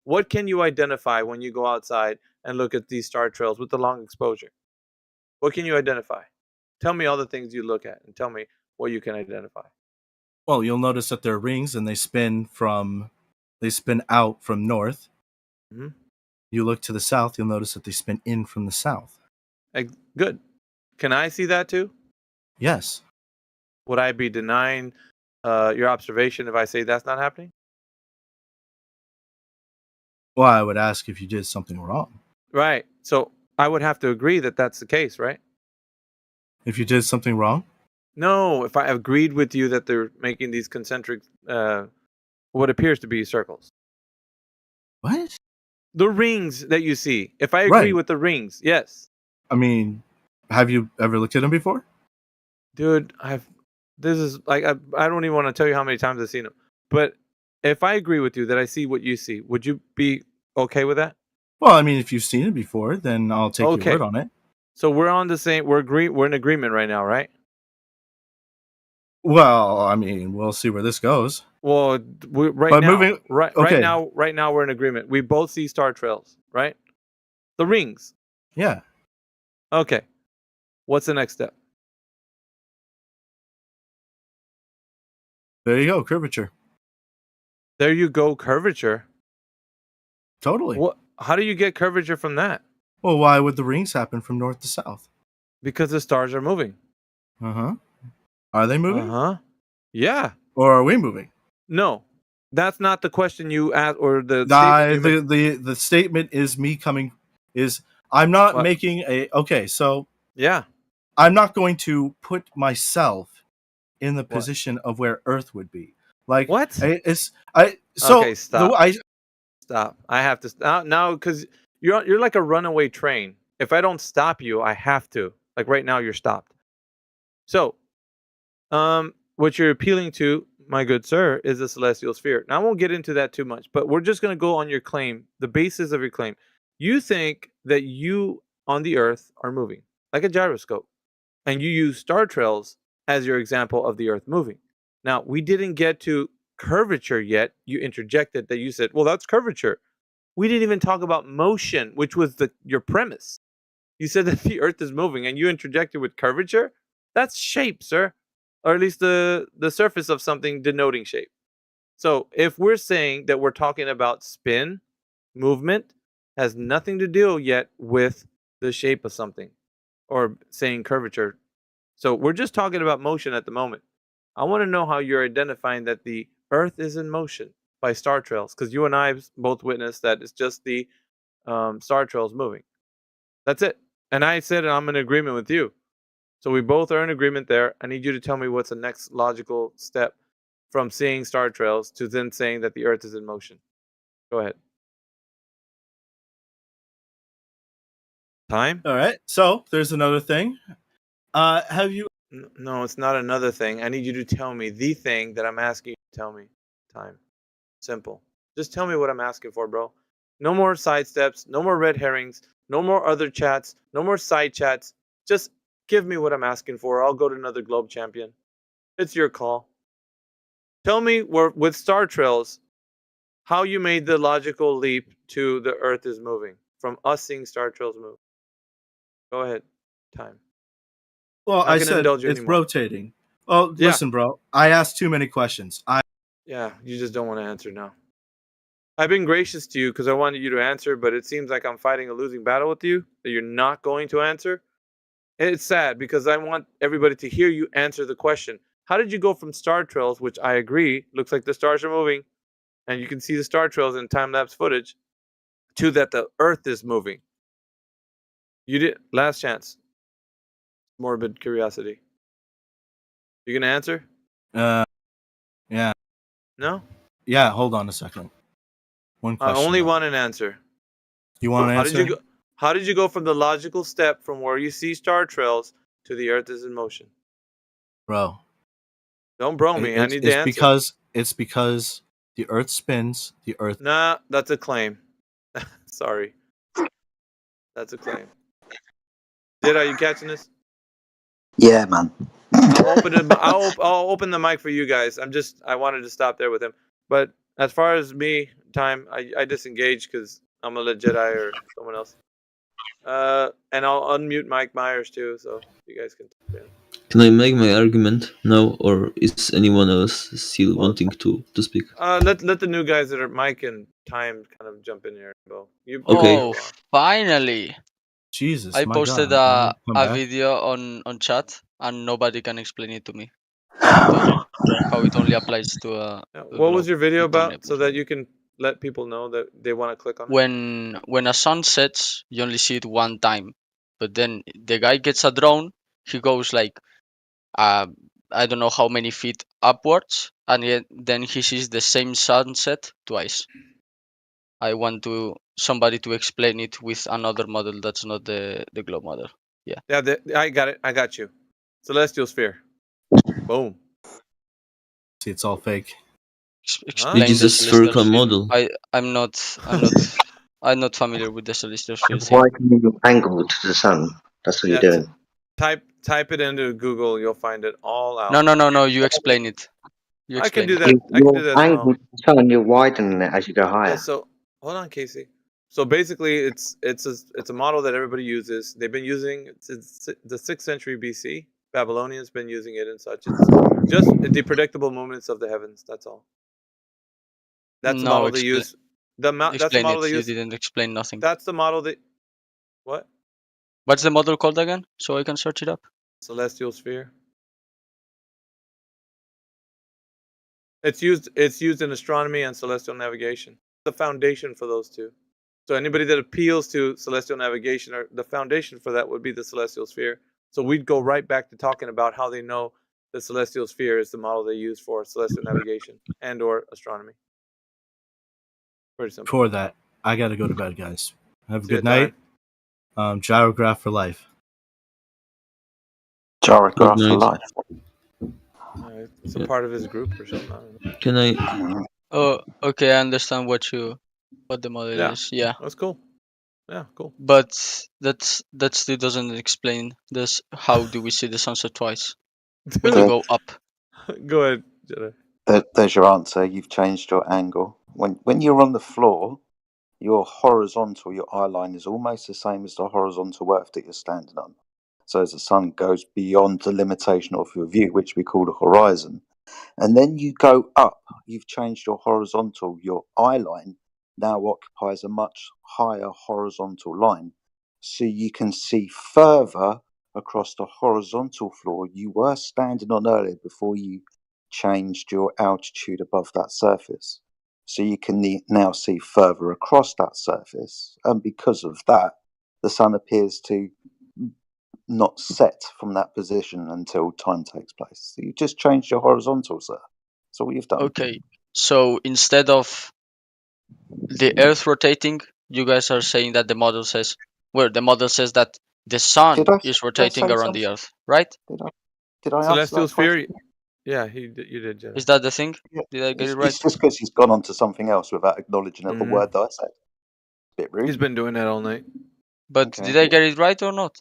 What can you identify when you go outside and look at these star trails with the long exposure? What can you identify? Tell me all the things you look at and tell me what you can identify. Well, you'll notice that they're rings and they spin out from north. Mm-hmm. You look to the south, you'll notice that they spin in from the south. Good. Can I see that too? Yes. Would I be denying your observation if I say that's not happening? Well, I would ask if you did something wrong. Right. So I would have to agree that that's the case, right? If you did something wrong? No, if I agreed with you that they're making these concentric, what appears to be circles. What? The rings that you see. If I agree with the rings, yes. I mean, have you ever looked at them before? Dude, this is like, I don't even want to tell you how many times I've seen them. But if I agree with you that I see what you see, would you be okay with that? Well, I mean, if you've seen it before, then I'll take your word on it. So we're on the same. We're in agreement right now, right? Well, I mean, we'll see where this goes. Well, right now we're in agreement. We both see star trails, right? The rings. Yeah. Okay. What's the next step? There you go, curvature. There you go, curvature. Totally. What? How do you get curvature from that? Well, why would the rings happen from north to south? Because the stars are moving. Uh-huh. Are they moving? Uh-huh. Yeah. Or are we moving? No. That's not the question you asked, or the the statement is me coming is I'm not What? making a okay, so yeah. I'm not going to put myself in the position of where Earth would be. Like what? Okay, stop. Stop. I have to now because you're like a runaway train. If I don't stop you, I have to. Like right now, you're stopped. So, what you're appealing to, my good sir, is the celestial sphere. Now I won't get into that too much, but we're just going to go on your claim, the basis of your claim. You think that you on the Earth are moving like a gyroscope, and you use star trails as your example of the Earth moving. Now we didn't get to curvature yet. You interjected that you said, "Well, that's curvature." We didn't even talk about motion, which was your premise. You said that the Earth is moving, and you interjected with curvature. That's shape, sir, or at least the surface of something denoting shape. So if we're saying that we're talking about spin, movement, has nothing to do yet with the shape of something, or saying curvature. So we're just talking about motion at the moment. I want to know how you're identifying that the Earth is in motion by star trails, because you and I both witnessed that it's just the star trails moving. That's it. And I said I'm in agreement with you. So we both are in agreement there. I need you to tell me what's the next logical step from seeing star trails to then saying that the Earth is in motion. Go ahead. Time? All right. So there's another thing. Have you? No, it's not another thing. I need you to tell me the thing that I'm asking you to tell me. Time. Simple. Just tell me what I'm asking for, bro. No more side steps. No more red herrings. No more other chats. No more side chats. Just give me what I'm asking for. I'll go to another globe champion. It's your call. Tell me with star trails how you made the logical leap to the Earth is moving from us seeing star trails move. Go ahead. Time. Well, I said it's rotating. Oh, Yeah. listen, bro. I asked too many questions. Yeah, you just don't want to answer now. I've been gracious to you because I wanted you to answer, but it seems like I'm fighting a losing battle with you, that you're not going to answer. It's sad because I want everybody to hear you answer the question. How did you go from star trails, which I agree, looks like the stars are moving, and you can see the star trails in time-lapse footage, to that the Earth is moving? You did. Last chance. Morbid curiosity. You gonna answer? Yeah. No? Yeah, hold on a second. One question. I only want an answer. You want an answer? How did you go from the logical step from where you see star trails to the Earth is in motion? Bro. Don't bro me. I need the answer. It's because the Earth spins. The Earth. Nah, that's a claim. Sorry. That's a claim. Are you catching this? Yeah, man. I'll open the mic for you guys. I wanted to stop there with him. But as far as me, time, I disengage because I'm a legit Jedi or someone else. And I'll unmute Mike Myers too, so you guys can talk to him. Can I make my argument now, or is anyone else still wanting to speak? Let the new guys that are Mike and Time kind of jump in here. Okay. Oh, finally! Jesus, I posted a video on chat, and nobody can explain it to me. How it only applies to what was your video about, so that you can let people know that they want to click on it? When a sun sets, you only see it one time, but then the guy gets a drone. He goes like, I don't know how many feet upwards, and then he sees the same sunset twice. I want somebody to explain it with another model that's not the globe model. Yeah. Yeah, I got it. I got you. Celestial sphere. Boom. See, it's all fake. Explain Which is a spherical model. I'm not familiar with the celestial sphere. Why can you angle to the sun? That's what you're doing. Type it into Google. You'll find it all out. No. You explain it. I can do that. I can do that. Angle to the sun, you're widening it as you go higher. Yeah, so hold on, Casey. So basically, it's a model that everybody uses. They've been using it since the 6th century BC. Babylonians been using it and such. It's just the predictable movements of the heavens. That's all. That's the model they use. That's the model they use. You didn't explain nothing. That's the model they. What? What's the model called again? So I can search it up. Celestial sphere. It's used in astronomy and celestial navigation. The foundation for those two. So anybody that appeals to celestial navigation, or the foundation for that would be the celestial sphere. So we'd go right back to talking about how they know the celestial sphere is the model they use for celestial navigation and or astronomy. Pretty simple. For that, I got to go to bed, guys. Have a good night. Gyrograph for life. Gyrograph for life. It's a part of his group or something. I don't know. Can I? Oh, okay. I understand what the model is. Yeah, that's cool. Yeah, cool. But that still doesn't explain this. How do we see the sunset twice when you go up? Go ahead, Jedi. There's your answer. You've changed your angle. When you're on the floor, your horizontal, your eye line is almost the same as the horizontal earth that you're standing on. So as the sun goes beyond the limitation of your view, which we call the horizon, and then you go up, you've changed your horizontal, your eye line now occupies a much higher horizontal line. So you can see further across the horizontal floor you were standing on earlier before you changed your altitude above that surface. So you can now see further across that surface. And because of that, the sun appears to not set from that position until time takes place. So you've just changed your horizontals there. That's all you've done. Okay, so instead of the Earth rotating, you guys are saying that the model says, that the sun is rotating around the Earth, right? Did I Celestial answer that sphere? question? Yeah, you did, Jedi. Is that the thing? Yeah. Did I get it right? It's just because he's gone on to something else without acknowledging a word that I said. A bit rude. He's been doing that all night. But did I get it right or not?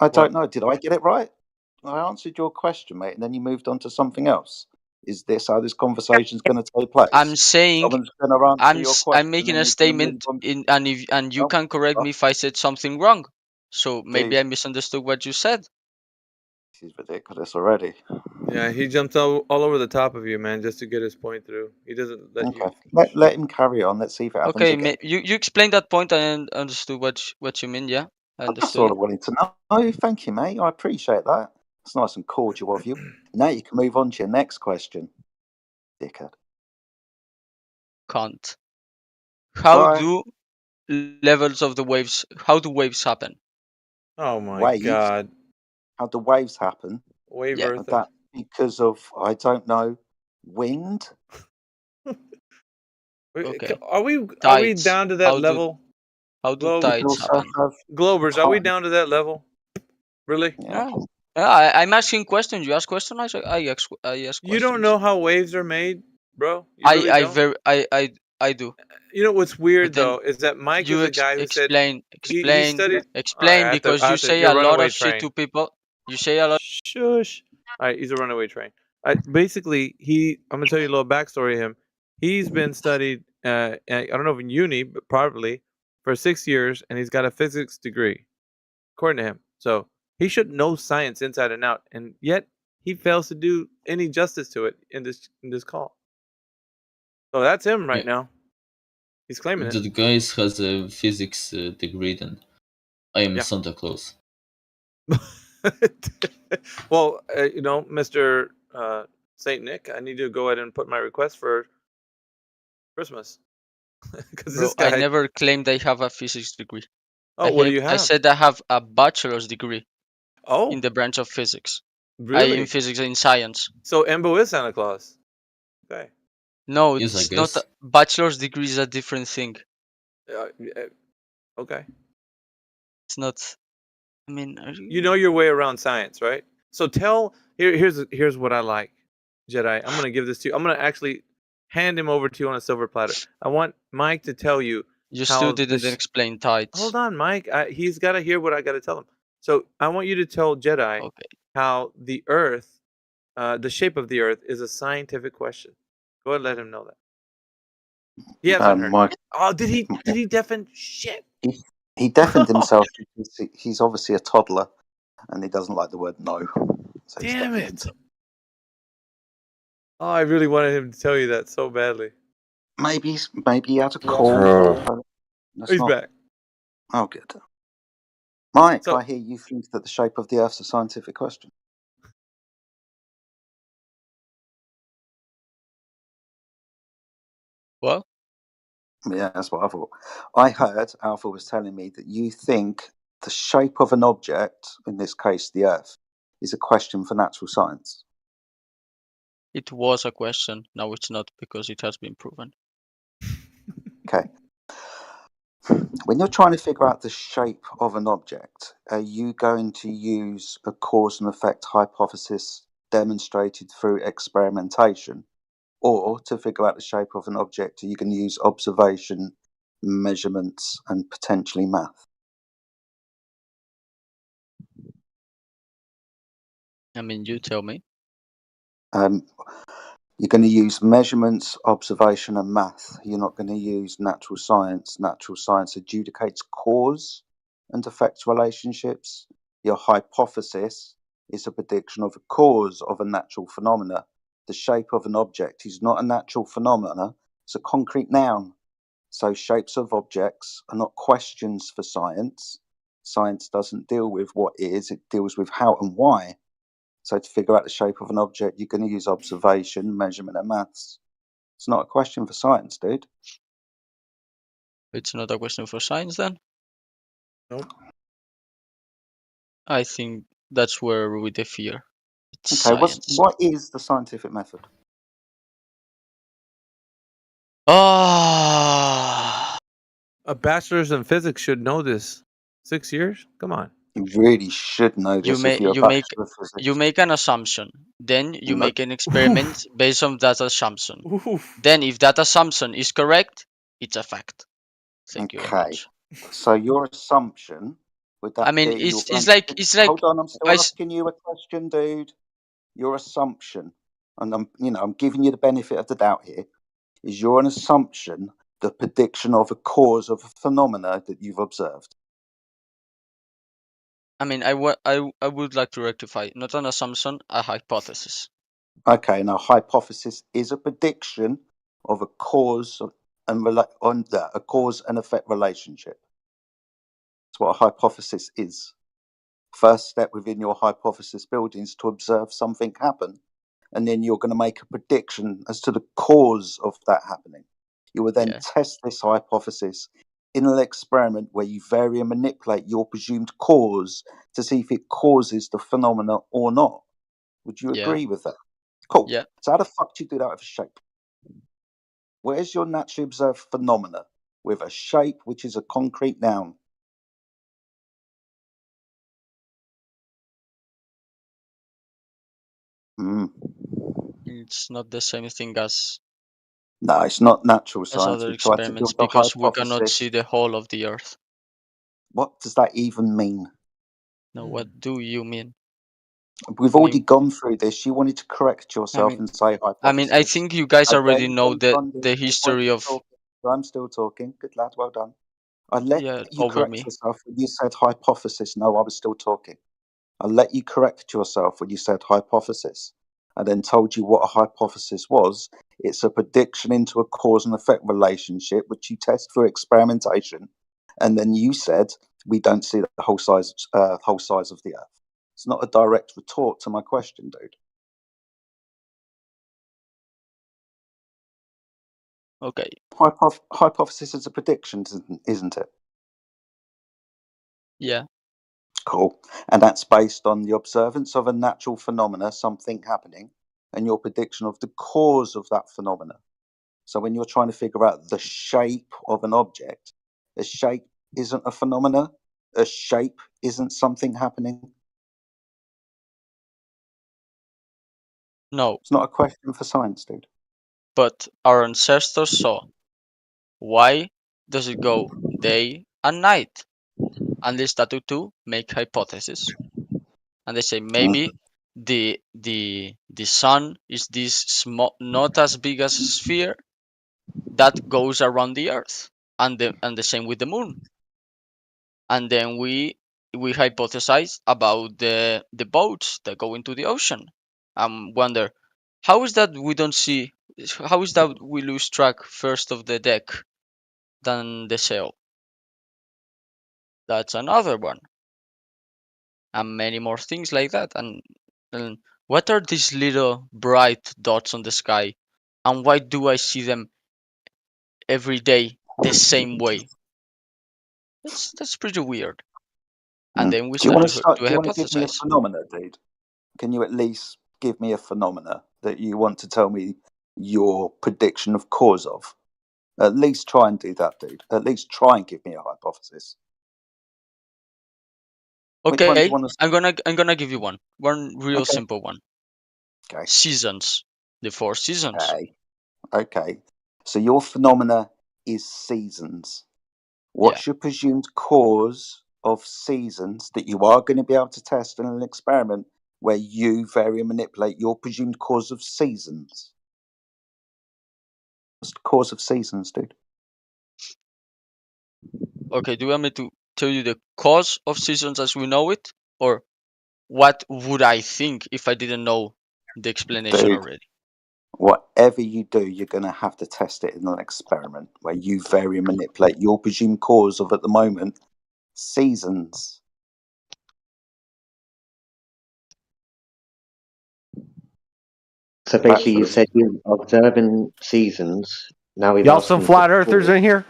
I don't know. Did I get it right? I answered your question, mate, and then you moved on to something else. Is this how this conversation is going to take place? I'm saying Someone's going to answer your question. I'm making a statement, and you can correct me if I said something wrong. So maybe I misunderstood what you said. This is ridiculous already. Yeah, he jumped all over the top of you, man, just to get his point through. He doesn't let you. Let him carry on. Let's see if it happens again. You explained that point. I understood what you mean. Yeah, I understood. That's all I wanted to know. Oh, thank you, mate. I appreciate that. It's nice and cordial of you. Now you can move on to your next question, dickhead. Can't. How do levels of the waves? How do waves happen? Oh my god! How do waves happen? Wave Yeah. That because of I don't know, wind. Okay. Are we down to that level? How do tides happen? Globers, are we down to that level? Really? Yeah. I'm asking questions. You ask questions. I ask questions. You don't know how waves are made, bro. You really don't? I do. You know what's weird though is that Mike is a guy who said he studied. Explain because you say a lot of shit to people. You say a lot. Shush. All right, he's a runaway train. Basically, I'm gonna tell you a little backstory of him. He's been studied. I don't know if in uni, but probably for 6 years, and he's got a physics degree, according to him. So he should know science inside and out, and yet he fails to do any justice to it in this call. So that's him right now. He's claiming it. That guy has a physics degree, then I am Santa Claus. Well, Mr. Saint Nick, I need to go ahead and put my request for Christmas. Because this guy, I never claimed I have a physics degree. Oh, what do you have? I said I have a bachelor's degree. Oh, in the branch of physics. Really? In physics and science. So Embo is Santa Claus. Okay. No, it's not. A bachelor's degree is a different thing. Okay. It's not. I mean, you know your way around science, right? So here's what I like, Jedi. I'm gonna give this to you. I'm gonna actually hand him over to you on a silver platter. I want Mike to tell you. You still didn't explain tides. Hold on, Mike. He's got to hear what I got to tell him. So I want you to tell Jedi how the Earth, the shape of the Earth, is a scientific question. Go ahead and let him know that. He hasn't heard. Mike, Oh, did he deafen? Shit. he deafened himself because he's obviously a toddler and he doesn't like the word no. So he's Damn deafened it. himself. Oh, I really wanted him to tell you that so badly. Maybe he had a call. He's back. Oh, good. Mike, So- I hear you think that the shape of the Earth's a scientific question. What? Yeah, that's what I thought. I heard Alpha was telling me that you think the shape of an object, in this case the Earth, is a question for natural science. It was a question. Now it's not because it has been proven. Okay. When you're trying to figure out the shape of an object, are you going to use a cause and effect hypothesis demonstrated through experimentation? Or to figure out the shape of an object, are you going to use observation, measurements, and potentially math? I mean, you tell me. You're going to use measurements, observation, and math. You're not going to use natural science. Natural science adjudicates cause and effect relationships. Your hypothesis is a prediction of a cause of a natural phenomena. The shape of an object is not a natural phenomena, it's a concrete noun. So shapes of objects are not questions for science. Science doesn't deal with what is, it deals with how and why. So to figure out the shape of an object, you're going to use observation, measurement, and maths. It's not a question for science, dude. It's not a question for science then? Nope. I think that's where we differ. It's Okay, science. what is the scientific method? Ah. A bachelor's in physics should know this. 6 years? Come on. You really should know this if you're a bachelor of physics. You make an assumption, then you make an experiment based on that assumption. Then if that assumption is correct, it's a fact. Thank you very much. So your assumption would that I mean, be it's like hold on, I'm still asking you a question, dude. Your assumption, and I'm giving you the benefit of the doubt here, is your assumption the prediction of a cause of a phenomena that you've observed? I mean, I would like to rectify, not an assumption, a hypothesis. Okay, now hypothesis is a prediction of a cause and a cause and effect relationship. That's what a hypothesis is. First step within your hypothesis building is to observe something happen, and then you're going to make a prediction as to the cause of that happening. You will then test this hypothesis in an experiment where you vary and manipulate your presumed cause to see if it causes the phenomena or not. Would you agree with that? Cool. Yeah. So how the fuck do you do that with a shape? Where's your naturally observed phenomena with a shape which is a concrete noun? It's not the same thing as No, it's not natural science. other We tried to experiments build a because we cannot hypothesis. see the whole of the Earth. What does that even mean? No, what do you mean? We've already gone through this. You wanted to correct yourself and say hypothesis. I mean, I think you guys already know the history of. I'm still talking. Good lad, well done. I let you over correct me. yourself when you said hypothesis. No, I was still talking. I let you correct yourself when you said hypothesis. I then told you what a hypothesis was. It's a prediction into a cause and effect relationship, which you test through experimentation. And then you said we don't see the whole size of the Earth. It's not a direct retort to my question, dude. Okay. Hypothesis is a prediction, isn't it? Yeah. Cool. And that's based on the observance of a natural phenomena, something happening, and your prediction of the cause of that phenomena. So when you're trying to figure out the shape of an object, a shape isn't a phenomena. A shape isn't something happening. No. It's not a question for science, dude. But our ancestors saw. Why does it go day and night? And they started to make hypotheses. And they say maybe the sun is this small, not as big as a sphere, that goes around the Earth, and the same with the Moon. And then we hypothesize about the boats that go into the ocean, and wonder how is that we don't see, how is that we lose track first of the deck than the sail. That's another one, and many more things like that. And what are these little bright dots on the sky, and why do I see them every day the same way? That's pretty weird. And then we Do you start want to to start? to Do you want to give me a hypothesize. phenomena, dude? Can you at least give me a phenomena that you want to tell me your prediction of cause of? At least try and do that, dude. At least try and give me a hypothesis. Which one do Okay, you want to? I'm gonna give you one real Okay. simple one. Okay. Seasons, the 4 seasons. Okay. So your phenomena is seasons. What's your presumed cause of seasons that you are going to be able to test in an experiment where you vary and manipulate your presumed cause of seasons? What's the cause of seasons, dude? Okay, do you want me to tell you the cause of seasons as we know it, or what would I think if I didn't know the explanation Dude, already? whatever you do, you're going to have to test it in an experiment where you vary and manipulate your presumed cause of, at the moment, seasons. So basically, you said you're observing seasons. Now he's Y'all some flat earthers in here?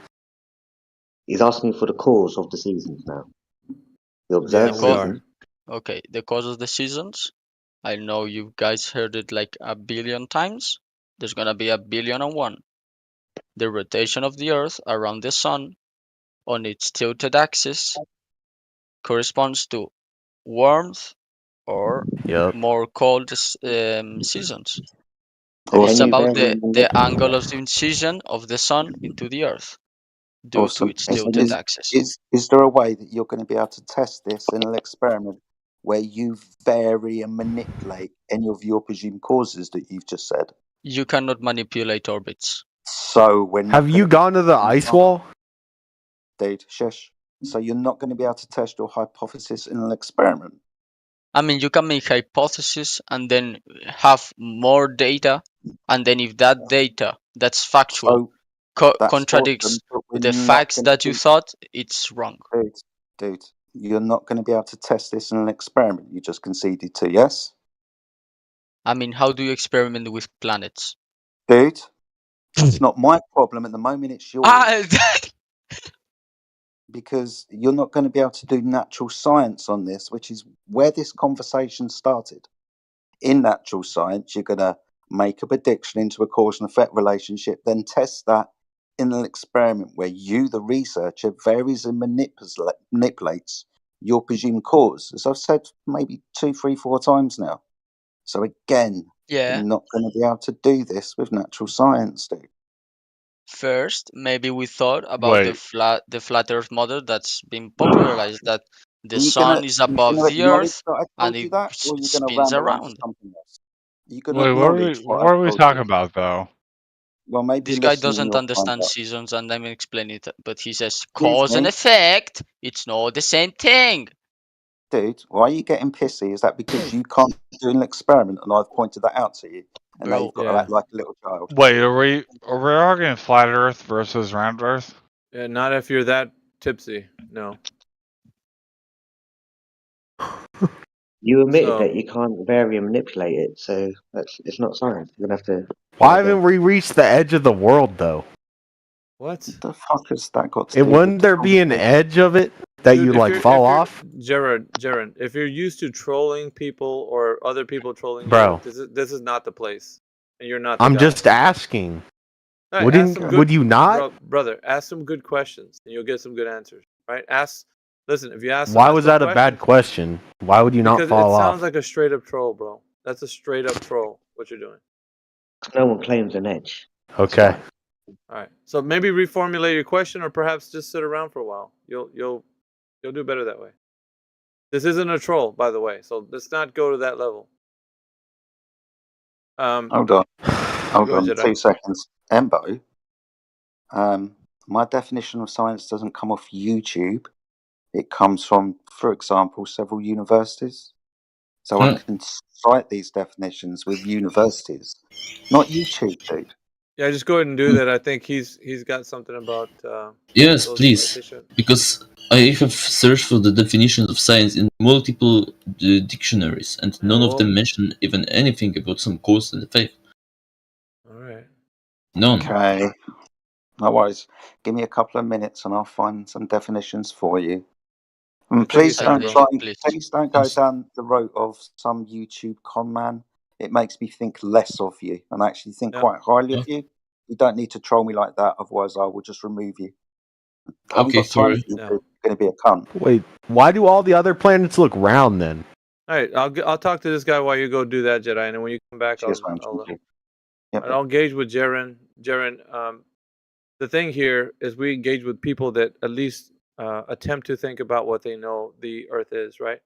He's asking for the cause of the seasons now. You observe seasons. Okay, the cause of the seasons. I know you guys heard it like a billion times. There's gonna be 1,000,000,001. The rotation of the Earth around the Sun on its tilted axis corresponds to warmth or more cold seasons. It's about the angle of the incision of the Sun into the Earth due to its tilted axis. Is there a way that you're going to be able to test this in an experiment where you vary and manipulate any of your presumed causes that you've just said? You cannot manipulate orbits. So we're not. Have you gone to the ice wall? Dude, shush. So you're not going to be able to test your hypothesis in an experiment? I mean, you can make hypotheses and then have more data, and then if that data that's factual contradicts the facts that you thought, it's wrong. Dude, you're not going to be able to test this in an experiment. You just conceded to, yes? I mean, how do you experiment with planets? Dude, that's not my problem at the moment, it's yours. Because you're not going to be able to do natural science on this, which is where this conversation started. In natural science, you're going to make a prediction into a cause and effect relationship, then test that in an experiment where you, the researcher, varies and manipulates your presumed cause. As I've said maybe 2, 3, 4 times now. So again, you're not going to be able to do this with natural science, dude. First, maybe we thought about the flat Earth model that's been popularized, that the Sun is above the Earth and it spins around. Wait, what are we talking about, though? Well, maybe this guy doesn't understand seasons, and I'm explaining it, but he says cause and effect. It's not the same thing. Dude, why are you getting pissy? Is that because you can't do an experiment and I've pointed that out to you? And now you've got to act like a little child. Wait, are we arguing flat Earth versus round Earth? Yeah, not if you're that tipsy. No. You admitted that you can't vary and manipulate it, so it's not science. You're gonna have to. Why haven't we reached the edge of the world though? What the fuck has that got to do? do Wouldn't there be an edge of it that you like fall off? Jared, if you're used to trolling people or other people trolling Bro. you, this is not the place, and you're not. The I'm guy. just asking. Right, would you not? Brother, ask some good questions and you'll get some good answers. Right? Listen, if you ask. Why was that a bad question? Why would you not fall off? It sounds like a straight up troll, bro. That's a straight up troll. What you're doing. No one claims an edge. Okay. All right. So maybe reformulate your question, or perhaps just sit around for a while. You'll do better that way. This isn't a troll, by the way. So let's not go to that level. Hold on. 2 seconds. Embo, My definition of science doesn't come off YouTube. It comes from, for example, several universities. So I can cite these definitions with universities, not YouTube, dude. Yeah, just go ahead and do that. I think he's got something about. Yes, those please. citations. Because I have searched for the definitions of science in multiple dictionaries, and none of them mention even anything about some cause and effect. All right. None. Okay. No worries. Give me a couple of minutes and I'll find some definitions for you. And please don't go down the route of some YouTube con man. It makes me think less of you and actually think quite highly of you. You don't need to troll me like that, otherwise I will just remove you. I haven't got time for you if you're going to be a cunt. Wait, why do all the other planets look round then? All right, I'll talk to this guy while you go do that, Jedi, and then when you come back, Cheers, I'll engage with Jaren. Jaren, the thing here is we engage with people that at least attempt to think about what they know the Earth is, right?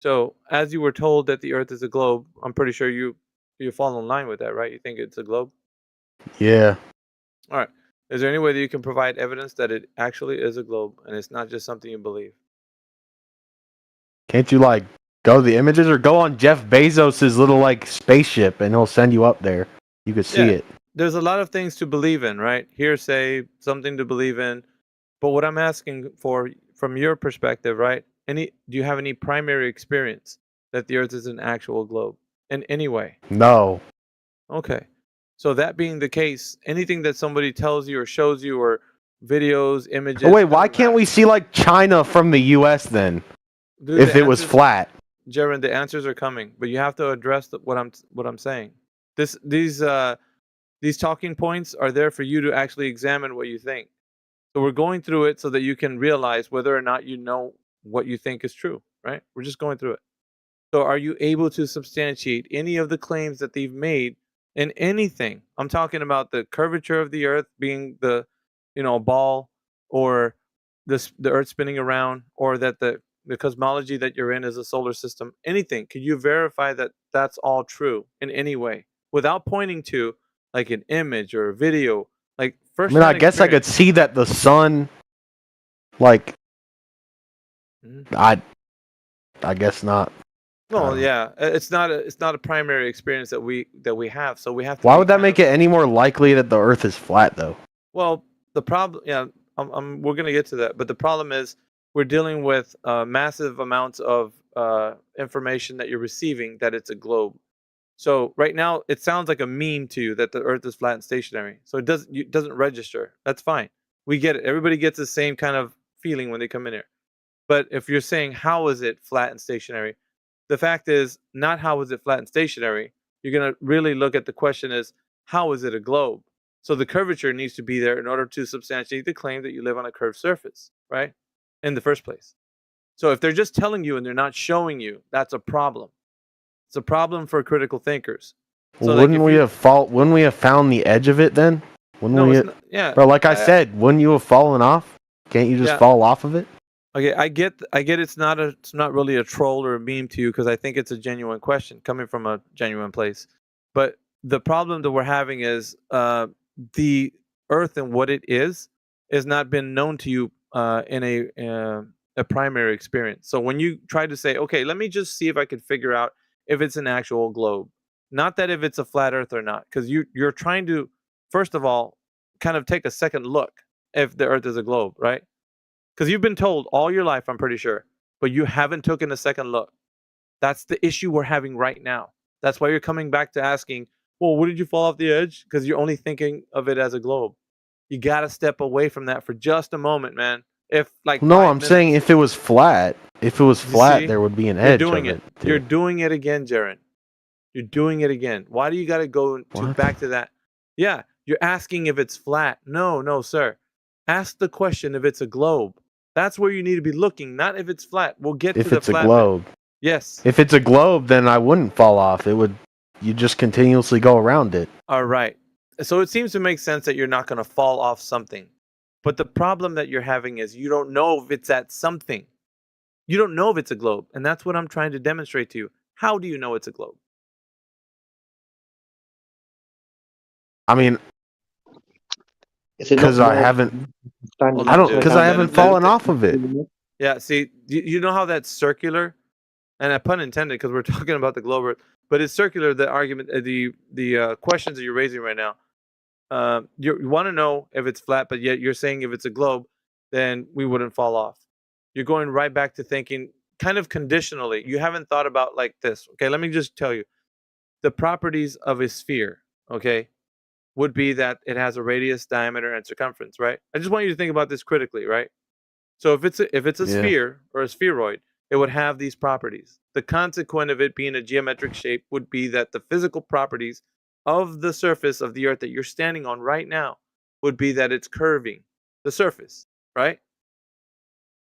So, as you were told that the Earth is a globe, I'm pretty sure you fall in line with that, right? You think it's a globe? Yeah. All right. Is there any way that you can provide evidence that it actually is a globe and it's not just something you believe? Can't you like go to the images or go on Jeff Bezos's little like spaceship and he'll send you up there? You could see it. There's a lot of things to believe in, right? Hearsay, something to believe in. But what I'm asking for from your perspective, right? Do you have any primary experience that the Earth is an actual globe in any way? No. Okay. So that being the case, anything that somebody tells you or shows you or videos, images. Oh, wait, why can't we see like China from the US then? Dude, if it was flat. Jaron, the answers are coming, but you have to address what I'm saying. These talking points are there for you to actually examine what you think. So we're going through it so that you can realize whether or not you know what you think is true, right? We're just going through it. So are you able to substantiate any of the claims that they've made in anything? I'm talking about the curvature of the Earth being the, ball, or the Earth spinning around, or that the cosmology that you're in is a solar system. Anything? Can you verify that that's all true in any way without pointing to like an image or a video? Like I mean, I guess I could see that the sun, like, I guess not. Well, yeah, it's not a primary experience that we have. So we have to. Why would that make it any more likely that the Earth is flat, though? Well, the problem, we're gonna get to that, but the problem is we're dealing with massive amounts of information that you're receiving that it's a globe. So right now, it sounds like a meme to you that the Earth is flat and stationary. So it doesn't register. That's fine. We get it. Everybody gets the same kind of feeling when they come in here. But if you're saying how is it flat and stationary, the fact is not how is it flat and stationary. You're gonna really look at the question is how is it a globe? So the curvature needs to be there in order to substantiate the claim that you live on a curved surface, right? In the first place. So if they're just telling you and they're not showing you, that's a problem. It's a problem for critical thinkers. So wouldn't we have found the edge of it then? Yeah. But like I said, wouldn't you have fallen off? Can't you just fall off of it? Okay, I get it's not really a troll or a meme to you because I think it's a genuine question coming from a genuine place. But the problem that we're having is the Earth and what it is has not been known to you in a primary experience. So when you try to say, okay, let me just see if I could figure out if it's an actual globe, not that if it's a flat Earth or not, because you're trying to first of all kind of take a second look if the Earth is a globe, right? Because you've been told all your life, I'm pretty sure, but you haven't taken a second look. That's the issue we're having right now. That's why you're coming back to asking, well, what did you fall off the edge? Because you're only thinking of it as a globe. You got to step away from that for just a moment, man. If like no, I'm saying if it was flat, there would be an edge of it. You're doing it again, Jaron. You're doing it again. Why do you got to go back to that? Yeah, you're asking if it's flat. No, sir. Ask the question if it's a globe. That's where you need to be looking, not if it's flat. We'll get to the flat. If it's a globe. Yes. If it's a globe, then I wouldn't fall off. You just continuously go around it. All right. So it seems to make sense that you're not going to fall off something. But the problem that you're having is you don't know if it's at something. You don't know if it's a globe. And that's what I'm trying to demonstrate to you. How do you know it's a globe? I mean, Because I haven't. I don't. Because I haven't fallen off of it. Yeah. See, you know how that's circular, and a pun intended, because we're talking about the globe Earth, but it's circular. The argument, the questions that you're raising right now. You want to know if it's flat, but yet you're saying if it's a globe, then we wouldn't fall off. You're going right back to thinking kind of conditionally. You haven't thought about like this. Okay, let me just tell you. The properties of a sphere, okay, would be that it has a radius, diameter, and circumference, right? I just want you to think about this critically, right? So if it's a sphere or a spheroid, it would have these properties. The consequent of it being a geometric shape would be that the physical properties of the surface of the Earth that you're standing on right now would be that it's curving the surface, right?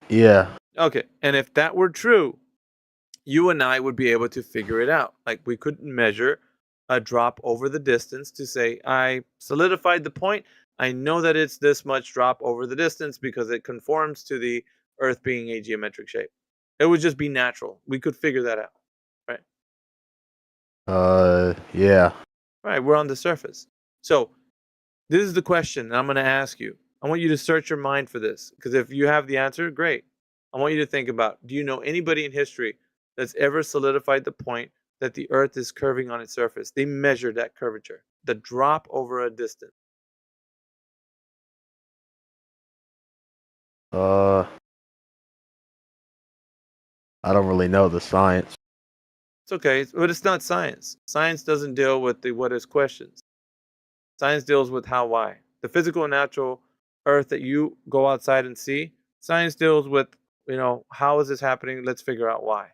Yeah. Okay. And if that were true, you and I would be able to figure it out. Like we could measure a drop over the distance to say, I solidified the point. I know that it's this much drop over the distance because it conforms to the Earth being a geometric shape. It would just be natural. We could figure that out, right? Yeah. Right, we're on the surface. So this is the question I'm going to ask you. I want you to search your mind for this, because if you have the answer, great. I want you to think about, do you know anybody in history that's ever solidified the point that the Earth is curving on its surface? They measured that curvature, the drop over a distance. I don't really know the science. It's okay, but it's not science. Science doesn't deal with the what is questions. Science deals with how, why. The physical and natural Earth that you go outside and see, science deals with, how is this happening? Let's figure out why,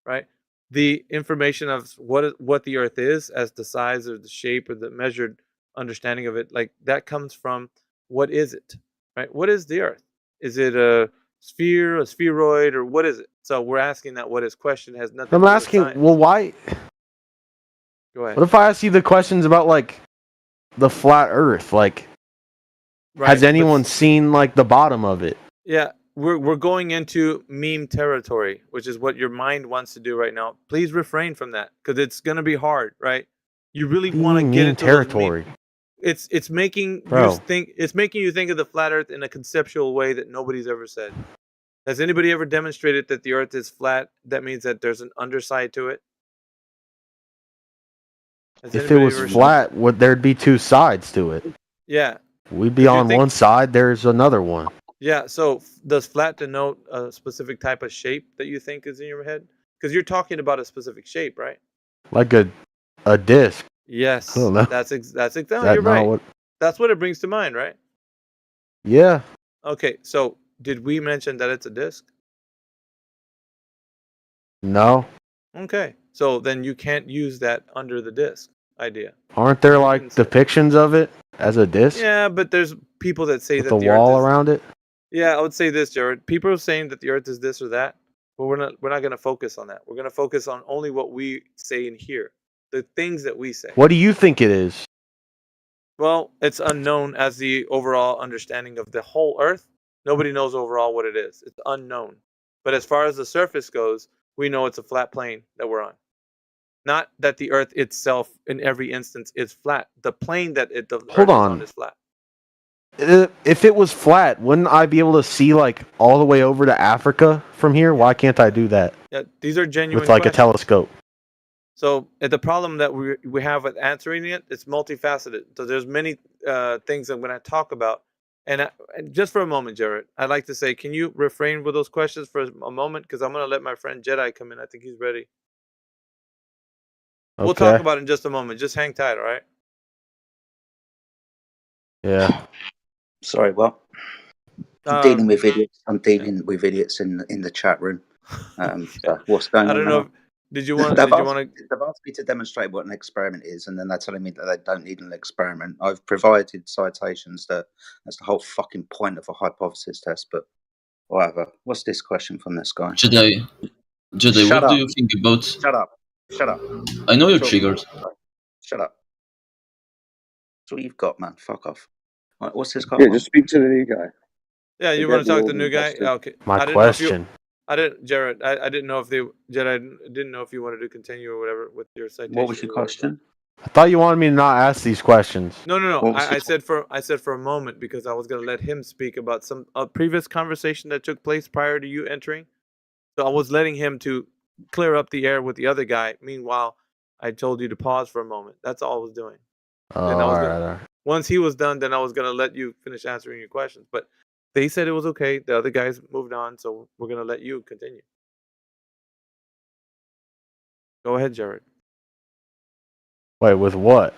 right? The information of what the Earth is as the size or the shape or the measured understanding of it, like that comes from what is it, right? What is the Earth? Is it a sphere, a spheroid, or what is it? So we're asking that what is question has nothing to do with science. Well, why? Go ahead. What if I ask you the questions about like the flat Earth? Like, has anyone seen like the bottom of it? Yeah, we're going into meme territory, which is what your mind wants to do right now. Please refrain from that, because it's gonna be hard, right? You really want to get into territory. It's making you think. It's making you think of the flat Earth in a conceptual way that nobody's ever said. Has anybody ever demonstrated that the Earth is flat? That means that there's an underside to it. If it was flat, there'd be two sides to it. Yeah. We'd be on one side. There's another one. Yeah. So does flat denote a specific type of shape that you think is in your head? Because you're talking about a specific shape, right? Like a disc. Yes. That's exactly. You're right. That's what it brings to mind, right? Yeah. Okay. So did we mention that it's a disc? No. Okay. So then you can't use that under the disc idea. Aren't there like depictions of it as a disc? Yeah, but there's people that say with that the wall around it. Yeah, I would say this, Jared. People are saying that the Earth is this or that, but we're not going to focus on that. We're going to focus on only what we say in here, the things that we say. What do you think it is? Well, it's unknown as the overall understanding of the whole Earth. Nobody knows overall what it is. It's unknown. But as far as the surface goes, we know it's a flat plane that we're on. Not that the Earth itself, in every instance, is flat. The plane that the Earth is on is flat. If it was flat, wouldn't I be able to see like all the way over to Africa from here? Why can't I do that? Yeah, these are genuine with like questions. a telescope. So the problem that we have with answering it, it's multifaceted. So there's many things I'm going to talk about. And just for a moment, Jared, I'd like to say, can you refrain with those questions for a moment? Because I'm going to let my friend Jedi come in. I think he's ready. Okay. We'll talk about it in just a moment. Just hang tight, all right? Yeah. Sorry, what? I'm dealing with idiots. I'm dealing with idiots in the chat room. So what's going on? I don't know. Did you want? They've asked me to demonstrate what an experiment is, and then they're telling me that they don't need an experiment. I've provided citations that's the whole fucking point of a hypothesis test. But whatever. What's this question from this guy? Jedi, what do you think about? Shut up. Shut up. I know you're triggered. Shut up. That's what you've got, man. Fuck off. Right, what's this guy? Yeah, just speak to the new guy. Yeah, you want to talk to the new guy? Okay. My question. I didn't, Jared. I didn't know if Jedi. I didn't know if you wanted to continue or whatever with your citation. What was your question? I thought you wanted me to not ask these questions. No. I said for a moment because I was gonna let him speak about some previous conversation that took place prior to you entering. So I was letting him to clear up the air with the other guy. Meanwhile, I told you to pause for a moment. That's all I was doing. Then I was all gonna, right. once he was done, then I was gonna let you finish answering your questions. But they said it was okay. The other guys moved on, so we're gonna let you continue. Go ahead, Jared. Wait, with what?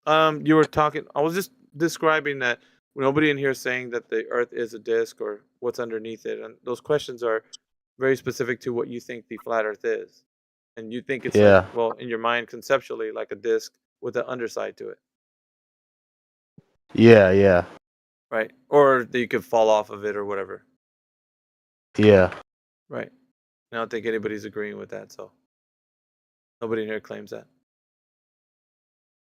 You were talking. I was just describing that nobody in here is saying that the Earth is a disk or what's underneath it, and those questions are very specific to what you think the flat Earth is, and you think it's like, well, in your mind conceptually, like a disk with an underside to it. Yeah. Right, or that you could fall off of it or whatever. Yeah. Right. I don't think anybody's agreeing with that, so nobody in here claims that.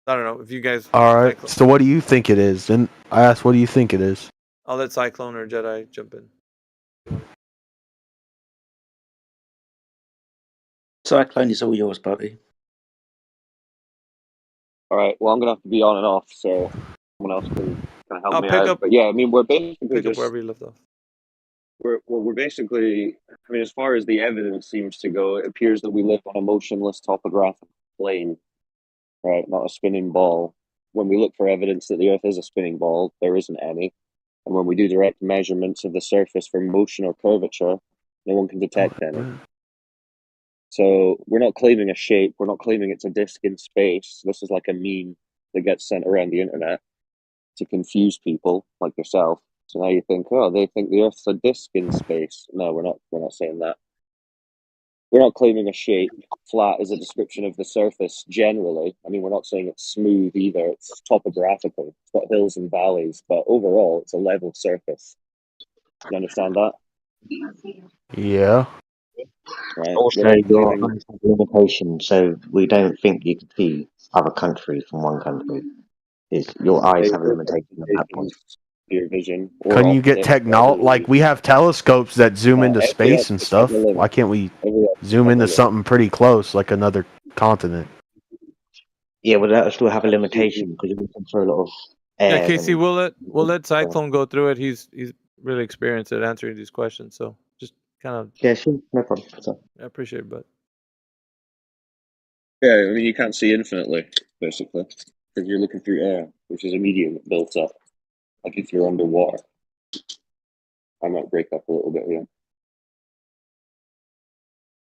I don't know if you guys. All right. So what do you think it is? And I asked, what do you think it is? I'll let Cyclone or Jedi jump in. Cyclone is all yours, buddy. All right. Well, I'm gonna have to be on and off, so someone else can help me out. But yeah, I mean, we're basically just wherever you left off. We're basically. I mean, as far as the evidence seems to go, it appears that we live on a motionless topographical plane, right? Not a spinning ball. When we look for evidence that the Earth is a spinning ball, there isn't any. And when we do direct measurements of the surface for motion or curvature, no one can detect any. So we're not claiming a shape. We're not claiming it's a disk in space. This is like a meme that gets sent around the internet to confuse people like yourself. So now you think, oh, they think the Earth's a disk in space. No, we're not. We're not saying that. We're not claiming a shape. Flat is a description of the surface generally. I mean, we're not saying it's smooth either. It's topographical. It's got hills and valleys, but overall, it's a level surface. You understand that? Yeah. Right. Also, your eyes have limitations, so we don't think you can see other countries from one country. Your eyes have a limitation at that point. Your vision. Can you get technology? Like, we have telescopes that zoom into space and stuff. Why can't we zoom into something pretty close, like another continent? Yeah, but that'll still have a limitation because you're looking for a lot of air. Yeah, Casey, we'll let Cyclone go through it. He's really experienced at answering these questions, so just kind of. Yeah, sure, no problem. I appreciate it, but. Yeah, I mean, you can't see infinitely, basically, because you're looking through air, which is a medium that builds up, like if you're underwater. I might break up a little bit here.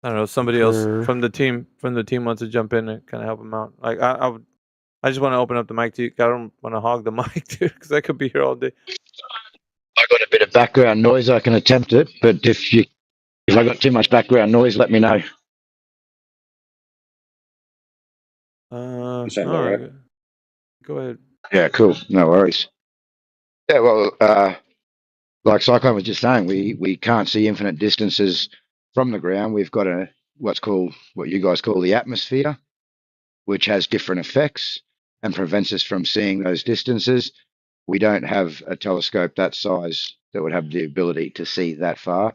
I don't know. Somebody else from the team wants to jump in and kind of help him out. Like I just want to open up the mic to you. I don't want to hog the mic, dude, because I could be here all day. I got a bit of background noise. I can attempt it, but if I got too much background noise, let me know. All right. Go ahead. Yeah, cool. No worries. Yeah, well, like Cyclone was just saying, we can't see infinite distances from the ground. We've got what you guys call the atmosphere, which has different effects and prevents us from seeing those distances. We don't have a telescope that size that would have the ability to see that far.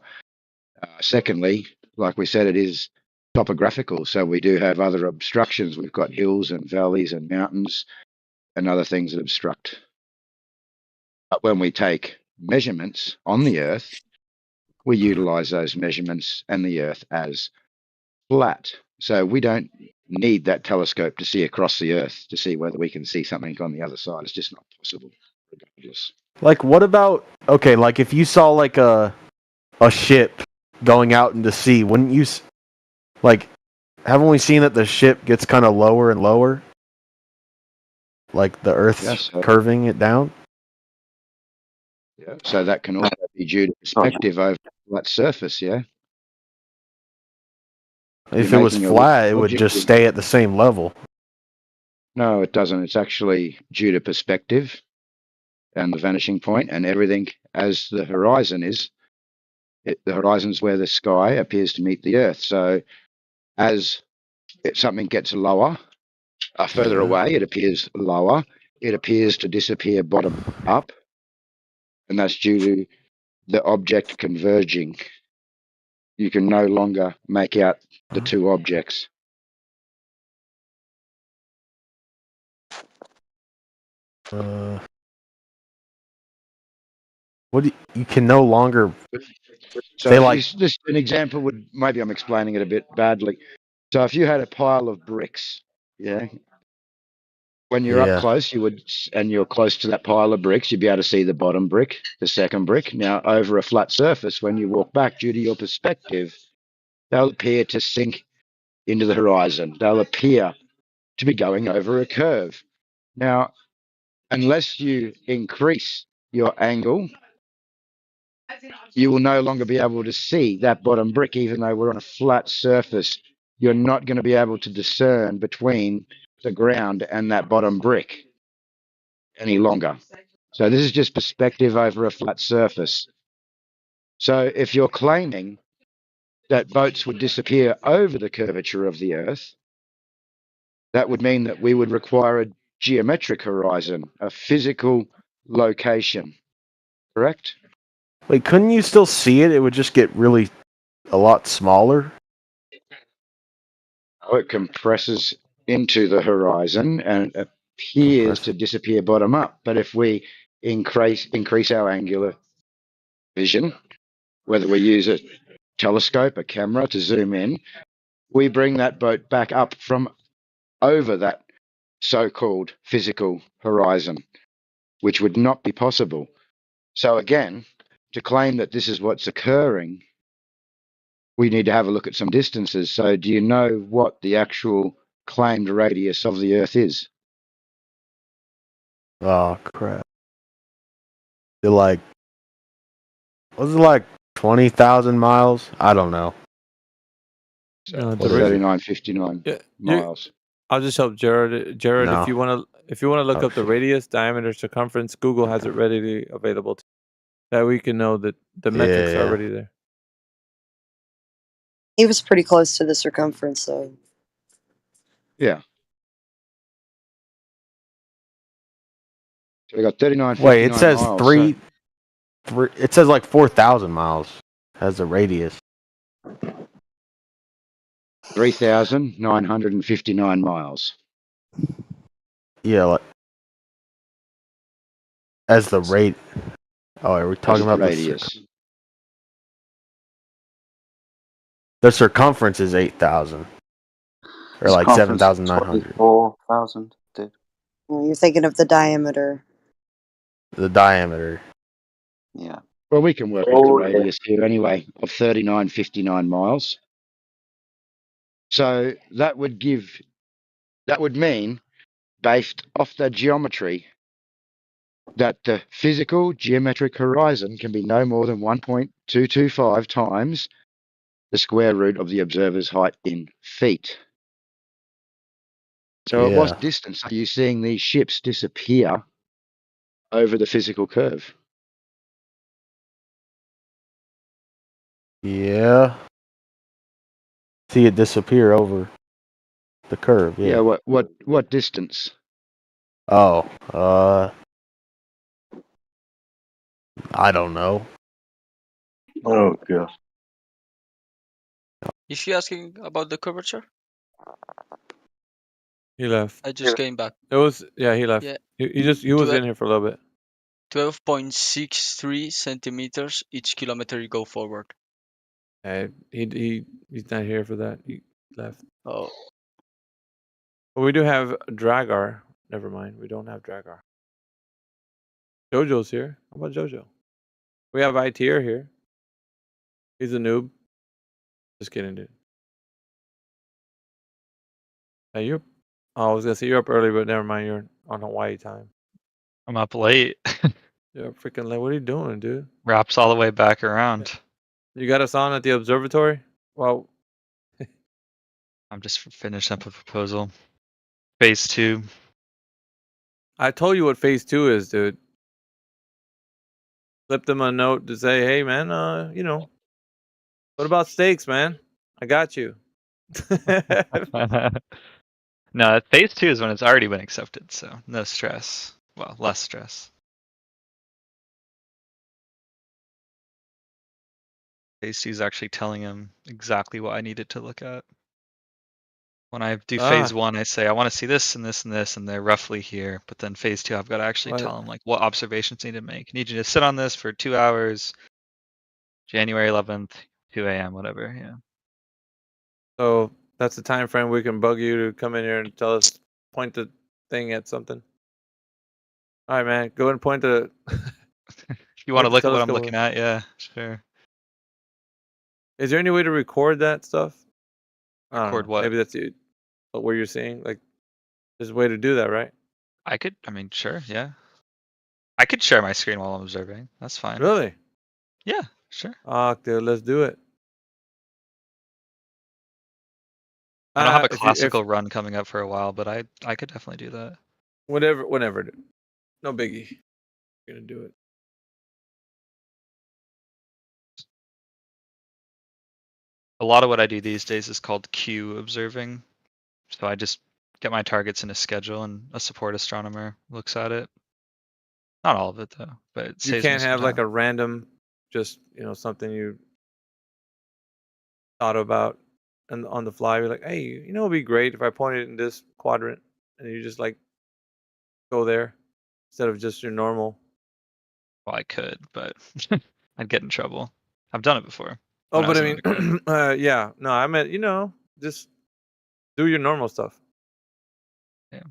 Secondly, like we said, it is topographical, so we do have other obstructions. We've got hills and valleys and mountains and other things that obstruct. But when we take measurements on the Earth, we utilize those measurements and the Earth as flat. So we don't need that telescope to see across the Earth to see whether we can see something on the other side. It's just not possible, regardless. Like, what about, okay, like if you saw like a ship going out into sea, wouldn't you, like, haven't we seen that the ship gets kind of lower and lower? Like the Earth's curving it down? Yeah. So that can also be due to perspective over that surface, yeah? If it was flat, it would just stay at the same level. No, it doesn't. It's actually due to perspective and the vanishing point and everything as the horizon is. The horizon's where the sky appears to meet the Earth. So as something gets lower, further away, it appears lower. It appears to disappear bottom up. And that's due to the object converging. You can no longer make out the two objects. What you can no longer So say like just an example would, maybe I'm explaining it a bit badly. So if you had a pile of bricks, yeah, when you're up close, and you're close to that pile of bricks, you'd be able to see the bottom brick, the second brick. Now, over a flat surface, when you walk back, due to your perspective, they'll appear to sink into the horizon. They'll appear to be going over a curve. Now, unless you increase your angle, you will no longer be able to see that bottom brick, even though we're on a flat surface. You're not going to be able to discern between the ground and that bottom brick any longer. So this is just perspective over a flat surface. So if you're claiming that boats would disappear over the curvature of the Earth, that would mean that we would require a geometric horizon, a physical location, correct? wait, couldn't you still see it? It would just get really a lot smaller. Oh, it compresses into the horizon and appears to disappear bottom up. But if we increase our angular vision, whether we use a telescope, a camera to zoom in, we bring that boat back up from over that so-called physical horizon, which would not be possible. So again, to claim that this is what's occurring, we need to have a look at some distances. So do you know what the actual claimed radius of the Earth is? Oh crap! You're like, was it like 20,000 miles? I don't know. So 3959 miles. I'll just help Jared. Jared, No. if you want to look up the radius, diameter, circumference, Google has it readily available to that we can know that the metrics are already there. He was pretty close to the circumference, so. Yeah. So we got 3959 Wait, it says miles. three. It says like 4,000 miles has a radius. 3,959 miles. Yeah, like, as the rate. Oh, are we talking about radius? The circumference is 8,000, or like 7,900. 4,000, dude. You're thinking of the diameter. The diameter. Yeah. Well, we can work with the radius here anyway of 3959 miles. So that would mean, based off the geometry, that the physical geometric horizon can be no more than 1.225 times the square root of the observer's height in feet. So at what distance are you seeing these ships disappear over the physical curve? Yeah. See it disappear over the curve. Yeah. What distance? Oh, I don't know. Oh god. Is she asking about the curvature? He left. I just came back. It was he left. Yeah. He was in here for a little bit. 12.63 centimeters each kilometer you go forward. He's not here for that. He left. Oh. But we do have Dragar. Never mind. We don't have Dragar. Jojo's here. How about Jojo? We have ITR here. He's a noob. Just kidding, dude. Hey, I was gonna say you're up early, but never mind. You're on Hawaii time. I'm up late. You're freaking late. What are you doing, dude? Wraps all the way back around. You got us on at the observatory? Well, I'm just finishing up a proposal. Phase 2. I told you what phase 2 is, dude. Flip them a note to say, hey, man, what about steaks, man? I got you. No, phase 2 is when it's already been accepted, so no stress. Well, less stress. Phase 2 is actually telling him exactly what I needed to look at. When I do phase 1, I say I want to see this and this and this, and they're roughly here. But then phase 2, I've got to actually tell them like what observations need to make. I need you to sit on this for 2 hours, January 11th, 2 a.m., whatever. Yeah. So that's the time frame we can bug you to come in here and tell us, point the thing at something. All right, man. Go and point the. If you want to look at what I'm looking at, yeah, sure. Is there any way to record that stuff? Record what? Maybe that's you. What you're seeing, like, there's a way to do that, right? I mean, sure, yeah. I could share my screen while I'm observing. That's fine. Really? Yeah, sure. Dude, let's do it. I don't have a classical run coming up for a while, but I could definitely do that. Whenever, dude. No biggie. We're gonna do it. A lot of what I do these days is called queue observing. So I just get my targets in a schedule and a support astronomer looks at it. Not all of it though, but it You saves can't me some have like time. a random, just something you thought about and on the fly. You're like, hey, it'd be great if I pointed in this quadrant, and you just like go there instead of just your normal. Well, I could, but I'd get in trouble. I've done it before. Oh, but I mean, yeah, no, I meant just do your normal stuff. Yeah.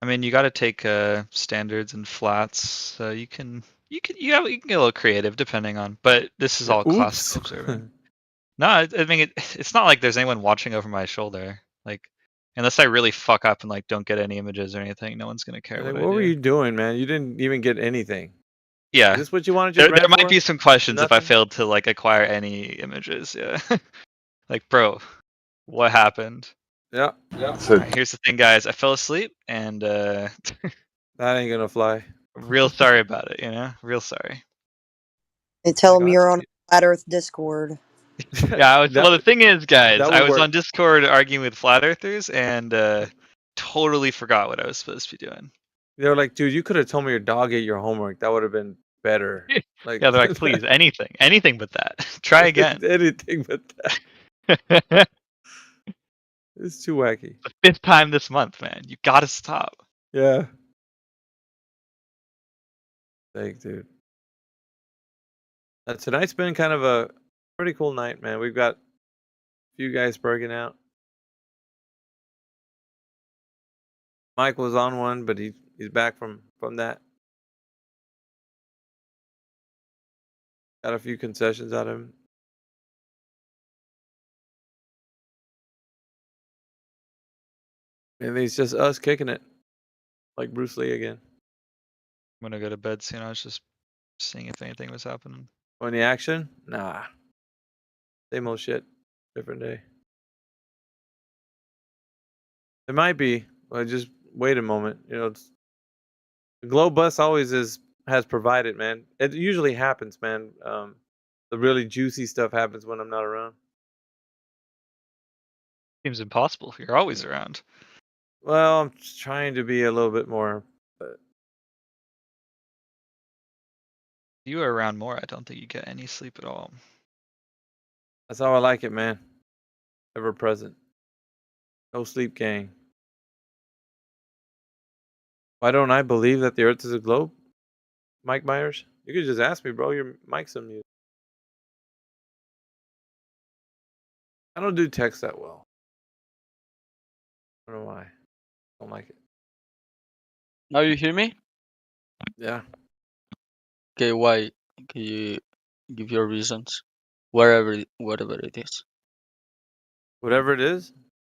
I mean, you got to take standards and flats, so you can get a little creative depending on. But this is all classical observing. No, I mean it's not like there's anyone watching over my shoulder. Like, unless I really fuck up and like don't get any images or anything, no one's gonna care Like, what what I were do. you doing, man? You didn't even get anything. Yeah. Is this what you wanted your There grant might for? be some questions if I Nothing? failed to like acquire any images. Yeah. Like, bro, what happened? Yeah. Alright, here's the thing, guys. I fell asleep and that ain't gonna fly. real sorry about it. Real sorry. They tell them you're on a Flat Earth Discord. Yeah, well, the thing is, guys, I was work. on Discord arguing with flat earthers and totally forgot what I was supposed to be doing. They were like, dude, you could have told me your dog ate your homework. That would have been better. Like, Yeah, they're like, please, anything but that. Try again. anything but that. It's too wacky. The 5th time this month, man. You gotta stop. Yeah. Thanks, dude. Tonight's been kind of a pretty cool night, man. We've got a few guys breaking out. Mike was on one, but he's back from that. Got a few concessions out of him. And it's just us kicking it, like Bruce Lee again. I'm gonna go to bed soon. I was just seeing if anything was happening. Any action? Nah. Same old shit. Different day. It might be. Well, just wait a moment. The globe bus always has provided, man. It usually happens, man. The really juicy stuff happens when I'm not around. Seems impossible. You're always around. Well, I'm just trying to be a little bit more. But You are around more. I don't think you get any sleep at all. that's how I like it, man. Ever present. No sleep, gang. Why don't I believe that the Earth is a globe? Mike Myers? You could just ask me, bro. Your mic's unmuted. I don't do text that well. I don't know why. Don't like it. Now you hear me? Yeah. Okay, why? Can you give your reasons? Whatever it is. Whatever it is?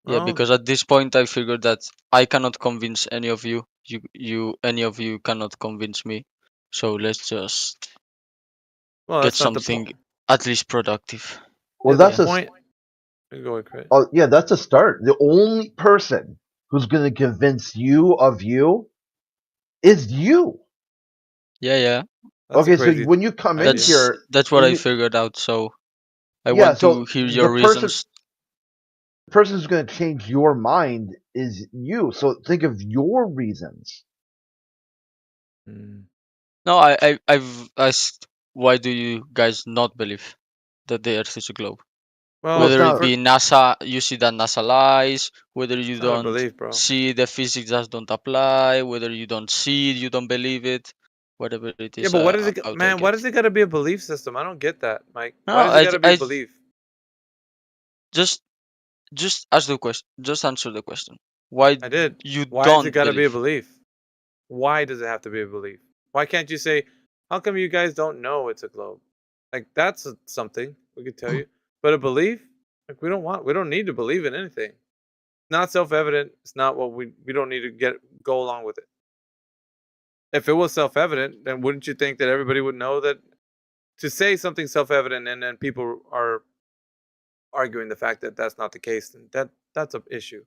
Yeah, Oh. because at this point I figured that I cannot convince any of you. Any of you cannot convince me. So let's just get something at least productive. Well, that's a point. Go ahead, Chris. Oh yeah, that's a start. The only person who's going to convince you of you is you. Yeah. Okay, so when you come in here, that's what I figured out. So I yeah, want so to hear the your reasons. The person who's going to change your mind is you. So think of your reasons. No, I've asked, why do you guys not believe that the Earth is a globe? whether it be NASA, you see that NASA lies. Whether you don't belief, bro. see the physics that don't apply. Whether you don't see it, you don't believe it. Whatever it is. Yeah, but what is it, I'll man? take Why it. does it gotta be a belief system? I don't get that, Mike. No, Why does it gotta be a belief? Just ask the question. Just answer the question. Why I did. you Why don't is it gotta be a believe? belief? Why does it have to be a belief? Why can't you say, how come you guys don't know it's a globe? Like that's something we could tell you. But a belief? Like we don't need to believe in anything. It's not self-evident. It's not what we don't need to go along with it. If it was self-evident, then wouldn't you think that everybody would know that to say something self-evident and then people are arguing the fact that that's not the case, then that's an issue.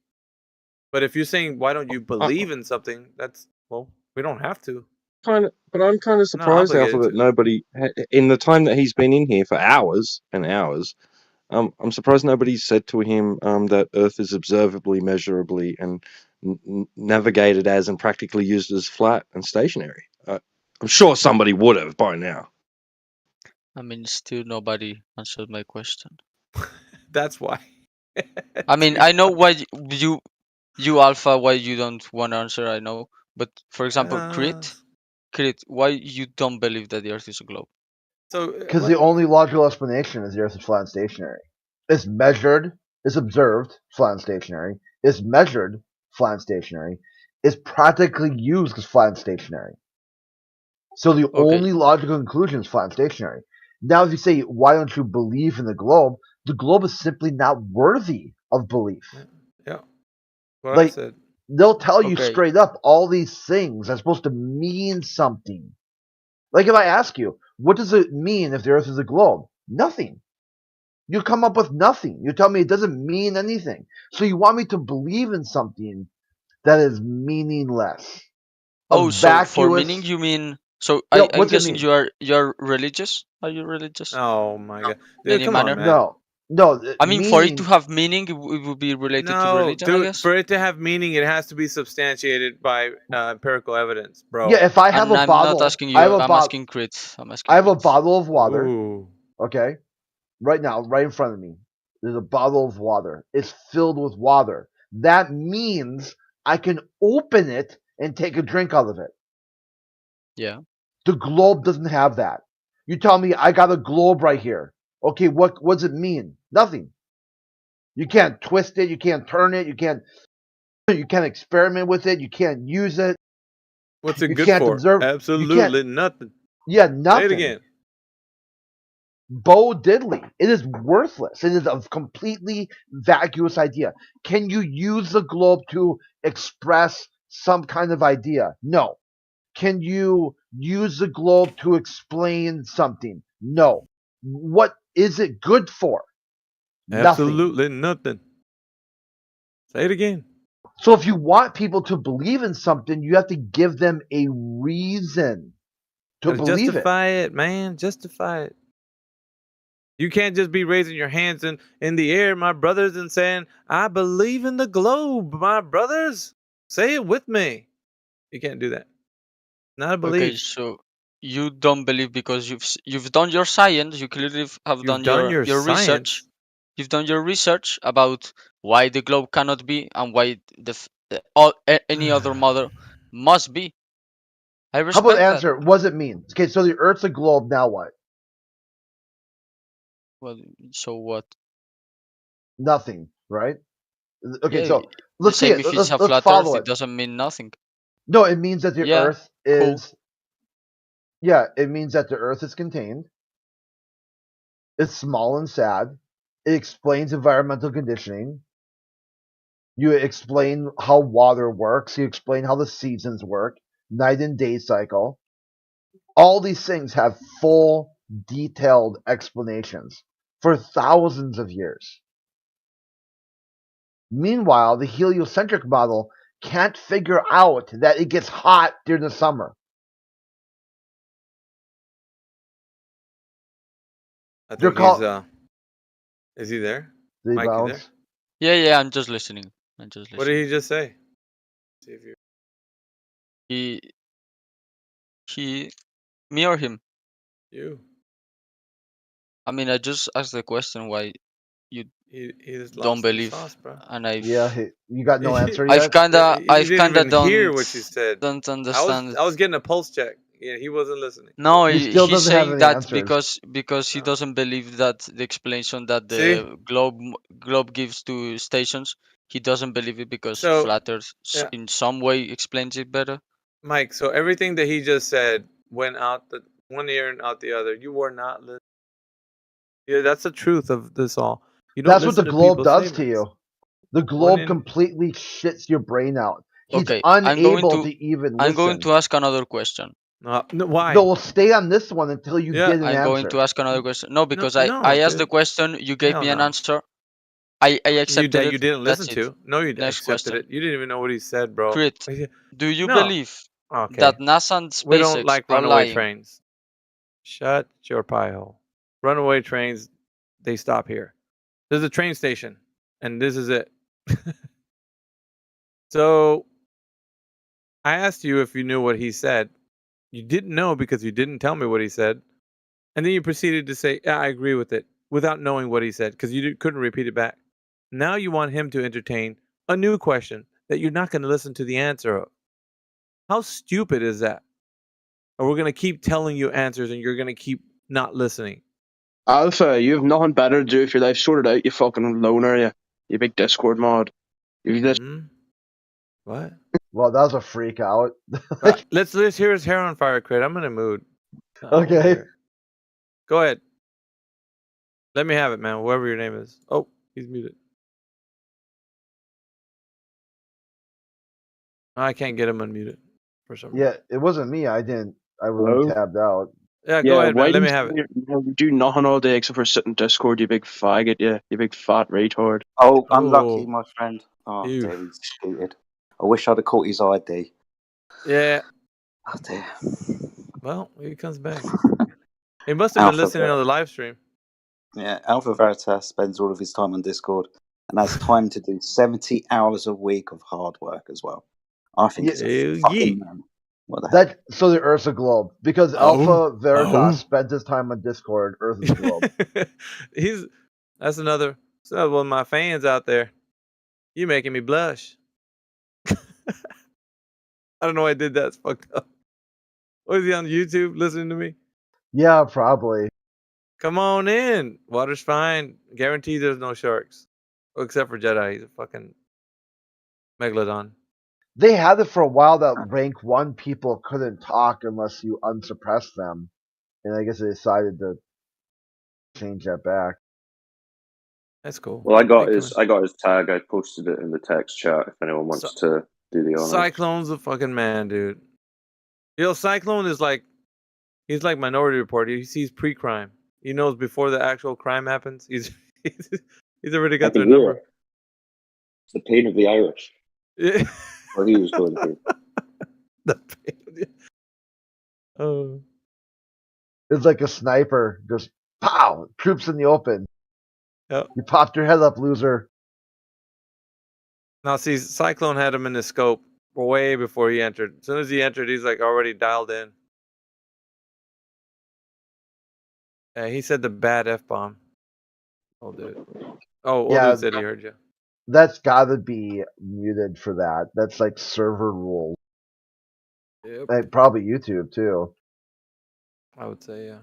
But if you're saying why don't you believe in something, that's we don't have to. But I'm kind of surprised, Alpha, that nobody, in the time that he's been in here for hours and hours, I'm surprised nobody said to him that Earth is observably, measurably, and navigated as and practically used as flat and stationary. I'm sure somebody would have by now. I mean, still nobody answered my question. That's why. I mean, I know why you Alpha, why you don't want to answer. I know, but for example, Crit, why you don't believe that the Earth is a globe? So because the only logical explanation is the Earth is flat and stationary. It's measured, it's observed, flat and stationary. It's measured, flat and stationary. It's practically used as flat and stationary. So the only logical conclusion is flat and stationary. Now, if you say, why don't you believe in the globe is simply not worthy of belief. Yeah. What like, I said. They'll tell you straight up all these things are supposed to mean something. Like if I ask you, what does it mean if the Earth is a globe? Nothing. You come up with nothing. You tell me it doesn't mean anything. So you want me to believe in something that is meaningless. Oh, so for meaning you mean? So I'm guessing you're religious. Are you religious? Oh my god, in any manner? No. I mean, for it to have meaning, it would be related to religion. I guess. For it to have meaning, it has to be substantiated by empirical evidence, bro. Yeah, if I have a bottle, I'm not asking you. I'm asking Crit. I have a bottle of water. Okay, right now, right in front of me, there's a bottle of water. It's filled with water. That means I can open it and take a drink out of it. Yeah. The globe doesn't have that. You tell me I got a globe right here. Okay, what does it mean? Nothing. You can't twist it. You can't turn it. You can't experiment with it. You can't use it. What's it good for? Observe. Absolutely nothing. Yeah, nothing. Say it again. Bo diddly. It is worthless. It is a completely vacuous idea. Can you use the globe to express some kind of idea? No. Can you use the globe to explain something? No. What is it good for? Absolutely nothing. Say it again. So if you want people to believe in something, you have to give them a reason to believe justify it, man. Justify it. You can't just be raising your hands in the air, my brothers, and saying, I believe in the globe, my brothers. Say it with me. You can't do that. Not a belief. Okay, so you don't believe because you've done your science. You clearly have done your research. You've done your research about why the globe cannot be and why any other model must be. I respect How about that. answer? What does it mean? Okay, so the Earth's a globe. Now what? Well, so what? Nothing, right? Okay, Yeah, so let's see it. If it's a flat Earth, it doesn't mean nothing. No, it means that the Earth is. Cool. Yeah, it means that the Earth is contained. It's small and sad. It explains environmental conditioning. You explain how water works. You explain how the seasons work, night and day cycle. All these things have full, detailed explanations for thousands of years. Meanwhile, the heliocentric model can't figure out that it gets hot during the summer. I think he's is he there? Mike, you there? Yeah, I'm just listening. What did he just say? See if you he me or him? You. I mean, I just asked the question why you He just don't lost the believe, sauce, bro. and you got no answer I've yet. kinda You didn't even hear don't what you said. understand. I was getting a pulse check. Yeah, he wasn't listening. No, He still he's doesn't have saying any that answers. because he doesn't believe that the explanation that See? the globe gives to stations. He doesn't believe it because So, flat Earth yeah. in some way explains it better. Mike, so everything that he just said went out the one ear and out the other. You were not listening. Yeah, that's the truth of this all. You don't That's what the listen to globe people's does to statements. you. The globe completely shits your brain out. He's Okay, unable to even listen. I'm going to ask another question. No, why? No, we'll stay on this one until you get an answer. I'm going to ask another question. No, because I asked the dude. question, you gave Hell me an no. answer. I accepted You it. didn't listen That's it. to. No, you Next accepted question. it. You didn't even know what he said, bro. Crit, do you No. believe Okay. that NASA and We don't SpaceX like are runaway lying? trains. Shut your pie hole. Runaway trains, they stop here. There's a train station, and this is it. So, I asked you if you knew what he said. You didn't know because you didn't tell me what he said. And then you proceeded to say, yeah, I agree with it, without knowing what he said, because you couldn't repeat it back. Now you want him to entertain a new question that you're not going to listen to the answer of. How stupid is that? Or we're going to keep telling you answers and you're going to keep not listening. Alpha, you have nothing better to do if your life's sorted out, you fucking loner, you big Discord mod. You just... What? Well, that was a freak out. Right. Let's hear his hair on fire, Crit. I'm in a mood. Okay. Go ahead. Let me have it, man. Whoever your name is. Oh, he's muted. I can't get him unmuted for some reason. Yeah, it wasn't me. I was tabbed out. Yeah, go ahead, man. Let me have it. You do nothing all day except for sit in Discord, you big faggot, you big fat retard. Oh, unlucky, my friend. Oh, dear, he's cheated. I wish I'd have caught his ID. Yeah. Oh, dear. Well, he comes back. He must have been listening on the live stream. Yeah, Alpha Veritas spends all of his time on Discord and has time to do 70 hours a week of hard work as well. I think he's a fucking man. What the hell? So the Earth's a globe because Alpha Veritas spent his time on Discord. Earth is a globe. That's another one of my fans out there. You making me blush. I don't know why I did that. It's fucked up. Was he on YouTube listening to me? Yeah, probably. Come on in. Water's fine. Guaranteed there's no sharks. Well, except for Jedi. He's a fucking megalodon. They had it for a while that rank 1 people couldn't talk unless you unsuppress them. And I guess they decided to change that back. That's cool. Well, I got his tag. I posted it in the text chat if anyone wants to do the honors. Cyclone's a fucking man, dude. Yo, Cyclone is like, he's like Minority Report. He sees pre-crime. He knows before the actual crime happens. He's already got their number. It's the pain of the Irish. Yeah. What he was going through. The pain of the... Oh. It's like a sniper. Just pow! Troops in the open. Yep. You popped your head up, loser. Now, see, Cyclone had him in the scope way before he entered. As soon as he entered, he's like already dialed in. He said the bad F-bomb. Oh, dude. Oh, Yeah, dude said he heard you. That's gotta be muted for that. That's like server rules. Yep. Like, probably YouTube too. I would say, yeah.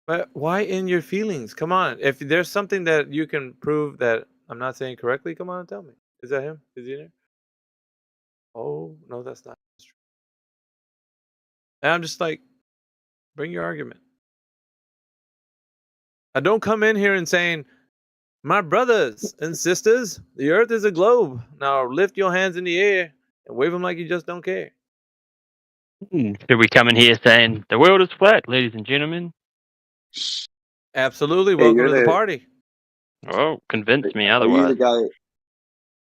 But why in your feelings? Come on. If there's something that you can prove that I'm not saying correctly, come on and tell me. Is that him? Is he in there? Oh, no, that's not. That's true. And I'm just like, bring your argument. I don't come in here and saying, my brothers and sisters, the earth is a globe. Now lift your hands in the air and wave them like you just don't care. Should we come in here saying, the world is flat, ladies and gentlemen? Absolutely. Welcome to the party. Oh, convince me Are otherwise.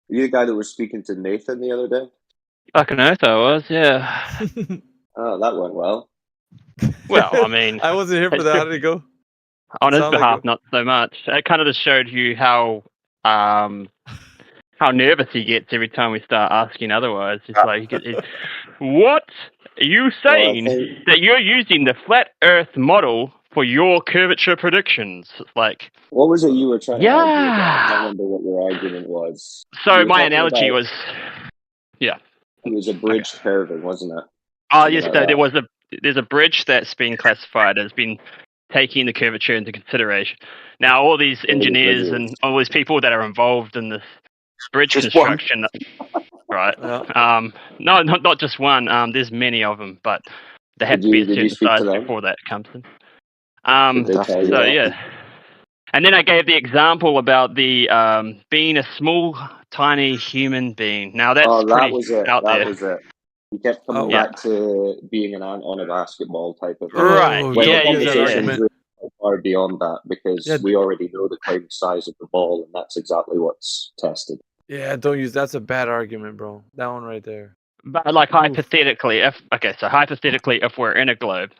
you the guy that was speaking to Nathan the other day? Fucking oath I was, yeah. Oh, that went well. Well, I mean... I wasn't here for that. How did it go? On his behalf, not so much. It kind of just showed you how nervous he gets every time we start asking otherwise. It's like, what are you saying? That you're using the flat Earth model for your curvature predictions. It's like, what was it you were trying to argue about? I can't yeah. remember what your argument was. So You were my talking analogy about was, yeah. it was a bridge curving, wasn't it? Oh, Something yes. like So that. there's a bridge that's been classified as been taking the curvature into consideration. Now, all these engineers and all these people that are involved in this bridge construction, right? No, not just one. There's many of them, but they have to be a certain size before that comes in. So yeah. And then I gave the example about the being a small, tiny human being. Now that's pretty out there. That was it. You kept coming back to being an ant on a basketball type of thing. Right. When Yeah, the conversation's yeah. really far beyond that, because we already know the claimed size of the ball, and that's exactly what's tested. Yeah, don't use that's a bad argument, bro. That one right there. But like hypothetically, if we're in a globe,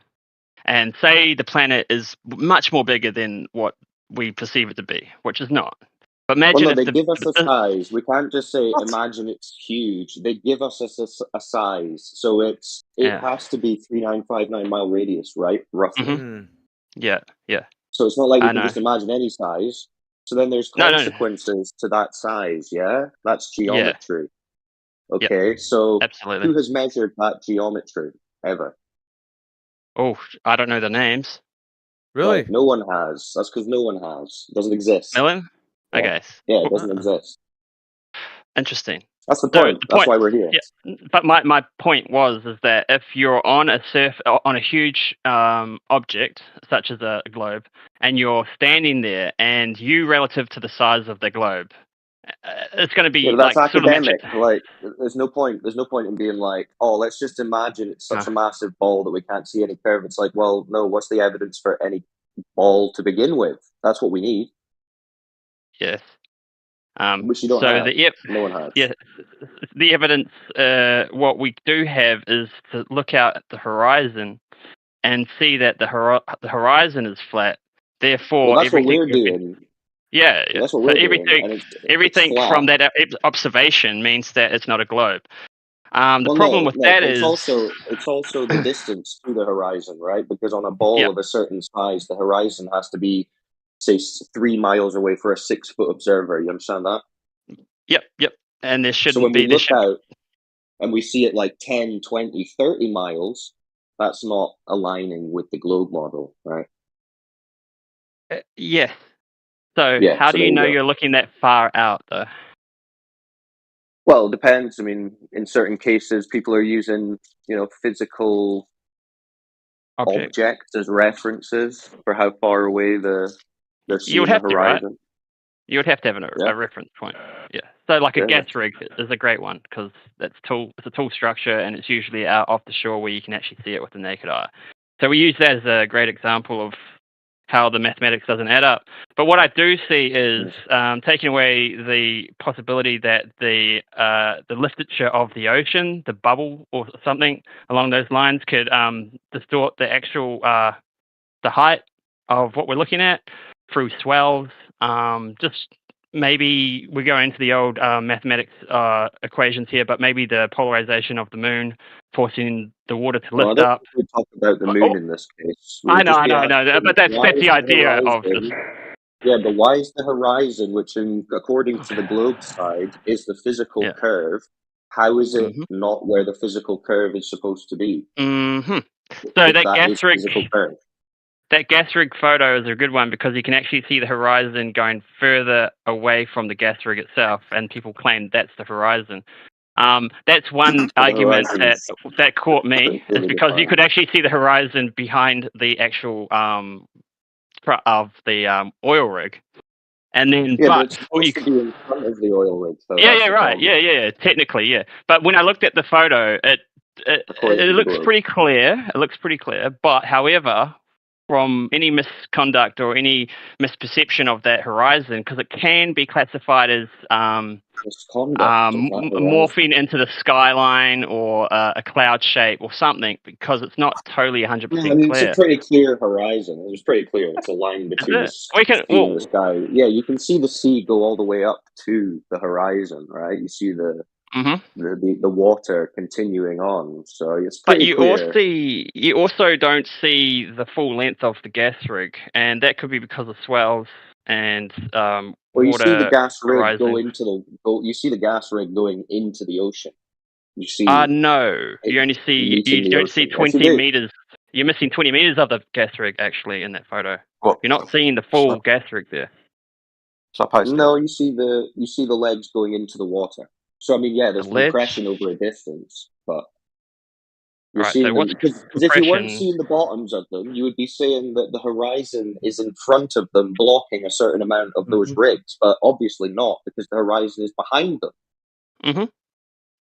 and say the planet is much more bigger than what we perceive it to be, which is not. But imagine if they give us a size. We can't just say, imagine it's huge. They give us a size. So it has to be 3959 mile radius, right? Roughly. Mm-hmm. Yeah. So it's not like we can just imagine any size. So then there's consequences to that size, yeah? That's geometry. Yeah. Okay, so absolutely. Who has measured that geometry ever? Oh, I don't know the names. Really? Right, no one has. That's because no one has. It doesn't exist. Millen? I guess. Yeah, it doesn't exist. Interesting. That's the point. That's why we're here. Yeah, but my point is that if you're on a huge object such as a globe, and you're standing there, and you relative to the size of the globe, it's going to be that's like academic. Like, there's no point. There's no point in being like, oh, let's just imagine it's such a massive ball that we can't see any curve. It's like, well, no. What's the evidence for any ball to begin with? That's what we need. Yes. Which you don't have. No one has. Yeah, the evidence. What we do have is to look out at the horizon and see that the horizon is flat. Therefore, that's what we're doing. Yeah. That's what we're doing. Everything from that observation means that it's not a globe. The problem with that is it's also the distance to the horizon, right? Because on a ball of a certain size, the horizon has to be, say, 3 miles away for a 6-foot observer. You understand that? Yep. And there shouldn't be. So when we look out and we see it like 10, 20, 30 miles, that's not aligning with the globe model, right? Yes. So how do you know you're looking that far out, though? Well, it depends. I mean, in certain cases, people are using, physical objects as references for how far away they're seeing the horizon. Right? You would have to have a reference point. Yeah. So like a gas rig is a great one because it's a tall structure and it's usually out off the shore where you can actually see it with the naked eye. So we use that as a great example of how the mathematics doesn't add up. But what I do see is taking away the possibility that the liftature of the ocean, the bubble or something along those lines, could distort the actual the height of what we're looking at through swells. Just maybe we go into the old mathematics equations here, but maybe the polarization of the moon forcing the water to lift up. We talk about the moon in this case. I know, but that's the idea of this. Yeah, but why is the horizon, which according to the globe side is the physical curve, how is it not where the physical curve is supposed to be? Mm-hmm. So that gas rig photo is a good one because you can actually see the horizon going further away from the gas rig itself, and people claim that's the horizon. That's one argument that caught me, is because you could actually see the horizon behind the actual of the oil rig, and then but it's supposed to be in front of the oil rig. So right. Yeah. Technically, yeah. But when I looked at the photo, it looks pretty clear. It looks pretty clear. But however, from any misconduct or any misperception of that horizon, because it can be classified as morphing into the skyline or a cloud shape or something, because it's not totally 100% clear. It's a pretty clear horizon. It was pretty clear. It's a line between the sea and the sky. Yeah, you can see the sea go all the way up to the horizon, right? You see the the water continuing on. So it's But pretty clear. you also don't see the full length of the gas rig, and that could be because of swells and Well, water you see the gas rig go rising. into you see the gas rig going into the ocean. You see. No, you only see you don't see 20 meters. You're missing 20 meters of the gas rig actually in that photo. What? You're not seeing the full gas rig there. No, you see the legs going into the water. So I mean, yeah, there's compression over a distance, but you're seeing them because if you weren't seeing the bottoms of them, you would be saying that the horizon is in front of them, blocking a certain amount of those rigs, but obviously not because the horizon is behind them. Mm-hmm.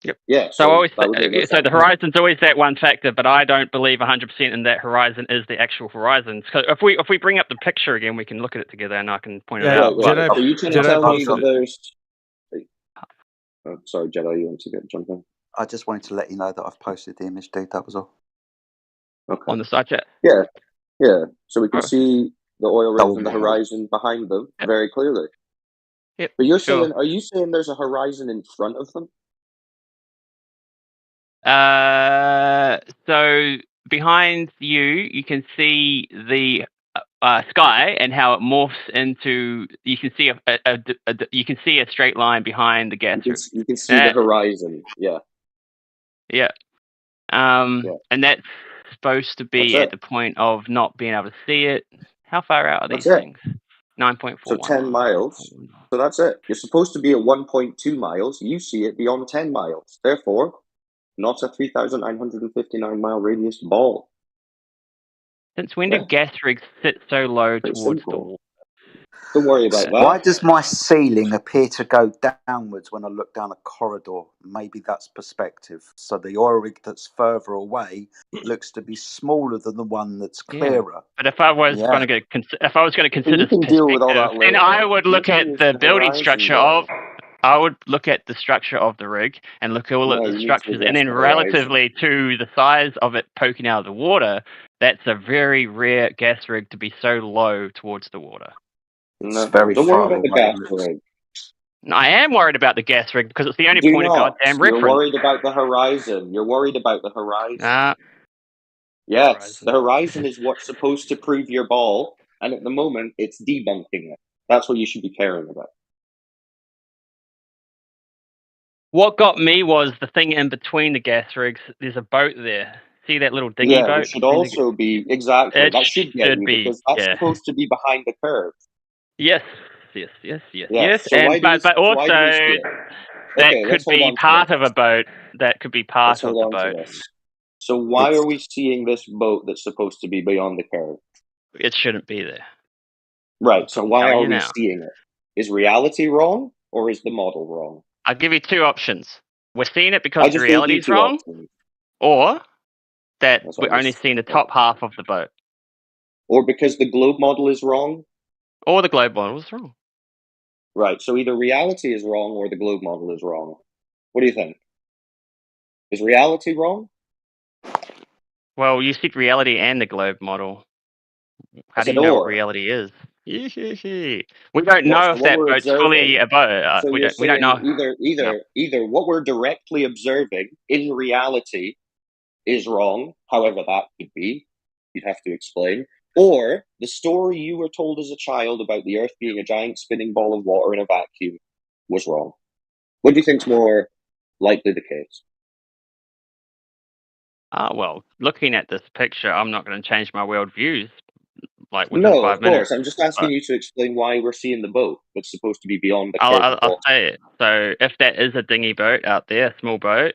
Yep. Yeah. So the horizon's always that one factor, but I don't believe 100% in that horizon is the actual horizon. So if we bring up the picture again, we can look at it together, and I can point it out. So you trying to tell me that there's? Sorry, Jedi, you want to jump in? I just wanted to let you know that I've posted the image, dude. That was all. Okay. On the side chat. Yeah. So we can see the oil rigs and the horizon behind them very clearly. Yep. But are you saying there's a horizon in front of them? So behind you can see the sky and how it morphs into. You can see you can see a straight line behind the gas rig. You can see the horizon. Yeah. Yeah. And that's supposed to be at the point of not being able to see it. How far out are these things? 9.4. So 10 miles. So that's it. You're supposed to be at 1.2 miles. You see it beyond 10 miles. Therefore, not a 3,959 mile radius ball. Since when do gas rigs sit so low towards the water? Don't worry about that. Why does my ceiling appear to go downwards when I look down a corridor? Maybe that's perspective. So the oil rig that's further away looks to be smaller than the one that's clearer. Yeah. But if I was going to consider perspective, then I would look at the building structure of. I would look at the structure of the rig and look at all of the structures, and then relatively to the size of it poking out of the water, that's a very rare gas rig to be so low towards the water. It's very Don't far worry about the gas rig. I am worried about the gas rig because it's the only point of goddamn reference. You're worried about the horizon. You're worried about the horizon. Yes, the horizon is what's supposed to prove your ball, and at the moment, it's debunking it. That's what you should be caring about. What got me was the thing in between the gas rigs. There's a boat there. See that little dinghy boat? It should also be, exactly. That should get you, because that's supposed to be behind the curve. Yes. So But also, that could be part of a boat. That could be part of the boat. So why are we seeing this boat that's supposed to be beyond the curve? It shouldn't be there. Right, so why are we seeing it? Is reality wrong, or is the model wrong? I'll give you two options. We're seeing it because the reality is wrong, or that we're only seeing the top half of the boat. Or because the globe model is wrong? Or the globe model is wrong. Right, so either reality is wrong or the globe model is wrong. What do you think? Is reality wrong? Well, you said reality and the globe model. How do you know what reality is? We don't know if that boat's fully a boat. So we don't know. Either what we're directly observing in reality is wrong, however that could be, you'd have to explain, or the story you were told as a child about the Earth being a giant spinning ball of water in a vacuum was wrong. What do you think's more likely the case? Well, looking at this picture, I'm not going to change my worldviews. No, of course. I'm just asking you to explain why we're seeing the boat that's supposed to be beyond the curve. I'll say it. So if that is a dinghy boat out there, a small boat,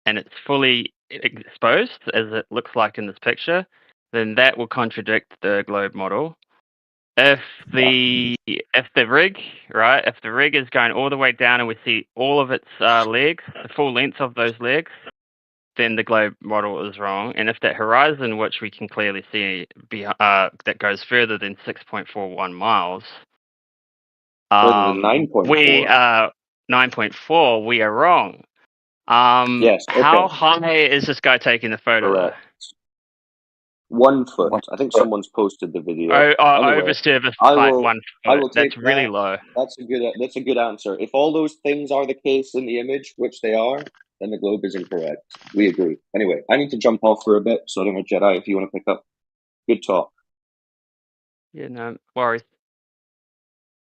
and it's fully exposed, as it looks like in this picture, then that will contradict the globe model. If the rig is going all the way down and we see all of its legs, the full length of those legs, then the globe model is wrong. And if that horizon, which we can clearly see, that goes further than 6.41 miles, we 9.4, we are wrong. Yes. Okay. How high is this guy taking the photo? Correct. 1 foot. I think someone's posted the video. Anyway, over service I height will. 1 I foot. will take That's really that. low. That's a good answer. If all those things are the case in the image, which they are, then the globe is incorrect. We agree. Anyway, I need to jump off for a bit, so I don't know, Jedi, if you want to pick up. Good talk. Yeah, no worries.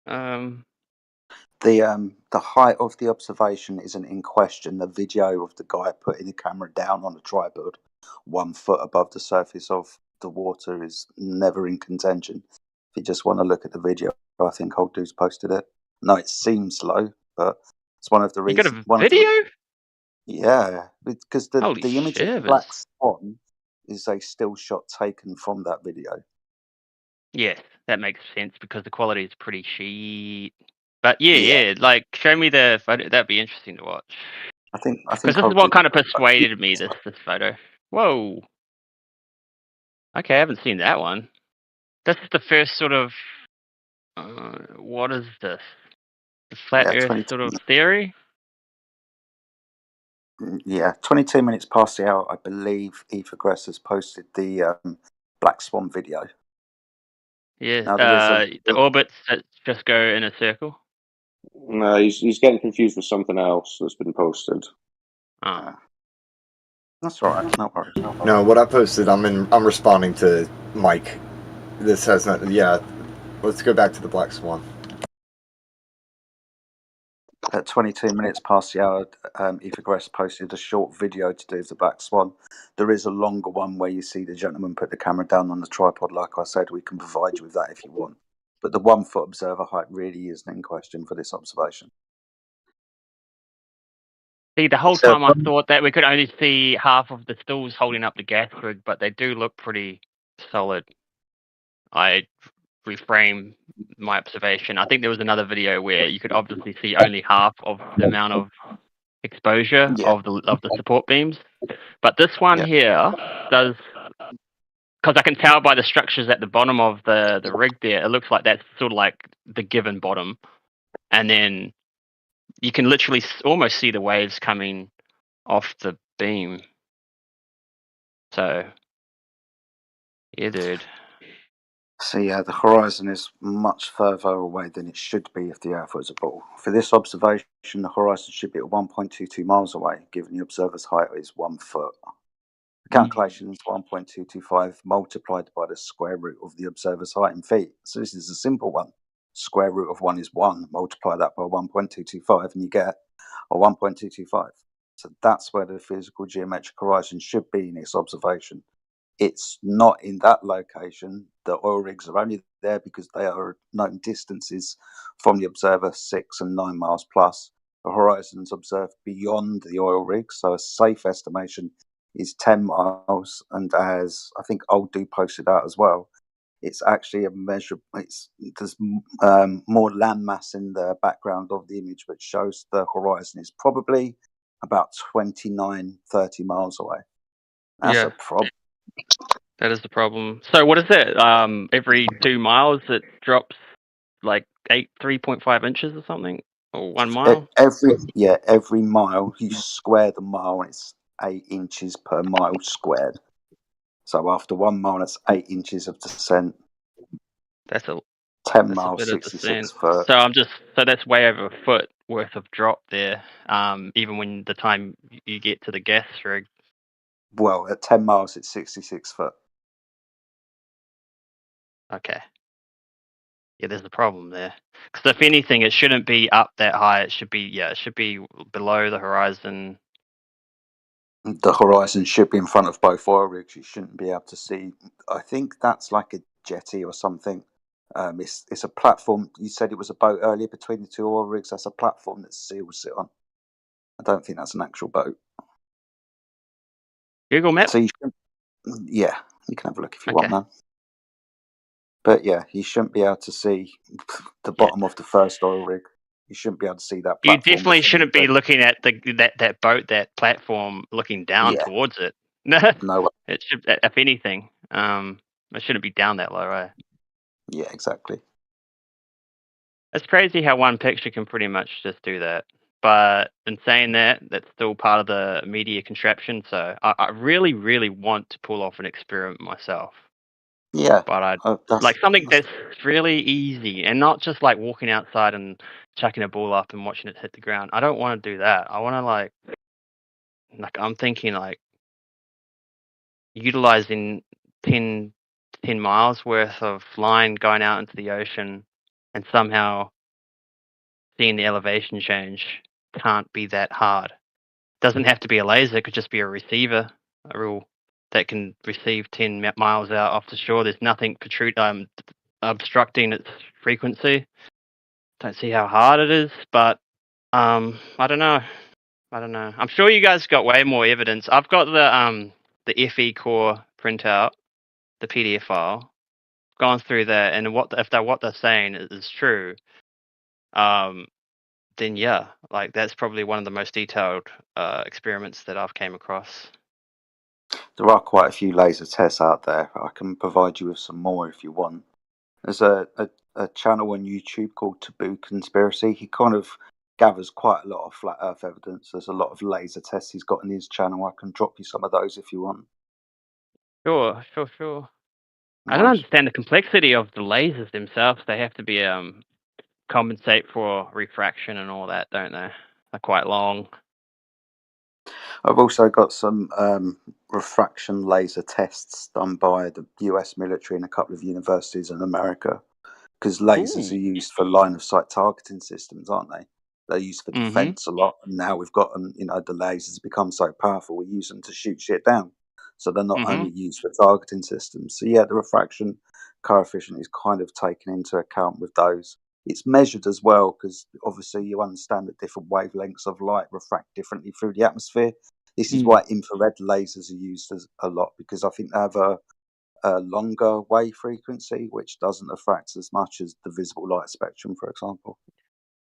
The height of the observation isn't in question. The video of the guy putting the camera down on the tripod 1 foot above the surface of the water is never in contention. If you just want to look at the video, I think Old Dude's posted it. No, it seems low, but it's one of the reasons. You got a video? Yeah, because the Holy image of the shivers. black swan is a still shot taken from that video. Yes, that makes sense because the quality is pretty shit. But yeah, like show me the photo. That'd be interesting to watch. I think Because this is what kind of persuaded me. This photo. Whoa. Okay, I haven't seen that one. This is the first sort of. What is this? The flat Earth sort of theory. Yeah, 22 minutes past the hour, I believe Ethergress has posted the Black Swan video. Yeah, Now, the orbits that just go in a circle. No, he's getting confused with something else that's been posted. Oh. That's all right. No worries. No, what I posted, I'm responding to Mike. This has not. Yeah, let's go back to the Black Swan. At 22 minutes past the hour, Ethergress posted a short video to do with the Black Swan. There is a longer one where you see the gentleman put the camera down on the tripod. Like I said, we can provide you with that if you want. But the 1 foot observer height really isn't in question for this observation. See, the whole time I thought that we could only see half of the stills holding up the gas rig, but they do look pretty solid. I reframe my observation. I think there was another video where you could obviously see only half of the amount of exposure of the support beams, but this one here does, because I can tell by the structures at the bottom of the rig there. It looks like that's sort of like the given bottom, and then you can literally almost see the waves coming off the beam. So, yeah, dude. So yeah, the horizon is much further away than it should be if the Earth was a ball. For this observation, the horizon should be at 1.22 miles away, given the observer's height is 1 foot. The calculation is 1.225 multiplied by the square root of the observer's height in feet. So this is a simple one. Square root of 1 is 1. Multiply that by 1.225 and you get a 1.225. So that's where the physical geometric horizon should be in this observation. It's not in that location. The oil rigs are only there because they are known distances from the observer, 6 and 9 miles plus. The horizon's observed beyond the oil rig, so a safe estimation is 10 miles. And as I think Old Dude posted out as well, it's actually a measure. There's more landmass in the background of the image, which shows the horizon is probably about 29, 30 miles away. That's a problem. That is the problem. So what is it? Every 2 miles it drops like 3.5 inches or something, or 1 mile. Every mile you square the mile, and it's 8 inches per mile squared. So after 1 mile, that's 8 inches of descent. That's 10 miles, 66 foot. So that's way over a foot worth of drop there. Even when the time you get to the gas rig. Well, at 10 miles, it's 66 foot. Okay. Yeah, there's a problem there. Because if anything, it shouldn't be up that high. It should be below the horizon. The horizon should be in front of both oil rigs. You shouldn't be able to see. I think that's like a jetty or something. It's a platform. You said it was a boat earlier between the two oil rigs. That's a platform that seals sit on. I don't think that's an actual boat. Google Maps? So you can have a look if you want, man. But yeah, you shouldn't be able to see the bottom of the first oil rig. You shouldn't be able to see that platform. You definitely shouldn't be looking at that boat, that platform, looking down towards it. No way. It should, if anything, it shouldn't be down that low, right? Yeah, exactly. It's crazy how one picture can pretty much just do that. But in saying that, that's still part of the media contraption. So I really, really want to pull off an experiment myself. Yeah, but like something that's really easy and not just like walking outside and chucking a ball up and watching it hit the ground. I don't want to do that. I want to like I'm thinking like utilizing 10 miles worth of line going out into the ocean and somehow seeing the elevation change can't be that hard. Doesn't have to be a laser, it could just be a receiver, a real that can receive 10 miles out off the shore. There's nothing obstructing its frequency. Don't see how hard it is, but I don't know. I'm sure you guys got way more evidence. I've got the FE core printout, the PDF file. Gone through that, and what they're saying is true, then yeah, like that's probably one of the most detailed experiments that I've came across. There are quite a few laser tests out there. I can provide you with some more if you want. There's a channel on YouTube called Taboo Conspiracy. He kind of gathers quite a lot of flat Earth evidence. There's a lot of laser tests he's got in his channel. I can drop you some of those if you want. Sure. I don't understand the complexity of the lasers themselves. They have to be compensate for refraction and all that, don't they? They're quite long. I've also got some refraction laser tests done by the US military and a couple of universities in America, because lasers are used for line of sight targeting systems, aren't they? They're used for defense a lot, and now we've got them. The lasers become so powerful, we use them to shoot shit down. So they're not only used for targeting systems. So yeah, the refraction coefficient is kind of taken into account with those. It's measured as well, because obviously you understand that different wavelengths of light refract differently through the atmosphere. This is why infrared lasers are used a lot, because I think they have a longer wave frequency, which doesn't refract as much as the visible light spectrum, for example.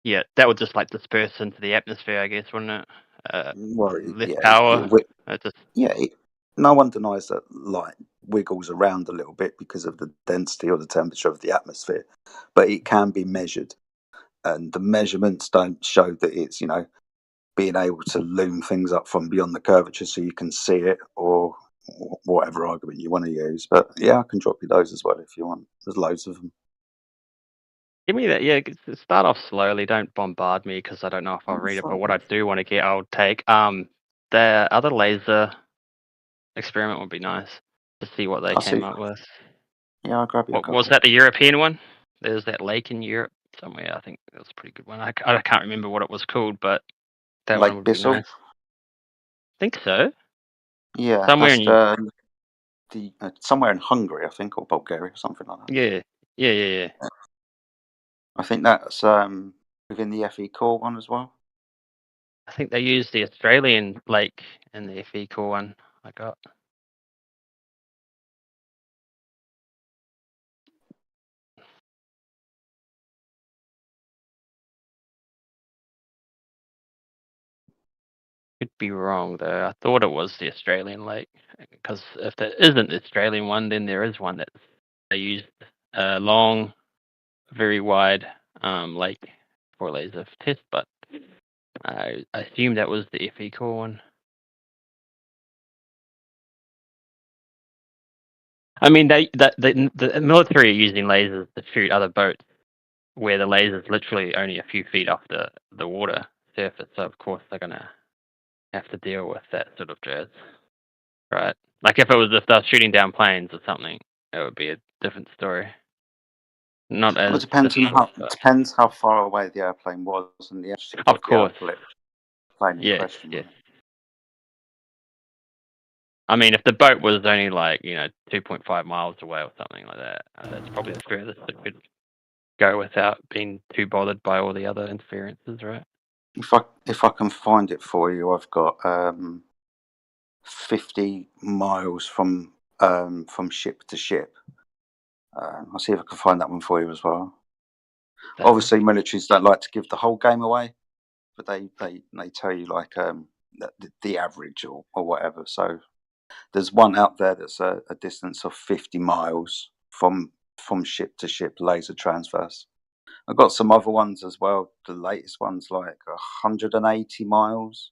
Yeah, that would just like disperse into the atmosphere, I guess, wouldn't it? Less Yeah, power. No one denies that light wiggles around a little bit because of the density or the temperature of the atmosphere, but it can be measured, and the measurements don't show that it's being able to loom things up from beyond the curvature so you can see it, or whatever argument you want to use. But yeah, I can drop you those as well if you want. There's loads of them. Give me that. Yeah, start off slowly. Don't bombard me because I don't know if I'll read it. But what I do want to get, I'll take. The other laser experiment would be nice to see what they came up with. Yeah, I'll grab you. What was that? The European one? There's that lake in Europe somewhere. I think that was a pretty good one. I can't remember what it was called, but that one would be nice. I think so. Yeah, somewhere in somewhere in Hungary, I think, or Bulgaria, something like that. Yeah. I think that's within the FE core one as well. I think they used the Australian lake in the FE core one I got. Could be wrong though. I thought it was the Australian lake, because if there isn't the Australian one, then there is one that they used a long, very wide lake for laser test. But I assume that was the FE core one. I mean, the military are using lasers to shoot other boats where the laser's literally only a few feet off the water surface. So of course they're gonna have to deal with that sort of jazz, right? Like if they're shooting down planes or something, it would be a different story. Not as depends how far away the airplane was and the altitude of course. the plane in question. Yes. I mean, if the boat was only like 2.5 miles away or something like that, that's probably the furthest it could go without being too bothered by all the other interferences, right? If I can find it for you, I've got 50 miles from ship to ship. I'll see if I can find that one for you as well. Obviously, militaries don't like to give the whole game away, but they tell you like the average or whatever. So there's one out there that's a distance of 50 miles from ship to ship laser transverse. I've got some other ones as well. The latest one's like 180 miles.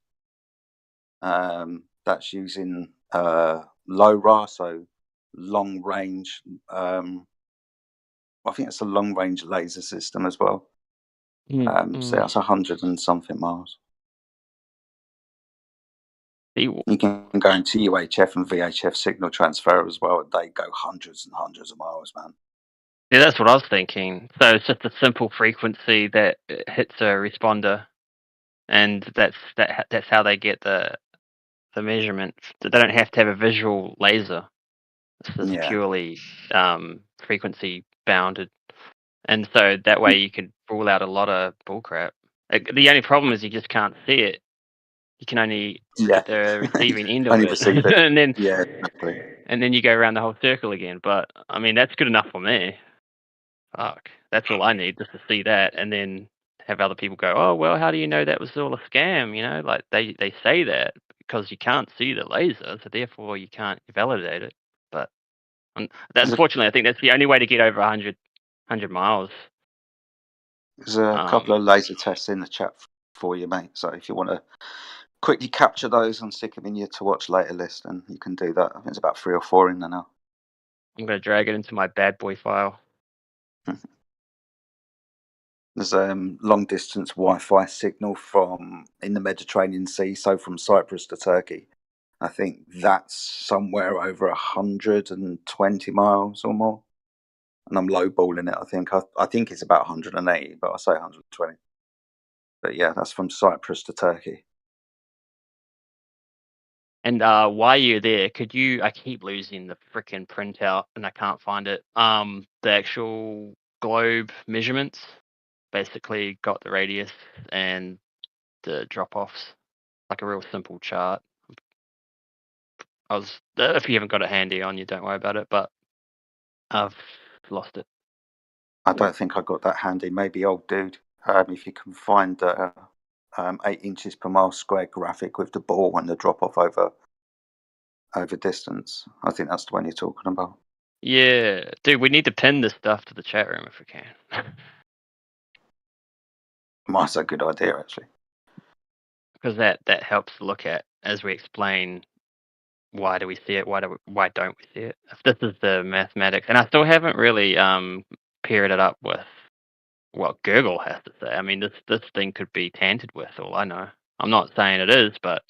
That's using LoRa, so long range. I think it's a long range laser system as well. So that's 100 and something miles. You can go into UHF and VHF signal transfer as well. They go hundreds and hundreds of miles, man. Yeah, that's what I was thinking. So it's just a simple frequency that hits a responder, and that's how they get the measurements. They don't have to have a visual laser. It's just purely frequency bounded, and so that way you could rule out a lot of bullcrap. The only problem is you just can't see it. You can only get the receiving end of Only it, receive it. and then exactly. And then you go around the whole circle again. But I mean, that's good enough for me. Fuck, that's all I need, just to see that, and then have other people go, "Oh well, how do you know that was all a scam?" You know, like they say that because you can't see the laser, so therefore you can't validate it. But unfortunately, I think that's the only way to get over 100 miles. There's a couple of laser tests in the chat for you, mate. So if you want to quickly capture those and stick them in your to watch later list, then you can do that. I think there's about 3 or 4 in there now. I'm going to drag it into my bad boy file. There's a long distance Wi-Fi signal from in the Mediterranean Sea, so from Cyprus to Turkey. I think that's somewhere over 120 miles or more. And I'm lowballing it. I think it's about 180, but I say 120. But yeah, that's from Cyprus to Turkey. And while you're there, could you? I keep losing the freaking printout, and I can't find it. The actual globe measurements, basically got the radius and the drop-offs, like a real simple chart. If you haven't got it handy on you, don't worry about it. But I've lost it. I don't think I got that handy. Maybe old dude. If you can find the 8 inches per mile square graphic with the ball and the drop off over distance. I think that's the one you're talking about. Yeah, dude, we need to pin this stuff to the chat room if we can. That's a good idea, actually. Because that helps look at as we explain why do we see it, why don't we see it. If this is the mathematics, and I still haven't really paired it up with what Google has to say. I mean, this thing could be tantered with, all I know. I'm not saying it is, but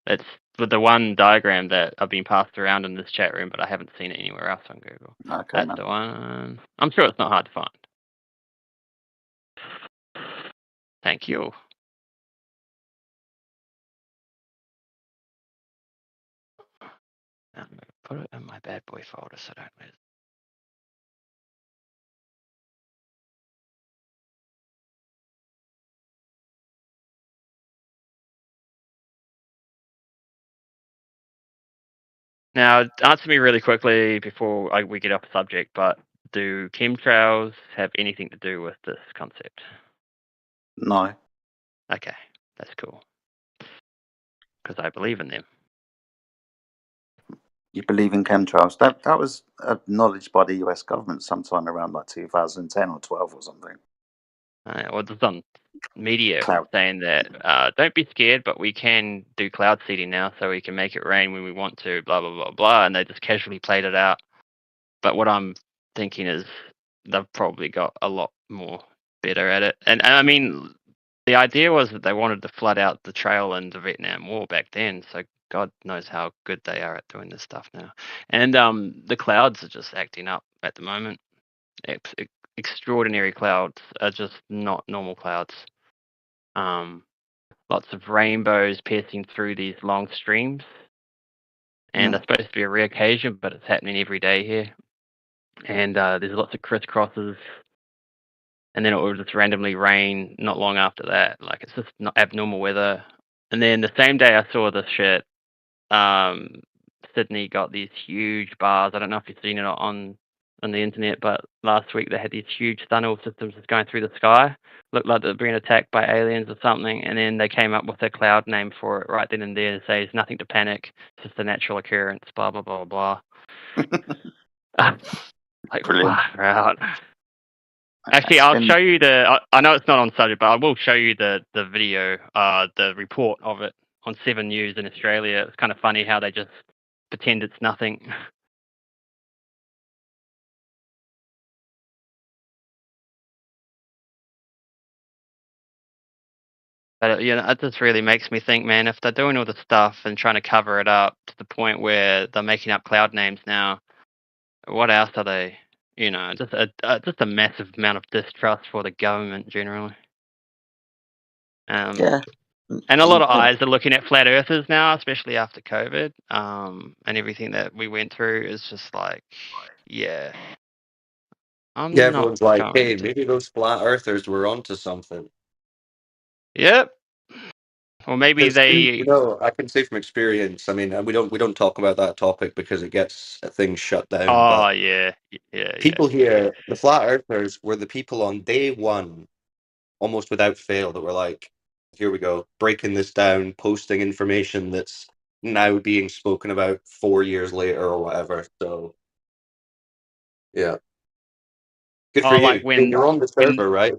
it's with the one diagram that I've been passed around in this chat room, but I haven't seen it anywhere else on Google. Okay, that's man. the one. I'm sure it's not hard to find. Thank you. I'm going to put it in my bad boy folder so I don't lose it. Now, answer me really quickly before we get off the subject, but do chemtrails have anything to do with this concept? No. Okay, that's cool. Because I believe in them. You believe in chemtrails? That was acknowledged by the US government sometime around like 2010 or 12 or something. Well, there's some media saying that don't be scared, but we can do cloud seeding now, so we can make it rain when we want to, blah, blah, blah, blah, and they just casually played it out. But what I'm thinking is they've probably got a lot more better at it. And I mean, the idea was that they wanted to flood out the trail in the Vietnam War back then, so God knows how good they are at doing this stuff now. And the clouds are just acting up at the moment. Extraordinary clouds are just not normal clouds. Lots of rainbows piercing through these long streams. And they're supposed to be a rare occasion, but it's happening every day here. And there's lots of crisscrosses. And then it will just randomly rain not long after that. Like, it's just not abnormal weather. And then the same day I saw this shit, Sydney got these huge bars. I don't know if you've seen it on the internet, but last week they had these huge tunnel systems just going through the sky. Looked like they're being attacked by aliens or something, and then they came up with a cloud name for it right then and there to say it's nothing to panic, it's just a natural occurrence, blah, blah, blah, blah. Like, brilliant. far out. Actually, I'll show you the. I know it's not on subject, but I will show you the video, the report of it on 7 News in Australia. It's kind of funny how they just pretend it's nothing. But it just really makes me think, man. If they're doing all the stuff and trying to cover it up to the point where they're making up cloud names now, what else are they? Just a massive amount of distrust for the government generally. Yeah. And a lot of eyes are looking at flat earthers now, especially after COVID, and everything that we went through is just like, yeah. I'm Yeah, not everyone's like, going hey, to. maybe those flat earthers were onto something. Yep. Or maybe they. I can say from experience. I mean, we don't talk about that topic because it gets things shut down. Oh But yeah. people here, the flat earthers, were the people on day one, almost without fail, that were like, here we go, breaking this down, posting information that's now being spoken about 4 years later or whatever. So, yeah. Good for Oh, you. like when You're on the server, right?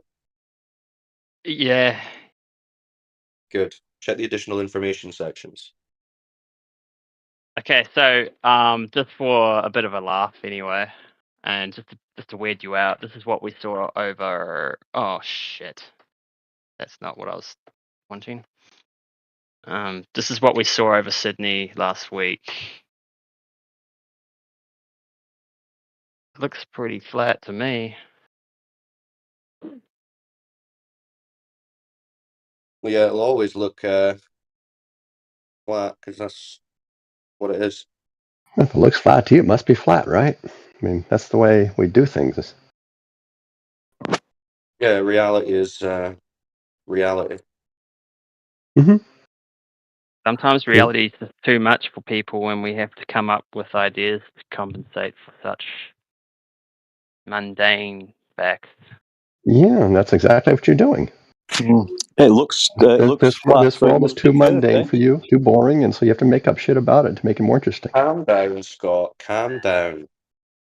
Yeah. Good. Check the additional information sections. Okay, so just for a bit of a laugh anyway, and just to weird you out, this is what we saw over. Oh shit, that's not what I was wanting. This is what we saw over Sydney last week. Looks pretty flat to me. Well, yeah, it'll always look flat because that's what it is. If it looks flat to you, it must be flat, right? I mean, that's the way we do things. Yeah, reality is reality. Mm-hmm. Sometimes reality is just too much for people when we have to come up with ideas to compensate for such mundane facts. Yeah, and that's exactly what you're doing. It looks flat. This So it world is must be too mundane curved, for you, too boring, and so you have to make up shit about it to make it more interesting. Calm down, Scott. Calm down.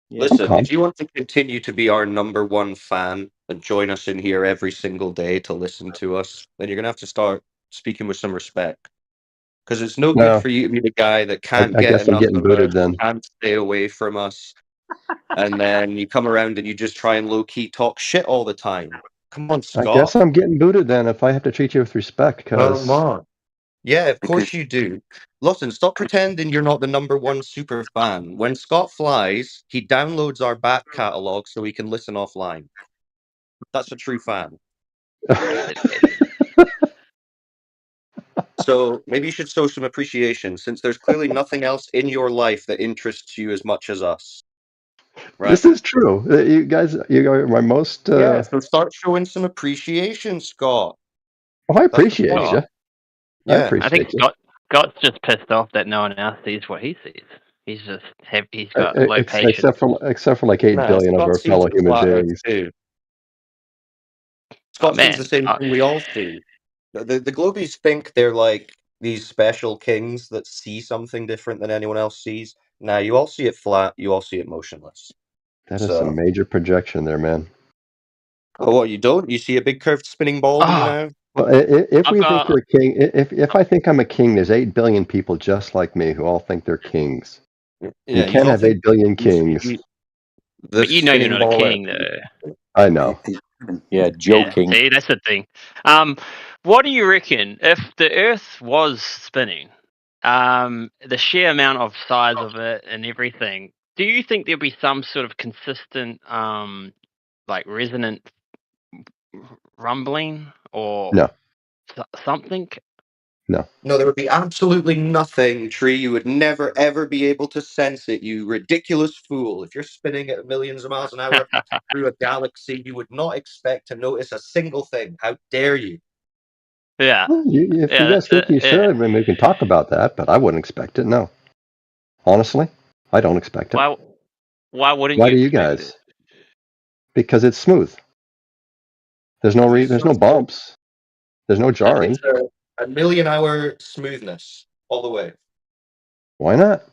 Yeah. Listen, if you want to continue to be our #1 fan and join us in here every single day to listen to us, then you're gonna have to start speaking with some respect. Because it's no good No, for you to be the guy that can't I get guess I'm enough getting of us, booted then. can't stay away from us, and then you come around and you just try and low key talk shit all the time. Come on, I Scott. guess I'm getting booted then if I have to treat you with respect. Because Come on. Yeah, of course you do. Lawson, stop pretending you're not the #1 super fan. When Scott flies, he downloads our back catalogue so he can listen offline. That's a true fan. So maybe you should show some appreciation, since there's clearly nothing else in your life that interests you as much as us. Right? this is true. You guys, you are my most. Yeah, so start showing some appreciation, Scott. I That's the appreciate point. you. I Yeah. I think appreciate you. Scott's just pissed off that no one else sees what he sees. He's just he's got low patience. Except for like 8 billion of Scott our sees fellow the human flat Earth beings. too. Oh Scott sees the man, same thing we all see. The Globies think they're like these special kings that see something different than anyone else sees. Nah, you all see it flat, you all see it motionless. That is some major projection there, man. Oh, what, you don't? You see a big curved spinning ball, do you now? Well, if we think you're a king, if I think I'm a king, there's 8 billion people just like me who all think they're kings. Yeah, you can't all have think 8 billion kings. But you know you're not a king, though. I know. Yeah, joking. Yeah, see, that's the thing. What do you reckon if the Earth was spinning? The sheer amount of size of it and everything. Do you think there'd be some sort of consistent, like resonant rumbling or No. something? No. No, there would be absolutely nothing, Tree. You would never, ever be able to sense it, you ridiculous fool. If you're spinning at millions of miles an hour through a galaxy, you would not expect to notice a single thing. How dare you? Yeah. Well, if you guys think you should, then we can talk about that, but I wouldn't expect it, no. Honestly, I don't expect it. Why wouldn't Why you do you expect guys? it? Because it's smooth. There's no there's no bumps. There's no jarring. It's a million-hour smoothness all the way. Why not?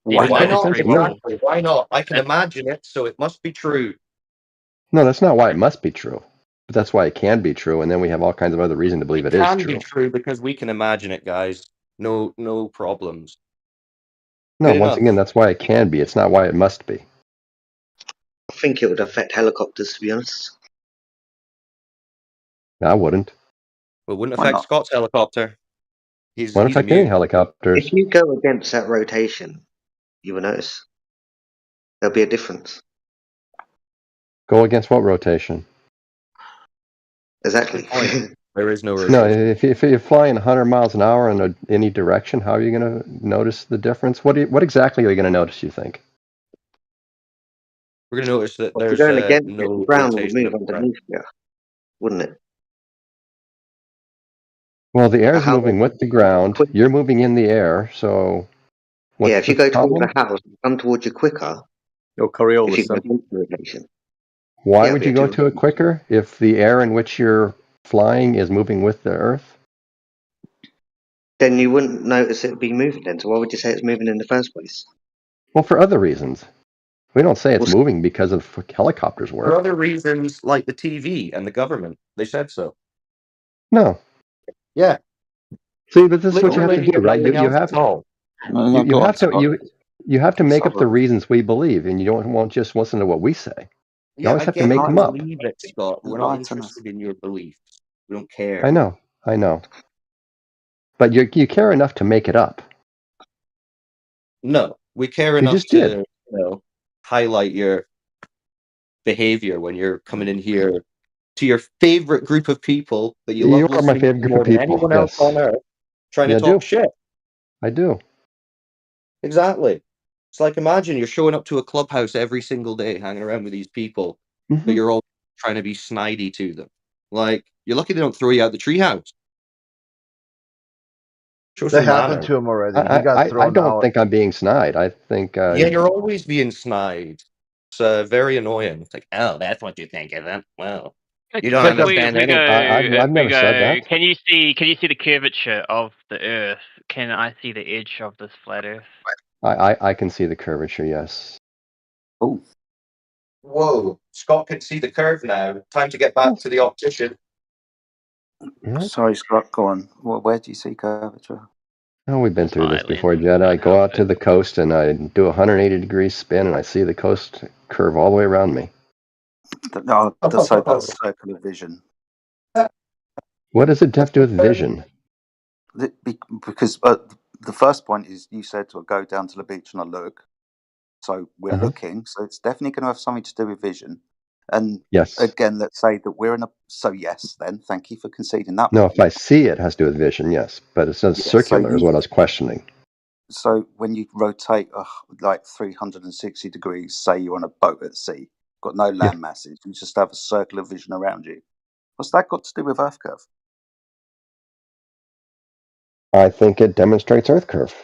Why not? Sense to me. Exactly. Why not? I can imagine it, so it must be true. No, that's not why it must be true. But that's why it can be true, and then we have all kinds of other reason to believe it is can true. be true because we can imagine it, guys. No problems. No, Good once enough. again, that's why it can be. It's not why it must be. I think it would affect helicopters, to be honest. I wouldn't. Well, it wouldn't Why affect not? Scott's helicopter. He's Won't affect any immune. helicopters. If you go against that rotation, you will notice there'll be a difference. Go against what rotation? Exactly. There is no No, rotation. if you're flying 100 miles an hour in any direction, how are you going to notice the difference? What exactly are you going to notice, you think? We're going to notice that If you're there's going against it, the no ground would rotation move of the ground. underneath you, wouldn't it? Well, the air A is house moving with the would move ground. quick. You're moving in the air, so what's Yeah, if the you go towards problem? a house, it'll come towards you quicker. Your If Coriolis, you go then. against the rotation. Why Yeah, would it'll you be go a to it two. quicker if the air in which you're flying is moving with the Earth? Then you wouldn't notice it be moving then. So why would you say it's moving in the first place? Well, for other reasons. We don't say it's Well, moving because of helicopters For work. other reasons, like the TV and the government, they said so. No. Yeah, See, but this is what you have to literally, do, and right? nothing You else have at all. No, you go on, have to Scott. you have to make up the sorry. reasons we believe, and you won't just listen to what we say. You Yeah, always I have to get make you them up. believe it, Scott. We're not Enlighten us. interested in your beliefs. We don't I care. know. But you care enough to make it up. No, we care You enough just did. to, highlight your behavior when you're coming in here to your favorite group of people that you You love are my listening favorite to group of more than people. anyone else Yes. on earth, trying to Yeah, I talk do. shit. I do. Exactly. It's like, imagine you're showing up to a clubhouse every single day, hanging around with these people, but Hmm. you're all trying to be snidey to them. Like, you're lucky they don't throw you out the treehouse. Show That some happened manners. to him already. He got I thrown don't out. think I'm being snide. I think Yeah, you're always being snide. It's very annoying. It's like, oh, that's what you think, is it? Well, you don't If understand we go, anything. I've never said that. can you see the curvature of the Earth? Can I see the edge of this flat Earth? I can see the curvature. Yes. Oh. Whoa, Scott can see the curve now. Time to get back to the optician. Right. Sorry, Scott, go on. Well, where do you see curvature? Oh, we've been through this Slightly. before, Jed. I go out to the coast and I do a 180 degree spin, and I see the coast curve all the way around me. No, that's circular vision. What does it have to do with vision? Because the first point is you said to go down to the beach and I look. So we're looking. So it's definitely going to have something to do with vision. And Yes. again, let's say that we're in a. So yes, then thank you for conceding that No, point. if I see it, has to do with vision. Yes, but it's not circular, is what I was questioning. So when you rotate like 360 degrees, say you're on a boat at sea, got no land masses, you just have a circular vision around you. What's that got to do with Earth curve? I think it demonstrates Earth curve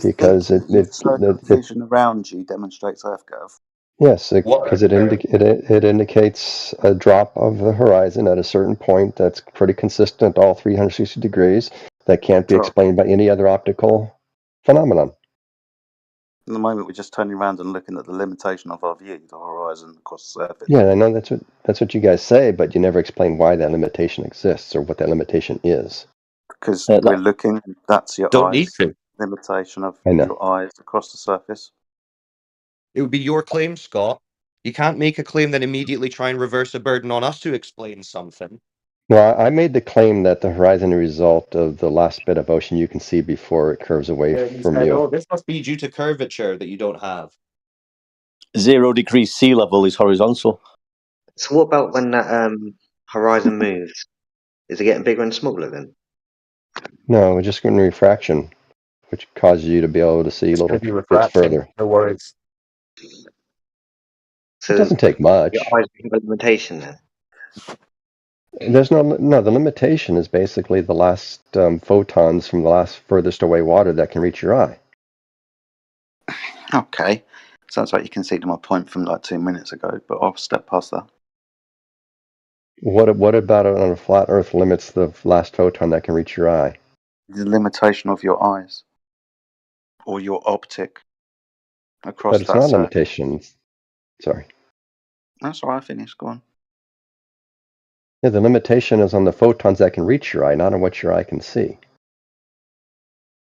because circular vision around you demonstrates Earth curve. Yes, because it indicates a drop of the horizon at a certain point that's pretty consistent all 360 degrees that can't be explained by any other optical phenomenon. At the moment, we're just turning around and looking at the limitation of our view, the horizon across the surface. Yeah, I know that's what you guys say, but you never explain why that limitation exists or what that limitation is. Because we're looking, that's your Don't eyes. need to. Limitation of I know. your eyes across the surface. It would be your claim, Scott. You can't make a claim then immediately try and reverse a burden on us to explain something. Well, I made the claim that the horizon result of the last bit of ocean you can see before it curves away from said, you. oh, this must be due to curvature that you don't have. 0 degrees sea level is horizontal. So what about when that horizon moves? Is it getting bigger and smaller then? No, we're just going to refraction, which causes you to be able to see little bits further. No worries. So it doesn't take much. Your eyes have a limitation then? There's the limitation is basically the last photons from the last furthest away water that can reach your eye. Okay. Sounds like you conceded my point from like 2 minutes ago, but I'll step past that. What about it on a flat Earth limits the last photon that can reach your eye? The limitation of your eyes or your optic across But it's that not a surface. limitation. Sorry. That's all right, I finished. Go on. Yeah, the limitation is on the photons that can reach your eye, not on what your eye can see.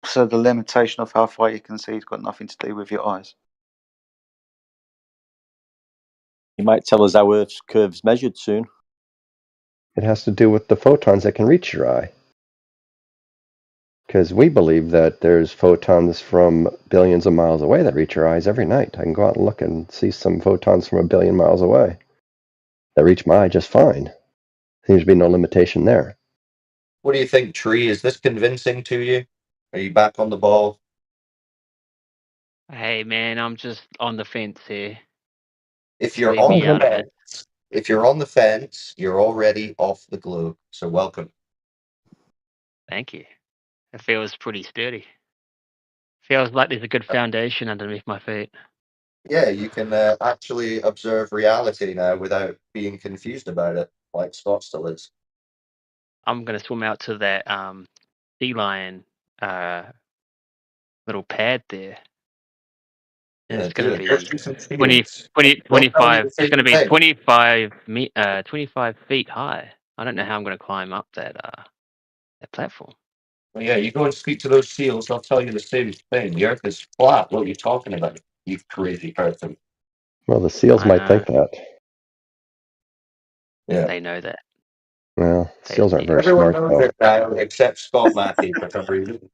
So the limitation of how far you can see has got nothing to do with your eyes. You might tell us how Earth's curve's measured soon. It has to do with the photons that can reach your eye. Because we believe that there's photons from billions of miles away that reach your eyes every night. I can go out and look and see some photons from 1 billion miles away that reach my eye just fine. Seems to be no limitation there. What do you think, Tree? Is this convincing to you? Are you back on the ball? Hey man, I'm just on the fence here. If you're Leave on me the out of it. fence, if you're on the fence, you're already off the globe. So welcome. Thank you. It feels pretty sturdy. Feels like there's a good foundation underneath my feet. Yeah, you can actually observe reality now without being confused about it, like Scott still is. I'm gonna swim out to that sea lion little pad there. And Yeah, it's gonna do it. Go be shoot some 20, seals. 20, They'll tell you 25. the It's same gonna be thing. 25 feet high. I don't know how I'm gonna climb up that platform. Well, yeah, you go and speak to those seals, they'll tell you the same thing. The earth is flat. What are you talking about, you crazy person? Well, the seals I might know. think that. Yeah. They know that. Well, seals aren't very Everyone smart, knows though. it now, except Scott Mackey for some reason.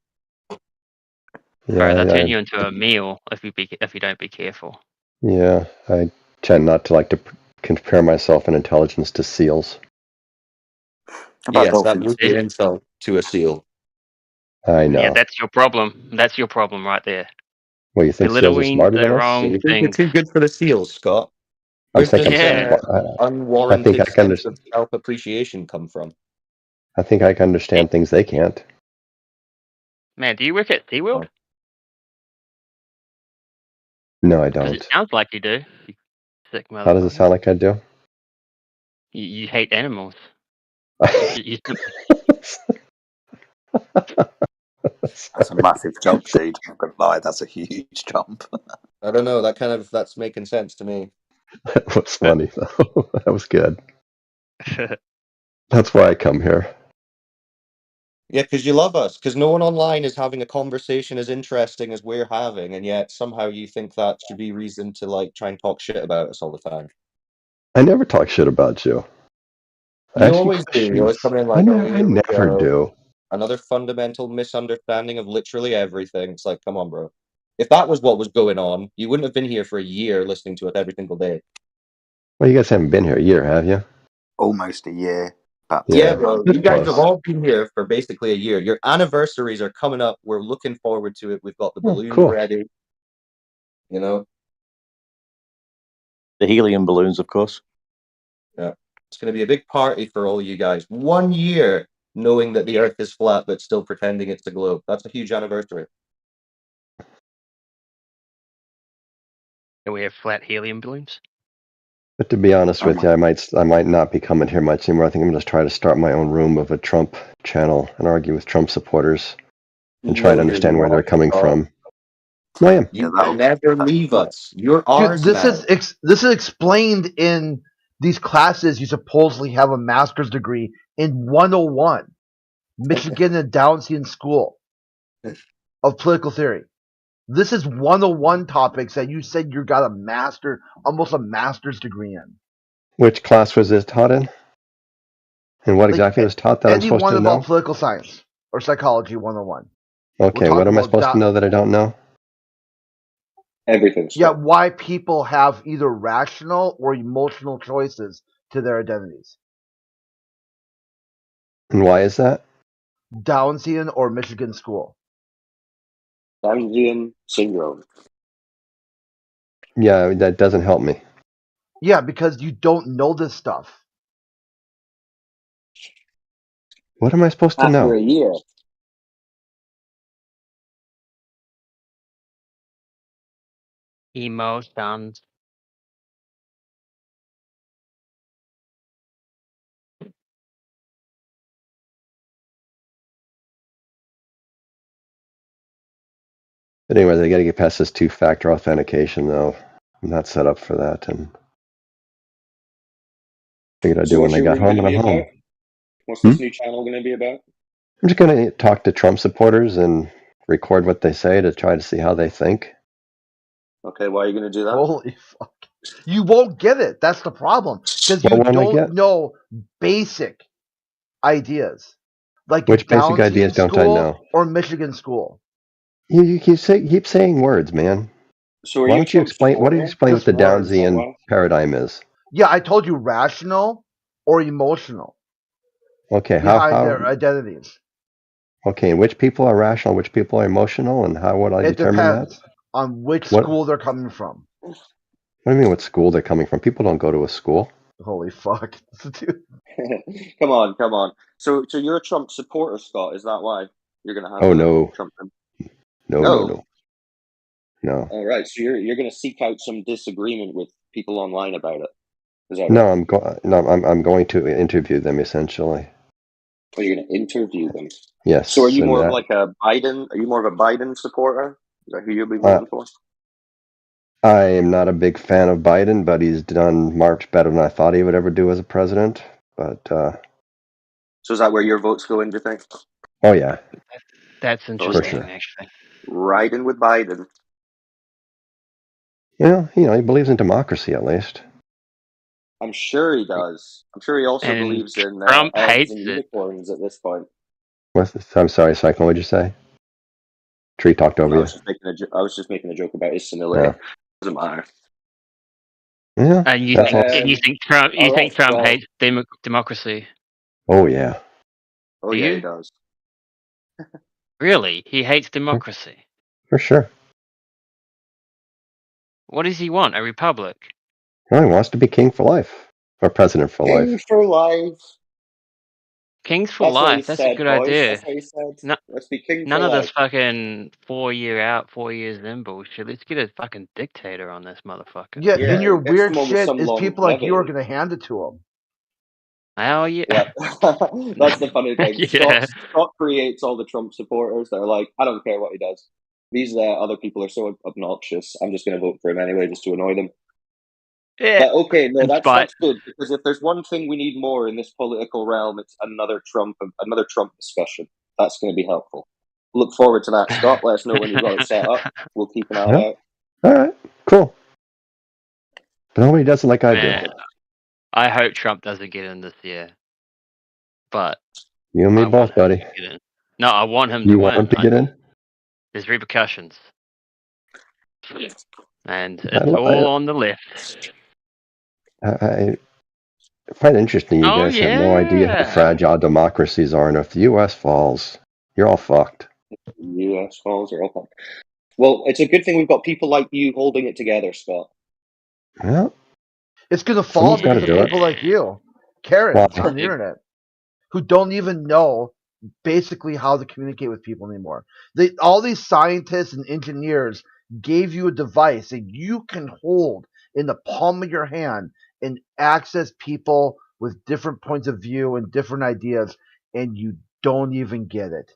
Bro, they'll turn Yeah, you into a meal if you don't be careful. yeah. I tend not to like to compare myself in intelligence to seals. Yes, that would be an insult to a seal. I know. Yeah, that's your problem. That's your problem right there. Well, you think seals are Belittling smarter the than us? wrong You think you're things. too good for the seals, Scott? I'm Where's thinking this Yeah. I think I unwarranted can sense of self-appreciation come from? I think I can understand things they can't. Man, do you work at SeaWorld? No, I Because it don't. sounds like you do. You sick How does it motherfucker. sound like I do? You hate animals. You That's a massive jump, dude. I'm not gonna lie, that's a huge jump. I don't know. That's making sense to me. That was funny, though. That was good. That's why I come here. Yeah, because you love us. Because no one online is having a conversation as interesting as we're having, and yet somehow you think that should be reason to like try and talk shit about us all the time. I never talk shit about you. You always do. You always come in like, oh, I here we never go. do. Another fundamental misunderstanding of literally everything. It's like, come on, bro. If that was what was going on, you wouldn't have been here for a year listening to it every single day. Well, you guys haven't been here a year, have you? Almost a year. Yeah, Yeah, bro. it's You guys close. have all been here for basically a year. Your anniversaries are coming up. We're looking forward to it. We've got the Oh, balloons cool. ready. You know? The helium balloons, of course. Yeah. It's going to be a big party for all you guys. 1 year knowing that the Earth is flat, but still pretending it's a globe. That's a huge anniversary. Do we have flat helium balloons? But to be honest with you, I might not be coming here much anymore. I think I'm going to try to start my own room of a Trump channel and argue with Trump supporters and try to understand where they're coming from. I am. You never leave us. You're Dude, ours now. this is explained in these classes. You supposedly have a master's degree in 101, Michigan and Downsian School of Political Theory. This is 101 topics that you said you got almost a master's degree in. Which class was this taught in? And what exactly was taught that I'm supposed Anyone to about know? political science or psychology 101. Okay, what am I supposed to know that I don't know? Everything. Yeah, why people have either rational or emotional choices to their identities. And why is that? Downsian or Michigan School. Downsian syndrome. Yeah, that doesn't help me. Yeah, because you don't know this stuff. What am I supposed to know? After a year. Emotions. But anyway, they got to get past this two-factor authentication, though. I'm not set up for that, and Figured I'd So do what's when I your got room home, going to and I'm be home. about? What's this new channel going to be about? I'm just going to talk to Trump supporters and record what they say to try to see how they think. Okay, why are you going to do that? Holy fuck. You won't get it. That's the problem. Because you don't know basic ideas. Like Which a basic ideas Downsian don't I school know? or Michigan school. You keep saying words, man. So are Why you don't you Trump explain? Why don't you supporter? explain what Just the words. Downsian paradigm is? Yeah, I told you rational or emotional Okay, behind how? their identities. Okay, which people are rational, which people are emotional, and how would I It determine that? depends on which What? school they're coming from. What do you mean? What school they're coming from? People don't go to a school. Holy fuck. Come on. So you're a Trump supporter, Scott. Is that why you're going to have Oh the no. Trump? No. All right. So you're going to seek out some disagreement with people online about it. Is that No, right? I'm going to interview them essentially. Oh, you're going to interview them. Yes. So are you more of that, like a Biden? Are you more of a Biden supporter? Is that who you'll be voting for? I am not a big fan of Biden, but he's done much better than I thought he would ever do as a president. But so is that where your votes go in? Do you think? Oh yeah. That's interesting, sure. actually. Riding with Biden. Well, he believes in democracy at least. I'm sure he does. I'm sure he also And believes in Trump eggs hates and it. unicorns at this point. I'm sorry, Cyclone. What'd you say? Tree talked over I you. was just making a joke about his senility. Doesn't matter. Yeah. And you think Trump? You think Trump hates democracy? Oh yeah. Oh Do yeah, you? he does. Really? He hates democracy. For sure. What does he want? A republic? Well, he wants to be king for life, or president for life. King for life. Kings for That's what he life. That's a said, good boys. idea. That's what he said. Let's be king None for of life. this fucking 4 year out, 4 years in bullshit. Let's get a fucking dictator on this motherfucker. Yeah, and your weird shit is people like you are going to hand it to him. Hell yeah. Yeah. That's the funny thing. Yeah. Scott creates all the Trump supporters that are like, I don't care what he does. These other people are so obnoxious. I'm just going to vote for him anyway, just to annoy them. Yeah. But okay, no, that's good, because if there's one thing we need more in this political realm, it's another Trump discussion. That's going to be helpful. Look forward to that, Scott. Let us know when you've got it set up. We'll keep an eye out. All right, cool. But nobody does it like I do. I hope Trump doesn't get in this year. But You and me both, buddy. No, I want him to You win. want him to get in? There's repercussions. And it's all on the left. I find it interesting you guys have no idea how fragile democracies are, and if the U.S. falls, you're all fucked. U.S. falls are all fucked. Well, it's a good thing we've got people like you holding it together, Scott. Yeah. It's going to fall because of people like you, Karens on the internet, who don't even know basically how to communicate with people anymore. All these scientists and engineers gave you a device that you can hold in the palm of your hand and access people with different points of view and different ideas, and you don't even get it.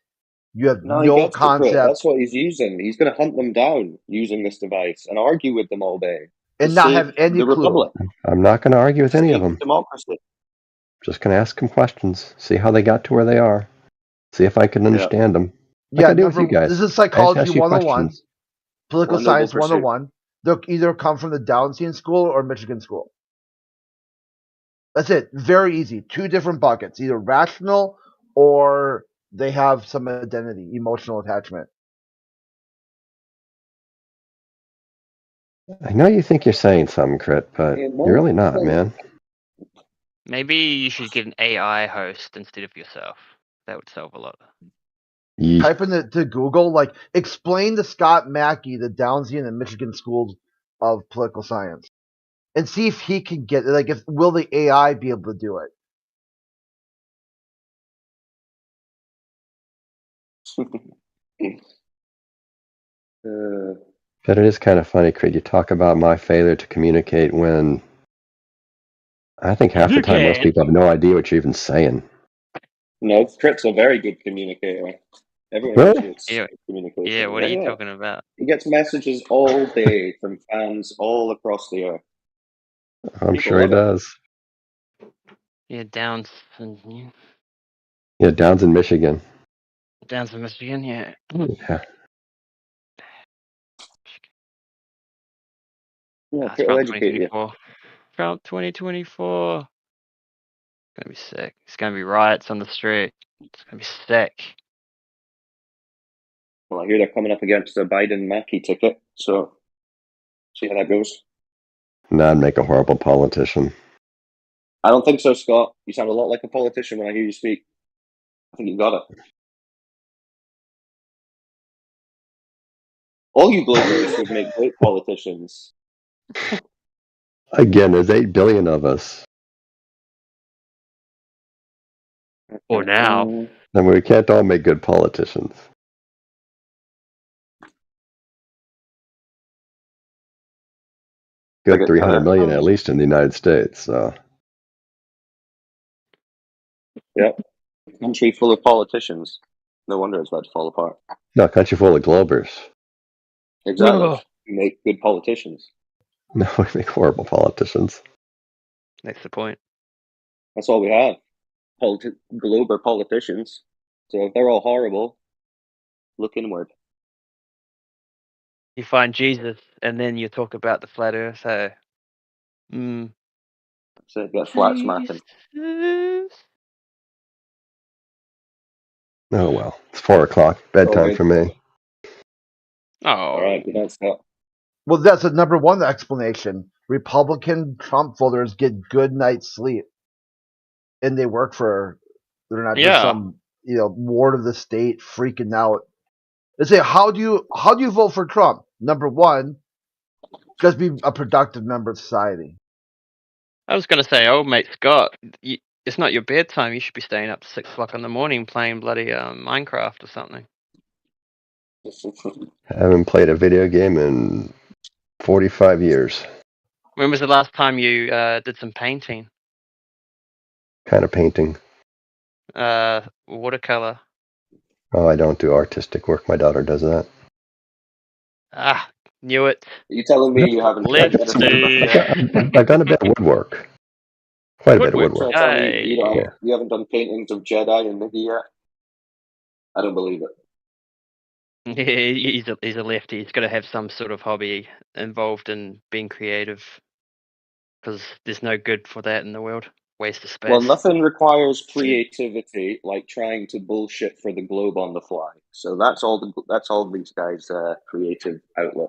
You have no concept. That's what he's using. He's going to hunt them down using this device and argue with them all day. And not have any clue. Republic. I'm not going to argue with any of them. Democracy. Just going to ask them questions, see how they got to where they are, see if I can understand them. Like I do with you guys. This is Psychology 101, Political Science 101. They'll either come from the Downsian school or Michigan school. That's it. Very easy. Two different buckets, either rational or they have some identity, emotional attachment. I know you think you're saying something, Crit, but you're really not, man. Maybe you should get an AI host instead of yourself. That would solve a lot. Type into Google, like, explain to Scott Mackey the Downsian and Michigan schools of political science, and see if he can get it. Like, will the AI be able to do it? But it is kind of funny, Crit. You talk about my failure to communicate when I think half the time most people have no idea what you're even saying. No, Crit's a very good communicator. Everyone appreciates communication. Yeah, what are you talking about? He gets messages all day from fans all across the earth. I'm sure he does. Yeah, Downs. Yeah, Downs in Michigan. Downs in Michigan, yeah. Yeah. Yeah, It's it'll Trump educate you. 2024. Trump 2024. It's gonna be sick. It's gonna be riots on the street. It's gonna be sick. Well, I hear they're coming up against the Biden-Mackey ticket, so see how that goes. No, I'd make a horrible politician. I don't think so, Scott. You sound a lot like a politician when I hear you speak. I think you got it. All you globalists would make great politicians. Again, there's 8 billion of us. For now. And we can't all make good politicians. Good 300 million at least in the United States. So. Yep. Country full of politicians. No wonder it's about to fall apart. No, country full of globers. Exactly. You make good politicians. No, we make horrible politicians. That's the point. That's all we have. Glober politicians. So if they're all horrible, look inward. You find Jesus, and then you talk about the flat Earth. So, So get flat smacking. Oh well, it's 4 o'clock bedtime for me. Oh, all right, we don't stop. Well, that's the number one explanation. Republican Trump voters get good night's sleep, and they work for. They're not just some ward of the state freaking out. They say, how do you vote for Trump? Number one, just be a productive member of society. I was going to say, old mate Scott, it's not your bedtime. You should be staying up to 6 o'clock in the morning playing bloody Minecraft or something. I haven't played a video game in 45 years. When was the last time you did some painting? Kind of painting. Watercolor. Oh, I don't do artistic work. My daughter does that. Ah, knew it. Are you telling me you haven't tried Let's see. I've done a bit of woodwork. Quite a bit of woodwork. Tell me you haven't done paintings of Jedi and Mickey yet? I don't believe it. Yeah, he's a lefty. He's got to have some sort of hobby involved in being creative, because there's no good for that in the world. Waste of space. Well, nothing requires creativity like trying to bullshit for the globe on the fly. So that's all these guys' creative outlet.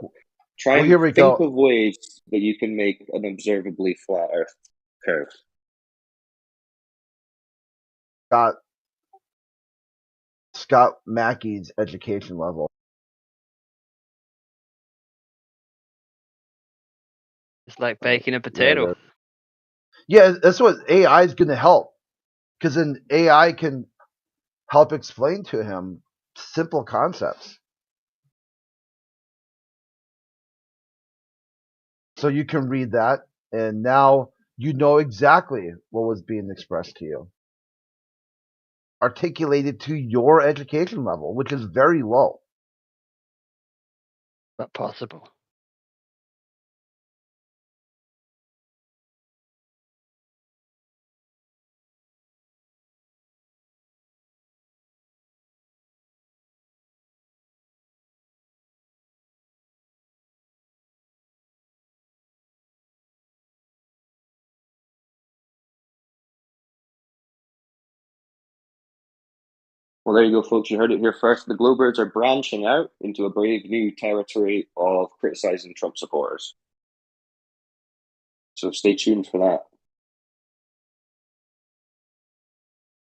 Try and think of ways that you can make an observably flat Earth curve. Scott Mackey's education level. It's like baking a potato. Yeah, that's what AI is going to help, because then AI can help explain to him simple concepts. So you can read that, and now you know exactly what was being expressed to you, articulated to your education level, which is very low. Not possible. Well, there you go, folks. You heard it here first. The Glowbirds are branching out into a brave new territory of criticizing Trump supporters. So stay tuned for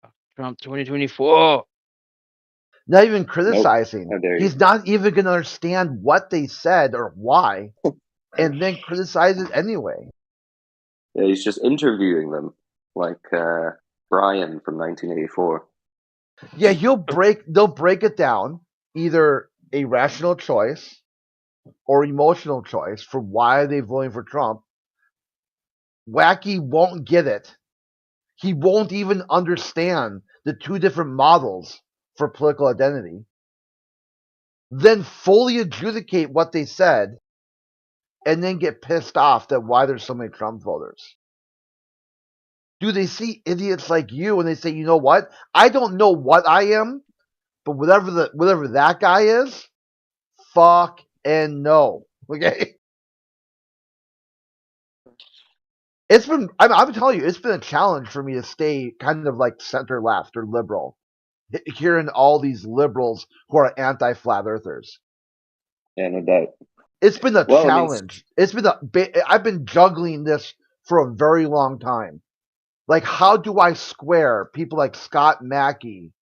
that. Trump 2024. Not even criticizing. Nope. He's not even going to understand what they said or why, and then criticize it anyway. Yeah, he's just interviewing them, like Brian from 1984. Yeah, they'll break it down, either a rational choice or emotional choice for why they're voting for Trump. Wacky won't get it. He won't even understand the two different models for political identity. Then fully adjudicate what they said, and then get pissed off that why there's so many Trump voters. Do they see idiots like you and they say, you know what? I don't know what I am, but whatever that guy is, fuck and no. Okay? I'm telling you, it's been a challenge for me to stay kind of like center left or liberal. Hearing all these liberals who are anti-flat earthers. Yeah, no doubt. It's been a challenge. I've been juggling this for a very long time. Like, how do I square people like Scott Mackey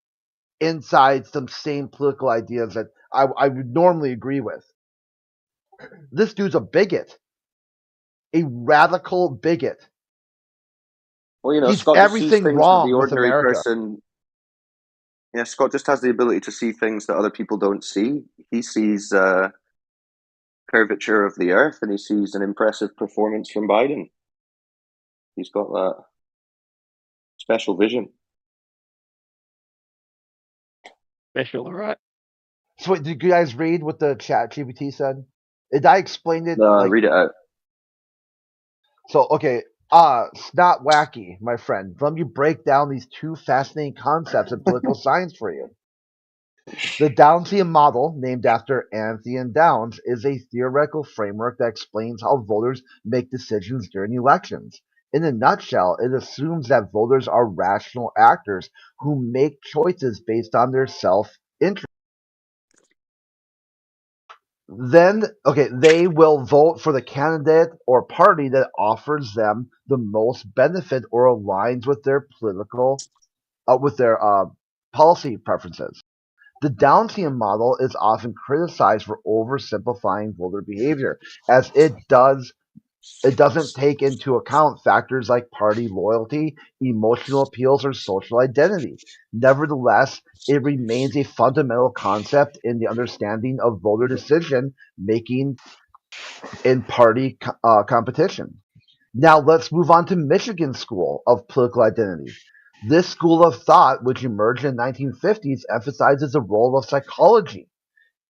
inside some same political ideas that I would normally agree with? This dude's a bigot, a radical bigot. Well, He's Scott just sees everything things that the wrong with ordinary America. person. Yeah, Scott just has the ability to see things that other people don't see. He sees curvature of the Earth, and he sees an impressive performance from Biden. He's got that special vision. Special, all right. So, wait, did you guys read what the ChatGPT said? Did I explain it? Read it out. So, okay, snot wacky, my friend. Let me break down these two fascinating concepts in political science for you. The Downsian model, named after Anthony Downs, is a theoretical framework that explains how voters make decisions during elections. In a nutshell, it assumes that voters are rational actors who make choices based on their self-interest. Then, they will vote for the candidate or party that offers them the most benefit or aligns with their policy preferences. The Downsian model is often criticized for oversimplifying voter behavior, as it doesn't take into account factors like party loyalty, emotional appeals, or social identity. Nevertheless, it remains a fundamental concept in the understanding of voter decision making in party competition. Now let's move on to Michigan School of Political Identity. This school of thought, which emerged in the 1950s, emphasizes the role of psychology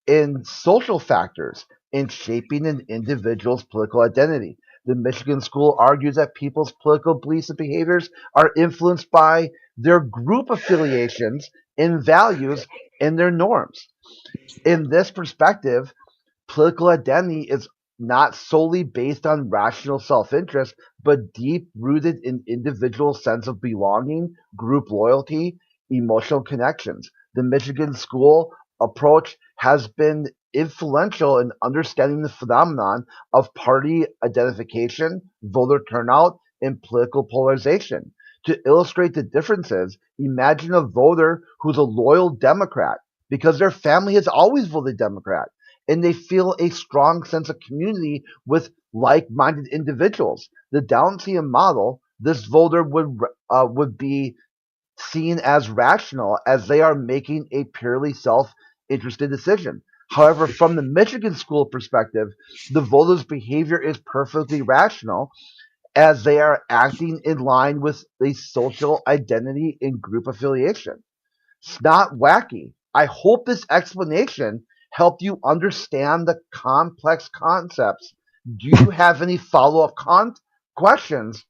in social factors in shaping an individual's political identity. The Michigan School argues that people's political beliefs and behaviors are influenced by their group affiliations and values and their norms. In this perspective, political identity is not solely based on rational self-interest, but deep-rooted in individual sense of belonging, group loyalty, emotional connections. The Michigan School approach has been influential in understanding the phenomenon of party identification, voter turnout, and political polarization. To illustrate the differences, imagine a voter who's a loyal Democrat because their family has always voted Democrat and they feel a strong sense of community with like-minded individuals. The Downsian model, this voter would be seen as rational as they are making a purely self-interested decision. However, from the Michigan School perspective, the voter's behavior is perfectly rational as they are acting in line with a social identity and group affiliation. It's not wacky. I hope this explanation helped you understand the complex concepts. Do you have any follow-up questions,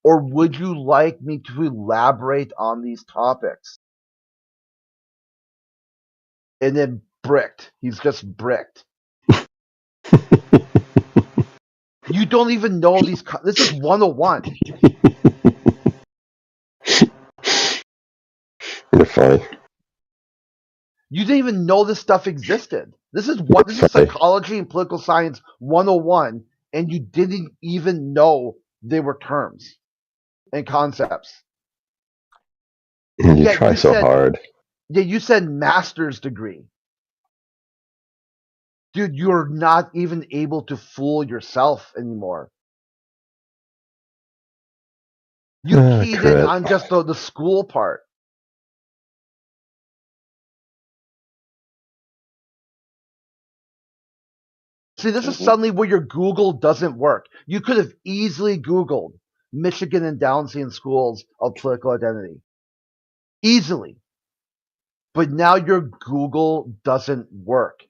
or would you like me to elaborate on these topics? And then bricked. He's just bricked. You don't even know these. This is 101. You're funny. You didn't even know this stuff existed. This is psychology and political science 101, and you didn't even know they were terms and concepts. You try so hard. Yeah, you said master's degree. Dude, you're not even able to fool yourself anymore. You keyed in on just the school part. See, this is suddenly where your Google doesn't work. You could have easily Googled Michigan and Downsian schools of political identity. Easily. But now your Google doesn't work.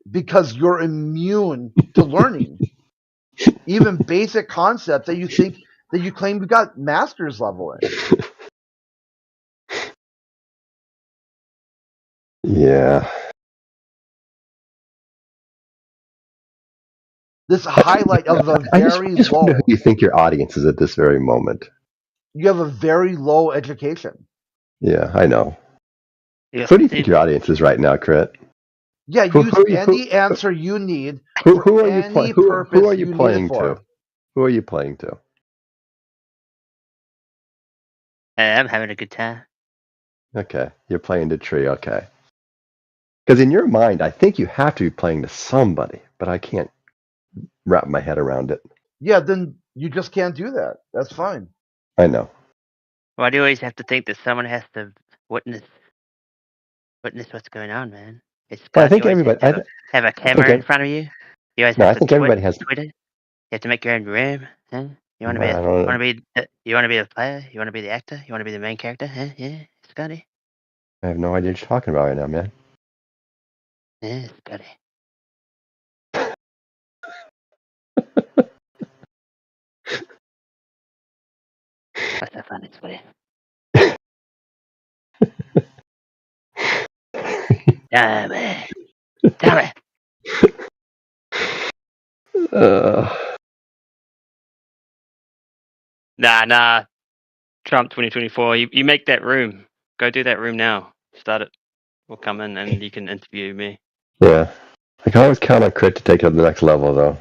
Because you're immune to learning. Even basic concepts that you think that you claim you got master's level in. Yeah. This highlight of a very I just low. wonder who you think your audience is at this very moment. You have a very low education. Yeah, I know. Yes, Who do you think your audience is right now, Crit? Yeah, use any answer you need Who are you any who purpose are you need playing it for. to? Who are you playing to? I'm having a good time. Okay, you're playing to Tree. Okay, because in your mind, I think you have to be playing to somebody, but I can't wrap my head around it. Yeah, then you just can't do that. That's fine. I know. Why do you always have to think that someone has to witness what's going on, man? It's Well, I God. You think always everybody. have a camera in front of you. You always No, have I to think everybody has. Twitter. You have to make your own room, huh? You want to I don't know. you want to be the player? You want to be the actor? You want to be the main character? Huh? Yeah, Scotty. I have no idea what you're talking about right now, man. Yeah, Scotty. What's so funny, Scotty? Damn it! Damn it! Nah. Trump 2024. You make that room. Go do that room now. Start it. We'll come in and you can interview me. Yeah, I can always count on Crit to take it to the next level, though.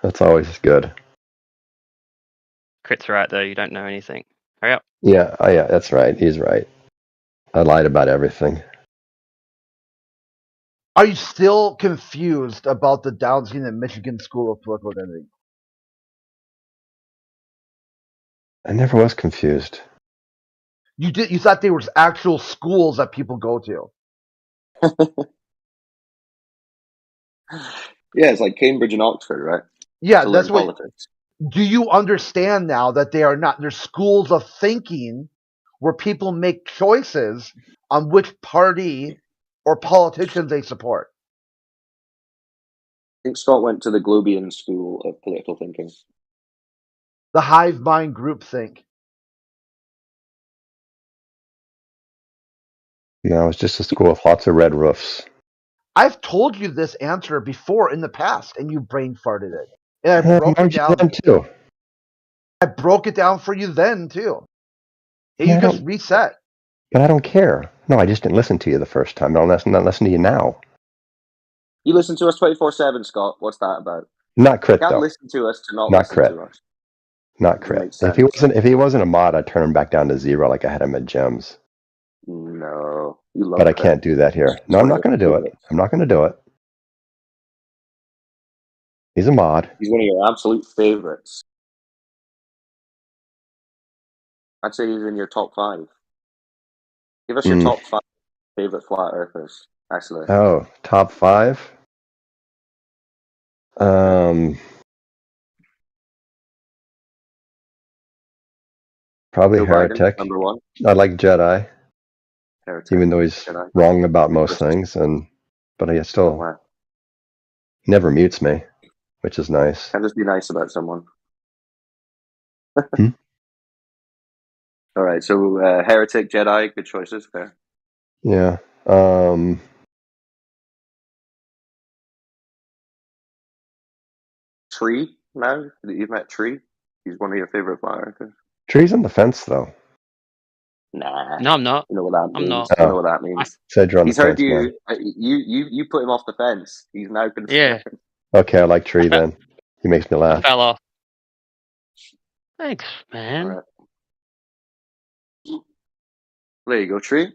That's always good. Crit's right though. You don't know anything. Hurry up. Yeah, yeah, that's right. He's right. I lied about everything. Are you still confused about the downsing at Michigan School of Political Identity? I never was confused. You thought there was actual schools that people go to. Yeah, it's like Cambridge and Oxford, right? Yeah, to that's learn what. politics. Do you understand now that they are not? They're schools of thinking where people make choices on which party or politicians they support. I think Scott went to the Globian School of Political Thinking. The hive mind groupthink. No, it's just a school with lots of red roofs. I've told you this answer before in the past, and you brain farted it. And I broke it down too. I broke it down for you then too. And Yeah, you just reset. But I don't care. No, I just didn't listen to you the first time. I'll not listen to you now. You listen to us 24/7, Scott. What's that about? Not Crit, you can't though. listen to us to not listen Crit. to us. Not Crit. If he wasn't a mod, I'd turn him back down to 0 like I had him at Gems. No, you love. But I can't do that here. No, I'm not going to do it. I'm not going to do it. He's a mod. He's one of your absolute favorites. I'd say he's in your top 5. Give us your top 5 favorite flat earthers, actually. Oh, top 5? Probably Joe Heretic. Biden, #1. I like Jedi. Heretic. Even though he's wrong about most things, but he still never mutes me, which is nice. Can just be nice about someone. Hmm? All right, so Heretic, Jedi, good choices there. Yeah. Tree, now that you've met Tree, he's one of your favorite flat earthers. Tree's on the fence, though. Nah. No, I'm not. You know what that means. I'm not. You know what that means. Said you're on He's the heard fence, you. man. You put him off the fence. He's now concerned. Yeah. Okay, I like Tree then. He makes me I laugh. fell off. Thanks, man. All right. There you go, Tree.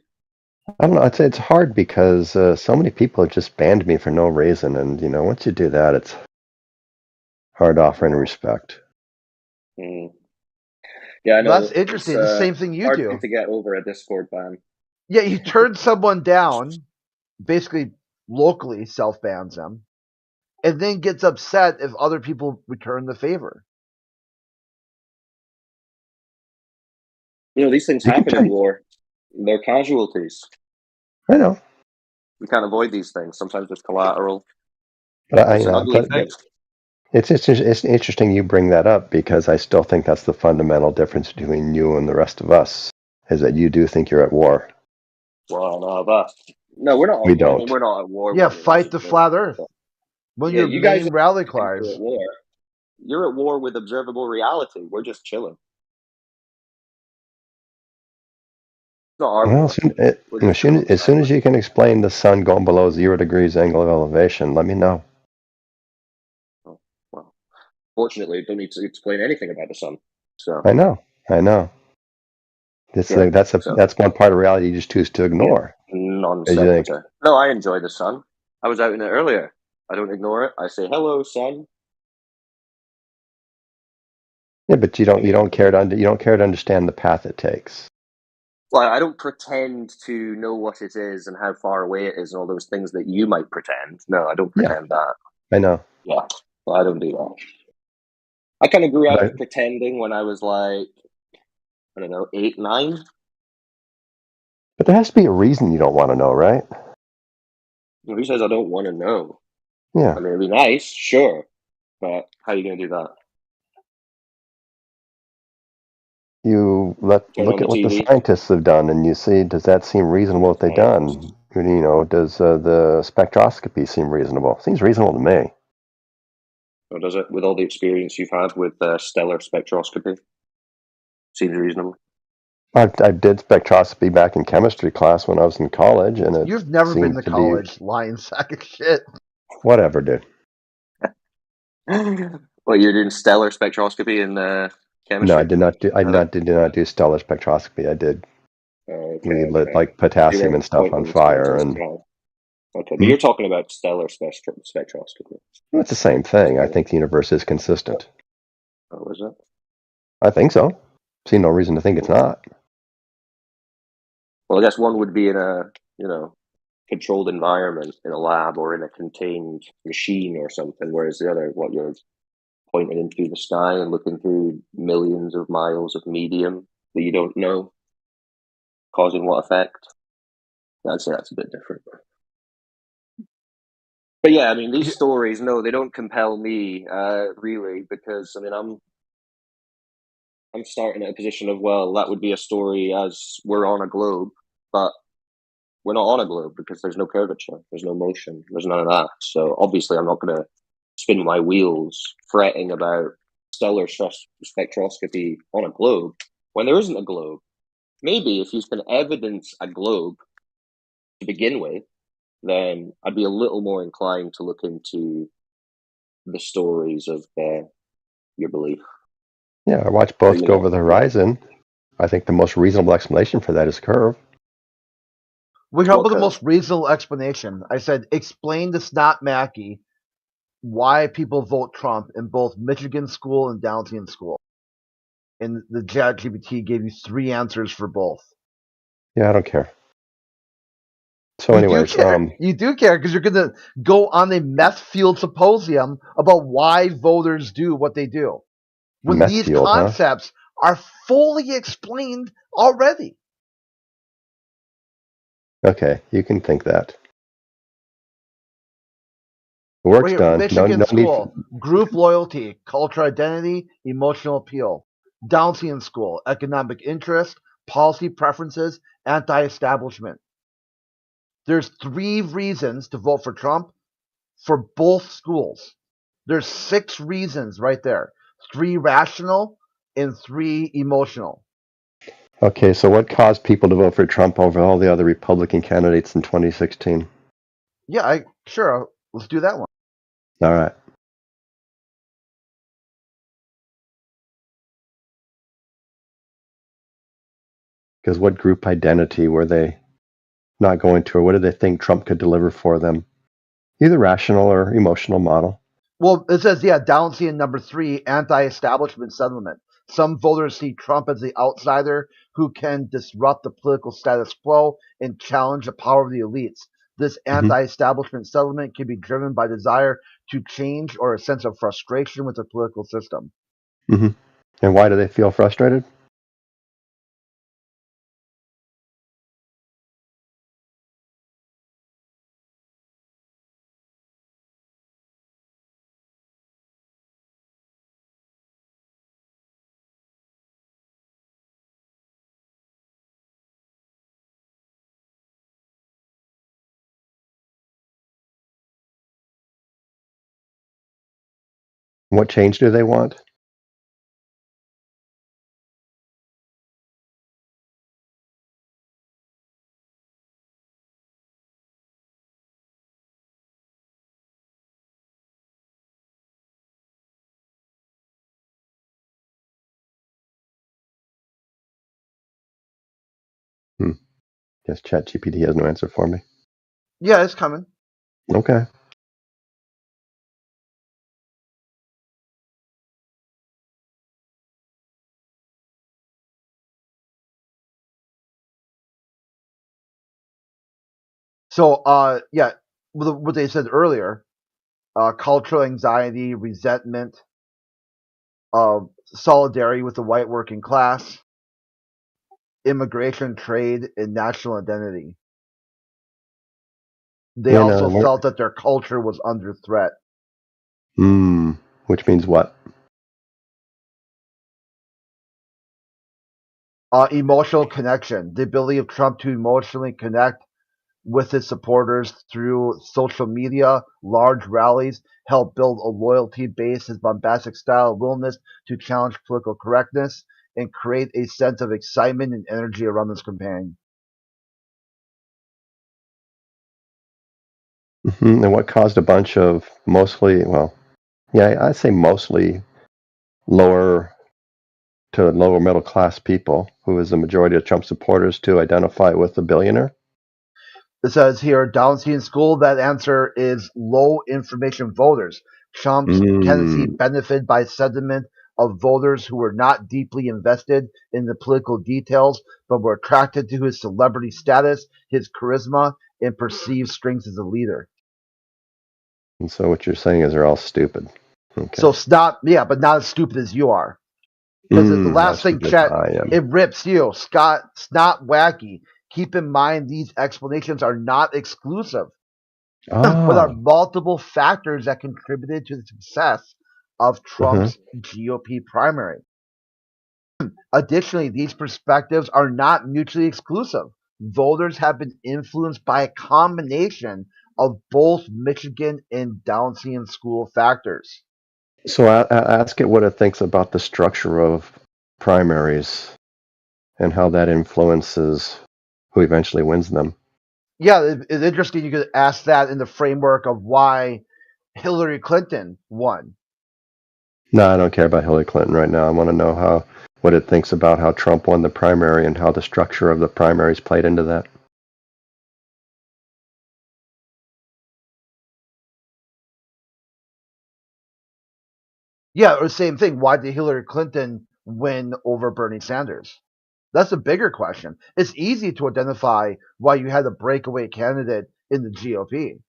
I don't know. I'd say it's hard because so many people have just banned me for no reason, and once you do that, it's hard to offer any respect. Yeah, I know. That's interesting. It's the same thing you hard do. thing to get over a Discord ban. Yeah, you turn someone down, basically locally self-bans them, and then gets upset if other people return the favor. These things happen in war. They're casualties. I know. You can't avoid these things. Sometimes it's collateral. But It's an ugly thing. It's interesting you bring that up because I still think that's the fundamental difference between you and the rest of us, is that you do think you're at war. Well, no, but no, we're not. We I mean, don't. we're not at war. Yeah, I mean, that's fight just the flat Earth. One of yeah, your you guys main rally think you're cries. at war. You're at war with observable reality. We're just chilling. It's not our Well, war. We're just chilling on the as soon as sideline. you can explain the sun going below 0 degrees angle of elevation, let me know. Oh, well, fortunately, I don't need to explain anything about the sun. So I know. yeah, That's one part of reality you just choose to ignore. non As you think, sequitur. No, I enjoy the sun. I was out in it earlier. I don't ignore it. I say hello, sun. yeah, but you don't care to understand the path it takes. Well, I don't pretend to know what it is and how far away it is and all those things that you might pretend. No, I don't pretend that. I know. Yeah, well, I don't do that. I kind of grew out But, of pretending when I was like, I don't know, 8, 9. but there has to be a reason you don't want to know, right? Who says I don't want to know? Yeah. I mean, it'd be nice, sure, but how are you going to do that? You Turn look on the at what the TV? scientists have done, and you see, does that seem reasonable what they've done? Does the spectroscopy seem reasonable? Seems reasonable to me. Or does it, with all the experience you've had with stellar spectroscopy? Seems reasonable. I did spectroscopy back in chemistry class when I was in college, and it You've never been seemed to to be college, lying sack of shit. whatever, dude. Well, you're doing stellar spectroscopy in No, I chemistry? did not do. Did not do stellar spectroscopy. I did. We lit Okay. like You potassium weren't and stuff on pointing towards fire, the and sky. Okay, but you're talking about stellar spectroscopy. it's the same thing. I think the universe is consistent. Oh, is it? I think so. See no reason to think it's not. Well, I guess one would be in a, controlled environment in a lab or in a contained machine or something, whereas the other, what you're pointing into the sky and looking through millions of miles of medium that you don't know, causing what effect? I'd say that's a bit different. But yeah, I mean, these stories, no, they don't compel me really, because I mean, I'm starting at a position of, well, that would be a story as we're on a globe, but we're not on a globe because there's no curvature, there's no motion, there's none of that. So obviously, I'm not going to spin my wheels fretting about stellar spectroscopy on a globe when there isn't a globe. Maybe if you can evidence a globe to begin with, then I'd be a little more inclined to look into the stories of your belief. Yeah, I watched both go over the horizon. I think the most reasonable explanation for that is curve. We come up with the most reasonable explanation. I said, explain to Snot Mackie why people vote Trump in both Michigan school and Downtown school. And the ChatGPT gave you 3 answers for both. Yeah, I don't care. So, anyways, you do care because you're going to go on a meth field symposium about why voters do what they do. When meth these field, concepts are fully explained already. Okay, you can think that. The work's done. Michigan no need. school, group loyalty, cultural identity, emotional appeal. Downtown school, economic interest, policy preferences, anti-establishment. There's 3 reasons to vote for Trump for both schools. There's 6 reasons right there. 3 rational and 3 emotional. Okay, so what caused people to vote for Trump over all the other Republican candidates in 2016? Yeah, sure. Let's do that one. All right. Because what group identity were they not going to, or what did they think Trump could deliver for them? Either rational or emotional model. Well, it says, Downtown number 3, anti-establishment settlement. Some voters see Trump as the outsider who can disrupt the political status quo and challenge the power of the elites. This anti-establishment settlement can be driven by desire to change or a sense of frustration with the political system. Mm-hmm. And why do they feel frustrated? What change do they want? Guess ChatGPT has no answer for me. Yeah, it's coming. Okay. So, yeah, what they said earlier, cultural anxiety, resentment, solidarity with the white working class, immigration, trade, and national identity. They also felt that their culture was under threat. Which means what? Emotional connection, the ability of Trump to emotionally connect with his supporters through social media, large rallies, help build a loyalty base, his bombastic style, willingness to challenge political correctness, and create a sense of excitement and energy around this campaign. And what caused a bunch of I'd say mostly lower to lower middle class people, who is the majority of Trump supporters, to identify with the billionaire? It says here, Downsea School, that answer is low information voters. Trump's candidacy benefited by sentiment of voters who were not deeply invested in the political details, but were attracted to his celebrity status, his charisma, and perceived strengths as a leader. And so what you're saying is they're all stupid. Okay. So but not as stupid as you are. Because the last thing, Chet, it rips you. Scott, snot wacky. Keep in mind these explanations are not exclusive, but are multiple factors that contributed to the success of Trump's GOP primary. Additionally, these perspectives are not mutually exclusive. Voters have been influenced by a combination of both Michigan and Downsea School factors. So I ask it what it thinks about the structure of primaries and how that influences who eventually wins them. Yeah, it's interesting you could ask that in the framework of why Hillary Clinton won. No, I don't care about Hillary Clinton right now. I want to know what it thinks about how Trump won the primary and how the structure of the primaries played into that. Yeah, or same thing. Why did Hillary Clinton win over Bernie Sanders? That's a bigger question. It's easy to identify why you had a breakaway candidate in the GOP.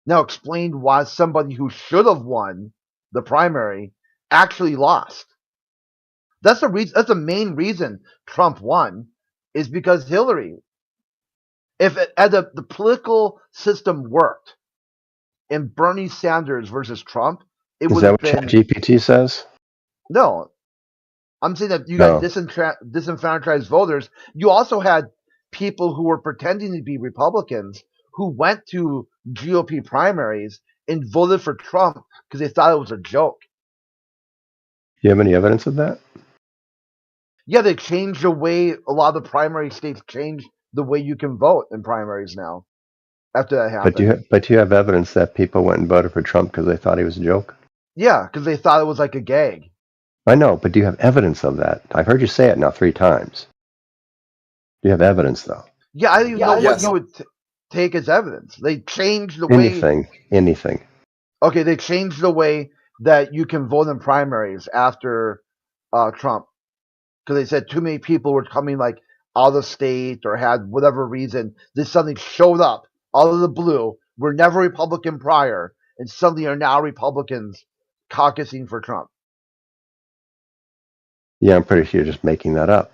Now explain why somebody who should have won the primary actually lost. That's the reason. That's the main reason Trump won, is because Hillary. If the political system worked in Bernie Sanders versus Trump, it would have been. Is that what ChatGPT says? No, I'm saying that you got disenfranchised voters. You also had people who were pretending to be Republicans who went to GOP primaries and voted for Trump because they thought it was a joke. Do you have any evidence of that? Yeah, they changed the way a lot of the primary states changed the way you can vote in primaries now. After that happened. But do you have evidence that people went and voted for Trump because they thought he was a joke? Yeah, because they thought it was like a gag. I know, but do you have evidence of that? I've heard you say it now 3 times. Do you have evidence, though? Yeah, I don't even know what you would take as evidence. They changed the way... Anything. Okay, they changed the way that you can vote in primaries after Trump. Because they said too many people were coming like out of state or had whatever reason. This suddenly showed up out of the blue. Were never Republican prior, and suddenly are now Republicans caucusing for Trump. Yeah, I'm pretty sure you're just making that up.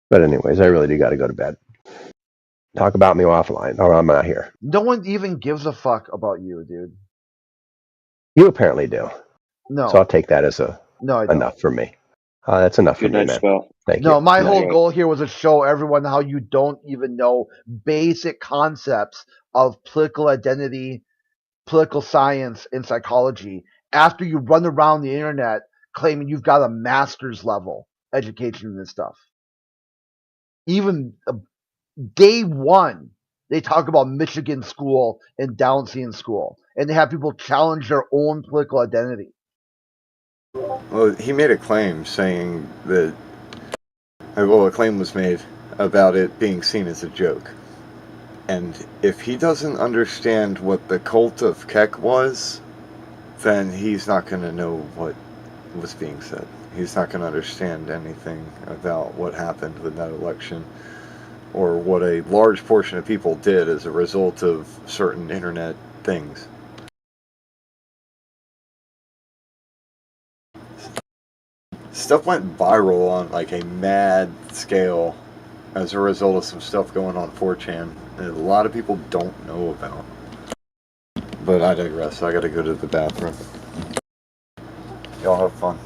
But anyways, I really do got to go to bed. Talk about me offline, or I'm not here. No one even gives a fuck about you, dude. You apparently do. No. So I'll take that as No, I enough for me. That's enough for me, man. Thank you. No, my whole goal here was to show everyone how you don't even know basic concepts of political identity, political science, and psychology after you run around the internet claiming you've got a master's level education in this stuff. Even day one, they talk about Michigan school and Downsien school, and they have people challenge their own political identity. Well, he made a claim saying that, well, a claim was made about it being seen as a joke. And if he doesn't understand what the cult of Keck was, then he's not going to know what was being said. He's not going to understand anything about what happened with that election, or what a large portion of people did as a result of certain internet things. Stuff went viral on like a mad scale as a result of some stuff going on 4chan that a lot of people don't know about. But I digress. I gotta go to the bathroom. Y'all have fun.